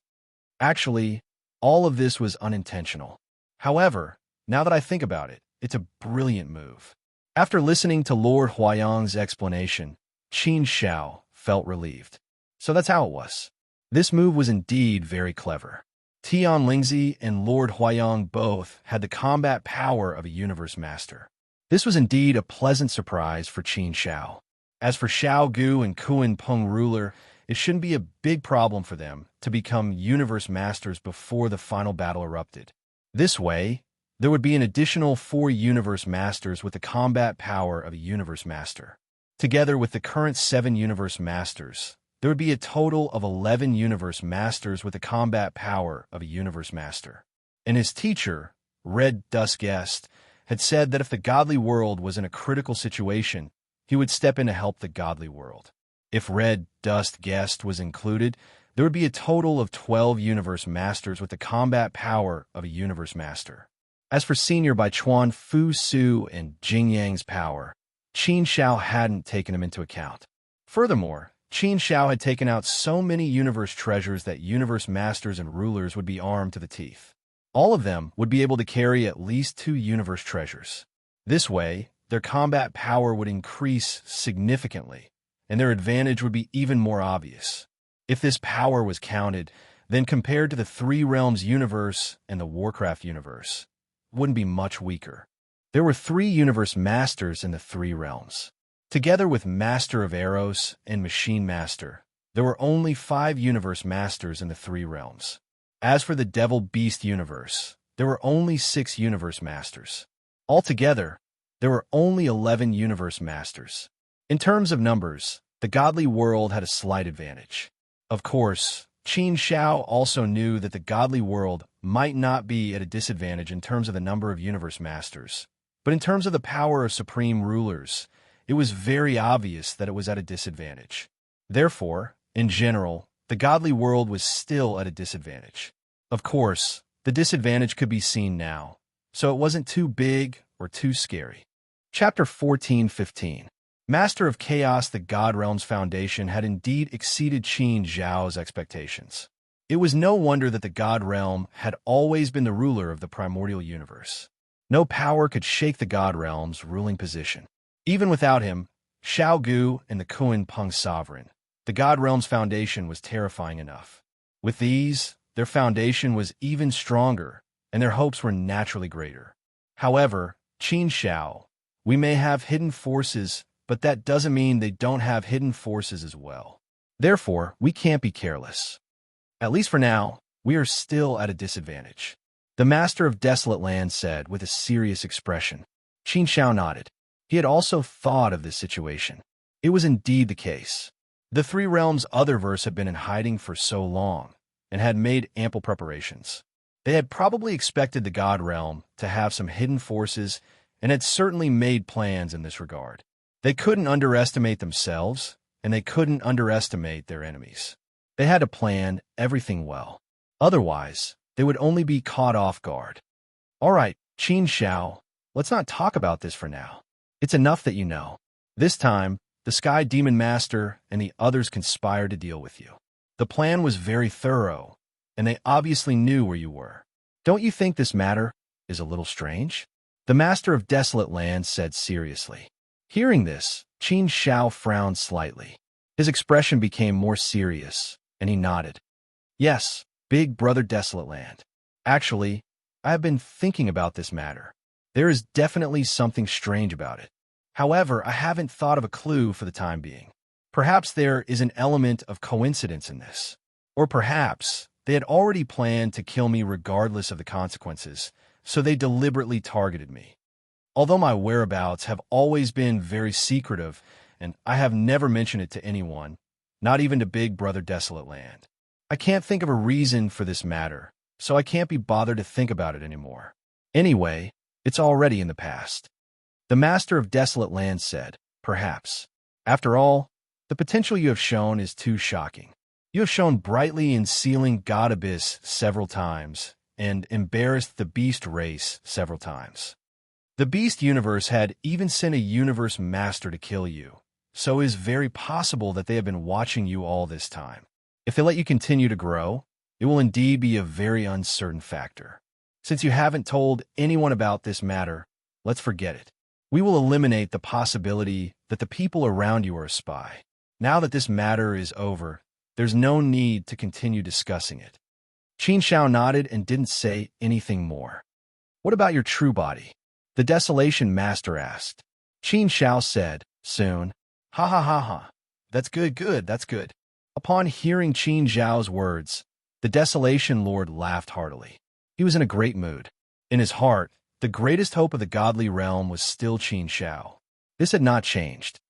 Actually, all of this was unintentional. However, now that I think about it, it's a brilliant move. After listening to Lord Huayang's explanation, Qin Shao felt relieved. So that's how it was. This move was indeed very clever. Tian Lingzi and Lord Huayang both had the combat power of a universe master. This was indeed a pleasant surprise for Qin Shao. As for Xiao Gu and Kuan Peng Ruler, it shouldn't be a big problem for them to become universe masters before the final battle erupted. This way, there would be an additional 4 universe masters with the combat power of a universe master. Together with the current 7 universe masters, there would be a total of 11 universe masters with the combat power of a universe master. And his teacher, Red Dust Guest, had said that if the godly world was in a critical situation, he would step in to help the godly world. If Red Dust Guest was included, there would be a total of 12 universe masters with the combat power of a universe master. As for Senior by Chuan Fu Su and Jing Yang's power, Qin Shao hadn't taken them into account. Furthermore, Qin Shao had taken out so many universe treasures that universe masters and rulers would be armed to the teeth. All of them would be able to carry at least 2 universe treasures. This way, their combat power would increase significantly, and their advantage would be even more obvious. If this power was counted, then compared to the 3 Realms universe and the Warcraft universe, it wouldn't be much weaker. There were 3 universe masters in the 3 Realms. Together with Master of Arrows and Machine Master, there were only 5 universe masters in the 3 Realms. As for the Devil Beast universe, there were only 6 universe masters. Altogether, there were only 11 universe masters. In terms of numbers, the godly world had a slight advantage. Of course, Qin Shao also knew that the godly world might not be at a disadvantage in terms of the number of universe masters, but in terms of the power of supreme rulers, it was very obvious that it was at a disadvantage. Therefore, in general, the godly world was still at a disadvantage. Of course, the disadvantage could be seen now, so it wasn't too big or too scary. Chapter 14:15. Master of Chaos, the God Realm's foundation had indeed exceeded Qin Zhao's expectations. It was no wonder that the God Realm had always been the ruler of the primordial universe. No power could shake the God Realm's ruling position. Even without him, Xiao Gu and the Kuan Peng sovereign, the God Realm's foundation was terrifying enough. With these, their foundation was even stronger, and their hopes were naturally greater. However, Qin Xiao, we may have hidden forces, but that doesn't mean they don't have hidden forces as well. Therefore, we can't be careless. At least for now, we are still at a disadvantage. The Master of Desolate Land said with a serious expression. Qin Xiao nodded. He had also thought of this situation. It was indeed the case. The Three Realms' Otherverse had been in hiding for so long, and had made ample preparations. They had probably expected the God Realm to have some hidden forces, and had certainly made plans in this regard. They couldn't underestimate themselves, and they couldn't underestimate their enemies. They had to plan everything well. Otherwise, they would only be caught off guard. All right, Qin Xiao, let's not talk about this for now. It's enough that you know. This time, the Sky Demon Master and the others conspired to deal with you. The plan was very thorough, and they obviously knew where you were. Don't you think this matter is a little strange? The Master of Desolate Land said seriously. Hearing this, Qin Xiao frowned slightly. His expression became more serious, and he nodded. Yes, Big Brother Desolate Land. Actually, I have been thinking about this matter. There is definitely something strange about it. However, I haven't thought of a clue for the time being. Perhaps there is an element of coincidence in this. Or perhaps they had already planned to kill me regardless of the consequences, so they deliberately targeted me. Although my whereabouts have always been very secretive, and I have never mentioned it to anyone, not even to Big Brother Desolate Land. I can't think of a reason for this matter, so I can't be bothered to think about it anymore. Anyway, it's already in the past. The Master of Desolate Land said, perhaps. After all, the potential you have shown is too shocking. You have shone brightly in sealing God Abyss several times, and embarrassed the Beast race several times. The Beast universe had even sent a universe master to kill you, so it is very possible that they have been watching you all this time. If they let you continue to grow, it will indeed be a very uncertain factor. Since you haven't told anyone about this matter, let's forget it. We will eliminate the possibility that the people around you are a spy. Now that this matter is over, there's no need to continue discussing it. Qin Xiao nodded and didn't say anything more. What about your true body? The Desolation Master asked. Qin Xiao said, soon. Ha ha ha ha. That's good, that's good. Upon hearing Qin Zhao's words, the Desolation Lord laughed heartily. He was in a great mood. In his heart, the greatest hope of the godly realm was still Qin Xiao. This had not changed.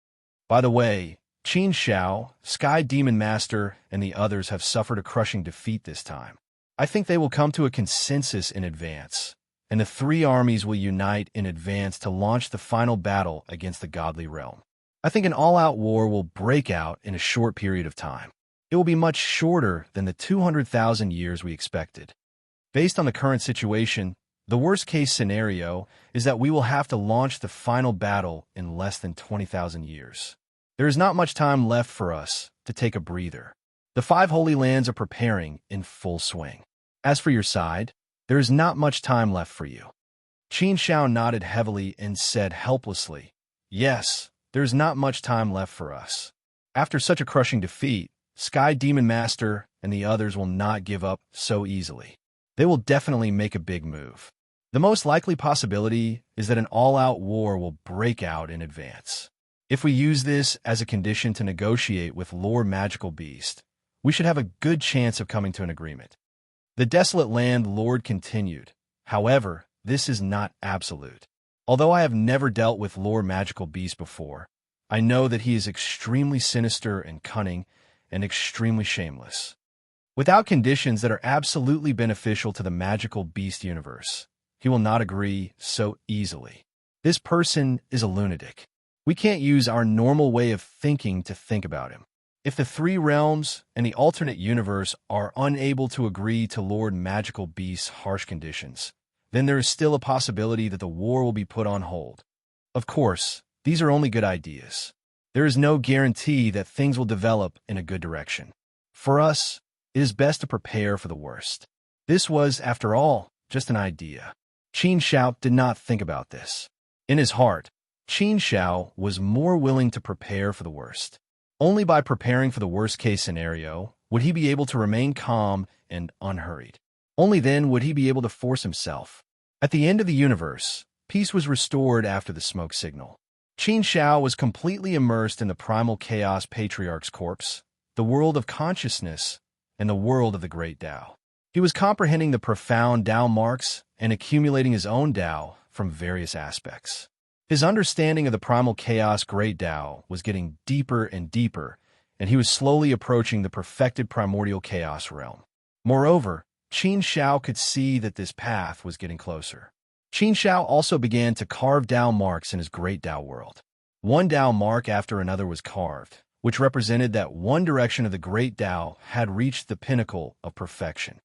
By the way, Qin Xiao, Sky Demon Master, and the others have suffered a crushing defeat this time. I think they will come to a consensus in advance, and the three armies will unite in advance to launch the final battle against the godly realm. I think an all-out war will break out in a short period of time. It will be much shorter than the 200,000 years we expected. Based on the current situation, the worst-case scenario is that we will have to launch the final battle in less than 20,000 years. There is not much time left for us to take a breather. The 5 Holy Lands are preparing in full swing. As for your side, there is not much time left for you. Qin Xiao nodded heavily and said helplessly, yes, there is not much time left for us. After such a crushing defeat, Sky Demon Master and the others will not give up so easily. They will definitely make a big move. The most likely possibility is that an all-out war will break out in advance. If we use this as a condition to negotiate with Lord Magical Beast, we should have a good chance of coming to an agreement. The Desolate Land Lord continued. However, this is not absolute. Although I have never dealt with Lord Magical Beast before, I know that he is extremely sinister and cunning and extremely shameless. Without conditions that are absolutely beneficial to the Magical Beast universe, he will not agree so easily. This person is a lunatic. We can't use our normal way of thinking to think about him. If the three realms and the alternate universe are unable to agree to Lord Magical Beast's harsh conditions, then there is still a possibility that the war will be put on hold. Of course, these are only good ideas. There is no guarantee that things will develop in a good direction. For us, it is best to prepare for the worst. This was, after all, just an idea. Qin Shao did not think about this. In his heart, Qin Shao was more willing to prepare for the worst. Only by preparing for the worst-case scenario would he be able to remain calm and unhurried. Only then would he be able to force himself. At the end of the universe, peace was restored after the smoke signal. Qin Shao was completely immersed in the primal chaos patriarch's corpse, the world of consciousness, and the world of the great Tao. He was comprehending the profound Tao marks and accumulating his own Tao from various aspects. His understanding of the primal chaos great Tao was getting deeper and deeper, and he was slowly approaching the perfected primordial chaos realm. Moreover, Qin Shao could see that this path was getting closer. Qin Shao also began to carve Tao marks in his great Tao world. One Tao mark after another was carved, which represented that one direction of the great Tao had reached the pinnacle of perfection.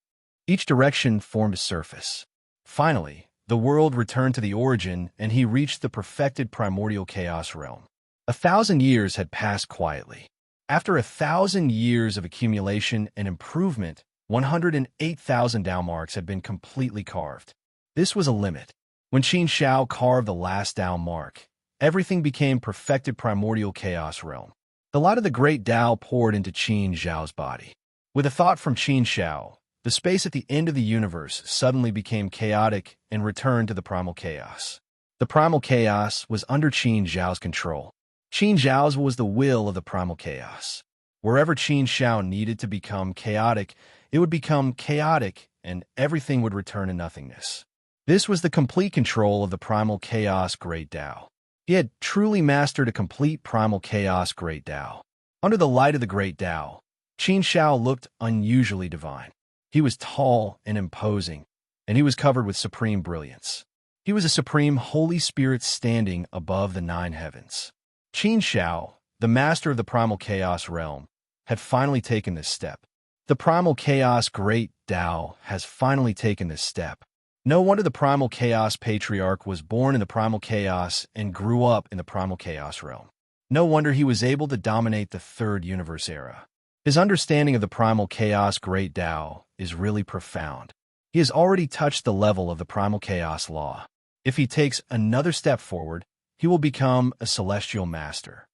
Each direction formed a surface. Finally, the world returned to the origin, and he reached the perfected primordial chaos realm. 1,000 years had passed quietly. After 1,000 years of accumulation and improvement, 108,000 Tao marks had been completely carved. This was a limit. When Qin Shao carved the last Tao mark, everything became perfected primordial chaos realm. The light of the great Tao poured into Qin Shao's body. With a thought from Qin Shao, the space at the end of the universe suddenly became chaotic and returned to the primal chaos. The primal chaos was under Qin Zhao's control. Qin Zhao's was the will of the primal chaos. Wherever Qin Shao needed to become chaotic, it would become chaotic, and everything would return to nothingness. This was the complete control of the primal chaos great Tao. He had truly mastered a complete primal chaos great Tao. Under the light of the great Tao, Qin Shao looked unusually divine. He was tall and imposing, and he was covered with supreme brilliance. He was a supreme Holy Spirit standing above the 9 heavens. Qin Shao, the master of the primal chaos realm, had finally taken this step. The primal chaos great Tao has finally taken this step. No wonder the primal chaos patriarch was born in the primal chaos and grew up in the primal chaos realm. No wonder he was able to dominate the third universe era. His understanding of the primal chaos great Tao is really profound. He has already touched the level of the primal chaos law. If he takes another step forward, he will become a celestial master.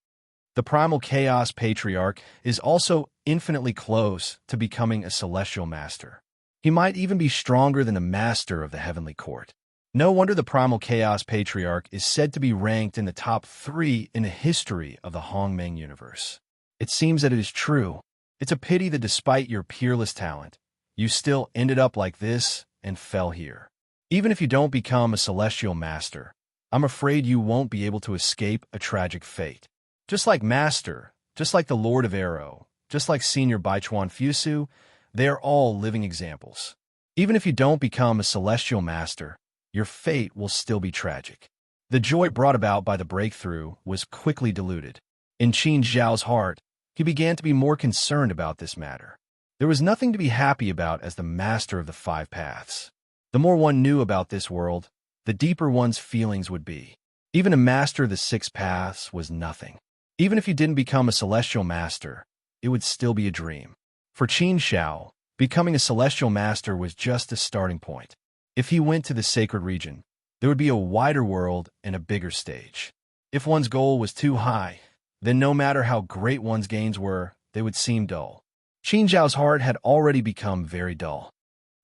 The primal chaos patriarch is also infinitely close to becoming a celestial master. He might even be stronger than the master of the heavenly court. No wonder the primal chaos patriarch is said to be ranked in the top 3 in the history of the Hongmeng universe. It seems that it is true. It's a pity that despite your peerless talent, you still ended up like this and fell here. Even if you don't become a celestial master, I'm afraid you won't be able to escape a tragic fate. Just like Master, just like the Lord of Arrow, just like Senior Baichuan Fusu, they are all living examples. Even if you don't become a celestial master, your fate will still be tragic. The joy brought about by the breakthrough was quickly diluted. In Qin Zhao's heart, he began to be more concerned about this matter. There was nothing to be happy about as the master of the 5 paths. The more one knew about this world, the deeper one's feelings would be. Even a master of the 6 paths was nothing. Even if you didn't become a celestial master, it would still be a dream. For Qin Shao, becoming a celestial master was just a starting point. If he went to the sacred region, there would be a wider world and a bigger stage. If one's goal was too high, then no matter how great one's gains were, they would seem dull. Qin Zhao's heart had already become very dull.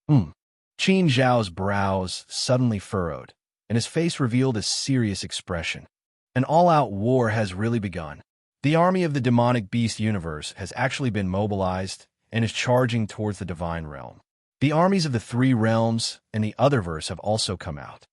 Qin Zhao's brows suddenly furrowed, and his face revealed a serious expression. An all-out war has really begun. The army of the demonic beast universe has actually been mobilized and is charging towards the divine realm. The armies of the 3 realms and the Otherverse have also come out.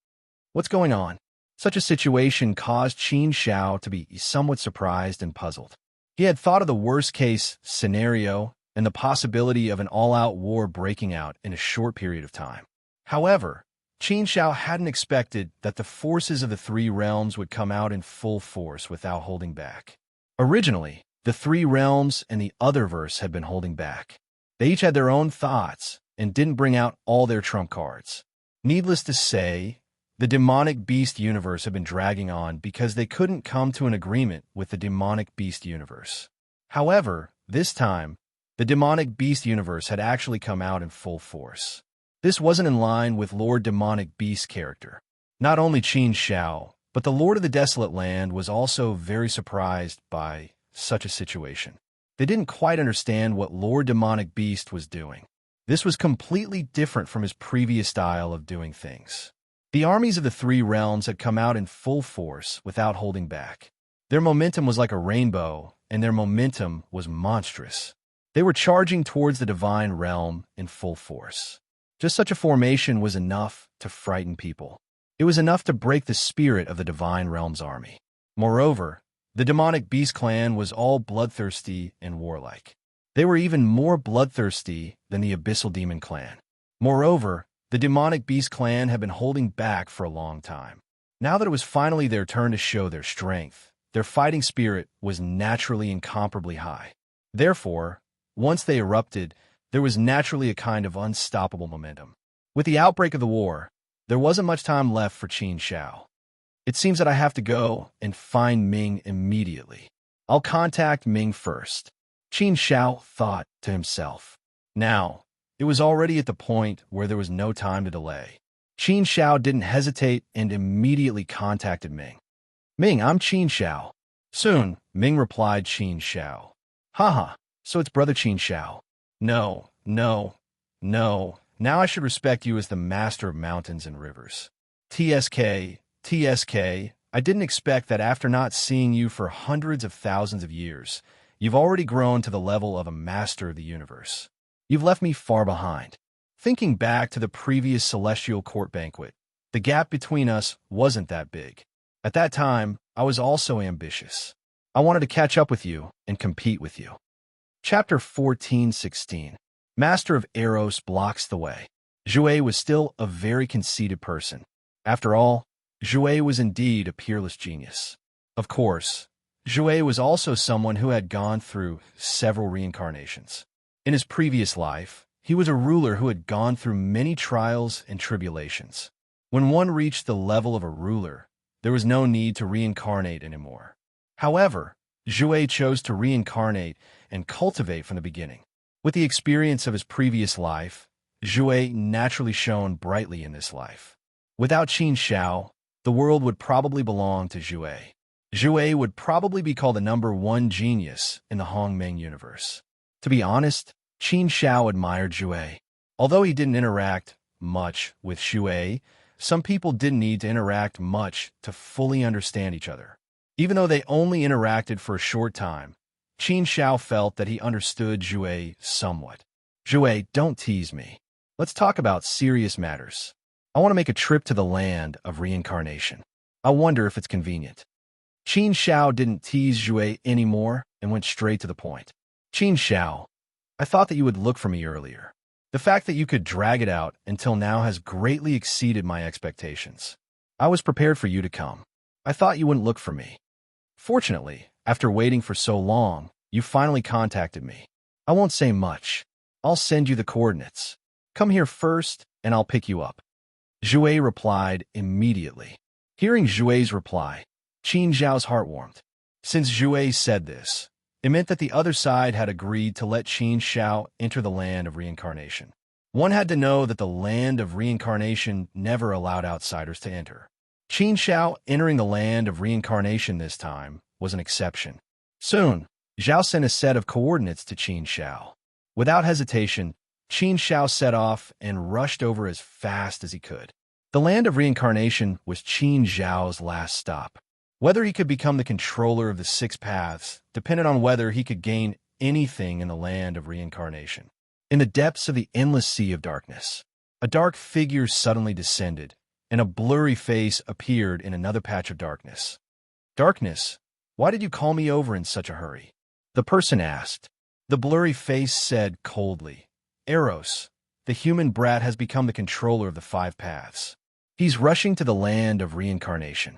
What's going on? Such a situation caused Qin Shao to be somewhat surprised and puzzled. He had thought of the worst-case scenario and the possibility of an all-out war breaking out in a short period of time. However, Qin Shao hadn't expected that the forces of the 3 realms would come out in full force without holding back. Originally, The three realms and the otherverse had been holding back. They each had their own thoughts and didn't bring out all their trump cards. Needless to say, the demonic beast universe had been dragging on because they couldn't come to an agreement with the demonic beast universe. However, this time, the demonic beast universe had actually come out in full force. This wasn't in line with Lord Demonic Beast's character. Not only Qin Shao, but the Lord of the Desolate Land was also very surprised by such a situation. They didn't quite understand what Lord Demonic Beast was doing. This was completely different from his previous style of doing things. The armies of the three realms had come out in full force without holding back. Their momentum was like a rainbow, and their momentum was monstrous. They were charging towards the divine realm in full force. Just such a formation was enough to frighten people. It was enough to break the spirit of the divine realm's army. Moreover, the demonic beast clan was all bloodthirsty and warlike. They were even more bloodthirsty than the abyssal demon clan. Moreover, the demonic beast clan had been holding back for a long time. Now that it was finally their turn to show their strength, their fighting spirit was naturally incomparably high. Therefore, once they erupted, there was naturally a kind of unstoppable momentum. With the outbreak of the war, there wasn't much time left for Qin Shao. It seems that I have to go and find Ming immediately. I'll contact Ming first, Qin Shao thought to himself. Now, it was already at the point where there was no time to delay. Qin Shao didn't hesitate and immediately contacted Ming. Ming, I'm Qin Shao. Soon, Ming replied Qin Shao. Haha, so it's brother Qin Shao. No. Now I should respect you as the master of mountains and rivers. TSK, I didn't expect that after not seeing you for hundreds of thousands of years, you've already grown to the level of a master of the universe. You've left me far behind. Thinking back to the previous celestial court banquet, the gap between us wasn't that big. At that time, I was also ambitious. I wanted to catch up with you and compete with you. Chapter 14:16. Master of Eros blocks the way. Zhui was still a very conceited person. After all, Zhui was indeed a peerless genius. Of course, Zhui was also someone who had gone through several reincarnations. In his previous life, he was a ruler who had gone through many trials and tribulations. When one reached the level of a ruler, there was no need to reincarnate anymore. However, Zhui chose to reincarnate and cultivate from the beginning. With the experience of his previous life, Zhui naturally shone brightly in this life. Without Qin Shao, the world would probably belong to Zhui. Zhui would probably be called the #1 genius in the Hongmeng universe. To be honest, Qin Shao admired Zhui. Although he didn't interact much with Zhui, some people didn't need to interact much to fully understand each other. Even though they only interacted for a short time, Qin Shao felt that he understood Zhui somewhat. Zhui, don't tease me. Let's talk about serious matters. I want to make a trip to the land of reincarnation. I wonder if it's convenient. Qin Shao didn't tease Zhui anymore and went straight to the point. Qin Shao, I thought that you would look for me earlier. The fact that you could drag it out until now has greatly exceeded my expectations. I was prepared for you to come. I thought you wouldn't look for me. Fortunately, after waiting for so long, you finally contacted me. I won't say much. I'll send you the coordinates. Come here first, and I'll pick you up. Zhui replied immediately. Hearing Zhui's reply, Qin Zhao's heart warmed. Since Zhui said this, it meant that the other side had agreed to let Qin Shao enter the land of reincarnation. One had to know that the land of reincarnation never allowed outsiders to enter. Qin Shao entering the land of reincarnation this time was an exception. Soon, Zhao sent a set of coordinates to Qin Shao. Without hesitation, Qin Shao set off and rushed over as fast as he could. The land of reincarnation was Qin Zhao's last stop. Whether he could become the controller of the 6 paths depended on whether he could gain anything in the land of reincarnation. In the depths of the endless sea of darkness, a dark figure suddenly descended, and a blurry face appeared in another patch of darkness. Darkness, why did you call me over in such a hurry? The person asked. The blurry face said coldly, Eros, the human brat has become the controller of the 5 paths. He's rushing to the land of reincarnation.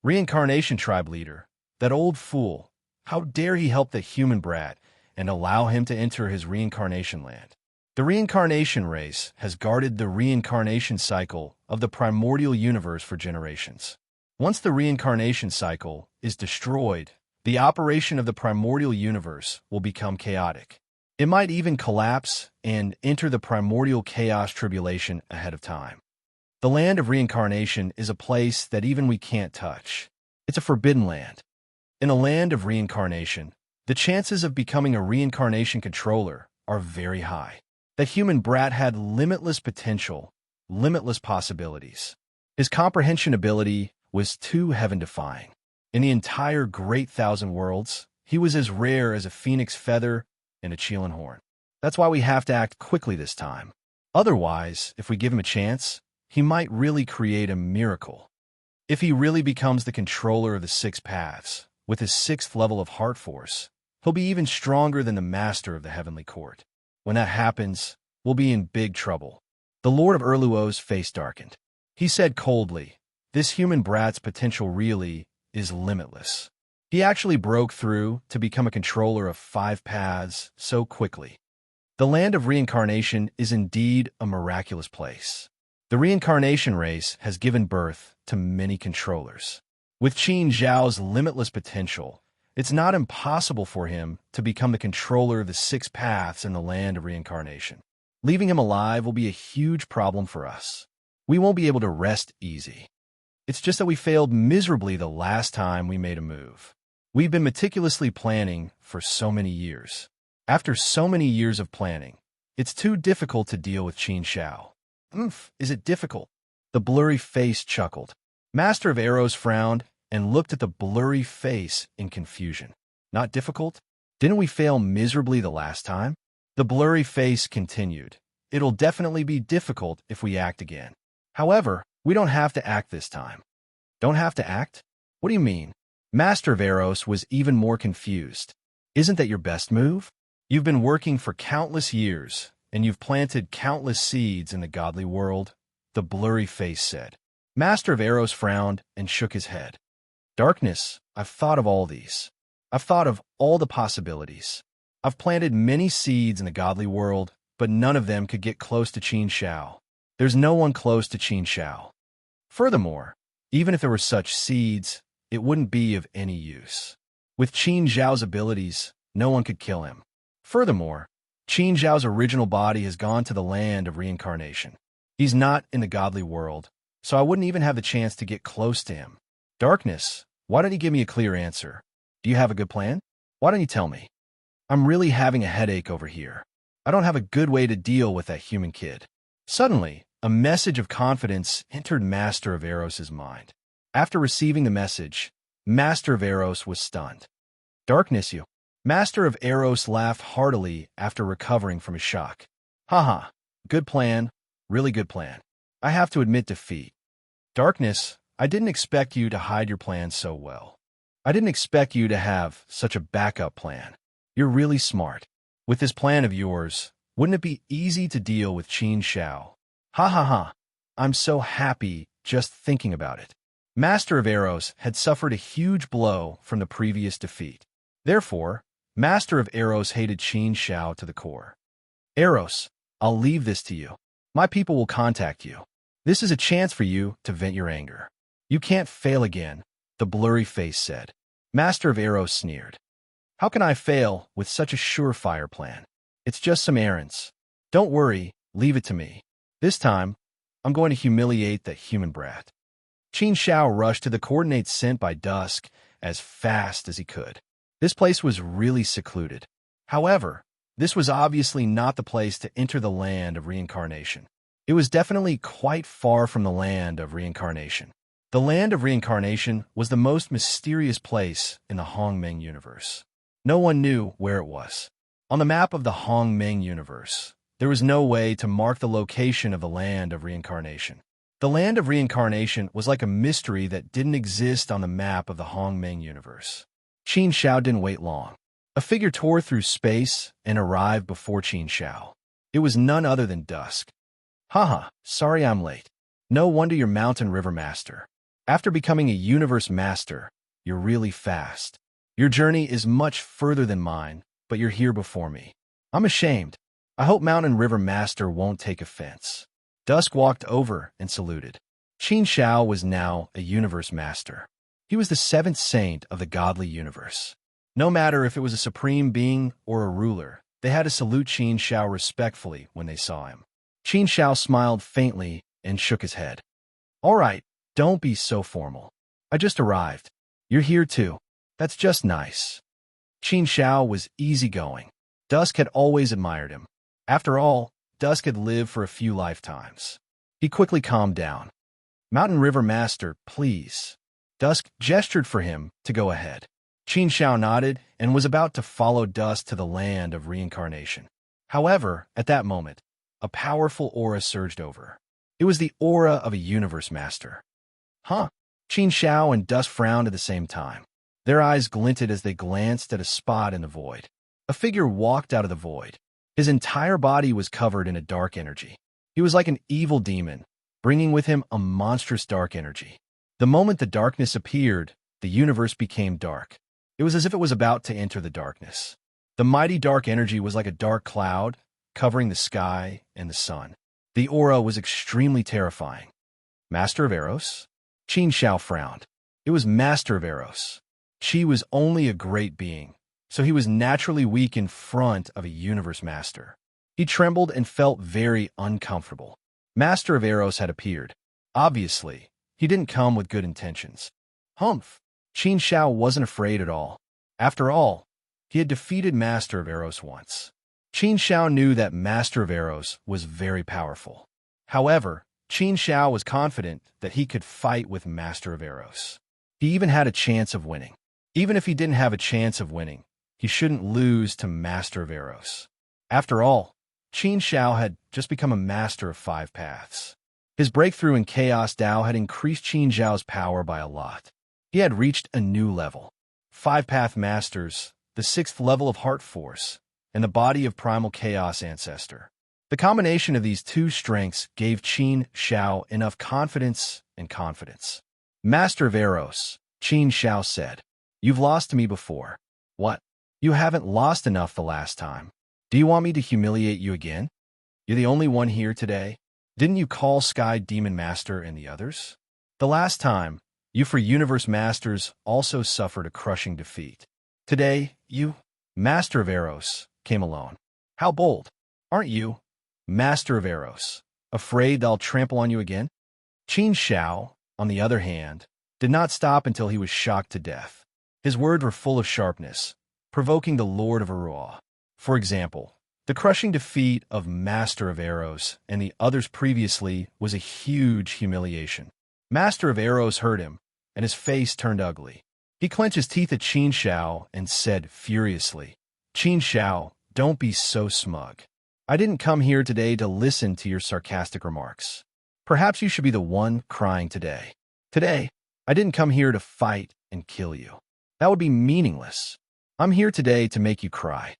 Reincarnation tribe leader, that old fool, How dare he help the human brat and allow him to enter his reincarnation land? The reincarnation race has guarded the reincarnation cycle of the primordial universe for generations. Once the reincarnation cycle is destroyed, the operation of the primordial universe will become chaotic. It might even collapse and enter the primordial chaos tribulation ahead of time. The land of reincarnation is a place that even we can't touch. It's a forbidden land. In a land of reincarnation, the chances of becoming a reincarnation controller are very high. That human brat had limitless potential, limitless possibilities. His comprehension ability was too heaven-defying. In the entire great thousand worlds, he was as rare as a phoenix feather and a Chelan horn. That's why we have to act quickly this time. Otherwise, if we give him a chance, he might really create a miracle. If he really becomes the controller of the 6 paths, with his 6th level of heart force, he'll be even stronger than the master of the heavenly court. When that happens, we'll be in big trouble. The Lord of Erluo's face darkened. He said coldly, "This human brat's potential really is limitless." He actually broke through to become a controller of 5 paths so quickly. The land of reincarnation is indeed a miraculous place. The reincarnation race has given birth to many controllers. With Qin Zhao's limitless potential, it's not impossible for him to become the controller of the 6 paths in the land of reincarnation. Leaving him alive will be a huge problem for us. We won't be able to rest easy. It's just that we failed miserably the last time we made a move. We've been meticulously planning for so many years. After so many years of planning, it's too difficult to deal with Qin Zhao. Is it difficult? The blurry face chuckled. Master of Arrows frowned and looked at the blurry face in confusion. Not difficult? Didn't we fail miserably the last time? The blurry face continued. It'll definitely be difficult if we act again. However, we don't have to act this time. Don't have to act? What do you mean? Master of Arrows was even more confused. Isn't that your best move? You've been working for countless years, and you've planted countless seeds in the godly world, the blurry face said. Master of Arrows frowned and shook his head. Darkness, I've thought of all these. I've thought of all the possibilities. I've planted many seeds in the godly world, but none of them could get close to Qin Zhao. There's no one close to Qin Zhao. Furthermore, even if there were such seeds, it wouldn't be of any use. With Qin Zhao's abilities, no one could kill him. Furthermore, Qin Zhao's original body has gone to the land of reincarnation. He's not in the godly world, so I wouldn't even have the chance to get close to him. Darkness, why don't you give me a clear answer? Do you have a good plan? Why don't you tell me? I'm really having a headache over here. I don't have a good way to deal with that human kid. Suddenly, a message of confidence entered Master of Arrows' mind. After receiving the message, Master of Arrows was stunned. Darkness, you. Master of Arrows laughed heartily after recovering from his shock. Haha, good plan, really good plan. I have to admit defeat. Darkness, I didn't expect you to hide your plan so well. I didn't expect you to have such a backup plan. You're really smart. With this plan of yours, wouldn't it be easy to deal with Qin Zhao? Ha ha ha. I'm so happy just thinking about it. Master of Arrows had suffered a huge blow from the previous defeat. Therefore, Master of Arrows hated Qin Zhao to the core. Arrows, I'll leave this to you. My people will contact you. This is a chance for you to vent your anger. You can't fail again, the blurry face said. Master of Arrows sneered. How can I fail with such a surefire plan? It's just some errands. Don't worry, leave it to me. This time, I'm going to humiliate the human brat. Qin Zhao rushed to the coordinates sent by Dusk as fast as he could. This place was really secluded. However, this was obviously not the place to enter the land of reincarnation. It was definitely quite far from the land of reincarnation. The land of reincarnation was the most mysterious place in the Hongmeng universe. No one knew where it was. On the map of the Hongmeng universe, there was no way to mark the location of the land of reincarnation. The land of reincarnation was like a mystery that didn't exist on the map of the Hongmeng universe. Qin Zhao didn't wait long. A figure tore through space and arrived before Qin Zhao. It was none other than Dusk. Haha, sorry I'm late. No wonder you're Mountain River Master. After becoming a universe master, you're really fast. Your journey is much further than mine, but you're here before me. I'm ashamed. I hope Mountain River Master won't take offense. Dusk walked over and saluted. Qin Shao was now a universe master. He was the seventh saint of the godly universe. No matter if it was a supreme being or a ruler, they had to salute Qin Shao respectfully when they saw him. Qin Shao smiled faintly and shook his head. All right, don't be so formal. I just arrived. You're here too. That's just nice. Qin Shao was easygoing. Dusk had always admired him. After all, Dusk had lived for a few lifetimes. He quickly calmed down. Mountain River Master, please. Dusk gestured for him to go ahead. Qin Shao nodded and was about to follow Dusk to the land of reincarnation. However, at that moment, a powerful aura surged over. It was the aura of a universe master. Huh? Qin Shao and Dusk frowned at the same time. Their eyes glinted as they glanced at a spot in the void. A figure walked out of the void. His entire body was covered in a dark energy. He was like an evil demon, bringing with him a monstrous dark energy. The moment the darkness appeared, the universe became dark. It was as if it was about to enter the darkness. The mighty dark energy was like a dark cloud, covering the sky and the sun. The aura was extremely terrifying. Master of Eros? Qin Shao frowned. It was Master of Eros. Qi was only a great being, so he was naturally weak in front of a universe master. He trembled and felt very uncomfortable. Master of Eros had appeared. Obviously, he didn't come with good intentions. Humph! Qin Shao wasn't afraid at all. After all, he had defeated Master of Eros once. Qin Shao knew that Master of Eros was very powerful. However, Qin Shao was confident that he could fight with Master of Eros. He even had a chance of winning. Even if he didn't have a chance of winning, he shouldn't lose to Master of Eros. After all, Qin Shao had just become a master of 5 paths. His breakthrough in Chaos Dao had increased Qin Shao's power by a lot. He had reached a new level. 5-path masters, the 6th level of heart force, and the body of primal chaos ancestor. The combination of these two strengths gave Qin Shao enough confidence and confidence. Master of Eros, Qin Shao said, "You've lost to me before." "What? You haven't lost enough the last time. Do you want me to humiliate you again? You're the only one here today. Didn't you call Sky Demon Master and the others? The last time, you for Universe Masters also suffered a crushing defeat. Today, you, Master of Eros, came alone. How bold, aren't you, Master of Eros? Afraid I'll trample on you again?" Qin Shao, on the other hand, did not stop until he was shocked to death. His words were full of sharpness, provoking the Lord of Arua. For example, the crushing defeat of Master of Eros and the others previously was a huge humiliation. Master of Eros heard him, and his face turned ugly. He clenched his teeth at Qin Shao and said furiously, "Qin Shao, don't be so smug. I didn't come here today to listen to your sarcastic remarks. Perhaps you should be the one crying today. Today, I didn't come here to fight and kill you. That would be meaningless. I'm here today to make you cry."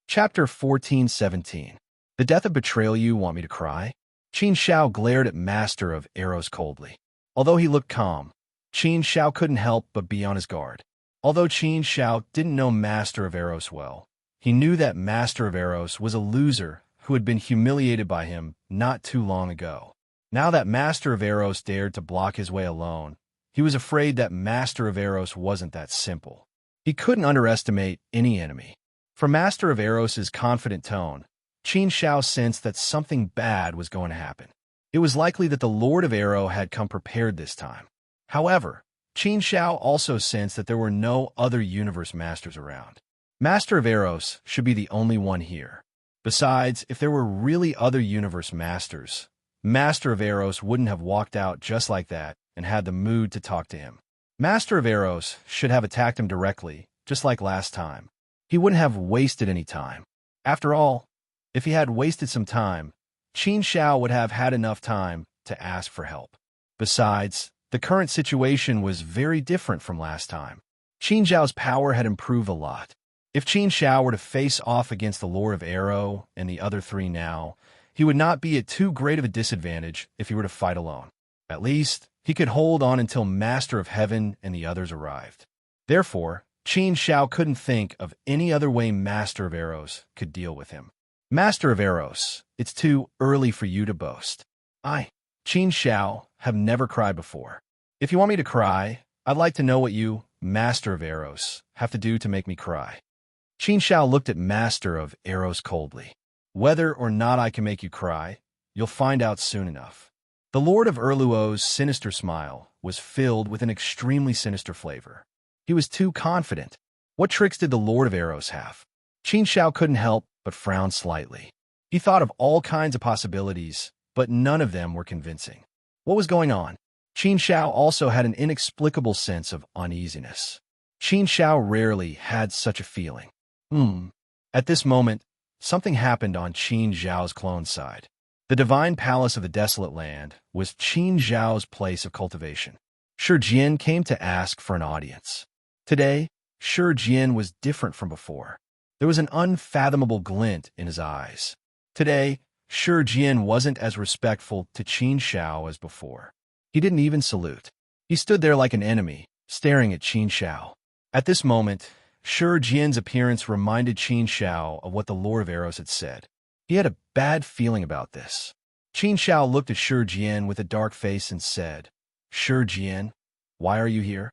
Chapter 14:17. The death of betrayal. You want me to cry? Qin Shao glared at Master of Eros coldly. Although he looked calm, Qin Shao couldn't help but be on his guard. Although Qin Shao didn't know Master of Eros well, he knew that Master of Eros was a loser who had been humiliated by him not too long ago. Now that Master of Eros dared to block his way alone, he was afraid that Master of Eros wasn't that simple. He couldn't underestimate any enemy. From Master of Eros' confident tone, Qin Shao sensed that something bad was going to happen. It was likely that the Lord of Arrow had come prepared this time. However, Qin Shao also sensed that there were no other universe masters around. Master of Eros should be the only one here. Besides, if there were really other universe masters, Master of Eros wouldn't have walked out just like that and had the mood to talk to him. Master of Eros should have attacked him directly, just like last time. He wouldn't have wasted any time. After all, if he had wasted some time, Qin Shao would have had enough time to ask for help. Besides, the current situation was very different from last time. Qin Shao's power had improved a lot. If Qin Shao were to face off against the Lord of Arrow and the other 3 now, he would not be at too great of a disadvantage if he were to fight alone. At least, he could hold on until Master of Heaven and the others arrived. Therefore, Qin Shao couldn't think of any other way Master of Arrows could deal with him. Master of Arrows, it's too early for you to boast. I, Qin Shao, have never cried before. If you want me to cry, I'd like to know what you, Master of Arrows, have to do to make me cry. Qin Shao looked at Master of Arrows coldly. Whether or not I can make you cry, you'll find out soon enough. The Lord of Erluo's sinister smile was filled with an extremely sinister flavor. He was too confident. What tricks did the Lord of Arrows have? Qin Shao couldn't help but frown slightly. He thought of all kinds of possibilities, but none of them were convincing. What was going on? Qin Shao also had an inexplicable sense of uneasiness. Qin Shao rarely had such a feeling. At this moment, something happened on Qin Zhao's clone side. The divine palace of the desolate land was Qin Zhao's place of cultivation. Shi Jian came to ask for an audience. Today, Shi Jian was different from before. There was an unfathomable glint in his eyes. Today, Shi Jian wasn't as respectful to Qin Shao as before. He didn't even salute. He stood there like an enemy, staring at Qin Shao. At this moment, Shi Jian's appearance reminded Qin Shao of what the Lord of Arrows had said. He had a bad feeling about this. Qin Shao looked at Shi Jian with a dark face and said, Shi Jian, why are you here?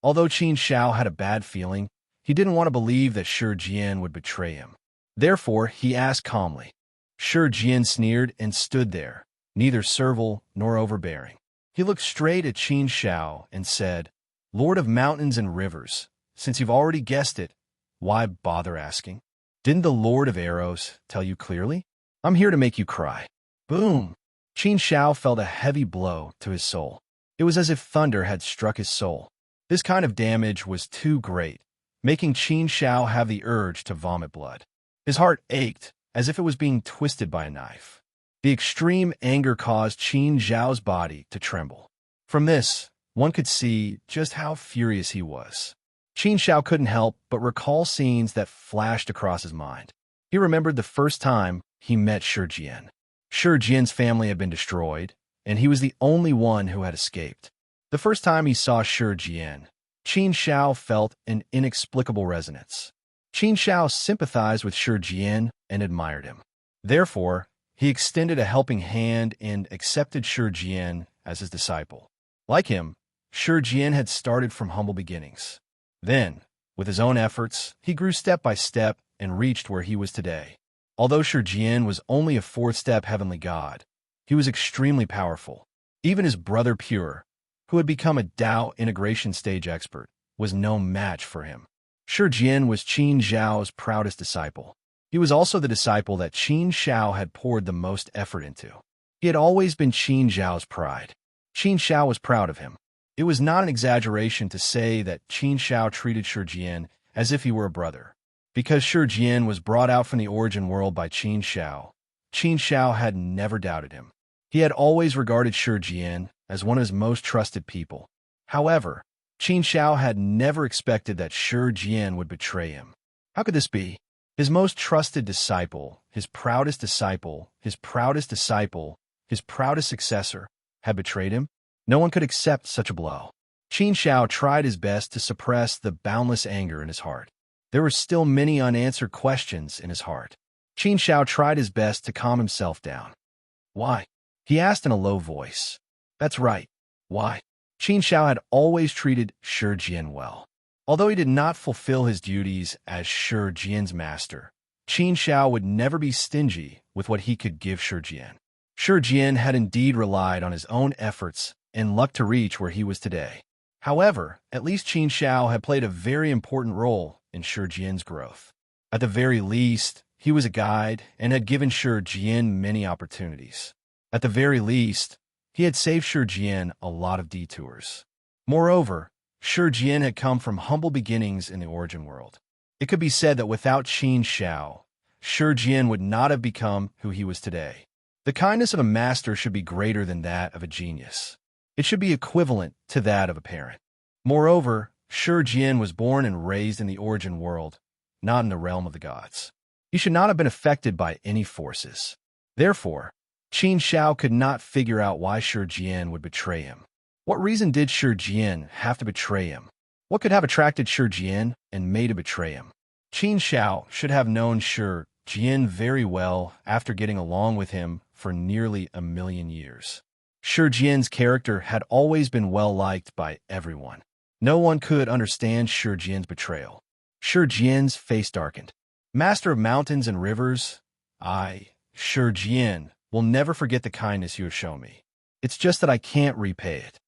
Although Qin Shao had a bad feeling, he didn't want to believe that Shi Jian would betray him. Therefore, he asked calmly. Shi Jian sneered and stood there, neither servile nor overbearing. He looked straight at Qin Shao and said, Lord of Mountains and Rivers, since you've already guessed it, why bother asking? Didn't the Lord of Arrows tell you clearly? I'm here to make you cry. Boom! Qin Shao felt a heavy blow to his soul. It was as if thunder had struck his soul. This kind of damage was too great, making Qin Shao have the urge to vomit blood. His heart ached, as if it was being twisted by a knife. The extreme anger caused Qin Zhao's body to tremble. From this, one could see just how furious he was. Qin Shao couldn't help but recall scenes that flashed across his mind. He remembered the first time he met Shi Jian. Shi Jian's family had been destroyed, and he was the only one who had escaped. The first time he saw Shi Jian, Qin Shao felt an inexplicable resonance. Qin Shao sympathized with Shi Jian and admired him. Therefore, he extended a helping hand and accepted Shi Jian as his disciple. Like him, Shi Jian had started from humble beginnings. Then, with his own efforts, he grew step by step and reached where he was today. Although Shi Jian was only a fourth-step heavenly god, he was extremely powerful. Even his brother Pure, who had become a Dao integration stage expert, was no match for him. Shi Jian was Qin Zhao's proudest disciple. He was also the disciple that Qin Shao had poured the most effort into. He had always been Qin Zhao's pride. Qin Shao was proud of him. It was not an exaggeration to say that Qin Shao treated Shi Jian as if he were a brother. Because Shi Jian was brought out from the origin world by Qin Shao had never doubted him. He had always regarded Shi Jian as one of his most trusted people. However, Qin Shao had never expected that Shi Jian would betray him. How could this be? His most trusted disciple, his proudest disciple, his proudest disciple, his proudest successor, had betrayed him? No one could accept such a blow. Qin Shao tried his best to suppress the boundless anger in his heart. There were still many unanswered questions in his heart. Qin Shao tried his best to calm himself down. Why? He asked in a low voice. That's right. Why? Qin Shao had always treated Shi Jian well. Although he did not fulfill his duties as Shi Jian's master, Qin Shao would never be stingy with what he could give Shi Jian. Shi Jian had indeed relied on his own efforts and luck to reach where he was today. However, at least Qin Shao had played a very important role in Shi Jian's growth. At the very least, he was a guide and had given Shi Jian many opportunities. At the very least, he had saved Shi Jian a lot of detours. Moreover, Shi Jian had come from humble beginnings in the origin world. It could be said that without Qin Shao, Shi Jian would not have become who he was today. The kindness of a master should be greater than that of a genius. It should be equivalent to that of a parent. Moreover, Shi Jian was born and raised in the origin world, not in the realm of the gods. He should not have been affected by any forces. Therefore, Qin Shao could not figure out why Shi Jian would betray him. What reason did Shi Jian have to betray him? What could have attracted Shi Jian and made him betray him? Qin Shao should have known Shi Jian very well after getting along with him for nearly 1,000,000 years. Shi Jian's character had always been well-liked by everyone. No one could understand Shi Jian's betrayal. Shi Jian's face darkened. Master of mountains and rivers, Shi Jian, will never forget the kindness you have shown me. It's just that I can't repay it.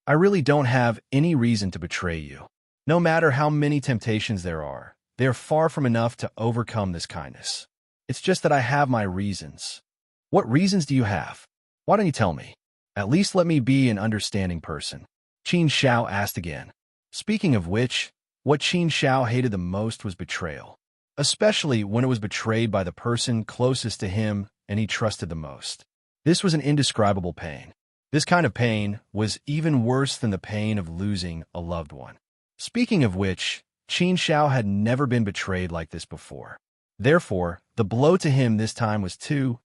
I really don't have any reason to betray you. No matter how many temptations there are, they are far from enough to overcome this kindness. It's just that I have my reasons. What reasons do you have? Why don't you tell me? At least let me be an understanding person. Qin Shao asked again. Speaking of which, what Qin Shao hated the most was betrayal, especially when it was betrayed by the person closest to him and he trusted the most. This was an indescribable pain. This kind of pain was even worse than the pain of losing a loved one. Speaking of which, Qin Shao had never been betrayed like this before. Therefore, the blow to him this time was too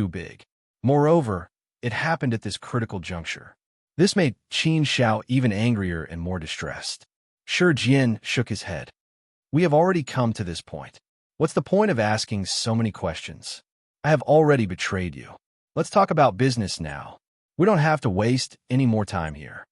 big. Moreover, it happened at this critical juncture. This made Qin Shao even angrier and more distressed. Shi Jian shook his head. We have already come to this point. What's the point of asking so many questions? I have already betrayed you. Let's talk about business now. We don't have to waste any more time here.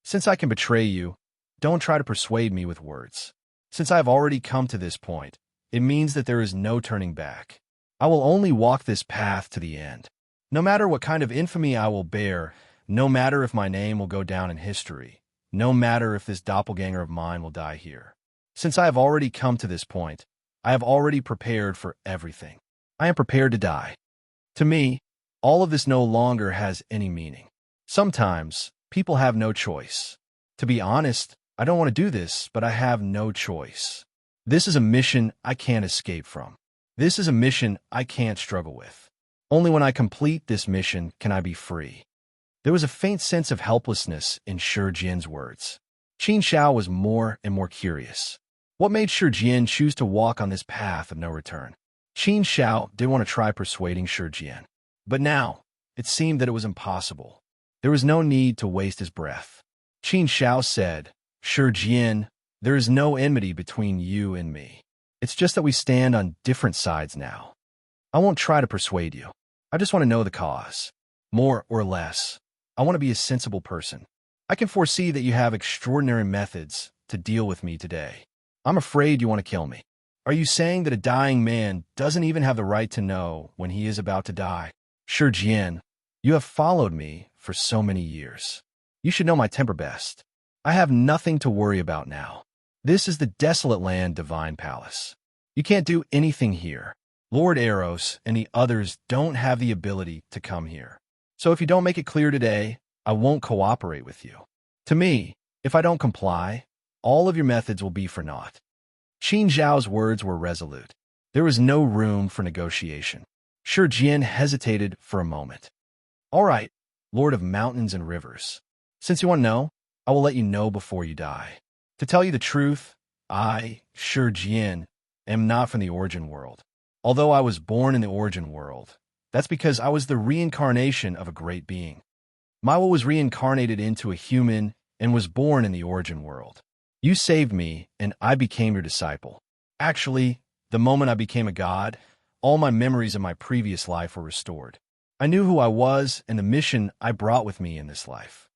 Since I can betray you, don't try to persuade me with words. Since I have already come to this point, it means that there is no turning back. I will only walk this path to the end. No matter what kind of infamy I will bear, no matter if my name will go down in history, no matter if this doppelganger of mine will die here. Since I have already come to this point, I have already prepared for everything. I am prepared to die. To me, all of this no longer has any meaning. Sometimes, people have no choice. To be honest, I don't want to do this, but I have no choice. This is a mission I can't escape from. This is a mission I can't struggle with. Only when I complete this mission can I be free. There was a faint sense of helplessness in Shi Jian's words. Qin Shao was more and more curious. What made Shi Jian choose to walk on this path of no return? Qin Shao didn't want to try persuading Shi Jian. But now, it seemed that it was impossible. There was no need to waste his breath. Qin Shao said, Shi Jian, there is no enmity between you and me. It's just that we stand on different sides now. I won't try to persuade you. I just want to know the cause. More or less. I want to be a sensible person. I can foresee that you have extraordinary methods to deal with me today. I'm afraid you want to kill me. Are you saying that a dying man doesn't even have the right to know when he is about to die? Shi Jian, you have followed me for so many years. You should know my temper best. I have nothing to worry about now. This is the desolate land Divine Palace. You can't do anything here. Lord Eros and the others don't have the ability to come here. So if you don't make it clear today, I won't cooperate with you. To me, if I don't comply, all of your methods will be for naught. Qin Zhao's words were resolute. There was no room for negotiation. Shi Jian hesitated for a moment. All right, Lord of Mountains and Rivers. Since you want to know, I will let you know before you die. To tell you the truth, I, Shi Jian, am not from the origin world. Although I was born in the origin world, that's because I was the reincarnation of a great being. Mawa was reincarnated into a human and was born in the origin world. You saved me, and I became your disciple. Actually, the moment I became a god, all my memories of my previous life were restored. I knew who I was and the mission I brought with me in this life.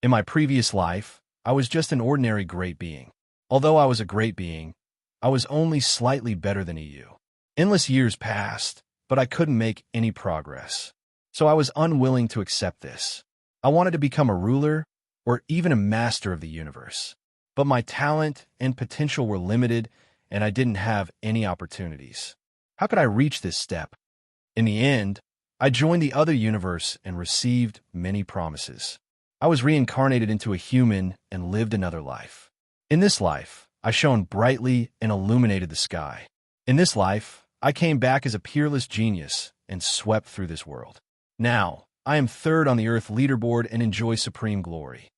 In my previous life, I was just an ordinary great being. Although I was a great being, I was only slightly better than you. Endless years passed, but I couldn't make any progress. So I was unwilling to accept this. I wanted to become a ruler or even a master of the universe. But my talent and potential were limited, and I didn't have any opportunities. How could I reach this step? In the end, I joined the other universe and received many promises. I was reincarnated into a human and lived another life. In this life, I shone brightly and illuminated the sky. In this life, I came back as a peerless genius and swept through this world. Now, I am third on the Earth leaderboard and enjoy supreme glory.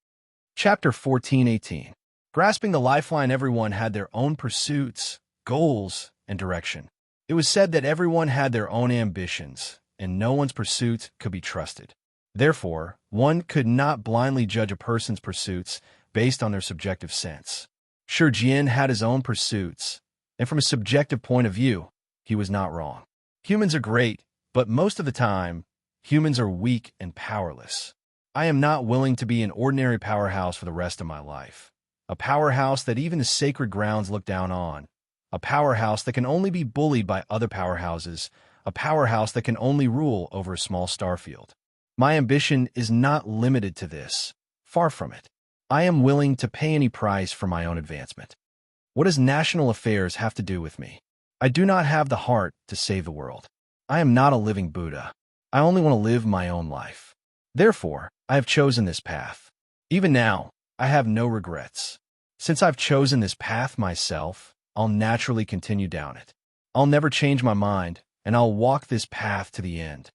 Chapter 14:18. Grasping the lifeline, everyone had their own pursuits, goals, and direction. It was said that everyone had their own ambitions, and no one's pursuit could be trusted. Therefore, one could not blindly judge a person's pursuits based on their subjective sense. Shi Jian had his own pursuits, and from a subjective point of view, he was not wrong. Humans are great, but most of the time, humans are weak and powerless. I am not willing to be an ordinary powerhouse for the rest of my life. A powerhouse that even the sacred grounds look down on. A powerhouse that can only be bullied by other powerhouses. A powerhouse that can only rule over a small starfield. My ambition is not limited to this. Far from it. I am willing to pay any price for my own advancement. What does national affairs have to do with me? I do not have the heart to save the world. I am not a living Buddha. I only want to live my own life. Therefore, I have chosen this path. Even now, I have no regrets. Since I've chosen this path myself, I'll naturally continue down it. I'll never change my mind, and I'll walk this path to the end.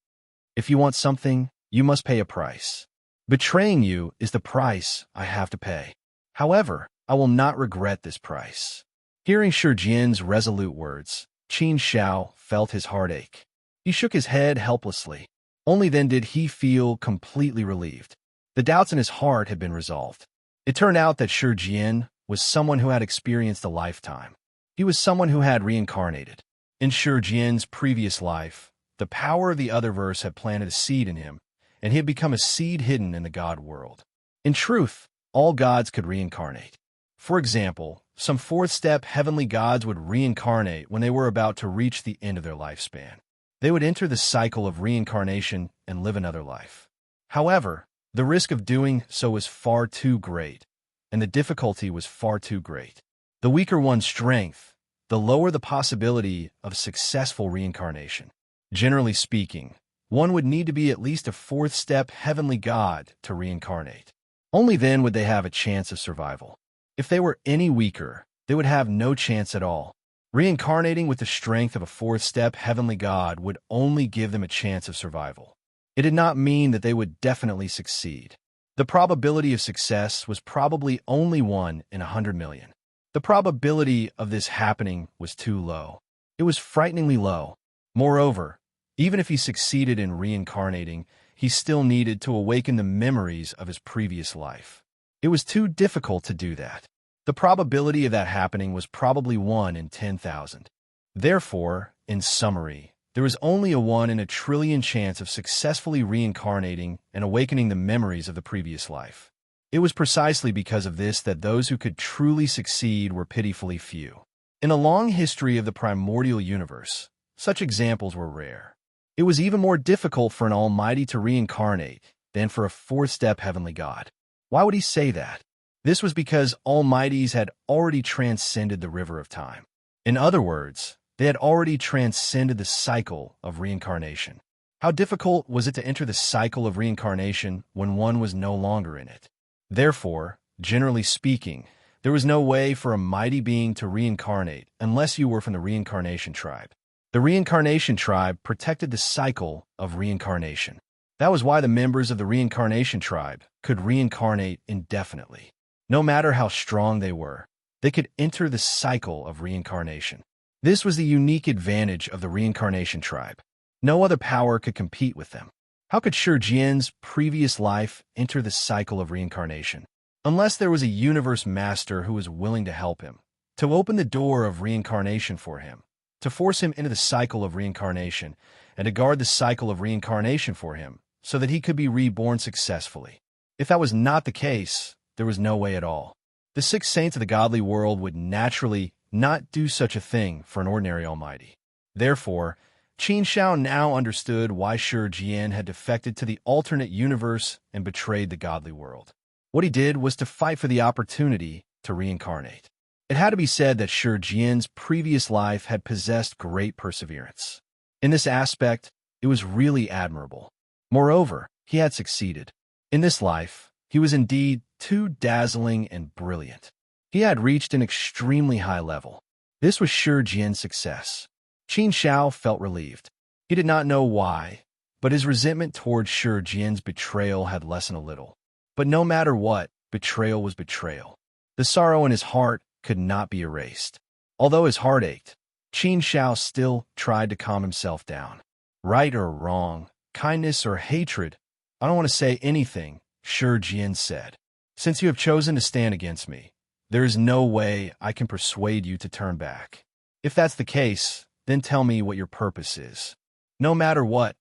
If you want something, you must pay a price. Betraying you is the price I have to pay. However, I will not regret this price. Hearing Shi Jian's resolute words, Qin Xiao felt his heart ache. He shook his head helplessly. Only then did he feel completely relieved. The doubts in his heart had been resolved. It turned out that Shi Jian was someone who had experienced a lifetime. He was someone who had reincarnated. In Shi Jian's previous life, the power of the Otherverse had planted a seed in him, and he had become a seed hidden in the God world. In truth, all gods could reincarnate. For example, some fourth-step heavenly gods would reincarnate when they were about to reach the end of their lifespan. They would enter the cycle of reincarnation and live another life. However, the risk of doing so was far too great, and the difficulty was far too great. The weaker one's strength, the lower the possibility of successful reincarnation. Generally speaking, one would need to be at least a fourth-step heavenly god to reincarnate. Only then would they have a chance of survival. If they were any weaker, they would have no chance at all. Reincarnating with the strength of a fourth-step heavenly god would only give them a chance of survival. It did not mean that they would definitely succeed. The probability of success was probably only 1 in 100 million. The probability of this happening was too low. It was frighteningly low. Moreover, even if he succeeded in reincarnating, he still needed to awaken the memories of his previous life. It was too difficult to do that. The probability of that happening was probably 1 in 10,000. Therefore, in summary, there was only a 1 in a trillion chance of successfully reincarnating and awakening the memories of the previous life. It was precisely because of this that those who could truly succeed were pitifully few. In a long history of the primordial universe, such examples were rare. It was even more difficult for an almighty to reincarnate than for a fourth-step heavenly god. Why would he say that? This was because almighties had already transcended the river of time. In other words, they had already transcended the cycle of reincarnation. How difficult was it to enter the cycle of reincarnation when one was no longer in it? Therefore, generally speaking, there was no way for a mighty being to reincarnate unless you were from the reincarnation tribe. The reincarnation tribe protected the cycle of reincarnation. That was why the members of the reincarnation tribe could reincarnate indefinitely. No matter how strong they were, they could enter the cycle of reincarnation. This was the unique advantage of the reincarnation tribe. No other power could compete with them. How could Shi Jian's previous life enter the cycle of reincarnation? Unless there was a universe master who was willing to help him, to open the door of reincarnation for him, to force him into the cycle of reincarnation, and to guard the cycle of reincarnation for him, so that he could be reborn successfully. If that was not the case, there was no way at all. The 6 saints of the godly world would naturally not do such a thing for an ordinary almighty. Therefore, Qin Xiao now understood why Shi Jian had defected to the alternate universe and betrayed the godly world. What he did was to fight for the opportunity to reincarnate. It had to be said that Shi Jian's previous life had possessed great perseverance. In this aspect, it was really admirable. Moreover, he had succeeded. In this life, he was indeed too dazzling and brilliant. He had reached an extremely high level. This was Shi Jian's success. Qin Xiao felt relieved. He did not know why, but his resentment towards Shi Jian's betrayal had lessened a little. But no matter what, betrayal was betrayal. The sorrow in his heart could not be erased. Although his heart ached, Qin Xiao still tried to calm himself down. Right or wrong, kindness or hatred, I don't want to say anything, Shi Jian said. Since you have chosen to stand against me, There is no way I can persuade you to turn back. If that's the case, then tell me what your purpose is. No matter what,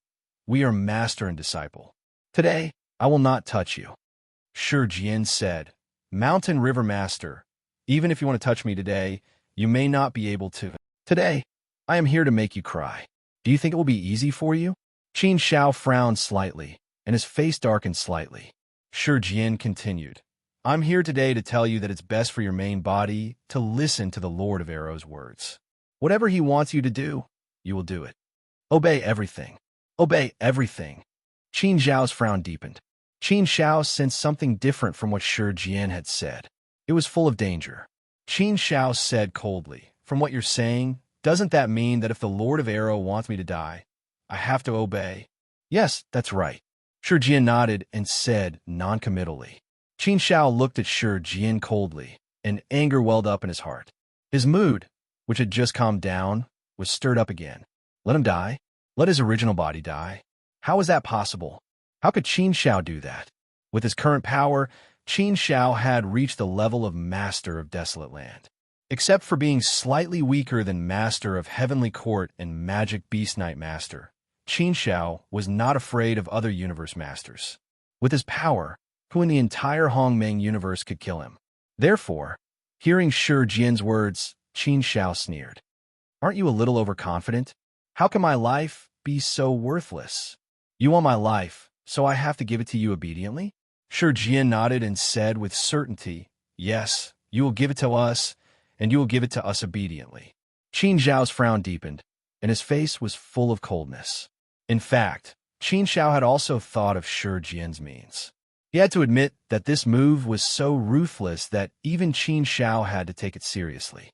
we are master and disciple. Today, I will not touch you. Shi Jian said, Mountain River Master, even if you want to touch me today, you may not be able to. Today, I am here to make you cry. Do you think it will be easy for you? Qin Shao frowned slightly, and his face darkened slightly. Shi Jian continued, I'm here today to tell you that it's best for your main body to listen to the Lord of Arrow's words. Whatever he wants you to do, you will do it. Obey everything. Obey everything. Qin Zhao's frown deepened. Qin Shao sensed something different from what Shi Jian had said. It was full of danger. Qin Shao said coldly, From what you're saying, doesn't that mean that if the Lord of Arrow wants me to die, I have to obey? Yes, that's right. Shi Jian nodded and said noncommittally. Qin Shao looked at Shi Jian coldly, and anger welled up in his heart. His mood, which had just calmed down, was stirred up again. Let him die? Let his original body die? How is that possible? How could Qin Shao do that? With his current power, Qin Shao had reached the level of Master of Desolate Land. Except for being slightly weaker than Master of Heavenly Court and Magic Beast Knight Master, Qin Shao was not afraid of other universe masters. With his power, who in the entire Hongmeng universe could kill him? Therefore, hearing Shi Jian's words, Qin Shao sneered. Aren't you a little overconfident? How can my life be so worthless? You want my life, so I have to give it to you obediently? Shi Jian nodded and said with certainty, Yes, you will give it to us, and you will give it to us obediently. Qin Zhao's frown deepened, and his face was full of coldness. In fact, Qin Shao had also thought of Shi Jian's means. He had to admit that this move was so ruthless that even Qin Shao had to take it seriously.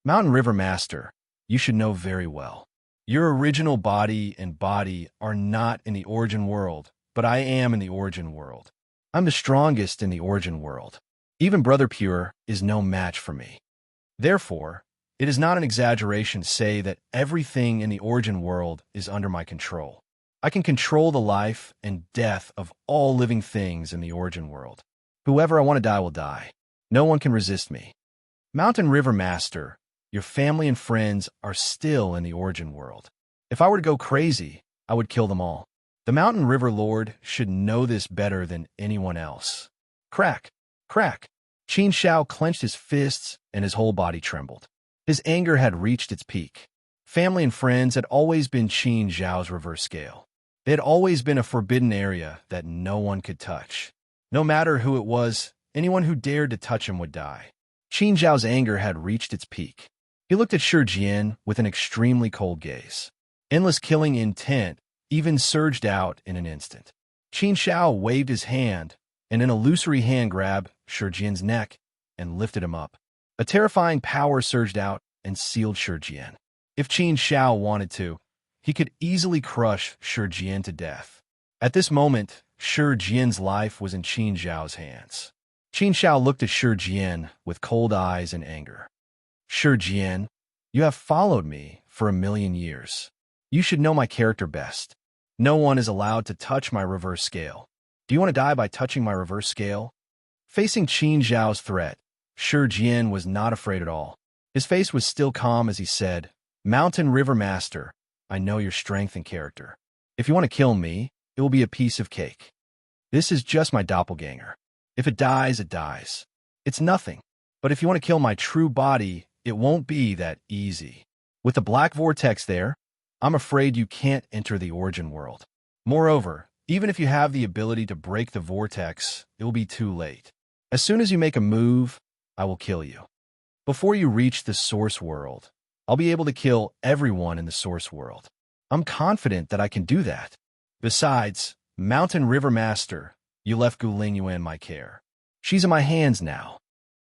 Mountain River Master, you should know very well. Your original body and body are not in the origin world, but I am in the origin world. I'm the strongest in the origin world. Even Brother Pure is no match for me. Therefore, it is not an exaggeration to say that everything in the origin world is under my control. I can control the life and death of all living things in the origin world. Whoever I want to die will die. No one can resist me. Mountain River Master, your family and friends are still in the origin world. If I were to go crazy, I would kill them all. The Mountain River Lord should know this better than anyone else. Crack! Crack! Qin Shao clenched his fists and his whole body trembled. His anger had reached its peak. Family and friends had always been Qin Zhao's reverse scale. They had always been a forbidden area that no one could touch. No matter who it was, anyone who dared to touch him would die. Qin Zhao's anger had reached its peak. He looked at Shi Jian with an extremely cold gaze. Endless killing intent even surged out in an instant. Qin Shao waved his hand, and an illusory hand grabbed Shi Jian's neck and lifted him up. A terrifying power surged out and sealed Shi Jian. If Qin Shao wanted to, he could easily crush Shi Jian to death. At this moment, Shi Jian's life was in Qin Zhao's hands. Qin Shao looked at Shi Jian with cold eyes and anger. Shi Jian, you have followed me for 1,000,000 years. You should know my character best. No one is allowed to touch my reverse scale. Do you want to die by touching my reverse scale? Facing Qin Zhao's threat, Shi Jian was not afraid at all. His face was still calm as he said, Mountain River Master, I know your strength and character. If you want to kill me, it will be a piece of cake. This is just my doppelganger. If it dies, it dies. It's nothing. But if you want to kill my true body, it won't be that easy. With the black vortex there, I'm afraid you can't enter the origin world. Moreover, even if you have the ability to break the vortex, it will be too late. As soon as you make a move, I will kill you. Before you reach the source world, I'll be able to kill everyone in the source world. I'm confident that I can do that. Besides, Mountain River Master, you left Guling Yuan in my care. She's in my hands now.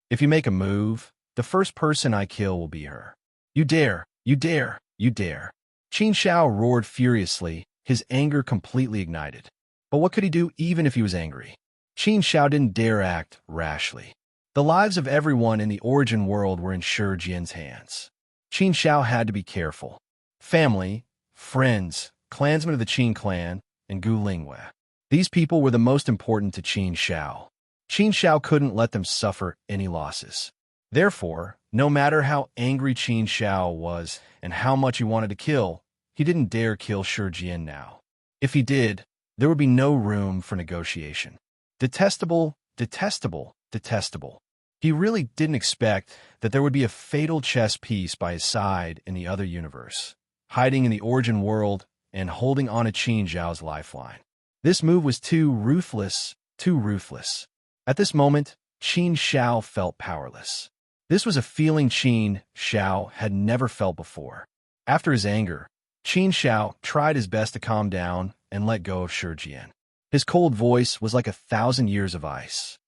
If you make a move, the first person I kill will be her. You dare, you dare, you dare. Qin Shao roared furiously, his anger completely ignited. But what could he do even if he was angry? Qin Shao didn't dare act rashly. The lives of everyone in the origin world were in Shi Jian's hands. Qin Shao had to be careful. Family, friends, clansmen of the Qin clan, and Gu Lingwei. These people were the most important to Qin Shao. Qin Shao couldn't let them suffer any losses. Therefore, no matter how angry Qin Shao was and how much he wanted to kill, he didn't dare kill Shi Jian now. If he did, there would be no room for negotiation. Detestable, detestable, detestable. He really didn't expect that there would be a fatal chess piece by his side in the other universe, hiding in the origin world and holding on to Qin Zhao's lifeline. This move was too ruthless, too ruthless. At this moment, Qin Shao felt powerless. This was a feeling Qin Shao had never felt before. After his anger, Qin Shao tried his best to calm down and let go of Shi Jian. His cold voice was like 1,000 years of ice.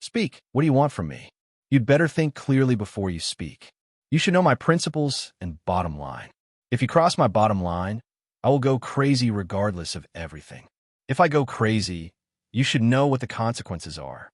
Speak, what do you want from me? You'd better think clearly before you speak. You should know my principles and bottom line. If you cross my bottom line, I will go crazy regardless of everything. If I go crazy, you should know what the consequences are.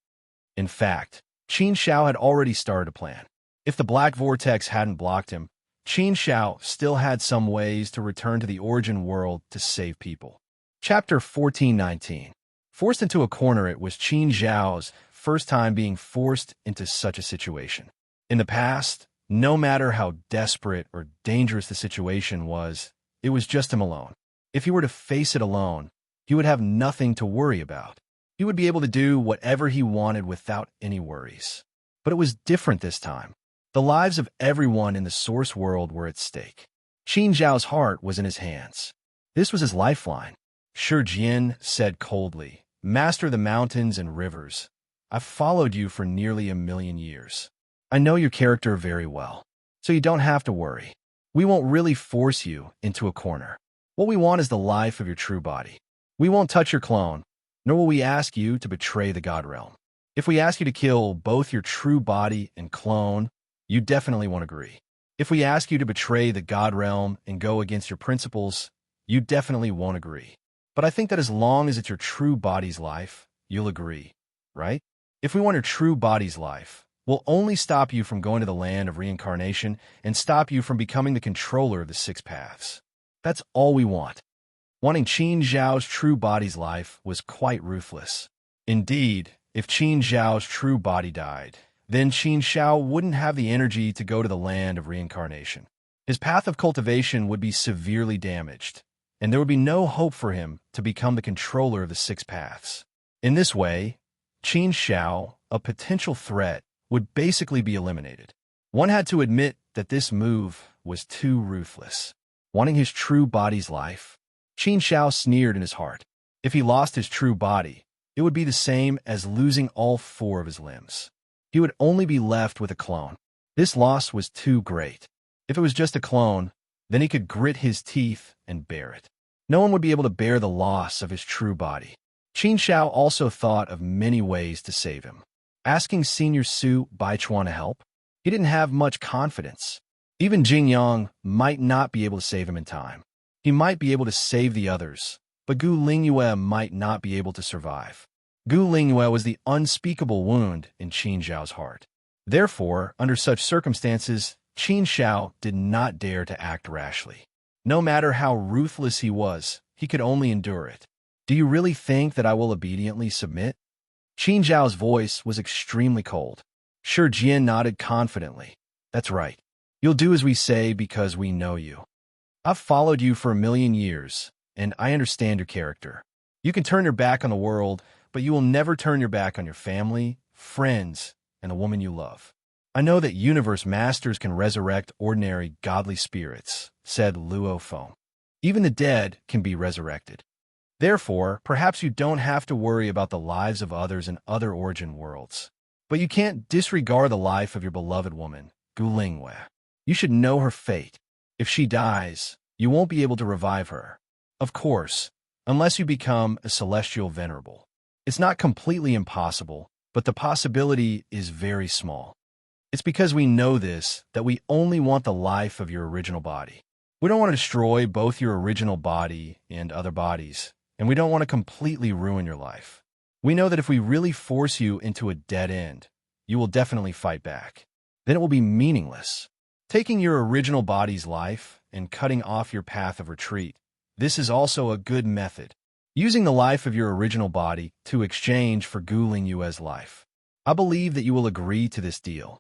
In fact, Qin Shao had already started a plan. If the Black Vortex hadn't blocked him, Qin Shao still had some ways to return to the origin world to save people. Chapter 1419. Forced into a corner, it was Qin Zhao's first time being forced into such a situation. In the past, no matter how desperate or dangerous the situation was, it was just him alone. If he were to face it alone, he would have nothing to worry about. He would be able to do whatever he wanted without any worries. But it was different this time. The lives of everyone in the source world were at stake. Qin Zhao's heart was in his hands. This was his lifeline. Shi Jian said coldly, "Master of the mountains and rivers, I've followed you for nearly 1,000,000 years. I know your character very well, so you don't have to worry. We won't really force you into a corner. What we want is the life of your true body. We won't touch your clone, nor will we ask you to betray the God realm. If we ask you to kill both your true body and clone, you definitely won't agree. If we ask you to betray the God realm and go against your principles, you definitely won't agree. But I think that as long as it's your true body's life, you'll agree, right? If we want your true body's life, we'll only stop you from going to the land of reincarnation and stop you from becoming the controller of the 6 paths. That's all we want." Wanting Qin Zhao's true body's life was quite ruthless. Indeed, if Qin Zhao's true body died, then Qin Shao wouldn't have the energy to go to the land of reincarnation. His path of cultivation would be severely damaged, and there would be no hope for him to become the controller of the 6 paths. In this way, Qin Shao, a potential threat, would basically be eliminated. One had to admit that this move was too ruthless. Wanting his true body's life, Qin Shao sneered in his heart. If he lost his true body, it would be the same as losing all 4 of his limbs. He would only be left with a clone. This loss was too great. If it was just a clone, then he could grit his teeth and bear it. No one would be able to bear the loss of his true body. Qin Shao also thought of many ways to save him. Asking Senior Su Baichuan to help? He didn't have much confidence. Even Jing Yang might not be able to save him in time. He might be able to save the others, but Gu Lingyue might not be able to survive. Gu Lingyue was the unspeakable wound in Qin Zhao's heart. Therefore, under such circumstances, Qin Shao did not dare to act rashly. No matter how ruthless he was, he could only endure it. "Do you really think that I will obediently submit?" Qin Zhao's voice was extremely cold. Shi Jian nodded confidently. "That's right. You'll do as we say because we know you. I've followed you for 1,000,000 years, and I understand your character. You can turn your back on the world, but you will never turn your back on your family, friends, and the woman you love. I know that universe masters can resurrect ordinary godly spirits," said Luo Feng. "Even the dead can be resurrected. Therefore, perhaps you don't have to worry about the lives of others in other origin worlds. But you can't disregard the life of your beloved woman, Gu Lingyue. You should know her fate. If she dies, you won't be able to revive her. Of course, unless you become a celestial venerable. It's not completely impossible, but the possibility is very small. It's because we know this that we only want the life of your original body. We don't want to destroy both your original body and other bodies, and we don't want to completely ruin your life. We know that if we really force you into a dead end, you will definitely fight back. Then it will be meaningless. Taking your original body's life and cutting off your path of retreat, this is also a good method. Using the life of your original body to exchange for Gu Lingyue's life. I believe that you will agree to this deal,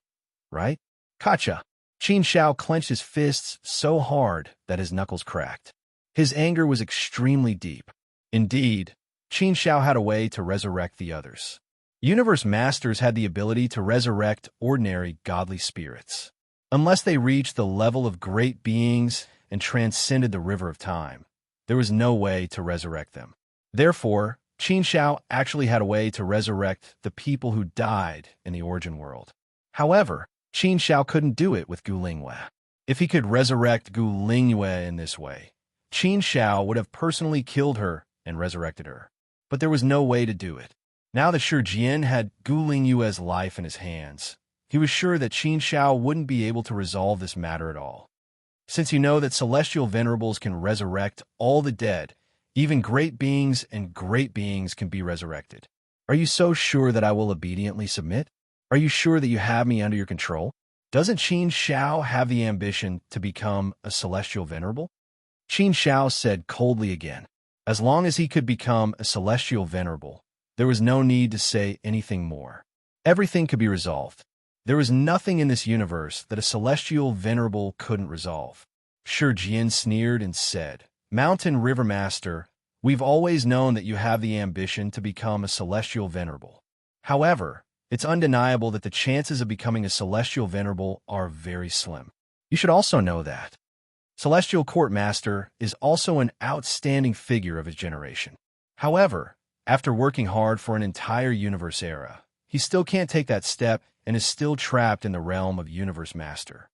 right? Gotcha. Qin Shao clenched his fists so hard that his knuckles cracked. His anger was extremely deep. Indeed, Qin Shao had a way to resurrect the others. Universe Masters had the ability to resurrect ordinary godly spirits. Unless they reached the level of great beings and transcended the river of time, there was no way to resurrect them. Therefore, Qin Shao actually had a way to resurrect the people who died in the origin world. However, Qin Shao couldn't do it with Gu Lingyue. If he could resurrect Gu Lingyue in this way, Qin Shao would have personally killed her and resurrected her. But there was no way to do it. Now that Shi Jian had Gu Lingyue's life in his hands, he was sure that Qin Shao wouldn't be able to resolve this matter at all. Since you know that celestial venerables can resurrect all the dead, even great beings and great beings can be resurrected. Are you so sure that I will obediently submit? Are you sure that you have me under your control? Doesn't Qin Shao have the ambition to become a celestial venerable? Qin Shao said coldly again. As long as he could become a celestial venerable, there was no need to say anything more. Everything could be resolved. There was nothing in this universe that a celestial venerable couldn't resolve. Shi Jian sneered and said, Mountain River Master, we've always known that you have the ambition to become a celestial venerable. However, it's undeniable that the chances of becoming a celestial venerable are very slim. You should also know that Celestial Court Master is also an outstanding figure of his generation. However, after working hard for an entire universe era, he still can't take that step and is still trapped in the realm of Universe Master.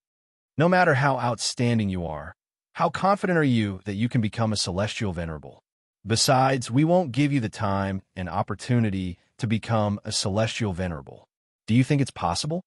No matter how outstanding you are, how confident are you that you can become a celestial venerable? Besides, we won't give you the time and opportunity to become a celestial venerable. Do you think it's possible?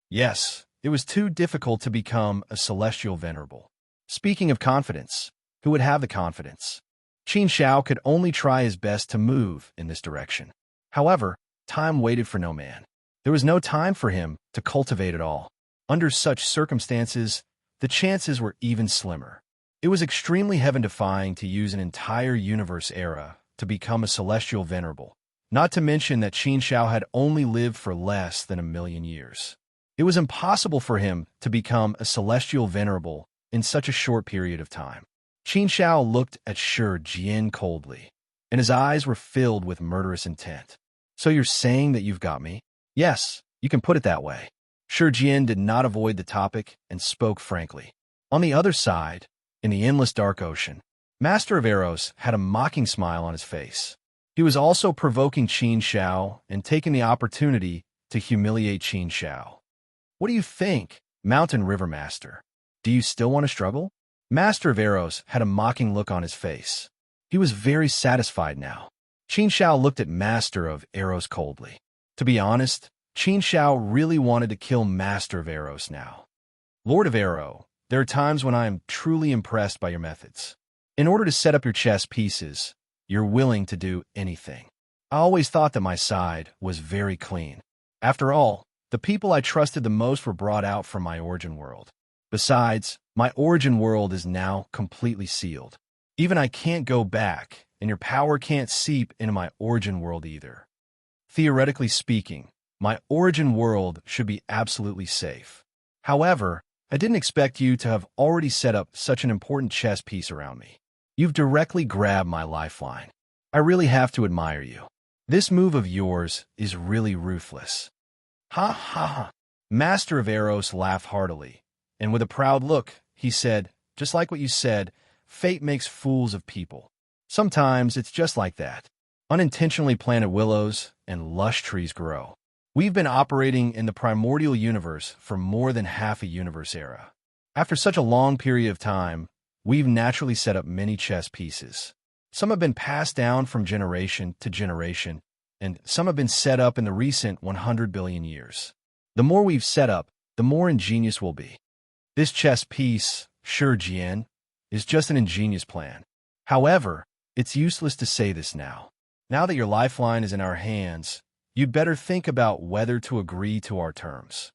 Yes, it was too difficult to become a celestial venerable. Speaking of confidence, who would have the confidence? Qin Shao could only try his best to move in this direction. However, time waited for no man. There was no time for him to cultivate at all. Under such circumstances, the chances were even slimmer. It was extremely heaven-defying to use an entire universe era to become a celestial venerable, not to mention that Qin Shao had only lived for less than 1,000,000 years. It was impossible for him to become a celestial venerable in such a short period of time. Qin Shao looked at Shi Jian coldly, and his eyes were filled with murderous intent. So you're saying that you've got me? Yes, you can put it that way. Shi Jian did not avoid the topic and spoke frankly. On the other side, in the endless dark ocean, Master of Arrows had a mocking smile on his face. He was also provoking Qin Shao and taking the opportunity to humiliate Qin Shao. What do you think, Mountain River Master? Do you still want to struggle? Master of Arrows had a mocking look on his face. He was very satisfied now. Qin Shao looked at Master of Arrows coldly. To be honest, Qin Shao really wanted to kill Master of Arrows now. Lord of Arrow, there are times when I am truly impressed by your methods. In order to set up your chess pieces, you're willing to do anything. I always thought that my side was very clean. After all, the people I trusted the most were brought out from my origin world. Besides, my origin world is now completely sealed. Even I can't go back, and your power can't seep into my origin world either. Theoretically speaking, my origin world should be absolutely safe. However, I didn't expect you to have already set up such an important chess piece around me. You've directly grabbed my lifeline. I really have to admire you. This move of yours is really ruthless. Ha ha ha. Master of Arrows laughed heartily, and with a proud look, he said, just like what you said, fate makes fools of people. Sometimes it's just like that. Unintentionally planted willows and lush trees grow. We've been operating in the primordial universe for more than half a universe era. After such a long period of time, we've naturally set up many chess pieces. Some have been passed down from generation to generation, and some have been set up in the recent 100 billion years. The more we've set up, the more ingenious we'll be. This chess piece, Shi Jian, is just an ingenious plan. However, it's useless to say this now. Now that your lifeline is in our hands, you'd better think about whether to agree to our terms.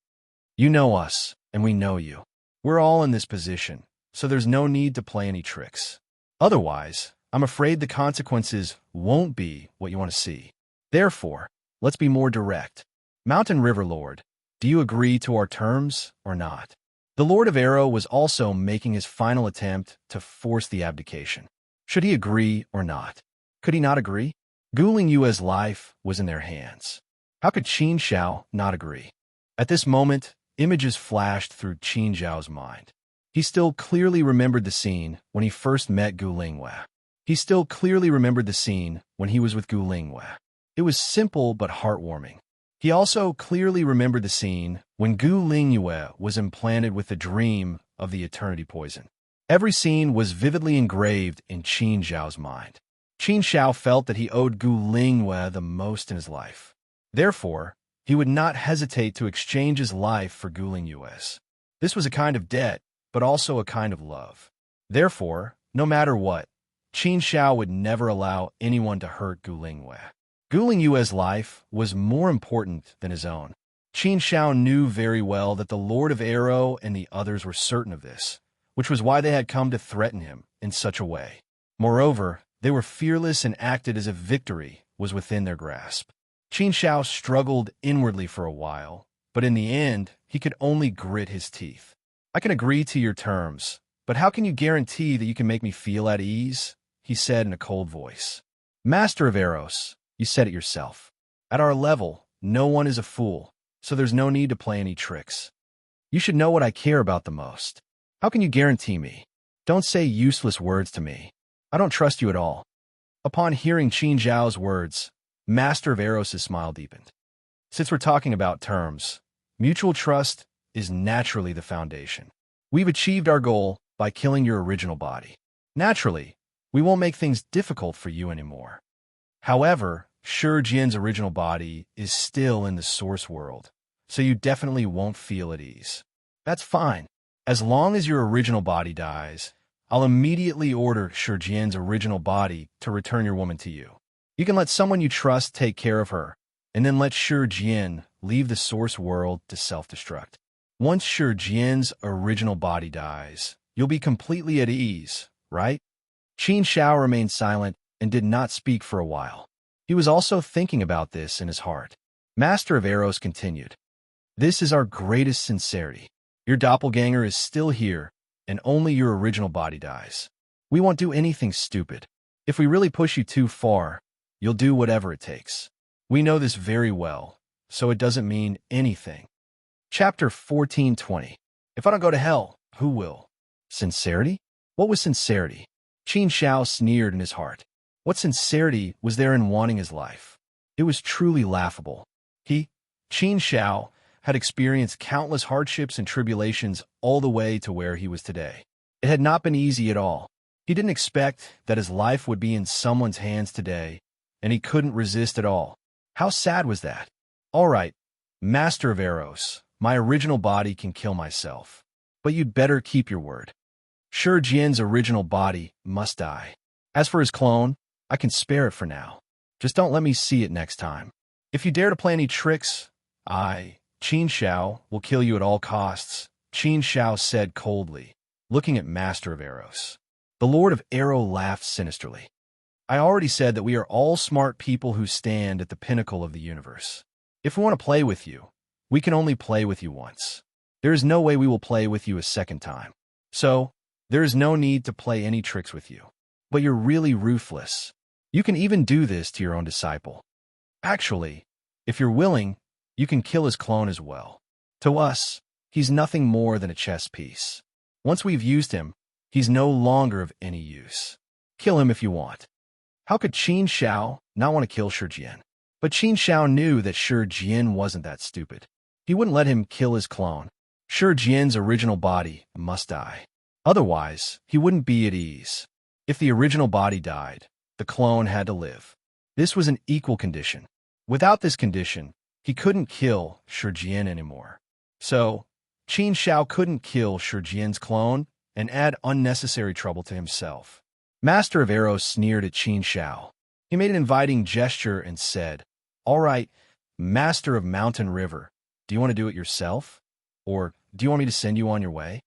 You know us, and we know you. We're all in this position, so there's no need to play any tricks. Otherwise, I'm afraid the consequences won't be what you want to see. Therefore, let's be more direct. Mountain River Lord, Do you agree to our terms or not? The Lord of Arrow was also making his final attempt to force the abdication. Should he agree or not? Could he not agree? Guling Yue's life was in their hands. How could Qin Xiao not agree? At this moment, images flashed through Qin Xiao's mind. He still clearly remembered the scene when he first met Gu Lingwei. He still clearly remembered the scene when he was with Gu Lingwei. It was simple but heartwarming. He also clearly remembered the scene when Gu Lingwei was implanted with the dream of the eternity poison. Every scene was vividly engraved in Qin Xiao's mind. Qin Xiao felt that he owed Gu Lingwei the most in his life. Therefore, he would not hesitate to exchange his life for Gu Lingwei's. This was a kind of debt, but also a kind of love. Therefore, no matter what, Qin Xiao would never allow anyone to hurt Gu Lingwei. Gu Lingwei's life was more important than his own. Qin Xiao knew very well that the Lord of Arrow and the others were certain of this, which was why they had come to threaten him in such a way. Moreover, they were fearless and acted as if victory was within their grasp. Qin Xiao struggled inwardly for a while, but in the end, he could only grit his teeth. I can agree to your terms, but how can you guarantee that you can make me feel at ease? He said in a cold voice. Master of Arrows, you said it yourself. At our level, no one is a fool, so there's no need to play any tricks. You should know what I care about the most. How can you guarantee me? Don't say useless words to me. I don't trust you at all. Upon hearing Qin Xiao's words, Master of Arrows' smile deepened. Since we're talking about terms, mutual trust is naturally the foundation. We've achieved our goal by killing your original body. Naturally, we won't make things difficult for you anymore. However, Shi Jian's original body is still in the source world, so you definitely won't feel at ease. That's fine. As long as your original body dies, I'll immediately order Shi Jian's original body to return your woman to you. You can let someone you trust take care of her, and then let Shi Jian leave the source world to self-destruct. Once Shi Jian's original body dies, you'll be completely at ease, right? Qin Xiao remained silent and did not speak for a while. He was also thinking about this in his heart. Master of Arrows continued. This is our greatest sincerity. Your doppelganger is still here, and only your original body dies. We won't do anything stupid. If we really push you too far, you'll do whatever it takes. We know this very well, so it doesn't mean anything. Chapter 14:20. If I don't go to hell, who will? Sincerity? What was sincerity? Qin Xiao sneered in his heart. What sincerity was there in wanting his life? It was truly laughable. He, Qin Xiao, had experienced countless hardships and tribulations all the way to where he was today. It had not been easy at all. He didn't expect that his life would be in someone's hands today, and he couldn't resist at all. How sad was that? All right, Master of Arrows, my original body can kill myself, but you'd better keep your word. Shi Jian's original body must die. As for his clone, I can spare it for now. Just don't let me see it next time. If you dare to play any tricks, I, Qin Xiao, will kill you at all costs, Qin Xiao said coldly, looking at Master of Arrows. The Lord of Arrow laughed sinisterly. I already said that we are all smart people who stand at the pinnacle of the universe. If we want to play with you, we can only play with you once. There is no way we will play with you a second time. So, there is no need to play any tricks with you. But you're really ruthless. You can even do this to your own disciple. Actually, if you're willing, you can kill his clone as well. To us, he's nothing more than a chess piece. Once we've used him, he's no longer of any use. Kill him if you want. How could Qin Xiao not want to kill Shi Jian? But Qin Xiao knew that Shi Jian wasn't that stupid. He wouldn't let him kill his clone. Shi Jian's original body must die. Otherwise, he wouldn't be at ease. If the original body died, the clone had to live. This was an equal condition. Without this condition, he couldn't kill Shi Jian anymore. So, Qin Xiao couldn't kill Shi Jian's clone and add unnecessary trouble to himself. Master of Arrows sneered at Qin Xiao. He made an inviting gesture and said, All right, Master of Mountain River, do you want to do it yourself? Or do you want me to send you on your way?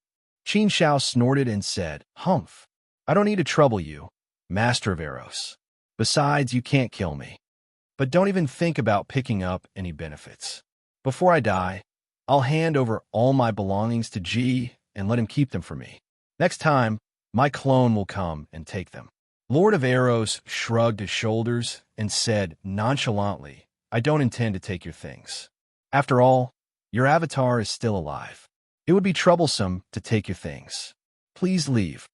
Qin Xiao snorted and said, Humph. I don't need to trouble you, Master of Arrows. Besides, you can't kill me. But don't even think about picking up any benefits. Before I die, I'll hand over all my belongings to G and let him keep them for me. Next time, my clone will come and take them." Lord of Arrows shrugged his shoulders and said nonchalantly, "I don't intend to take your things. After all, your avatar is still alive. It would be troublesome to take your things. Please leave.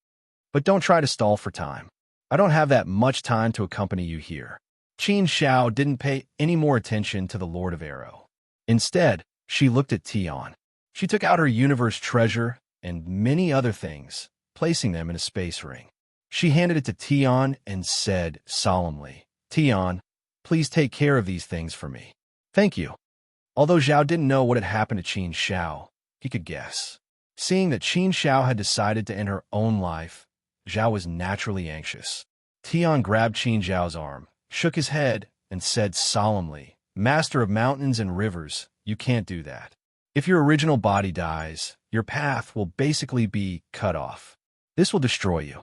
But don't try to stall for time. I don't have that much time to accompany you here." Qin Xiao didn't pay any more attention to the Lord of Arrow. Instead, she looked at Tian. She took out her universe treasure and many other things, placing them in a space ring. She handed it to Tian and said solemnly, "Tian, please take care of these things for me." "Thank you." Although Zhao didn't know what had happened to Qin Xiao, he could guess. Seeing that Qin Xiao had decided to end her own life, Zhao was naturally anxious. Tian grabbed Qin Xiao's arm, shook his head, and said solemnly, "Master of mountains and rivers, you can't do that. If your original body dies, your path will basically be cut off. This will destroy you.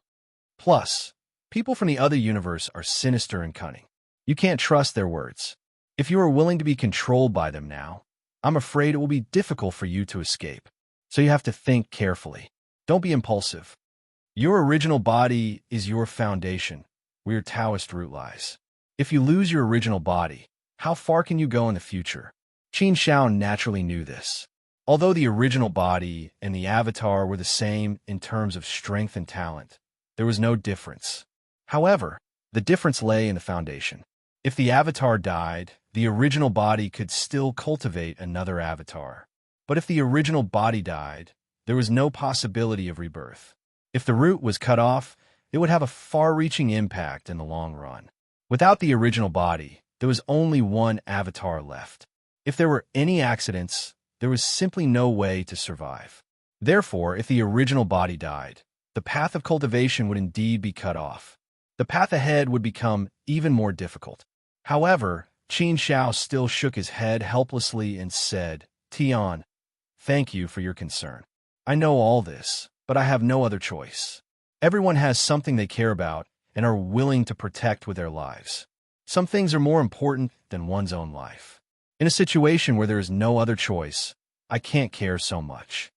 Plus, people from the other universe are sinister and cunning. You can't trust their words. If you are willing to be controlled by them now, I'm afraid it will be difficult for you to escape. So you have to think carefully. Don't be impulsive. Your original body is your foundation, where your Taoist root lies. If you lose your original body, how far can you go in the future?" Qin Xiao naturally knew this. Although the original body and the avatar were the same in terms of strength and talent, there was no difference. However, the difference lay in the foundation. If the avatar died, the original body could still cultivate another avatar. But if the original body died, there was no possibility of rebirth. If the root was cut off, it would have a far-reaching impact in the long run. Without the original body, there was only one avatar left. If there were any accidents, there was simply no way to survive. Therefore, if the original body died, the path of cultivation would indeed be cut off. The path ahead would become even more difficult. However, Qin Xiao still shook his head helplessly and said, "Tian, thank you for your concern. I know all this, but I have no other choice. Everyone has something they care about and are willing to protect with their lives. Some things are more important than one's own life. In a situation where there is no other choice, I can't care so much."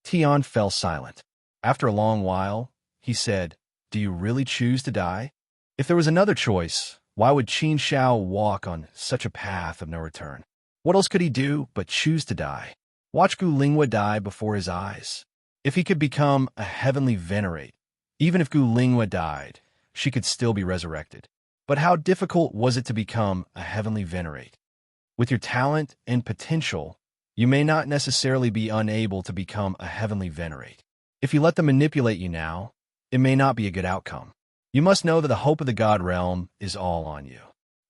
Tian fell silent. After a long while, he said, "Do you really choose to die? If there was another choice, why would Qin Xiao walk on such a path of no return? What else could he do but choose to die? Watch Gu Linghua die before his eyes. If he could become a heavenly venerate, even if Gu Linghua died, she could still be resurrected. But how difficult was it to become a heavenly venerate? With your talent and potential, you may not necessarily be unable to become a heavenly venerate. If you let them manipulate you now, it may not be a good outcome. You must know that the hope of the God realm is all on you.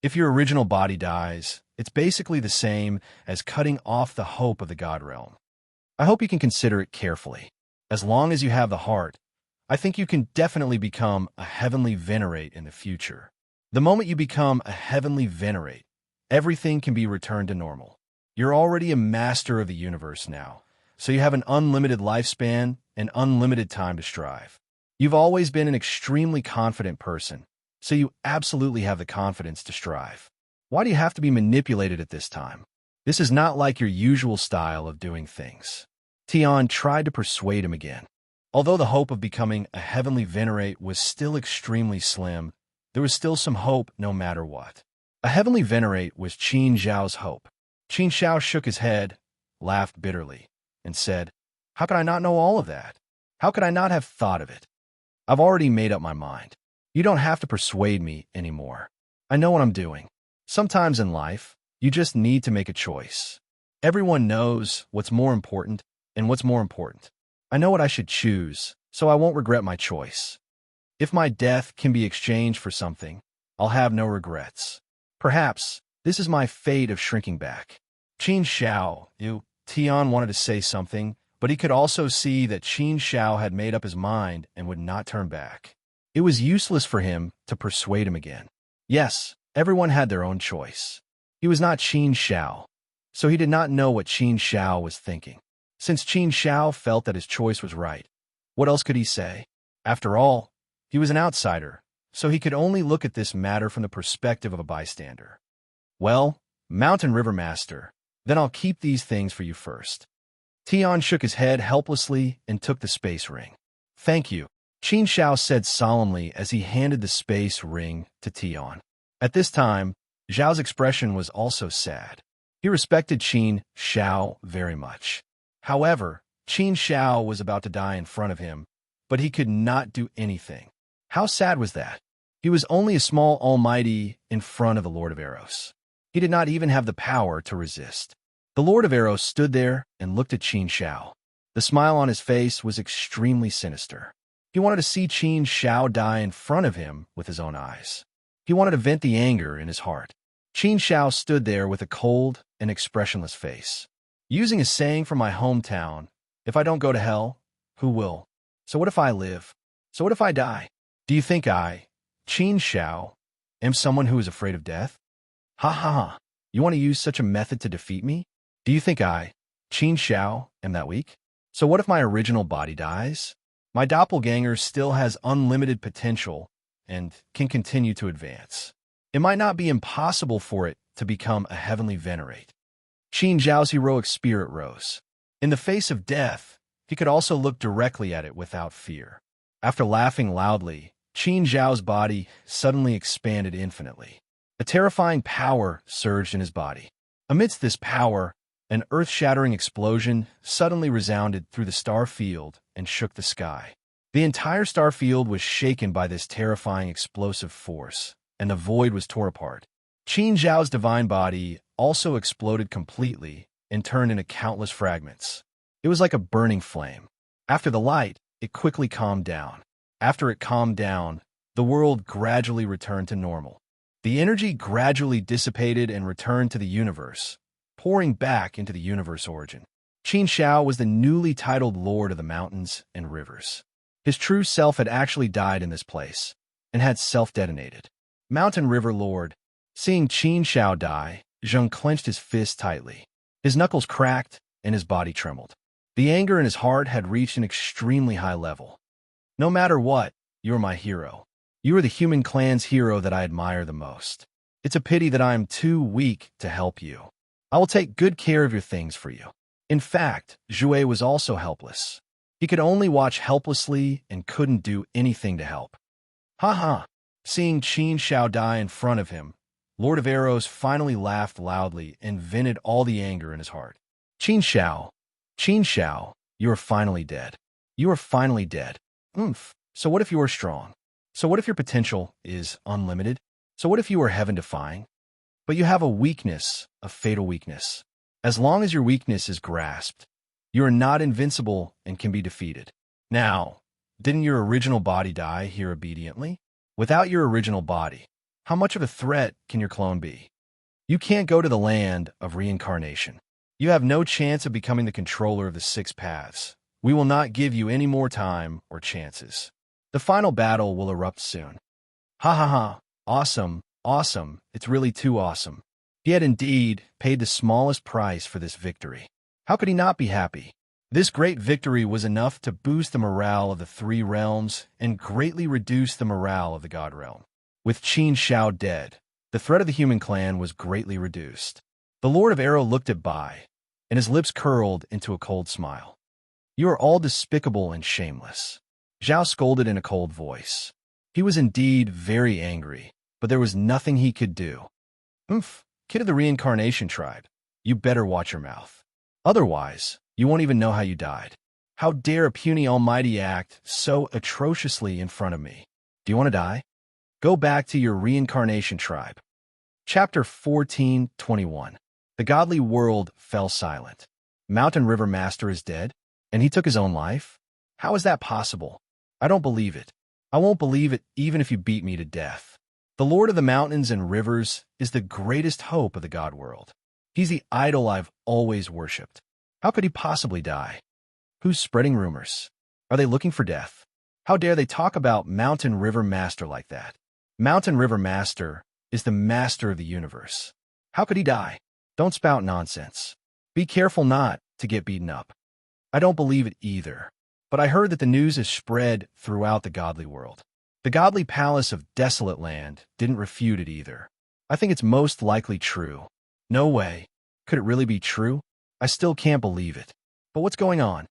If your original body dies, it's basically the same as cutting off the hope of the God realm. I hope you can consider it carefully. As long as you have the heart, I think you can definitely become a heavenly venerate in the future. The moment you become a heavenly venerate, everything can be returned to normal. You're already a master of the universe now, so you have an unlimited lifespan and unlimited time to strive. You've always been an extremely confident person, so you absolutely have the confidence to strive. Why do you have to be manipulated at this time? This is not like your usual style of doing things." Tian tried to persuade him again. Although the hope of becoming a heavenly venerate was still extremely slim, there was still some hope no matter what. A heavenly venerate was Qin Xiao's hope. Qin Xiao shook his head, laughed bitterly, and said, "How could I not know all of that? How could I not have thought of it? I've already made up my mind. You don't have to persuade me anymore. I know what I'm doing. Sometimes in life, you just need to make a choice. Everyone knows what's more important and what's more important. I know what I should choose, so I won't regret my choice. If my death can be exchanged for something, I'll have no regrets. Perhaps this is my fate of shrinking back." Qin Xiao, Tian wanted to say something, but he could also see that Qin Xiao had made up his mind and would not turn back. It was useless for him to persuade him again. Yes, everyone had their own choice. He was not Qin Xiao, so he did not know what Qin Xiao was thinking. Since Qin Xiao felt that his choice was right, what else could he say? After all, he was an outsider, so he could only look at this matter from the perspective of a bystander. "Well, Mountain River Master, Then I'll keep these things for you first. Tian shook his head helplessly and took the space ring. Thank you, Qin Xiao said solemnly as he handed the space ring to Tian. At this time, Zhao's expression was also sad. He respected Qin Xiao very much. However, Qin Xiao was about to die in front of him, but he could not do anything. How sad was that? He was only a small almighty in front of the Lord of Arrows. He did not even have the power to resist. The Lord of Arrows stood there and looked at Qin Xiao. The smile on his face was extremely sinister. He wanted to see Qin Xiao die in front of him with his own eyes. He wanted to vent the anger in his heart. Qin Xiao stood there with a cold and expressionless face. Using a saying from my hometown, if I don't go to hell, who will? So what if I live? So what if I die? Do you think I, Qin Xiao, am someone who is afraid of death? Ha ha ha. You want to use such a method to defeat me? Do you think I, Qin Xiao, am that weak? So what if my original body dies? My doppelganger still has unlimited potential and can continue to advance. It might not be impossible for it to become a heavenly venerate. Qin Zhao's heroic spirit rose. In the face of death, he could also look directly at it without fear. After laughing loudly, Qin Zhao's body suddenly expanded infinitely. A terrifying power surged in his body. Amidst this power, an earth-shattering explosion suddenly resounded through the star field and shook the sky. The entire star field was shaken by this terrifying explosive force, and the void was torn apart. Qin Zhao's divine body also exploded completely and turned into countless fragments. It was like a burning flame. After the light, it quickly calmed down. After it calmed down, the world gradually returned to normal. The energy gradually dissipated and returned to the universe, pouring back into the universe origin. Qin Xiao was the newly titled Lord of the Mountains and Rivers. His true self had actually died in this place, and had self-detonated. Mountain River Lord. Seeing Qin Xiao die, Zheng clenched his fist tightly. His knuckles cracked, and his body trembled. The anger in his heart had reached an extremely high level. No matter what, you are my hero. You are the human clan's hero that I admire the most. It's a pity that I am too weak to help you. I will take good care of your things for you. In fact, Zhui was also helpless. He could only watch helplessly and couldn't do anything to help. Ha ha! Seeing Qin Xiao die in front of him, Lord of Arrows finally laughed loudly and vented all the anger in his heart. Qin Xiao, you are finally dead. You are finally dead. So what if you are strong? So what if your potential is unlimited? So what if you are heaven-defying? But you have a weakness, a fatal weakness. As long as your weakness is grasped, you are not invincible and can be defeated. Now, didn't your original body die here obediently? Without your original body, how much of a threat can your clone be? You can't go to the land of reincarnation. You have no chance of becoming the controller of the six paths. We will not give you any more time or chances. The final battle will erupt soon. Ha ha ha, awesome, awesome, it's really too awesome. He had indeed paid the smallest price for this victory. How could he not be happy? This great victory was enough to boost the morale of the three realms and greatly reduce the morale of the God realm. With Qin Xiao dead, the threat of the human clan was greatly reduced. The Lord of Arrow looked at Bai, and his lips curled into a cold smile. You are all despicable and shameless. Zhao scolded in a cold voice. He was indeed very angry, but there was nothing he could do. Kid of the reincarnation tribe, you better watch your mouth. Otherwise, you won't even know how you died. How dare a puny almighty act so atrociously in front of me? Do you want to die? Go back to your reincarnation tribe. Chapter 14:21. The godly world fell silent. Mountain River Master is dead, and he took his own life? How is that possible? I don't believe it. I won't believe it even if you beat me to death. The Lord of the Mountains and Rivers is the greatest hope of the God world. He's the idol I've always worshipped. How could he possibly die? Who's spreading rumors? Are they looking for death? How dare they talk about Mountain River Master like that? Mountain River Master is the master of the universe. How could he die? Don't spout nonsense. Be careful not to get beaten up. I don't believe it either, but I heard that the news is spread throughout the godly world. The godly palace of Desolate Land didn't refute it either. I think it's most likely true. No way. Could it really be true? I still can't believe it. But what's going on?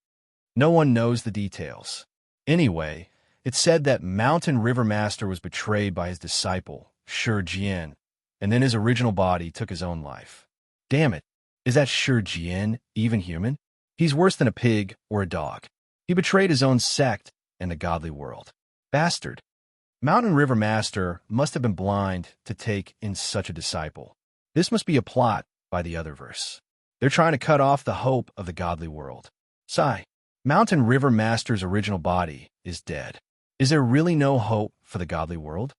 No one knows the details. Anyway, it's said that Mountain River Master was betrayed by his disciple, Shi Jian, and then his original body took his own life. Damn it, is that Shi Jian even human? He's worse than a pig or a dog. He betrayed his own sect and the godly world. Bastard. Mountain River Master must have been blind to take in such a disciple. This must be a plot by the Otherverse. They're trying to cut off the hope of the godly world. Sigh. Mountain River Master's original body is dead. Is there really no hope for the godly world?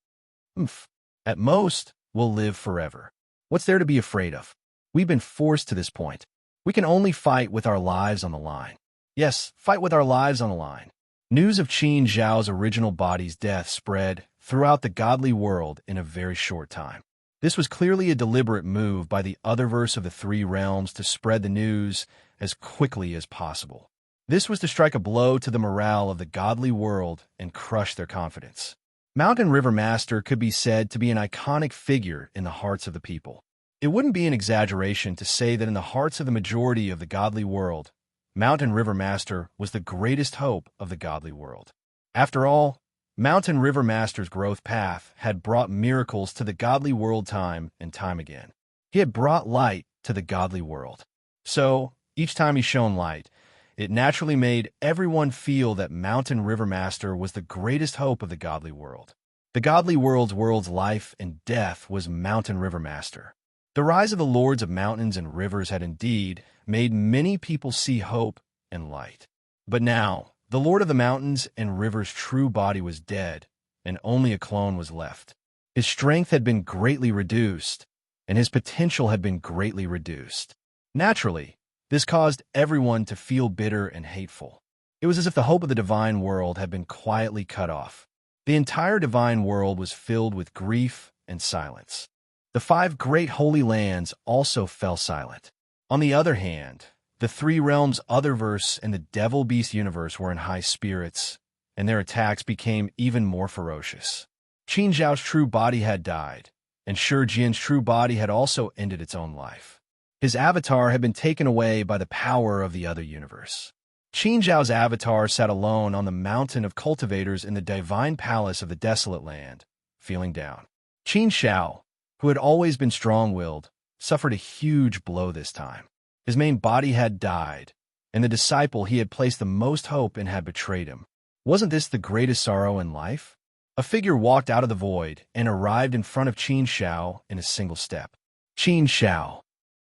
At most, we'll live forever. What's there to be afraid of? We've been forced to this point. We can only fight with our lives on the line. Yes, fight with our lives on the line. News of Qin Zhao's original body's death spread throughout the godly world in a very short time. This was clearly a deliberate move by the Otherverse of the Three Realms to spread the news as quickly as possible. This was to strike a blow to the morale of the godly world and crush their confidence. Mountain River Master could be said to be an iconic figure in the hearts of the people. It wouldn't be an exaggeration to say that in the hearts of the majority of the godly world, Mountain River Master was the greatest hope of the godly world. After all, Mountain River Master's growth path had brought miracles to the godly world time and time again. He had brought light to the godly world. So, each time he shone light, it naturally made everyone feel that Mountain River Master was the greatest hope of the godly world. The godly world's life and death was Mountain River Master. The rise of the lords of mountains and rivers had indeed made many people see hope and light. But now, the Lord of the Mountains and Rivers' true body was dead, and only a clone was left. His strength had been greatly reduced, and his potential had been greatly reduced. Naturally, this caused everyone to feel bitter and hateful. It was as if the hope of the divine world had been quietly cut off. The entire divine world was filled with grief and silence. The 5 great holy lands also fell silent. On the other hand, the Three Realms Otherverse and the Devil Beast universe were in high spirits, and their attacks became even more ferocious. Qin Zhao's true body had died, and Shi Jian's true body had also ended its own life. His avatar had been taken away by the power of the other universe. Qin Zhao's avatar sat alone on the mountain of cultivators in the divine palace of the desolate land, feeling down. Qin Zhao, who had always been strong-willed, suffered a huge blow this time. His main body had died, and the disciple he had placed the most hope in had betrayed him. Wasn't this the greatest sorrow in life? A figure walked out of the void and arrived in front of Qin Zhao in a single step. Qin Zhao.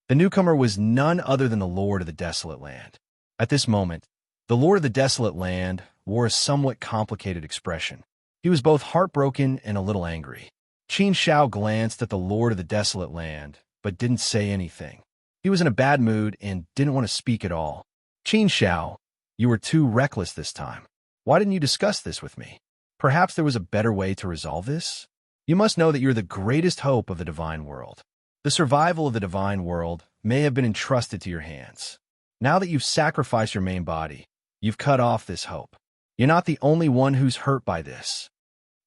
The newcomer was none other than the Lord of the Desolate Land. At this moment, the Lord of the Desolate Land wore a somewhat complicated expression. He was both heartbroken and a little angry. Qin Zhao glanced at the Lord of the Desolate Land, but didn't say anything. He was in a bad mood and didn't want to speak at all. Qin Zhao, you were too reckless this time. Why didn't you discuss this with me? Perhaps there was a better way to resolve this? You must know that you're the greatest hope of the divine world. The survival of the divine world may have been entrusted to your hands. Now that you've sacrificed your main body, you've cut off this hope. You're not the only one who's hurt by this.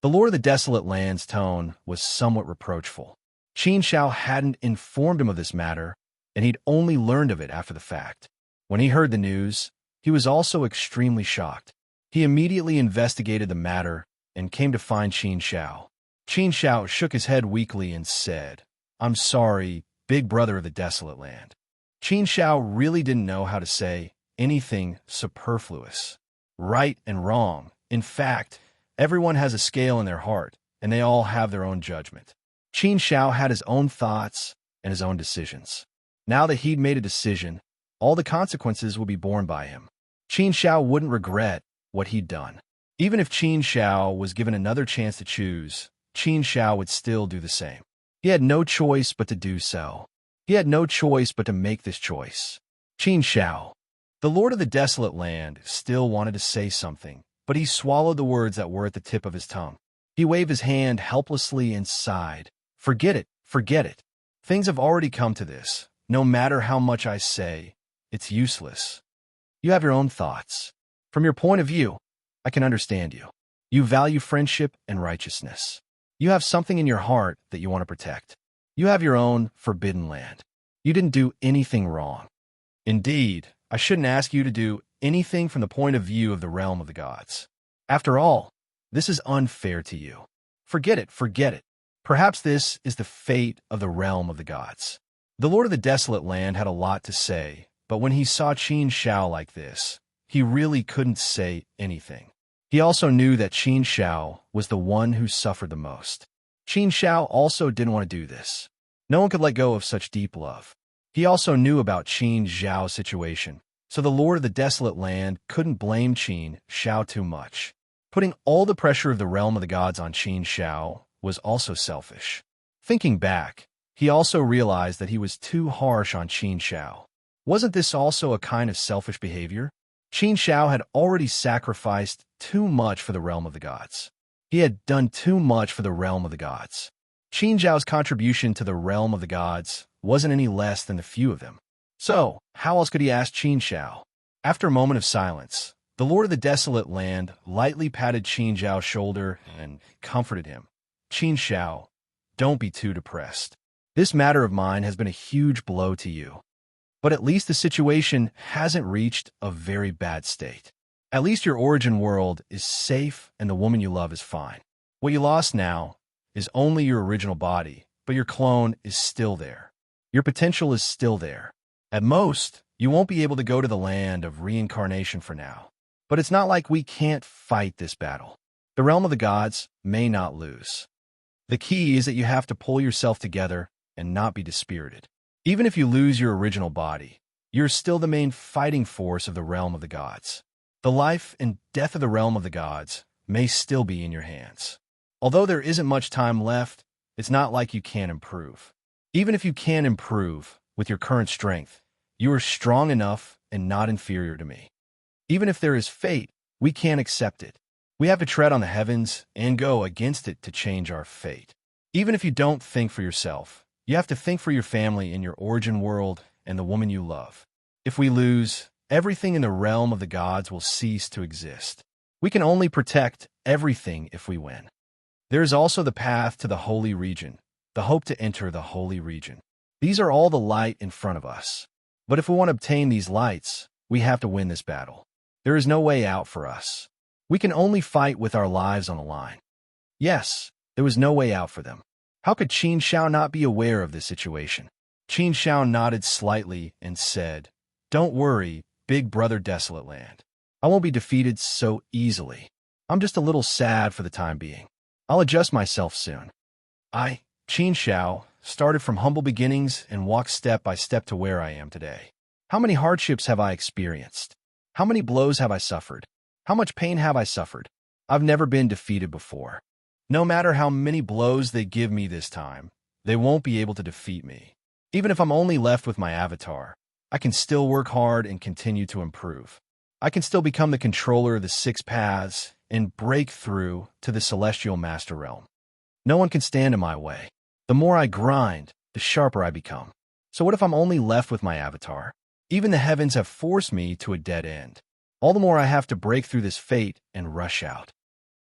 The Lord of the Desolate Land's tone was somewhat reproachful. Qin Zhao hadn't informed him of this matter, and he'd only learned of it after the fact. When he heard the news, he was also extremely shocked. He immediately investigated the matter and came to find Qin Zhao. Qin Zhao shook his head weakly and said, "I'm sorry, big brother of the Desolate Land." Qin Zhao really didn't know how to say anything superfluous. Right and wrong. In fact, everyone has a scale in their heart, and they all have their own judgment. Qin Zhao had his own thoughts and his own decisions. Now that he'd made a decision, all the consequences would be borne by him. Qin Zhao wouldn't regret what he'd done. Even if Qin Zhao was given another chance to choose, Qin Zhao would still do the same. He had no choice but to do so. He had no choice but to make this choice. Qin Zhao. The Lord of the Desolate Land still wanted to say something, but he swallowed the words that were at the tip of his tongue. He waved his hand helplessly and sighed. Forget it, forget it. Things have already come to this. No matter how much I say, it's useless. You have your own thoughts. From your point of view, I can understand you. You value friendship and righteousness. You have something in your heart that you want to protect. You have your own forbidden land. You didn't do anything wrong. Indeed, I shouldn't ask you to do anything from the point of view of the realm of the gods. After all, this is unfair to you. Forget it, forget it. Perhaps this is the fate of the realm of the gods. The Lord of the Desolate Land had a lot to say, but when he saw Qin Shao like this, he really couldn't say anything. He also knew that Qin Shao was the one who suffered the most. Qin Shao also didn't want to do this. No one could let go of such deep love. He also knew about Qin Zhao's situation, so the Lord of the Desolate Land couldn't blame Qin Shao too much. Putting all the pressure of the realm of the gods on Qin Shao was also selfish. Thinking back, he also realized that he was too harsh on Qin Shao. Wasn't this also a kind of selfish behavior? Qin Shao had already sacrificed too much for the realm of the gods. He had done too much for the realm of the gods. Qin Zhao's contribution to the realm of the gods wasn't any less than the few of them. So, how else could he ask Qin Shao? After a moment of silence, the Lord of the Desolate Land lightly patted Qin Zhao's shoulder and comforted him. Qin Shao, don't be too depressed. This matter of mine has been a huge blow to you. But at least the situation hasn't reached a very bad state. At least your origin world is safe and the woman you love is fine. What you lost now is only your original body, but your clone is still there. Your potential is still there. At most, you won't be able to go to the land of reincarnation for now. But it's not like we can't fight this battle. The realm of the gods may not lose. The key is that you have to pull yourself together and not be dispirited. Even if you lose your original body, you're still the main fighting force of the realm of the gods. The life and death of the realm of the gods may still be in your hands. Although there isn't much time left, it's not like you can't improve. Even if you can improve with your current strength, you are strong enough and not inferior to me. Even if there is fate, we can't accept it. We have to tread on the heavens and go against it to change our fate. Even if you don't think for yourself, you have to think for your family in your origin world and the woman you love. If we lose, everything in the realm of the gods will cease to exist. We can only protect everything if we win. There is also the path to the holy region, the hope to enter the holy region. These are all the light in front of us. But if we want to obtain these lights, we have to win this battle. There is no way out for us. We can only fight with our lives on the line. Yes, there was no way out for them. How could Qin Shao not be aware of this situation? Qin Shao nodded slightly and said, "Don't worry, big brother Desolate Land. I won't be defeated so easily. I'm just a little sad for the time being. I'll adjust myself soon." Qin Shao, started from humble beginnings and walked step by step to where I am today. How many hardships have I experienced? How many blows have I suffered? How much pain have I suffered? I've never been defeated before. No matter how many blows they give me this time, they won't be able to defeat me. Even if I'm only left with my avatar, I can still work hard and continue to improve. I can still become the controller of the 6 paths and break through to the celestial master realm. No one can stand in my way. The more I grind, the sharper I become. So what if I'm only left with my avatar? Even the heavens have forced me to a dead end. All the more I have to break through this fate and rush out.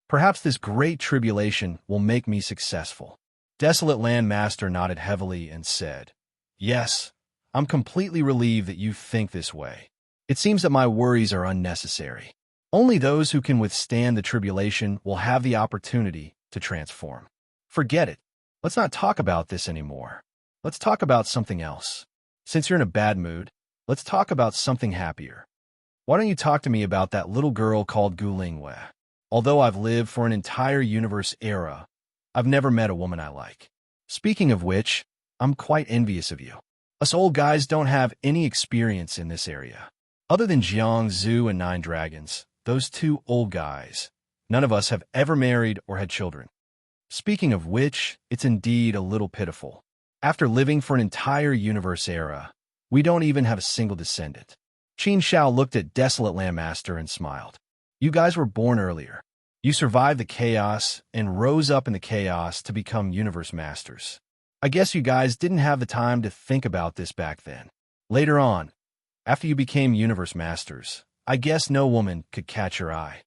Perhaps this great tribulation will make me successful. Desolate Land Master nodded heavily and said, "Yes, I'm completely relieved that you think this way. It seems that my worries are unnecessary. Only those who can withstand the tribulation will have the opportunity to transform. Forget it. Let's not talk about this anymore. Let's talk about something else. Since you're in a bad mood, let's talk about something happier. Why don't you talk to me about that little girl called Gulingwe? Although I've lived for an entire universe era, I've never met a woman I like. Speaking of which, I'm quite envious of you. Us old guys don't have any experience in this area. Other than Jiang Zhu and 9 Dragons, those 2 old guys, none of us have ever married or had children. Speaking of which, it's indeed a little pitiful. After living for an entire universe era, we don't even have a single descendant." Qin Shao looked at Desolate Land Master and smiled. "You guys were born earlier. You survived the chaos and rose up in the chaos to become universe masters. I guess you guys didn't have the time to think about this back then. Later on, after you became universe masters, I guess no woman could catch your eye.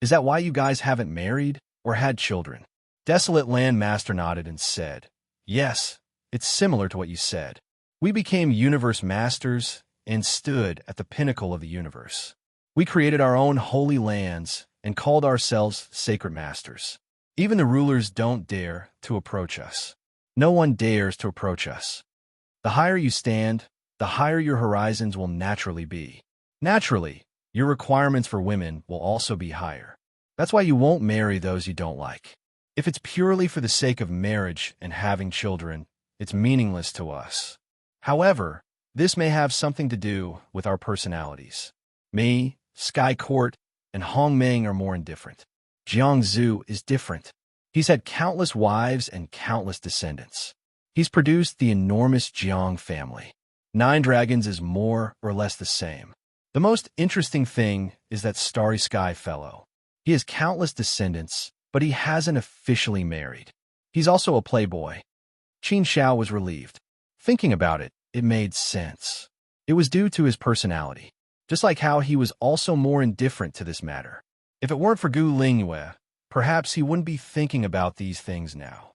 Is that why you guys haven't married or had children?" Desolate Land Master nodded and said, "Yes, it's similar to what you said. We became universe masters and stood at the pinnacle of the universe. We created our own holy lands and called ourselves sacred masters. Even the rulers don't dare to approach us. No one dares to approach us. The higher you stand, the higher your horizons will naturally be. Naturally, your requirements for women will also be higher. That's why you won't marry those you don't like. If it's purely for the sake of marriage and having children, it's meaningless to us. However, this may have something to do with our personalities. Me, Sky Court, and Hong Meng are more indifferent. Jiangzhu is different. He's had countless wives and countless descendants. He's produced the enormous Jiang family. 9 Dragons is more or less the same. The most interesting thing is that Starry Sky fellow. He has countless descendants, but he hasn't officially married. He's also a playboy. Qin Xiao was relieved. Thinking about it, it made sense. It was due to his personality, just like how he was also more indifferent to this matter. If it weren't for Gu Lingyue, perhaps he wouldn't be thinking about these things now.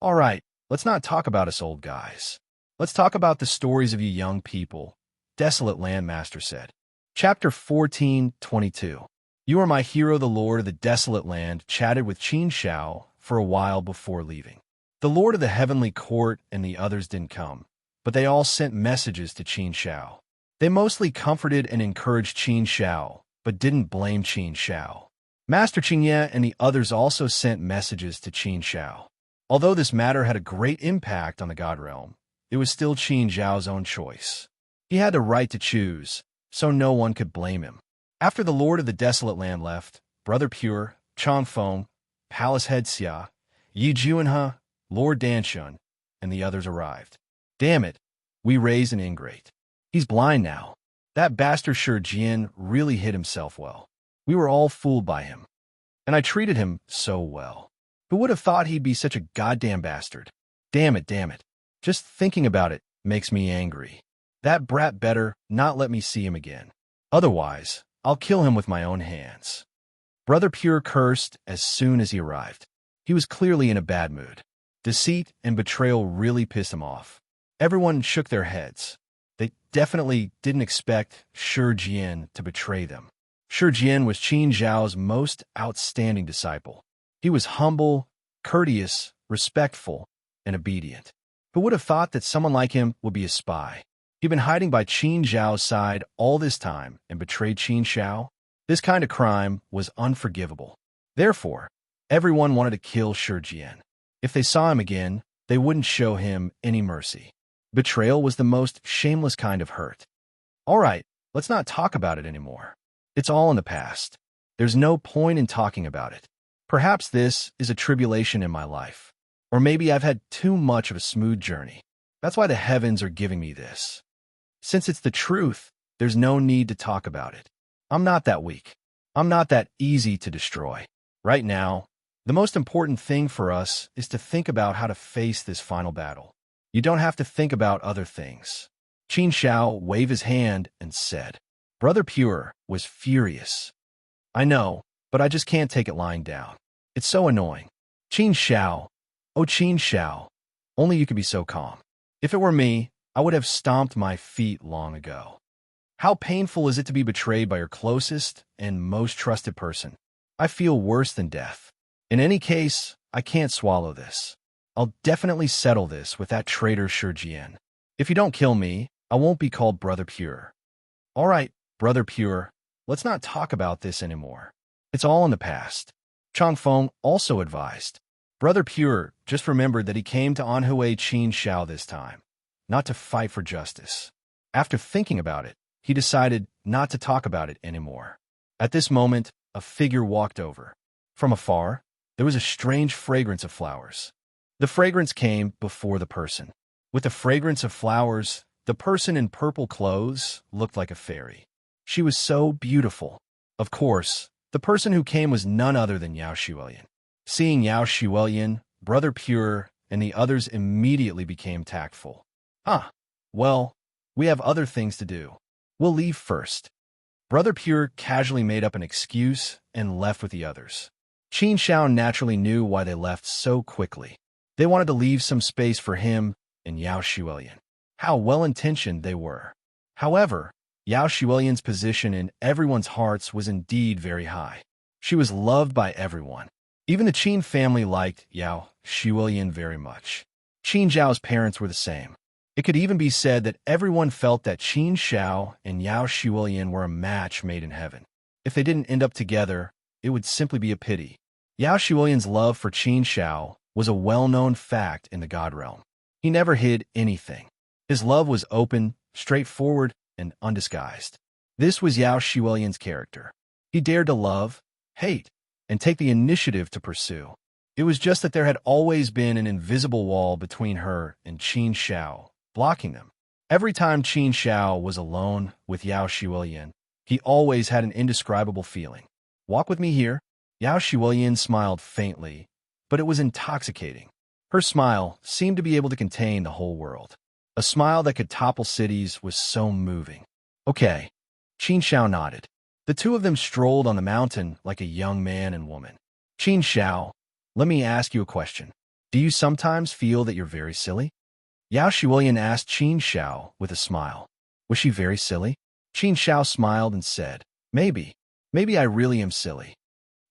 All right, let's not talk about us old guys. Let's talk about the stories of you young people, Desolate Landmaster said. Chapter 14:22. You are my hero, the Lord of the Desolate Land chatted with Qin Xiao for a while before leaving. The Lord of the Heavenly Court and the others didn't come, but they all sent messages to Qin Xiao. They mostly comforted and encouraged Qin Xiao, but didn't blame Qin Xiao. Master Qingye and the others also sent messages to Qin Xiao. Although this matter had a great impact on the God Realm, it was still Qin Xiao's own choice. He had the right to choose, so no one could blame him. After the Lord of the Desolate Land left, Brother Pure, Changfeng, Palace Head Xia, Yi Juanhe, Lord Danshun, and the others arrived. Damn it, we raised an ingrate. He's blind now. That bastard Shi Jian really hid himself well. We were all fooled by him. And I treated him so well. Who would have thought he'd be such a goddamn bastard? Damn it, damn it. Just thinking about it makes me angry. That brat better not let me see him again. Otherwise, I'll kill him with my own hands. Brother Pure cursed as soon as he arrived. He was clearly in a bad mood. Deceit and betrayal really pissed him off. Everyone shook their heads. They definitely didn't expect Shi Jian to betray them. Shi Jian was Qin Zhao's most outstanding disciple. He was humble, courteous, respectful, and obedient. Who would have thought that someone like him would be a spy? He'd been hiding by Qin Zhao's side all this time and betrayed Qin Xiao? This kind of crime was unforgivable. Therefore, everyone wanted to kill Shi Jian. If they saw him again, they wouldn't show him any mercy. Betrayal was the most shameless kind of hurt. All right, let's not talk about it anymore. It's all in the past. There's no point in talking about it. Perhaps this is a tribulation in my life. Or maybe I've had too much of a smooth journey. That's why the heavens are giving me this. Since it's the truth, there's no need to talk about it. I'm not that weak. I'm not that easy to destroy. Right now, the most important thing for us is to think about how to face this final battle. You don't have to think about other things. Qin Xiao waved his hand and said. Brother Pure was furious. I know, but I just can't take it lying down. It's so annoying. Qin Xiao, oh Qin Xiao, only you could be so calm. If it were me, I would have stomped my feet long ago. How painful is it to be betrayed by your closest and most trusted person? I feel worse than death. In any case, I can't swallow this. I'll definitely settle this with that traitor Shi Jian. If you don't kill me, I won't be called Brother Pure. All right, Brother Pure, let's not talk about this anymore. It's all in the past. Changfeng also advised. Brother Pure just remembered that he came to Anhui Qin Xiao this time, not to fight for justice. After thinking about it, he decided not to talk about it anymore. At this moment, a figure walked over. From afar, there was a strange fragrance of flowers. The fragrance came before the person. With the fragrance of flowers, the person in purple clothes looked like a fairy. She was so beautiful. Of course, the person who came was none other than Yao Xuelian. Seeing Yao Xuelian, Brother Pure, and the others immediately became tactful. Well, we have other things to do. We'll leave first. Brother Pure casually made up an excuse and left with the others. Qin Xiao naturally knew why they left so quickly. They wanted to leave some space for him and Yao Xuelian. how well-intentioned they were. However, Yao Xuelian's position in everyone's hearts was indeed very high. She was loved by everyone. Even the Qin family liked Yao Xuelian very much. Qin Zhao's parents were the same. It could even be said that everyone felt that Qin Zhao and Yao Xuelian were a match made in heaven. If they didn't end up together, it would simply be a pity. Yao Xuelian's love for Qin Zhao was a well-known fact in the God realm. He never hid anything. His love was open, straightforward, and undisguised. This was Yao Xuelian's character. He dared to love, hate, and take the initiative to pursue. It was just that there had always been an invisible wall between her and Qin Zhao, blocking them. Every time Qin Zhao was alone with Yao Xuelian, he always had an indescribable feeling. Walk with me here. Yao Xuelian smiled faintly, but it was intoxicating. Her smile seemed to be able to contain the whole world. A smile that could topple cities was so moving. Okay. Qin Zhao nodded. The two of them strolled on the mountain like a young man and woman. Qin Zhao, let me ask you a question. Do you sometimes feel that you're very silly? Yao Xuelian asked Qin Zhao with a smile. Was she very silly? Qin Zhao smiled and said, Maybe. Maybe I really am silly.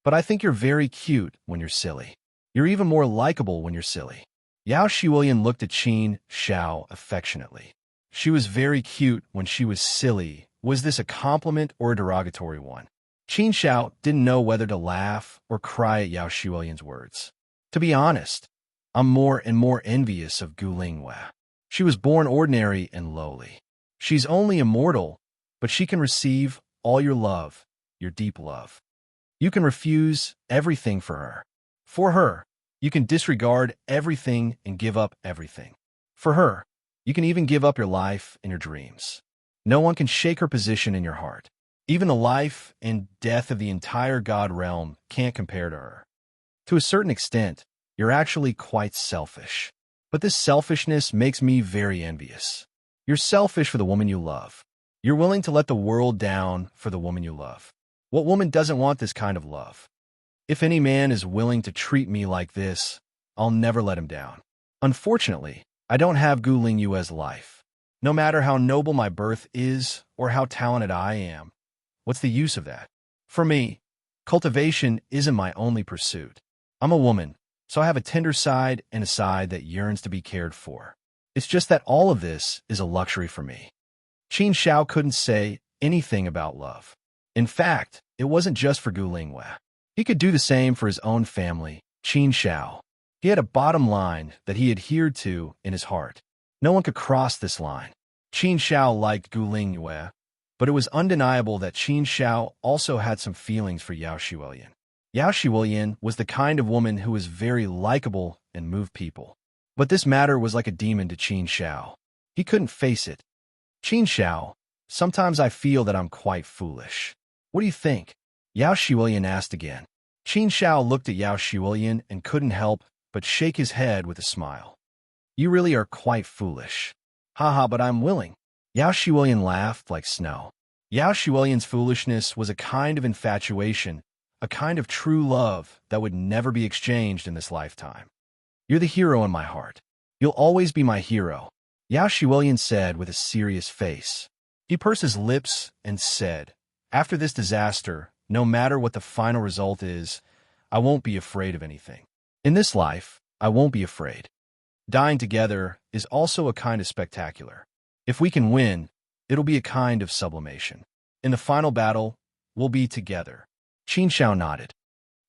But I think you're very cute when you're silly. You're even more likable when you're silly. Yao Xuelian looked at Qin Zhao affectionately. She was very cute when she was silly. Was this a compliment or a derogatory one? Qin Zhao didn't know whether to laugh or cry at Yao Xuelian's words. To be honest, I'm more and more envious of Gu Lingyue. She was born ordinary and lowly. She's only immortal, but she can receive all your love, your deep love. You can refuse everything for her. For her, you can disregard everything and give up everything. For her, you can even give up your life and your dreams. No one can shake her position in your heart. Even the life and death of the entire God realm can't compare to her. To a certain extent, you're actually quite selfish. But this selfishness makes me very envious. You're selfish for the woman you love. You're willing to let the world down for the woman you love. What woman doesn't want this kind of love? If any man is willing to treat me like this, I'll never let him down. Unfortunately, I don't have Gu Lingyue's life. No matter how noble my birth is or how talented I am, what's the use of that? For me, cultivation isn't my only pursuit. I'm a woman, so I have a tender side and a side that yearns to be cared for. It's just that all of this is a luxury for me. Qin Zhao couldn't say anything about love. In fact, it wasn't just for Gu Lingyue. He could do the same for his own family, Qin Zhao. He had a bottom line that he adhered to in his heart. No one could cross this line. Qin Zhao liked Gu Lingyue, but it was undeniable that Qin Zhao also had some feelings for Yao Xuelian. Yao Xuelian was the kind of woman who was very likable and moved people. But this matter was like a demon to Qin Zhao. He couldn't face it. Qin Zhao, sometimes I feel that I'm quite foolish. What do you think? Yao Xuelian asked again. Qin Zhao looked at Yao Xuelian and couldn't help but shake his head with a smile. You really are quite foolish. Haha, but I'm willing. Yao Xuelian laughed like snow. Yao Xuelian's foolishness was a kind of infatuation, a kind of true love that would never be exchanged in this lifetime. You're the hero in my heart. You'll always be my hero, Yao Xuelian said with a serious face. He pursed his lips and said, After this disaster, no matter what the final result is, I won't be afraid of anything. In this life, I won't be afraid. Dying together is also a kind of spectacular. If we can win, it'll be a kind of sublimation. In the final battle, we'll be together. Qin Zhao nodded.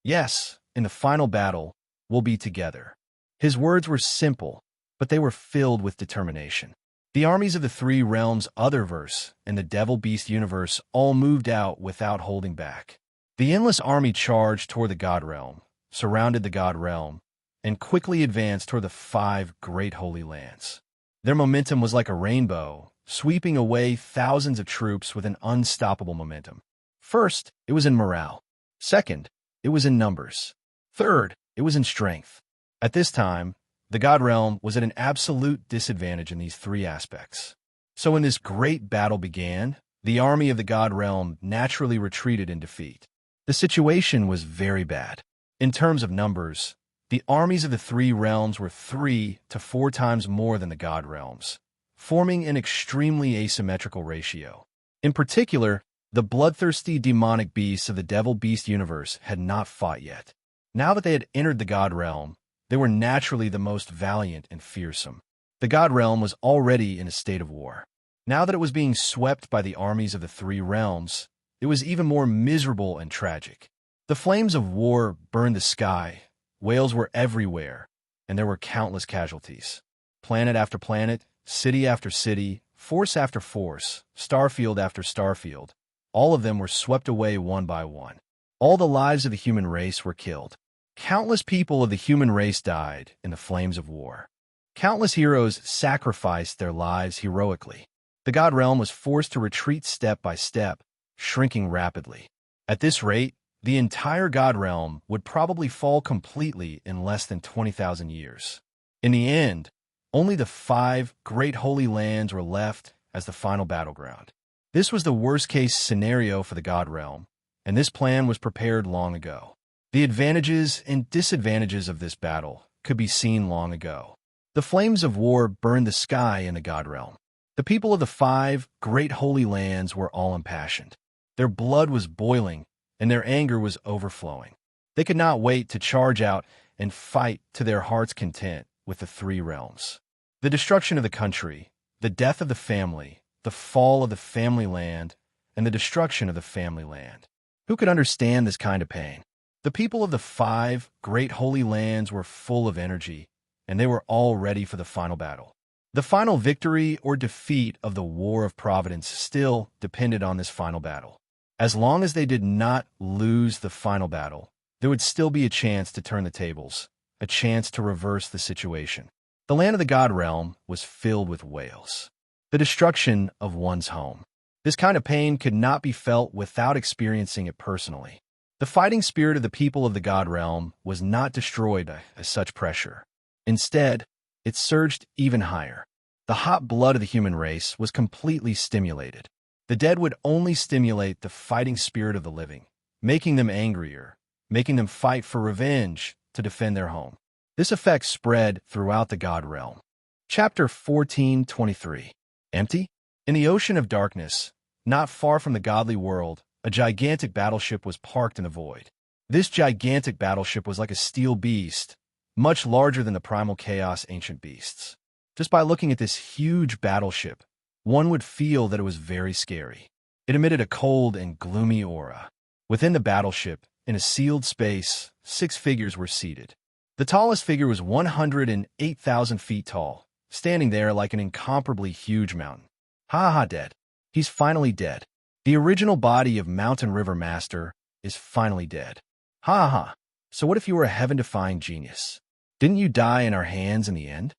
Yes, in the final battle, we'll be together. His words were simple, but they were filled with determination. The armies of the three realms Otherverse and the Devil-Beast universe all moved out without holding back. The endless army charged toward the God realm, surrounded the God realm, and quickly advanced toward the 5 great holy lands. Their momentum was like a rainbow, sweeping away thousands of troops with an unstoppable momentum. First, it was in morale. Second, it was in numbers. Third, it was in strength. At this time, the God realm was at an absolute disadvantage in these 3 aspects. So when this great battle began, the army of the God realm naturally retreated in defeat. The situation was very bad. In terms of numbers, the armies of the 3 realms were 3 to 4 times more than the God realms. forming an extremely asymmetrical ratio. In particular, the bloodthirsty demonic beasts of the devil-beast universe had not fought yet. Now that they had entered the god realm, they were naturally the most valiant and fearsome. The god realm was already in a state of war. Now that it was being swept by the armies of the three realms, it was even more miserable and tragic. The flames of war burned the sky, whales were everywhere, and there were countless casualties. Planet after planet, city after city, force after force, starfield after starfield, all of them were swept away one by one. All the lives of the human race were killed. Countless people of the human race died in the flames of war. Countless heroes sacrificed their lives heroically. The god realm was forced to retreat step by step, shrinking rapidly. At this rate, the entire god realm would probably fall completely in less than 20,000 years. In the end, only the 5 great holy lands were left as the final battleground. This was the worst-case scenario for the god realm, and this plan was prepared long ago. The advantages and disadvantages of this battle could be seen long ago. The flames of war burned the sky in the god realm. The people of the 5 great holy lands were all impassioned. Their blood was boiling, and their anger was overflowing. They could not wait to charge out and fight to their heart's content with the 3 realms. The destruction of the country, the death of the family, the fall of the family land, and the destruction of the family land. Who could understand this kind of pain? The people of the 5 great holy lands were full of energy, and they were all ready for the final battle. The final victory or defeat of the War of Providence still depended on this final battle. As long as they did not lose the final battle, there would still be a chance to turn the tables, a chance to reverse the situation. The land of the god realm was filled with wails. The destruction of one's home. This kind of pain could not be felt without experiencing it personally. The fighting spirit of the people of the god realm was not destroyed by such pressure. Instead, it surged even higher. The hot blood of the human race was completely stimulated. The dead would only stimulate the fighting spirit of the living, making them angrier, making them fight for revenge to defend their home. This effect spread throughout the god realm. Chapter 14:23. Empty? In the ocean of darkness, not far from the godly world, a gigantic battleship was parked in the void. This gigantic battleship was like a steel beast, much larger than the primal chaos ancient beasts. Just by looking at this huge battleship, one would feel that it was very scary. It emitted a cold and gloomy aura. Within the battleship, in a sealed space, 6 figures were seated. The tallest figure was 108,000 feet tall, standing there like an incomparably huge mountain. Ha ha, dead. He's finally dead. The original body of Mountain River Master is finally dead. Ha ha. So what if you were a heaven-defying genius? Didn't you die in our hands in the end?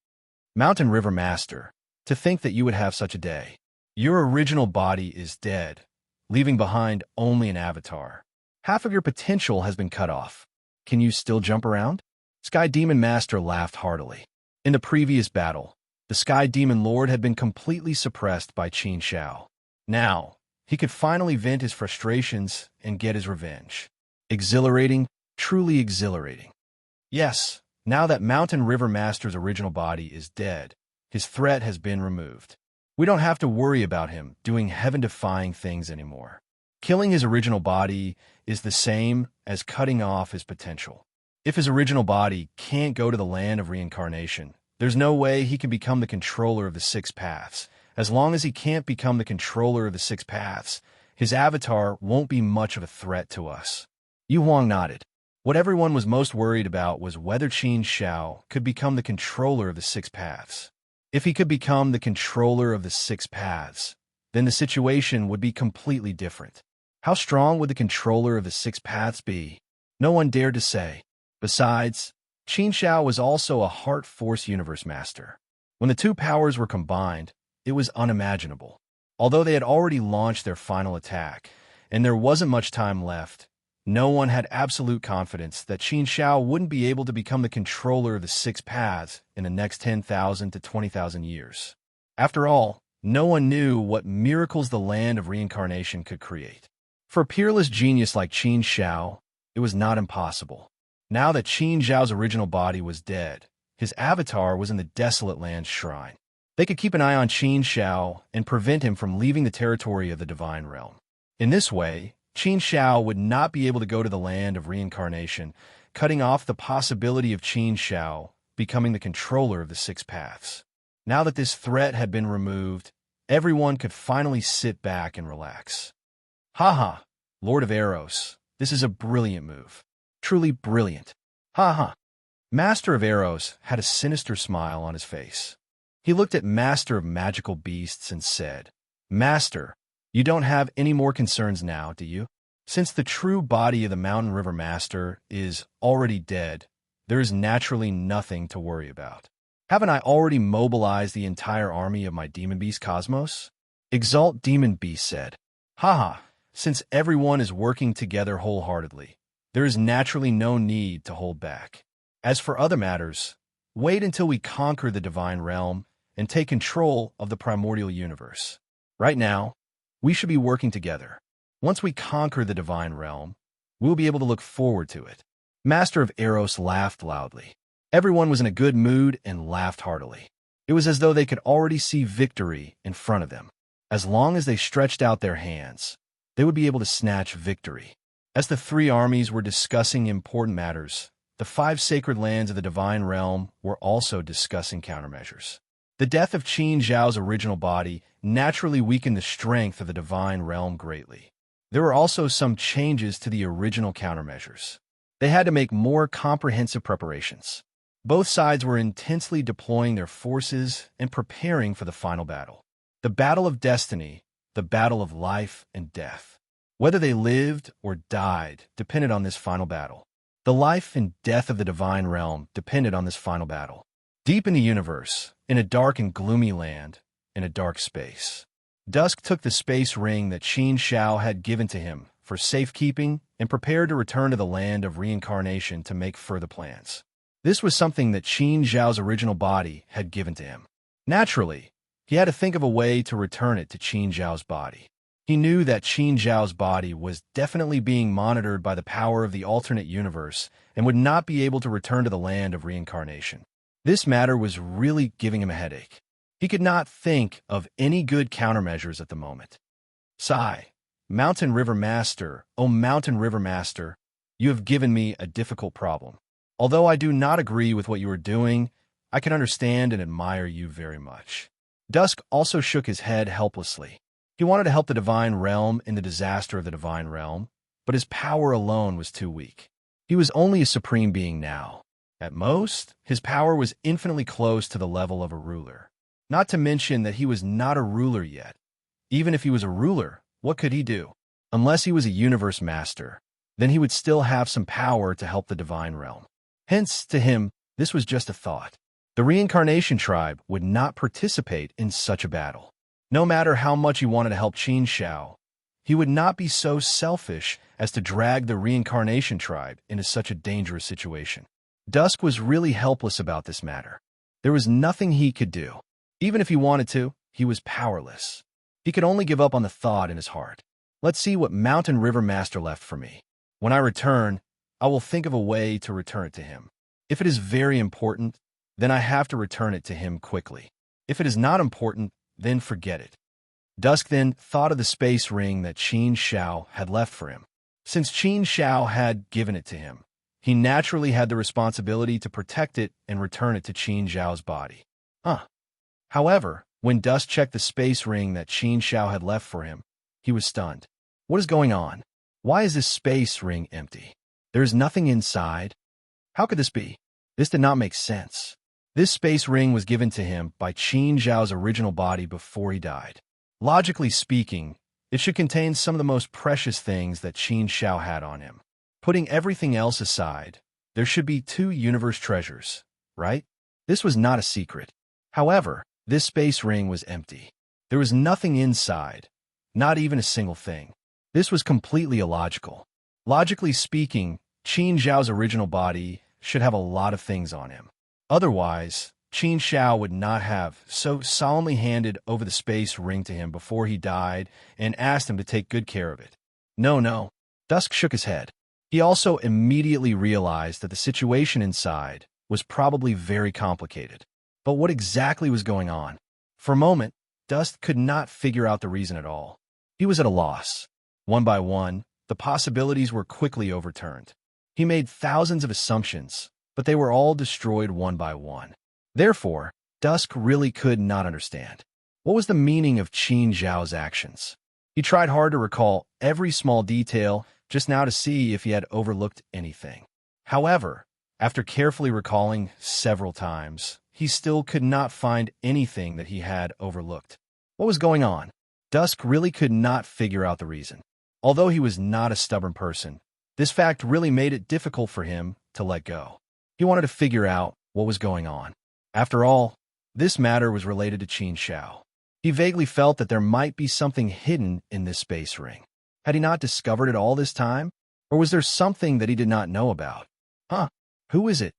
Mountain River Master, to think that you would have such a day. Your original body is dead, leaving behind only an avatar. Half of your potential has been cut off. Can you still jump around? Sky Demon Master laughed heartily. In the previous battle, the Sky Demon Lord had been completely suppressed by Qin Shao. Now, he could finally vent his frustrations and get his revenge. Exhilarating, truly exhilarating. Yes, now that Mountain River Master's original body is dead, his threat has been removed. We don't have to worry about him doing heaven-defying things anymore. Killing his original body is the same as cutting off his potential. If his original body can't go to the land of reincarnation, there's no way he can become the controller of the 6 paths. As long as he can't become the controller of the 6 paths, his avatar won't be much of a threat to us. Yu Huang nodded. What everyone was most worried about was whether Qin Shao could become the controller of the 6 paths. If he could become the controller of the 6 paths, then the situation would be completely different. How strong would the controller of the 6 paths be? No one dared to say. Besides, Qin Shao was also a Heart Force Universe Master. When the 2 powers were combined, it was unimaginable. Although they had already launched their final attack, and there wasn't much time left, no one had absolute confidence that Qin Shao wouldn't be able to become the controller of the 6 paths in the next 10,000 to 20,000 years. After all, no one knew what miracles the land of reincarnation could create. For a peerless genius like Qin Shao, it was not impossible. Now that Qin Zhao's original body was dead, his avatar was in the desolate land's shrine. They could keep an eye on Qin Shao and prevent him from leaving the territory of the divine realm. In this way, Qin Shao would not be able to go to the land of reincarnation, cutting off the possibility of Qin Shao becoming the controller of the six paths. Now that this threat had been removed, everyone could finally sit back and relax. Haha, Lord of Eros, this is a brilliant move. Truly brilliant. Haha. Master of Eros had a sinister smile on his face. He looked at Master of Magical Beasts and said, Master, you don't have any more concerns now, do you? Since the true body of the Mountain River Master is already dead, there is naturally nothing to worry about. Haven't I already mobilized the entire army of my Demon Beast Cosmos? Exalt Demon Beast said, Haha, since everyone is working together wholeheartedly, there is naturally no need to hold back. As for other matters, wait until we conquer the divine realm and take control of the primordial universe. Right now, we should be working together. Once we conquer the divine realm, we'll be able to look forward to it. Master of Eros laughed loudly. Everyone was in a good mood and laughed heartily. It was as though they could already see victory in front of them. As long as they stretched out their hands, they would be able to snatch victory. As the three armies were discussing important matters, the five sacred lands of the divine realm were also discussing countermeasures. The death of Qin Zhao's original body naturally weakened the strength of the divine realm greatly. There were also some changes to the original countermeasures. They had to make more comprehensive preparations. Both sides were intensely deploying their forces and preparing for the final battle. The battle of destiny, the battle of life and death. Whether they lived or died depended on this final battle. The life and death of the divine realm depended on this final battle. Deep in the universe, in a dark and gloomy land, in a dark space, Dusk took the space ring that Qin Shao had given to him for safekeeping and prepared to return to the land of reincarnation to make further plans. This was something that Qin Zhao's original body had given to him. Naturally, he had to think of a way to return it to Qin Zhao's body. He knew that Qin Zhao's body was definitely being monitored by the power of the alternate universe and would not be able to return to the land of reincarnation. This matter was really giving him a headache. He could not think of any good countermeasures at the moment. Sigh, Mountain River Master, O Mountain River Master, you have given me a difficult problem. Although I do not agree with what you are doing, I can understand and admire you very much. Dusk also shook his head helplessly. He wanted to help the divine realm in the disaster of the divine realm, but his power alone was too weak. He was only a supreme being now. At most, his power was infinitely close to the level of a ruler. Not to mention that he was not a ruler yet. Even if he was a ruler, what could he do? Unless he was a universe master, then he would still have some power to help the divine realm. Hence, to him, this was just a thought. The reincarnation tribe would not participate in such a battle. No matter how much he wanted to help Qin Shao, he would not be so selfish as to drag the reincarnation tribe into such a dangerous situation. Dusk was really helpless about this matter. There was nothing he could do. Even if he wanted to, he was powerless. He could only give up on the thought in his heart. Let's see what Mountain River Master left for me. When I return, I will think of a way to return it to him. If it is very important, then I have to return it to him quickly. If it is not important, then forget it. Dusk then thought of the space ring that Qin Shao had left for him. Since Qin Shao had given it to him, he naturally had the responsibility to protect it and return it to Qin Zhao's body. However, when Dusk checked the space ring that Qin Shao had left for him, he was stunned. What is going on? Why is this space ring empty? There is nothing inside. How could this be? This did not make sense. This space ring was given to him by Qin Zhao's original body before he died. Logically speaking, it should contain some of the most precious things that Qin Shao had on him. Putting everything else aside, there should be 2 universe treasures, right? This was not a secret. However, this space ring was empty. There was nothing inside, not even a single thing. This was completely illogical. Logically speaking, Qin Zhao's original body should have a lot of things on him. Otherwise, Qin Shao would not have so solemnly handed over the space ring to him before he died and asked him to take good care of it. No. Dusk shook his head. He also immediately realized that the situation inside was probably very complicated. But what exactly was going on? For a moment, Dusk could not figure out the reason at all. He was at a loss. One by one, the possibilities were quickly overturned. He made thousands of assumptions, but they were all destroyed one by one. Therefore, Dusk really could not understand. What was the meaning of Qin Zhao's actions? He tried hard to recall every small detail just now to see if he had overlooked anything. However, after carefully recalling several times, he still could not find anything that he had overlooked. What was going on? Dusk really could not figure out the reason. Although he was not a stubborn person, this fact really made it difficult for him to let go. He wanted to figure out what was going on. After all, this matter was related to Qin Zhao. He vaguely felt that there might be something hidden in this space ring. Had he not discovered it all this time? Or was there something that he did not know about? Who is it?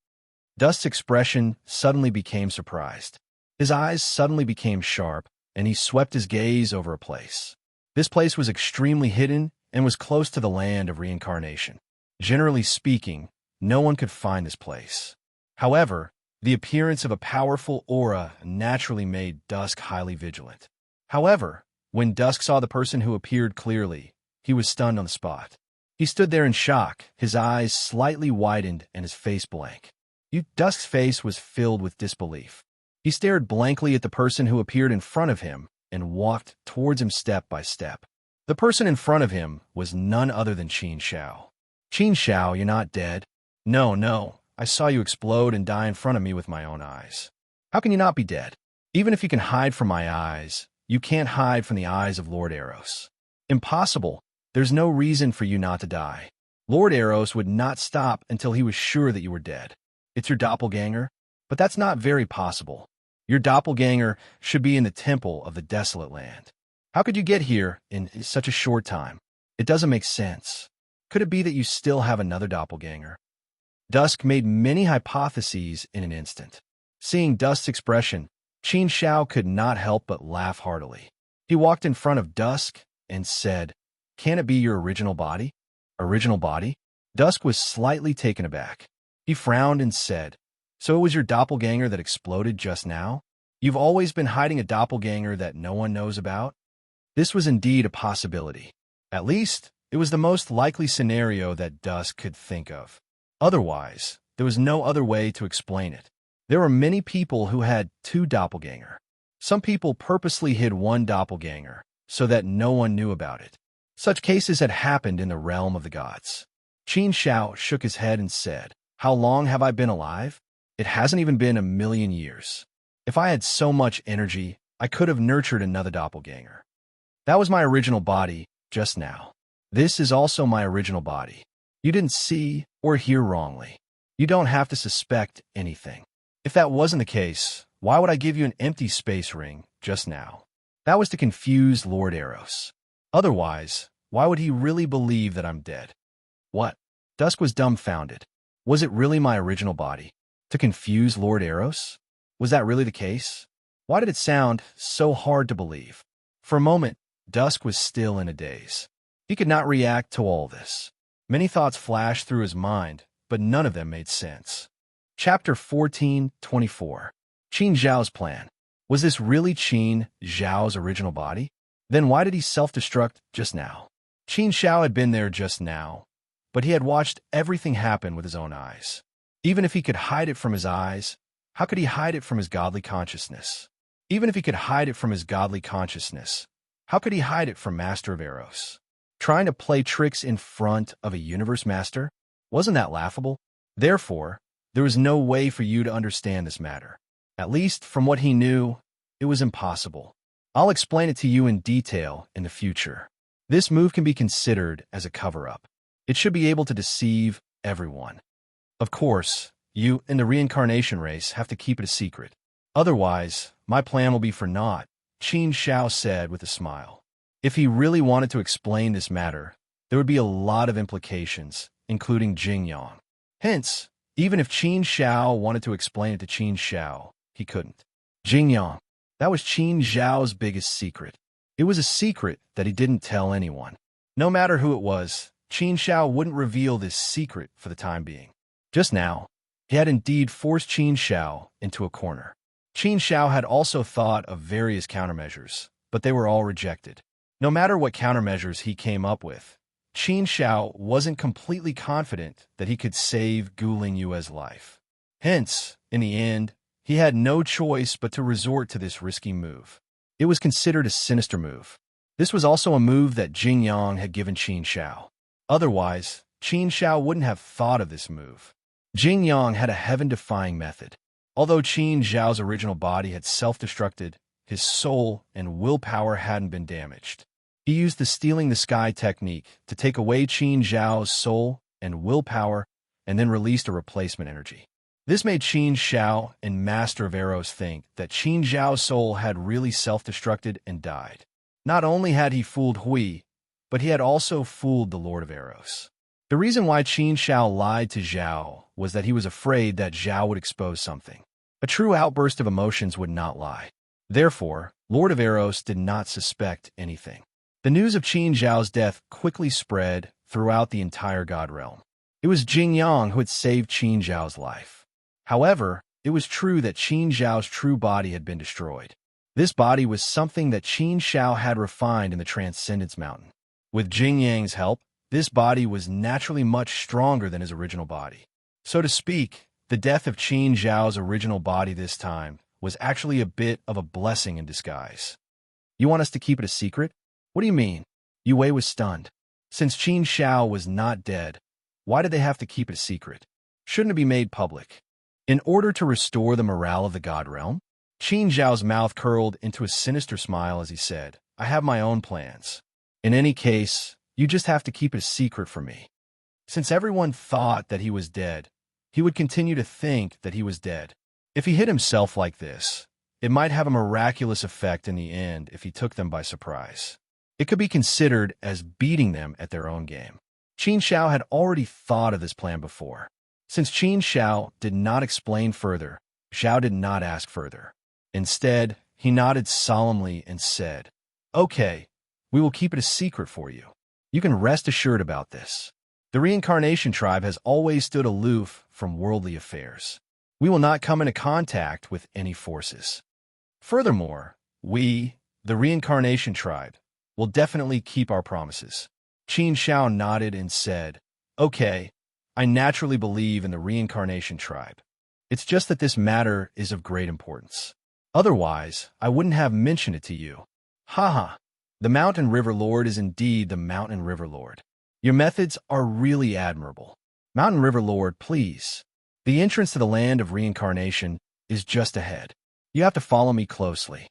Dusk's expression suddenly became surprised. His eyes suddenly became sharp, and he swept his gaze over a place. This place was extremely hidden and was close to the land of reincarnation. Generally speaking, no one could find this place. However, the appearance of a powerful aura naturally made Dusk highly vigilant. However, when Dusk saw the person who appeared clearly, he was stunned on the spot. He stood there in shock, his eyes slightly widened and his face blank. Dusk's face was filled with disbelief. He stared blankly at the person who appeared in front of him and walked towards him step by step. The person in front of him was none other than Qin Zhao. Qin Zhao, you're not dead. No, I saw you explode and die in front of me with my own eyes. How can you not be dead? Even if you can hide from my eyes, you can't hide from the eyes of Lord Eros. Impossible. There's no reason for you not to die. Lord Eros would not stop until he was sure that you were dead. It's your doppelganger? But that's not very possible. Your doppelganger should be in the temple of the desolate land. How could you get here in such a short time? It doesn't make sense. Could it be that you still have another doppelganger? Dusk made many hypotheses in an instant. Seeing Dusk's expression, Qin Zhao could not help but laugh heartily. He walked in front of Dusk and said, "Can it be your original body?" Original body? Dusk was slightly taken aback. He frowned and said, "So it was your doppelganger that exploded just now? You've always been hiding a doppelganger that no one knows about?" This was indeed a possibility. At least, it was the most likely scenario that Dusk could think of. Otherwise, there was no other way to explain it. There were many people who had two doppelganger. Some people purposely hid one doppelganger so that no one knew about it. Such cases had happened in the realm of the gods. Qin Zhao shook his head and said, "How long have I been alive? It hasn't even been 1,000,000 years. If I had so much energy, I could have nurtured another doppelganger. That was my original body just now. This is also my original body. You didn't see or hear wrongly. You don't have to suspect anything. If that wasn't the case, why would I give you an empty space ring just now? That was to confuse Lord Eros. Otherwise, why would he really believe that I'm dead?" What? Dusk was dumbfounded. Was it really my original body? To confuse Lord Eros? Was that really the case? Why did it sound so hard to believe? For a moment, Dusk was still in a daze. He could not react to all this. Many thoughts flashed through his mind, but none of them made sense. Chapter 14:24. Qin Zhao's plan. Was this really Qin Zhao's original body? Then why did he self-destruct just now? Qin Zhao had been there just now, but he had watched everything happen with his own eyes. Even if he could hide it from his eyes, how could he hide it from his godly consciousness? Even if he could hide it from his godly consciousness, how could he hide it from Master of Eros? Trying to play tricks in front of a universe master? Wasn't that laughable? Therefore, there was no way for you to understand this matter. At least, from what he knew, it was impossible. I'll explain it to you in detail in the future. This move can be considered as a cover-up. It should be able to deceive everyone. Of course, you and the reincarnation race have to keep it a secret. Otherwise, my plan will be for naught, Qin Zhao said with a smile. If he really wanted to explain this matter, there would be a lot of implications, including Jingyang. Hence, even if Qin Zhao wanted to explain it to Qin Zhao, he couldn't. Jingyang. That was Qin Zhao's biggest secret. It was a secret that he didn't tell anyone. No matter who it was, Qin Zhao wouldn't reveal this secret for the time being. Just now, he had indeed forced Qin Zhao into a corner. Qin Shao had also thought of various countermeasures, but they were all rejected. No matter what countermeasures he came up with, Qin Shao wasn't completely confident that he could save Guling Yue's life. Hence, in the end, he had no choice but to resort to this risky move. It was considered a sinister move. This was also a move that Jing Yang had given Qin Shao. Otherwise, Qin Shao wouldn't have thought of this move. Jing Yang had a heaven-defying method. Although Qin Zhao's original body had self-destructed, his soul and willpower hadn't been damaged. He used the stealing the sky technique to take away Qin Zhao's soul and willpower and then released a replacement energy. This made Qin Shao and Master of Arrows think that Qin Zhao's soul had really self-destructed and died. Not only had he fooled Hui, but he had also fooled the Lord of Arrows. The reason why Qin Shao lied to Zhao was that he was afraid that Zhao would expose something. A true outburst of emotions would not lie. Therefore, Lord of Arrows did not suspect anything. The news of Qin Zhao's death quickly spread throughout the entire God realm. It was Jing Yang who had saved Qin Zhao's life. However, it was true that Qin Zhao's true body had been destroyed. This body was something that Qin Shao had refined in the Transcendence Mountain. With Jing Yang's help, this body was naturally much stronger than his original body. So to speak, the death of Qin Zhao's original body this time was actually a bit of a blessing in disguise. You want us to keep it a secret? What do you mean? Yue was stunned. Since Qin Shao was not dead, why did they have to keep it a secret? Shouldn't it be made public? In order to restore the morale of the God realm? Qin Zhao's mouth curled into a sinister smile as he said, I have my own plans. In any case, you just have to keep it a secret from me. Since everyone thought that he was dead, he would continue to think that he was dead. If he hid himself like this, it might have a miraculous effect in the end if he took them by surprise. It could be considered as beating them at their own game. Qin Shao had already thought of this plan before. Since Qin Shao did not explain further, Zhao did not ask further. Instead, he nodded solemnly and said, Okay, we will keep it a secret for you. You can rest assured about this. The reincarnation tribe has always stood aloof from worldly affairs. We will not come into contact with any forces. Furthermore, we, the reincarnation tribe, will definitely keep our promises. Qin Shao nodded and said, Okay, I naturally believe in the reincarnation tribe. It's just that this matter is of great importance. Otherwise, I wouldn't have mentioned it to you. Haha, the Mountain River Lord is indeed the Mountain River Lord. Your methods are really admirable. Mountain River Lord, please. The entrance to the land of reincarnation is just ahead. You have to follow me closely.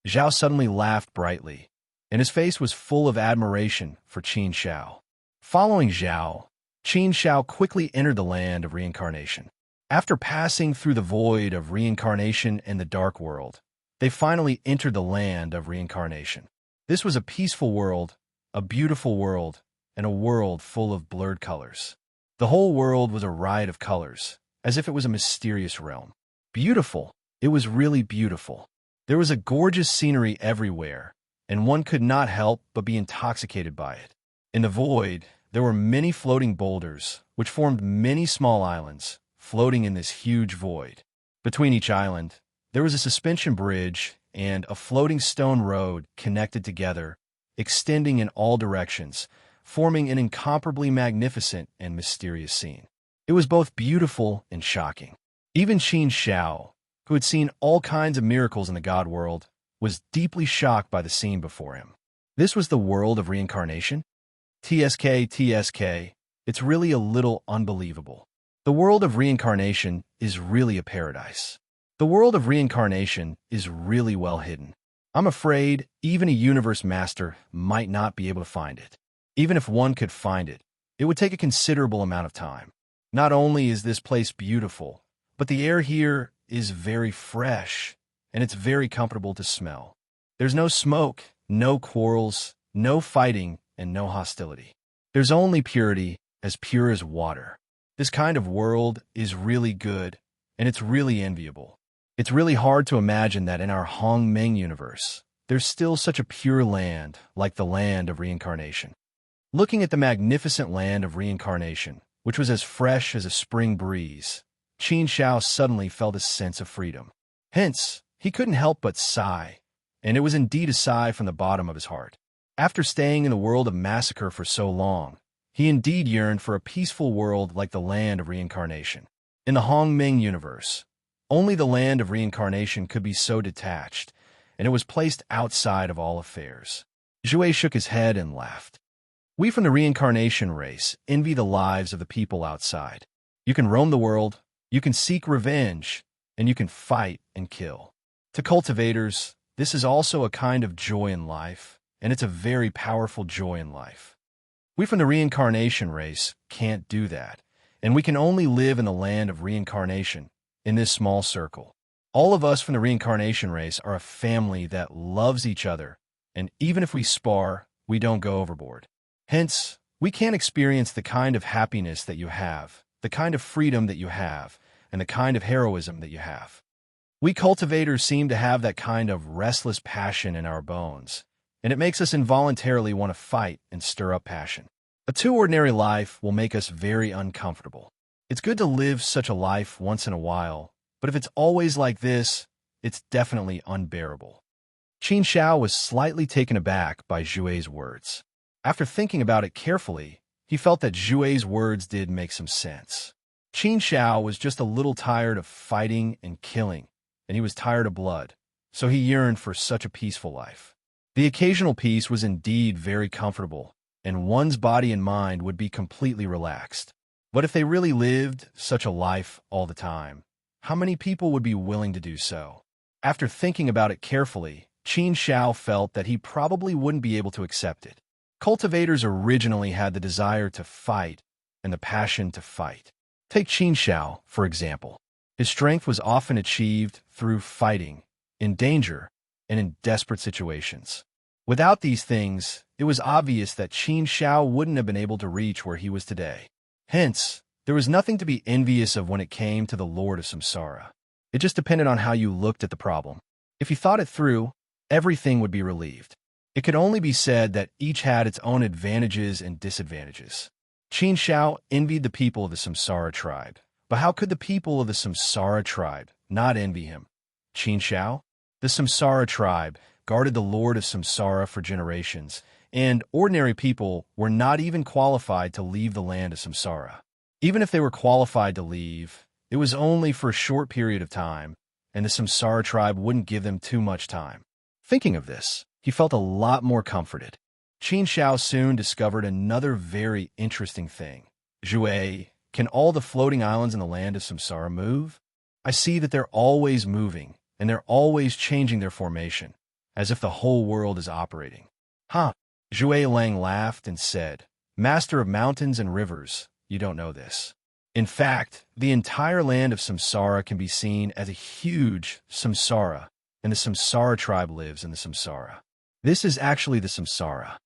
Zhao suddenly laughed brightly, and his face was full of admiration for Qin Shao. Following Zhao, Qin Shao quickly entered the land of reincarnation. After passing through the void of reincarnation and the dark world, they finally entered the land of reincarnation. This was a peaceful world, a beautiful world, and a world full of blurred colors. The whole world was a riot of colors, as if it was a mysterious realm. Beautiful. It was really beautiful. There was a gorgeous scenery everywhere, and one could not help but be intoxicated by it. In the void, there were many floating boulders, which formed many small islands, floating in this huge void. Between each island, there was a suspension bridge and a floating stone road connected together, extending in all directions, forming an incomparably magnificent and mysterious scene. It was both beautiful and shocking. Even Qin Shao, who had seen all kinds of miracles in the God world, was deeply shocked by the scene before him. This was the world of reincarnation? TSK, it's really a little unbelievable. The world of reincarnation is really a paradise. The world of reincarnation is really well hidden. I'm afraid even a universe master might not be able to find it. Even if one could find it, it would take a considerable amount of time. Not only is this place beautiful, but the air here is very fresh, and it's very comfortable to smell. There's no smoke, no quarrels, no fighting, and no hostility. There's only purity, as pure as water. This kind of world is really good, and it's really enviable. It's really hard to imagine that in our Hongmeng universe, there's still such a pure land like the land of reincarnation. Looking at the magnificent land of reincarnation, which was as fresh as a spring breeze, Qin Shao suddenly felt a sense of freedom. Hence, He couldn't help but sigh, and it was indeed a sigh from the bottom of his heart. After staying in the world of massacre for so long, he indeed yearned for a peaceful world like the land of reincarnation. In the Hongming universe, only the land of reincarnation could be so detached, and it was placed outside of all affairs. Zhui shook his head and laughed. We from the reincarnation race envy the lives of the people outside. You can roam the world, you can seek revenge, and you can fight and kill. To cultivators, this is also a kind of joy in life, and it's a very powerful joy in life. We from the reincarnation race can't do that, and we can only live in the land of reincarnation, in this small circle. All of us from the reincarnation race are a family that loves each other, and even if we spar, we don't go overboard. Hence, we can't experience the kind of happiness that you have, the kind of freedom that you have, and the kind of heroism that you have. We cultivators seem to have that kind of restless passion in our bones, and it makes us involuntarily want to fight and stir up passion. A too ordinary life will make us very uncomfortable. It's good to live such a life once in a while, but if it's always like this, it's definitely unbearable. Qin Xiao was slightly taken aback by Zhui's words. After thinking about it carefully, he felt that Zhui's words did make some sense. Qin Xiao was just a little tired of fighting and killing, and he was tired of blood, so he yearned for such a peaceful life. The occasional peace was indeed very comfortable, and one's body and mind would be completely relaxed. But if they really lived such a life all the time, how many people would be willing to do so? After thinking about it carefully, Qin Xiao felt that he probably wouldn't be able to accept it. Cultivators originally had the desire to fight and the passion to fight. Take Qin Xiao, for example. His strength was often achieved through fighting, in danger, and in desperate situations. Without these things, it was obvious that Qin Xiao wouldn't have been able to reach where he was today. Hence, there was nothing to be envious of when it came to the Lord of Samsara. It just depended on how you looked at the problem. If you thought it through, everything would be relieved. It could only be said that each had its own advantages and disadvantages. Qin Xiao envied the people of the Samsara tribe, but how could the people of the Samsara tribe not envy him? Qin Xiao? The Samsara tribe guarded the Lord of Samsara for generations, and ordinary people were not even qualified to leave the land of Samsara. Even if they were qualified to leave, it was only for a short period of time, and the Samsara tribe wouldn't give them too much time. Thinking of this, he felt a lot more comforted. Qin Xiao soon discovered another very interesting thing. Zhui, can all the floating islands in the land of Samsara move? I see that they're always moving, and they're always changing their formation, as if the whole world is operating. Huh? Zhui Lang laughed and said, Master of mountains and rivers, you don't know this. In fact, the entire land of Samsara can be seen as a huge Samsara, and the Samsara tribe lives in the Samsara. This is actually the Samsara.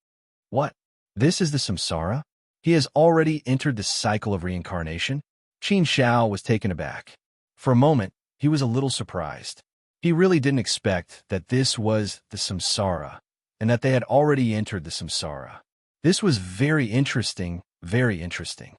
What? This is the Samsara? He has already entered the cycle of reincarnation? Qin Xiao was taken aback. For a moment, he was a little surprised. He really didn't expect that this was the Samsara, and that they had already entered the Samsara. This was very interesting, very interesting.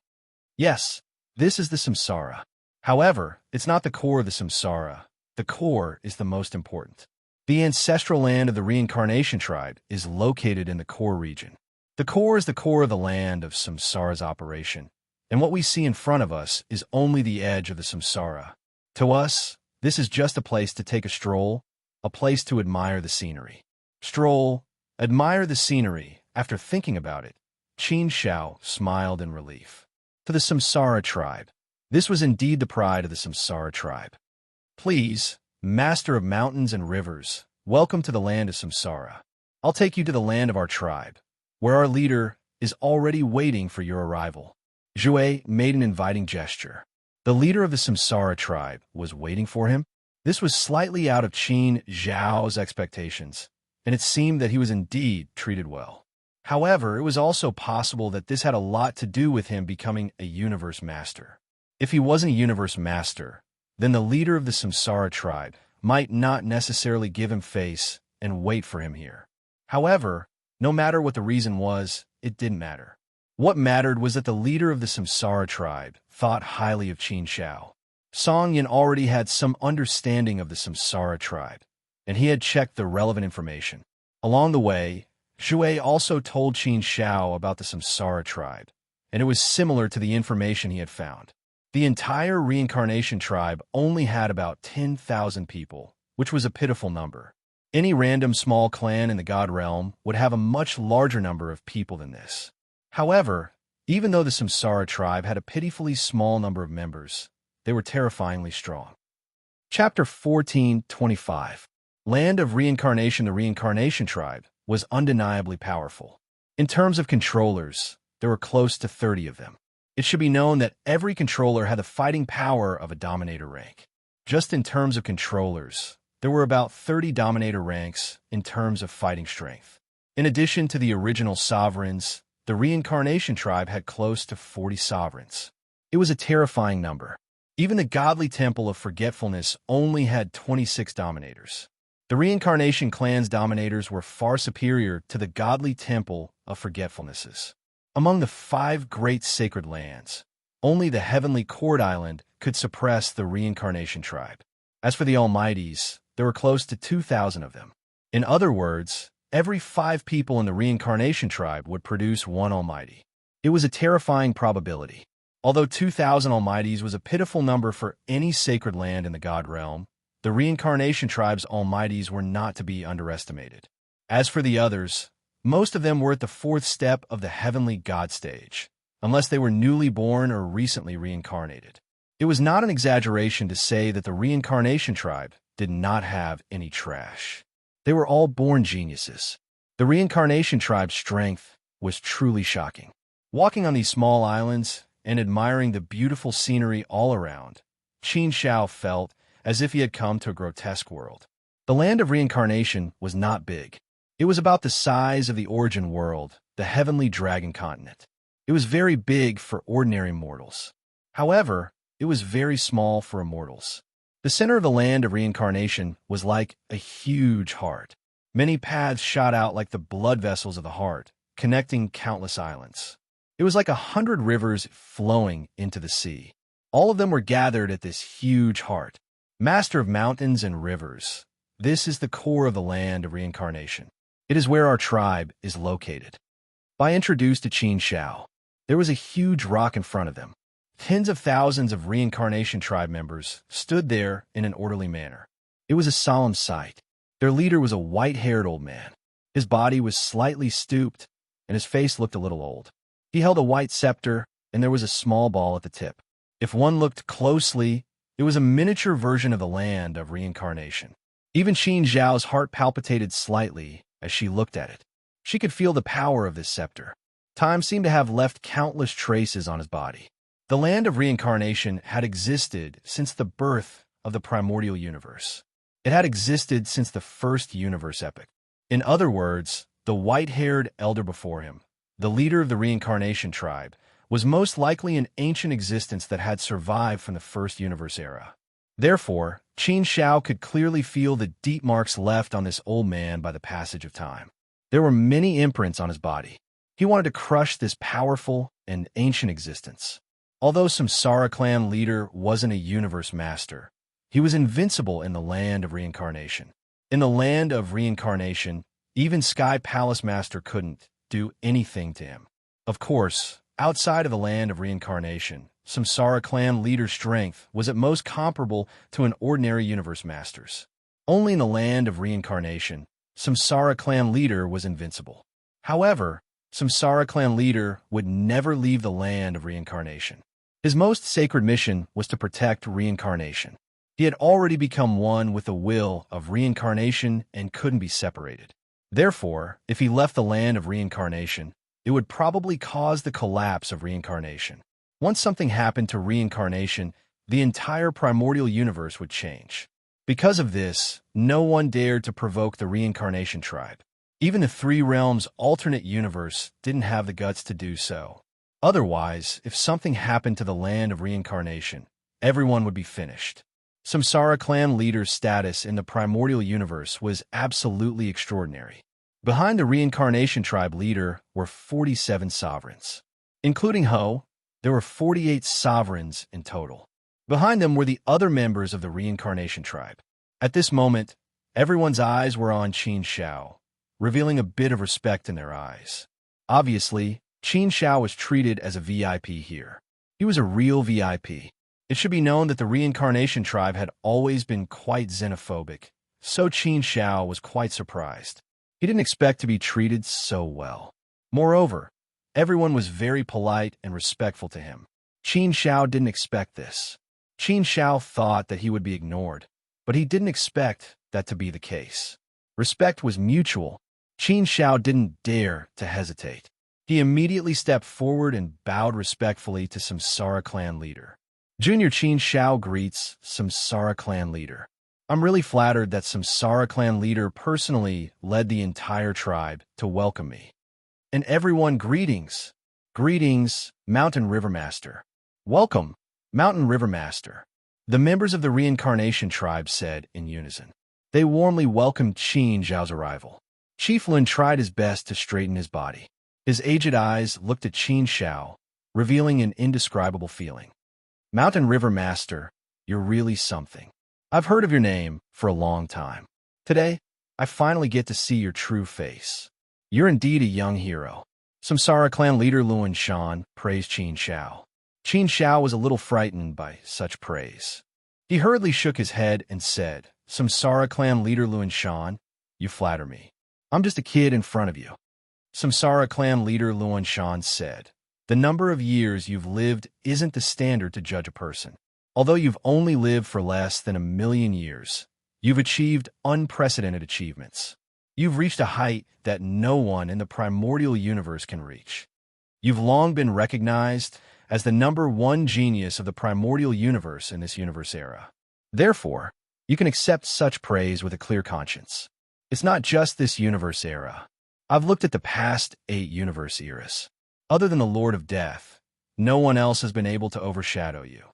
Yes, this is the Samsara. However, it's not the core of the Samsara. The core is the most important. The ancestral land of the reincarnation tribe is located in the core region. The core is the core of the land of Samsara's operation, and what we see in front of us is only the edge of the Samsara. To us, this is just a place to take a stroll, a place to admire the scenery. Stroll, admire the scenery. After thinking about it, Qin Xiao smiled in relief. To the Samsara tribe. This was indeed the pride of the Samsara tribe. Please, Master of mountains and rivers, welcome to the land of Samsara. I'll take you to the land of our tribe, where our leader is already waiting for your arrival. Zhui made an inviting gesture. The leader of the Samsara tribe was waiting for him. This was slightly out of Qin Xiao's expectations, and it seemed that he was indeed treated well. However, it was also possible that this had a lot to do with him becoming a universe master. If he wasn't a universe master, then the leader of the Samsara tribe might not necessarily give him face and wait for him here. However, no matter what the reason was, it didn't matter. What mattered was that the leader of the Samsara tribe thought highly of Qin Xiao. Song Yin already had some understanding of the Samsara tribe, and he had checked the relevant information. Along the way, Shui also told Qin Shao about the Samsara tribe, and it was similar to the information he had found. The entire reincarnation tribe only had about 10,000 people, which was a pitiful number. Any random small clan in the God realm would have a much larger number of people than this. However, even though the Samsara tribe had a pitifully small number of members, they were terrifyingly strong. Chapter 14:25. Land of Reincarnation. The reincarnation tribe was undeniably powerful. In terms of controllers, there were close to 30 of them. It should be known that every controller had the fighting power of a dominator rank. Just in terms of controllers, there were about 30 dominator ranks in terms of fighting strength. In addition to the original sovereigns, the reincarnation tribe had close to 40 sovereigns. It was a terrifying number. Even the godly temple of forgetfulness only had 26 dominators. The reincarnation clan's dominators were far superior to the godly temple of forgetfulnesses. Among the 5 great sacred lands, only the heavenly court island could suppress the reincarnation tribe. As for the Almighties, there were close to 2,000 of them. In other words, every 5 people in the reincarnation tribe would produce 1 Almighty. It was a terrifying probability. Although 2,000 Almighties was a pitiful number for any sacred land in the God realm, the reincarnation tribe's Almighties were not to be underestimated. As for the others, most of them were at the 4th step of the heavenly God stage, unless they were newly born or recently reincarnated. It was not an exaggeration to say that the reincarnation tribe did not have any trash. They were all born geniuses. The reincarnation tribe's strength was truly shocking. Walking on these small islands and admiring the beautiful scenery all around, Qin Shao felt as if he had come to a grotesque world. The land of reincarnation was not big. It was about the size of the origin world, the heavenly dragon continent. It was very big for ordinary mortals. However, it was very small for immortals. The center of the land of reincarnation was like a huge heart. Many paths shot out like the blood vessels of the heart, connecting countless islands. It was like 100 rivers flowing into the sea. All of them were gathered at this huge heart. Master of mountains and rivers, this is the core of the land of reincarnation. It is where our tribe is located. By introduced to Qin Shao, there was a huge rock in front of them. Tens of thousands of reincarnation tribe members stood there in an orderly manner. It was a solemn sight. Their leader was a white-haired old man. His body was slightly stooped, and his face looked a little old. He held a white scepter, and there was a small ball at the tip. If one looked closely, it was a miniature version of the land of reincarnation. Even Qin Zhao's heart palpitated slightly as she looked at it. She could feel the power of this scepter. Time seemed to have left countless traces on his body. The land of reincarnation had existed since the birth of the primordial universe. It had existed since the first universe epoch. In other words, the white-haired elder before him, the leader of the reincarnation tribe, was most likely an ancient existence that had survived from the first universe era. Therefore, Qin Shao could clearly feel the deep marks left on this old man by the passage of time. There were many imprints on his body. He wanted to crush this powerful and ancient existence. Although Samsara clan leader wasn't a universe master, he was invincible in the land of reincarnation. In the land of reincarnation, even Sky Palace Master couldn't do anything to him. Of course, outside of the land of reincarnation, Samsara clan leader's strength was at most comparable to an ordinary universe master's. Only in the land of reincarnation, Samsara clan leader was invincible. However, Samsara clan leader would never leave the land of reincarnation. His most sacred mission was to protect reincarnation. He had already become one with the will of reincarnation and couldn't be separated. Therefore, if he left the land of reincarnation, it would probably cause the collapse of reincarnation. Once something happened to reincarnation, the entire primordial universe would change. Because of this, no one dared to provoke the reincarnation tribe. Even the Three Realms alternate universe didn't have the guts to do so. Otherwise, if something happened to the land of reincarnation, everyone would be finished. Samsara clan leader's status in the primordial universe was absolutely extraordinary. Behind the reincarnation tribe leader were 47 sovereigns. Including Ho, there were 48 sovereigns in total. Behind them were the other members of the reincarnation tribe. At this moment, Everyone's eyes were on Qin Shao, revealing a bit of respect in their eyes. Obviously, Qin Shao was treated as a VIP here. He was a real VIP. It should be known that the reincarnation tribe had always been quite xenophobic, so Qin Shao was quite surprised. He didn't expect to be treated so well. Moreover, everyone was very polite and respectful to him. Qin Shao didn't expect this. Qin Shao thought that he would be ignored, but he didn't expect that to be the case. Respect was mutual. Qin Shao didn't dare to hesitate. He immediately stepped forward and bowed respectfully to Samsara clan leader. Junior Qin Shao greets Samsara clan leader. I'm really flattered that Samsara clan leader personally led the entire tribe to welcome me. And everyone, greetings. Greetings, Mountain River Master. Welcome, Mountain River Master. The members of the reincarnation tribe said in unison. They warmly welcomed Qin Zhao's arrival. Chief Lun tried his best to straighten his body. His aged eyes looked at Qin Shao, revealing an indescribable feeling. Mountain River Master, you're really something. I've heard of your name for a long time. Today, I finally get to see your true face. You're indeed a young hero. Samsara clan leader Luan Shan praised Qin Shao. Qin Shao was a little frightened by such praise. He hurriedly shook his head and said, Samsara clan leader Luan Shan, you flatter me. I'm just a kid in front of you. Samsara clan leader Luan Shan said, the number of years you've lived isn't the standard to judge a person. Although you've only lived for less than 1,000,000 years, you've achieved unprecedented achievements. You've reached a height that no one in the primordial universe can reach. You've long been recognized as the #1 genius of the primordial universe in this universe era. Therefore, you can accept such praise with a clear conscience. It's not just this universe era. I've looked at the past 8 universe eras. Other than the Lord of Death, no one else has been able to overshadow you.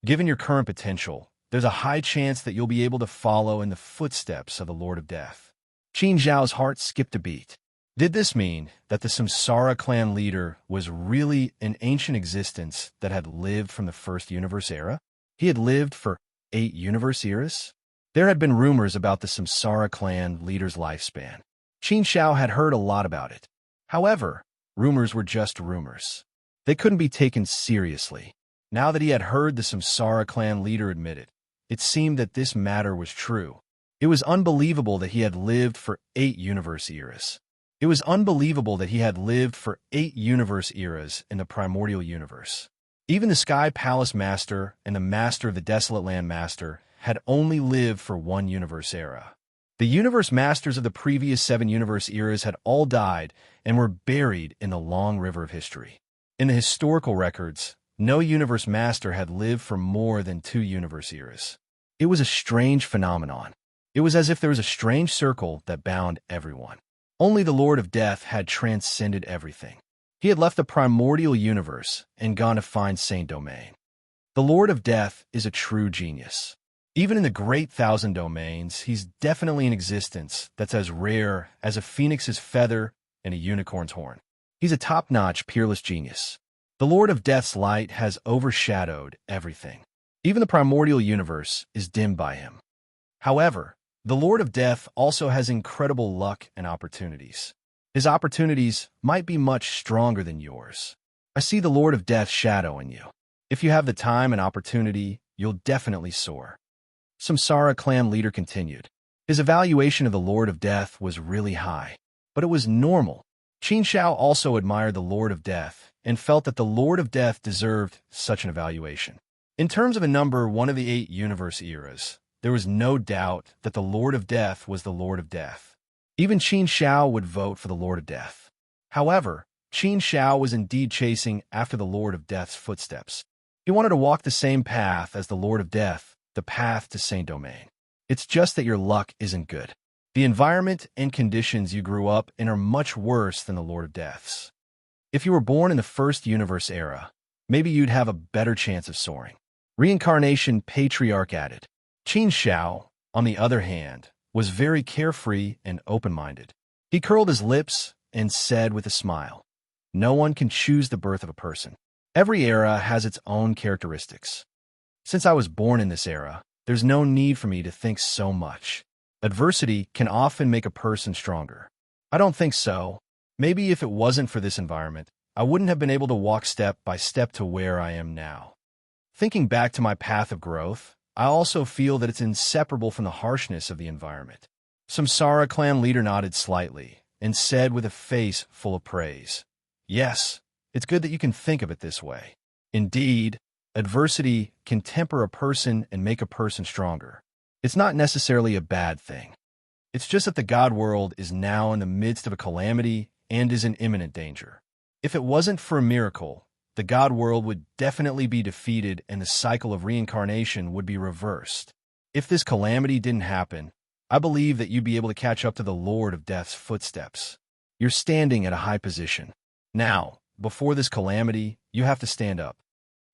Given your current potential, there's a high chance that you'll be able to follow in the footsteps of the Lord of Death. Qin Zhao's heart skipped a beat. Did this mean that the Samsara clan leader was really an ancient existence that had lived from the first universe era? He had lived for 8 universe eras? There had been rumors about the Samsara clan leader's lifespan. Qin Shao had heard a lot about it. However, rumors were just rumors. They couldn't be taken seriously. Now that he had heard the Samsara clan leader admit it, it seemed that this matter was true. It was unbelievable that he had lived for 8 universe eras. It was unbelievable that he had lived for 8 universe eras in the primordial universe. Even the Sky Palace Master and the Master of the Desolate Land Master had only lived for 1 universe era. The universe masters of the previous 7 universe eras had all died and were buried in the long river of history. In the historical records, no universe master had lived for more than 2 universe eras. It was a strange phenomenon. It was as if there was a strange circle that bound everyone. Only the Lord of Death had transcended everything. He had left the primordial universe and gone to find Saint Domain. The Lord of Death is a true genius. Even in the great 1,000 domains, he's definitely an existence that's as rare as a phoenix's feather and a unicorn's horn. He's a top-notch, peerless genius. The Lord of Death's light has overshadowed everything. Even the primordial universe is dimmed by him. However, the Lord of Death also has incredible luck and opportunities. His opportunities might be much stronger than yours. I see the Lord of Death's shadow in you. If you have the time and opportunity, you'll definitely soar. Samsara clan leader continued. His evaluation of the Lord of Death was really high, but it was normal. Qin Shao also admired the Lord of Death and felt that the Lord of Death deserved such an evaluation. In terms of a #1 of the 8 universe eras, there was no doubt that the Lord of Death was the Lord of Death. Even Qin Shao would vote for the Lord of Death. However, Qin Shao was indeed chasing after the Lord of Death's footsteps. He wanted to walk the same path as the Lord of Death, the path to Saint Domain. It's just that your luck isn't good. The environment and conditions you grew up in are much worse than the Lord of Death's. If you were born in the first universe era, maybe you'd have a better chance of soaring. Reincarnation Patriarch added. Qin Shao, on the other hand, was very carefree and open-minded. He curled his lips and said with a smile, no one can choose the birth of a person. Every era has its own characteristics. Since I was born in this era, there's no need for me to think so much. Adversity can often make a person stronger. I don't think so. Maybe if it wasn't for this environment, I wouldn't have been able to walk step by step to where I am now. Thinking back to my path of growth, I also feel that it's inseparable from the harshness of the environment. Samsara clan leader nodded slightly and said with a face full of praise, "Yes, it's good that you can think of it this way. Indeed, adversity can temper a person and make a person stronger. It's not necessarily a bad thing. It's just that the God world is now in the midst of a calamity and is in imminent danger. If it wasn't for a miracle, the God world would definitely be defeated and the cycle of reincarnation would be reversed. If this calamity didn't happen, I believe that you'd be able to catch up to the Lord of Death's footsteps. You're standing at a high position. Now, before this calamity, you have to stand up."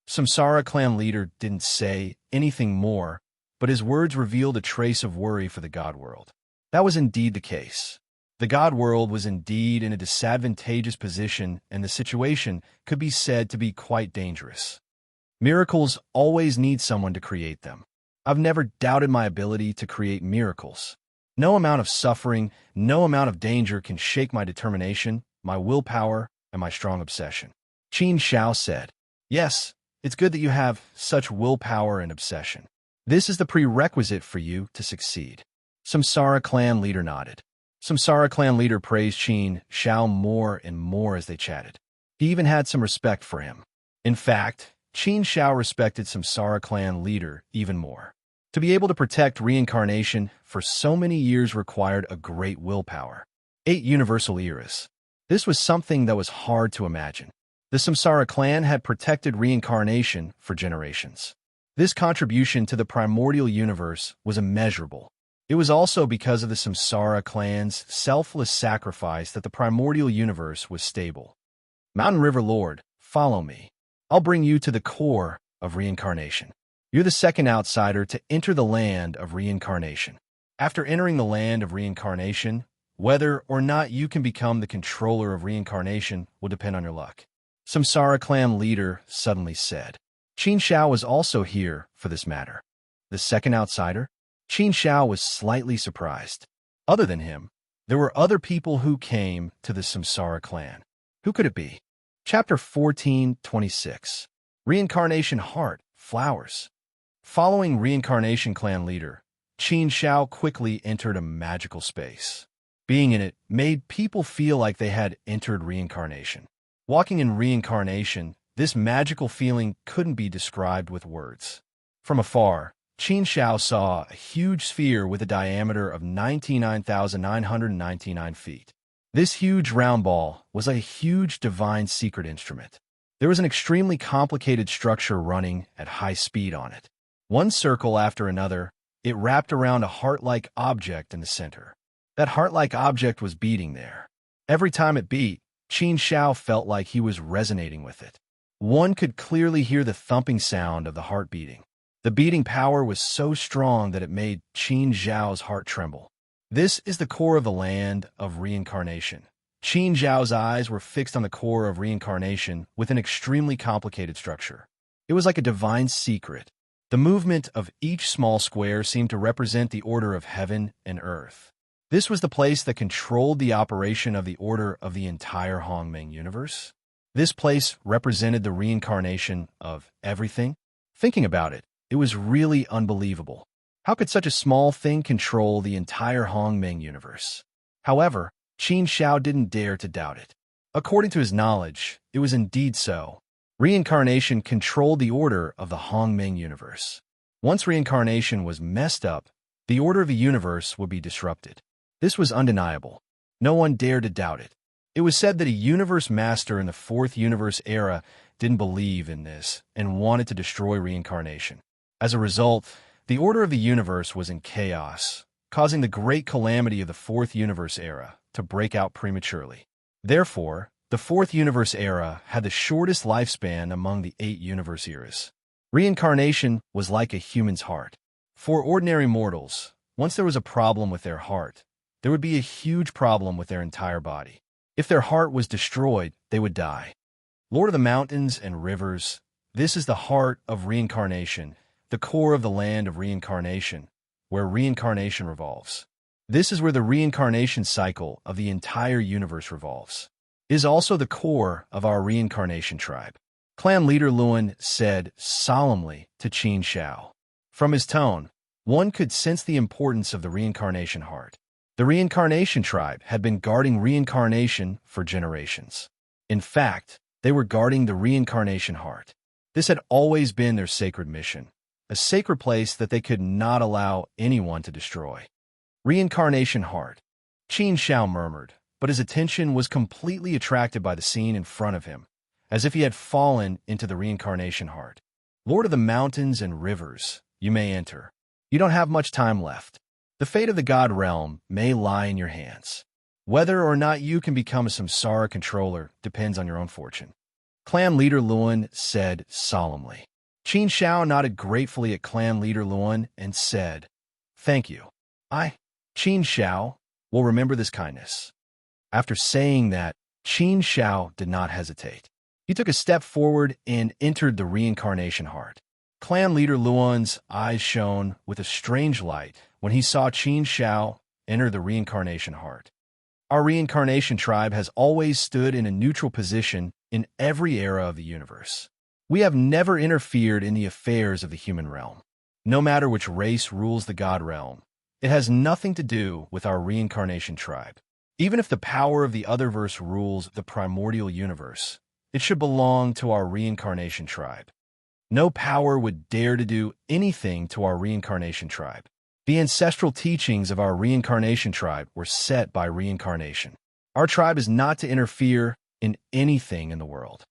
Samsara clan leader didn't say anything more, but his words revealed a trace of worry for the God world. That was indeed the case. The God world was indeed in a disadvantageous position, and the situation could be said to be quite dangerous. Miracles always need someone to create them. I've never doubted my ability to create miracles. No amount of suffering, no amount of danger can shake my determination, my willpower, and my strong obsession. Qin Shao said, "Yes, it's good that you have such willpower and obsession. This is the prerequisite for you to succeed." Samsara clan leader nodded. Samsara clan leader praised Qin Shao more and more as they chatted. He even had some respect for him. In fact, Qin Shao respected Samsara clan leader even more. To be able to protect reincarnation for so many years required a great willpower. 8 universal eras. This was something that was hard to imagine. The Samsara clan had protected reincarnation for generations. This contribution to the primordial universe was immeasurable. It was also because of the Samsara clan's selfless sacrifice that the primordial universe was stable. Mountain River Lord, follow me. I'll bring you to the core of reincarnation. You're the second outsider to enter the land of reincarnation. After entering the land of reincarnation, whether or not you can become the controller of reincarnation will depend on your luck. Samsara clan leader suddenly said. Qin Shao was also here for this matter. The second outsider? Qin Shao was slightly surprised. Other than him, there were other people who came to the Samsara clan. Who could it be? Chapter 14:26. Reincarnation Heart, Flowers. Following Reincarnation Clan leader, Qin Shao quickly entered a magical space. Being in it made people feel like they had entered reincarnation. Walking in reincarnation, this magical feeling couldn't be described with words. From afar, Qin Shao saw a huge sphere with a diameter of 99,999 feet. This huge round ball was a huge divine secret instrument. There was an extremely complicated structure running at high speed on it. One circle after another, it wrapped around a heart-like object in the center. That heart-like object was beating there. Every time it beat, Qin Shao felt like he was resonating with it. One could clearly hear the thumping sound of the heart beating. The beating power was so strong that it made Qin Zhao's heart tremble. This is the core of the land of reincarnation. Qin Zhao's eyes were fixed on the core of reincarnation with an extremely complicated structure. It was like a divine secret. The movement of each small square seemed to represent the order of heaven and earth. This was the place that controlled the operation of the order of the entire Hongmeng universe. This place represented the reincarnation of everything. Thinking about it, it was really unbelievable. How could such a small thing control the entire Hongmeng universe? However, Qin Shao didn't dare to doubt it. According to his knowledge, it was indeed so. Reincarnation controlled the order of the Hongmeng universe. Once reincarnation was messed up, the order of the universe would be disrupted. This was undeniable. No one dared to doubt it. It was said that a universe master in the 4th universe era didn't believe in this and wanted to destroy reincarnation. As a result, the order of the universe was in chaos, causing the great calamity of the 4th universe era to break out prematurely. Therefore, the 4th universe era had the shortest lifespan among the 8 universe eras. Reincarnation was like a human's heart. For ordinary mortals, once there was a problem with their heart, there would be a huge problem with their entire body. If their heart was destroyed, they would die. Lord of the mountains and rivers, this is the heart of reincarnation, the core of the land of reincarnation, where reincarnation revolves. This is where the reincarnation cycle of the entire universe revolves. It is also the core of our reincarnation tribe. Clan leader Luan said solemnly to Qin Shao. From his tone, one could sense the importance of the reincarnation heart. The reincarnation tribe had been guarding reincarnation for generations. In fact, they were guarding the reincarnation heart. This had always been their sacred mission, a sacred place that they could not allow anyone to destroy. Reincarnation heart, Qin Shao murmured, but his attention was completely attracted by the scene in front of him, as if he had fallen into the reincarnation heart. Lord of the mountains and rivers, you may enter. You don't have much time left. The fate of the god realm may lie in your hands. Whether or not you can become a samsara controller depends on your own fortune. Clan leader Luan said solemnly. Qin Shao nodded gratefully at clan leader Luan and said, "Thank you. Qin Shao, will remember this kindness." After saying that, Qin Shao did not hesitate. He took a step forward and entered the reincarnation heart. Clan leader Luan's eyes shone with a strange light when he saw Qin Shao enter the reincarnation heart. Our reincarnation tribe has always stood in a neutral position in every era of the universe. We have never interfered in the affairs of the human realm. No matter which race rules the god realm, it has nothing to do with our reincarnation tribe. Even if the power of the Otherverse rules the primordial universe, it should belong to our reincarnation tribe. No power would dare to do anything to our reincarnation tribe. The ancestral teachings of our reincarnation tribe were set by reincarnation. Our tribe is not to interfere in anything in the world.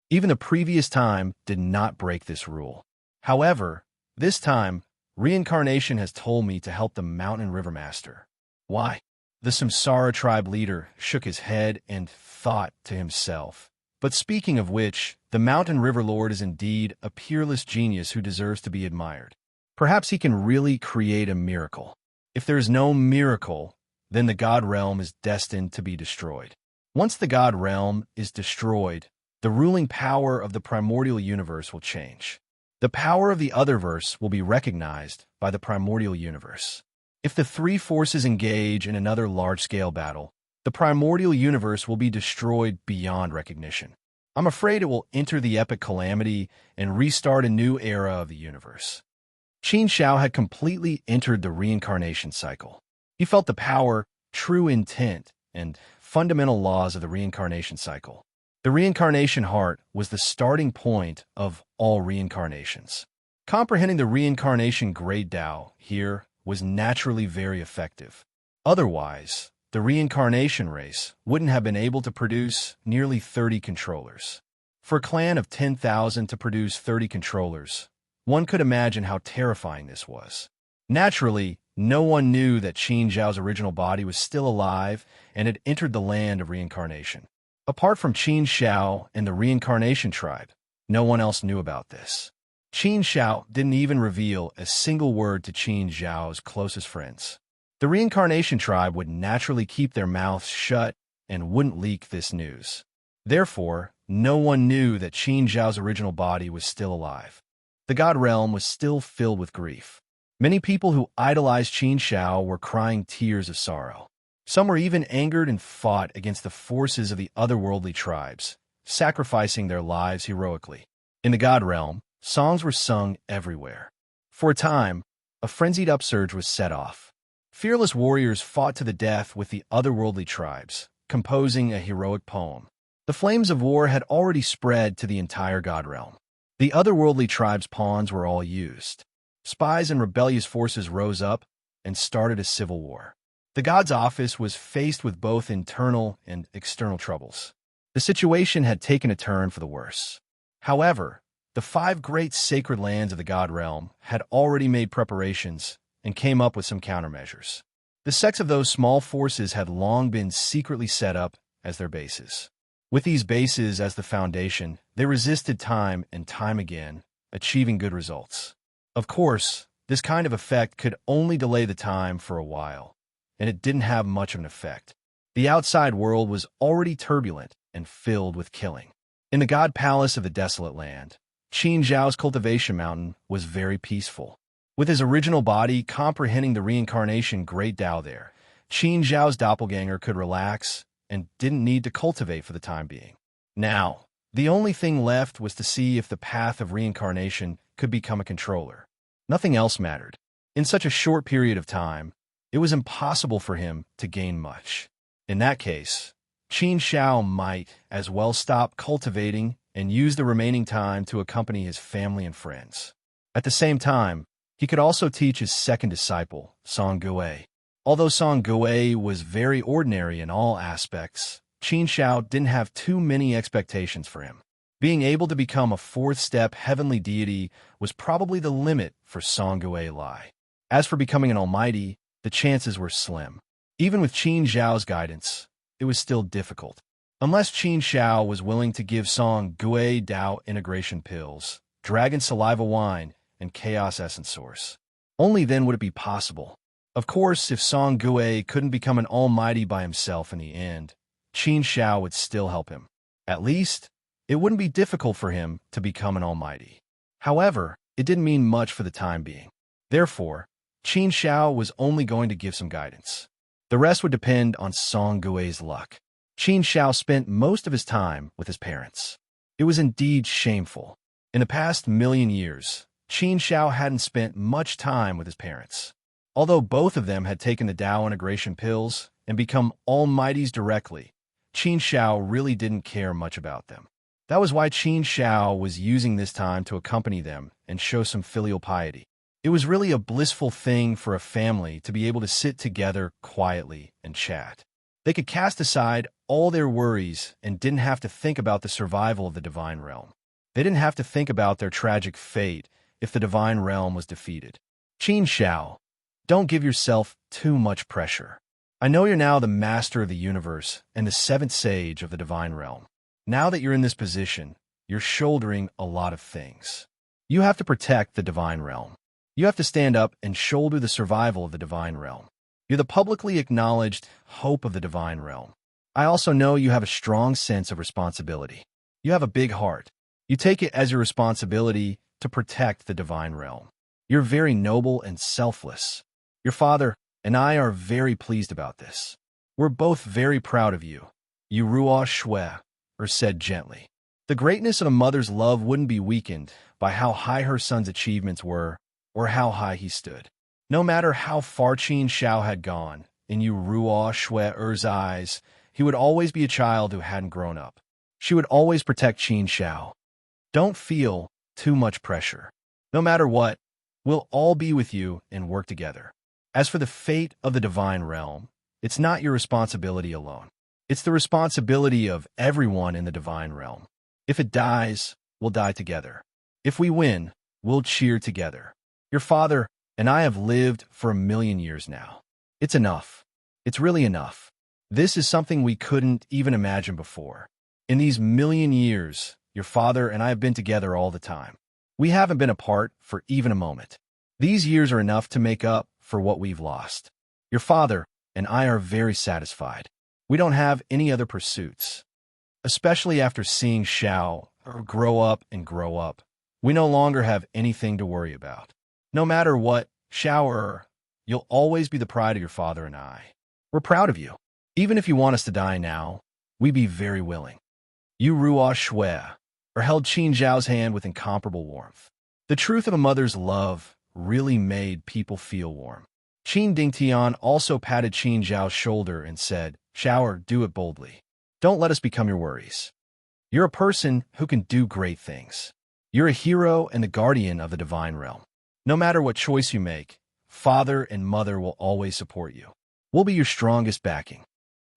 Even the previous time did not break this rule. However, this time, reincarnation has told me to help the Mountain River Master. Why? The Samsara tribe leader shook his head and thought to himself. But speaking of which, the Mountain River Lord is indeed a peerless genius who deserves to be admired. Perhaps he can really create a miracle. If there is no miracle, then the god realm is destined to be destroyed. Once the god realm is destroyed, the ruling power of the primordial universe will change. The power of the Otherverse will be recognized by the primordial universe. If the three forces engage in another large-scale battle, the primordial universe will be destroyed beyond recognition. I'm afraid it will enter the epic calamity and restart a new era of the universe. Qin Shao had completely entered the reincarnation cycle. He felt the power, true intent, and fundamental laws of the reincarnation cycle. The reincarnation heart was the starting point of all reincarnations. Comprehending the reincarnation great Tao here was naturally very effective. Otherwise, the reincarnation race wouldn't have been able to produce nearly 30 controllers. For a clan of 10,000 to produce 30 controllers, one could imagine how terrifying this was. Naturally, no one knew that Qin Zhao's original body was still alive and had entered the land of reincarnation. Apart from Qin Shao and the reincarnation tribe, no one else knew about this. Qin Shao didn't even reveal a single word to Qin Zhao's closest friends. The reincarnation tribe would naturally keep their mouths shut and wouldn't leak this news. Therefore, no one knew that Qin Zhao's original body was still alive. The god realm was still filled with grief. Many people who idolized Qin Shao were crying tears of sorrow. Some were even angered and fought against the forces of the otherworldly tribes, sacrificing their lives heroically. In the god realm, songs were sung everywhere. For a time, a frenzied upsurge was set off. Fearless warriors fought to the death with the otherworldly tribes, composing a heroic poem. The flames of war had already spread to the entire god realm. The otherworldly tribes' pawns were all used. Spies and rebellious forces rose up and started a civil war. The god's office was faced with both internal and external troubles. The situation had taken a turn for the worse. However, the 5 great sacred lands of the god realm had already made preparations and came up with some countermeasures. The sects of those small forces had long been secretly set up as their bases. With these bases as the foundation, they resisted time and time again, achieving good results. Of course, this kind of effect could only delay the time for a while, and it didn't have much of an effect. The outside world was already turbulent and filled with killing. In the god palace of the desolate land, Qin Zhao's cultivation mountain was very peaceful. With his original body comprehending the reincarnation great Tao there, Qin Zhao's doppelganger could relax and didn't need to cultivate for the time being. Now, the only thing left was to see if the path of reincarnation could become a controller. Nothing else mattered. In such a short period of time, it was impossible for him to gain much. In that case, Qin Zhao might as well stop cultivating and use the remaining time to accompany his family and friends. At the same time, he could also teach his second disciple, Song Gui. Although Song Gui was very ordinary in all aspects, Qin Zhao didn't have too many expectations for him. Being able to become a fourth-step heavenly deity was probably the limit for Song Gui Lai. As for becoming an almighty, the chances were slim. Even with Qin Zhao's guidance, it was still difficult. Unless Qin Zhao was willing to give Song Gui Dao integration pills, dragon saliva wine, and chaos essence source. Only then would it be possible. Of course, if Song Gui couldn't become an almighty by himself in the end, Qin Zhao would still help him. At least, it wouldn't be difficult for him to become an almighty. However, it didn't mean much for the time being. Therefore, Qin Zhao was only going to give some guidance. The rest would depend on Song Gui's luck. Qin Zhao spent most of his time with his parents. It was indeed shameful. In the past million years, Qin Zhao hadn't spent much time with his parents. Although both of them had taken the Dao integration pills and become almighties directly, Qin Zhao really didn't care much about them. That was why Qin Zhao was using this time to accompany them and show some filial piety. It was really a blissful thing for a family to be able to sit together quietly and chat. They could cast aside all their worries and didn't have to think about the survival of the divine realm. They didn't have to think about their tragic fate if the divine realm was defeated. Qin Zhao, don't give yourself too much pressure. I know you're now the master of the universe and the seventh sage of the divine realm. Now that you're in this position, you're shouldering a lot of things. You have to protect the divine realm. You have to stand up and shoulder the survival of the divine realm. You're the publicly acknowledged hope of the divine realm. I also know you have a strong sense of responsibility. You have a big heart. You take it as your responsibility to protect the divine realm. You're very noble and selfless. Your father and I are very pleased about this. We're both very proud of you. Yu Ruo Shui, said gently. The greatness of a mother's love wouldn't be weakened by how high her son's achievements were or how high he stood. No matter how far Qin Zhao had gone, in Yu Ruo Shui's eyes, he would always be a child who hadn't grown up. She would always protect Qin Zhao. Don't feel too much pressure. No matter what, we'll all be with you and work together. As for the fate of the divine realm, it's not your responsibility alone. It's the responsibility of everyone in the divine realm. If it dies, we'll die together. If we win, we'll cheer together. Your father and I have lived for 1,000,000 years now. It's enough. It's really enough. This is something we couldn't even imagine before. In these 1,000,000 years, your father and I have been together all the time. We haven't been apart for even a moment. These years are enough to make up for what we've lost. Your father and I are very satisfied. We don't have any other pursuits. Especially after seeing Xiao grow up and grow up, we no longer have anything to worry about. No matter what, Xiao, you'll always be the pride of your father and I. We're proud of you. Even if you want us to die now, we'd be very willing. Yu Ruo Shui, held Qin Zhao's hand with incomparable warmth. The truth of a mother's love really made people feel warm. Qin Dingtian also patted Qin Zhao's shoulder and said, Xiao, do it boldly. Don't let us become your worries. You're a person who can do great things. You're a hero and the guardian of the divine realm. No matter what choice you make, father and mother will always support you. We'll be your strongest backing.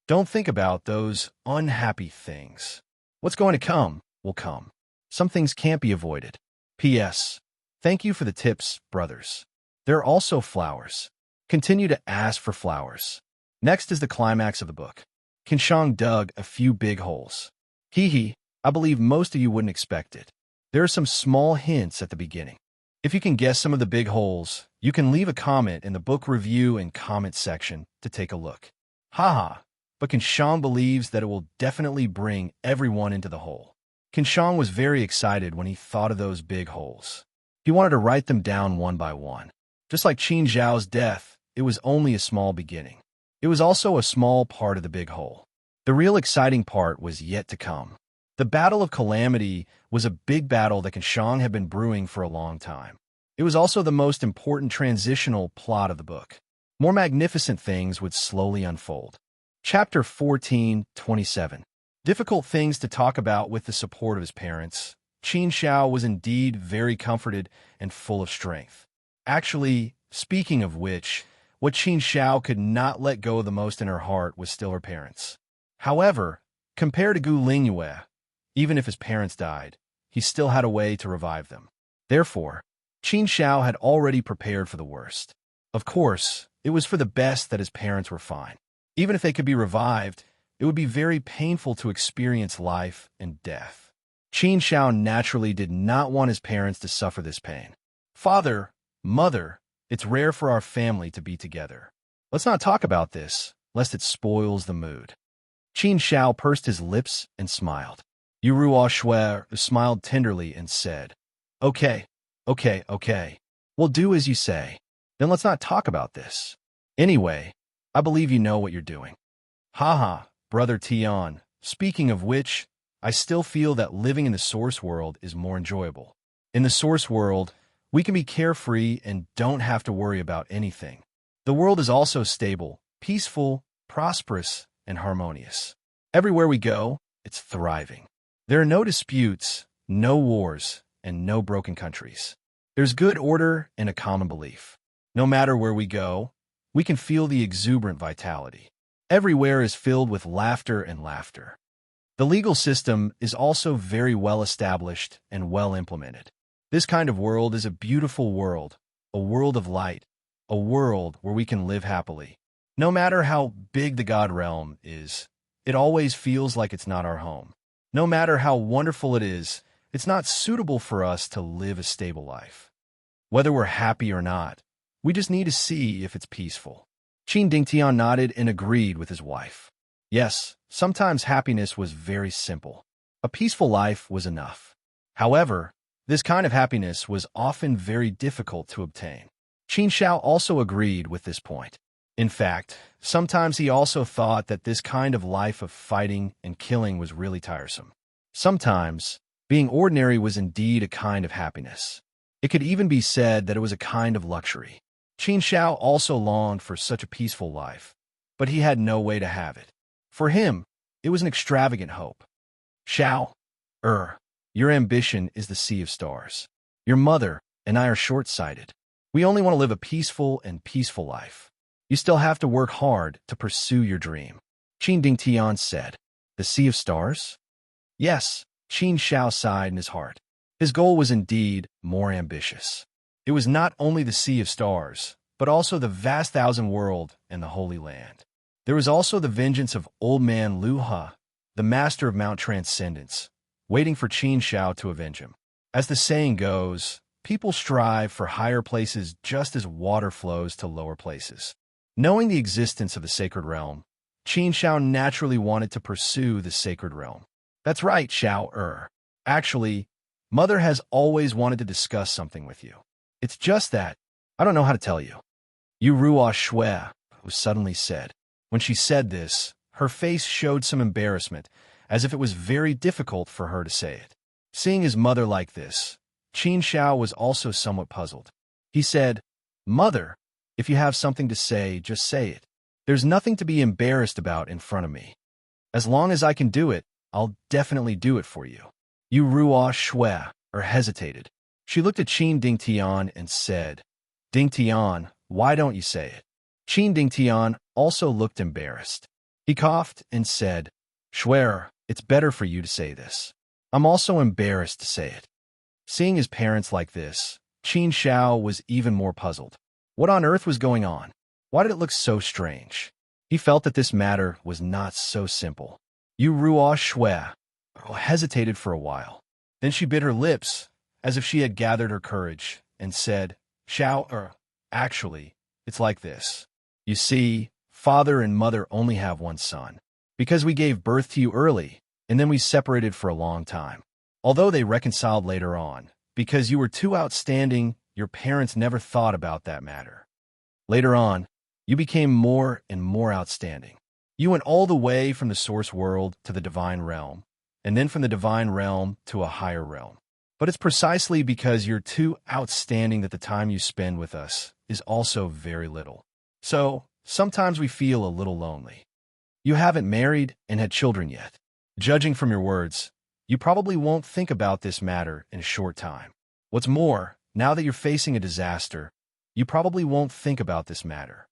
Don't think about those unhappy things. What's going to come will come. Some things can't be avoided. P.S. Thank you for the tips, brothers. There are also flowers. Continue to ask for flowers. Next is the climax of the book. Qinshang dug a few big holes. Hee, I believe most of you wouldn't expect it. There are some small hints at the beginning. If you can guess some of the big holes, you can leave a comment in the book review and comment section to take a look. Haha, but Qinshang believes that it will definitely bring everyone into the hole. Qinshang was very excited when he thought of those big holes. He wanted to write them down one by one. Just like Qin Zhao's death, it was only a small beginning. It was also a small part of the big whole. The real exciting part was yet to come. The Battle of Calamity was a big battle that Shang had been brewing for a long time. It was also the most important transitional plot of the book. More magnificent things would slowly unfold. Chapter 14:27. Difficult things to talk about with the support of his parents. Qin Xiao was indeed very comforted and full of strength. Actually, speaking of which, what Qin Xiao could not let go the most in her heart was still her parents. However, compared to Gu Lingyue, even if his parents died, he still had a way to revive them. Therefore, Qin Xiao had already prepared for the worst. Of course, it was for the best that his parents were fine. Even if they could be revived, it would be very painful to experience life and death. Qin Xiao naturally did not want his parents to suffer this pain. Father, mother, it's rare for our family to be together. Let's not talk about this, lest it spoils the mood. Qin Xiao pursed his lips and smiled. Yu Ruo Shui smiled tenderly and said, Okay. We'll do as you say. Then let's not talk about this. Anyway, I believe you know what you're doing. Haha, brother Tian. Speaking of which, I still feel that living in the source world is more enjoyable. In the source world, we can be carefree and don't have to worry about anything. The world is also stable, peaceful, prosperous, and harmonious. Everywhere we go, it's thriving. There are no disputes, no wars, and no broken countries. There's good order and a common belief. No matter where we go, we can feel the exuberant vitality. Everywhere is filled with laughter and laughter. The legal system is also very well established and well implemented. This kind of world is a beautiful world, a world of light, a world where we can live happily. No matter how big the God realm is, it always feels like it's not our home. No matter how wonderful it is, it's not suitable for us to live a stable life. Whether we're happy or not, we just need to see if it's peaceful. Qin Dingtian nodded and agreed with his wife. Yes, sometimes happiness was very simple. A peaceful life was enough. However, this kind of happiness was often very difficult to obtain. Qin Xiao also agreed with this point. In fact, sometimes he also thought that this kind of life of fighting and killing was really tiresome. Sometimes, being ordinary was indeed a kind of happiness. It could even be said that it was a kind of luxury. Qin Xiao also longed for such a peaceful life, but he had no way to have it. For him, it was an extravagant hope. Xiao, your ambition is the sea of stars. Your mother and I are short-sighted. We only want to live a peaceful life. You still have to work hard to pursue your dream. Qin Dingtian said. The sea of stars? Yes, Qin Xiao sighed in his heart. His goal was indeed more ambitious. It was not only the sea of stars, but also the vast thousand world and the Holy Land. There was also the vengeance of old man Lu He, the master of Mount Transcendence, waiting for Qin Xiao to avenge him. As the saying goes, people strive for higher places just as water flows to lower places. Knowing the existence of the sacred realm, Qin Xiao naturally wanted to pursue the sacred realm. That's right, Xiao. Actually, Mother has always wanted to discuss something with you. It's just that, I don't know how to tell you. Yu Ruo Shui suddenly said. When she said this, her face showed some embarrassment, as if it was very difficult for her to say it. Seeing his mother like this, Qin Xiao was also somewhat puzzled. He said, Mother, if you have something to say, just say it. There's nothing to be embarrassed about in front of me. As long as I can do it, I'll definitely do it for you. Yu Ruo Shui hesitated. She looked at Qin Dingtian and said, Dingtian, why don't you say it? Qin Dingtian also looked embarrassed. He coughed and said, Shui, it's better for you to say this. I'm also embarrassed to say it. Seeing his parents like this, Qin Xiao was even more puzzled. What on earth was going on? Why did it look so strange? He felt that this matter was not so simple. Yu Ruo Shui hesitated for a while. Then she bit her lips, as if she had gathered her courage, and said, Xiao, actually, it's like this. You see, father and mother only have one son. Because we gave birth to you early, and then we separated for a long time. Although they reconciled later on, because you were too outstanding, your parents never thought about that matter. Later on, You became more and more outstanding. You went all the way from the source world to the divine realm, and then from the divine realm to a higher realm. But it's precisely because you're too outstanding that the time you spend with us is also very little. So, sometimes we feel a little lonely. You haven't married and had children yet. Judging from your words, you probably won't think about this matter in a short time. What's more, now that you're facing a disaster, you probably won't think about this matter.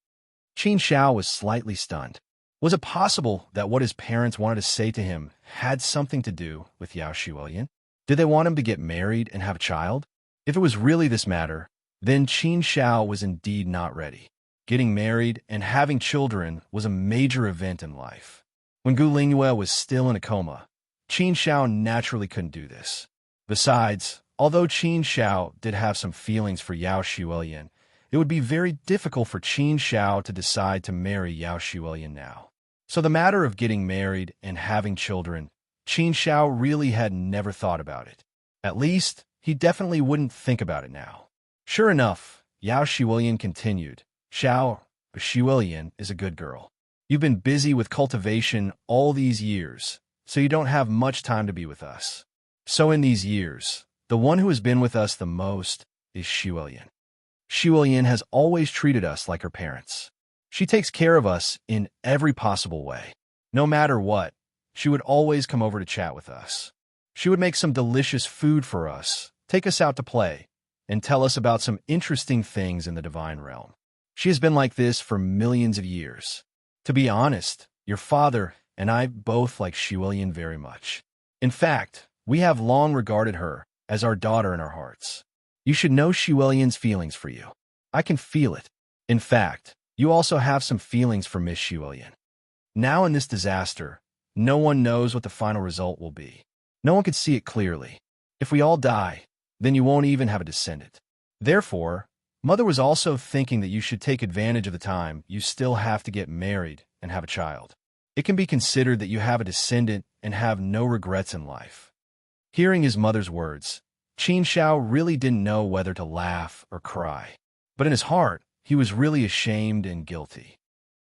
Qin Xiao was slightly stunned. Was it possible that what his parents wanted to say to him had something to do with Yao Xuelian? Did they want him to get married and have a child? If it was really this matter, then Qin Xiao was indeed not ready. Getting married and having children was a major event in life. When Gu Lingyue was still in a coma, Qin Xiao naturally couldn't do this. Besides, although Qin Xiao did have some feelings for Yao Xuelian, it would be very difficult for Qin Xiao to decide to marry Yao Xuelian now. So the matter of getting married and having children, Qin Xiao really had never thought about it. At least, he definitely wouldn't think about it now. Sure enough, Yao Xuelian continued, Xuelian is a good girl. You've been busy with cultivation all these years, so you don't have much time to be with us. So in these years, the one who has been with us the most is Xuelian. Xuelian has always treated us like her parents. She takes care of us in every possible way. No matter what, she would always come over to chat with us. She would make some delicious food for us, take us out to play, and tell us about some interesting things in the divine realm. She has been like this for millions of years. To be honest, your father and I both like Xuelian very much. In fact, we have long regarded her as our daughter in our hearts. You should know Xuelian's feelings for you. I can feel it. In fact, you also have some feelings for Miss Xuelian. Now in this disaster, no one knows what the final result will be. No one can see it clearly. If we all die, then you won't even have a descendant. Therefore, Mother was also thinking that you should take advantage of the time you still have to get married and have a child. It can be considered that you have a descendant and have no regrets in life. Hearing his mother's words, Qin Xiao really didn't know whether to laugh or cry. But in his heart, he was really ashamed and guilty.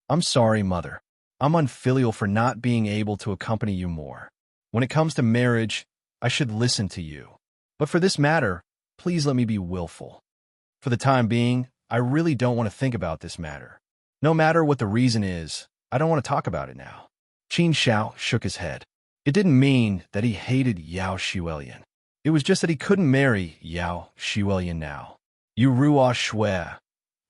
I'm sorry, Mother. I'm unfilial for not being able to accompany you more. When it comes to marriage, I should listen to you. But for this matter, please let me be willful. For the time being, I really don't want to think about this matter. No matter what the reason is, I don't want to talk about it now. Qin Xiao shook his head. It didn't mean that he hated Yao Xuelian. It was just that he couldn't marry Yao Xuelian now. Yu Ruo Shui,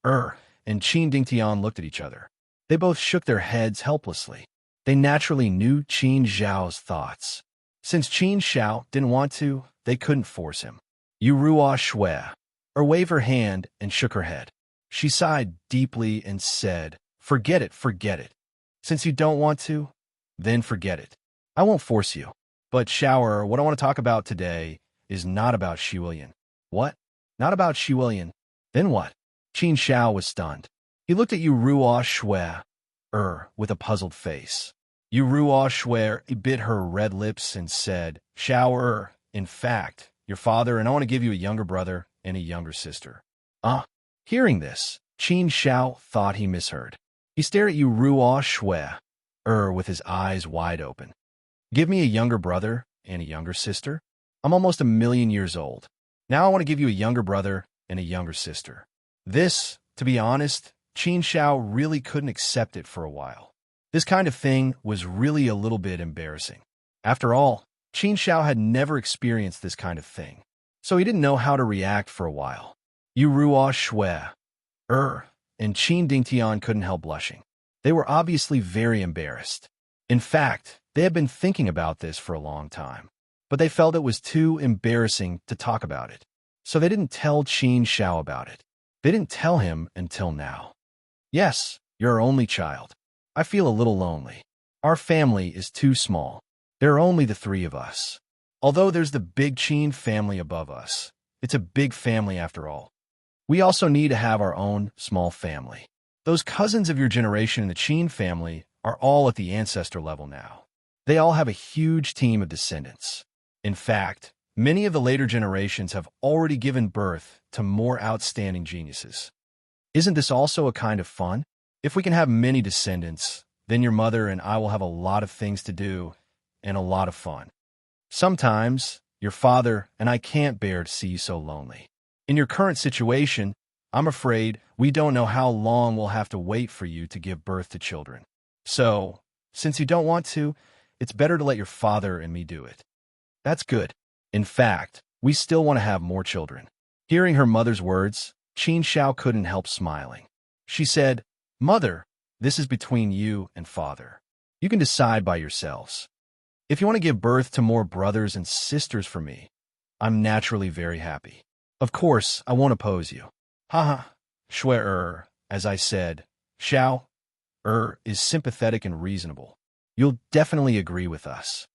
and Qin Dingtian looked at each other. They both shook their heads helplessly. They naturally knew Qin Xiao's thoughts. Since Qin Xiao didn't want to, they couldn't force him. Yu Ruo Shui, waved her hand and shook her head. She sighed deeply and said, forget it. Since you don't want to, then forget it. I won't force you. But Xiao, what I want to talk about today is not about Xuelian. What? Not about Xuelian? Then what? Qin Xiao was stunned. He looked at Yu Ruo Shui, with a puzzled face. Yu Ruo Shui bit her red lips and said, Xiao, in fact, your father and I want to give you a younger brother and a younger sister. Hearing this, Qin Xiao thought he misheard. He stared at Yu Ruo Shui, with his eyes wide open. Give me a younger brother and a younger sister? I'm almost 1,000,000 years old. Now I want to give you a younger brother and a younger sister. This, to be honest, Qin Xiao really couldn't accept it for a while. This kind of thing was really a little bit embarrassing. After all, Qin Xiao had never experienced this kind of thing, so he didn't know how to react for a while. Yu Ruo Shui, and Qin Dingtian couldn't help blushing. They were obviously very embarrassed. In fact, they had been thinking about this for a long time, but they felt it was too embarrassing to talk about it. So they didn't tell Qin Xiao about it. They didn't tell him until now. Yes, you're our only child. I feel a little lonely. Our family is too small. There are only the 3 of us. Although there's the big Qin family above us, it's a big family after all. We also need to have our own small family. Those cousins of your generation in the Qin family are all at the ancestor level now. They all have a huge team of descendants. In fact, many of the later generations have already given birth to more outstanding geniuses. Isn't this also a kind of fun? If we can have many descendants, then your mother and I will have a lot of things to do and a lot of fun. Sometimes, your father and I can't bear to see you so lonely. In your current situation, I'm afraid we don't know how long we'll have to wait for you to give birth to children. So, since you don't want to, it's better to let your father and me do it. That's good. In fact, we still want to have more children. Hearing her mother's words, Qin Xiao couldn't help smiling. She said, "Mother, this is between you and father. You can decide by yourselves. If you want to give birth to more brothers and sisters for me, I'm naturally very happy. Of course, I won't oppose you." Haha, Shui as I said, Xiao is sympathetic and reasonable. You'll definitely agree with us.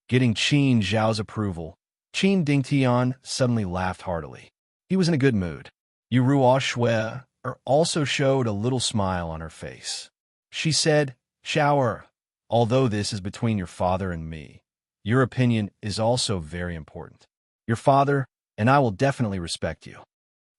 Getting Qin Zhao's approval, Qin Dingtian suddenly laughed heartily. He was in a good mood. Yuruo Shui also showed a little smile on her face. She said, "Xiao, although this is between your father and me, your opinion is also very important. Your father and I will definitely respect you.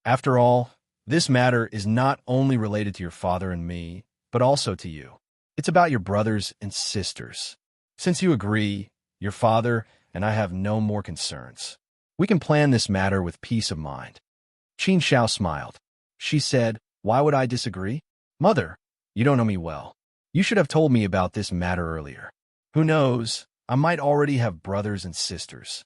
After all, this matter is not only related to your father and me, but also to you. It's about your brothers and sisters. Since you agree, your father and I have no more concerns. We can plan this matter with peace of mind." Qin Xiao smiled. She said, "Why would I disagree? Mother, you don't know me well. You should have told me about this matter earlier. Who knows, I might already have brothers and sisters."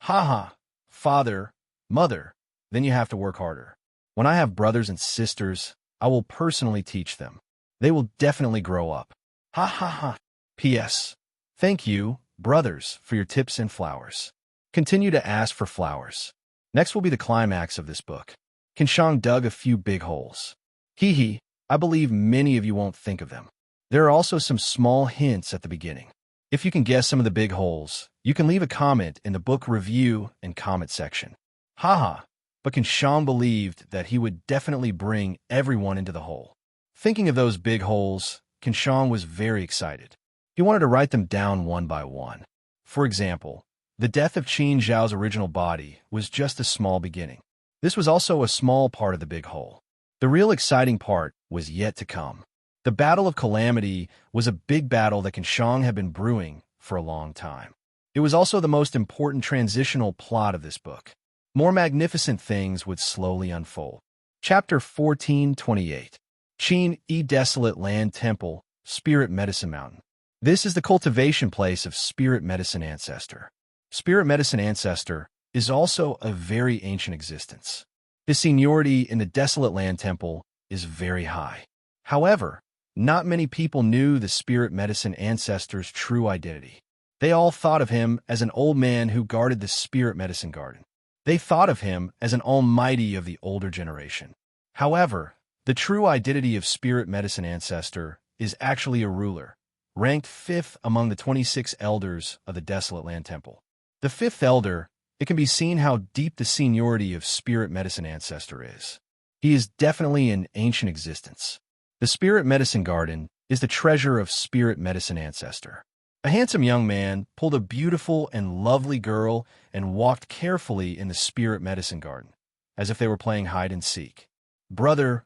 Haha, father, mother, then you have to work harder. When I have brothers and sisters, I will personally teach them. They will definitely grow up. Ha ha ha. P.S. Thank you, brothers, for your tips and flowers. Continue to ask for flowers. Next will be the climax of this book. Kinshang dug a few big holes. Hee hee, I believe many of you won't think of them. There are also some small hints at the beginning. If you can guess some of the big holes, you can leave a comment in the book review and comment section. Haha, but Kinshang believed that he would definitely bring everyone into the hole. Thinking of those big holes, Kinshang was very excited. He wanted to write them down one by one. For example, the death of Qin Zhao's original body was just a small beginning. This was also a small part of the big hole. The real exciting part was yet to come. The Battle of Calamity was a big battle that Kinshang had been brewing for a long time. It was also the most important transitional plot of this book. More magnificent things would slowly unfold. Chapter 1428. Qin Desolate Land Temple, Spirit Medicine Mountain. This is the cultivation place of Spirit Medicine Ancestor. Spirit Medicine Ancestor is also a very ancient existence. His seniority in the Desolate Land Temple is very high. However, not many people knew the Spirit Medicine Ancestor's true identity. They all thought of him as an old man who guarded the Spirit Medicine Garden. They thought of him as an almighty of the older generation. However, the true identity of Spirit Medicine Ancestor is actually a ruler, ranked 5th among the 26 elders of the Desolate Land Temple. The 5th elder, it can be seen how deep the seniority of Spirit Medicine Ancestor is. He is definitely an ancient existence. The Spirit Medicine Garden is the treasure of Spirit Medicine Ancestor. A handsome young man pulled a beautiful and lovely girl and walked carefully in the Spirit Medicine Garden, as if they were playing hide and seek. Brother,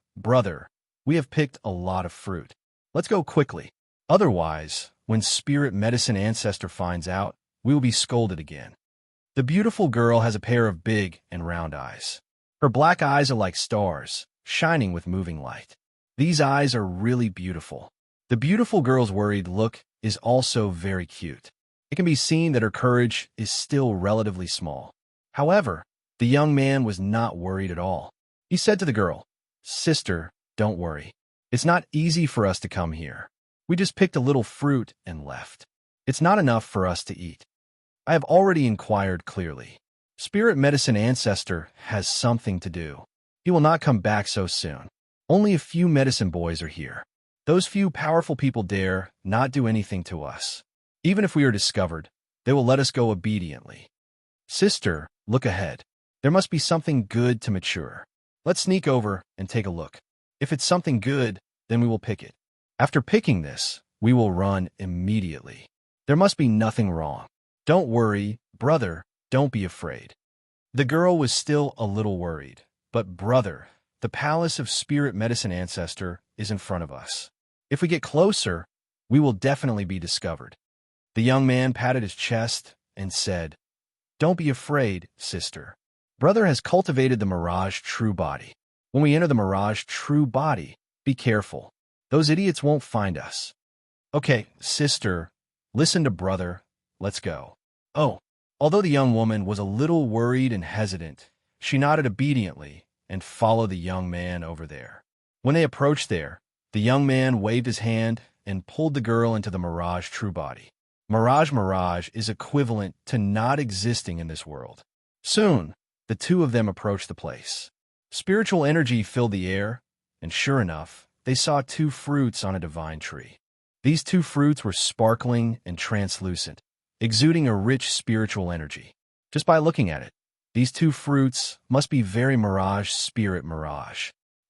we have picked a lot of fruit. Let's go quickly. Otherwise, when Spirit Medicine Ancestor finds out, we will be scolded again. The beautiful girl has a pair of big and round eyes. Her black eyes are like stars, shining with moving light. These eyes are really beautiful. The beautiful girl's worried look is also very cute. It can be seen that her courage is still relatively small. However, the young man was not worried at all. He said to the girl, "Sister, don't worry. It's not easy for us to come here. We just picked a little fruit and left. It's not enough for us to eat. I have already inquired clearly. Spirit Medicine Ancestor has something to do. He will not come back so soon. Only a few medicine boys are here. Those few powerful people dare not do anything to us. Even if we are discovered, they will let us go obediently. Sister, look ahead. There must be something good to mature. Let's sneak over and take a look. If it's something good, then we will pick it. After picking this, we will run immediately. There must be nothing wrong. Don't worry, brother, don't be afraid." The girl was still a little worried, but brother, the palace of Spirit Medicine Ancestor is in front of us. If we get closer, we will definitely be discovered. The young man patted his chest and said, "Don't be afraid, sister. Brother has cultivated the Mirage True Body. When we enter the Mirage True Body, be careful. Those idiots won't find us." "Okay, sister, listen to brother. Let's go." Oh, although the young woman was a little worried and hesitant, she nodded obediently and followed the young man over there. When they approached there, the young man waved his hand and pulled the girl into the Mirage True Body. Mirage is equivalent to not existing in this world. Soon, the two of them approached the place. Spiritual energy filled the air, and sure enough, they saw two fruits on a divine tree. These two fruits were sparkling and translucent, exuding a rich spiritual energy. Just by looking at it, these two fruits must be very mirage.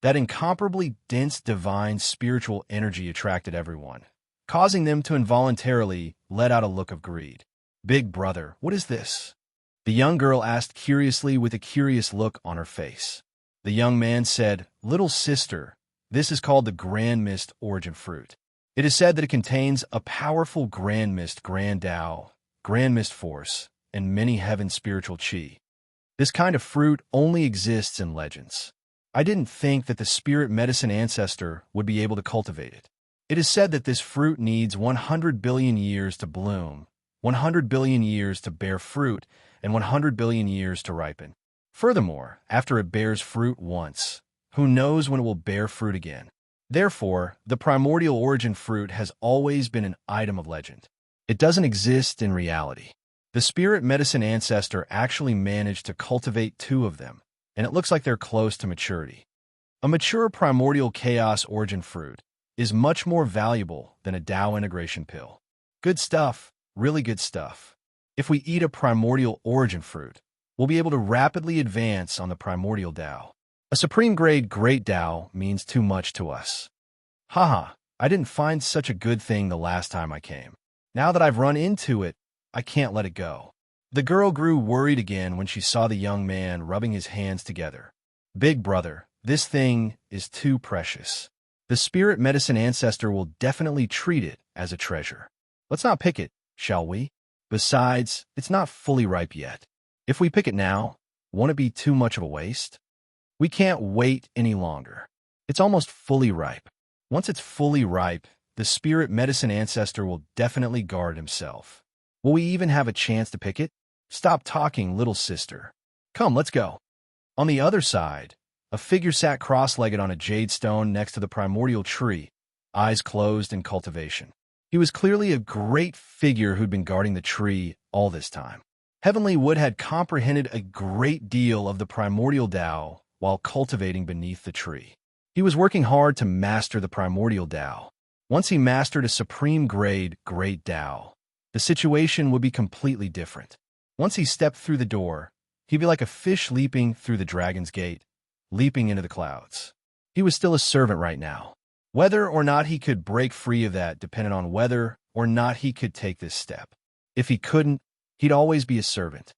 That incomparably dense divine spiritual energy attracted everyone, causing them to involuntarily let out a look of greed. "Big brother, what is this?" the young girl asked curiously with a curious look on her face. The young man said, "Little sister, this is called the Grand Mist Origin Fruit. It is said that it contains a powerful Grand Mist, Grand Tao, Grand Mist Force, and many heaven spiritual chi. This kind of fruit only exists in legends. I didn't think that the spirit medicine ancestor would be able to cultivate it. It is said that this fruit needs 100 billion years to bloom, 100 billion years to bear fruit, and 100 billion years to ripen. Furthermore, after it bears fruit once, who knows when it will bear fruit again? Therefore, the primordial origin fruit has always been an item of legend. It doesn't exist in reality. The spirit medicine ancestor actually managed to cultivate two of them, and it looks like they're close to maturity. A mature primordial chaos origin fruit is much more valuable than a Tao integration pill. Good stuff, really good stuff. If we eat a primordial origin fruit, we'll be able to rapidly advance on the primordial Tao. A supreme grade great Tao means too much to us. Haha, I didn't find such a good thing the last time I came. Now that I've run into it, I can't let it go." The girl grew worried again when she saw the young man rubbing his hands together. "Big brother, this thing is too precious. The spirit medicine ancestor will definitely treat it as a treasure. Let's not pick it, shall we? Besides, it's not fully ripe yet. If we pick it now, won't it be too much of a waste? We can't wait any longer. It's almost fully ripe. Once it's fully ripe, the spirit medicine ancestor will definitely guard himself. Will we even have a chance to pick it? Stop talking, little sister. Come, let's go." On the other side, a figure sat cross-legged on a jade stone next to the primordial tree, eyes closed in cultivation. He was clearly a great figure who'd been guarding the tree all this time. Heavenly Wood had comprehended a great deal of the primordial Tao while cultivating beneath the tree. He was working hard to master the primordial Tao. Once he mastered a supreme grade great Tao, the situation would be completely different. Once he stepped through the door, he'd be like a fish leaping through the dragon's gate, leaping into the clouds. He was still a servant right now. Whether or not he could break free of that depended on whether or not he could take this step. If he couldn't, he'd always be a servant.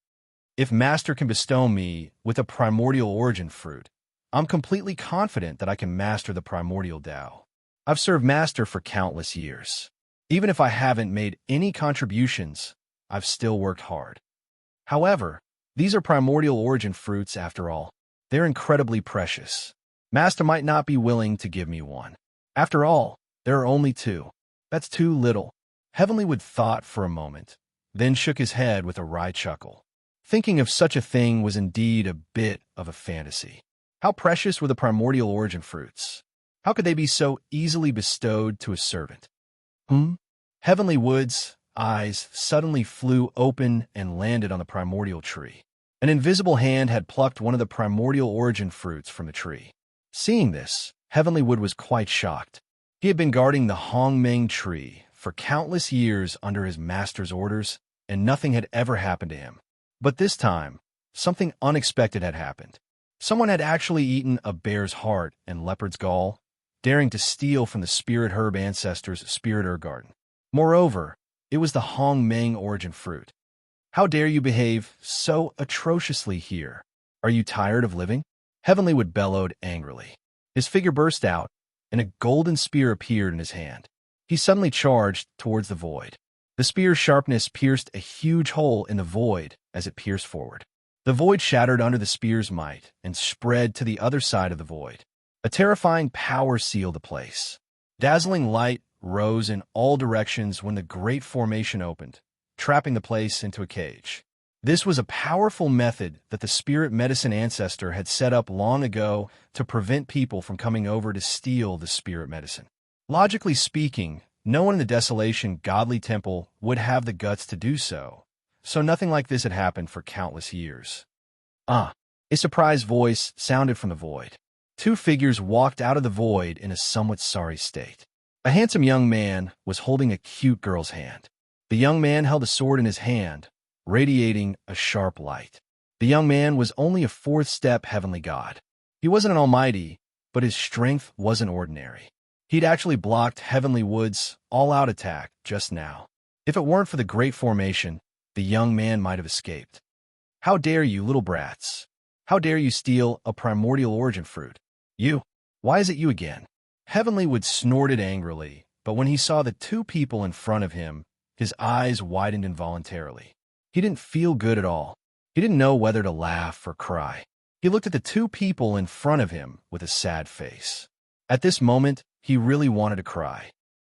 If Master can bestow me with a primordial origin fruit, I'm completely confident that I can master the primordial Tao. I've served Master for countless years. Even if I haven't made any contributions, I've still worked hard. However, these are primordial origin fruits after all. They're incredibly precious. Master might not be willing to give me one. After all, there are only two. That's too little. Heavenly Wood thought for a moment, then shook his head with a wry chuckle. Thinking of such a thing was indeed a bit of a fantasy. How precious were the primordial origin fruits? How could they be so easily bestowed to a servant? Heavenly Wood's eyes suddenly flew open and landed on the primordial tree. An invisible hand had plucked one of the primordial origin fruits from the tree. Seeing this, Heavenly Wood was quite shocked. He had been guarding the Hongmeng tree for countless years under his master's orders, and nothing had ever happened to him. But this time, something unexpected had happened. Someone had actually eaten a bear's heart and leopard's gall, daring to steal from the spirit herb ancestors' spirit herb garden. Moreover, it was the Hongmeng origin fruit. How dare you behave so atrociously here? Are you tired of living? Heavenly Wood bellowed angrily. His figure burst out, and a golden spear appeared in his hand. He suddenly charged towards the void. The spear's sharpness pierced a huge hole in the void as it pierced forward. The void shattered under the spear's might and spread to the other side of the void. A terrifying power sealed the place. Dazzling light rose in all directions when the great formation opened, trapping the place into a cage. This was a powerful method that the spirit medicine ancestor had set up long ago to prevent people from coming over to steal the spirit medicine. Logically speaking, no one in the Desolation Godly Temple would have the guts to do so, so nothing like this had happened for countless years. A surprised voice sounded from the void. Two figures walked out of the void in a somewhat sorry state. A handsome young man was holding a cute girl's hand. The young man held a sword in his hand, radiating a sharp light. The young man was only a fourth-step heavenly god. He wasn't an almighty, but his strength wasn't ordinary. He'd actually blocked Heavenly Wood's all-out attack just now. If it weren't for the great formation, the young man might have escaped. "How dare you, little brats? How dare you steal a primordial origin fruit? You! Why is it you again?" Heavenly Wood snorted angrily, but when he saw the two people in front of him, his eyes widened involuntarily. He didn't feel good at all. He didn't know whether to laugh or cry. He looked at the two people in front of him with a sad face. At this moment, he really wanted to cry.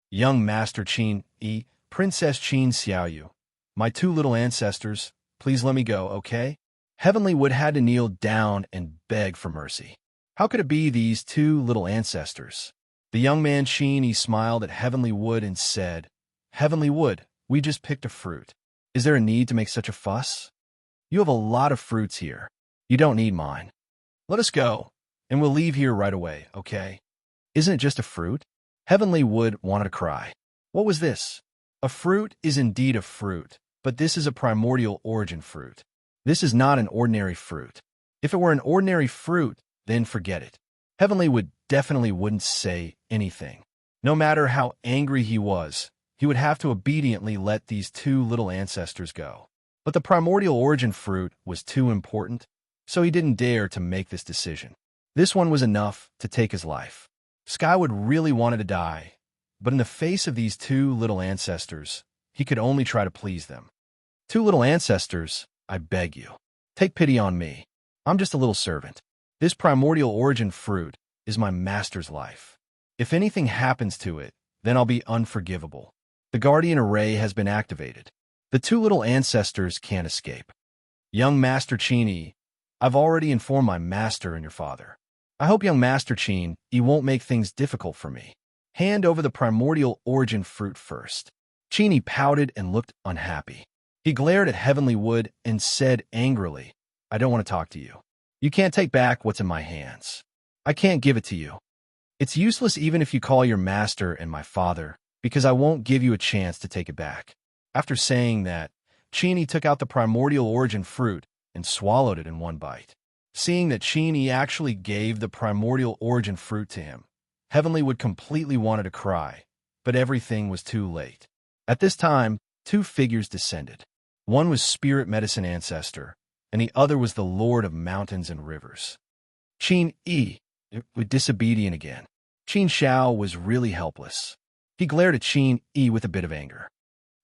"Young Master Qin Yi, Princess Qin Xiaoyu, my two little ancestors, please let me go, okay?" Heavenly Wood had to kneel down and beg for mercy. How could it be these two little ancestors? The young man Qin Yi smiled at Heavenly Wood and said, "Heavenly Wood, we just picked a fruit. Is there a need to make such a fuss? You have a lot of fruits here. You don't need mine. Let us go, and we'll leave here right away, okay? Isn't it just a fruit?" Heavenly Wood wanted to cry. What was this? A fruit is indeed a fruit, but this is a primordial origin fruit. This is not an ordinary fruit. If it were an ordinary fruit, then forget it. Heavenly Wood definitely wouldn't say anything. No matter how angry he was, he would have to obediently let these two little ancestors go. But the primordial origin fruit was too important, so he didn't dare to make this decision. This one was enough to take his life. Skywood really wanted to die, but in the face of these two little ancestors, he could only try to please them. "Two little ancestors, I beg you, take pity on me. I'm just a little servant. This primordial origin fruit is my master's life. If anything happens to it, then I'll be unforgivable. The guardian array has been activated. The two little ancestors can't escape. Young Master Qin Yi, I've already informed my master and your father. I hope young Master Qin Yi won't make things difficult for me. Hand over the primordial origin fruit first." Qin Yi pouted and looked unhappy. He glared at Heavenly Wood and said angrily, "I don't want to talk to you. You can't take back what's in my hands. I can't give it to you. It's useless even if you call your master and my father, because I won't give you a chance to take it back." After saying that, Qin Yi took out the primordial origin fruit and swallowed it in one bite. Seeing that Qin Yi actually gave the primordial origin fruit to him, Heavenly Wood completely wanted to cry, but everything was too late. At this time, two figures descended. One was Spirit Medicine Ancestor, and the other was the Lord of Mountains and Rivers. Qin Yi was disobedient again. Qin Xiao was really helpless. He glared at Qin Yi with a bit of anger.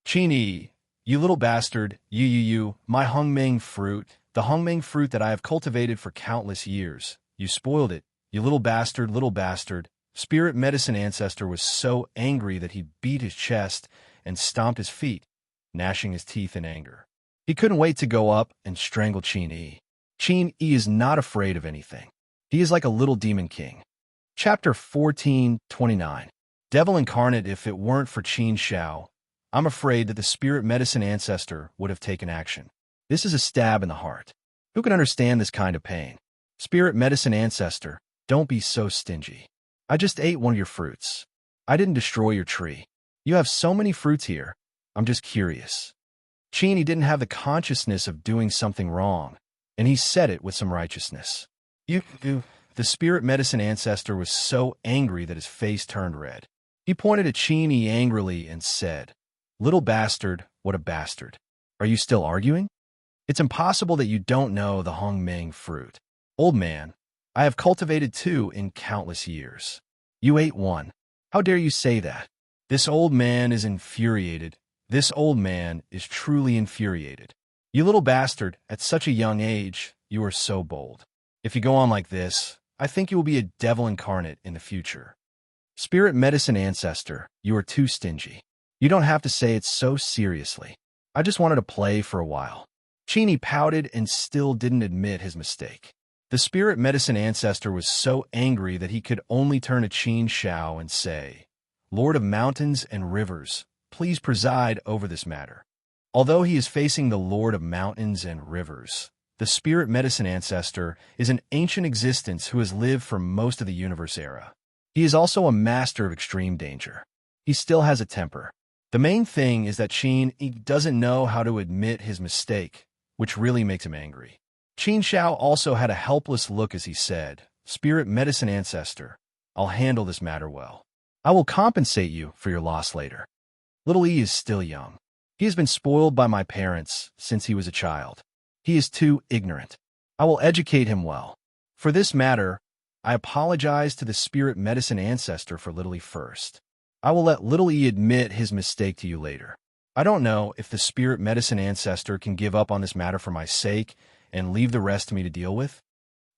"Qin Yi, you little bastard, you, my Hongmeng fruit, the Hongmeng fruit that I have cultivated for countless years. You spoiled it, you little bastard, little bastard." Spirit Medicine Ancestor was so angry that he beat his chest and stomped his feet, gnashing his teeth in anger. He couldn't wait to go up and strangle Qin Yi. Qin Yi is not afraid of anything. He is like a little demon king. Chapter 14:29. Devil Incarnate. If it weren't for Qin Xiao, I'm afraid that the Spirit Medicine Ancestor would have taken action. This is a stab in the heart. Who can understand this kind of pain? Spirit Medicine Ancestor, don't be so stingy. I just ate one of your fruits. I didn't destroy your tree. You have so many fruits here. I'm just curious. Qin Yi didn't have the consciousness of doing something wrong, and he said it with some righteousness. The Spirit Medicine Ancestor was so angry that his face turned red. He pointed at Qin Yi angrily and said, "Little bastard, what a bastard. Are you still arguing? It's impossible that you don't know the Hongmeng fruit. Old man, I have cultivated two in countless years. You ate one. How dare you say that? This old man is infuriated. This old man is truly infuriated. You little bastard, at such a young age, you are so bold. If you go on like this, I think you will be a devil incarnate in the future. Spirit medicine ancestor, you are too stingy. You don't have to say it so seriously. I just wanted to play for a while. Chini pouted and still didn't admit his mistake. The spirit medicine ancestor was so angry that he could only turn to Qin Shao and say, Lord of mountains and rivers, please preside over this matter. Although he is facing the Lord of mountains and rivers, the spirit medicine ancestor is an ancient existence who has lived for most of the universe era. He is also a master of extreme danger. He still has a temper. The main thing is that Qin doesn't know how to admit his mistake, which really makes him angry. Qin Shao also had a helpless look as he said, Spirit medicine ancestor, I'll handle this matter well. I will compensate you for your loss later. Little E is still young. He has been spoiled by my parents since he was a child. He is too ignorant. I will educate him well. For this matter, I apologize to the spirit medicine ancestor for Little E first. I will let Little E admit his mistake to you later. I don't know if the spirit medicine ancestor can give up on this matter for my sake and leave the rest to me to deal with.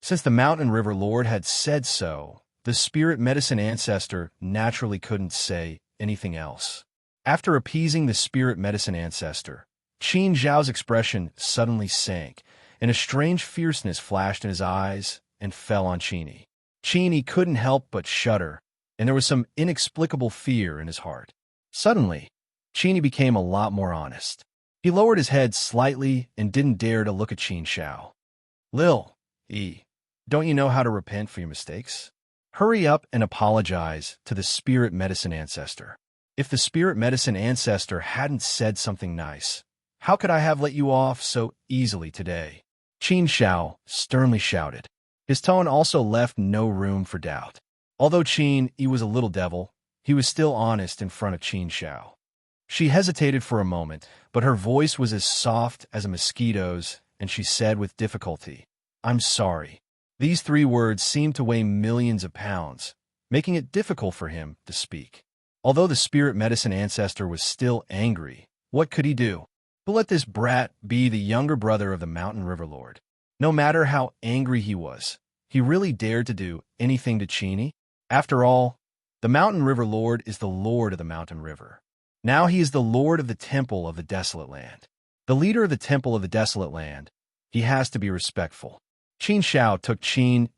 Since the Mountain River Lord had said so, the spirit medicine ancestor naturally couldn't say anything else. After appeasing the spirit medicine ancestor, Qin Zhao's expression suddenly sank, and a strange fierceness flashed in his eyes and fell on Qin. Qin couldn't help but shudder, and there was some inexplicable fear in his heart. Suddenly, Qin became a lot more honest. He lowered his head slightly and didn't dare to look at Qin Shao. Lil, E, don't you know how to repent for your mistakes? Hurry up and apologize to the spirit medicine ancestor. If the spirit medicine ancestor hadn't said something nice, how could I have let you off so easily today? Qin Shao sternly shouted. His tone also left no room for doubt. Although Qin was a little devil, he was still honest in front of Qin Shao. She hesitated for a moment, but her voice was as soft as a mosquito's, and she said with difficulty, I'm sorry. These 3 words seemed to weigh millions of pounds, making it difficult for him to speak. Although the spirit medicine ancestor was still angry, what could he do? But let this brat be the younger brother of the Mountain River Lord. No matter how angry he was, he really dared to do anything to Qin. After all, the Mountain River Lord is the Lord of the Mountain River. Now he is the Lord of the Temple of the Desolate Land. The leader of the Temple of the Desolate Land, he has to be respectful. Qin Shao took Qin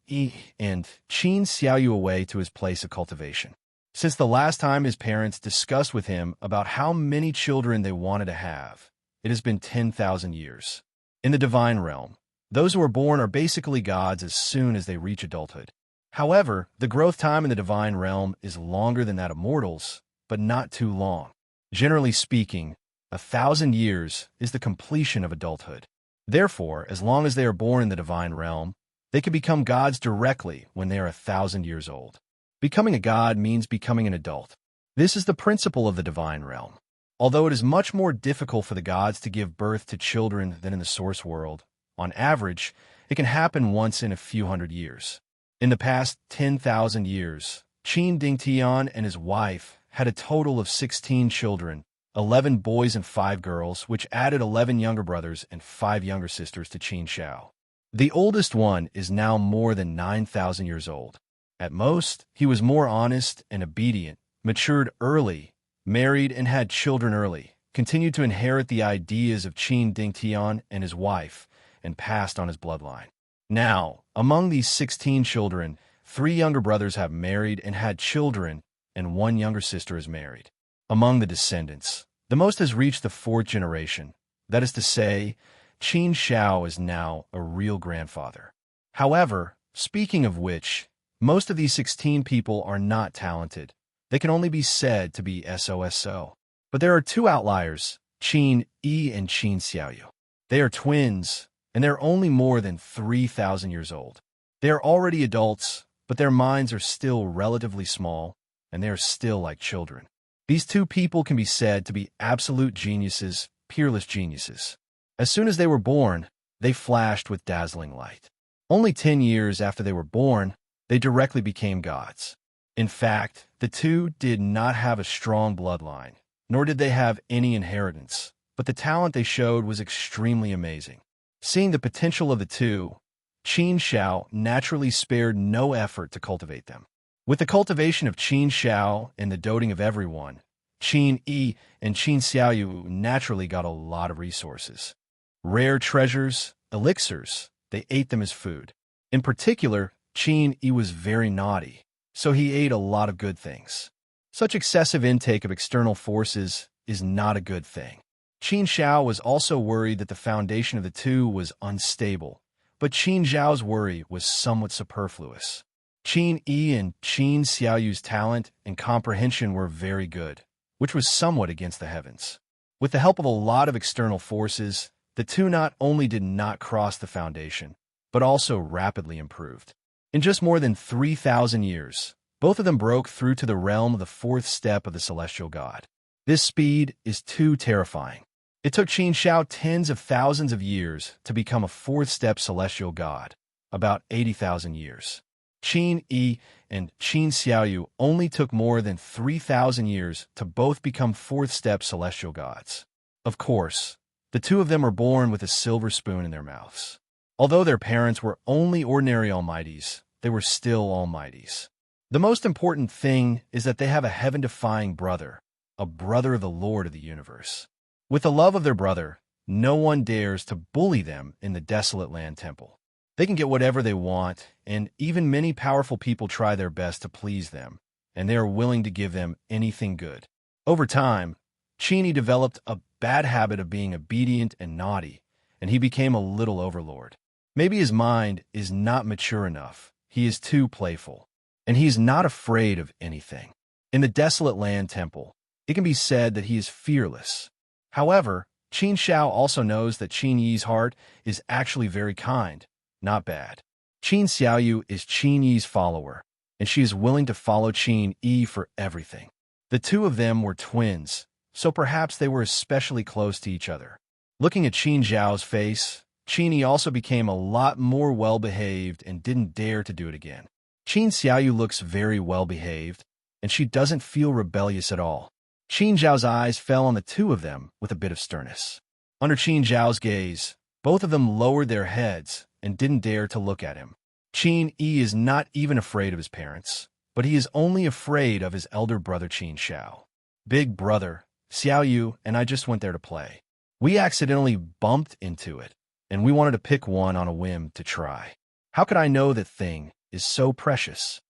and Qin Xiaoyu away to his place of cultivation. Since the last time his parents discussed with him about how many children they wanted to have, it has been 10,000 years. In the divine realm, those who are born are basically gods as soon as they reach adulthood. However, the growth time in the divine realm is longer than that of mortals, but not too long. Generally speaking, 1,000 years is the completion of adulthood. Therefore, as long as they are born in the divine realm, they can become gods directly when they are 1,000 years old. Becoming a god means becoming an adult. This is the principle of the divine realm. Although it is much more difficult for the gods to give birth to children than in the source world, on average, it can happen once in a few hundred years. In the past 10,000 years, Qin Dingtian and his wife had a total of 16 children, 11 boys and 5 girls, which added 11 younger brothers and 5 younger sisters to Qin Shao. The oldest one is now more than 9,000 years old. At most, he was more honest and obedient, matured early, married and had children early, continued to inherit the ideas of Qin Dingtian and his wife, and passed on his bloodline. Now, among these 16 children, 3 younger brothers have married and had children, and 1 younger sister is married. Among the descendants, the most has reached the 4th generation. That is to say, Qin Shao is now a real grandfather. However, speaking of which, most of these 16 people are not talented. They can only be said to be SOSO. But there are 2 outliers, Qin and Qin Xiaoyu. They are twins, and they're only more than 3,000 years old. They are already adults, but their minds are still relatively small, and they are still like children. These 2 people can be said to be absolute geniuses, peerless geniuses. As soon as they were born, they flashed with dazzling light. Only 10 years after they were born, they directly became gods. In fact, the two did not have a strong bloodline, nor did they have any inheritance, but the talent they showed was extremely amazing. Seeing the potential of the two, Qin Xiao naturally spared no effort to cultivate them. With the cultivation of Qin Xiao and the doting of everyone, Qin Yi and Qin Xiaoyu naturally got a lot of resources. Rare treasures, elixirs, they ate them as food. In particular, Qin Yi was very naughty, so he ate a lot of good things. Such excessive intake of external forces is not a good thing. Qin Xiao was also worried that the foundation of the two was unstable, but Qin Zhao's worry was somewhat superfluous. Qin Yi and Qin Xiaoyu's talent and comprehension were very good, which was somewhat against the heavens. With the help of a lot of external forces, the two not only did not cross the foundation, but also rapidly improved. In just more than 3,000 years, both of them broke through to the realm of the fourth step of the celestial god. This speed is too terrifying. It took Qin Xiao tens of thousands of years to become a fourth-step celestial god, about 80,000 years. Qin Yi and Qin Xiaoyu only took more than 3,000 years to both become fourth-step celestial gods. Of course, the two of them were born with a silver spoon in their mouths. Although their parents were only ordinary almighties, they were still almighties. The most important thing is that they have a heaven-defying brother, a brother of the Lord of the universe. With the love of their brother, no one dares to bully them in the desolate land temple. They can get whatever they want, and even many powerful people try their best to please them, and they are willing to give them anything good. Over time, Qin developed a bad habit of being obedient and naughty, and he became a little overlord. Maybe his mind is not mature enough, he is too playful, and he is not afraid of anything. In the desolate land temple, it can be said that he is fearless. However, Qin Xiao also knows that Qin Yi's heart is actually very kind, not bad. Qin Xiaoyu is Qin Yi's follower, and she is willing to follow Qin Yi for everything. The two of them were twins, so perhaps they were especially close to each other. Looking at Qin Zhao's face, Qin Yi also became a lot more well-behaved and didn't dare to do it again. Qin Xiaoyu looks very well-behaved, and she doesn't feel rebellious at all. Qin Zhao's eyes fell on the two of them with a bit of sternness. Under Qin Zhao's gaze, both of them lowered their heads and didn't dare to look at him. Qin Yi is not even afraid of his parents, but he is only afraid of his elder brother Qin Xiao. Big brother, Xiaoyu and I just went there to play. We accidentally bumped into it, and we wanted to pick one on a whim to try. How could I know that thing is so precious?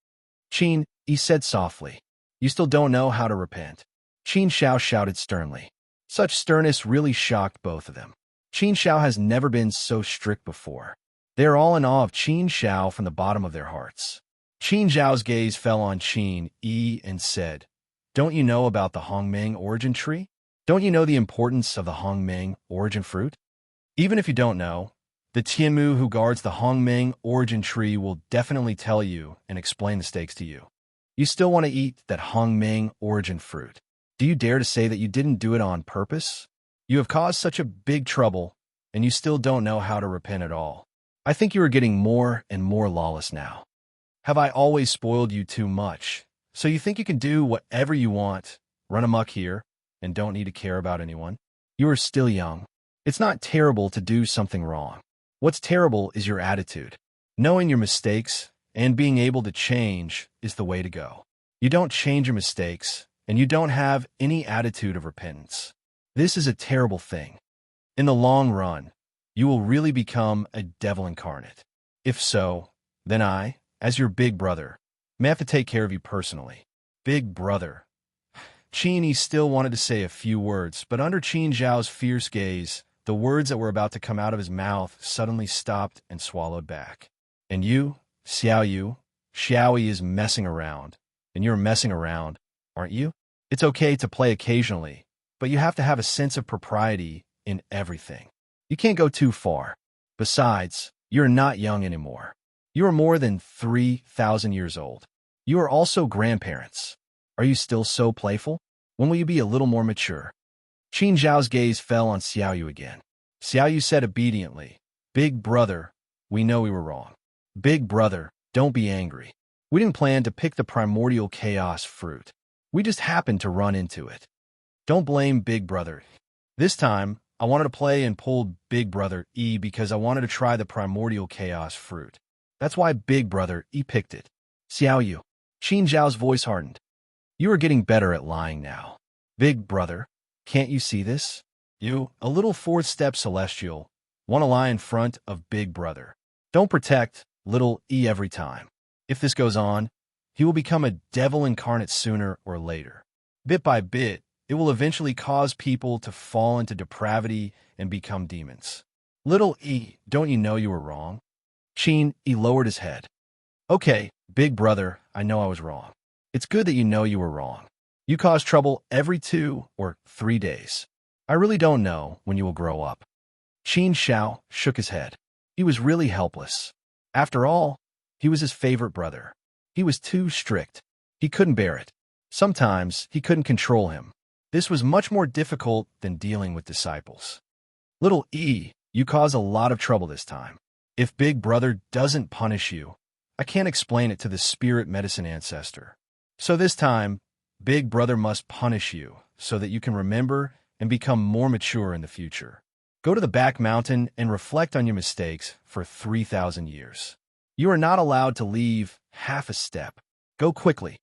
Qin Yi said softly. You still don't know how to repent. Qin Xiao shouted sternly. Such sternness really shocked both of them. Qin Xiao has never been so strict before. They are all in awe of Qin Xiao from the bottom of their hearts. Qin Zhao's gaze fell on Qin Yi and said, Don't you know about the Hongmeng origin tree? Don't you know the importance of the Hongmeng origin fruit? Even if you don't know, the Tianmu who guards the Hongmeng origin tree will definitely tell you and explain the stakes to you. You still want to eat that Hongmeng origin fruit. Do you dare to say that you didn't do it on purpose? You have caused such a big trouble, and you still don't know how to repent at all. I think you are getting more and more lawless now. Have I always spoiled you too much? So you think you can do whatever you want, run amok here, and don't need to care about anyone? You are still young. It's not terrible to do something wrong. What's terrible is your attitude. Knowing your mistakes and being able to change is the way to go. You don't change your mistakes, and you don't have any attitude of repentance. This is a terrible thing. In the long run, you will really become a devil incarnate. If so, then I, as your big brother, may have to take care of you personally. Big brother. Qin Yi still wanted to say a few words, but under Qin Zhao's fierce gaze, the words that were about to come out of his mouth suddenly stopped and swallowed back. And you, Xiaoyu, Xiaoyi is messing around, and you're messing around, aren't you? It's okay to play occasionally, but you have to have a sense of propriety in everything. You can't go too far. Besides, you're not young anymore. You are more than 3,000 years old. You are also grandparents. Are you still so playful? When will you be a little more mature? Qin Zhao's gaze fell on Xiaoyu again. Xiaoyu said obediently, Big brother, we know we were wrong. Big brother, don't be angry. We didn't plan to pick the primordial chaos fruit. We just happened to run into it. Don't blame Big Brother. This time, I wanted to play and pulled Big Brother E because I wanted to try the primordial chaos fruit. That's why Big Brother E picked it. Xiao Yu. Qin Zhao's voice hardened. You are getting better at lying now. Big Brother, can't you see this? You, a little fourth-step celestial, want to lie in front of Big Brother. Don't protect little E every time. If this goes on, he will become a devil incarnate sooner or later. Bit by bit, it will eventually cause people to fall into depravity and become demons. Little E, don't you know you were wrong? Qin E lowered his head. Okay, Big Brother, I know I was wrong. It's good that you know you were wrong. You cause trouble every 2 or 3 days. I really don't know when you will grow up. Qin Xiao shook his head. He was really helpless. After all, he was his favorite brother. He was too strict. He couldn't bear it. Sometimes he couldn't control him. This was much more difficult than dealing with disciples. Little E, you cause a lot of trouble this time. If Big Brother doesn't punish you, I can't explain it to the spirit medicine ancestor. So this time, Big Brother must punish you so that you can remember and become more mature in the future. Go to the back mountain and reflect on your mistakes for 3,000 years. You are not allowed to leave half a step. Go quickly.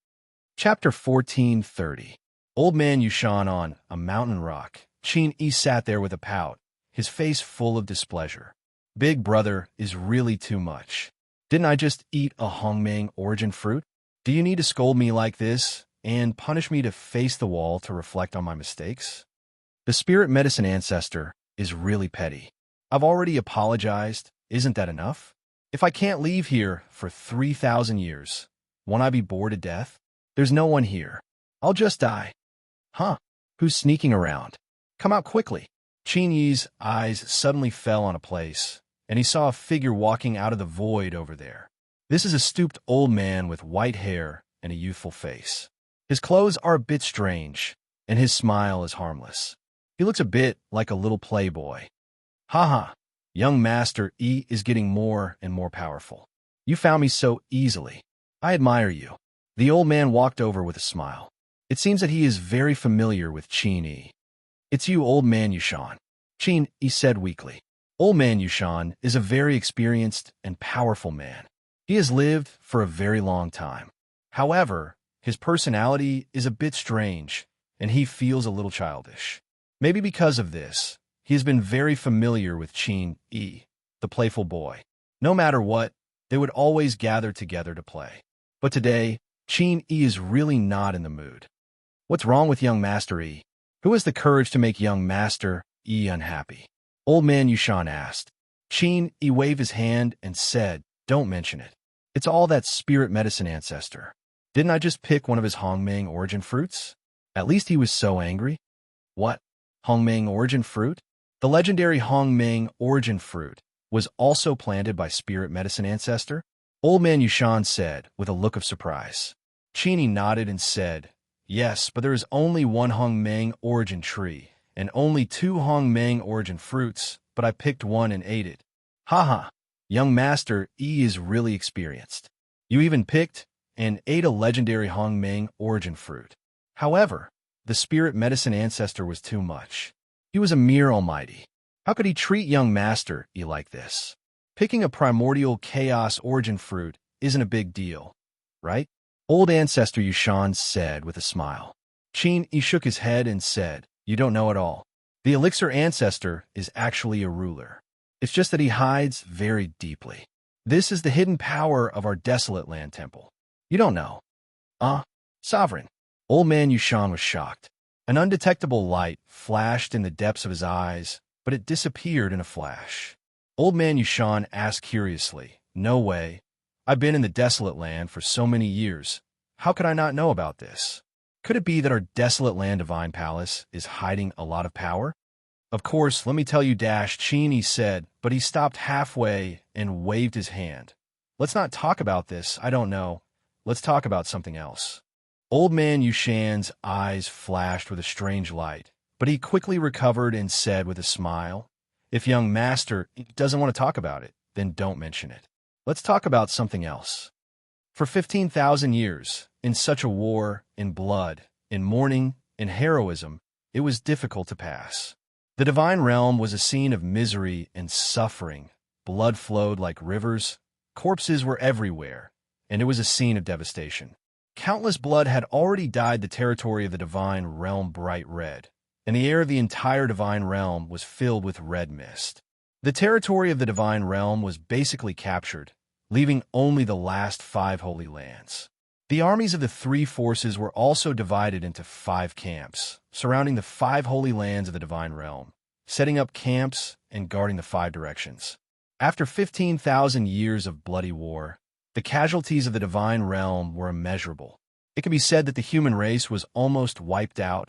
Chapter 14:30. Old Man Yushan on a mountain rock. Qin Yi sat there with a pout, his face full of displeasure. Big Brother is really too much. Didn't I just eat a Hongmeng origin fruit? Do you need to scold me like this and punish me to face the wall to reflect on my mistakes? The spirit medicine ancestor is really petty. I've already apologized. Isn't that enough? If I can't leave here for 3,000 years, won't I be bored to death? There's no one here. I'll just die. Huh? Who's sneaking around? Come out quickly. Qin Yi's eyes suddenly fell on a place, and he saw a figure walking out of the void over there. This is a stooped old man with white hair and a youthful face. His clothes are a bit strange, and his smile is harmless. He looks a bit like a little playboy. Ha! Young Master E is getting more and more powerful. You found me so easily. I admire you. The old man walked over with a smile. It seems that he is very familiar with Qin Yi. It's you, Old Man Yushan. Qin Yi said weakly. Old Man Yushan is a very experienced and powerful man. He has lived for a very long time. However, his personality is a bit strange, and he feels a little childish. Maybe because of this, he has been very familiar with Qin Yi, the playful boy. No matter what, they would always gather together to play. But today, Qin Yi is really not in the mood. What's wrong with young Master E? Who has the courage to make young Master E unhappy? Old Man Yushan asked. Qin Yi waved his hand and said, Don't mention it. It's all that spirit medicine ancestor. Didn't I just pick one of his Hongmeng origin fruits? At least he was so angry. What? Hongmeng origin fruit? The legendary Hongmeng origin fruit was also planted by spirit medicine ancestor? Old Man Yushan said with a look of surprise. Qin Yi nodded and said, Yes, but there is only one Hongmeng origin tree, and only 2 Hongmeng origin fruits, but I picked one and ate it. Ha! Young Master E is really experienced. You even picked and ate a legendary Hongmeng origin fruit. However, the spirit medicine ancestor was too much. He was a mere almighty. How could he treat young Master E like this? Picking a primordial chaos origin fruit isn't a big deal, right? Old Ancestor Yushan said with a smile. Qin Yi shook his head and said, You don't know it all. The elixir ancestor is actually a ruler. It's just that he hides very deeply. This is the hidden power of our desolate land temple. You don't know. Sovereign. Old Man Yushan was shocked. An undetectable light flashed in the depths of his eyes, but it disappeared in a flash. Old Man Yushan asked curiously, No way. I've been in the desolate land for so many years. How could I not know about this? Could it be that our desolate land divine palace is hiding a lot of power? Of course, let me tell you, Qin Yi said, but he stopped halfway and waved his hand. Let's not talk about this, I don't know. Let's talk about something else. Old Man Yushan's eyes flashed with a strange light, but he quickly recovered and said with a smile, If young Master doesn't want to talk about it, then don't mention it. Let's talk about something else. For 15,000 years, in such a war, in blood, in mourning, in heroism, it was difficult to pass. The divine realm was a scene of misery and suffering. Blood flowed like rivers, corpses were everywhere, and it was a scene of devastation. Countless blood had already dyed the territory of the divine realm bright red, and the air of the entire divine realm was filled with red mist. The territory of the divine realm was basically captured, leaving only the last 5 holy lands. The armies of the 3 forces were also divided into 5 camps, surrounding the 5 holy lands of the divine realm, setting up camps and guarding the 5 directions. After 15,000 years of bloody war, the casualties of the divine realm were immeasurable. It can be said that the human race was almost wiped out,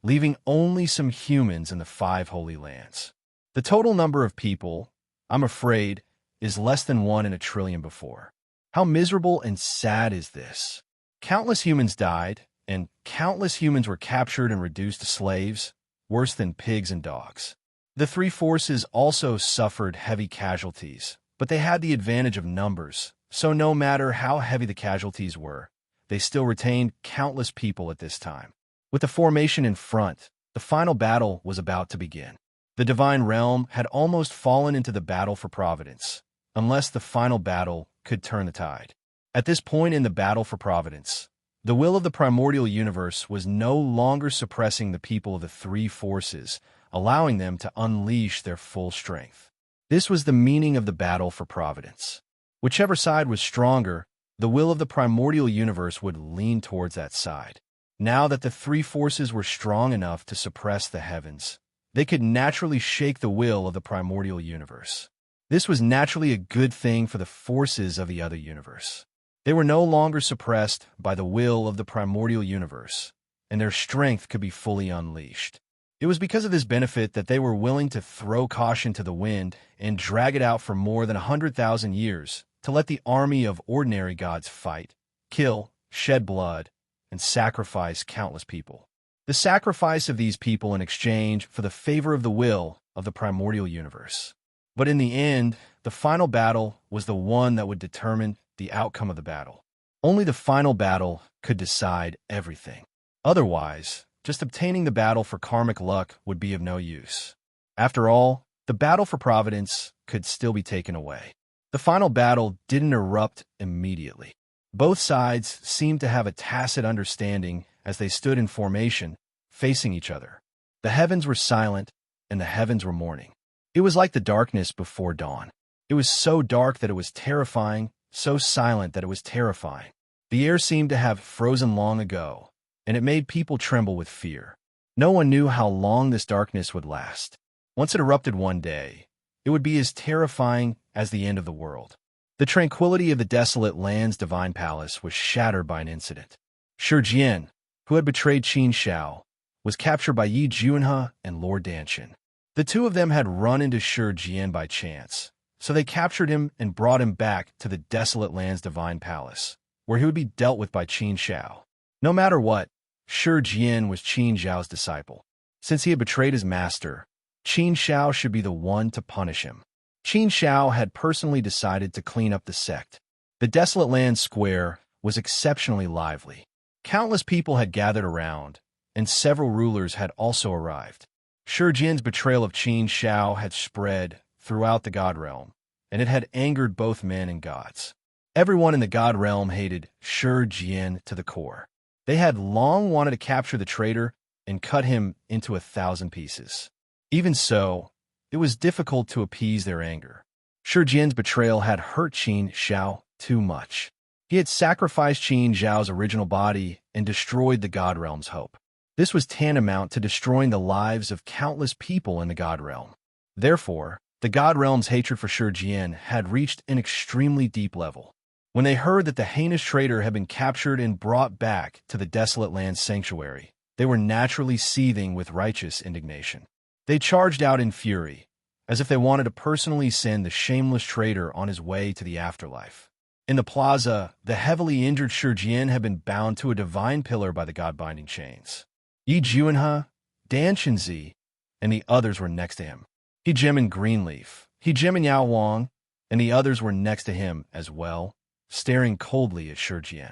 leaving only some humans in the 5 holy lands. The total number of people, I'm afraid, is less than 1 in a trillion before. How miserable and sad is this? Countless humans died, and countless humans were captured and reduced to slaves, worse than pigs and dogs. The 3 forces also suffered heavy casualties, but they had the advantage of numbers, so no matter how heavy the casualties were, they still retained countless people at this time. With the formation in front, the final battle was about to begin. The divine realm had almost fallen into the battle for providence, unless the final battle could turn the tide. At this point in the battle for providence, the will of the primordial universe was no longer suppressing the people of the 3 forces, allowing them to unleash their full strength. This was the meaning of the battle for providence. Whichever side was stronger, the will of the primordial universe would lean towards that side. Now that the 3 forces were strong enough to suppress the heavens, they could naturally shake the will of the primordial universe. This was naturally a good thing for the forces of the other universe. They were no longer suppressed by the will of the primordial universe, and their strength could be fully unleashed. It was because of this benefit that they were willing to throw caution to the wind and drag it out for more than 100,000 years to let the army of ordinary gods fight, kill, shed blood, and sacrifice countless people. The sacrifice of these people in exchange for the favor of the will of the primordial universe. But in the end, the final battle was the one that would determine the outcome of the battle. Only the final battle could decide everything. Otherwise, just obtaining the battle for karmic luck would be of no use. After all, the battle for providence could still be taken away. The final battle didn't erupt immediately. Both sides seemed to have a tacit understanding as they stood in formation, facing each other. The heavens were silent, and the heavens were mourning. It was like the darkness before dawn. It was so dark that it was terrifying, so silent that it was terrifying. The air seemed to have frozen long ago, and it made people tremble with fear. No one knew how long this darkness would last. Once it erupted one day, it would be as terrifying as the end of the world. The tranquility of the desolate land's divine palace was shattered by an incident. Shi Jian, who had betrayed Qin Shao, was captured by Yi Junhe and Lord Danshan. The 2 of them had run into Shi Jian by chance, so they captured him and brought him back to the desolate land's divine palace, where he would be dealt with by Qin Shao. No matter what, Shi Jian was Qin Zhao's disciple. Since he had betrayed his master, Qin Shao should be the one to punish him. Qin Shao had personally decided to clean up the sect. The desolate land square was exceptionally lively. Countless people had gathered around, and several rulers had also arrived. Shi Jian's betrayal of Qin Shao had spread throughout the god realm, and it had angered both men and gods. Everyone in the god realm hated Shi Jian to the core. They had long wanted to capture the traitor and cut him into 1,000 pieces. Even so, it was difficult to appease their anger. Shi Jian's betrayal had hurt Qin Shao too much. He had sacrificed Qin Zhao's original body and destroyed the god realm's hope. This was tantamount to destroying the lives of countless people in the god realm. Therefore, the god realm's hatred for Shi Jian had reached an extremely deep level. When they heard that the heinous traitor had been captured and brought back to the desolate land sanctuary, they were naturally seething with righteous indignation. They charged out in fury, as if they wanted to personally send the shameless traitor on his way to the afterlife. In the plaza, the heavily injured Shi Jian had been bound to a divine pillar by the god-binding chains. Yi Junhe, Danshan, and the others were next to him. He Jim and Greenleaf, He Jim and Yao Wang, and the others were next to him as well, staring coldly at Shi.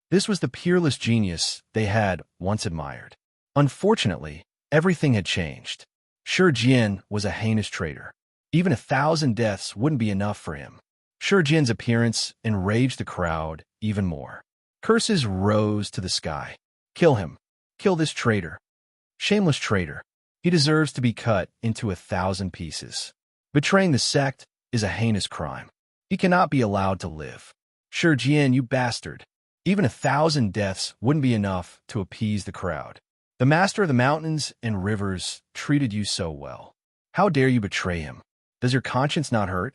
This was the peerless genius they had once admired. Unfortunately, everything had changed. Shi was a heinous traitor. Even 1,000 deaths wouldn't be enough for him. Shi's appearance enraged the crowd even more. Curses rose to the sky. Kill him. Kill this traitor. Shameless traitor. He deserves to be cut into 1,000 pieces. Betraying the sect is a heinous crime. He cannot be allowed to live. Shi, you bastard. Even 1,000 deaths wouldn't be enough to appease the crowd. The master of the mountains and rivers treated you so well. How dare you betray him? Does your conscience not hurt?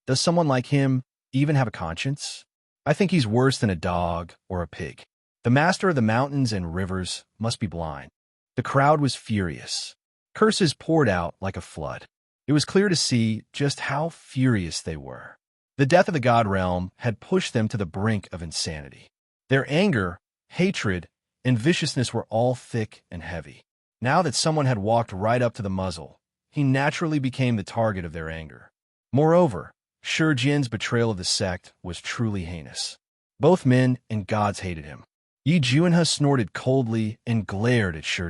Does someone like him even have a conscience? I think he's worse than a dog or a pig. The master of the mountains and rivers must be blind. The crowd was furious. Curses poured out like a flood. It was clear to see just how furious they were. The death of the god realm had pushed them to the brink of insanity. Their anger, hatred, and viciousness were all thick and heavy. Now that someone had walked right up to the muzzle, he naturally became the target of their anger. Moreover, Shi's betrayal of the sect was truly heinous. Both men and gods hated him. Yi Juanhe snorted coldly and glared at Shi.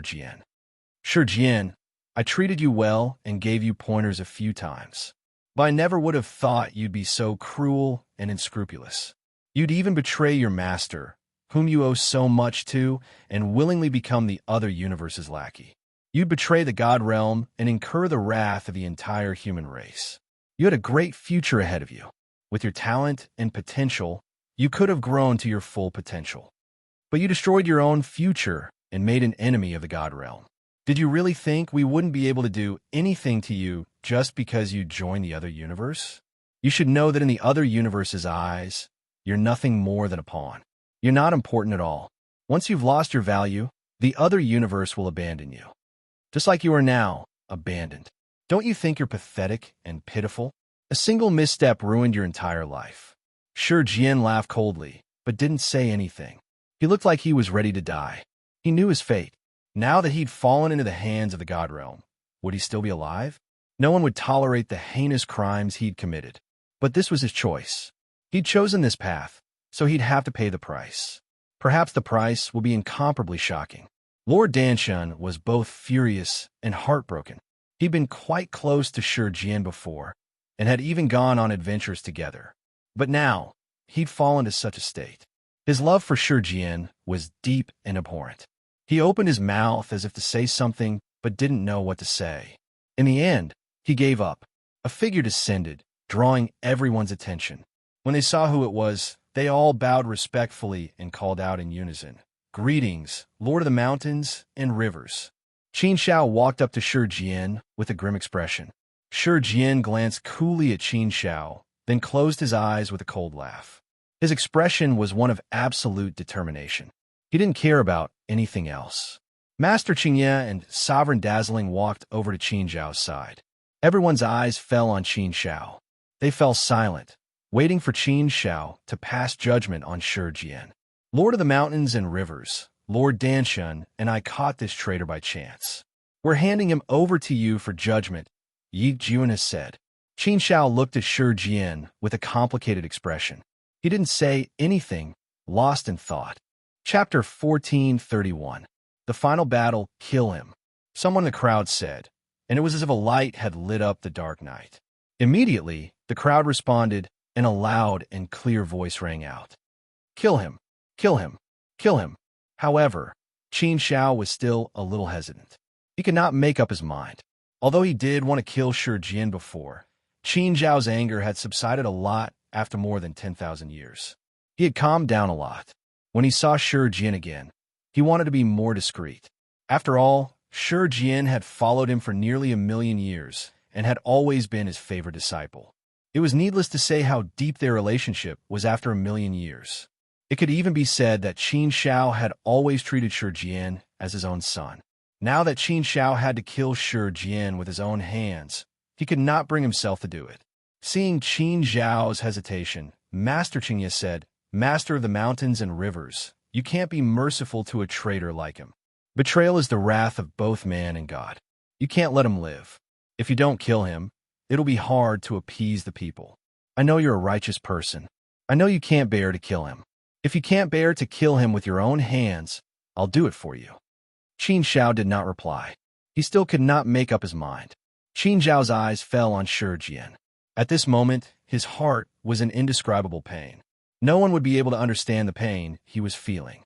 Shi, I treated you well and gave you pointers a few times. But I never would have thought you'd be so cruel and unscrupulous. You'd even betray your master, whom you owe so much to, and willingly become the other universe's lackey. You'd betray the god realm and incur the wrath of the entire human race. You had a great future ahead of you. With your talent and potential, you could have grown to your full potential. But you destroyed your own future and made an enemy of the god realm. Did you really think we wouldn't be able to do anything to you just because you joined the other universe? You should know that in the other universe's eyes, you're nothing more than a pawn. You're not important at all. Once you've lost your value, the other universe will abandon you. Just like you are now, abandoned. Don't you think you're pathetic and pitiful? A single misstep ruined your entire life. Shi laughed coldly, but didn't say anything. He looked like he was ready to die. He knew his fate. Now that he'd fallen into the hands of the god realm, would he still be alive? No one would tolerate the heinous crimes he'd committed. But this was his choice. He'd chosen this path, so he'd have to pay the price. Perhaps the price will be incomparably shocking. Lord Danshan was both furious and heartbroken. He'd been quite close to Shi before, and had even gone on adventures together. But now, he'd fallen to such a state. His love for Shi was deep and abhorrent. He opened his mouth as if to say something, but didn't know what to say. In the end, he gave up. A figure descended, drawing everyone's attention. When they saw who it was, they all bowed respectfully and called out in unison, "Greetings, Lord of the Mountains and Rivers." Qin Shao walked up to Shi with a grim expression. Shi glanced coolly at Qin Shao, then closed his eyes with a cold laugh. His expression was one of absolute determination. He didn't care about anything else. Master Qingye and Sovereign Dazzling walked over to Qin Shao's side. Everyone's eyes fell on Qin Shao. They fell silent, waiting for Qin Shao to pass judgment on Shi. Lord of the Mountains and Rivers, Lord Danshan and I caught this traitor by chance. We're handing him over to you for judgment, Yi Juanhe said. Qin Shao looked at Shi with a complicated expression. He didn't say anything, lost in thought. Chapter 1431. The final battle, kill him. Someone in the crowd said, and it was as if a light had lit up the dark night. Immediately, the crowd responded, and a loud and clear voice rang out. Kill him, kill him, kill him. However, Qin Shao was still a little hesitant. He could not make up his mind. Although he did want to kill Shi before, Qin Shao's anger had subsided a lot after more than 10,000 years. He had calmed down a lot. When he saw Shi again, he wanted to be more discreet. After all, Shi had followed him for nearly 1,000,000 years and had always been his favorite disciple. It was needless to say how deep their relationship was after 1,000,000 years. It could even be said that Qin Shao had always treated Shi as his own son. Now that Qin Shao had to kill Shi with his own hands, he could not bring himself to do it. Seeing Qin Shao's hesitation, Master Qingye said, "Master of the Mountains and Rivers, you can't be merciful to a traitor like him. Betrayal is the wrath of both man and God. You can't let him live. If you don't kill him, it'll be hard to appease the people. I know you're a righteous person. I know you can't bear to kill him. If you can't bear to kill him with your own hands, I'll do it for you." Qin Shao did not reply. He still could not make up his mind. Qin Zhao's eyes fell on Shi Jian. At this moment, his heart was in indescribable pain. No one would be able to understand the pain he was feeling.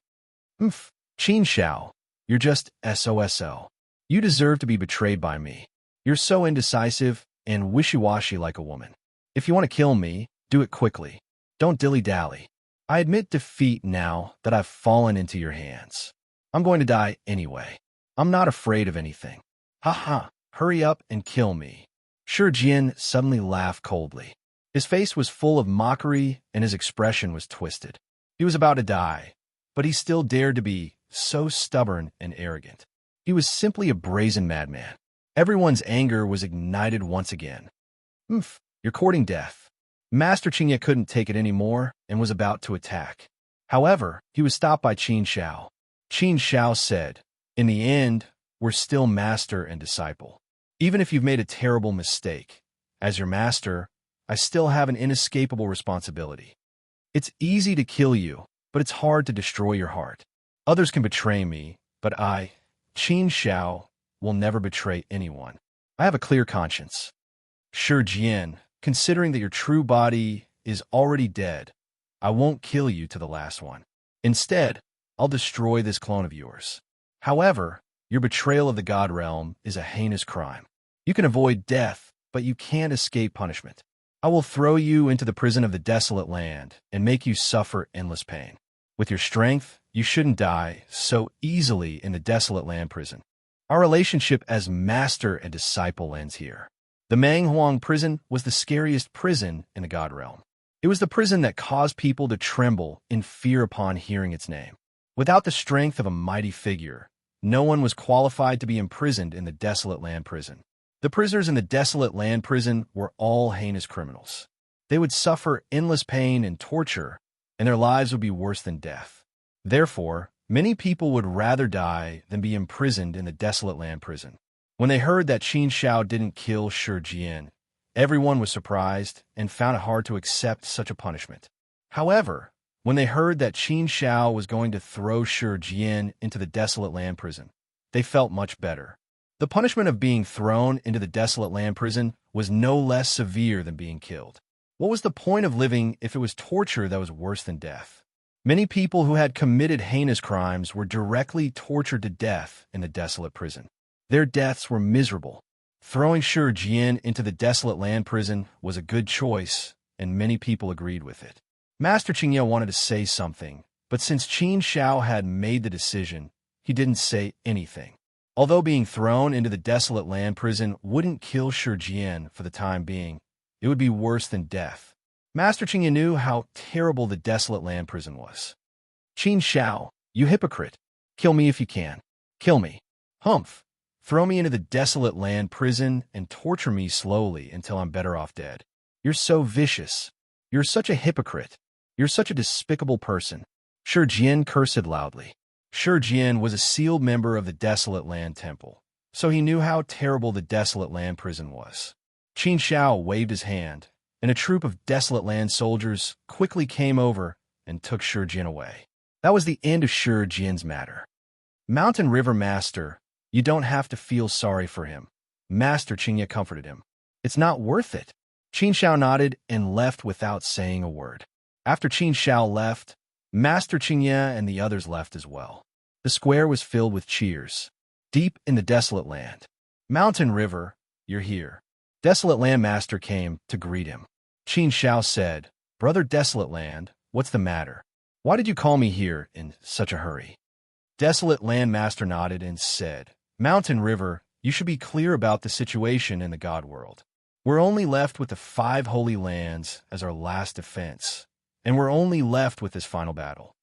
Qin Shao, you're just SOSO. You deserve to be betrayed by me. You're so indecisive and wishy-washy like a woman. If you want to kill me, do it quickly. Don't dilly-dally. I admit defeat now that I've fallen into your hands. I'm going to die anyway. I'm not afraid of anything. Ha! Hurry up and kill me." Shi Jian suddenly laughed coldly. His face was full of mockery and his expression was twisted. He was about to die, but he still dared to be so stubborn and arrogant. He was simply a brazen madman. Everyone's anger was ignited once again. You're courting death." Master Qingye couldn't take it anymore and was about to attack. However, he was stopped by Qin Shao. Qin Shao said, "In the end, we're still master and disciple. Even if you've made a terrible mistake, as your master, I still have an inescapable responsibility. It's easy to kill you, but it's hard to destroy your heart. Others can betray me, but I, Qin Shao, will never betray anyone. I have a clear conscience. Shi Jian, considering that your true body is already dead, I won't kill you to the last one. Instead, I'll destroy this clone of yours. However, your betrayal of the God realm is a heinous crime. You can avoid death, but you can't escape punishment. I will throw you into the prison of the desolate land and make you suffer endless pain. With your strength, you shouldn't die so easily in the desolate land prison. Our relationship as master and disciple ends here." The Manghuang prison was the scariest prison in the God realm. It was the prison that caused people to tremble in fear upon hearing its name. Without the strength of a mighty figure, no one was qualified to be imprisoned in the desolate land prison. The prisoners in the desolate land prison were all heinous criminals. They would suffer endless pain and torture, and their lives would be worse than death. Therefore, many people would rather die than be imprisoned in the desolate land prison. When they heard that Qin Shao didn't kill Shi Jian, everyone was surprised and found it hard to accept such a punishment. However, when they heard that Qin Shao was going to throw Shi Jian into the desolate land prison, they felt much better. The punishment of being thrown into the desolate land prison was no less severe than being killed. What was the point of living if it was torture that was worse than death? Many people who had committed heinous crimes were directly tortured to death in the desolate prison. Their deaths were miserable. Throwing Shi Jian into the desolate land prison was a good choice, and many people agreed with it. Master Qingye wanted to say something, but since Qin Shao had made the decision, he didn't say anything. Although being thrown into the desolate land prison wouldn't kill Shi Jian for the time being, it would be worse than death. Master Qingye knew how terrible the desolate land prison was. "Qin Shao, you hypocrite! Kill me if you can. Kill me. Throw me into the desolate land prison and torture me slowly until I'm better off dead. You're so vicious. You're such a hypocrite. You're such a despicable person." Shi Jian cursed loudly. Shi Jian was a sealed member of the desolate land temple, so he knew how terrible the desolate land prison was. Qin Shao waved his hand, and a troop of desolate land soldiers quickly came over and took Shi Jian away. That was the end of Shi Jian's matter. "Mountain River Master, you don't have to feel sorry for him." Master Qingye comforted him. "It's not worth it." Qin Shao nodded and left without saying a word. After Qin Shao left, Master Qingye and the others left as well. The square was filled with cheers. Deep in the desolate land, "Mountain River, you're here." Desolate Land Master came to greet him. Qin Shao said, "Brother Desolate Land, what's the matter? Why did you call me here in such a hurry?" Desolate Land Master nodded and said, "Mountain River, you should be clear about the situation in the God world. We're only left with the 5 holy lands as our last defense, and we're only left with this final battle.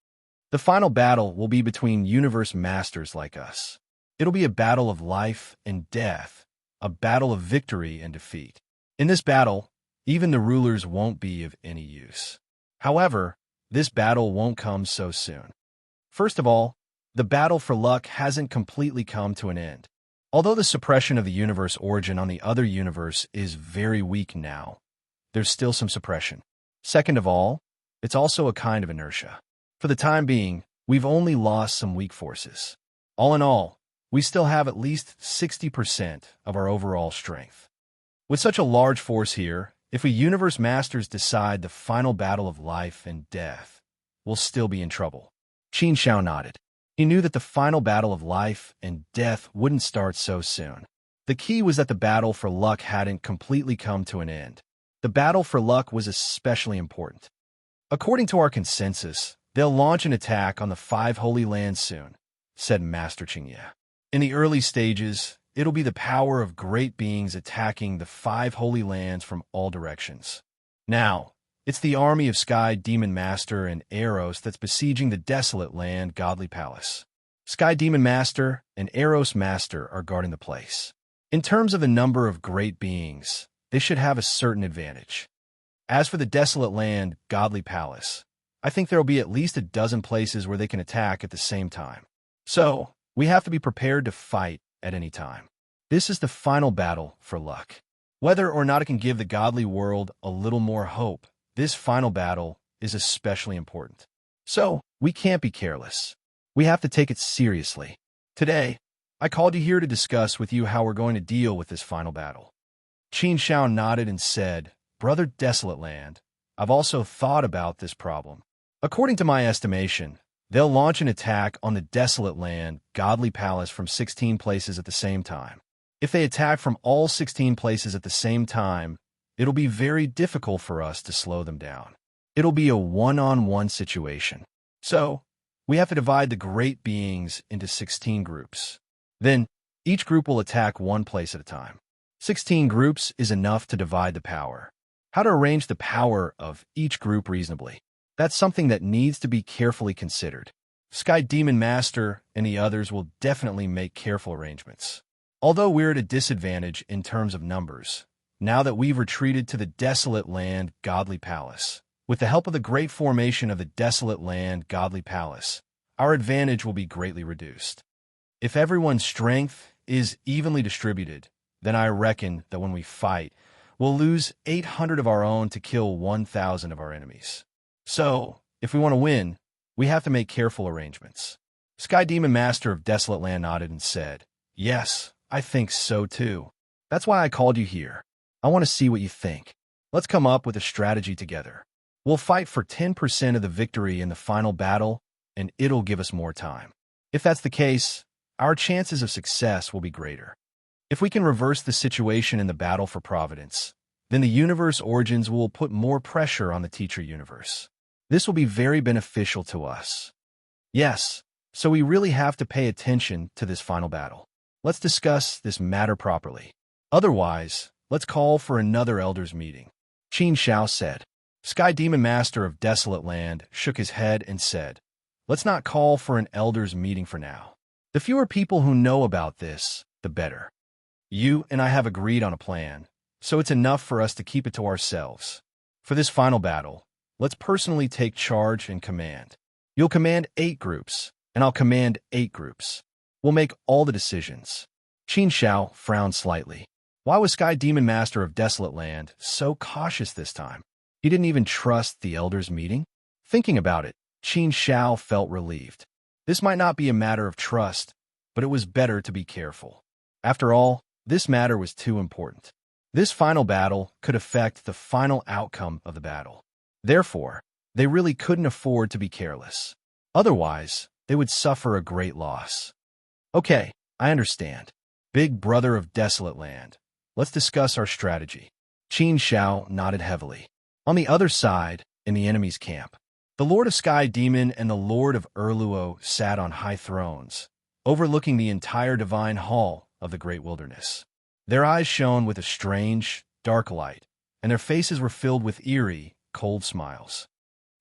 The final battle will be between universe masters like us. It'll be a battle of life and death, a battle of victory and defeat. In this battle, even the rulers won't be of any use. However, this battle won't come so soon. First of all, the battle for luck hasn't completely come to an end. Although the suppression of the universe origin on the other universe is very weak now, there's still some suppression. Second of all, it's also a kind of inertia. For the time being, we've only lost some weak forces. All in all, we still have at least 60% of our overall strength. With such a large force here, if we Universe Masters decide the final battle of life and death, we'll still be in trouble. Qin Xiao nodded. He knew that the final battle of life and death wouldn't start so soon. The key was that the battle for luck hadn't completely come to an end. The battle for luck was especially important. According to our consensus, they'll launch an attack on the 5 Holy Lands soon, said Master Qingye. In the early stages, it'll be the power of great beings attacking the 5 Holy Lands from all directions. Now, it's the army of Sky Demon Master and Eros that's besieging the desolate land Godly Palace. Sky Demon Master and Eros Master are guarding the place. In terms of the number of great beings, they should have a certain advantage. As for the desolate land Godly Palace, I think there will be at least a dozen places where they can attack at the same time. So, we have to be prepared to fight at any time. This is the final battle for luck. Whether or not it can give the godly world a little more hope, this final battle is especially important. So, we can't be careless. We have to take it seriously. Today, I called you here to discuss with you how we're going to deal with this final battle. Qin Xiao nodded and said, Brother Desolate Land, I've also thought about this problem. According to my estimation, they'll launch an attack on the desolate land Godly Palace from 16 places at the same time. If they attack from all 16 places at the same time, it'll be very difficult for us to slow them down. It'll be a one-on-one situation. So, we have to divide the great beings into 16 groups. Then, each group will attack one place at a time. 16 groups is enough to divide the power. How to arrange the power of each group reasonably? That's something that needs to be carefully considered. Sky Demon Master and the others will definitely make careful arrangements. Although we're at a disadvantage in terms of numbers, now that we've retreated to the desolate land Godly Palace, with the help of the great formation of the desolate land Godly Palace, our advantage will be greatly reduced. If everyone's strength is evenly distributed, then I reckon that when we fight, we'll lose 800 of our own to kill 1,000 of our enemies. So, if we want to win, we have to make careful arrangements. Sky Demon Master of Desolate Land nodded and said, Yes, I think so too. That's why I called you here. I want to see what you think. Let's come up with a strategy together. We'll fight for 10% of the victory in the final battle, and it'll give us more time. If that's the case, our chances of success will be greater. If we can reverse the situation in the battle for Providence, then the universe origins will put more pressure on the teacher universe. This will be very beneficial to us. Yes, so we really have to pay attention to this final battle. Let's discuss this matter properly. Otherwise, let's call for another elders meeting. Qin Xiao said. Sky Demon Master of Desolate Land shook his head and said, Let's not call for an elders meeting for now. The fewer people who know about this, the better. You and I have agreed on a plan, so it's enough for us to keep it to ourselves. For this final battle, let's personally take charge and command. You'll command 8 groups, and I'll command 8 groups. We'll make all the decisions. Qin Xiao frowned slightly. Why was Sky Demon Master of Desolate Land so cautious this time? He didn't even trust the elders meeting? Thinking about it, Qin Xiao felt relieved. This might not be a matter of trust, but it was better to be careful. After all, this matter was too important. This final battle could affect the final outcome of the battle. Therefore, they really couldn't afford to be careless. Otherwise, they would suffer a great loss. Okay, I understand. Big brother of Desolate Land, let's discuss our strategy. Qin Xiao nodded heavily. On the other side, in the enemy's camp, the Lord of Sky Demon and the Lord of Erluo sat on high thrones, overlooking the entire divine hall of the great wilderness. Their eyes shone with a strange, dark light, and their faces were filled with eerie, cold smiles.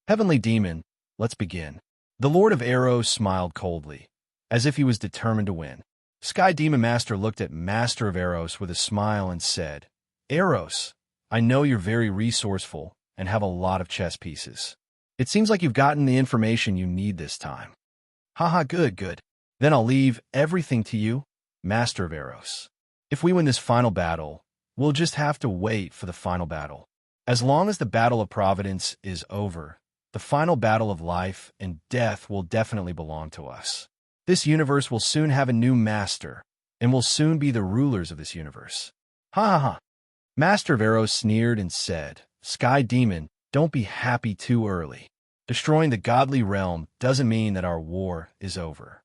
Heavenly Demon, let's begin. The Lord of Eros smiled coldly, as if he was determined to win. Sky Demon Master looked at Master of Eros with a smile and said, Eros, I know you're very resourceful and have a lot of chess pieces. It seems like you've gotten the information you need this time. Haha, good. Then I'll leave everything to you, Master of Eros. If we win this final battle, we'll just have to wait for the final battle. As long as the Battle of Providence is over, The final battle of life and death will definitely belong to us. This universe will soon have a new master, and will soon be the rulers of this universe. Ha ha ha. Master Vero sneered and said, Sky Demon, don't be happy too early. Destroying the godly realm doesn't mean that our war is over.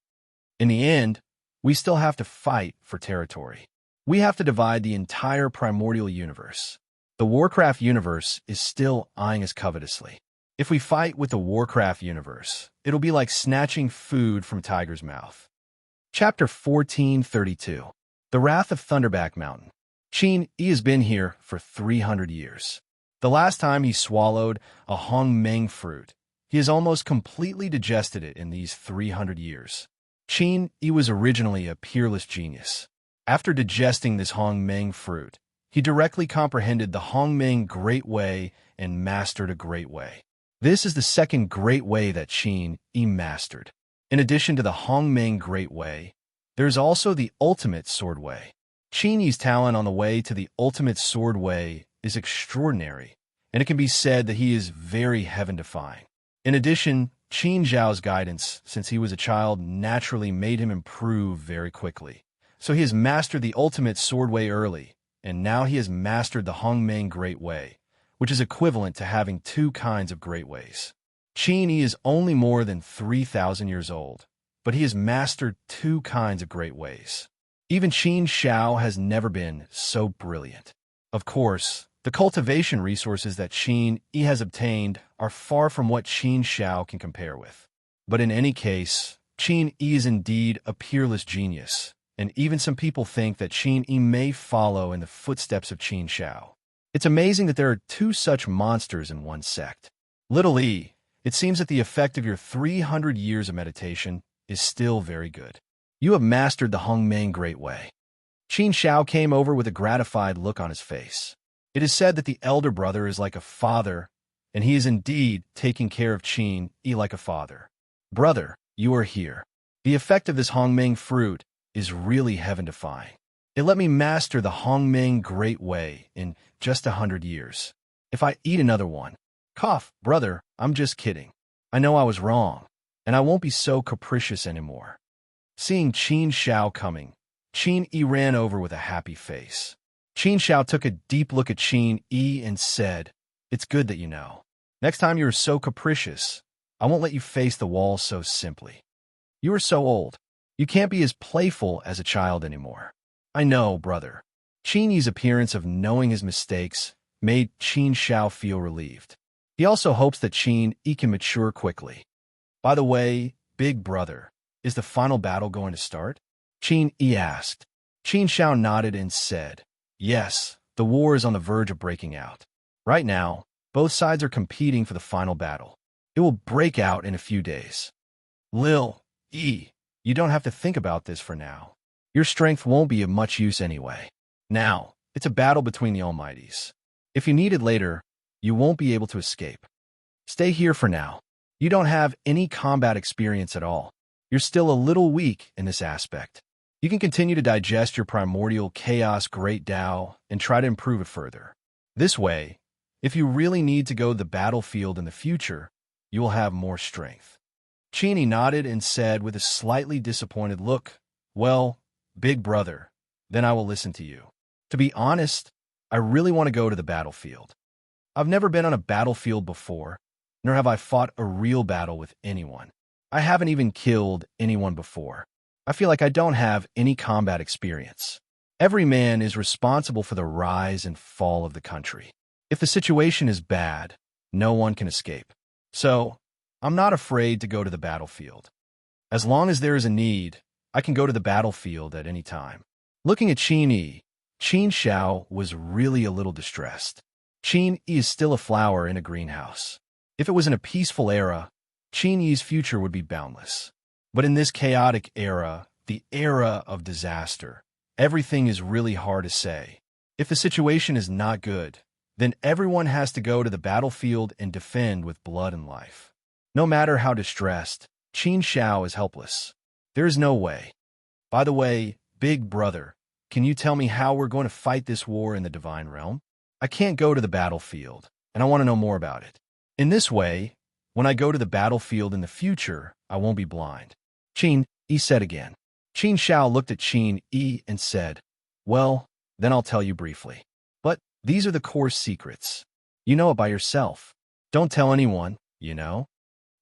In the end, we still have to fight for territory. We have to divide the entire primordial universe. The Warcraft universe is still eyeing us covetously. If we fight with the Warcraft universe, it'll be like snatching food from Tiger's mouth. Chapter 1432. The Wrath of Thunderback Mountain. Qin Yi has been here for 300 years. The last time he swallowed a Hong Meng fruit, he has almost completely digested it in these 300 years. Qin Yi was originally a peerless genius. After digesting this Hong Meng fruit, he directly comprehended the Hong Meng Great Way and mastered a Great Way. This is the second Great Way that Qin Yi mastered. In addition to the Hong Meng Great Way, there's also the Ultimate Sword Way. Qin Yi's talent on the way to the Ultimate Sword Way is extraordinary, and it can be said that he is very heaven-defying. In addition, Qin Zhao's guidance since he was a child naturally made him improve very quickly. So he has mastered the Ultimate Sword Way early, and now he has mastered the Hong Meng Great Way, which is equivalent to having two kinds of Great Ways. Qin Yi is only more than 3,000 years old, but he has mastered two kinds of Great Ways. Even Qin Zhao has never been so brilliant. Of course, the cultivation resources that Qin Yi has obtained are far from what Qin Zhao can compare with. But in any case, Qin Yi is indeed a peerless genius, and even some people think that Qin Yi may follow in the footsteps of Qin Zhao. It's amazing that there are two such monsters in one sect. Little E, it seems that the effect of your 300 years of meditation is still very good. You have mastered the Hong Meng Great Way. Qin Zhao came over with a gratified look on his face. It is said that the elder brother is like a father, and he is indeed taking care of Qin Yi like a father. Brother, you are here. The effect of this Hong Meng fruit is really heaven-defying. It let me master the Hong Meng Great Way in just 100 years. If I eat another one, cough, brother, I'm just kidding. I know I was wrong, and I won't be so capricious anymore. Seeing Qin Zhao coming, Qin Yi ran over with a happy face. Qin Zhao took a deep look at Qin Yi and said, It's good that you know. Next time you are so capricious, I won't let you face the wall so simply. You are so old. You can't be as playful as a child anymore. I know, brother. Qin Yi's appearance of knowing his mistakes made Qin Zhao feel relieved. He also hopes that Qin Yi can mature quickly. By the way, big brother, is the final battle going to start? Qin Yi asked. Qin Zhao nodded and said, Yes, the war is on the verge of breaking out. Right now, both sides are competing for the final battle. It will break out in a few days. Lil Yi, you don't have to think about this for now. Your strength won't be of much use anyway. Now, it's a battle between the Almighties. If you need it later, you won't be able to escape. Stay here for now. You don't have any combat experience at all. You're still a little weak in this aspect. You can continue to digest your primordial chaos great Tao and try to improve it further. This way, if you really need to go to the battlefield in the future, you will have more strength. Qin Yi nodded and said with a slightly disappointed look, Well, big brother, then I will listen to you. To be honest, I really want to go to the battlefield. I've never been on a battlefield before, nor have I fought a real battle with anyone. I haven't even killed anyone before. I feel like I don't have any combat experience. Every man is responsible for the rise and fall of the country. If the situation is bad, no one can escape. So, I'm not afraid to go to the battlefield. As long as there is a need, I can go to the battlefield at any time. Looking at Qin Yi, Qin Zhao was really a little distressed. Qin Yi is still a flower in a greenhouse. If it was in a peaceful era, Qin Yi's future would be boundless. But in this chaotic era, the era of disaster, everything is really hard to say. If the situation is not good, then everyone has to go to the battlefield and defend with blood and life. No matter how distressed, Qin Zhao is helpless. There is no way. By the way, big brother, can you tell me how we're going to fight this war in the divine realm? I can't go to the battlefield, and I want to know more about it. In this way, When I go to the battlefield in the future, I won't be blind. Qin Yi said again. Qin Shao looked at Qin Yi and said, well, then I'll tell you briefly. But these are the core secrets. You know it by yourself. Don't tell anyone, you know?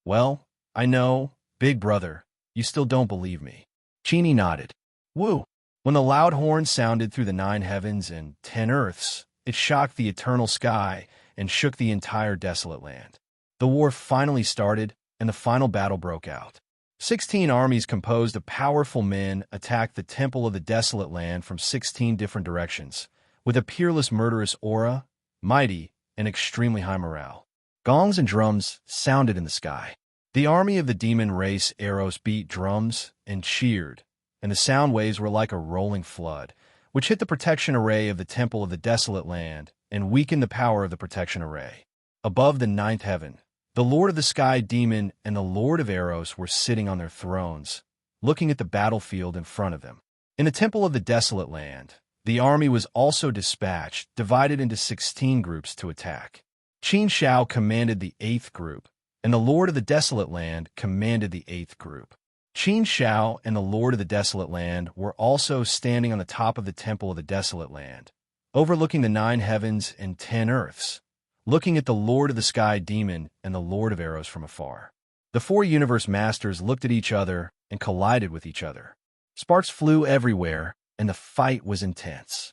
Well, I know, big brother, you still don't believe me. Qin Yi nodded. Woo! When the loud horn sounded through the 9 heavens and 10 earths, it shocked the eternal sky and shook the entire desolate land. The war finally started, and the final battle broke out. 16 armies composed of powerful men attacked the Temple of the Desolate Land from 16 different directions, with a peerless murderous aura, mighty, and extremely high morale. Gongs and drums sounded in the sky. The army of the demon race Eros beat drums and cheered, and the sound waves were like a rolling flood, which hit the protection array of the Temple of the Desolate Land and weakened the power of the protection array. Above the 9th heaven, the Lord of the Sky Demon and the Lord of Eros were sitting on their thrones, looking at the battlefield in front of them. In the Temple of the Desolate Land, the army was also dispatched, divided into 16 groups to attack. Qin Shao commanded the 8th group, and the Lord of the Desolate Land commanded the 8th group. Qin Shao and the Lord of the Desolate Land were also standing on the top of the Temple of the Desolate Land, overlooking the 9 heavens and 10 earths, looking at the Lord of the Sky Demon and the Lord of Eros from afar. The 4 universe masters looked at each other and collided with each other. Sparks flew everywhere, and the fight was intense.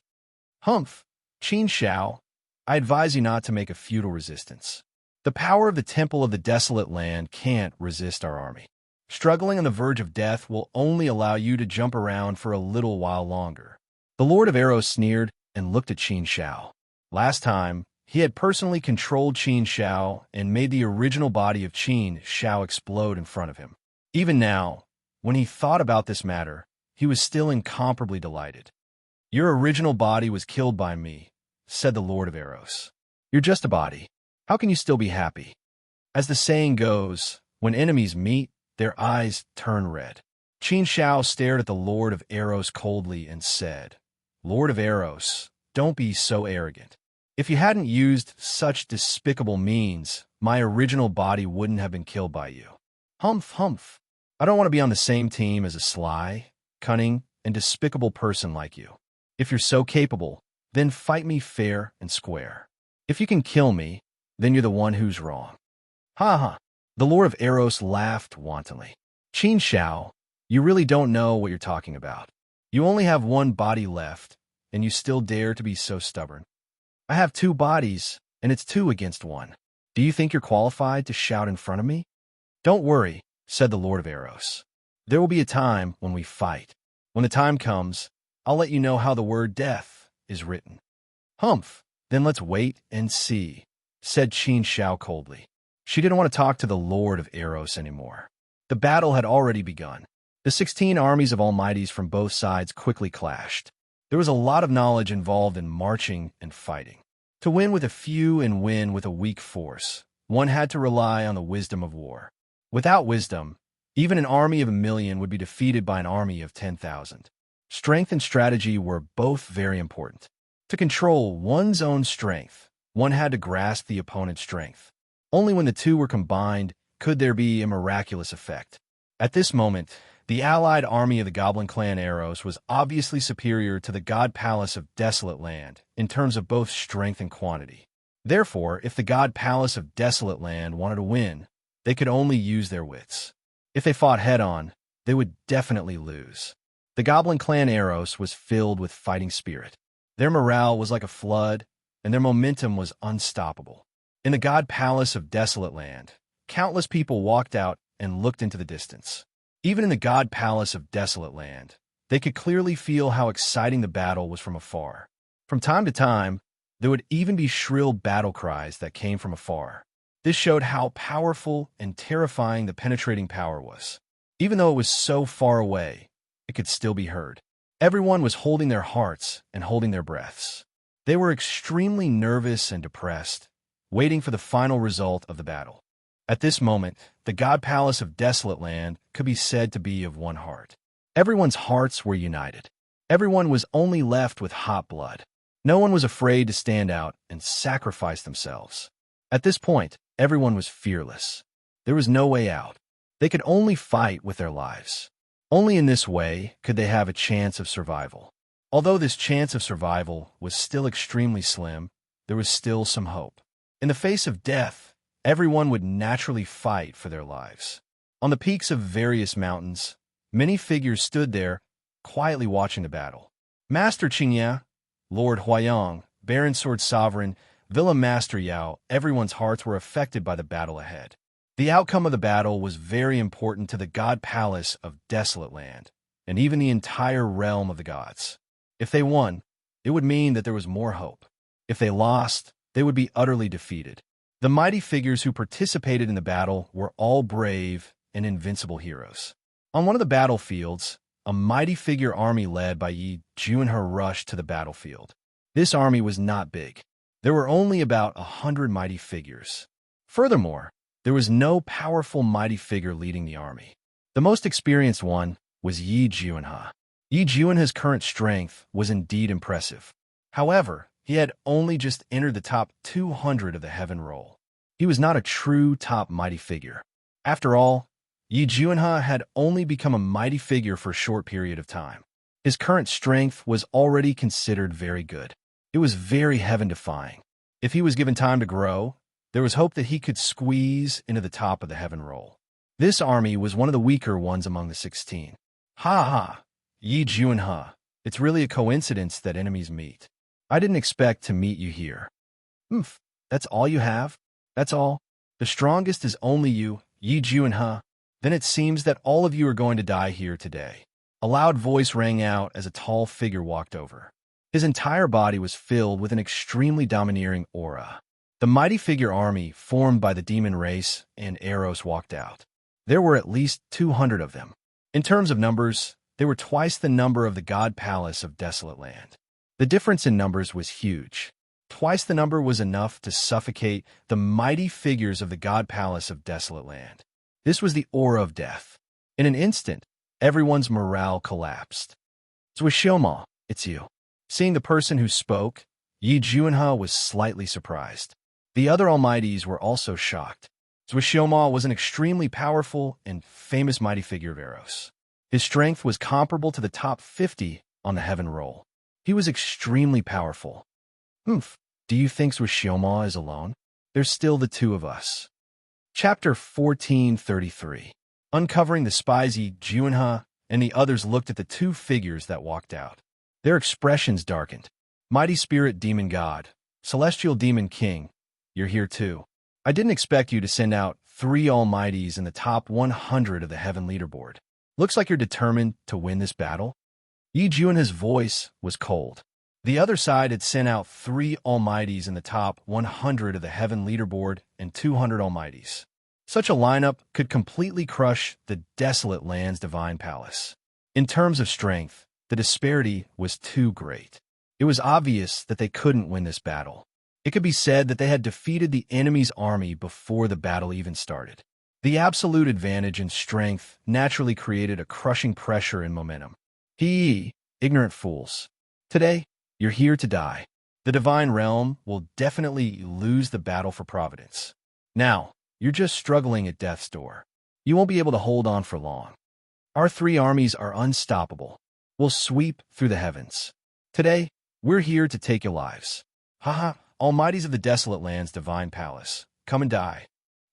Humph, Qin Shao, I advise you not to make a futile resistance. The power of the Temple of the Desolate Land can't resist our army. Struggling on the verge of death will only allow you to jump around for a little while longer. The Lord of Eros sneered and looked at Qin Shao. Last time, he had personally controlled Qin Shao and made the original body of Qin Shao explode in front of him. Even now, when he thought about this matter, he was still incomparably delighted. Your original body was killed by me, said the Lord of Eros. You're just a body. How can you still be happy? As the saying goes, when enemies meet, their eyes turn red. Qin Shao stared at the Lord of Eros coldly and said, Lord of Eros, don't be so arrogant. If you hadn't used such despicable means, my original body wouldn't have been killed by you. Humph, humph. I don't want to be on the same team as a sly, cunning, and despicable person like you. If you're so capable, then fight me fair and square. If you can kill me, then you're the one who's wrong. Ha ha. The Lord of Eros laughed wantonly. Qin Shao, you really don't know what you're talking about. You only have 1 body left, and you still dare to be so stubborn. I have 2 bodies, and it's 2 against 1. Do you think you're qualified to shout in front of me? Don't worry, said the Lord of Eros. There will be a time when we fight. When the time comes, I'll let you know how the word death is written. Humph, then let's wait and see, said Qin Shao coldly. She didn't want to talk to the Lord of Eros anymore. The battle had already begun. The 16 armies of Almighties from both sides quickly clashed. There was a lot of knowledge involved in marching and fighting. To win with a few and win with a weak force, one had to rely on the wisdom of war. Without wisdom, even an army of 1,000,000 would be defeated by an army of 10,000. Strength and strategy were both very important. To control one's own strength, one had to grasp the opponent's strength. Only when the 2 were combined could there be a miraculous effect. At this moment, the allied army of the Goblin clan Eros was obviously superior to the God Palace of Desolate Land in terms of both strength and quantity. Therefore, if the God Palace of Desolate Land wanted to win, they could only use their wits. If they fought head-on, they would definitely lose. The Goblin clan Eros was filled with fighting spirit. Their morale was like a flood, and their momentum was unstoppable. In the God Palace of Desolate Land, countless people walked out and looked into the distance. Even in the God Palace of Desolate Land, they could clearly feel how exciting the battle was from afar. From time to time, there would even be shrill battle cries that came from afar. This showed how powerful and terrifying the penetrating power was. Even though it was so far away, it could still be heard. Everyone was holding their hearts and holding their breaths. They were extremely nervous and depressed, waiting for the final result of the battle. At this moment, the God Palace of Desolate Land could be said to be of one heart. Everyone's hearts were united. Everyone was only left with hot blood. No one was afraid to stand out and sacrifice themselves. At this point, everyone was fearless. There was no way out. They could only fight with their lives. Only in this way could they have a chance of survival. Although this chance of survival was still extremely slim, there was still some hope. In the face of death, everyone would naturally fight for their lives. On the peaks of various mountains, many figures stood there, quietly watching the battle. Master Qingya, Lord Huayang, Baron Sword Sovereign, Villa Master Yao, everyone's hearts were affected by the battle ahead. The outcome of the battle was very important to the God Palace of Desolate Land, and even the entire realm of the gods. If they won, it would mean that there was more hope. If they lost, they would be utterly defeated. The mighty figures who participated in the battle were all brave and invincible heroes. On one of the battlefields, a mighty figure army led by Yi Juanhe rushed to the battlefield. This army was not big. There were only about 100 mighty figures. Furthermore, there was no powerful mighty figure leading the army. The most experienced one was Yi Juanhe. Yi Juanhe's current strength was indeed impressive. However, he had only just entered the top 200 of the heaven roll. He was not a true top mighty figure. After all, Yi Juanhe had only become a mighty figure for a short period of time. His current strength was already considered very good. It was very heaven-defying. If he was given time to grow, there was hope that he could squeeze into the top of the heaven roll. This army was one of the weaker ones among the 16. Ha ha, Yi Juanhe, it's really a coincidence that enemies meet. I didn't expect to meet you here. That's all you have? That's all? The strongest is only you, Yi Juanhe? Then it seems that all of you are going to die here today. A loud voice rang out as a tall figure walked over. His entire body was filled with an extremely domineering aura. The mighty figure army formed by the demon race and Eros walked out. There were at least 200 of them. In terms of numbers, they were twice the number of the God Palace of Desolate Land. The difference in numbers was huge. Twice the number was enough to suffocate the mighty figures of the God Palace of Desolate Land. This was the aura of death. In an instant, everyone's morale collapsed. Zhuxiaoma, it's you. Seeing the person who spoke, Yi Juanhe was slightly surprised. The other Almighties were also shocked. Zhuxiaoma was an extremely powerful and famous mighty figure of Eros. His strength was comparable to the top 50 on the heaven roll. He was extremely powerful. Do you think Zhuxiaoma is alone? There's still the two of us. Chapter 1433. Uncovering the spies, Yi Juanhe and the others looked at the two figures that walked out. Their expressions darkened. Mighty Spirit Demon God, Celestial Demon King, you're here too. I didn't expect you to send out 3 Almighties in the top 100 of the Heaven Leaderboard. Looks like you're determined to win this battle. Yi Juanhe's voice was cold. The other side had sent out 3 Almighties in the top 100 of the Heaven Leaderboard and 200 Almighties. Such a lineup could completely crush the Desolate Land's Divine Palace. In terms of strength, the disparity was too great. It was obvious that they couldn't win this battle. It could be said that they had defeated the enemy's army before the battle even started. The absolute advantage in strength naturally created a crushing pressure and momentum. Ignorant fools. Today, you're here to die. The Divine Realm will definitely lose the battle for Providence. Now, you're just struggling at death's door. You won't be able to hold on for long. Our 3 armies are unstoppable. We'll sweep through the heavens. Today, we're here to take your lives. Almighties of the Desolate Land's Divine Palace, come and die.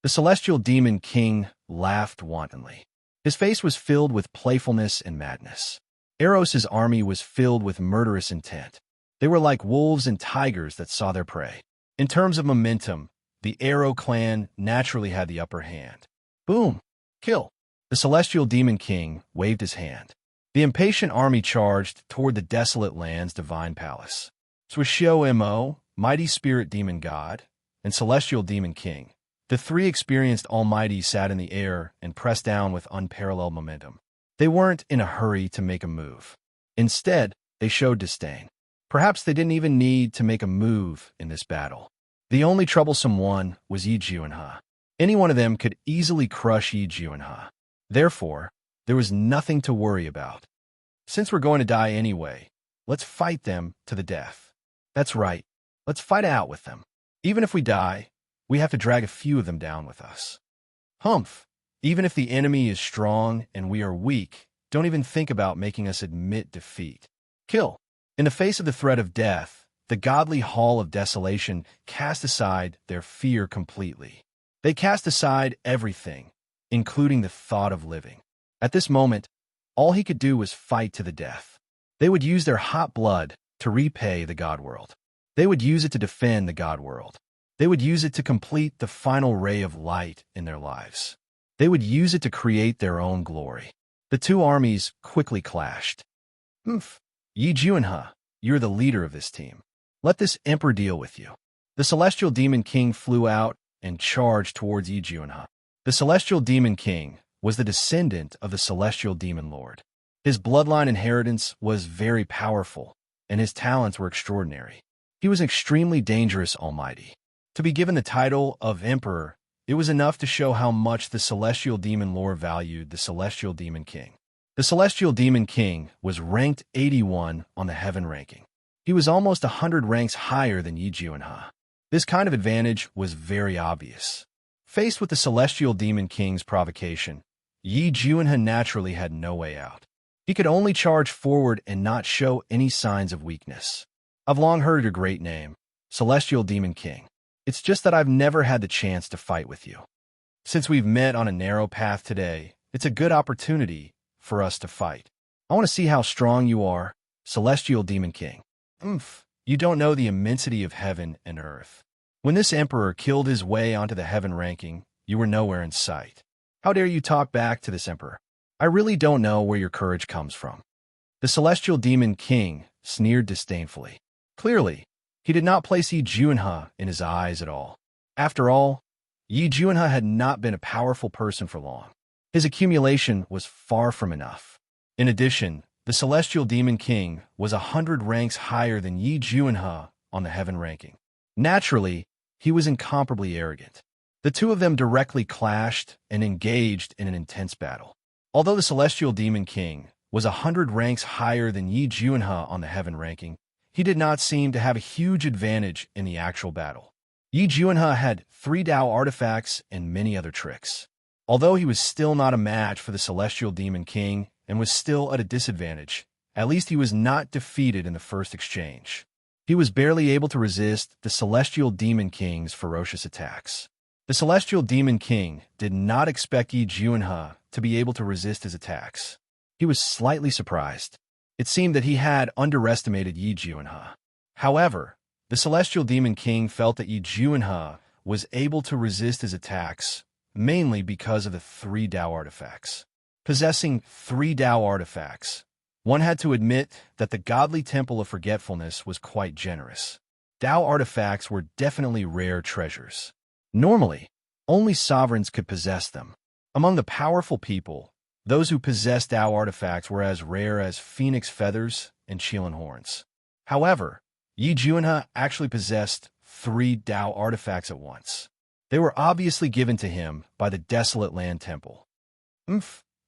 The Celestial Demon King laughed wantonly. His face was filled with playfulness and madness. Eros's army was filled with murderous intent. They were like wolves and tigers that saw their prey. In terms of momentum, the Ero clan naturally had the upper hand. Boom! Kill! The Celestial Demon King waved his hand. The impatient army charged toward the Desolate Land's Divine Palace. Zhuxiaoma, Mighty Spirit Demon God, and Celestial Demon King, the 3 experienced Almighties sat in the air and pressed down with unparalleled momentum. They weren't in a hurry to make a move. Instead, they showed disdain. Perhaps they didn't even need to make a move in this battle. The only troublesome one was Yi Juanhe. Any one of them could easily crush Yi Juanhe. Therefore, there was nothing to worry about. Since we're going to die anyway, let's fight them to the death. That's right, let's fight it out with them. Even if we die, we have to drag a few of them down with us. Humph! Even if the enemy is strong and we are weak, don't even think about making us admit defeat. Kill. In the face of the threat of death, the godly Hall of Desolation cast aside their fear completely. They cast aside everything, including the thought of living. At this moment, all he could do was fight to the death. They would use their hot blood to repay the God world. They would use it to defend the God world. They would use it to complete the final ray of light in their lives. They would use it to create their own glory. The two armies quickly clashed. Humph! Yi Juanhe, you're the leader of this team. Let this emperor deal with you. The Celestial Demon King flew out and charged towards Yi Juanhe. The Celestial Demon King was the descendant of the Celestial Demon Lord. His bloodline inheritance was very powerful, and his talents were extraordinary. He was an extremely dangerous almighty. To be given the title of Emperor, it was enough to show how much the Celestial Demon Lord valued the Celestial Demon King. The Celestial Demon King was ranked 81 on the Heaven ranking. He was almost 100 ranks higher than Yi Juanhe. This kind of advantage was very obvious. Faced with the Celestial Demon King's provocation, Yi Juanhe naturally had no way out. He could only charge forward and not show any signs of weakness. I've long heard your great name, Celestial Demon King. It's just that I've never had the chance to fight with you. Since we've met on a narrow path today, it's a good opportunity for us to fight. I want to see how strong you are, Celestial Demon King. You don't know the immensity of heaven and earth. When this emperor killed his way onto the Heaven ranking, you were nowhere in sight. How dare you talk back to this emperor? I really don't know where your courage comes from. The Celestial Demon King sneered disdainfully. Clearly, he did not place Yi Juanhe in his eyes at all. After all, Yi Juanhe had not been a powerful person for long. His accumulation was far from enough. In addition, the Celestial Demon King was 100 ranks higher than Yi Juanhe on the Heaven ranking. Naturally, he was incomparably arrogant. The two of them directly clashed and engaged in an intense battle. Although the Celestial Demon King was 100 ranks higher than Yi Juanhe on the Heaven ranking, he did not seem to have a huge advantage in the actual battle. Yi Juanhe had 3 Dao artifacts and many other tricks. Although he was still not a match for the Celestial Demon King and was still at a disadvantage, at least he was not defeated in the first exchange. He was barely able to resist the Celestial Demon King's ferocious attacks. The Celestial Demon King did not expect Yi Juanhe to be able to resist his attacks. He was slightly surprised. It seemed that he had underestimated Yi Juanhe. However, the Celestial Demon King felt that Yi Juanhe was able to resist his attacks, mainly because of the 3 Dao artifacts. Possessing 3 Dao artifacts, one had to admit that the godly Temple of Forgetfulness was quite generous. Dao artifacts were definitely rare treasures. Normally, only sovereigns could possess them. Among the powerful people, those who possessed Dao artifacts were as rare as phoenix feathers and Qilin horns. However, Yi Juanhe actually possessed 3 Dao artifacts at once. They were obviously given to him by the Desolate Land Temple.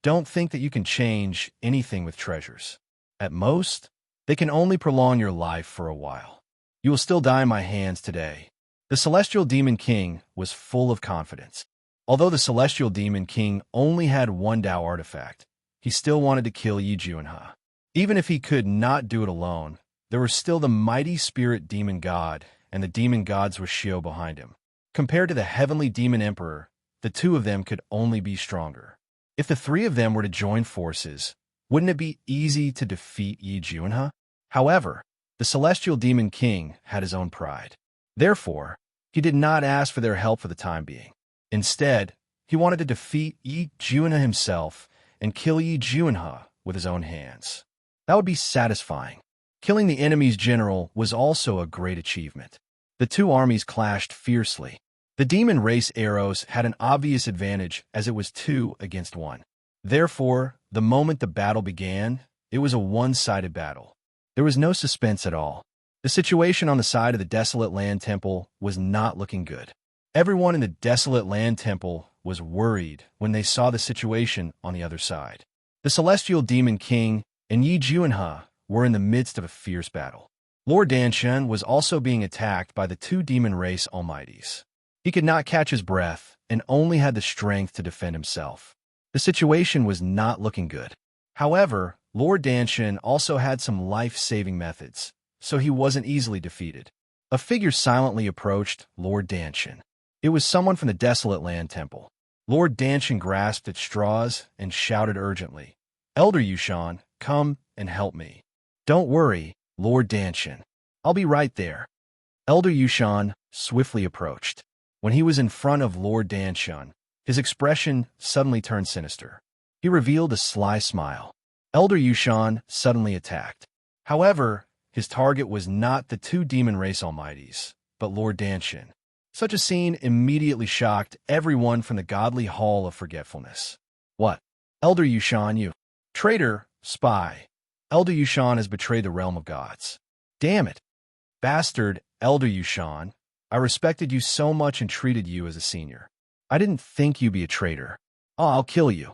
Don't think that you can change anything with treasures. At most, they can only prolong your life for a while. You will still die in my hands today. The Celestial Demon King was full of confidence. Although the Celestial Demon King only had 1 Dao artifact, he still wanted to kill Yi Juanhe. Even if he could not do it alone, there was still the mighty spirit demon god and the demon god's Rashio behind him. Compared to the heavenly demon emperor, the two of them could only be stronger. If the 3 of them were to join forces, wouldn't it be easy to defeat Yi Juanhe? However, the Celestial Demon King had his own pride. Therefore, he did not ask for their help for the time being. Instead, he wanted to defeat Yi Juanhe himself and kill Yi Juanhe with his own hands. That would be satisfying. Killing the enemy's general was also a great achievement. The two armies clashed fiercely. The demon race arrows had an obvious advantage as it was 2 against 1. Therefore, the moment the battle began, it was a one-sided battle. There was no suspense at all. The situation on the side of the Desolate Land Temple was not looking good. Everyone in the Desolate Land Temple was worried when they saw the situation on the other side. The Celestial Demon King and Yi Juanhe were in the midst of a fierce battle. Lord Danshan was also being attacked by the 2 demon race almighties. He could not catch his breath and only had the strength to defend himself. The situation was not looking good. However, Lord Danshan also had some life-saving methods, so he wasn't easily defeated. A figure silently approached Lord Danshan. It was someone from the Desolate Land Temple. Lord Danshan grasped at straws and shouted urgently, "Elder Yushan, come and help me." "Don't worry, Lord Danshan. I'll be right there." Elder Yushan swiftly approached. When he was in front of Lord Danshan, his expression suddenly turned sinister. He revealed a sly smile. Elder Yushan suddenly attacked. However, his target was not the two demon race almighties, but Lord Danshan. Such a scene immediately shocked everyone from the godly Hall of Forgetfulness. "What? Elder Yushan, you traitor, spy. Elder Yushan has betrayed the realm of gods." "Damn it. Bastard, Elder Yushan. I respected you so much and treated you as a senior. I didn't think you'd be a traitor. Oh, I'll kill you.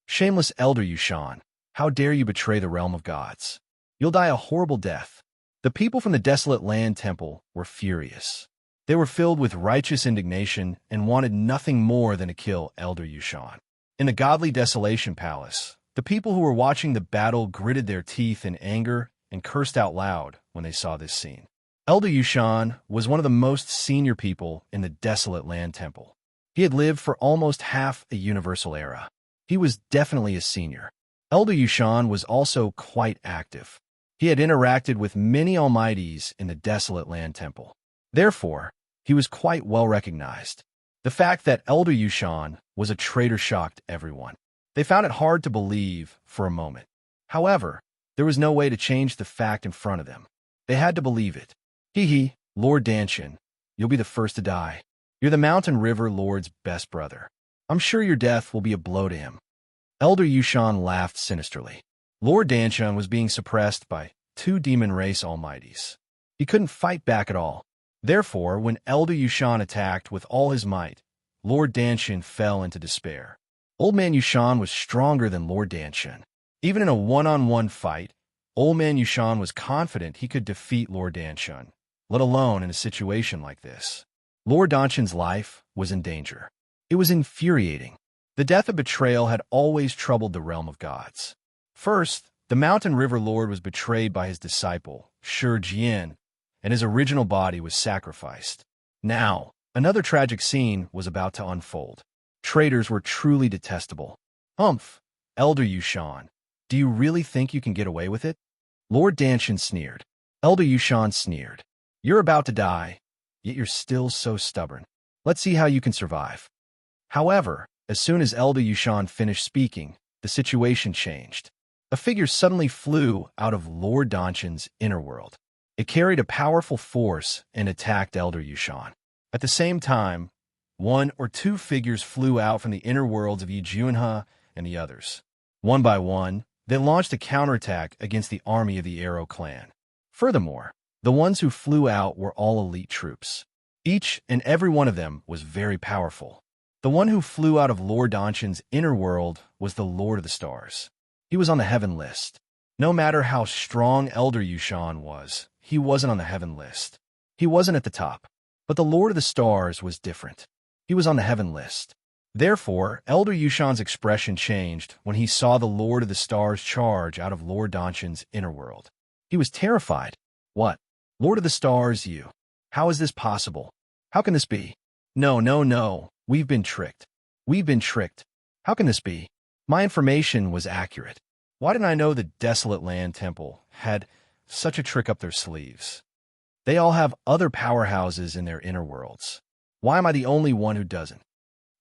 Shameless Elder Yushan. How dare you betray the realm of gods? You'll die a horrible death." The people from the Desolate Land Temple were furious. They were filled with righteous indignation and wanted nothing more than to kill Elder Yushan. In the Godly Desolation Palace, the people who were watching the battle gritted their teeth in anger and cursed out loud when they saw this scene. Elder Yushan was one of the most senior people in the Desolate Land Temple. He had lived for almost half a universal era. He was definitely a senior. Elder Yushan was also quite active. He had interacted with many almighties in the Desolate Land Temple. Therefore, he was quite well recognized. The fact that Elder Yushan was a traitor shocked everyone. They found it hard to believe for a moment. However, there was no way to change the fact in front of them. They had to believe it. Hee, Lord Danshan, you'll be the first to die. You're the Mountain River Lord's best brother. I'm sure your death will be a blow to him." Elder Yushan laughed sinisterly. Lord Danshan was being suppressed by two demon race almighties. He couldn't fight back at all. Therefore, when Elder Yushan attacked with all his might, Lord Danshan fell into despair. Old Man Yushan was stronger than Lord Danshan. Even in a one-on-one fight, Old Man Yushan was confident he could defeat Lord Danshan, let alone in a situation like this. Lord Danshan's life was in danger. It was infuriating. The death of betrayal had always troubled the realm of gods. First, the Mountain River Lord was betrayed by his disciple, Shi Jian, and his original body was sacrificed. Now, another tragic scene was about to unfold. Traitors were truly detestable. "Humph, Elder Yushan, do you really think you can get away with it?" Lord Danshan sneered. Elder Yushan sneered. "You're about to die, yet you're still so stubborn. Let's see how you can survive." However, as soon as Elder Yushan finished speaking, the situation changed. A figure suddenly flew out of Lord Danshan's inner world. It carried a powerful force and attacked Elder Yushan. At the same time, one or two figures flew out from the inner worlds of Yi Junhe and the others. One by one, they launched a counterattack against the army of the Arrow clan. Furthermore, the ones who flew out were all elite troops. Each and every one of them was very powerful. The one who flew out of Lord Danshan's inner world was the Lord of the Stars. He was on the heaven list. No matter how strong Elder Yushan was, he wasn't on the heaven list. He wasn't at the top. But the Lord of the Stars was different. He was on the heaven list. Therefore, Elder Yushan's expression changed when he saw the Lord of the Stars charge out of Lord Danshan's inner world. He was terrified. "What? Lord of the Stars, you? How is this possible? How can this be? No, no, no. We've been tricked. We've been tricked. How can this be? My information was accurate. Why didn't I know the Desolate Land Temple had such a trick up their sleeves? They all have other powerhouses in their inner worlds. Why am I the only one who doesn't?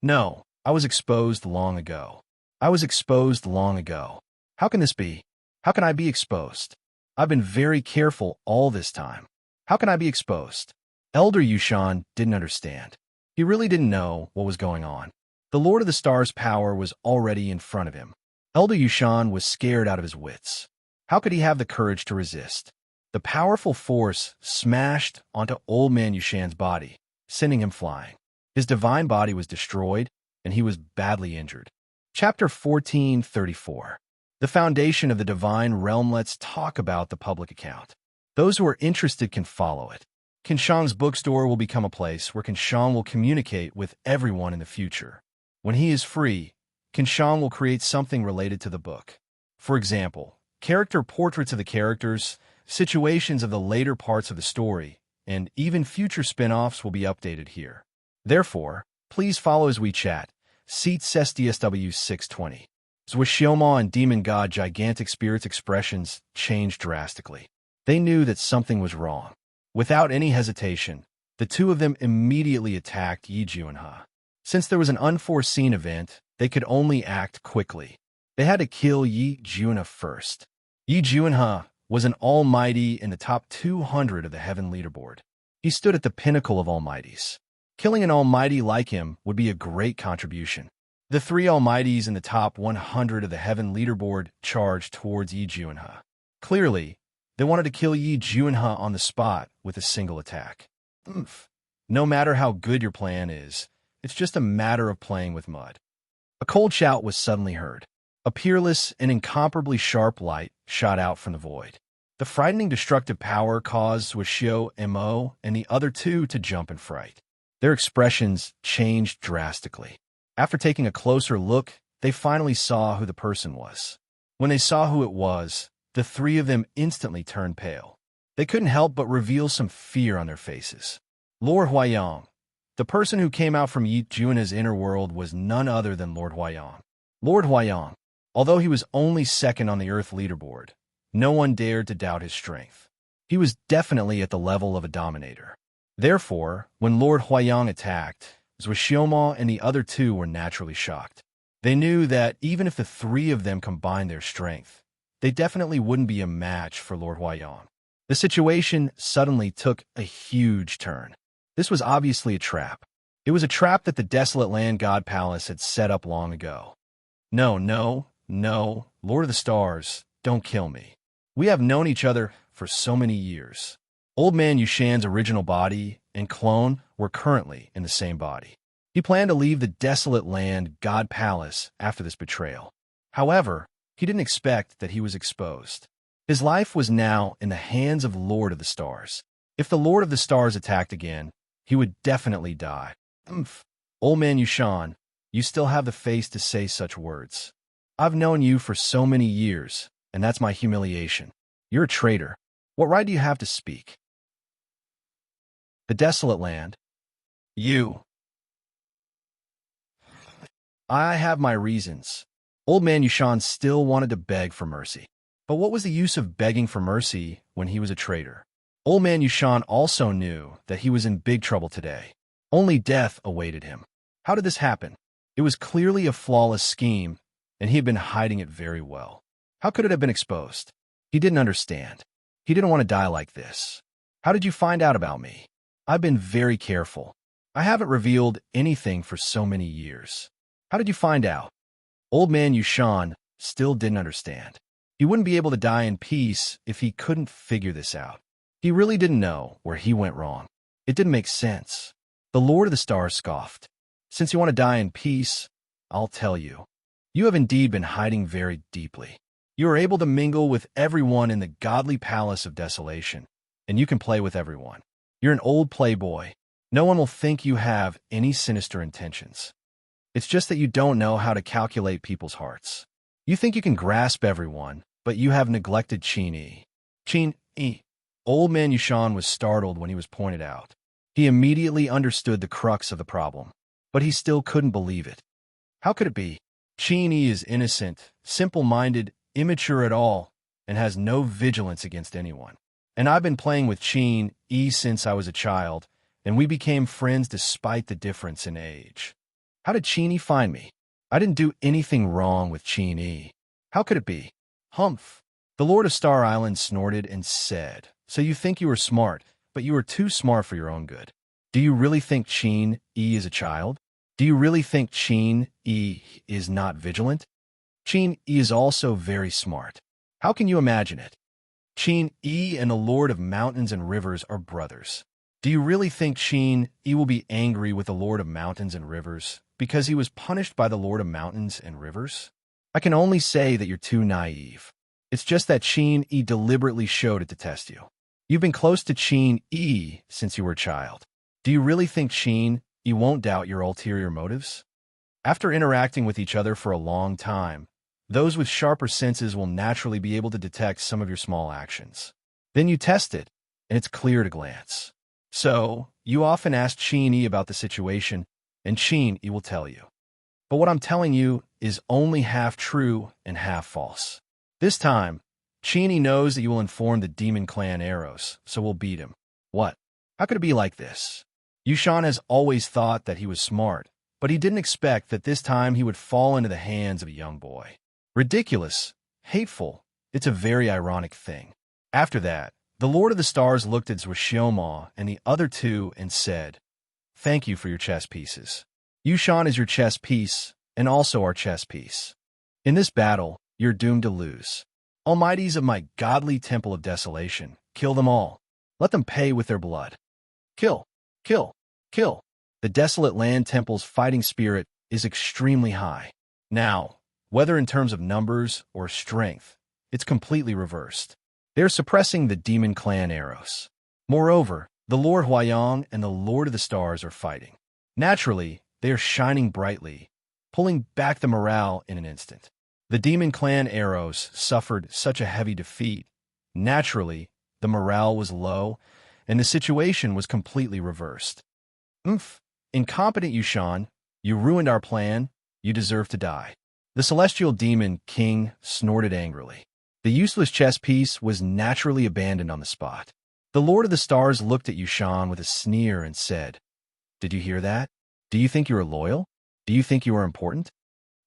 No, I was exposed long ago. I was exposed long ago. How can this be? How can I be exposed? I've been very careful all this time. How can I be exposed?" Elder Yushan didn't understand. He really didn't know what was going on. The Lord of the Stars' power was already in front of him. Elder Yushan was scared out of his wits. How could he have the courage to resist? The powerful force smashed onto Old Man Yushan's body, sending him flying. His divine body was destroyed, and he was badly injured. Chapter 1434. The Foundation of the Divine Realm. Let's talk about the public account. Those who are interested can follow it. Kinshang's bookstore will become a place where Kinshang will communicate with everyone in the future. When he is free, Kinshang will create something related to the book. For example, character portraits of the characters, situations of the later parts of the story, and even future spin-offs will be updated here. Therefore, please follow as we chat. Seat SDSW 620. Zwishioma and Demon God Gigantic Spirit's expressions changed drastically. They knew that something was wrong. Without any hesitation, the two of them immediately attacked Yi Juanhe. Since there was an unforeseen event, they could only act quickly. They had to kill Yi Juanhe first. Yi Juanhe was an almighty in the top 200 of the Heaven leaderboard. He stood at the pinnacle of almighties. Killing an almighty like him would be a great contribution. The three almighties in the top 100 of the Heaven leaderboard charged towards Yi Juanhe. Clearly, they wanted to kill Yi Juanhe on the spot with a single attack. No matter how good your plan is, it's just a matter of playing with mud. A cold shout was suddenly heard. A peerless and incomparably sharp light shot out from the void. The frightening destructive power caused Zwishioma and the other two to jump in fright. Their expressions changed drastically. After taking a closer look, they finally saw who the person was. When they saw who it was, the three of them instantly turned pale. They couldn't help but reveal some fear on their faces. Lord Huayang. The person who came out from Yi Juanhe's inner world was none other than Lord Huayang. Lord Huayang, although he was only second on the Earth leaderboard, no one dared to doubt his strength. He was definitely at the level of a dominator. Therefore, when Lord Huayang attacked, Zwishioma and the other two were naturally shocked. They knew that even if the three of them combined their strength, they definitely wouldn't be a match for Lord Huayang. The situation suddenly took a huge turn. This was obviously a trap. It was a trap that the Desolate Land God Palace had set up long ago. No, Lord of the Stars, don't kill me. We have known each other for so many years. Old Man Yushan's original body and clone were currently in the same body. He planned to leave the Desolate Land God Palace after this betrayal. However, he didn't expect that he was exposed. His life was now in the hands of Lord of the Stars. If the Lord of the Stars attacked again, he would definitely die. Old Man Yushan, you still have the face to say such words. I've known you for so many years, and that's my humiliation. You're a traitor. What right do you have to speak? The Desolate Land. You. I have my reasons. Old Man Yushan still wanted to beg for mercy. But what was the use of begging for mercy when he was a traitor? Old Man Yushan also knew that he was in big trouble today. Only death awaited him. How did this happen? It was clearly a flawless scheme, and he had been hiding it very well. How could it have been exposed? He didn't understand. He didn't want to die like this. How did you find out about me? I've been very careful. I haven't revealed anything for so many years. How did you find out? Old Man Yushan still didn't understand. He wouldn't be able to die in peace if he couldn't figure this out. He really didn't know where he went wrong. It didn't make sense. The Lord of the Stars scoffed. Since you want to die in peace, I'll tell you. You have indeed been hiding very deeply. You are able to mingle with everyone in the godly palace of desolation, and you can play with everyone. You're an old playboy. No one will think you have any sinister intentions. It's just that you don't know how to calculate people's hearts. You think you can grasp everyone, but you have neglected Qin Yi. Old Man Yushan was startled when he was pointed out. He immediately understood the crux of the problem, but he still couldn't believe it. How could it be? Qin Yi is innocent, simple-minded, immature at all, and has no vigilance against anyone. And I've been playing with Qin Yi since I was a child, and we became friends despite the difference in age. How did Qin Yi find me? I didn't do anything wrong with Qin Yi. How could it be? Humph. The Lord of Star Island snorted and said, So you think you are smart, but you are too smart for your own good. Do you really think Qin Yi is a child? Do you really think Qin Yi is not vigilant? Qin Yi is also very smart. How can you imagine it? Qin Yi and the Lord of Mountains and Rivers are brothers. Do you really think Qin Yi will be angry with the Lord of Mountains and Rivers because he was punished by the Lord of Mountains and Rivers? I can only say that you're too naive. It's just that Qin Yi deliberately showed it to test you. You've been close to Qin Yi since you were a child. Do you really think Qin Yi won't doubt your ulterior motives? After interacting with each other for a long time, those with sharper senses will naturally be able to detect some of your small actions. Then you test it, and it's clear at a glance. So, you often ask Qin Yi about the situation, and Qin Yi will tell you. But what I'm telling you is only half true and half false. This time, Qin Yi knows that you will inform the demon clan Eros, so we'll beat him. What? How could it be like this? Yushan has always thought that he was smart, but he didn't expect that this time he would fall into the hands of a young boy. Ridiculous, hateful, it's a very ironic thing. After that, the Lord of the Stars looked at Zhuxioma and the other two and said, "Thank you for your chess pieces. Yushan is your chess piece, and also our chess piece. In this battle, you're doomed to lose. Almighties of my godly temple of desolation, kill them all. Let them pay with their blood. Kill, kill, kill." The desolate land temple's fighting spirit is extremely high. Now, whether in terms of numbers or strength, it's completely reversed. They're suppressing the demon clan Eros. Moreover, the Lord Huayang and the Lord of the Stars are fighting. Naturally, they are shining brightly, pulling back the morale in an instant. The demon clan Eros suffered such a heavy defeat. Naturally, the morale was low, and the situation was completely reversed. Incompetent Yushan, you ruined our plan, you deserve to die. The celestial demon king snorted angrily. The useless chess piece was naturally abandoned on the spot. The Lord of the Stars looked at Yushan with a sneer and said, "Did you hear that? Do you think you are loyal? Do you think you are important?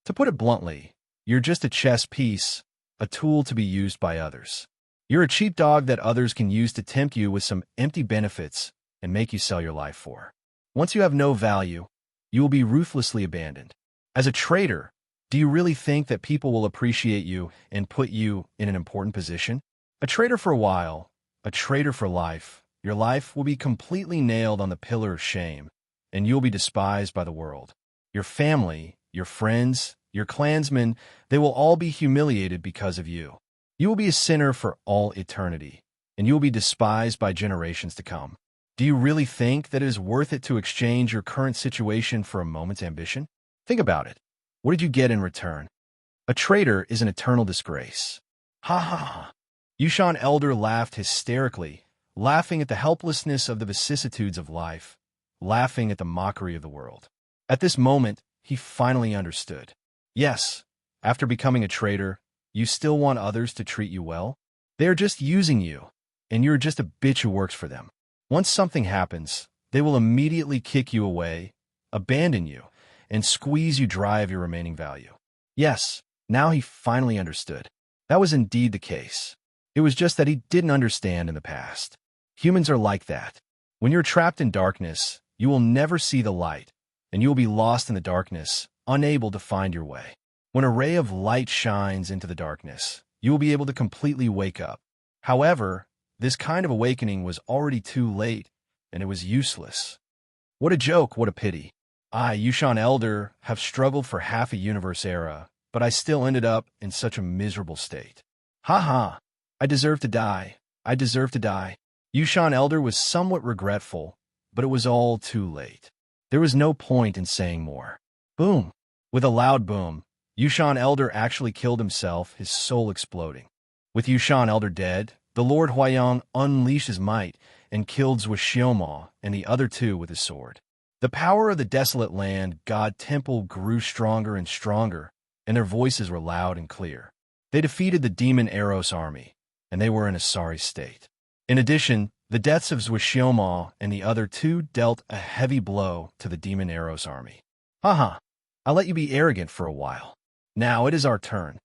To put it bluntly, you're just a chess piece, a tool to be used by others. You're a cheap dog that others can use to tempt you with some empty benefits and make you sell your life for. Once you have no value, you will be ruthlessly abandoned. As a traitor, do you really think that people will appreciate you and put you in an important position? A traitor for a while, a traitor for life. Your life will be completely nailed on the pillar of shame, and you'll be despised by the world. Your family, your friends, your clansmen, they will all be humiliated because of you. You will be a sinner for all eternity, and you will be despised by generations to come. Do you really think that it is worth it to exchange your current situation for a moment's ambition? Think about it. What did you get in return? A traitor is an eternal disgrace." Ha ha ha. Yushan Elder laughed hysterically, laughing at the helplessness of the vicissitudes of life, laughing at the mockery of the world. At this moment, he finally understood. Yes, after becoming a traitor, you still want others to treat you well? They are just using you, and you're just a bitch who works for them. Once something happens, they will immediately kick you away, abandon you, and squeeze you dry of your remaining value. Yes, now he finally understood. That was indeed the case. It was just that he didn't understand in the past. Humans are like that. When you're trapped in darkness, you will never see the light, and you will be lost in the darkness, unable to find your way. When a ray of light shines into the darkness, you will be able to completely wake up. However, this kind of awakening was already too late, and it was useless. What a joke, what a pity. I, Yushan Elder, have struggled for half a universe era, but I still ended up in such a miserable state. Ha ha, I deserve to die. I deserve to die. Yushan Elder was somewhat regretful, but it was all too late. There was no point in saying more. Boom. With a loud boom, Yushan Elder actually killed himself, his soul exploding. With Yushan Elder dead, the Lord Huayang unleashed his might and killed Zhuxioma and the other two with his sword. The power of the desolate land god temple grew stronger and stronger, and their voices were loud and clear. They defeated the demon Eros army, and they were in a sorry state. In addition, the deaths of Zhuxioma and the other two dealt a heavy blow to the demon Eros army. Haha, I'll let you be arrogant for a while. Now it is our turn.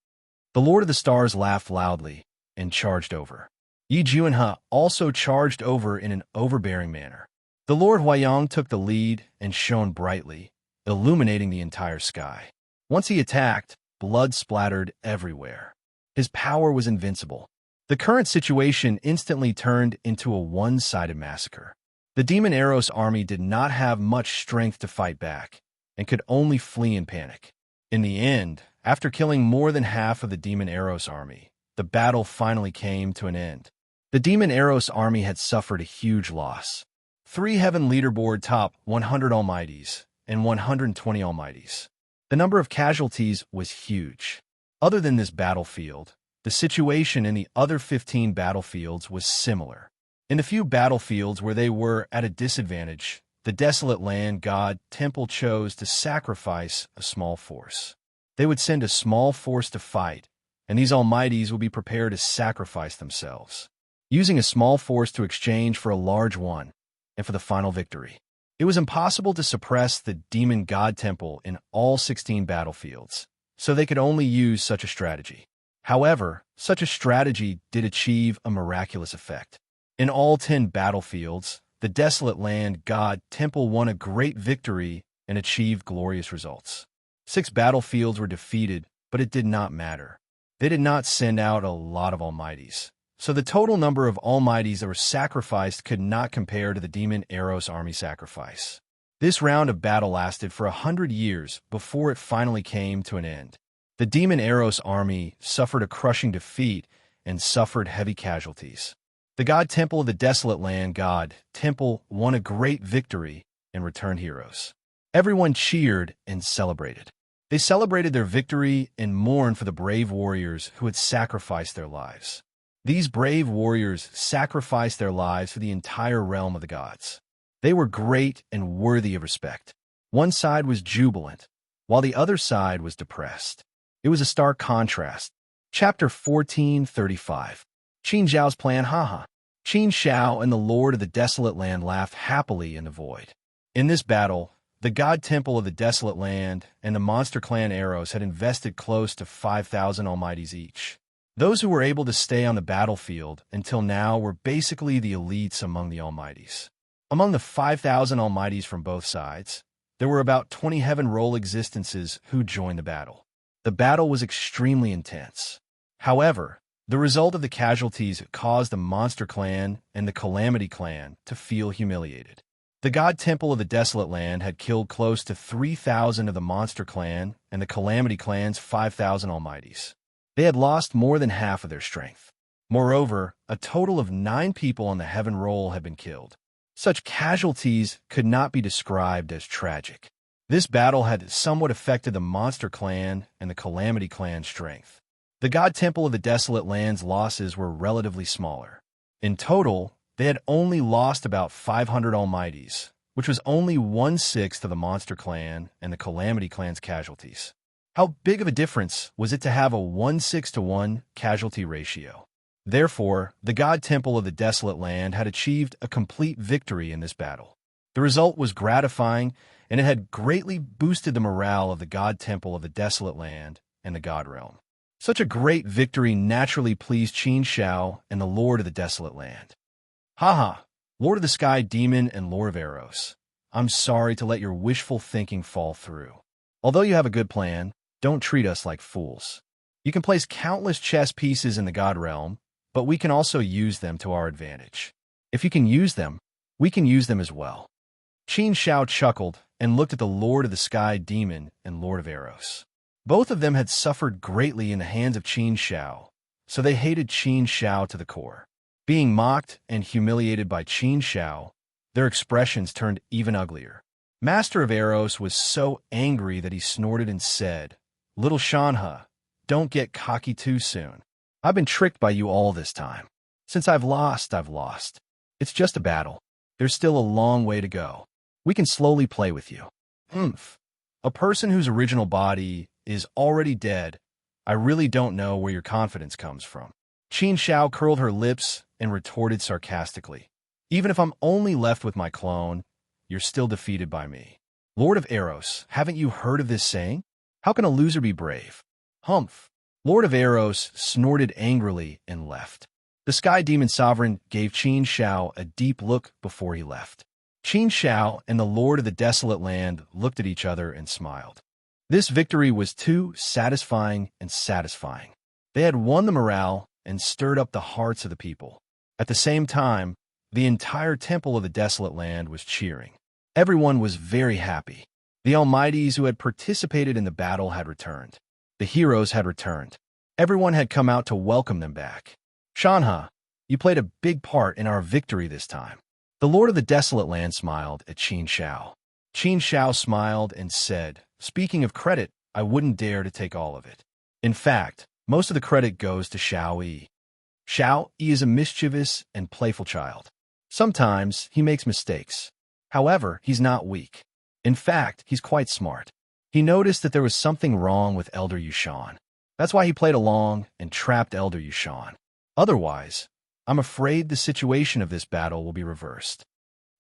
The Lord of the Stars laughed loudly and charged over. Yi Juanhe also charged over in an overbearing manner. The Lord Huayang took the lead and shone brightly, illuminating the entire sky. Once he attacked, blood splattered everywhere. His power was invincible. The current situation instantly turned into a one-sided massacre. The demon Eros army did not have much strength to fight back, and could only flee in panic. In the end, after killing more than half of the demon Eros army, the battle finally came to an end. The demon Eros army had suffered a huge loss. 3 heaven leaderboard top 100 Almighties and 120 Almighties. The number of casualties was huge. Other than this battlefield, the situation in the other 15 battlefields was similar. In the few battlefields where they were at a disadvantage, the desolate land god Temple chose to sacrifice a small force. They would send a small force to fight, and these Almighties would be prepared to sacrifice themselves, using a small force to exchange for a large one, and for the final victory. It was impossible to suppress the demon god Temple in all 16 battlefields, so they could only use such a strategy. However, such a strategy did achieve a miraculous effect. In all 10 battlefields, the desolate land god Temple won a great victory and achieved glorious results. 6 battlefields were defeated, but it did not matter. They did not send out a lot of Almighties, so the total number of Almighties that were sacrificed could not compare to the demon Eros army sacrifice. This round of battle lasted for 100 years before it finally came to an end. The demon Eros army suffered a crushing defeat and suffered heavy casualties. The god Temple of the desolate land god Temple won a great victory and returned heroes. Everyone cheered and celebrated. They celebrated their victory and mourned for the brave warriors who had sacrificed their lives. These brave warriors sacrificed their lives for the entire realm of the gods. They were great and worthy of respect. One side was jubilant, while the other side was depressed. It was a stark contrast. Chapter 14:35. Qin Zhao's plan. Haha. Qin Zhao and the Lord of the Desolate Land laughed happily in the void. In this battle, the god Temple of the Desolate Land and the monster clan Eros had invested close to 5,000 Almighties each. Those who were able to stay on the battlefield until now were basically the elites among the Almighties. Among the 5,000 Almighties from both sides, there were about 20 heaven roll existences who joined the battle. The battle was extremely intense. However, the result of the casualties caused the Monster Clan and the Calamity Clan to feel humiliated. The god Temple of the Desolate Land had killed close to 3,000 of the Monster Clan and the Calamity Clan's 5,000 Almighties. They had lost more than half of their strength. Moreover, a total of 9 people on the heaven roll had been killed. Such casualties could not be described as tragic. This battle had somewhat affected the Monster Clan and the Calamity Clan's strength. The god Temple of the Desolate Land's losses were relatively smaller. In total, they had only lost about 500 Almighties, which was only 1/6 of the Monster Clan and the Calamity Clan's casualties. How big of a difference was it to have a 1/6-to-1 casualty ratio? Therefore, the god Temple of the Desolate Land had achieved a complete victory in this battle. The result was gratifying, and it had greatly boosted the morale of the god Temple of the Desolate Land and the god realm. Such a great victory naturally pleased Qin Zhao and the Lord of the Desolate Land. Haha, Lord of the Sky Demon and Lord of Eros, I'm sorry to let your wishful thinking fall through. Although you have a good plan, don't treat us like fools. You can place countless chess pieces in the god realm, but we can also use them to our advantage. If you can use them, we can use them as well. Qin Zhao chuckled and looked at the Lord of the Sky Demon and Lord of Eros. Both of them had suffered greatly in the hands of Qin Zhao, so they hated Qin Zhao to the core. Being mocked and humiliated by Qin Zhao, their expressions turned even uglier. Master of Eros was so angry that he snorted and said, "Little Shanha, don't get cocky too soon. I've been tricked by you all this time. Since I've lost, I've lost. It's just a battle. There's still a long way to go. We can slowly play with you." A person whose original body is already dead. I really don't know where your confidence comes from. Qin Zhao curled her lips and retorted sarcastically. Even if I'm only left with my clone, you're still defeated by me. Lord of Eros, haven't you heard of this saying? How can a loser be brave? Humph. Lord of Eros snorted angrily and left. The Sky Demon Sovereign gave Qin Zhao a deep look before he left. Qin Zhao and the Lord of the Desolate Land looked at each other and smiled. This victory was too satisfying and satisfying. They had won the morale and stirred up the hearts of the people. At the same time, the entire Temple of the Desolate Land was cheering. Everyone was very happy. The Almighties who had participated in the battle had returned. The heroes had returned. Everyone had come out to welcome them back. Shanha, You played a big part in our victory this time. The Lord of the Desolate Land smiled at Qin Shao. Qin Shao smiled and said, "Speaking of credit, I wouldn't dare to take all of it. In fact, most of the credit goes to Shao Yi. Shao Yi is a mischievous and playful child. Sometimes he makes mistakes. However, he's not weak. In fact, he's quite smart. He noticed that there was something wrong with Elder Yushan. That's why he played along and trapped Elder Yushan. Otherwise, I'm afraid the situation of this battle will be reversed."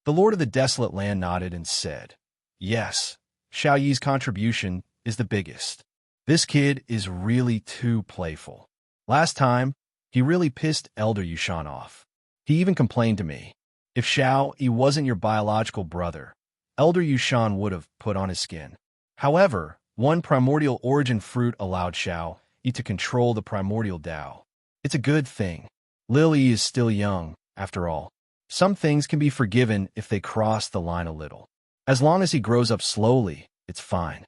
The Lord of the Desolate Land nodded and said, "Yes, Shao Yi's contribution is the biggest. This kid is really too playful. Last time, he really pissed Elder Yushan off. He even complained to me. If Shao Yi wasn't your biological brother, Elder Yushan would have put on his skin. However, one primordial origin fruit allowed Shao Yi to control the primordial Tao. It's a good thing. Lily is still young, after all. Some things can be forgiven if they cross the line a little. As long as he grows up slowly, it's fine."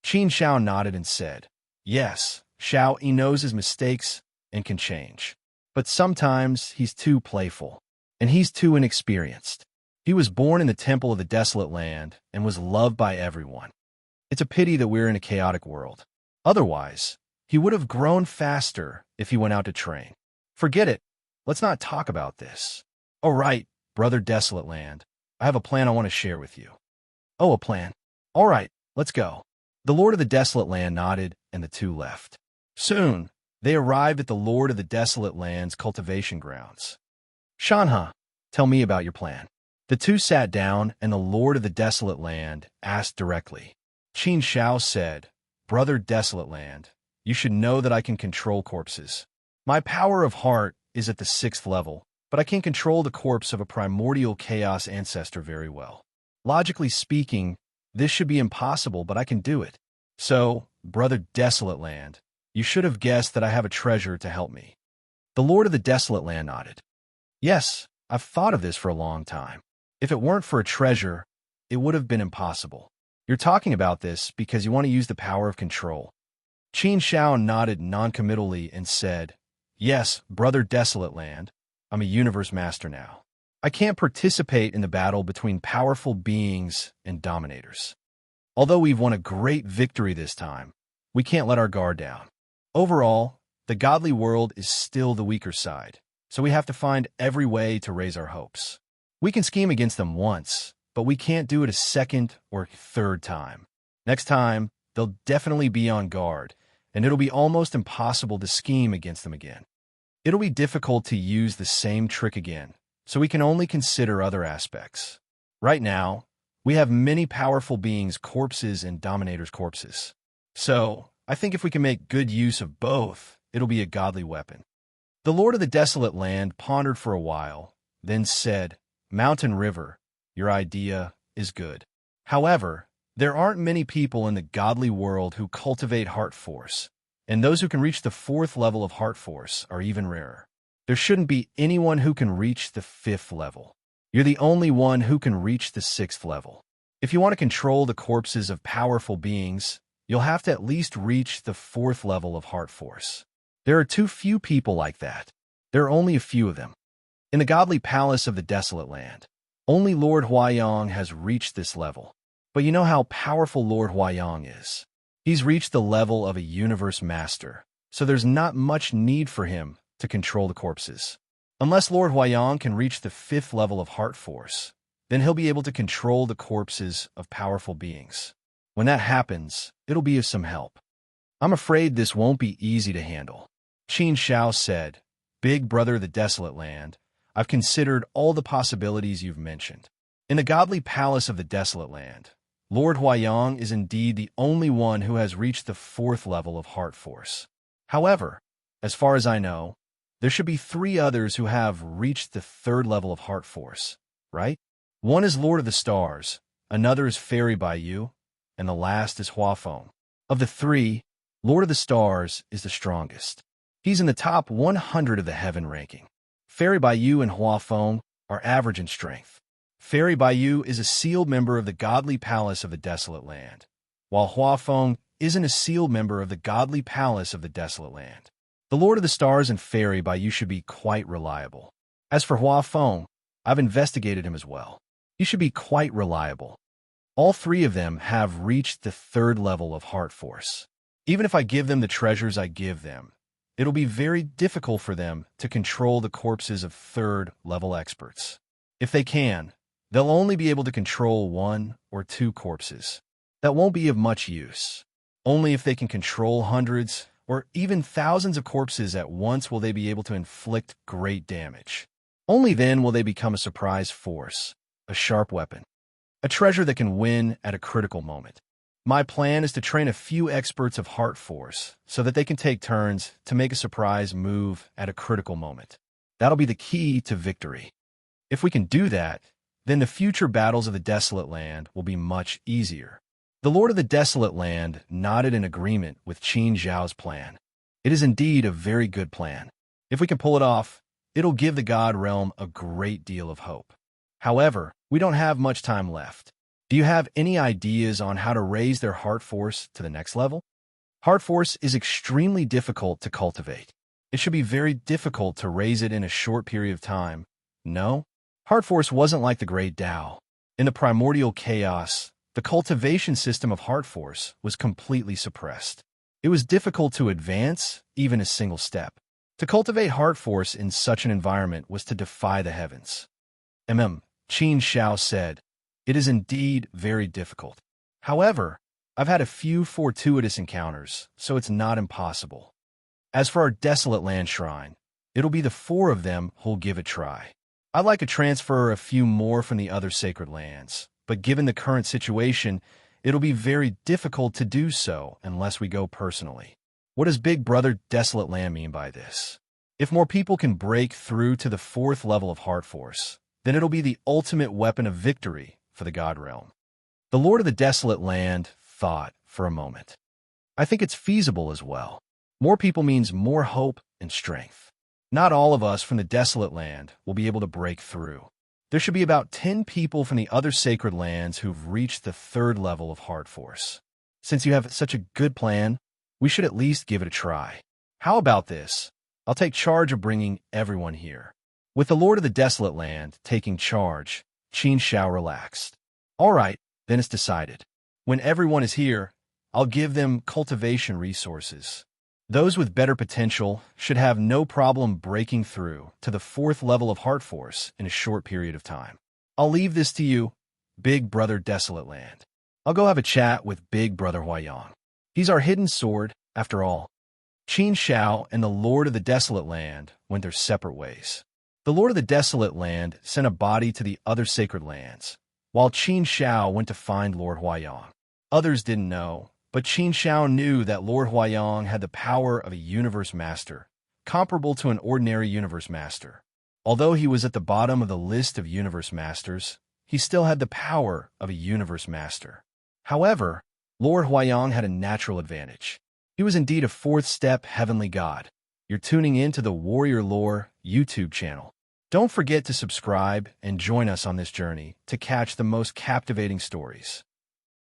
Qin Shao nodded and said, "Yes, Shao Yi knows his mistakes and can change. But sometimes he's too playful, and he's too inexperienced. He was born in the Temple of the Desolate Land and was loved by everyone. It's a pity that we're in a chaotic world. Otherwise, he would have grown faster if he went out to train. Forget it. Let's not talk about this. All right, Brother Desolate Land, I have a plan I want to share with you." "Oh, a plan? All right, let's go." The Lord of the Desolate Land nodded, and the two left. Soon, they arrived at the Lord of the Desolate Land's cultivation grounds. "Shanha, tell me about your plan." The two sat down, and the Lord of the Desolate Land asked directly. Qin Shao said, "Brother Desolate Land, you should know that I can control corpses. My power of heart is at the 6th level, but I can control the corpse of a primordial chaos ancestor very well. Logically speaking, this should be impossible, but I can do it. So, Brother Desolate Land, you should have guessed that I have a treasure to help me." The Lord of the Desolate Land nodded. "Yes, I've thought of this for a long time. If it weren't for a treasure, it would have been impossible. You're talking about this because you want to use the power of control." Qin Shao nodded noncommittally and said, "Yes, Brother Desolate Land, I'm a universe master now. I can't participate in the battle between powerful beings and dominators. Although we've won a great victory this time, we can't let our guard down. Overall, the godly world is still the weaker side, so we have to find every way to raise our hopes. We can scheme against them once, but we can't do it a second or third time. Next time, they'll definitely be on guard, and it'll be almost impossible to scheme against them again. It'll be difficult to use the same trick again, so we can only consider other aspects. Right now, we have many powerful beings' corpses and dominators' corpses. So, I think if we can make good use of both, it'll be a godly weapon." The Lord of the Desolate Land pondered for a while, then said, "Mountain River, your idea is good. However, there aren't many people in the godly world who cultivate heart force, and those who can reach the 4th level of heart force are even rarer. There shouldn't be anyone who can reach the 5th level. You're the only one who can reach the 6th level. If you want to control the corpses of powerful beings, you'll have to at least reach the 4th level of heart force. There are too few people like that. There are only a few of them. In the godly palace of the Desolate Land, only Lord Huayang has reached this level. But you know how powerful Lord Huayang is. He's reached the level of a universe master, so there's not much need for him to control the corpses. Unless Lord Huayang can reach the 5th level of heart force, then he'll be able to control the corpses of powerful beings. When that happens, it'll be of some help. I'm afraid this won't be easy to handle." Qin Shao said, "Big Brother of the Desolate Land, I've considered all the possibilities you've mentioned. In the godly palace of the Desolate Land, Lord Huayang is indeed the only one who has reached the 4th level of heart force. However, as far as I know, there should be 3 others who have reached the 3rd level of heart force, right? One is Lord of the Stars, another is Fairy Bayou, and the last is Huafeng. Of the 3, Lord of the Stars is the strongest. He's in the top 100 of the heaven ranking. Fairy Bayou and Huafeng are average in strength. Fairy Bayou is a sealed member of the godly palace of the Desolate Land, while Huafeng isn't a sealed member of the godly palace of the Desolate Land. The Lord of the Stars and Fairy by you should be quite reliable. As for Hua Feng, I've investigated him as well. He should be quite reliable. All three of them have reached the third level of heart force. Even if I give them the treasures I give them, it'll be very difficult for them to control the corpses of third-level experts. If they can, they'll only be able to control 1 or 2 corpses. That won't be of much use. Only if they can control hundreds or even thousands of corpses at once will they be able to inflict great damage. Only then will they become a surprise force, a sharp weapon, a treasure that can win at a critical moment. My plan is to train a few experts of heart force so that they can take turns to make a surprise move at a critical moment. That'll be the key to victory. If we can do that, then the future battles of the Desolate Land will be much easier. The Lord of the Desolate Land nodded in agreement with Qin Zhao's plan. It is indeed a very good plan. If we can pull it off, it'll give the God Realm a great deal of hope. However, we don't have much time left. Do you have any ideas on how to raise their heart force to the next level? Heart force is extremely difficult to cultivate. It should be very difficult to raise it in a short period of time. No? Heart force wasn't like the Great Tao. In the primordial chaos, the cultivation system of heart force was completely suppressed. It was difficult to advance even a single step. To cultivate heart force in such an environment was to defy the heavens. Qin Zhao said, "It is indeed very difficult. However, I've had a few fortuitous encounters, so it's not impossible. As for our Desolate Land Shrine, it'll be the 4 of them who'll give it a try. I'd like to transfer a few more from the other sacred lands, but given the current situation, it'll be very difficult to do so unless we go personally." What does Big Brother Desolate Land mean by this? If more people can break through to the 4th level of heart force, then it'll be the ultimate weapon of victory for the God Realm. The Lord of the Desolate Land thought for a moment. I think it's feasible as well. More people means more hope and strength. Not all of us from the Desolate Land will be able to break through. There should be about 10 people from the other sacred lands who've reached the 3rd level of heart force. Since you have such a good plan, we should at least give it a try. How about this? I'll take charge of bringing everyone here. With the Lord of the Desolate Land taking charge, Qin Zhao relaxed. All right, then it's decided. When everyone is here, I'll give them cultivation resources. Those with better potential should have no problem breaking through to the 4th level of heart force in a short period of time. I'll leave this to you, Big Brother Desolate Land. I'll go have a chat with Big Brother Huayang. He's our hidden sword, after all. Qin Zhao and the Lord of the Desolate Land went their separate ways. The Lord of the Desolate Land sent a body to the other sacred lands, while Qin Zhao went to find Lord Huayang. Others didn't know, but Qin Zhao knew that Lord Huayang had the power of a universe master, comparable to an ordinary universe master. Although he was at the bottom of the list of universe masters, he still had the power of a universe master. However, Lord Huayang had a natural advantage. He was indeed a 4th-step heavenly god. You're tuning in to the Warrior Lore YouTube channel. Don't forget to subscribe and join us on this journey to catch the most captivating stories.